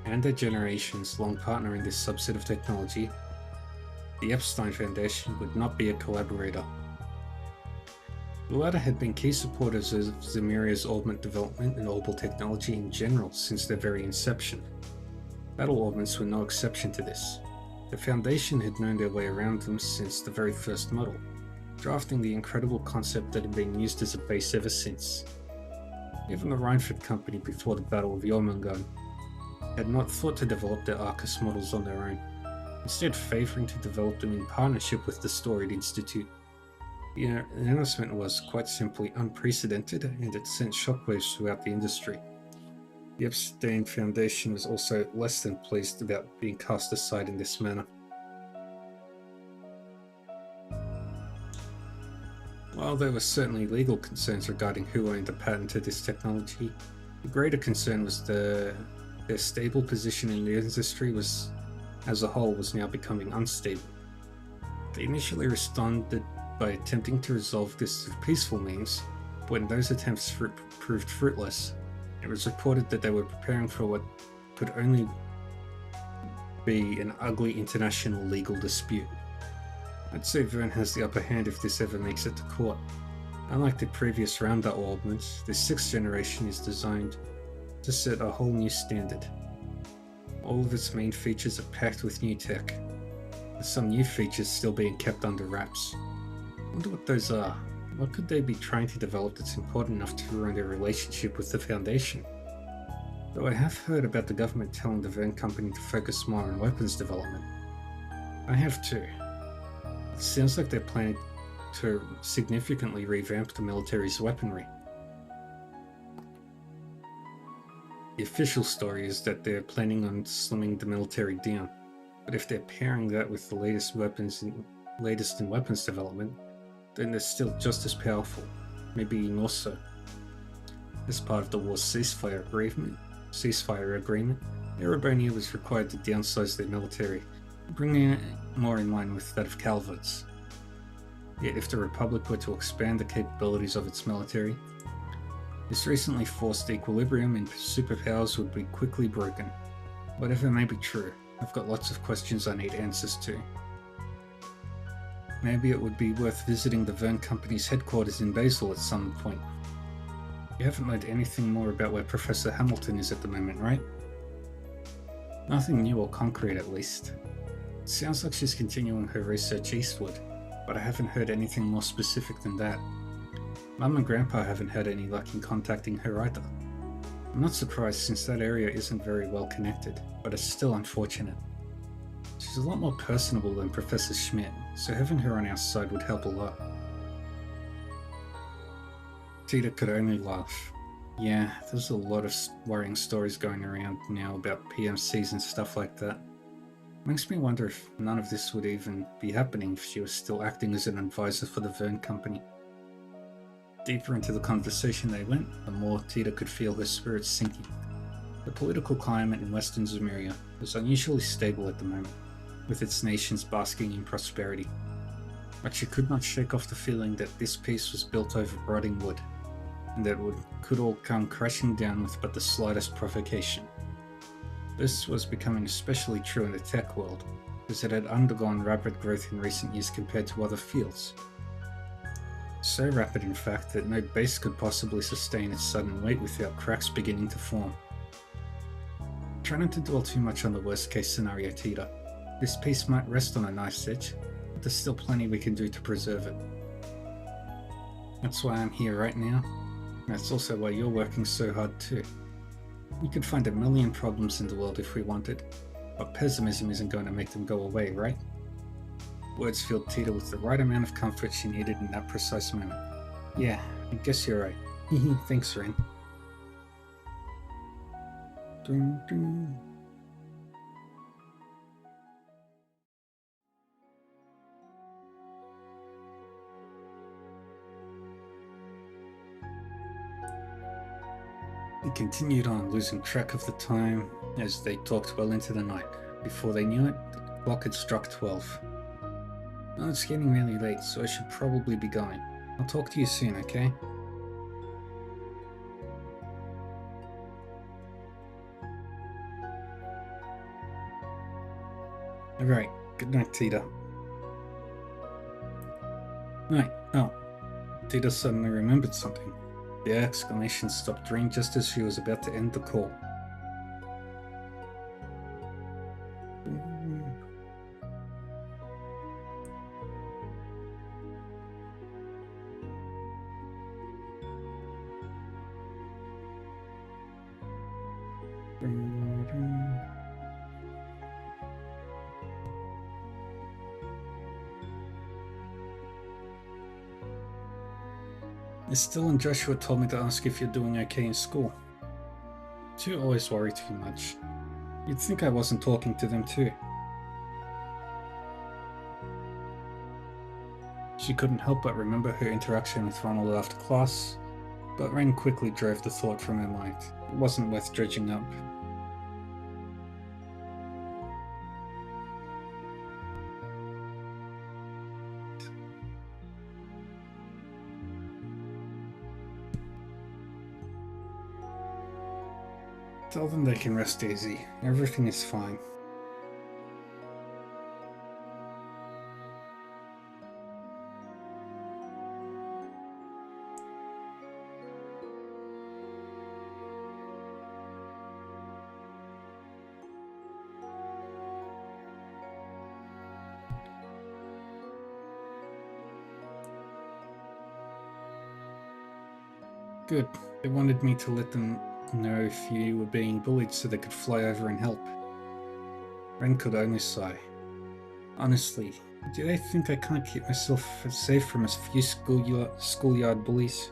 and their generation's long partner in this subset of technology, the Epstein Foundation, would not be a collaborator. The latter had been key supporters of Zemuria's orbit development and orbital technology in general since their very inception. Battle orbits were no exception to this. The Foundation had known their way around them since the very first model, drafting the incredible concept that had been used as a base ever since. Even the Reinfeld Company before the Battle of Jormungand had not thought to develop their Arcus models on their own, instead favouring to develop them in partnership with the Storied Institute. The announcement was quite simply unprecedented, and it sent shockwaves throughout the industry. The Epstein Foundation was also less than pleased about being cast aside in this manner. While there were certainly legal concerns regarding who owned the patent to this technology, the greater concern was their stable position in the industry as a whole was now becoming unstable. They initially responded by attempting to resolve this through peaceful means, but when those attempts proved fruitless, it was reported that they were preparing for what could only be an ugly international legal dispute. I'd say Verne has the upper hand if this ever makes it to court. Unlike the previous Ramda orbits, this 6th generation is designed to set a whole new standard. All of its main features are packed with new tech, with some new features still being kept under wraps. I wonder what those are. What could they be trying to develop that's important enough to ruin their relationship with the Foundation? Though I have heard about the government telling the Verne Company to focus more on weapons development. I have too. It sounds like they're planning to significantly revamp the military's weaponry. The official story is that they're planning on slimming the military down, but if they're pairing that with the latest in weapons development, then they're still just as powerful, maybe more so. As part of the war's ceasefire agreement, Erebania was required to downsize their military, bringing it more in line with that of Calvard's. Yet if the Republic were to expand the capabilities of its military, this recently forced equilibrium in superpowers would be quickly broken. Whatever may be true, I've got lots of questions I need answers to. Maybe it would be worth visiting the Verne Company's headquarters in Basel at some point. You haven't learned anything more about where Professor Hamilton is at the moment, right? Nothing new or concrete, at least. It sounds like she's continuing her research eastward, but I haven't heard anything more specific than that. Mum and Grandpa haven't had any luck in contacting her either. I'm not surprised since that area isn't very well connected, but it's still unfortunate. She's a lot more personable than Professor Schmidt, so having her on our side would help a lot. Tita could only laugh. Yeah, there's a lot of worrying stories going around now about PMCs and stuff like that. Makes me wonder if none of this would even be happening if she was still acting as an advisor for the Verne Company. Deeper into the conversation they went, the more Tita could feel her spirits sinking. The political climate in Western Zemuria was unusually stable at the moment, with its nations basking in prosperity. But she could not shake off the feeling that this peace was built over rotting wood, and that it could all come crashing down with but the slightest provocation. This was becoming especially true in the tech world, as it had undergone rapid growth in recent years compared to other fields. So rapid, in fact, that no base could possibly sustain its sudden weight without cracks beginning to form. Try not to dwell too much on the worst case scenario, Tita. This peace might rest on a knife's edge, but there's still plenty we can do to preserve it. That's why I'm here right now. That's also why you're working so hard too. We could find a million problems in the world if we wanted, but pessimism isn't going to make them go away, right? Words filled Tita with the right amount of comfort she needed in that precise moment. Yeah, I guess you're right. Thanks, Ren. Dun, dun. They continued on, losing track of the time as they talked well into the night. Before they knew it, the clock had struck 12. Oh, it's getting really late, so I should probably be going. I'll talk to you soon, okay? Alright, good night, Tita. Right, oh. Tita suddenly remembered something. The exclamation stopped ringing just as she was about to end the call. Estelle and Joshua told me to ask if you're doing okay in school. You always worry too much. You'd think I wasn't talking to them too. She couldn't help but remember her interaction with Ronald after class, but Ren quickly drove the thought from her mind. It wasn't worth dredging up. Tell them they can rest easy. Everything is fine. Good. They wanted me to let them know if you were being bullied so they could fly over and help. Ren could only sigh. Honestly, do they think I can't keep myself safe from a few schoolyard bullies?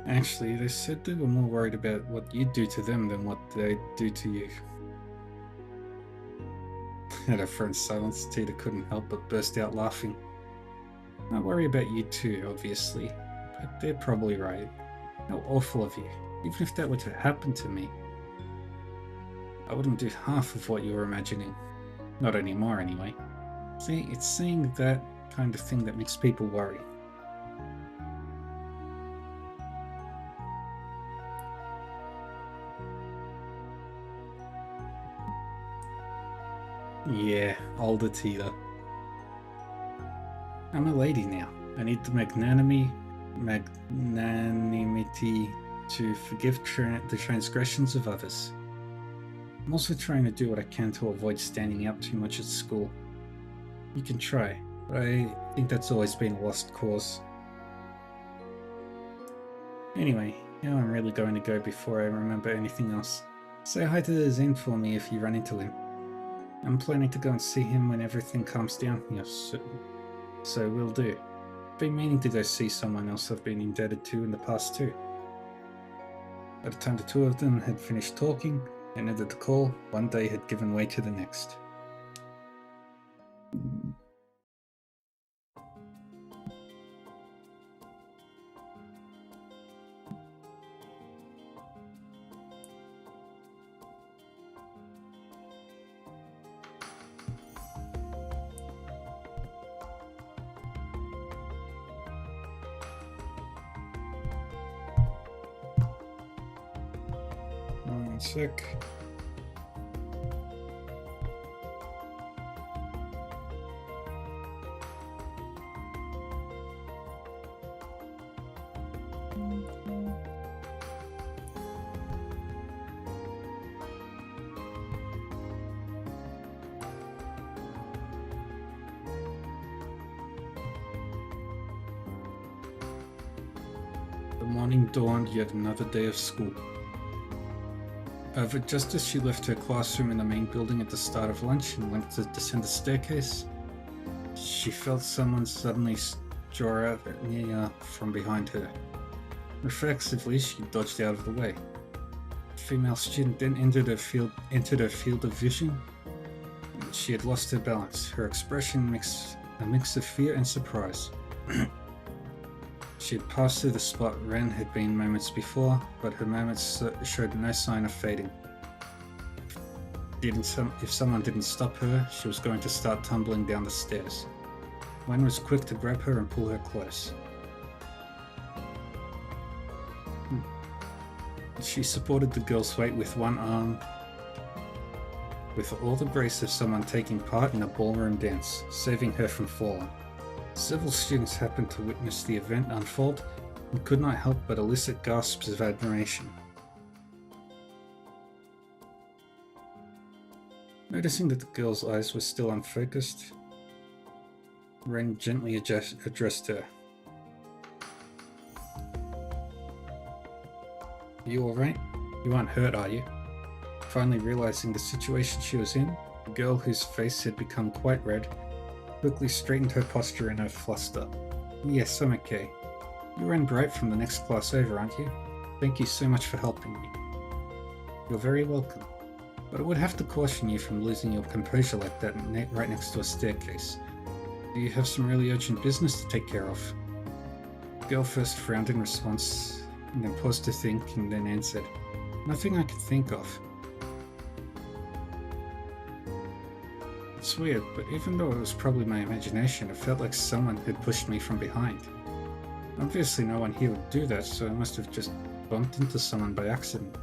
Actually, they said they were more worried about what you do to them than what they do to you. At her friend's silence, Tita couldn't help but burst out laughing. I worry about you too, obviously, but they're probably right. How awful of you. Even if that were to happen to me, I wouldn't do half of what you were imagining. Not anymore, anyway. See, it's saying that kind of thing that makes people worry. Yeah, older Tita. I'm a lady now. I need the magnanimity to forgive the transgressions of others. I'm also trying to do what I can to avoid standing out too much at school. You can try, but I think that's always been a lost cause. Anyway, now I'm really going to go before I remember anything else. Say hi to Zen for me if you run into him. I'm planning to go and see him when everything calms down here, so we'll do. I've been meaning to go see someone else I've been indebted to in the past too. By the time the two of them had finished talking and ended the call, one day had given way to the next. sec. The morning dawned yet another day of school. However, just as she left her classroom in the main building at the start of lunch and went to descend the staircase, she felt someone suddenly draw out near from behind her. Reflexively, she dodged out of the way. The female student then entered her field of vision. She had lost her balance, her expression a mix of fear and surprise. She had passed through the spot Ren had been moments before, but her moments showed no sign of fading. If someone didn't stop her, she was going to start tumbling down the stairs. Ren was quick to grab her and pull her close. She supported the girl's weight with one arm, with all the grace of someone taking part in a ballroom dance, saving her from falling. Several students happened to witness the event unfold and could not help but elicit gasps of admiration. Noticing that the girl's eyes were still unfocused, Ren gently addressed her. "You alright? You aren't hurt, are you?" Finally realizing the situation she was in, the girl, whose face had become quite red, quickly straightened her posture in a fluster. "Yes, I'm okay. You ran bright from the next class over, aren't you? Thank you so much for helping me." "You're very welcome. But I would have to caution you from losing your composure like that right next to a staircase. Do you have some really urgent business to take care of?" The girl first frowned in response, and then paused to think, and then answered, "Nothing I could think of." It's weird, but even though it was probably my imagination, it felt like someone had pushed me from behind. Obviously no one here would do that, so I must have just bumped into someone by accident.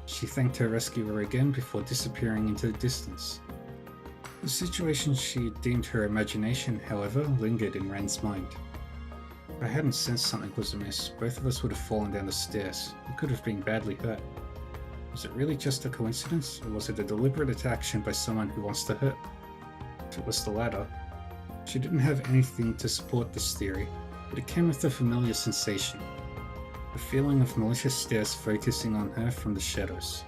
She thanked her rescuer again before disappearing into the distance. The situation she deemed her imagination, however, lingered in Ren's mind. If I hadn't sensed something was amiss, both of us would have fallen down the stairs. We could have been badly hurt. Was it really just a coincidence, or was it a deliberate action by someone who wants to hurt? If it was the latter, she didn't have anything to support this theory, but it came with a familiar sensation. The feeling of malicious stares focusing on her from the shadows.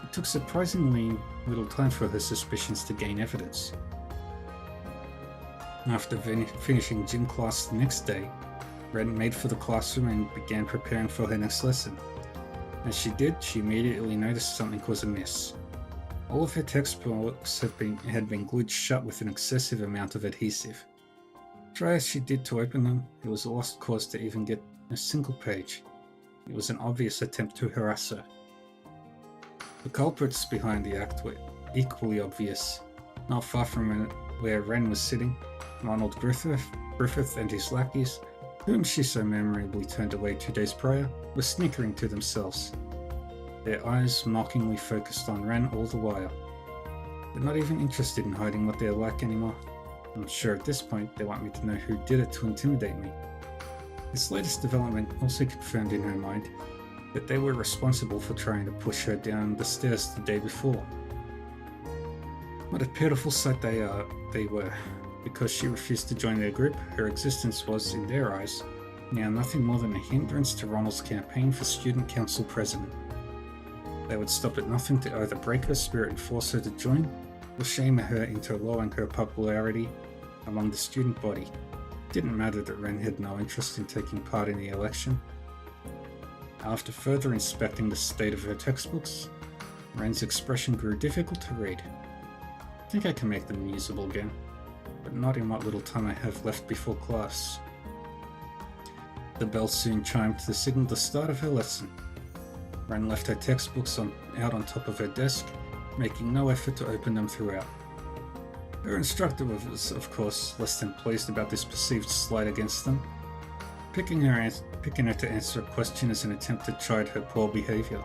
It took surprisingly little time for her suspicions to gain evidence. After finishing gym class the next day, Ren made for the classroom and began preparing for her next lesson. As she did, she immediately noticed something was amiss. All of her textbooks had been glued shut with an excessive amount of adhesive. Try as she did to open them, it was a lost cause to even get a single page. It was an obvious attempt to harass her. The culprits behind the act were equally obvious. Not far from where Ren was sitting, Ronald Griffith and his lackeys, whom she so memorably turned away 2 days prior, were snickering to themselves. Their eyes mockingly focused on Ren all the while. They're not even interested in hiding what they're like anymore. I'm sure at this point they want me to know who did it to intimidate me. This latest development also confirmed in her mind that they were responsible for trying to push her down the stairs the day before. What a pitiful sight they were. Because she refused to join their group, her existence was, in their eyes, now nothing more than a hindrance to Ronald's campaign for student council president. They would stop at nothing to either break her spirit and force her to join, or shame her into lowering her popularity among the student body. It didn't matter that Ren had no interest in taking part in the election. After further inspecting the state of her textbooks, Ren's expression grew difficult to read. I think I can make them usable again, but not in what little time I have left before class. The bell soon chimed to signal the start of her lesson. Ren left her textbooks out on top of her desk, making no effort to open them throughout. Her instructor was, of course, less than pleased about this perceived slight against them, picking her to answer a question as an attempt to chide her poor behavior.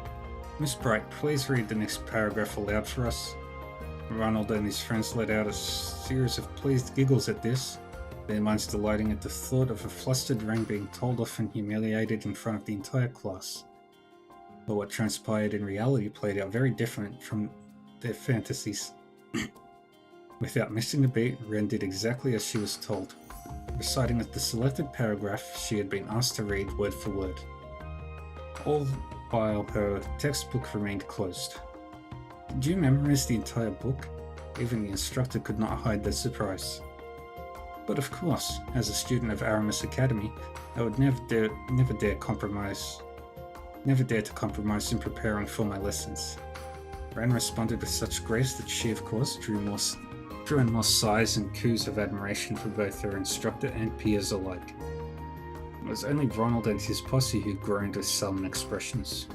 Miss Bright, please read the next paragraph aloud for us. Ronald and his friends let out a series of pleased giggles at this, their minds delighting at the thought of a flustered Wren being told off and humiliated in front of the entire class. But what transpired in reality played out very different from their fantasies. Without missing a beat, Wren did exactly as she was told, reciting the selected paragraph she had been asked to read word for word. All while her textbook remained closed. Did you memorize the entire book? Even the instructor could not hide their surprise. But of course, as a student of Aramis Academy, I would never dare to compromise in preparing for my lessons. Wren responded with such grace that she, of course, drew in more sighs and coos of admiration for both her instructor and peers alike. It was only Ronald and his posse who groaned with sullen expressions.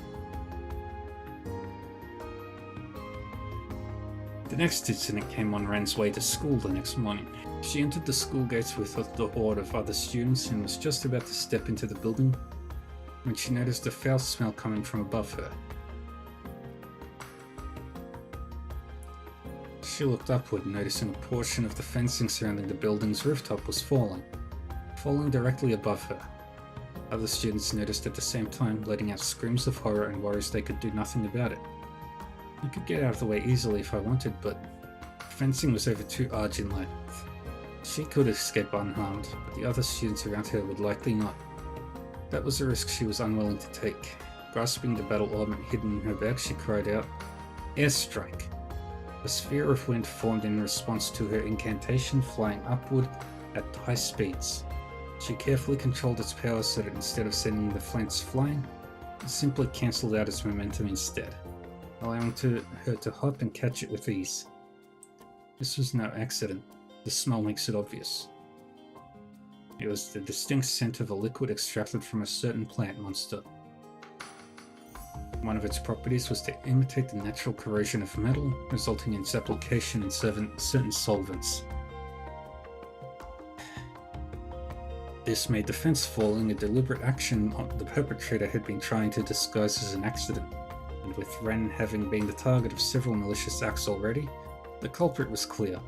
The next incident came on Wren's way to school the next morning. She entered the school gates with the horde of other students and was just about to step into the building when she noticed a foul smell coming from above her. She looked upward, noticing a portion of the fencing surrounding the building's rooftop was falling directly above her. Other students noticed at the same time, letting out screams of horror and worries they could do nothing about it. I could get out of the way easily if I wanted, but the fencing was over 2 arcs in length. She could escape unharmed, but the other students around her would likely not. That was a risk she was unwilling to take. Grasping the battle ornament hidden in her bag, she cried out, "Airstrike!" A sphere of wind formed in response to her incantation, flying upward at high speeds. She carefully controlled its power so that instead of sending the flints flying, it simply cancelled out its momentum instead, allowing her to hop and catch it with ease. This was no accident. The smell makes it obvious. It was the distinct scent of a liquid extracted from a certain plant monster. One of its properties was to imitate the natural corrosion of metal, resulting in its application in certain solvents. This made the fence falling a deliberate action the perpetrator had been trying to disguise as an accident, and with Wren having been the target of several malicious acts already, the culprit was clear.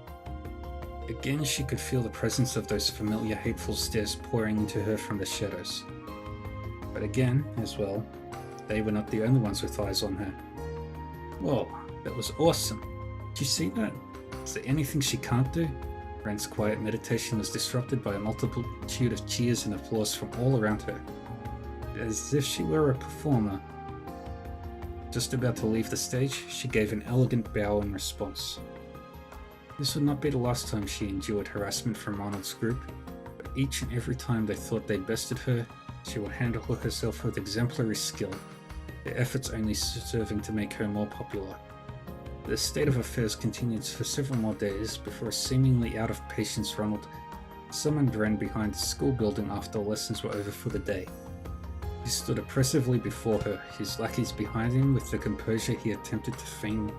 Again, she could feel the presence of those familiar hateful stares pouring into her from the shadows. But again, as well, they were not the only ones with eyes on her. Whoa, that was awesome. Did you see that? Is there anything she can't do? Wren's quiet meditation was disrupted by a multitude of cheers and applause from all around her. As if she were a performer. Just about to leave the stage, she gave an elegant bow in response. This would not be the last time she endured harassment from Ronald's group, but each and every time they thought they'd bested her, she would handle herself with exemplary skill, their efforts only serving to make her more popular. The state of affairs continued for several more days before a seemingly out of patience Ronald summoned Wren behind the school building after lessons were over for the day. He stood oppressively before her, his lackeys behind him with the composure he attempted to feign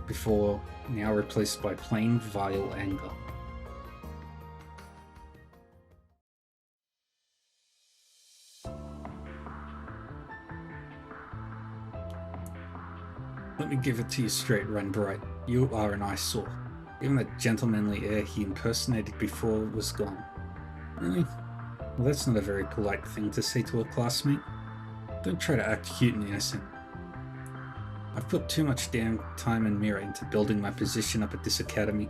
before, now replaced by plain, vile anger. Let me give it to you straight, Wren Bright. You are an eyesore. Even the gentlemanly air he impersonated before was gone. Really? Well, that's not a very polite thing to say to a classmate. Don't try to act cute and innocent. I've put too much damn time and mirror into building my position up at this academy,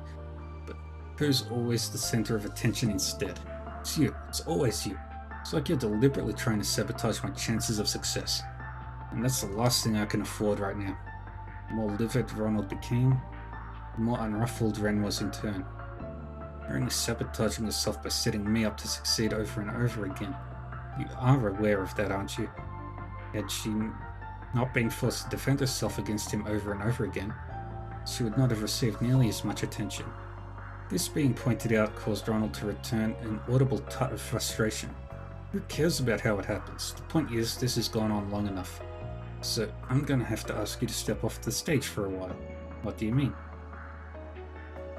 but who's always the center of attention instead? It's you. It's always you. It's like you're deliberately trying to sabotage my chances of success. And that's the last thing I can afford right now. The more livid Ronald became, the more unruffled Wren was in turn. You're only sabotaging yourself by setting me up to succeed over and over again. You are aware of that, aren't you? Had she not been forced to defend herself against him over and over again, she would not have received nearly as much attention. This being pointed out caused Ronald to return an audible tut of frustration. Who cares about how it happens? The point is, this has gone on long enough. So I'm gonna have to ask you to step off the stage for a while. What do you mean?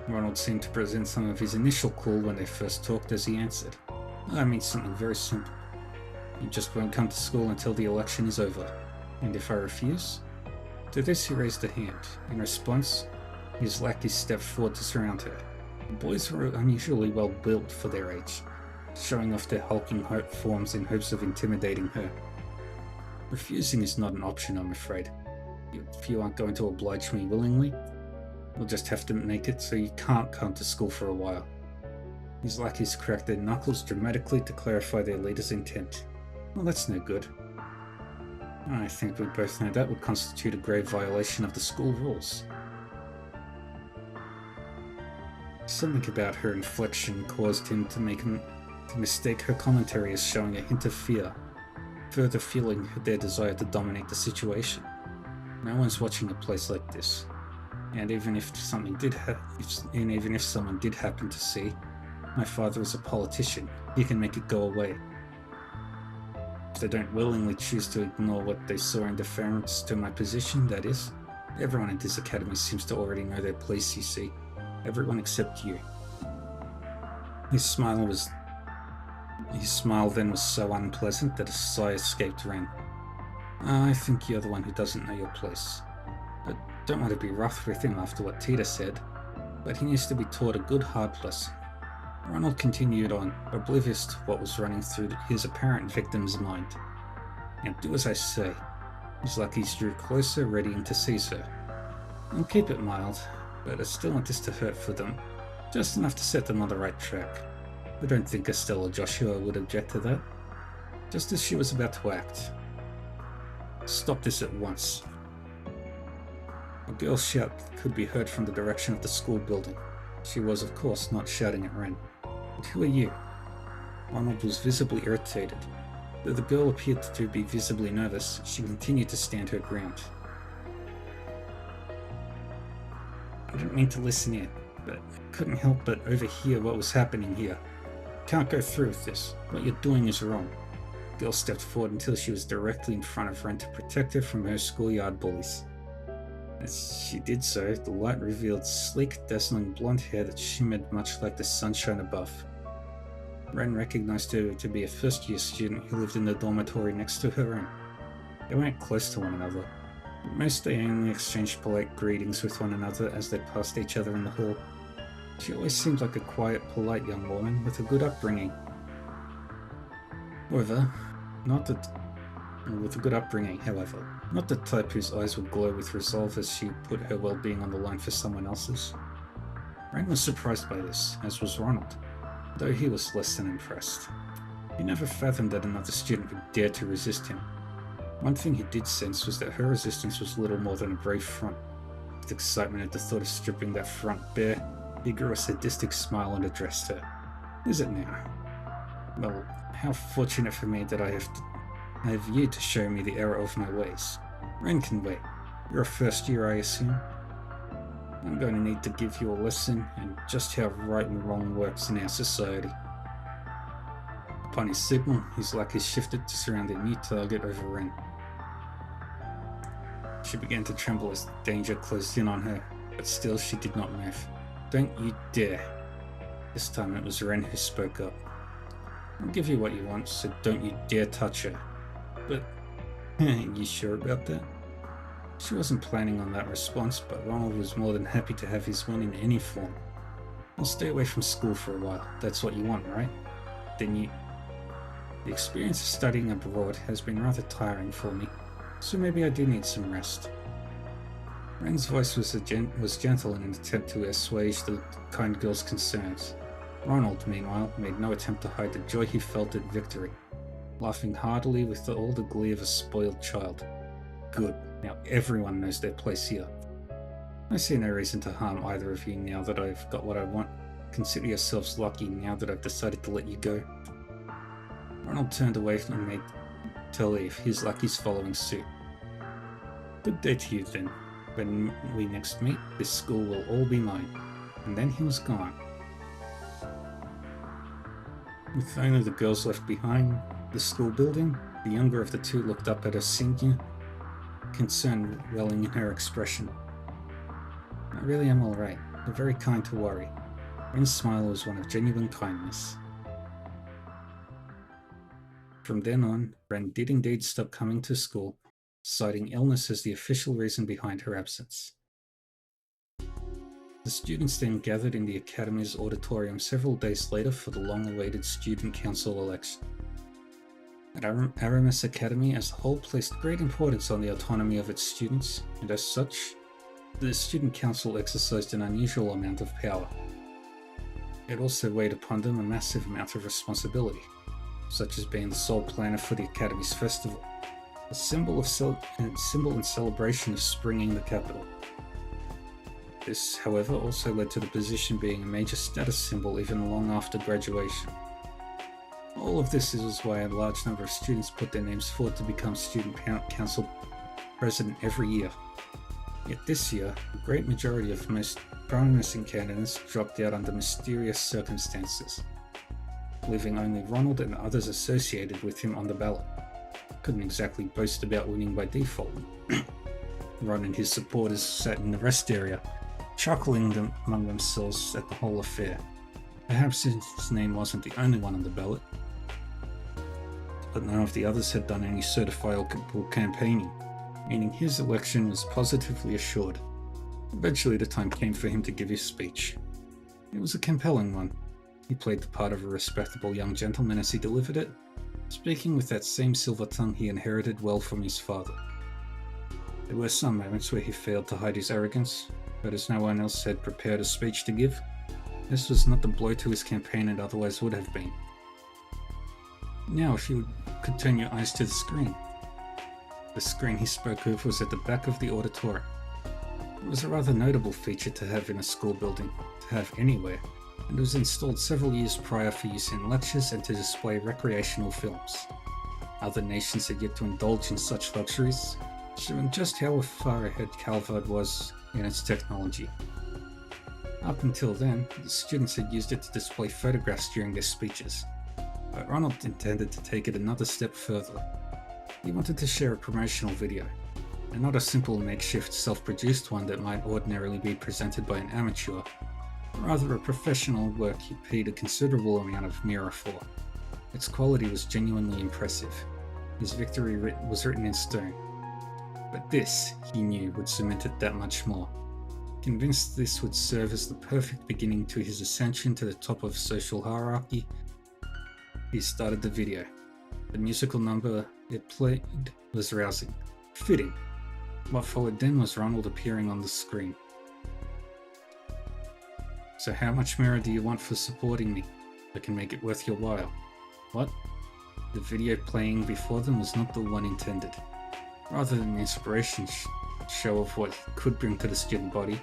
Ronald seemed to present some of his initial cool when they first talked as he answered. I mean something very simple. You just won't come to school until the election is over. And if I refuse, To this he raised a hand. In response, his lackeys stepped forward to surround her. The boys were unusually well built for their age, showing off their hulking forms in hopes of intimidating her. Refusing is not an option, I'm afraid. If you aren't going to oblige me willingly, we'll just have to make it so you can't come to school for a while. His lackeys cracked their knuckles dramatically to clarify their leader's intent. Well, that's no good. I think we both know that would constitute a grave violation of the school rules. Something about her inflection caused him to mistake her commentary as showing a hint of fear, further fueling their desire to dominate the situation. No one's watching a place like this, and even if someone did happen to see, my father is a politician. He can make it go away. If they don't willingly choose to ignore what they saw in deference to my position, that is. Everyone in this academy seems to already know their place, you see. Everyone except you. His smile then was so unpleasant that a sigh escaped Ren. I think you're the one who doesn't know your place. I don't want to be rough with him after what Tita said, but he needs to be taught a good hard lesson. Ronald continued on, oblivious to what was running through his apparent victim's mind. Now do as I say. His lackeys drew closer, readying to seize her. I'll keep it mild, but I still want this to hurt for them, just enough to set them on the right track. I don't think Estelle or Joshua would object to that. Just as she was about to act. Stop this at once. A girl's shout could be heard from the direction of the school building. She was, of course, not shouting at Ren. But who are you? Ronald was visibly irritated. Though the girl appeared to be visibly nervous, she continued to stand her ground. I didn't mean to listen in, but I couldn't help but overhear what was happening here. Can't go through with this. What you're doing is wrong. The girl stepped forward until she was directly in front of Ren to protect her from her schoolyard bullies. As she did so, the light revealed sleek, dazzling blonde hair that shimmered much like the sunshine above. Ren recognized her to be a first-year student who lived in the dormitory next to her own. They weren't close to one another. At most, they only exchanged polite greetings with one another as they passed each other in the hall. She always seemed like a quiet, polite young woman with a good upbringing. However, not the type whose eyes would glow with resolve as she put her well-being on the line for someone else's. Ren was surprised by this, as was Ronald, though he was less than impressed. He never fathomed that another student would dare to resist him. One thing he did sense was that her resistance was little more than a brave front. With excitement at the thought of stripping that front bare, he grew a sadistic smile and addressed her. Is it now? Well, how fortunate for me that I have you to show me the error of my ways. Ren can wait. You're a first year, I assume. I'm going to need to give you a lesson in just how right and wrong works in our society. Upon his signal, his lackeys shifted to surround a new target over Ren. She began to tremble as danger closed in on her, but still she did not move. Don't you dare. This time it was Ren who spoke up. I'll give you what you want, so don't you dare touch her. But, you sure about that? She wasn't planning on that response, but Ronald was more than happy to have his win in any form. I'll stay away from school for a while. That's what you want, right? Then The experience of studying abroad has been rather tiring for me, so maybe I do need some rest. Ren's voice was gentle in an attempt to assuage the kind girl's concerns. Ronald, meanwhile, made no attempt to hide the joy he felt at victory, laughing heartily with all the glee of a spoiled child. Good, now everyone knows their place here. I see no reason to harm either of you now that I've got what I want. Consider yourselves lucky now that I've decided to let you go. Ronald turned away and made to leave, his lackeys following suit. Good day to you then. When we next meet, this school will all be mine. And then he was gone. With only the girls left behind the school building, the younger of the two looked up at her senior, concern welling in her expression. I really am alright. You're very kind to worry. Ren's smile was one of genuine kindness. From then on, Ren did indeed stop coming to school, citing illness as the official reason behind her absence. The students then gathered in the Academy's auditorium several days later for the long-awaited Student Council election. At Aramis Academy as a whole placed great importance on the autonomy of its students, and as such, the Student Council exercised an unusual amount of power. It also weighed upon them a massive amount of responsibility, such as being the sole planner for the Academy's festival, a symbol and celebration of springing the capital. This, however, also led to the position being a major status symbol even long after graduation. All of this is why a large number of students put their names forward to become Student Council President every year. Yet this year, a great majority of most promising candidates dropped out under mysterious circumstances, leaving only Ronald and others associated with him on the ballot. Couldn't exactly boast about winning by default. Ron and his supporters sat in the rest area, chuckling among themselves at the whole affair. Perhaps his name wasn't the only one on the ballot, but none of the others had done any certifiable campaigning, meaning his election was positively assured. Eventually the time came for him to give his speech. It was a compelling one. He played the part of a respectable young gentleman as he delivered it, speaking with that same silver tongue he inherited well from his father. There were some moments where he failed to hide his arrogance, but as no one else had prepared a speech to give, this was not the blow to his campaign it otherwise would have been. Now if you could turn your eyes to the screen. The screen he spoke of was at the back of the auditorium. It was a rather notable feature to have in a school building, to have anywhere, and was installed several years prior for use in lectures and to display recreational films. Other nations had yet to indulge in such luxuries, showing just how far ahead Calvard was in its technology. Up until then, the students had used it to display photographs during their speeches, but Ronald intended to take it another step further. He wanted to share a promotional video, and not a simple makeshift self-produced one that might ordinarily be presented by an amateur, but rather a professional work he paid a considerable amount of mirror for. Its quality was genuinely impressive. His victory was written in stone. But this, he knew, would cement it that much more. Convinced this would serve as the perfect beginning to his ascension to the top of social hierarchy, he started the video. The musical number it played was rousing, fitting. What followed then was Ronald appearing on the screen. So how much mirror do you want for supporting me? I can make it worth your while. What? The video playing before them was not the one intended. Rather than an inspiration show of what he could bring to the student body,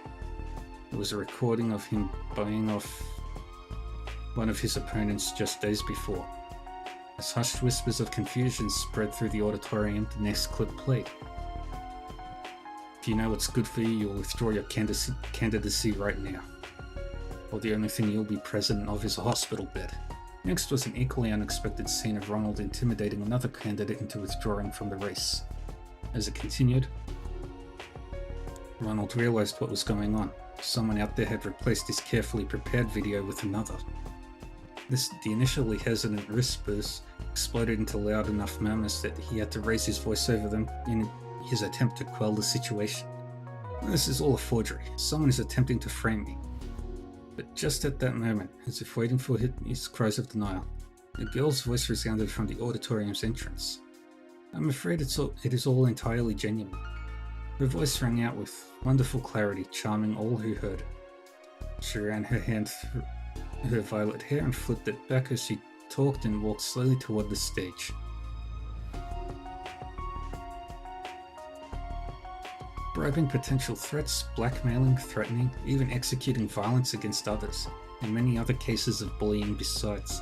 it was a recording of him buying off one of his opponents just days before. As hushed whispers of confusion spread through the auditorium, the next clip played. If you know what's good for you, you'll withdraw your candidacy right now. Or the only thing you'll be president of is a hospital bed. Next was an equally unexpected scene of Ronald intimidating another candidate into withdrawing from the race. As it continued, Ronald realized what was going on. Someone out there had replaced his carefully prepared video with another. The initially hesitant whispers exploded into loud enough murmurs that he had to raise his voice over them in his attempt to quell the situation. This is all a forgery. Someone is attempting to frame me. But just at that moment, as if waiting for his cries of denial, a girl's voice resounded from the auditorium's entrance. I'm afraid it is all entirely genuine. Her voice rang out with wonderful clarity, charming all who heard. She ran her hand through her violet hair and flipped it back as she talked and walked slowly toward the stage. Bribing potential threats, blackmailing, threatening, even executing violence against others, and many other cases of bullying besides.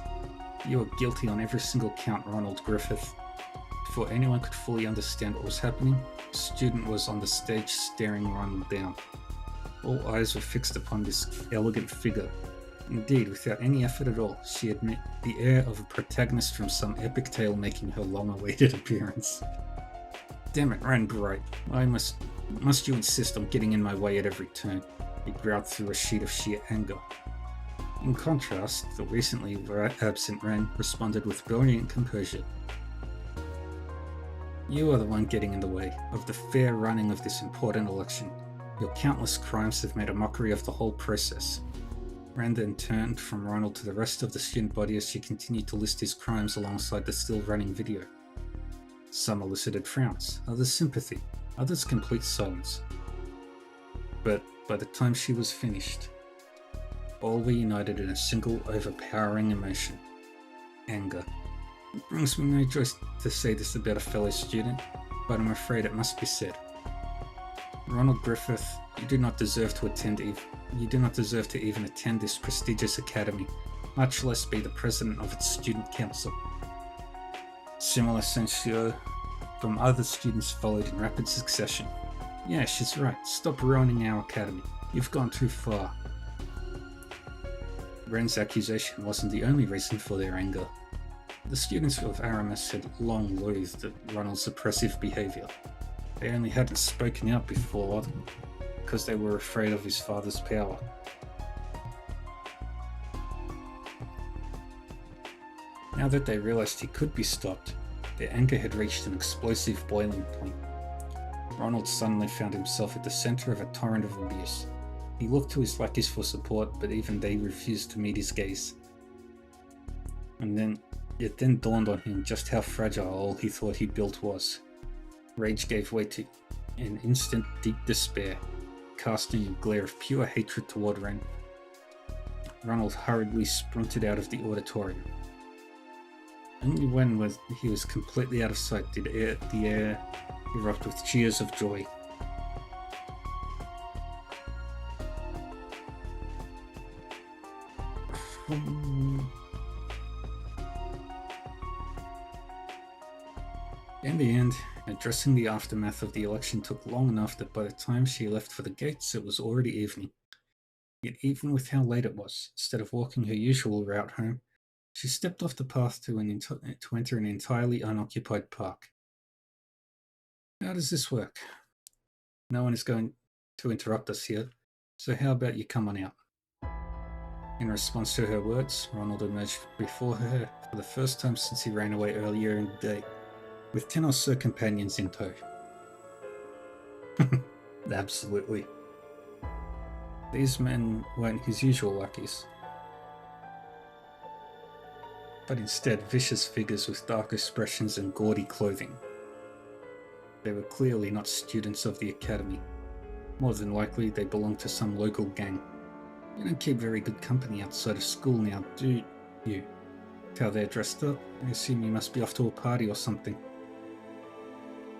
You are guilty on every single count, Ronald Griffith. Before anyone could fully understand what was happening, a student was on the stage staring Ronald down. All eyes were fixed upon this elegant figure. Indeed, without any effort at all, she had the air of a protagonist from some epic tale making her long-awaited appearance. Damn it, Ren Bright. Why must you insist on getting in my way at every turn? He growled through a sheet of sheer anger. In contrast, the recently absent Ren responded with brilliant composure. You are the one getting in the way of the fair running of this important election. Your countless crimes have made a mockery of the whole process. Ren then turned from Ronald to the rest of the student body as she continued to list his crimes alongside the still running video. Some elicited frowns, others sympathy, others complete silence. But by the time she was finished, all were united in a single overpowering emotion: anger. It brings me no joy to say this about a fellow student, but I'm afraid it must be said. Ronald Griffith, you do not deserve to even attend this prestigious academy, much less be the president of its student council. Similar censure from other students followed in rapid succession. Yeah, she's right. Stop ruining our academy. You've gone too far. Ren's accusation wasn't the only reason for their anger. The students of Aramis had long loathed Ronald's oppressive behavior. They only hadn't spoken out before because they were afraid of his father's power. Now that they realized he could be stopped, their anger had reached an explosive boiling point. Ronald suddenly found himself at the center of a torrent of abuse. He looked to his lackeys for support, but even they refused to meet his gaze. It then dawned on him just how fragile all he thought he built was. Rage gave way to an instant deep despair, casting a glare of pure hatred toward Ren. Ronald hurriedly sprinted out of the auditorium. Only when he was completely out of sight did the air erupt with cheers of joy. In the end, addressing the aftermath of the election took long enough that by the time she left for the gates, it was already evening. Yet even with how late it was, instead of walking her usual route home, she stepped off the path to enter an entirely unoccupied park. How does this work? No one is going to interrupt us here, so how about you come on out? In response to her words, Ronald emerged before her for the first time since he ran away earlier in the day, with 10 or so companions in tow. Absolutely. These men weren't his usual lackeys, but instead vicious figures with dark expressions and gaudy clothing. They were clearly not students of the academy. More than likely, they belonged to some local gang. You don't keep very good company outside of school now, do you? How they're dressed up, I assume you must be off to a party or something.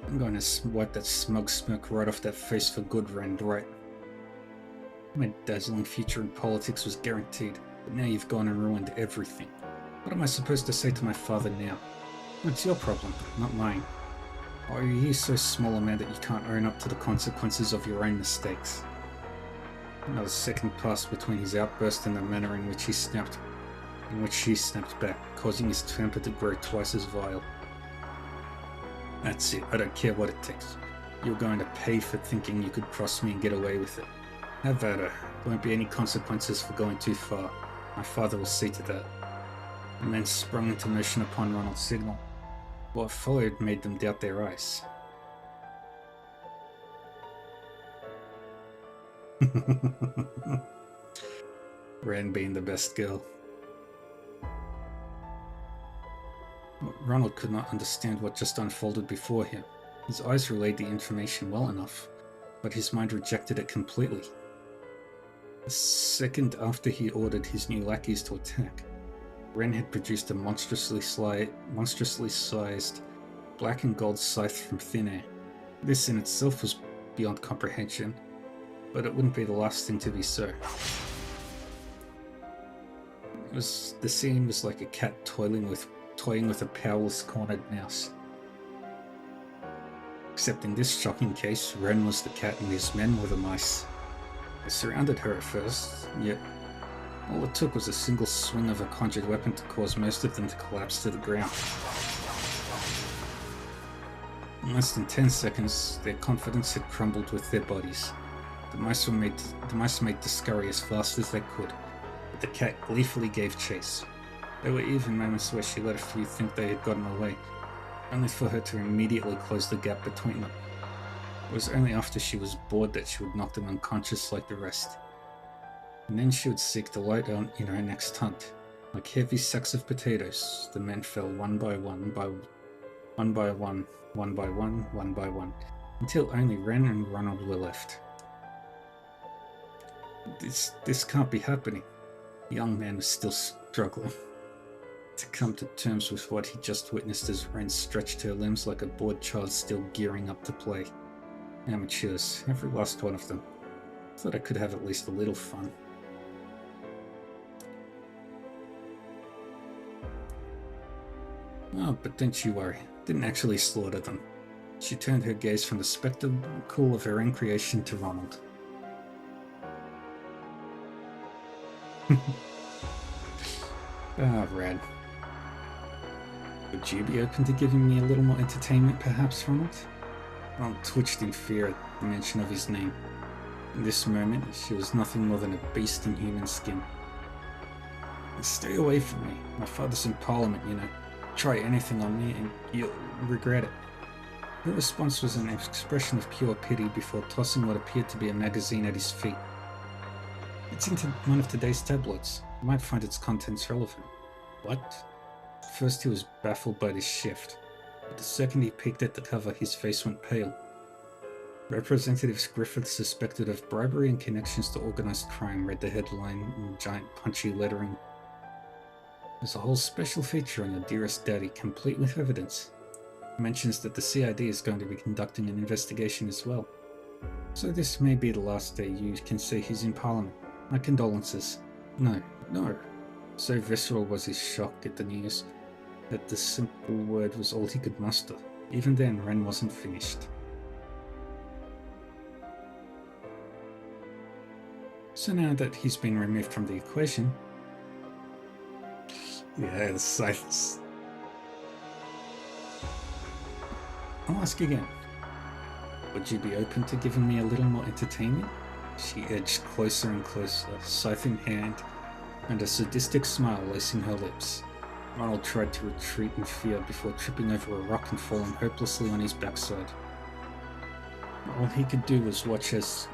I'm going to wipe that smug smirk right off that face for good, Rand, right? My dazzling future in politics was guaranteed, but now you've gone and ruined everything. What am I supposed to say to my father now? It's your problem, not mine. Or are you so small a man that you can't own up to the consequences of your own mistakes? Another second passed between his outburst and the manner in which she snapped back, causing his temper to grow twice as vile. That's it, I don't care what it takes. You're going to pay for thinking you could cross me and get away with it. Have at her. There won't be any consequences for going too far. My father will see to that. The men sprung into motion upon Ronald's signal. What followed made them doubt their eyes. Ren being the best girl. Ronald could not understand what just unfolded before him. His eyes relayed the information well enough, but his mind rejected it completely. A second after he ordered his new lackeys to attack, Ren had produced a monstrously sized black and gold scythe from thin air. This in itself was beyond comprehension, but it wouldn't be the last thing to be so. The scene was like a cat toying with a powerless cornered mouse. Except in this shocking case, Ren was the cat and his men were the mice. They surrounded her at first, yet all it took was a single swing of a conjured weapon to cause most of them to collapse to the ground. In less than 10 seconds, their confidence had crumbled with their bodies. The mice made to scurry as fast as they could, but the cat gleefully gave chase. There were even moments where she let a few think they had gotten away, only for her to immediately close the gap between them. It was only after she was bored that she would knock them unconscious like the rest. And then she would seek delight in her next hunt. Like heavy sacks of potatoes, the men fell one by one, until only Ren and Ronald were left. This can't be happening. The young man was still struggling to come to terms with what he just witnessed as Ren stretched her limbs like a bored child still gearing up to play. Amateurs, every last one of them. Thought I could have at least a little fun. Oh, but don't you worry. Didn't actually slaughter them. She turned her gaze from the spectacle of her own creation to Ronald. Ah, Rad. Would you be open to giving me a little more entertainment, perhaps, Ronald? Ronald twitched in fear at the mention of his name. In this moment, she was nothing more than a beast in human skin. Stay away from me. My father's in Parliament, you know. Try anything on me and you'll regret it. Her response was an expression of pure pity before tossing what appeared to be a magazine at his feet. It's in one of today's tabloids. You might find its contents relevant. What? First he was baffled by this shift, but the second he peeked at the cover, his face went pale. Representatives Griffith suspected of bribery and connections to organized crime, read the headline in giant punchy lettering. There's a whole special feature on your dearest daddy, complete with evidence. It mentions that the CID is going to be conducting an investigation as well. So this may be the last day you can say he's in Parliament. My condolences. No. So visceral was his shock at the news, that the simple word was all he could muster. Even then, Ren wasn't finished. So now that he's been removed from the equation, yes, I'll ask again. Would you be open to giving me a little more entertainment? She edged closer and closer, scythe in hand, and a sadistic smile lacing her lips. Ronald tried to retreat in fear before tripping over a rock and falling hopelessly on his backside. All he could do was watch her as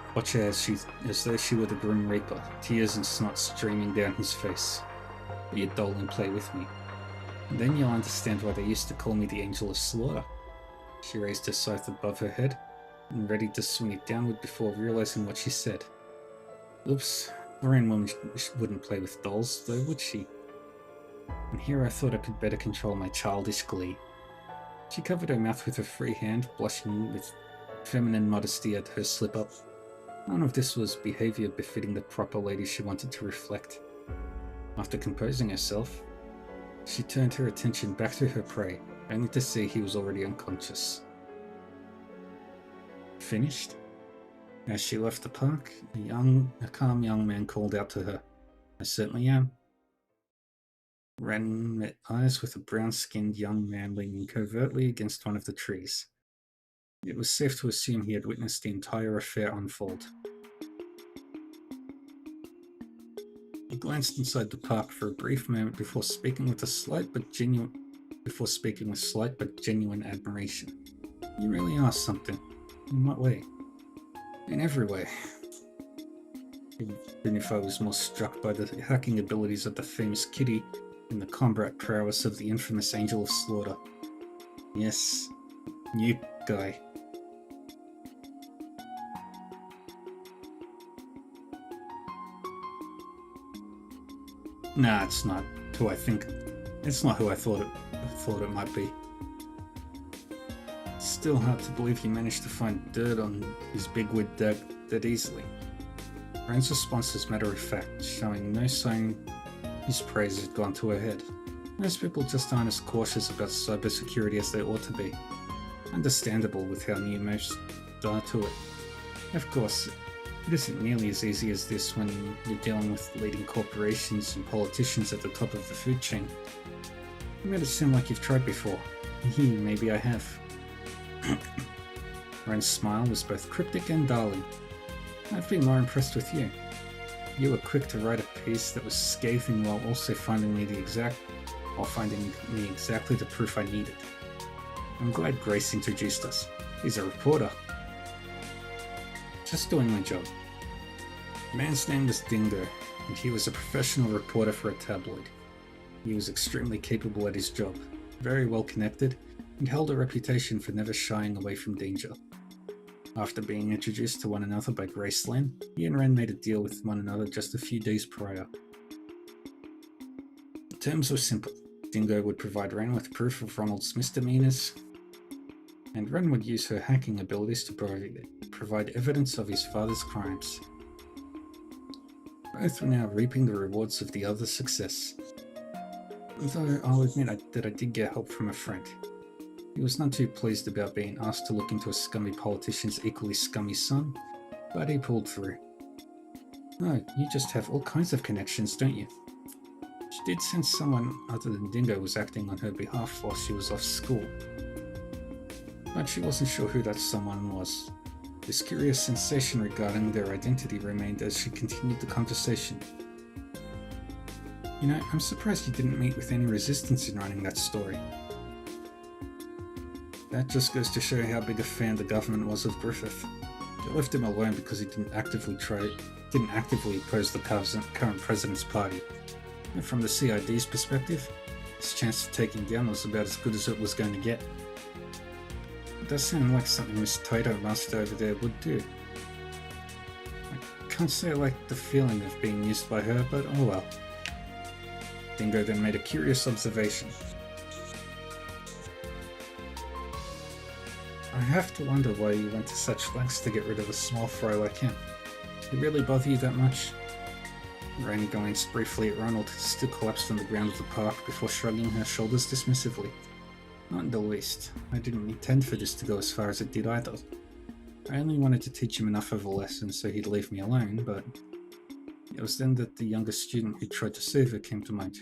though she were the Grim Reaper, tears and snot streaming down his face. Be a doll and play with me. And then you'll understand why they used to call me the Angel of Slaughter. She raised her scythe above her head, and ready to swing it downward before realizing what she said. Oops, a Ren woman wouldn't play with dolls, though, would she? And here I thought I could better control my childish glee. She covered her mouth with her free hand, blushing with feminine modesty at her slip-up. None of this was behavior befitting the proper lady she wanted to reflect. After composing herself, she turned her attention back to her prey, only to see he was already unconscious. Finished? As she left the park, a calm young man called out to her, "I certainly am." Ren met eyes with a brown-skinned young man leaning covertly against one of the trees. It was safe to assume he had witnessed the entire affair unfold. He glanced inside the park for a brief moment before speaking with slight but genuine admiration. "You really are something. In what way?" "In every way. Even if I was more struck by the hacking abilities of the famous Kitty and the combat prowess of the infamous Angel of Slaughter. Yes, you guy." Nah, it's not who I think. It's not who I thought it might be. It's still hard to believe he managed to find dirt on his bigwig that easily. Ren's response was matter of fact, showing no sign his praise had gone to her head. Most people just aren't as cautious about cybersecurity as they ought to be. Understandable with how new most are to it. Of course, it isn't nearly as easy as this when you're dealing with leading corporations and politicians at the top of the food chain. You made it seem like you've tried before. Maybe I have. Ren's smile was both cryptic and darling. I've been more impressed with you. You were quick to write a piece that was scathing while also finding me exactly the proof I needed. I'm glad Grace introduced us. He's a reporter. Just doing my job. The man's name was Dingo, and he was a professional reporter for a tabloid. He was extremely capable at his job, very well connected, and held a reputation for never shying away from danger. After being introduced to one another by Grace Lynn, he and Ren made a deal with one another just a few days prior. The terms were simple. Dingo would provide Ren with proof of Ronald's misdemeanors, and Ren would use her hacking abilities to provide evidence of his father's crimes. Both were now reaping the rewards of the other's success. Though I'll admit that I did get help from a friend. He was not too pleased about being asked to look into a scummy politician's equally scummy son, but he pulled through. Oh, you just have all kinds of connections, don't you? She did sense someone other than Dingo was acting on her behalf while she was off school, but she wasn't sure who that someone was. This curious sensation regarding their identity remained as she continued the conversation. You know, I'm surprised you didn't meet with any resistance in running that story. That just goes to show how big a fan the government was of Griffith. They left him alone because he didn't actively oppose the current president's party. And from the CID's perspective, his chance to take him down was about as good as it was going to get. It does sound like something Miss Tato Master over there would do. I can't say I like the feeling of being used by her, but oh well. Dingo then made a curious observation. I have to wonder why you went to such lengths to get rid of a small fry like him. Did it really bother you that much? Ren glanced briefly at Ronald, who still collapsed on the ground of the park before shrugging her shoulders dismissively. Not in the least. I didn't intend for this to go as far as it did either. I only wanted to teach him enough of a lesson so he'd leave me alone, but it was then that the younger student who tried to save her came to mind.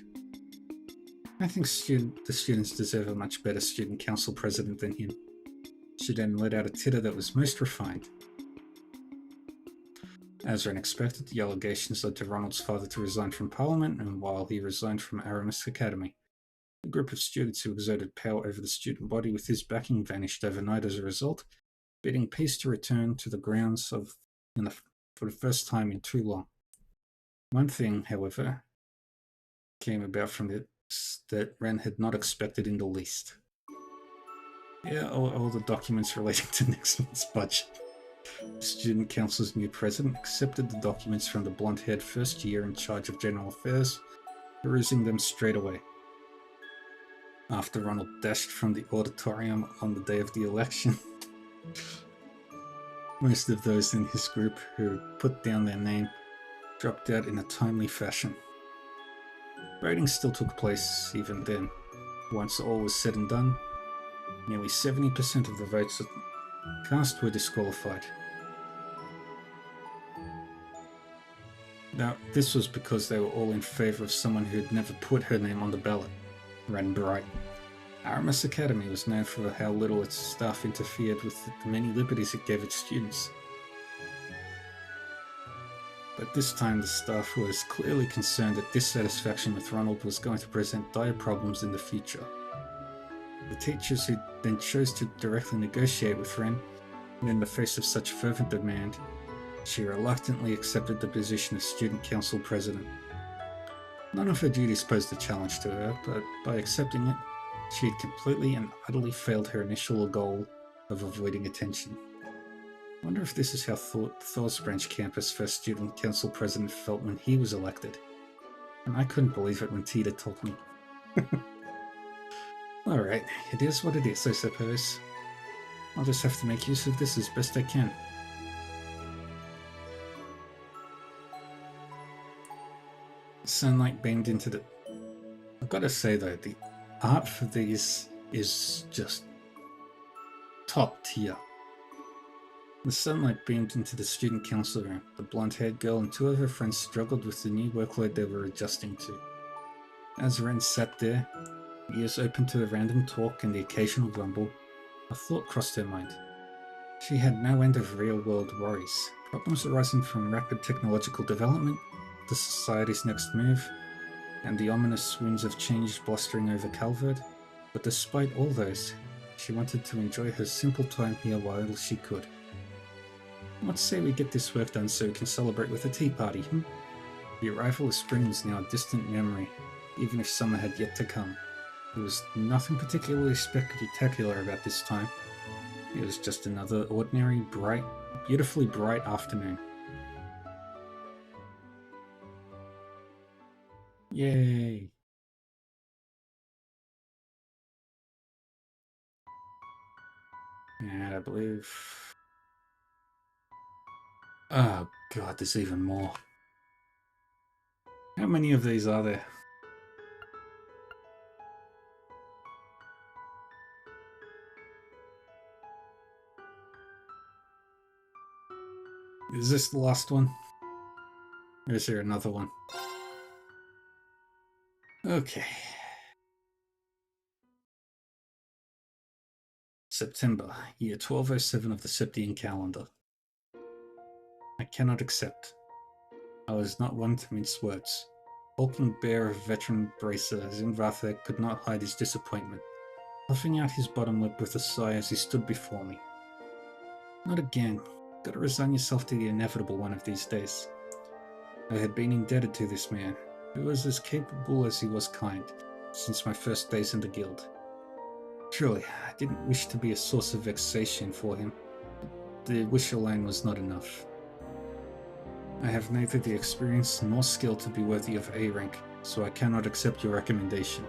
I think the students deserve a much better student council president than him. She then let out a titter that was most refined. As Ren expected, the allegations led to Ronald's father to resign from Parliament, and while he resigned from Aramis Academy, the group of students who exerted power over the student body with his backing vanished overnight as a result, bidding peace to return to the grounds for the first time in too long. One thing, however, came about from this that Ren had not expected in the least. Yeah, all the documents relating to next month's budget. The Student Council's new president accepted the documents from the blonde-haired first year in charge of general affairs, perusing them straight away. After Ronald dashed from the auditorium on the day of the election, most of those in his group who put down their name dropped out in a timely fashion. Voting still took place even then. Once all was said and done, nearly 70% of the votes cast were disqualified. Now, this was because they were all in favour of someone who had never put her name on the ballot, Ren Bright. Aramis Academy was known for how little its staff interfered with the many liberties it gave its students. But this time the staff was clearly concerned that dissatisfaction with Ronald was going to present dire problems in the future. The teachers who then chose to directly negotiate with Ren, and in the face of such fervent demand, she reluctantly accepted the position of Student Council President. None of her duties posed a challenge to her, but by accepting it, she had completely and utterly failed her initial goal of avoiding attention. I wonder if this is how Thor's Branch Campus' first Student Council President felt when he was elected. And I couldn't believe it when Tita told me. Alright, it is what it is, I suppose. I'll just have to make use of this as best I can. Sunlight beamed into the... I've got to say though, the art for these is just top tier. The sunlight beamed into the student council room. The blonde-haired girl and two of her friends struggled with the new workload they were adjusting to. As Ren sat there, ears open to the random talk and the occasional grumble, a thought crossed her mind. She had no end of real-world worries, problems arising from rapid technological development, the society's next move, and the ominous winds of change blustering over Calvert. But despite all those, She wanted to enjoy her simple time here while she could. Let's say we get this work done so we can celebrate with a tea party, hmm? The arrival of spring is now a distant memory, even if summer had yet to come. There was nothing particularly spectacular about this time. It was just another ordinary, beautifully bright afternoon. Yay! And I believe... Oh god, there's even more. How many of these are there? Is this the last one? Or is there another one? Okay. September, year 1207 of the Septian calendar. I cannot accept. I was not one to mince words. Hulking bear of veteran bracer, Zinratha could not hide his disappointment, puffing out his bottom lip with a sigh as he stood before me. Not again. Gotta resign yourself to the inevitable one of these days. I had been indebted to this man, who was as capable as he was kind, since my first days in the guild. Truly, I didn't wish to be a source of vexation for him, but the wish alone was not enough. I have neither the experience nor skill to be worthy of A rank, so I cannot accept your recommendation.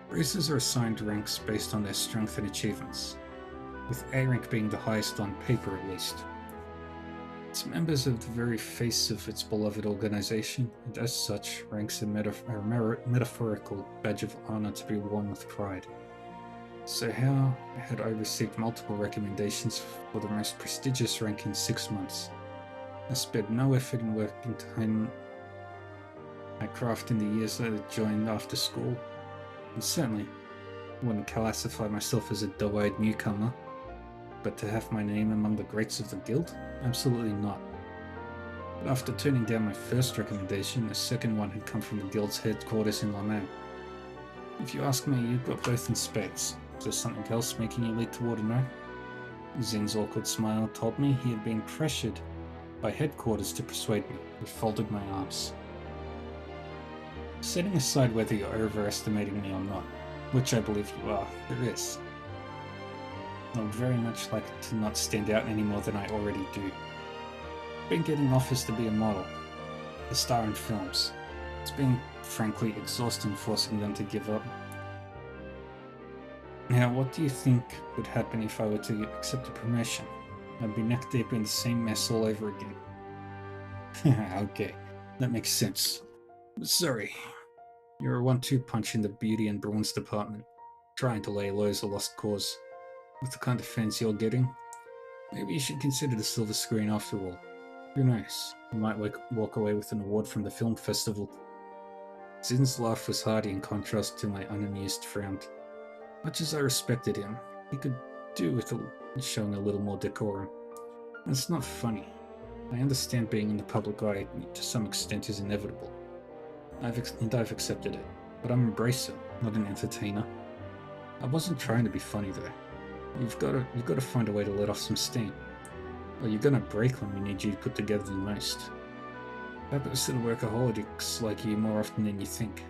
Bracers are assigned ranks based on their strength and achievements, with A rank being the highest on paper at least. It's members of the very face of its beloved organization, and as such, ranks a metaphorical badge of honor to be worn with pride. So how had I received multiple recommendations for the most prestigious rank in 6 months? I spared no effort in working time my craft in the years I had joined after school, and certainly wouldn't classify myself as a doe-eyed newcomer, but to have my name among the greats of the guild? Absolutely not. But after turning down my first recommendation, a second one had come from the guild's headquarters in Lamau. If you ask me, you've got both in spades. Is there something else making you lead toward a no? Zin's awkward smile told me he had been pressured by headquarters to persuade me. I folded my arms. Setting aside whether you're overestimating me or not, which I believe you are, there is. I would very much like to not stand out any more than I already do. I've been getting offers to be a model, a star in films. It's been, frankly, exhausting forcing them to give up. Now, what do you think would happen if I were to accept a promotion? I'd be neck deep in the same mess all over again. Okay, that makes sense. Sorry. You're a 1-2 punch in the beauty and bronze department, trying to lay low as a lost cause. With the kind of fans you're getting, maybe you should consider the silver screen after all. Who knows, you might walk away with an award from the film festival. Zin's laugh was hearty in contrast to my unamused frown. Much as I respected him, he could do with showing a little more decorum. It's not funny. I understand being in the public eye to some extent is inevitable. I've accepted it, but I'm a bracer, not an entertainer. I wasn't trying to be funny though. You've got to find a way to let off some steam, or you're gonna break when we need you put together the most. Happens to the workaholics like you more often than you think.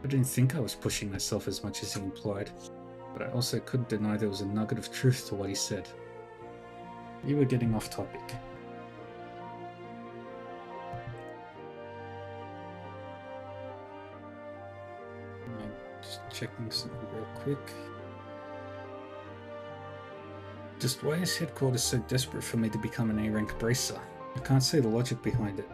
I didn't think I was pushing myself as much as he implied, but I also couldn't deny there was a nugget of truth to what he said. You were getting off topic. Just checking something real quick. Just why is headquarters so desperate for me to become an A-rank bracer? I can't see the logic behind it.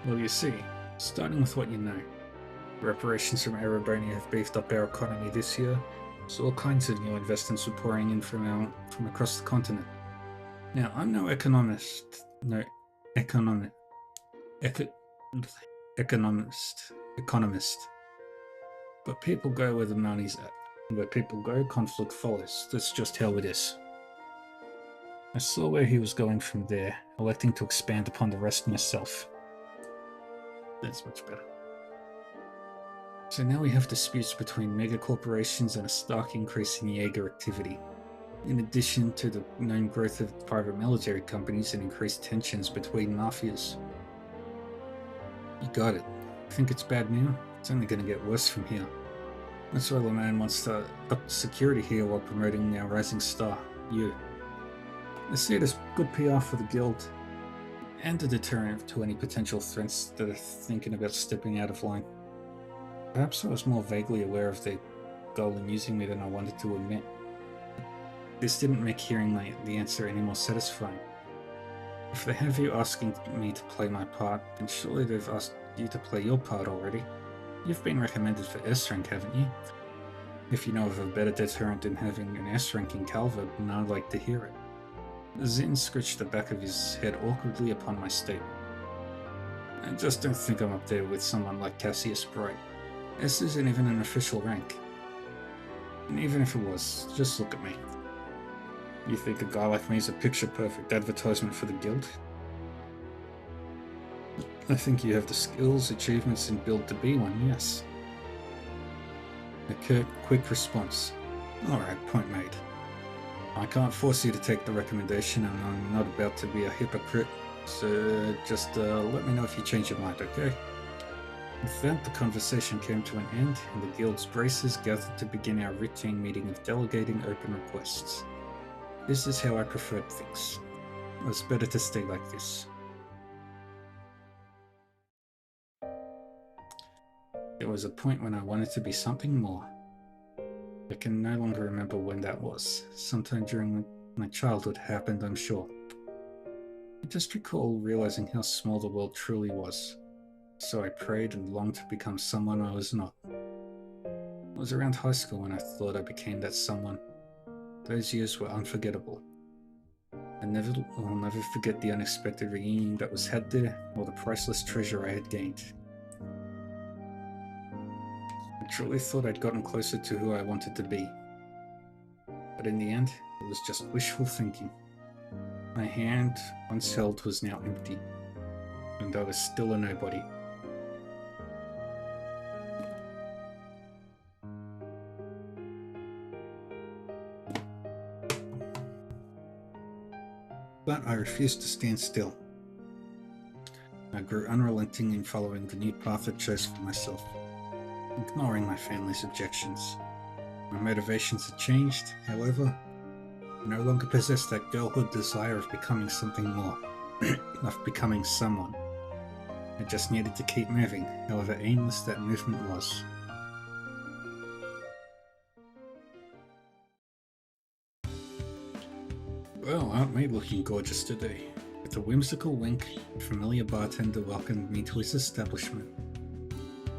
Well, you see, starting with what you know. Reparations from Erebony have beefed up our economy this year, so all kinds of new investments are pouring in from across the continent. Now, I'm no economist, but people go where the money's at, and where people go, conflict follows. That's just how it is. I saw where he was going from there, electing to expand upon the rest myself. That's much better. So now we have disputes between mega corporations and a stark increase in Jaeger activity, in addition to the known growth of private military companies and increased tensions between mafias. You got it. Think it's bad now? It's only going to get worse from here. That's why the man wants to up security here while promoting our rising star, you. I see it as good PR for the guild, and a deterrent to any potential threats that are thinking about stepping out of line. Perhaps I was more vaguely aware of their goal in using me than I wanted to admit. This didn't make hearing the answer any more satisfying. If they have you asking me to play my part, then surely they've asked you to play your part already. You've been recommended for S rank, haven't you? If you know of a better deterrent than having an S rank in Calvert, then I'd like to hear it. Zin scratched the back of his head awkwardly upon my statement. I just don't think I'm up there with someone like Cassius Bright. S isn't even an official rank. And even if it was, just look at me. You think a guy like me is a picture-perfect advertisement for the guild? I think you have the skills, achievements, and build to be one, yes. A curt, quick response. Alright, point made. I can't force you to take the recommendation, and I'm not about to be a hypocrite, so just let me know if you change your mind, okay? With that, the conversation came to an end, and the guild's braces gathered to begin our routine meeting of delegating open requests. This is how I preferred things. It was better to stay like this. There was a point when I wanted to be something more. I can no longer remember when that was. Sometime during my childhood happened, I'm sure. I just recall realizing how small the world truly was. So I prayed and longed to become someone I was not. It was around high school when I thought I became that someone. Those years were unforgettable. I'll never forget the unexpected reunion that was had there, or the priceless treasure I had gained. I truly thought I'd gotten closer to who I wanted to be. But in the end, it was just wishful thinking. My hand, once held, was now empty, and I was still a nobody. But I refused to stand still. I grew unrelenting in following the new path I chose for myself, ignoring my family's objections. My motivations had changed, however. I no longer possessed that girlhood desire of becoming something more, of becoming someone. I just needed to keep moving, however aimless that movement was. Well, aren't we looking gorgeous today? With a whimsical wink, a familiar bartender welcomed me to his establishment.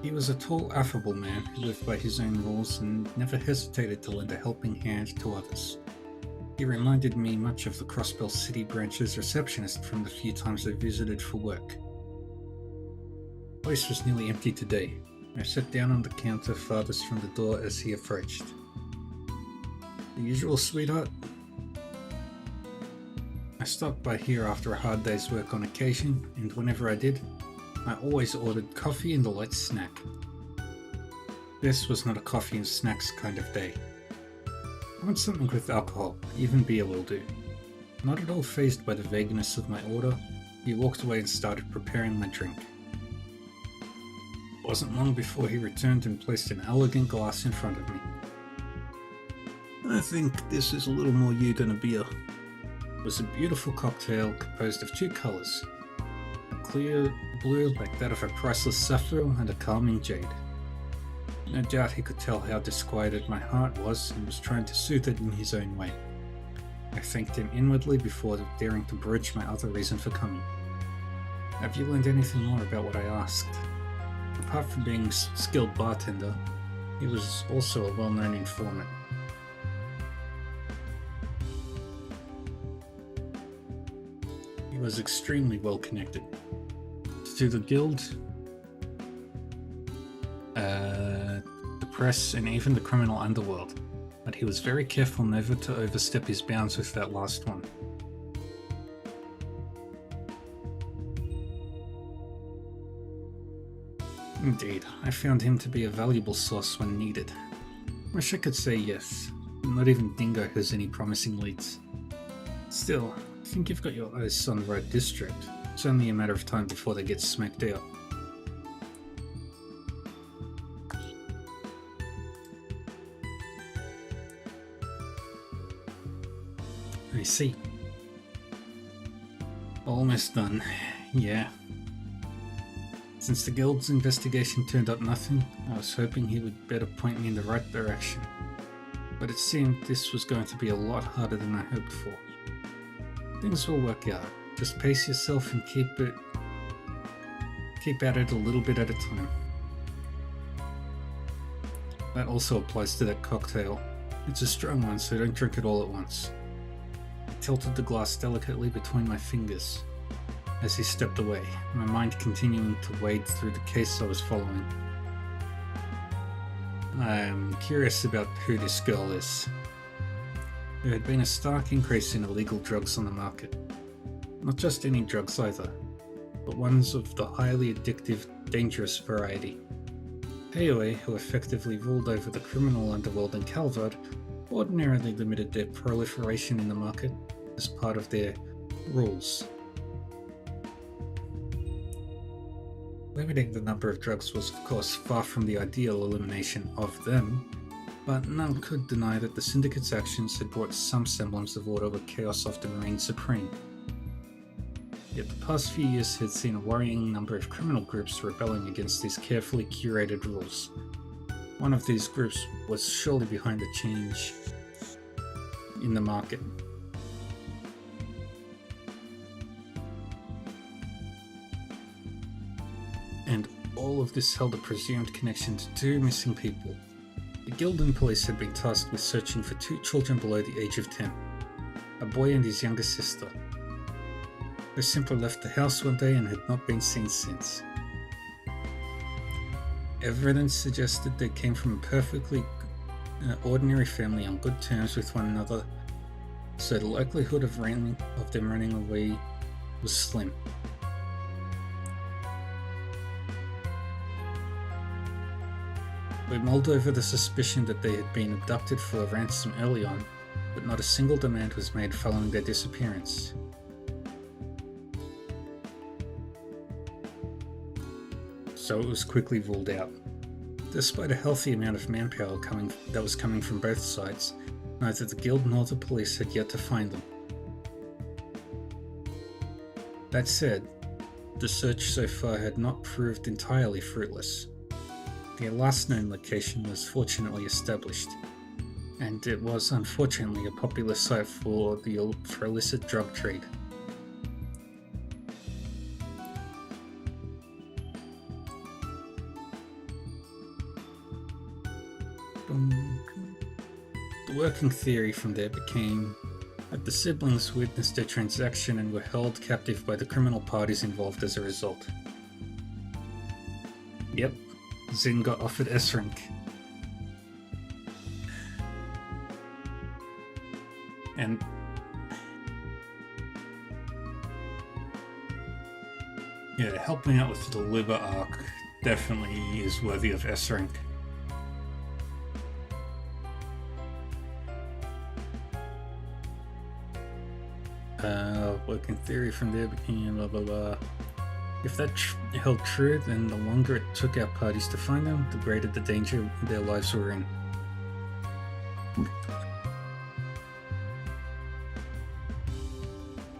He was a tall, affable man who lived by his own rules and never hesitated to lend a helping hand to others. He reminded me much of the Crossbell City branch's receptionist from the few times I visited for work. The place was nearly empty today. I sat down on the counter farthest from the door as he approached. The usual, sweetheart? I stopped by here after a hard day's work on occasion, and whenever I did, I always ordered coffee and a light snack. This was not a coffee and snacks kind of day. I want something with alcohol, even beer will do. Not at all fazed by the vagueness of my order, he walked away and started preparing my drink. It wasn't long before he returned and placed an elegant glass in front of me. I think this is a little more you than a beer. It was a beautiful cocktail composed of two colours, a clear blue like that of a priceless sapphire and a calming jade. No doubt he could tell how disquieted my heart was and was trying to soothe it in his own way. I thanked him inwardly before daring to broach my other reason for coming. Have you learned anything more about what I asked? Apart from being a skilled bartender, he was also a well-known informant. He was extremely well connected to the guild, the press, and even the criminal underworld, but he was very careful never to overstep his bounds with that last one. Indeed, I found him to be a valuable source when needed. Wish I could say yes, but not even Dingo has any promising leads. Still, I think you've got your eyes on the right district. It's only a matter of time before they get smacked out. I see. Almost done, yeah. Since the guild's investigation turned up nothing, I was hoping he would better point me in the right direction. But it seemed this was going to be a lot harder than I hoped for. Things will work out. Just pace yourself and keep at it a little bit at a time. That also applies to that cocktail. It's a strong one, so don't drink it all at once. I tilted the glass delicately between my fingers as he stepped away, my mind continuing to wade through the case I was following. I am curious about who this girl is. There had been a stark increase in illegal drugs on the market. Not just any drugs either, but ones of the highly addictive, dangerous variety. Heoi, who effectively ruled over the criminal underworld in Calvard, ordinarily limited their proliferation in the market as part of their rules. Limiting the number of drugs was of course far from the ideal elimination of them, but none could deny that the Syndicate's actions had brought some semblance of order where chaos often reigned supreme. Yet the past few years had seen a worrying number of criminal groups rebelling against these carefully curated rules. One of these groups was surely behind the change in the market. And all of this held a presumed connection to two missing people. The guild and police had been tasked with searching for two children below the age of 10, a boy and his younger sister. They simply left the house one day and had not been seen since. Evidence suggested they came from a perfectly ordinary family on good terms with one another, so the likelihood of them running away was slim. We mulled over the suspicion that they had been abducted for a ransom early on, but not a single demand was made following their disappearance. So it was quickly ruled out. Despite a healthy amount of manpower that was coming from both sides, neither the guild nor the police had yet to find them. That said, the search so far had not proved entirely fruitless. Their last known location was fortunately established, and it was unfortunately a popular site for illicit drug trade. The working theory from there became that the siblings witnessed a transaction and were held captive by the criminal parties involved as a result. Yep, Zin got offered S-rank. And yeah, helping out with the liver arc definitely is worthy of S-rank. Working theory from there became blah blah blah. If that held true, then the longer it took our parties to find them, the greater the danger their lives were in.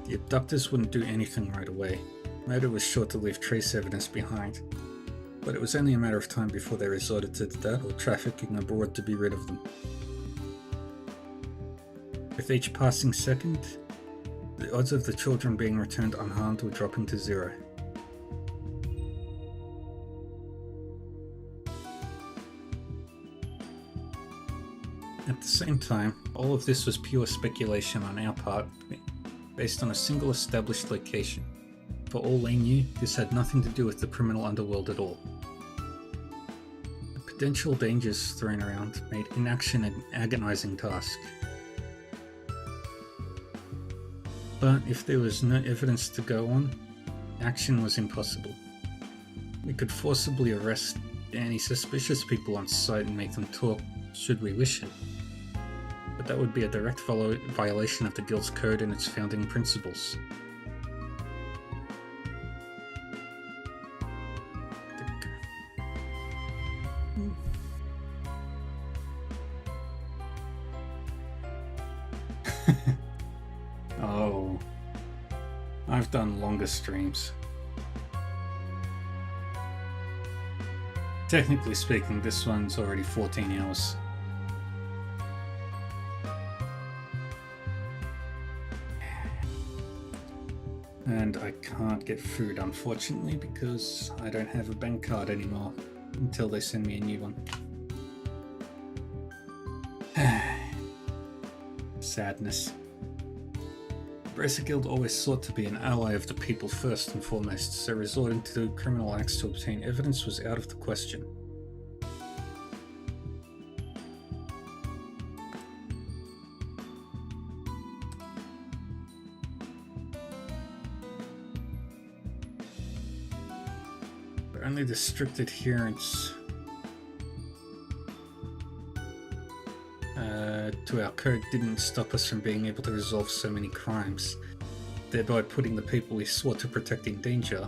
The abductors wouldn't do anything right away. Murder was sure to leave trace evidence behind, but it was only a matter of time before they resorted to that or trafficking abroad to be rid of them. With each passing second, the odds of the children being returned unharmed were dropping to zero. the same time, all of this was pure speculation on our part, based on a single established location. For all they knew, this had nothing to do with the criminal underworld at all. The potential dangers thrown around made inaction an agonizing task. But if there was no evidence to go on, action was impossible. We could forcibly arrest any suspicious people on site and make them talk, should we wish it. But that would be a direct violation of the Guild's code and its founding principles. Oh, I've done longer streams. Technically speaking, this one's already 14 hours. And I can't get food, unfortunately, because I don't have a bank card anymore until they send me a new one. Sadness. The Bracer Guild always sought to be an ally of the people first and foremost, so resorting to criminal acts to obtain evidence was out of the question. But only the strict adherence to our code didn't stop us from being able to resolve so many crimes, thereby putting the people we swore to protect in danger.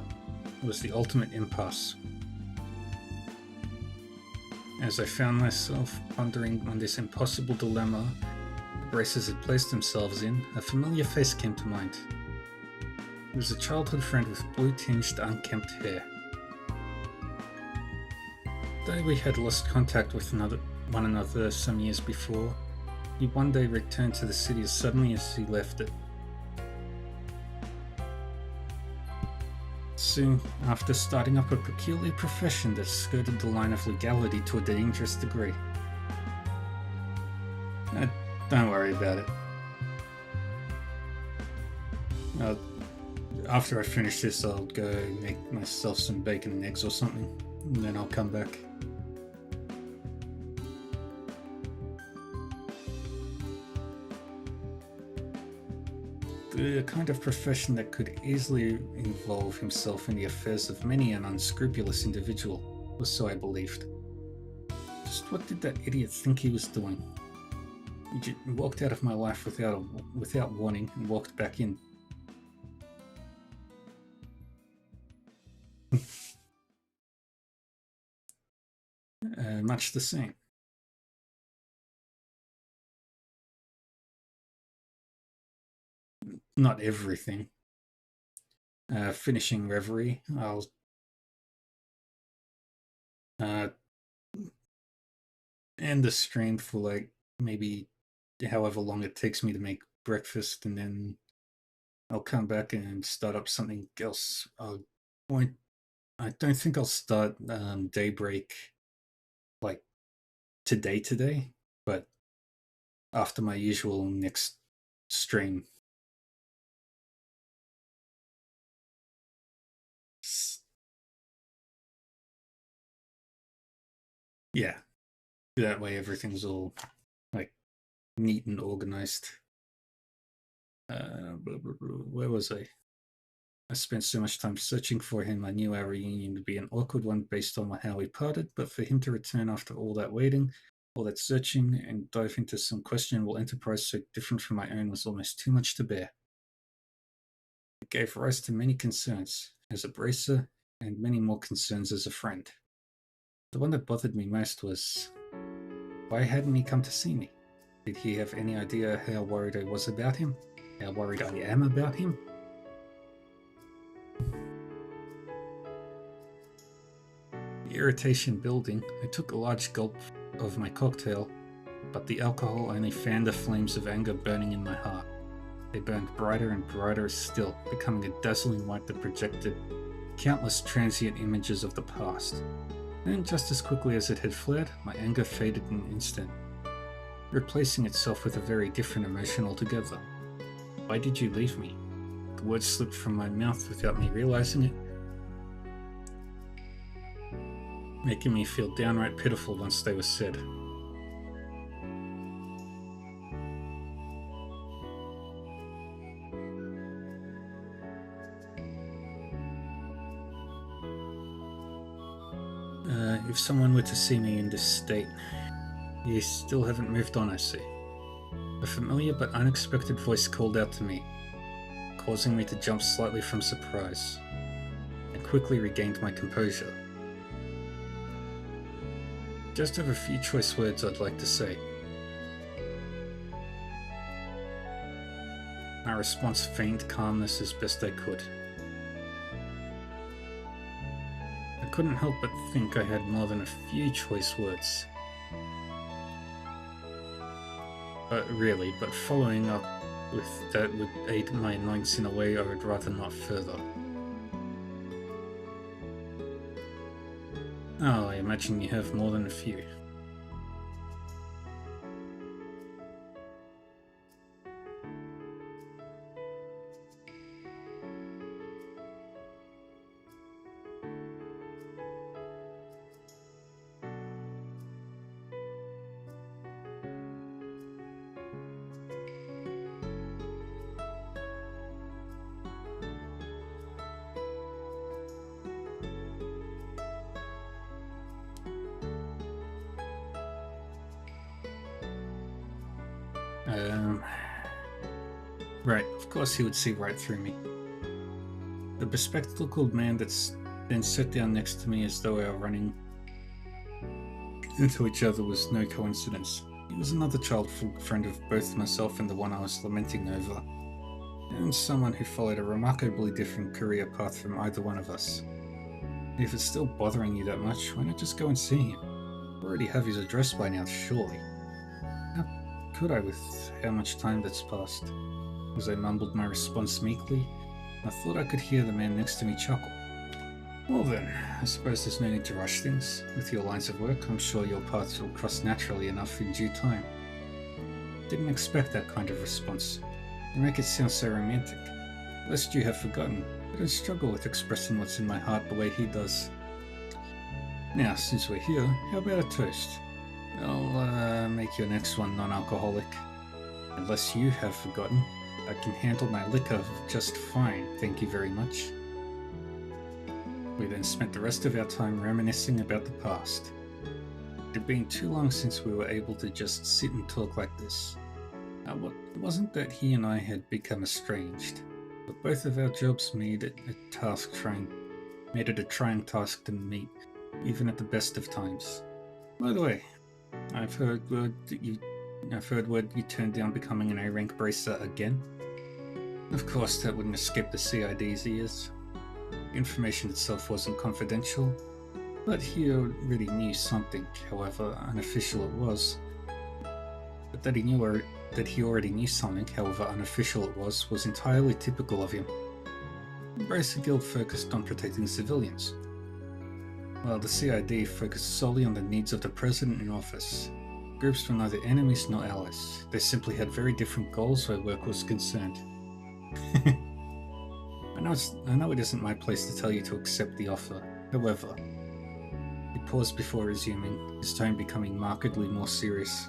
It was the ultimate impasse. As I found myself pondering on this impossible dilemma the Bracers had placed themselves in, a familiar face came to mind. It was a childhood friend with blue-tinged, unkempt hair. Though we had lost contact with one another some years before, he one day returned to the city as suddenly as he left it. Soon after, starting up a peculiar profession that skirted the line of legality to a dangerous degree. Don't worry about it. After I finish this, I'll go make myself some bacon and eggs or something, and then I'll come back. The kind of profession that could easily involve himself in the affairs of many an unscrupulous individual, or so I believed. Just what did that idiot think he was doing? He walked out of my life without warning and walked back in. Much the same. Not everything. Finishing Reverie, I'll end the stream for like maybe however long it takes me to make breakfast, and then I'll come back and start up something else. I don't think I'll start Daybreak like today, but after my usual next stream. Yeah, that way everything's all like neat and organized. Where was I? I spent so much time searching for him. I knew our reunion would be an awkward one based on how we parted, but for him to return after all that waiting, all that searching, and dive into some questionable enterprise so different from my own was almost too much to bear. It gave rise to many concerns as a bracer, and many more concerns as a friend. The one that bothered me most was, why hadn't he come to see me? Did he have any idea how worried I was about him? How worried I am about him? The irritation building, I took a large gulp of my cocktail, but the alcohol only fanned the flames of anger burning in my heart. They burned brighter and brighter still, becoming a dazzling light that projected countless transient images of the past. Then, just as quickly as it had flared, my anger faded in an instant. replacing itself with a very different emotion altogether. Why did you leave me? The words slipped from my mouth without me realizing it, making me feel downright pitiful once they were said. If someone were to see me in this state, you still haven't moved on, I see. A familiar but unexpected voice called out to me, causing me to jump slightly from surprise. I quickly regained my composure. Just have a few choice words I'd like to say. My response feigned calmness as best I could. I couldn't help but think I had more than a few choice words. Really, but following up with that would aid my annoyance in a way I would rather not further. Oh, I imagine you have more than a few. Right, of course he would see right through me. The bespectacled man that's then sat down next to me as though our running into each other was no coincidence. He was another childhood friend of both myself and the one I was lamenting over, and someone who followed a remarkably different career path from either one of us. If it's still bothering you that much, why not just go and see him? You already have his address by now, surely. How could I with how much time that's passed? As I mumbled my response meekly, I thought I could hear the man next to me chuckle. Well then, I suppose there's no need to rush things. With your lines of work, I'm sure your paths will cross naturally enough in due time. Didn't expect that kind of response. You make it sound so romantic. Lest you have forgotten, I don't struggle with expressing what's in my heart the way he does. Now, since we're here, how about a toast? I'll make your next one non-alcoholic. Unless you have forgotten, I can handle my liquor just fine, thank you very much. We then spent the rest of our time reminiscing about the past. It had been too long since we were able to just sit and talk like this. It wasn't that he and I had become estranged, but both of our jobs made it a trying task to meet, even at the best of times. By the way, I've heard word you turned down becoming an A-rank bracer again. Of course, that wouldn't escape the CID's ears. The information itself wasn't confidential, but he already knew something, however unofficial it was. But that he already knew something, however unofficial it was entirely typical of him. The Bracer Guild focused on protecting civilians, while the CID focused solely on the needs of the President in office. Groups were neither enemies nor allies. They simply had very different goals where work was concerned. I know it isn't my place to tell you to accept the offer. However, he paused before resuming, his tone becoming markedly more serious.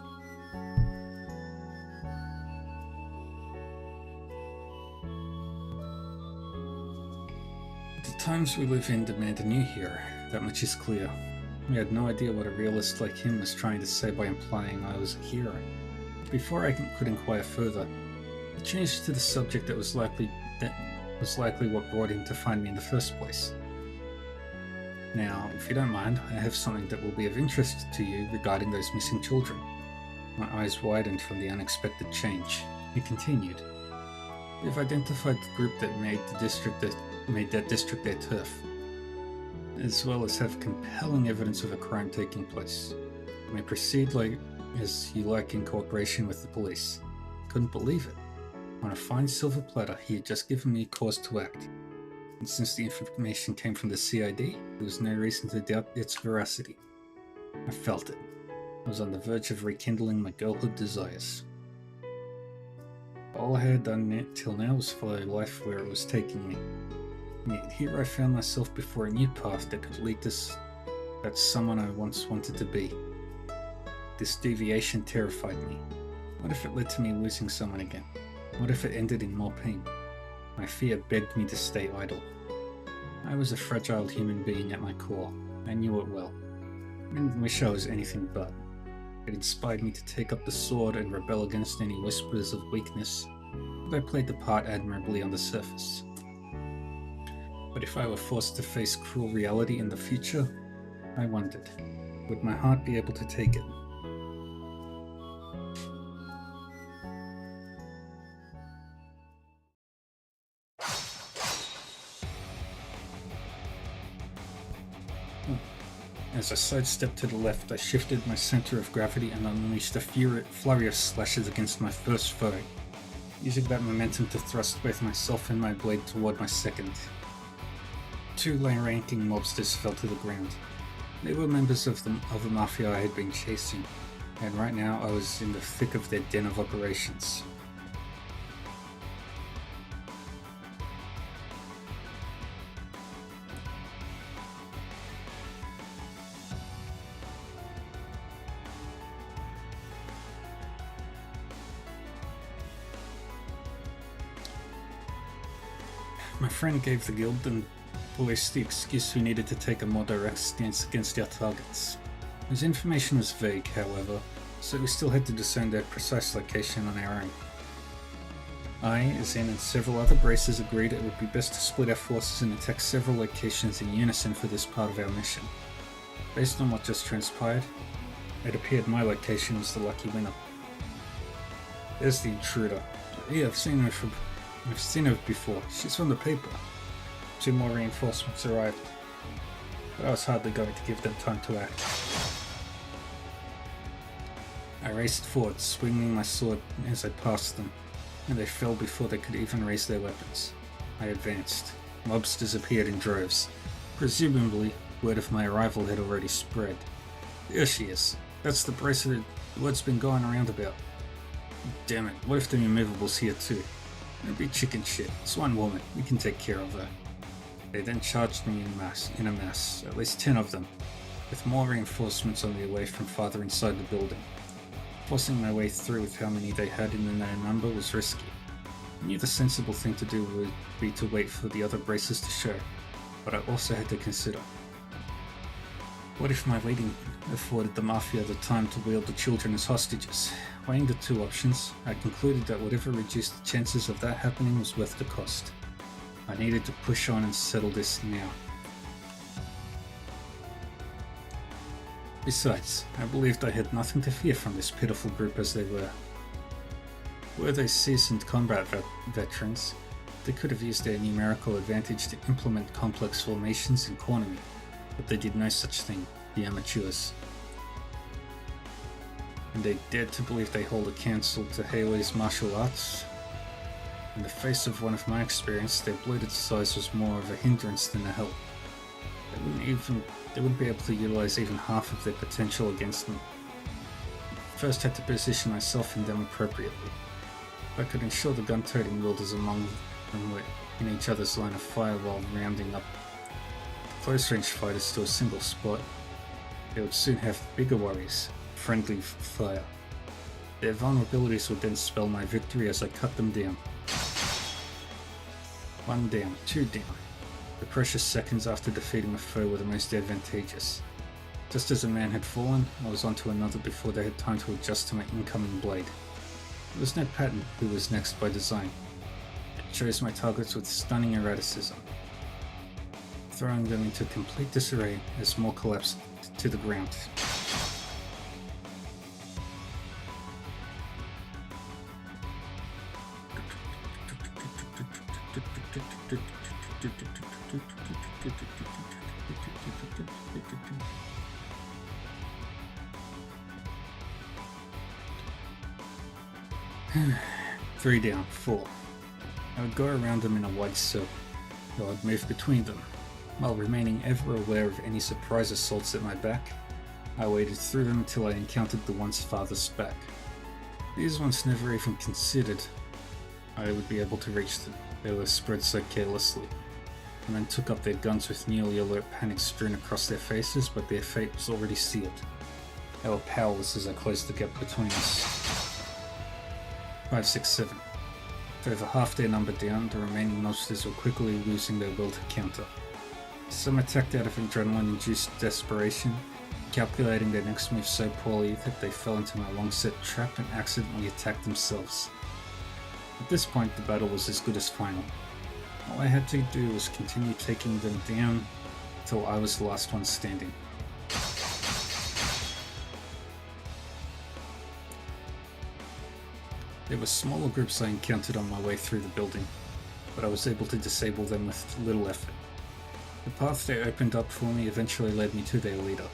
The times we live in demand a new hero, that much is clear. We had no idea what a realist like him was trying to say by implying I was a hero. Before I could inquire further, he changed to the subject that was likely what brought him to find me in the first place. Now, if you don't mind, I have something that will be of interest to you regarding those missing children. My eyes widened from the unexpected change. He continued. We've identified the group that made that district their turf, as well as have compelling evidence of a crime taking place. You may proceed as you like in cooperation with the police. Couldn't believe it. On a fine silver platter, he had just given me cause to act. And since the information came from the CID, there was no reason to doubt its veracity. I felt it. I was on the verge of rekindling my girlhood desires. All I had done till now was follow life where it was taking me. And yet here I found myself before a new path that could lead to that someone I once wanted to be. This deviation terrified me. What if it led to me losing someone again? What if it ended in more pain? My fear begged me to stay idle. I was a fragile human being at my core. I knew it well. I didn't wish I was anything but. It inspired me to take up the sword and rebel against any whispers of weakness, but I played the part admirably on the surface. But if I were forced to face cruel reality in the future, I wondered, would my heart be able to take it? As I sidestepped to the left, I shifted my center of gravity and unleashed a flurry of slashes against my first foe, using that momentum to thrust both myself and my blade toward my second. 2 low-ranking mobsters fell to the ground. They were members of a mafia I had been chasing, and right now I was in the thick of their den of operations. My friend gave the guild and police the excuse we needed to take a more direct stance against our targets. His information was vague, however, so we still had to discern their precise location on our own. I, Zen, and several other bracers agreed it would be best to split our forces and attack several locations in unison for this part of our mission. Based on what just transpired, it appeared my location was the lucky winner. There's the intruder. Yeah, I've seen her before. She's from the paper. 2 more reinforcements arrived, but I was hardly going to give them time to act. I raced forward, swinging my sword as I passed them, and they fell before they could even raise their weapons. I advanced. Mobsters appeared in droves. Presumably, word of my arrival had already spread. There she is. That's the bracelet the word's been going around about. Damn it, what if the immovable's here too? It'd be chicken shit. It's one woman. We can take care of her. They then charged me in a mass, at least 10 of them, with more reinforcements on their way from farther inside the building. Forcing my way through with how many they had in the known number was risky. I knew the sensible thing to do would be to wait for the other braces to show, but I also had to consider. What if my waiting afforded the Mafia the time to wield the children as hostages? Weighing the 2 options, I concluded that whatever reduced the chances of that happening was worth the cost. I needed to push on and settle this now. Besides, I believed I had nothing to fear from this pitiful group as they were. Were they seasoned combat veterans, they could have used their numerical advantage to implement complex formations and corner me, but they did no such thing, the amateurs. And they dared to believe they hold a candle to Haley's martial arts? In the face of one of my experience, their bloated size was more of a hindrance than a help. They wouldn't be able to utilize even half of their potential against me. First had to position myself in them appropriately. If I could ensure the gun-toting wielders among them were in each other's line of fire while rounding up close-range fighters to a single spot, they would soon have bigger worries, friendly fire. Their vulnerabilities would then spell my victory as I cut them down. 1 down, 2 down. The precious seconds after defeating a foe were the most advantageous. Just as a man had fallen, I was onto another before they had time to adjust to my incoming blade. There was no pattern who was next by design. I chose my targets with stunning erraticism, throwing them into complete disarray as more collapsed to the ground. Three down, 4. I would go around them in a wide circle, though I'd move between them, while remaining ever aware of any surprise assaults at my back. I waded through them until I encountered the ones farthest back. These ones never even considered I would be able to reach them. They were spread so carelessly. The men took up their guns with nearly alert panic strewn across their faces, but their fate was already sealed. They were powerless as I closed the gap between us. 5, 6, 7. With over half their number down, the remaining monsters were quickly losing their will to counter. Some attacked out of adrenaline-induced desperation, calculating their next move so poorly that they fell into my long-set trap and accidentally attacked themselves. At this point, the battle was as good as final. All I had to do was continue taking them down until I was the last one standing. There were smaller groups I encountered on my way through the building, but I was able to disable them with little effort. The path they opened up for me eventually led me to their leader.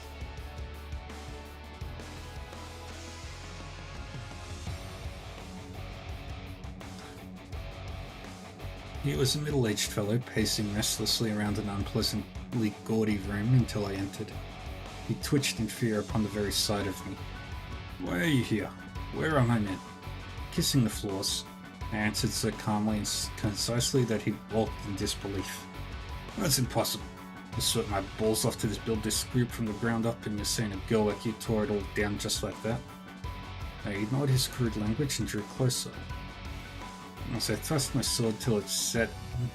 He was a middle-aged fellow pacing restlessly around an unpleasantly gaudy room until I entered. He twitched in fear upon the very sight of me. "Why are you here? Where are my men?" Kissing the floors, I answered so calmly and concisely that he balked in disbelief. "That's impossible. I sweat my balls off to build this group from the ground up, and you're saying a girl like you tore it all down just like that?" I ignored his crude language and drew closer. As I thrust my sword till it set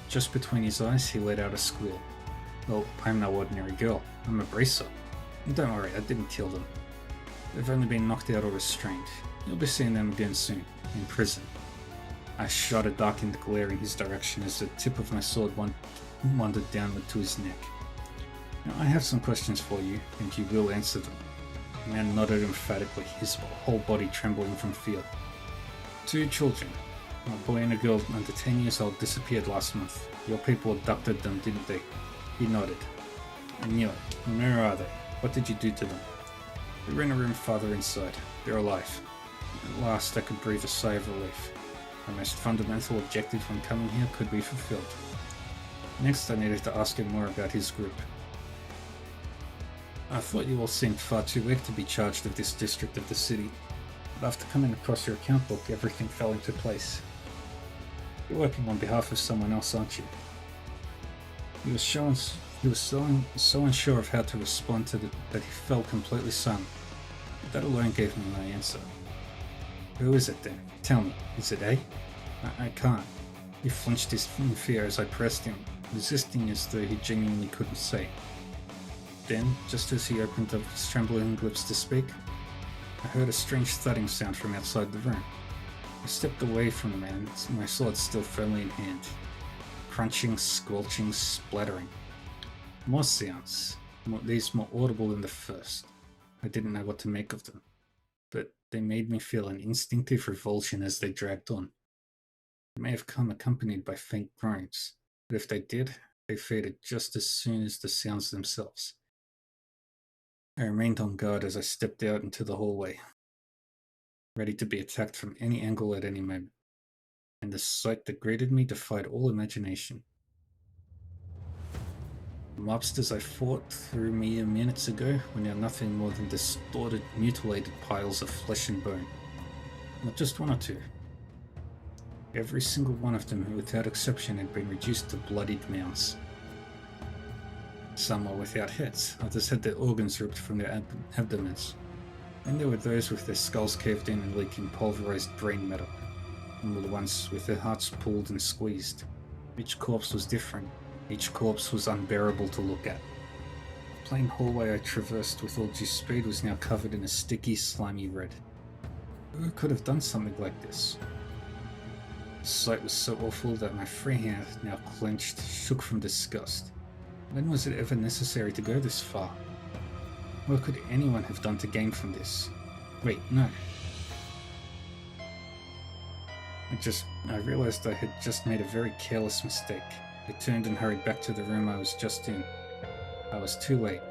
just between his eyes, he let out a squeal. "Well, I'm no ordinary girl. I'm a bracer. And don't worry, I didn't kill them. They've only been knocked out or restrained. You'll be seeing them again soon, in prison." I shot a darkened glare in his direction as the tip of my sword wandered downward to his neck. "Now, I have some questions for you, and you will answer them." The man nodded emphatically, his whole body trembling from fear. "2 children. A boy and a girl under 10 years old disappeared last month. Your people abducted them, didn't they?" He nodded. "I knew it. And where are they? What did you do to them?" "We were in a room farther inside. They're alive." At last I could breathe a sigh of relief. My most fundamental objective when coming here could be fulfilled. Next I needed to ask him more about his group. "I thought you all seemed far too weak to be charged with this district of the city, but after coming across your account book, everything fell into place. You're working on behalf of someone else, aren't you?" He was so unsure of how to respond to that he fell completely silent. That alone gave me my answer. "Who is it then? Tell me, is it A?" I can't." He flinched in fear as I pressed him, resisting as though he genuinely couldn't say. Then, just as he opened up his trembling lips to speak, I heard a strange thudding sound from outside the room. I stepped away from the man, my sword still firmly in hand. Crunching, squelching, splattering. More sounds, these more audible than the first. I didn't know what to make of them, but they made me feel an instinctive revulsion as they dragged on. They may have come accompanied by faint groans, but if they did, they faded just as soon as the sounds themselves. I remained on guard as I stepped out into the hallway, ready to be attacked from any angle at any moment, and the sight that greeted me defied all imagination. The mobsters I fought through mere minutes ago were now nothing more than distorted, mutilated piles of flesh and bone. Not just one or two. Every single one of them, without exception, had been reduced to bloodied mounds. Some were without heads, others had their organs ripped from their abdomens. Then there were those with their skulls caved in and leaking pulverized brain matter, and were the ones with their hearts pulled and squeezed. Each corpse was different. Each corpse was unbearable to look at. The plain hallway I traversed with all due speed was now covered in a sticky, slimy red. Who could have done something like this? The sight was so awful that my free hand, now clenched, shook from disgust. When was it ever necessary to go this far? What could anyone have done to gain from this? Wait, no. I realized I had just made a very careless mistake. I turned and hurried back to the room I was just in. I was too late.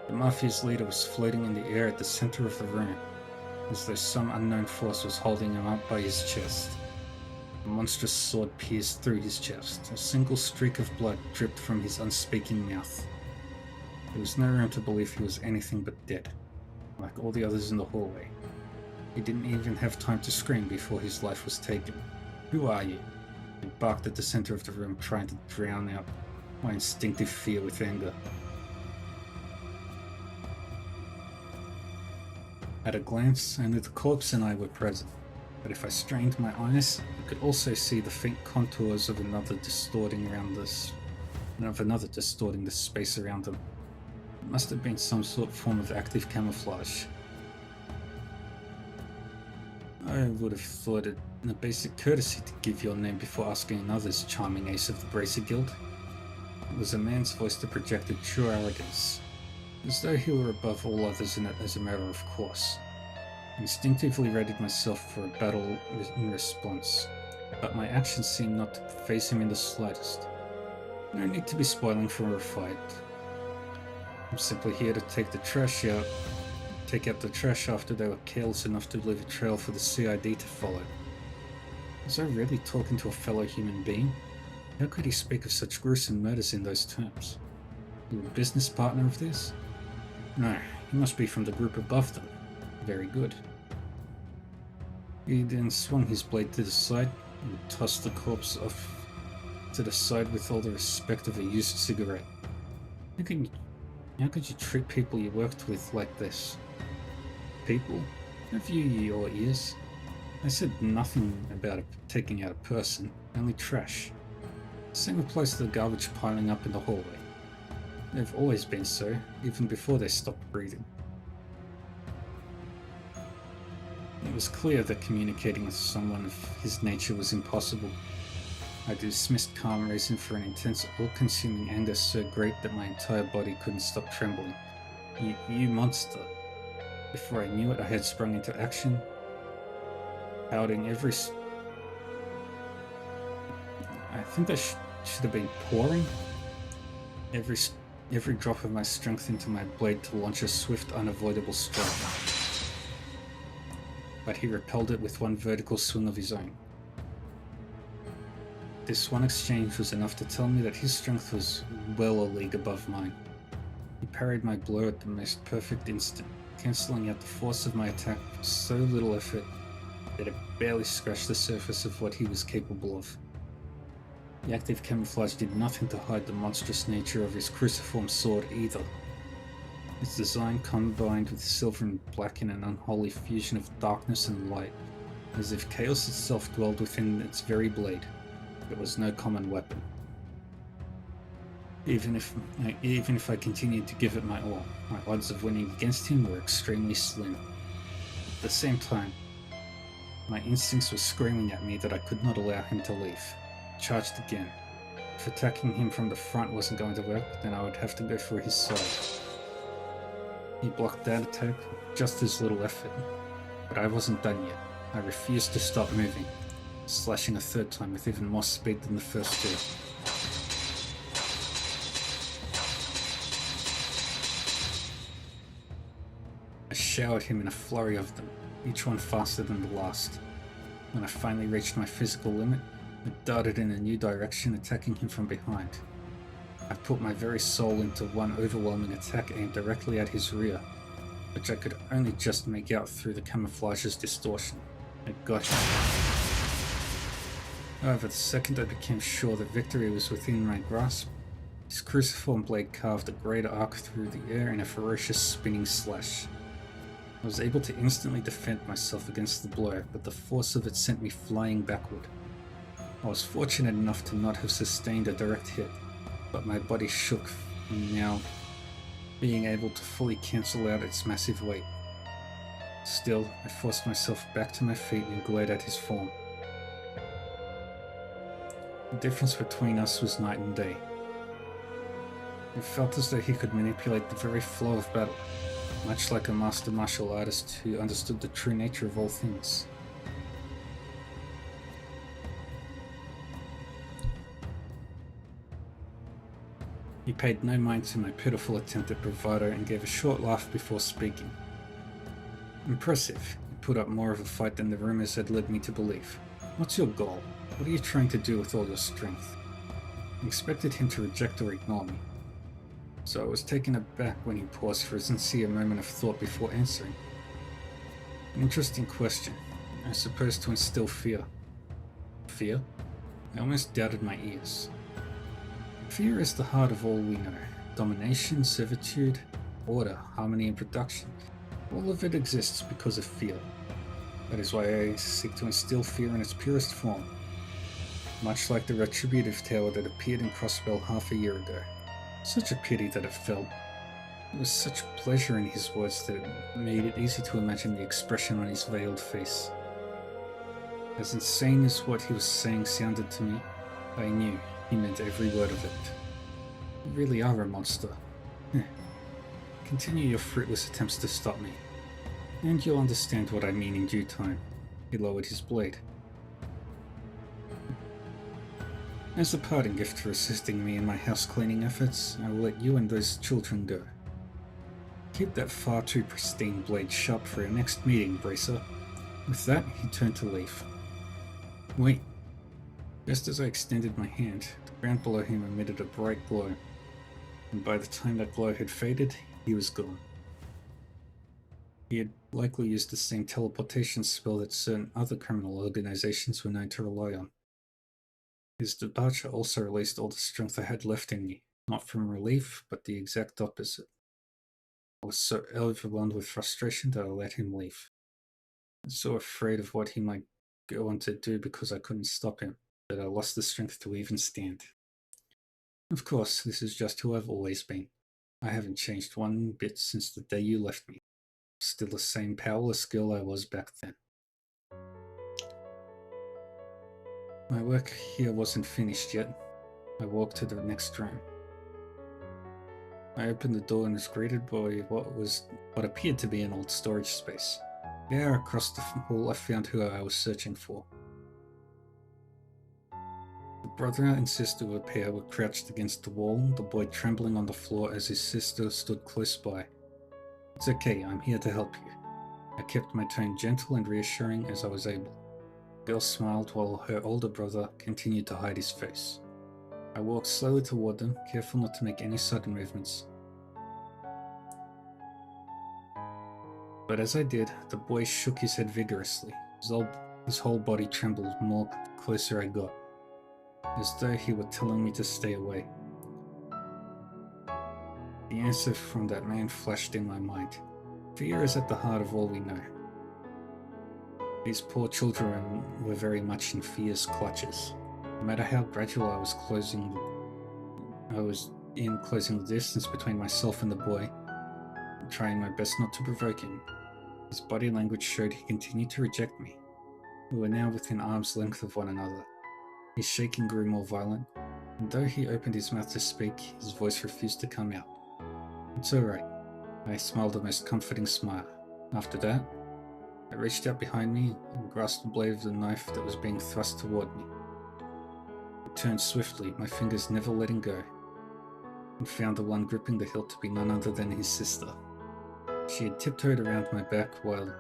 The Mafia's leader was floating in the air at the center of the room, as though some unknown force was holding him up by his chest. A monstrous sword pierced through his chest. A single streak of blood dripped from his unspeaking mouth. There was no room to believe he was anything but dead, like all the others in the hallway. He didn't even have time to scream before his life was taken. "Who are you?" He barked at the center of the room, trying to drown out my instinctive fear with anger. At a glance, only the corpse and I were present, but if I strained my eyes, I could also see the faint contours of another distorting the space around them. It must have been some form of active camouflage. I would have thought it a basic courtesy to give your name before asking another's charming ace of the Bracer Guild. It was a man's voice that projected true arrogance, as though he were above all others in it as a matter of course. I instinctively readied myself for a battle in response, but my actions seemed not to faze him in the slightest. No need to be spoiling for a fight. I'm simply here to take out the trash after they were careless enough to leave a trail for the CID to follow. Was I really talking to a fellow human being? How could he speak of such gruesome murders in those terms? You a business partner of this? No, he must be from the group above them. Very good. He then swung his blade to the side and tossed the corpse off to the side with all the respect of a used cigarette. How could you treat people you worked with like this? People? Have you your ears? I said nothing about taking out a person, only trash. Same applies to the garbage piling up in the hallway. They've always been so, even before they stopped breathing. It was clear that communicating with someone of his nature was impossible. I dismissed calm reason for an intense, all-consuming anger so great that my entire body couldn't stop trembling. You monster. Before I knew it, I had sprung into action, pouting every... I think I should have been pouring every drop of my strength into my blade to launch a swift, unavoidable strike. But he repelled it with one vertical swing of his own. This one exchange was enough to tell me that his strength was well a league above mine. He parried my blow at the most perfect instant, cancelling out the force of my attack with so little effort that it barely scratched the surface of what he was capable of. The active camouflage did nothing to hide the monstrous nature of his cruciform sword either. Its design combined with silver and black in an unholy fusion of darkness and light, as if chaos itself dwelled within its very blade. It was no common weapon. Even if I continued to give it my all, my odds of winning against him were extremely slim. At the same time, my instincts were screaming at me that I could not allow him to leave. I charged again. If attacking him from the front wasn't going to work, then I would have to go for his side. He blocked that attack with just as little effort, but I wasn't done yet. I refused to stop moving, slashing a third time with even more speed than the first two. I showered him in a flurry of them, each one faster than the last. When I finally reached my physical limit, I darted in a new direction, attacking him from behind. I put my very soul into one overwhelming attack aimed directly at his rear, which I could only just make out through the camouflage's distortion. I got him. However, the second I became sure that victory was within my grasp, his cruciform blade carved a great arc through the air in a ferocious spinning slash. I was able to instantly defend myself against the blow, but the force of it sent me flying backward. I was fortunate enough to not have sustained a direct hit, but my body shook from now being able to fully cancel out its massive weight. Still, I forced myself back to my feet and glared at his form. The difference between us was night and day. It felt as though he could manipulate the very flow of battle, much like a master martial artist who understood the true nature of all things. He paid no mind to my pitiful attempt at bravado and gave a short laugh before speaking. Impressive. You put up more of a fight than the rumors had led me to believe. What's your goal? What are you trying to do with all your strength? I expected him to reject or ignore me. so I was taken aback when he paused for a sincere moment of thought before answering. An interesting question, I suppose, to instill fear. Fear? I almost doubted my ears. Fear is the heart of all we know. Domination, servitude, order, harmony, and production. All of it exists because of fear. That is why I seek to instill fear in its purest form. Much like the retributive tower that appeared in Crossbell half a year ago. Such a pity that it fell. There was such pleasure in his words that it made it easy to imagine the expression on his veiled face. As insane as what he was saying sounded to me, I knew he meant every word of it. You really are a monster. Continue your fruitless attempts to stop me, and you'll understand what I mean in due time. He lowered his blade. As a parting gift for assisting me in my house cleaning efforts, I will let you and those children go. Keep that far too pristine blade sharp for your next meeting, Bracer. With that, he turned to leave. Wait. Just as I extended my hand, the ground below him emitted a bright glow, and by the time that glow had faded, he was gone. He had likely used the same teleportation spell that certain other criminal organizations were known to rely on. His departure also released all the strength I had left in me, not from relief, but the exact opposite. I was so overwhelmed with frustration that I let him leave. I was so afraid of what he might go on to do because I couldn't stop him, that I lost the strength to even stand. Of course, this is just who I've always been. I haven't changed one bit since the day you left me. Still the same powerless girl I was back then. My work here wasn't finished yet. I walked to the next room. I opened the door and was greeted by what appeared to be an old storage space. There, across the hall, I found who I was searching for. The brother and sister of a pair were crouched against the wall, the boy trembling on the floor as his sister stood close by. It's okay, I'm here to help you. I kept my tone gentle and reassuring as I was able. The girl smiled while her older brother continued to hide his face. I walked slowly toward them, careful not to make any sudden movements. But as I did, the boy shook his head vigorously. His whole body trembled more the closer I got, as though he were telling me to stay away. The answer from that man flashed in my mind. Fear is at the heart of all we know. These poor children were very much in fear's clutches. No matter how gradual I was closing the distance between myself and the boy, trying my best not to provoke him. His body language showed he continued to reject me. We were now within arm's length of one another. His shaking grew more violent, and though he opened his mouth to speak, his voice refused to come out. It's alright. I smiled a most comforting smile. After that, I reached out behind me and grasped the blade of the knife that was being thrust toward me. I turned swiftly, my fingers never letting go, and found the one gripping the hilt to be none other than his sister. She had tiptoed around my back while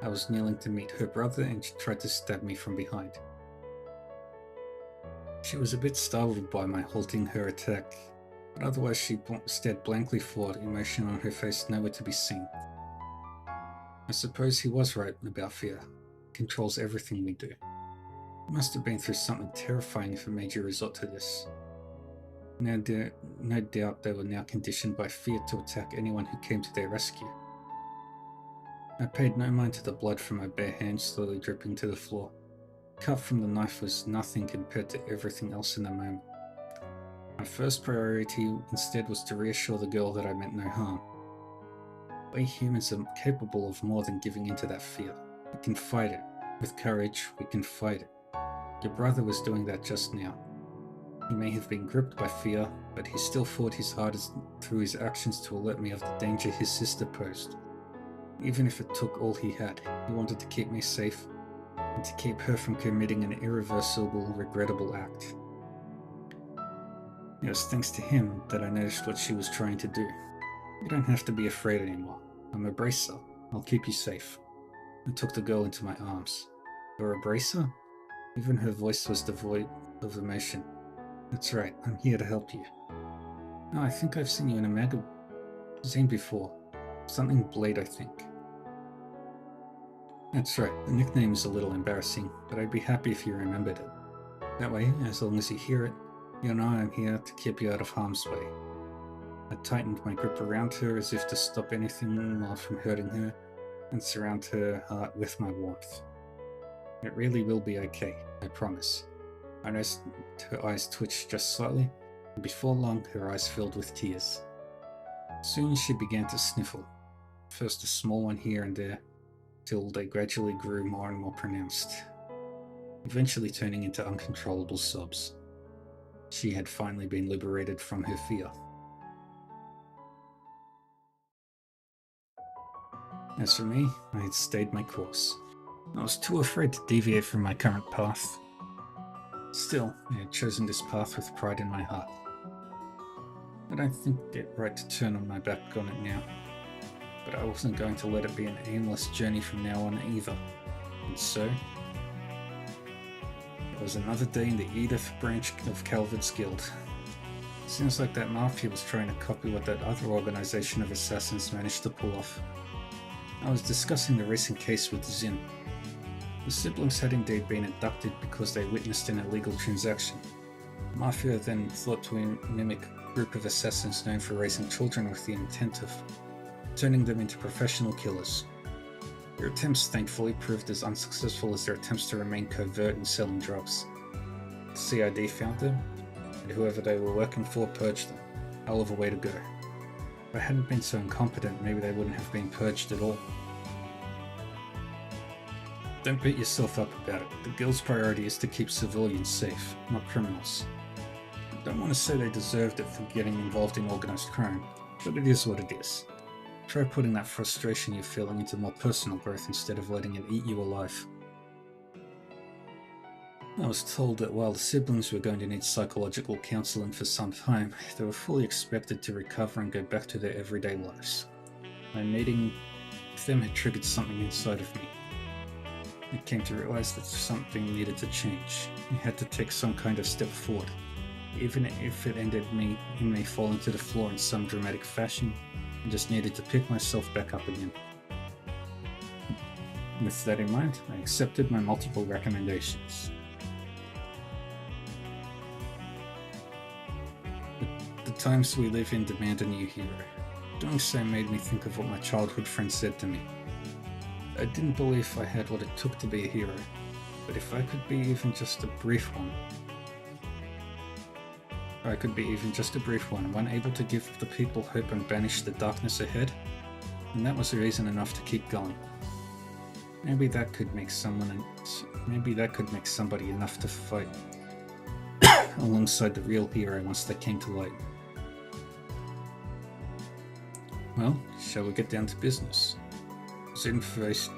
I was kneeling to meet her brother, and she tried to stab me from behind. She was a bit startled by my halting her attack, but otherwise she stared blankly forward, emotion on her face nowhere to be seen. I suppose he was right about fear. It controls everything we do. It must have been through something terrifying if it made you resort to this. No doubt they were now conditioned by fear to attack anyone who came to their rescue. I paid no mind to the blood from my bare hand slowly dripping to the floor. The cut from the knife was nothing compared to everything else in the moment. My first priority instead was to reassure the girl that I meant no harm. We humans are capable of more than giving into that fear. We can fight it. With courage, we can fight it. Your brother was doing that just now. He may have been gripped by fear, but he still fought his hardest through his actions to alert me of the danger his sister posed. Even if it took all he had, he wanted to keep me safe and to keep her from committing an irreversible, regrettable act. It was thanks to him that I noticed what she was trying to do. You don't have to be afraid anymore. I'm a bracer. I'll keep you safe. I took the girl into my arms. You're a bracer? Even her voice was devoid of emotion. That's right, I'm here to help you. No, I think I've seen you in a magazine before. Something Blade, I think. That's right, the nickname is a little embarrassing, but I'd be happy if you remembered it. That way, as long as you hear it, you'll know I'm here to keep you out of harm's way. I tightened my grip around her as if to stop anything more from hurting her, and surround her heart with my warmth. It really will be okay, I promise. I noticed her eyes twitched just slightly, and before long her eyes filled with tears. Soon she began to sniffle, first a small one here and there, till they gradually grew more and more pronounced, eventually turning into uncontrollable sobs. She had finally been liberated from her fear. As for me, I had stayed my course. I was too afraid to deviate from my current path. Still, I had chosen this path with pride in my heart. I don't think it right to turn on my back on it now, but I wasn't going to let it be an aimless journey from now on either. And so, it was another day in the Edith branch of Calvard's Guild. Seems like that mafia was trying to copy what that other organization of assassins managed to pull off. I was discussing the recent case with Zin. The siblings had indeed been abducted because they witnessed an illegal transaction. Mafia then thought to mimic a group of assassins known for raising children with the intent of turning them into professional killers. Their attempts thankfully proved as unsuccessful as their attempts to remain covert in selling drugs. The CID found them, and whoever they were working for purged them. Hell of a way to go. If I hadn't been so incompetent, maybe they wouldn't have been purged at all. Don't beat yourself up about it. The Guild's priority is to keep civilians safe, not criminals. I don't want to say they deserved it for getting involved in organized crime, but it is what it is. Try putting that frustration you're feeling into more personal growth instead of letting it eat you alive. I was told that while the siblings were going to need psychological counseling for some time, they were fully expected to recover and go back to their everyday lives. My meeting with them had triggered something inside of me. I came to realize that something needed to change. I had to take some kind of step forward. Even if it ended in me falling to the floor in some dramatic fashion, I just needed to pick myself back up again. With that in mind, I accepted my multiple recommendations. The times we live in demand a new hero. Doing so made me think of what my childhood friend said to me. I didn't believe I had what it took to be a hero, but if I could be even just a brief one, one able to give the people hope and banish the darkness ahead, and that was a reason enough to keep going. Maybe that could make somebody enough to fight alongside the real hero once they came to light. Well, shall we get down to business? Zin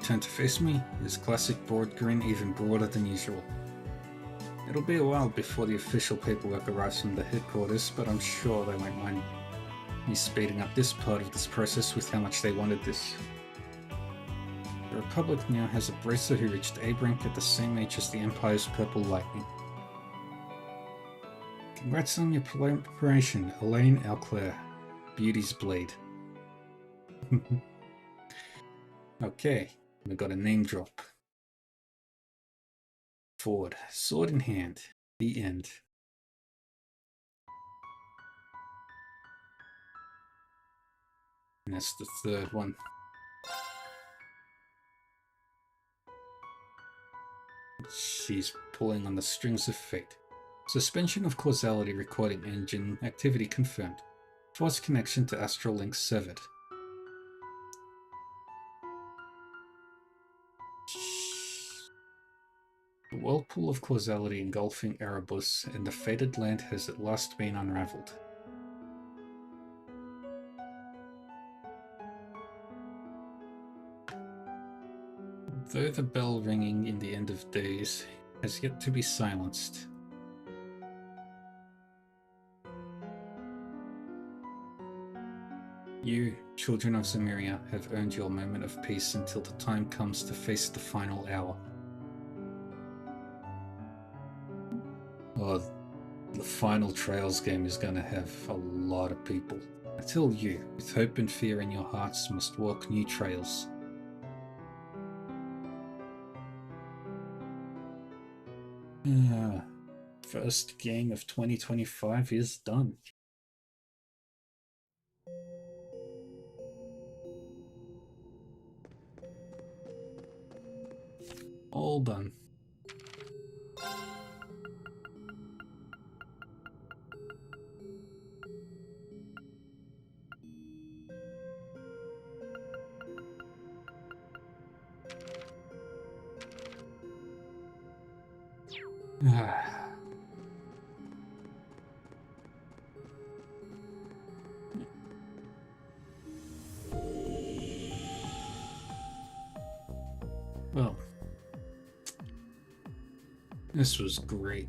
turned to face me, his classic broad grin even broader than usual. It'll be a while before the official paperwork arrives from the headquarters, but I'm sure they won't mind me speeding up this part of this process with how much they wanted this. The Republic now has a bracer who reached A rank at the same age as the Empire's Purple Lightning. Congrats on your promotion, Elaine Alclair, Beauty's Blade. Okay, we got a name drop. Ford, sword in hand. The end. And that's the third one. She's pulling on the strings of fate. Suspension of causality recording engine activity confirmed. Force connection to astral link severed. The whirlpool of causality engulfing Erebus and the fated land has at last been unraveled. Though the bell ringing in the end of days has yet to be silenced. You, children of Zemiria, have earned your moment of peace until the time comes to face the final hour. Or the final Trails game is gonna have a lot of people. I tell you, with hope and fear in your hearts must walk new trails. First game of 2025 is done. All done. Well, this was great.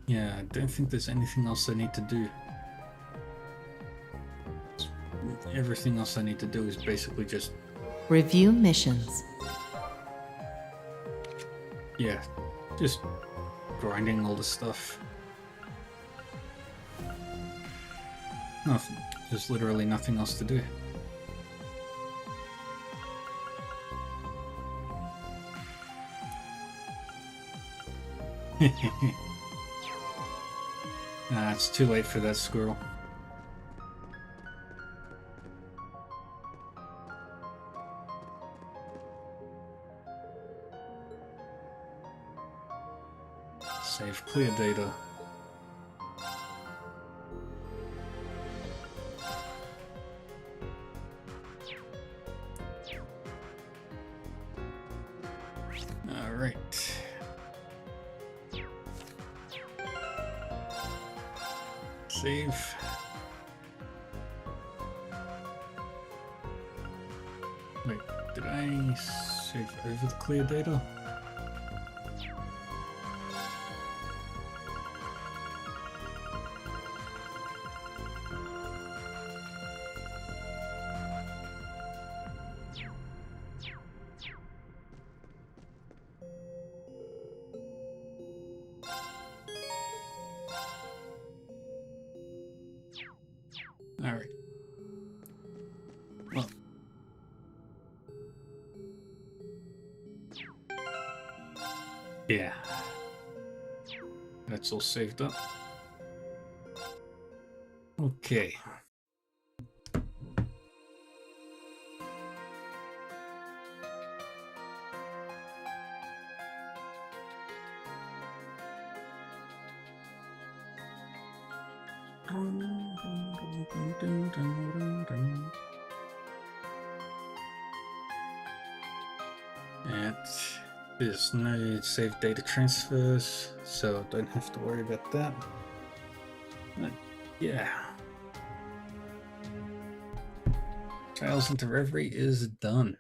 Yeah, I don't think there's anything else I need to do. Everything else I need to do is basically just... Review missions. Yeah, just grinding all the stuff. Nothing. There's literally nothing else to do. Nah, it's too late for that squirrel. Save clear data. Alright. Save. Wait, did I save over the clear data? Alright. Well. Yeah. That's all saved up. Okay. And there's no save data transfers, so don't have to worry about that. But yeah. Trials into Reverie is done.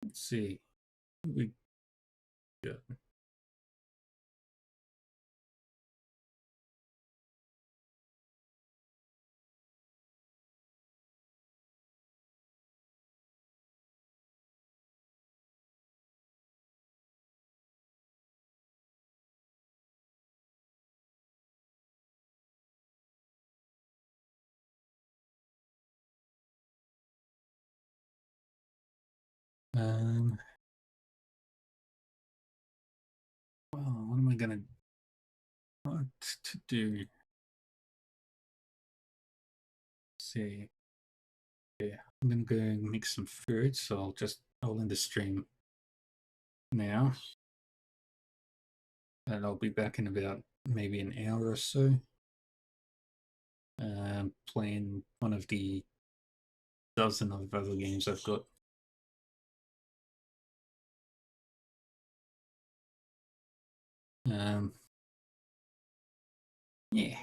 Let's see. We got. Well, what am I gonna want to do? Let's see. Yeah, I'm gonna go make some food, so I'll end the stream now. And I'll be back in about maybe an hour or so. Playing one of the dozen of other games I've got. Yeah.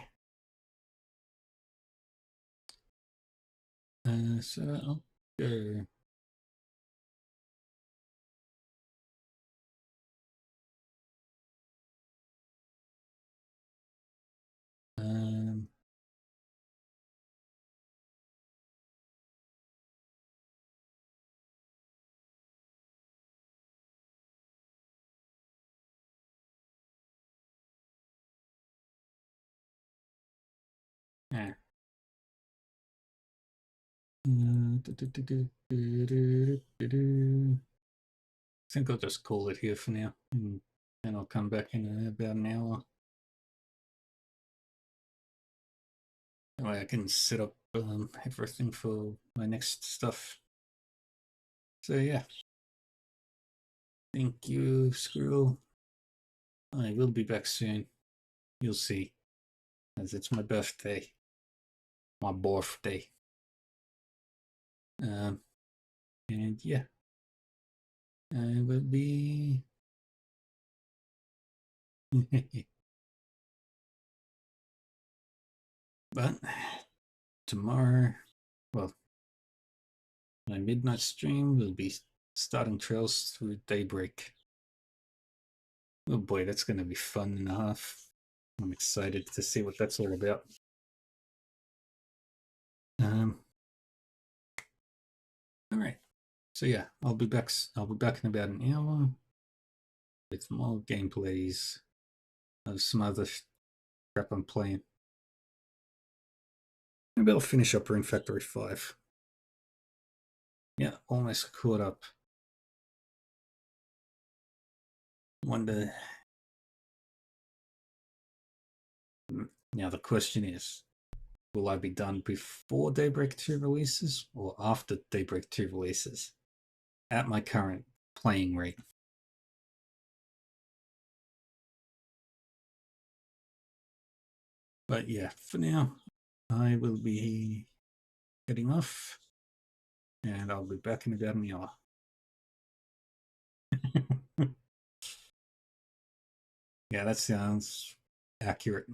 So I'll go. I think I'll just call it here for now, and I'll come back in about an hour. That way I can set up everything for my next stuff. So yeah. Thank you, Squirrel. I will be back soon. You'll see. As it's my birthday. My birthday. And yeah. I will be... But tomorrow, well, my midnight stream will be starting Trails through Daybreak. Oh boy, that's going to be fun and a half. I'm excited to see what that's all about. All right. So yeah, I'll be back in about an hour with more gameplays of some other crap I'm playing. Maybe I'll finish up Rune Factory 5. Yeah, almost caught up. Wonder. Now the question is, will I be done before Daybreak 2 releases or after Daybreak 2 releases? At my current playing rate. But yeah, for now, I will be getting off, and I'll be back in about an hour. Yeah, that sounds accurate.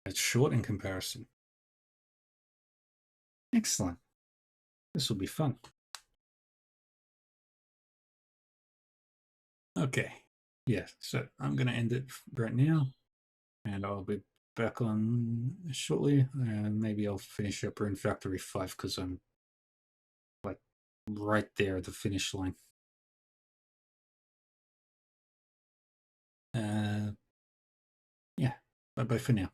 It's short in comparison. Excellent. This will be fun. Okay. Yeah, so I'm going to end it right now, and I'll be back on shortly, and maybe I'll finish up Rune Factory 5 because I'm like right there at the finish line. Yeah, bye-bye for now.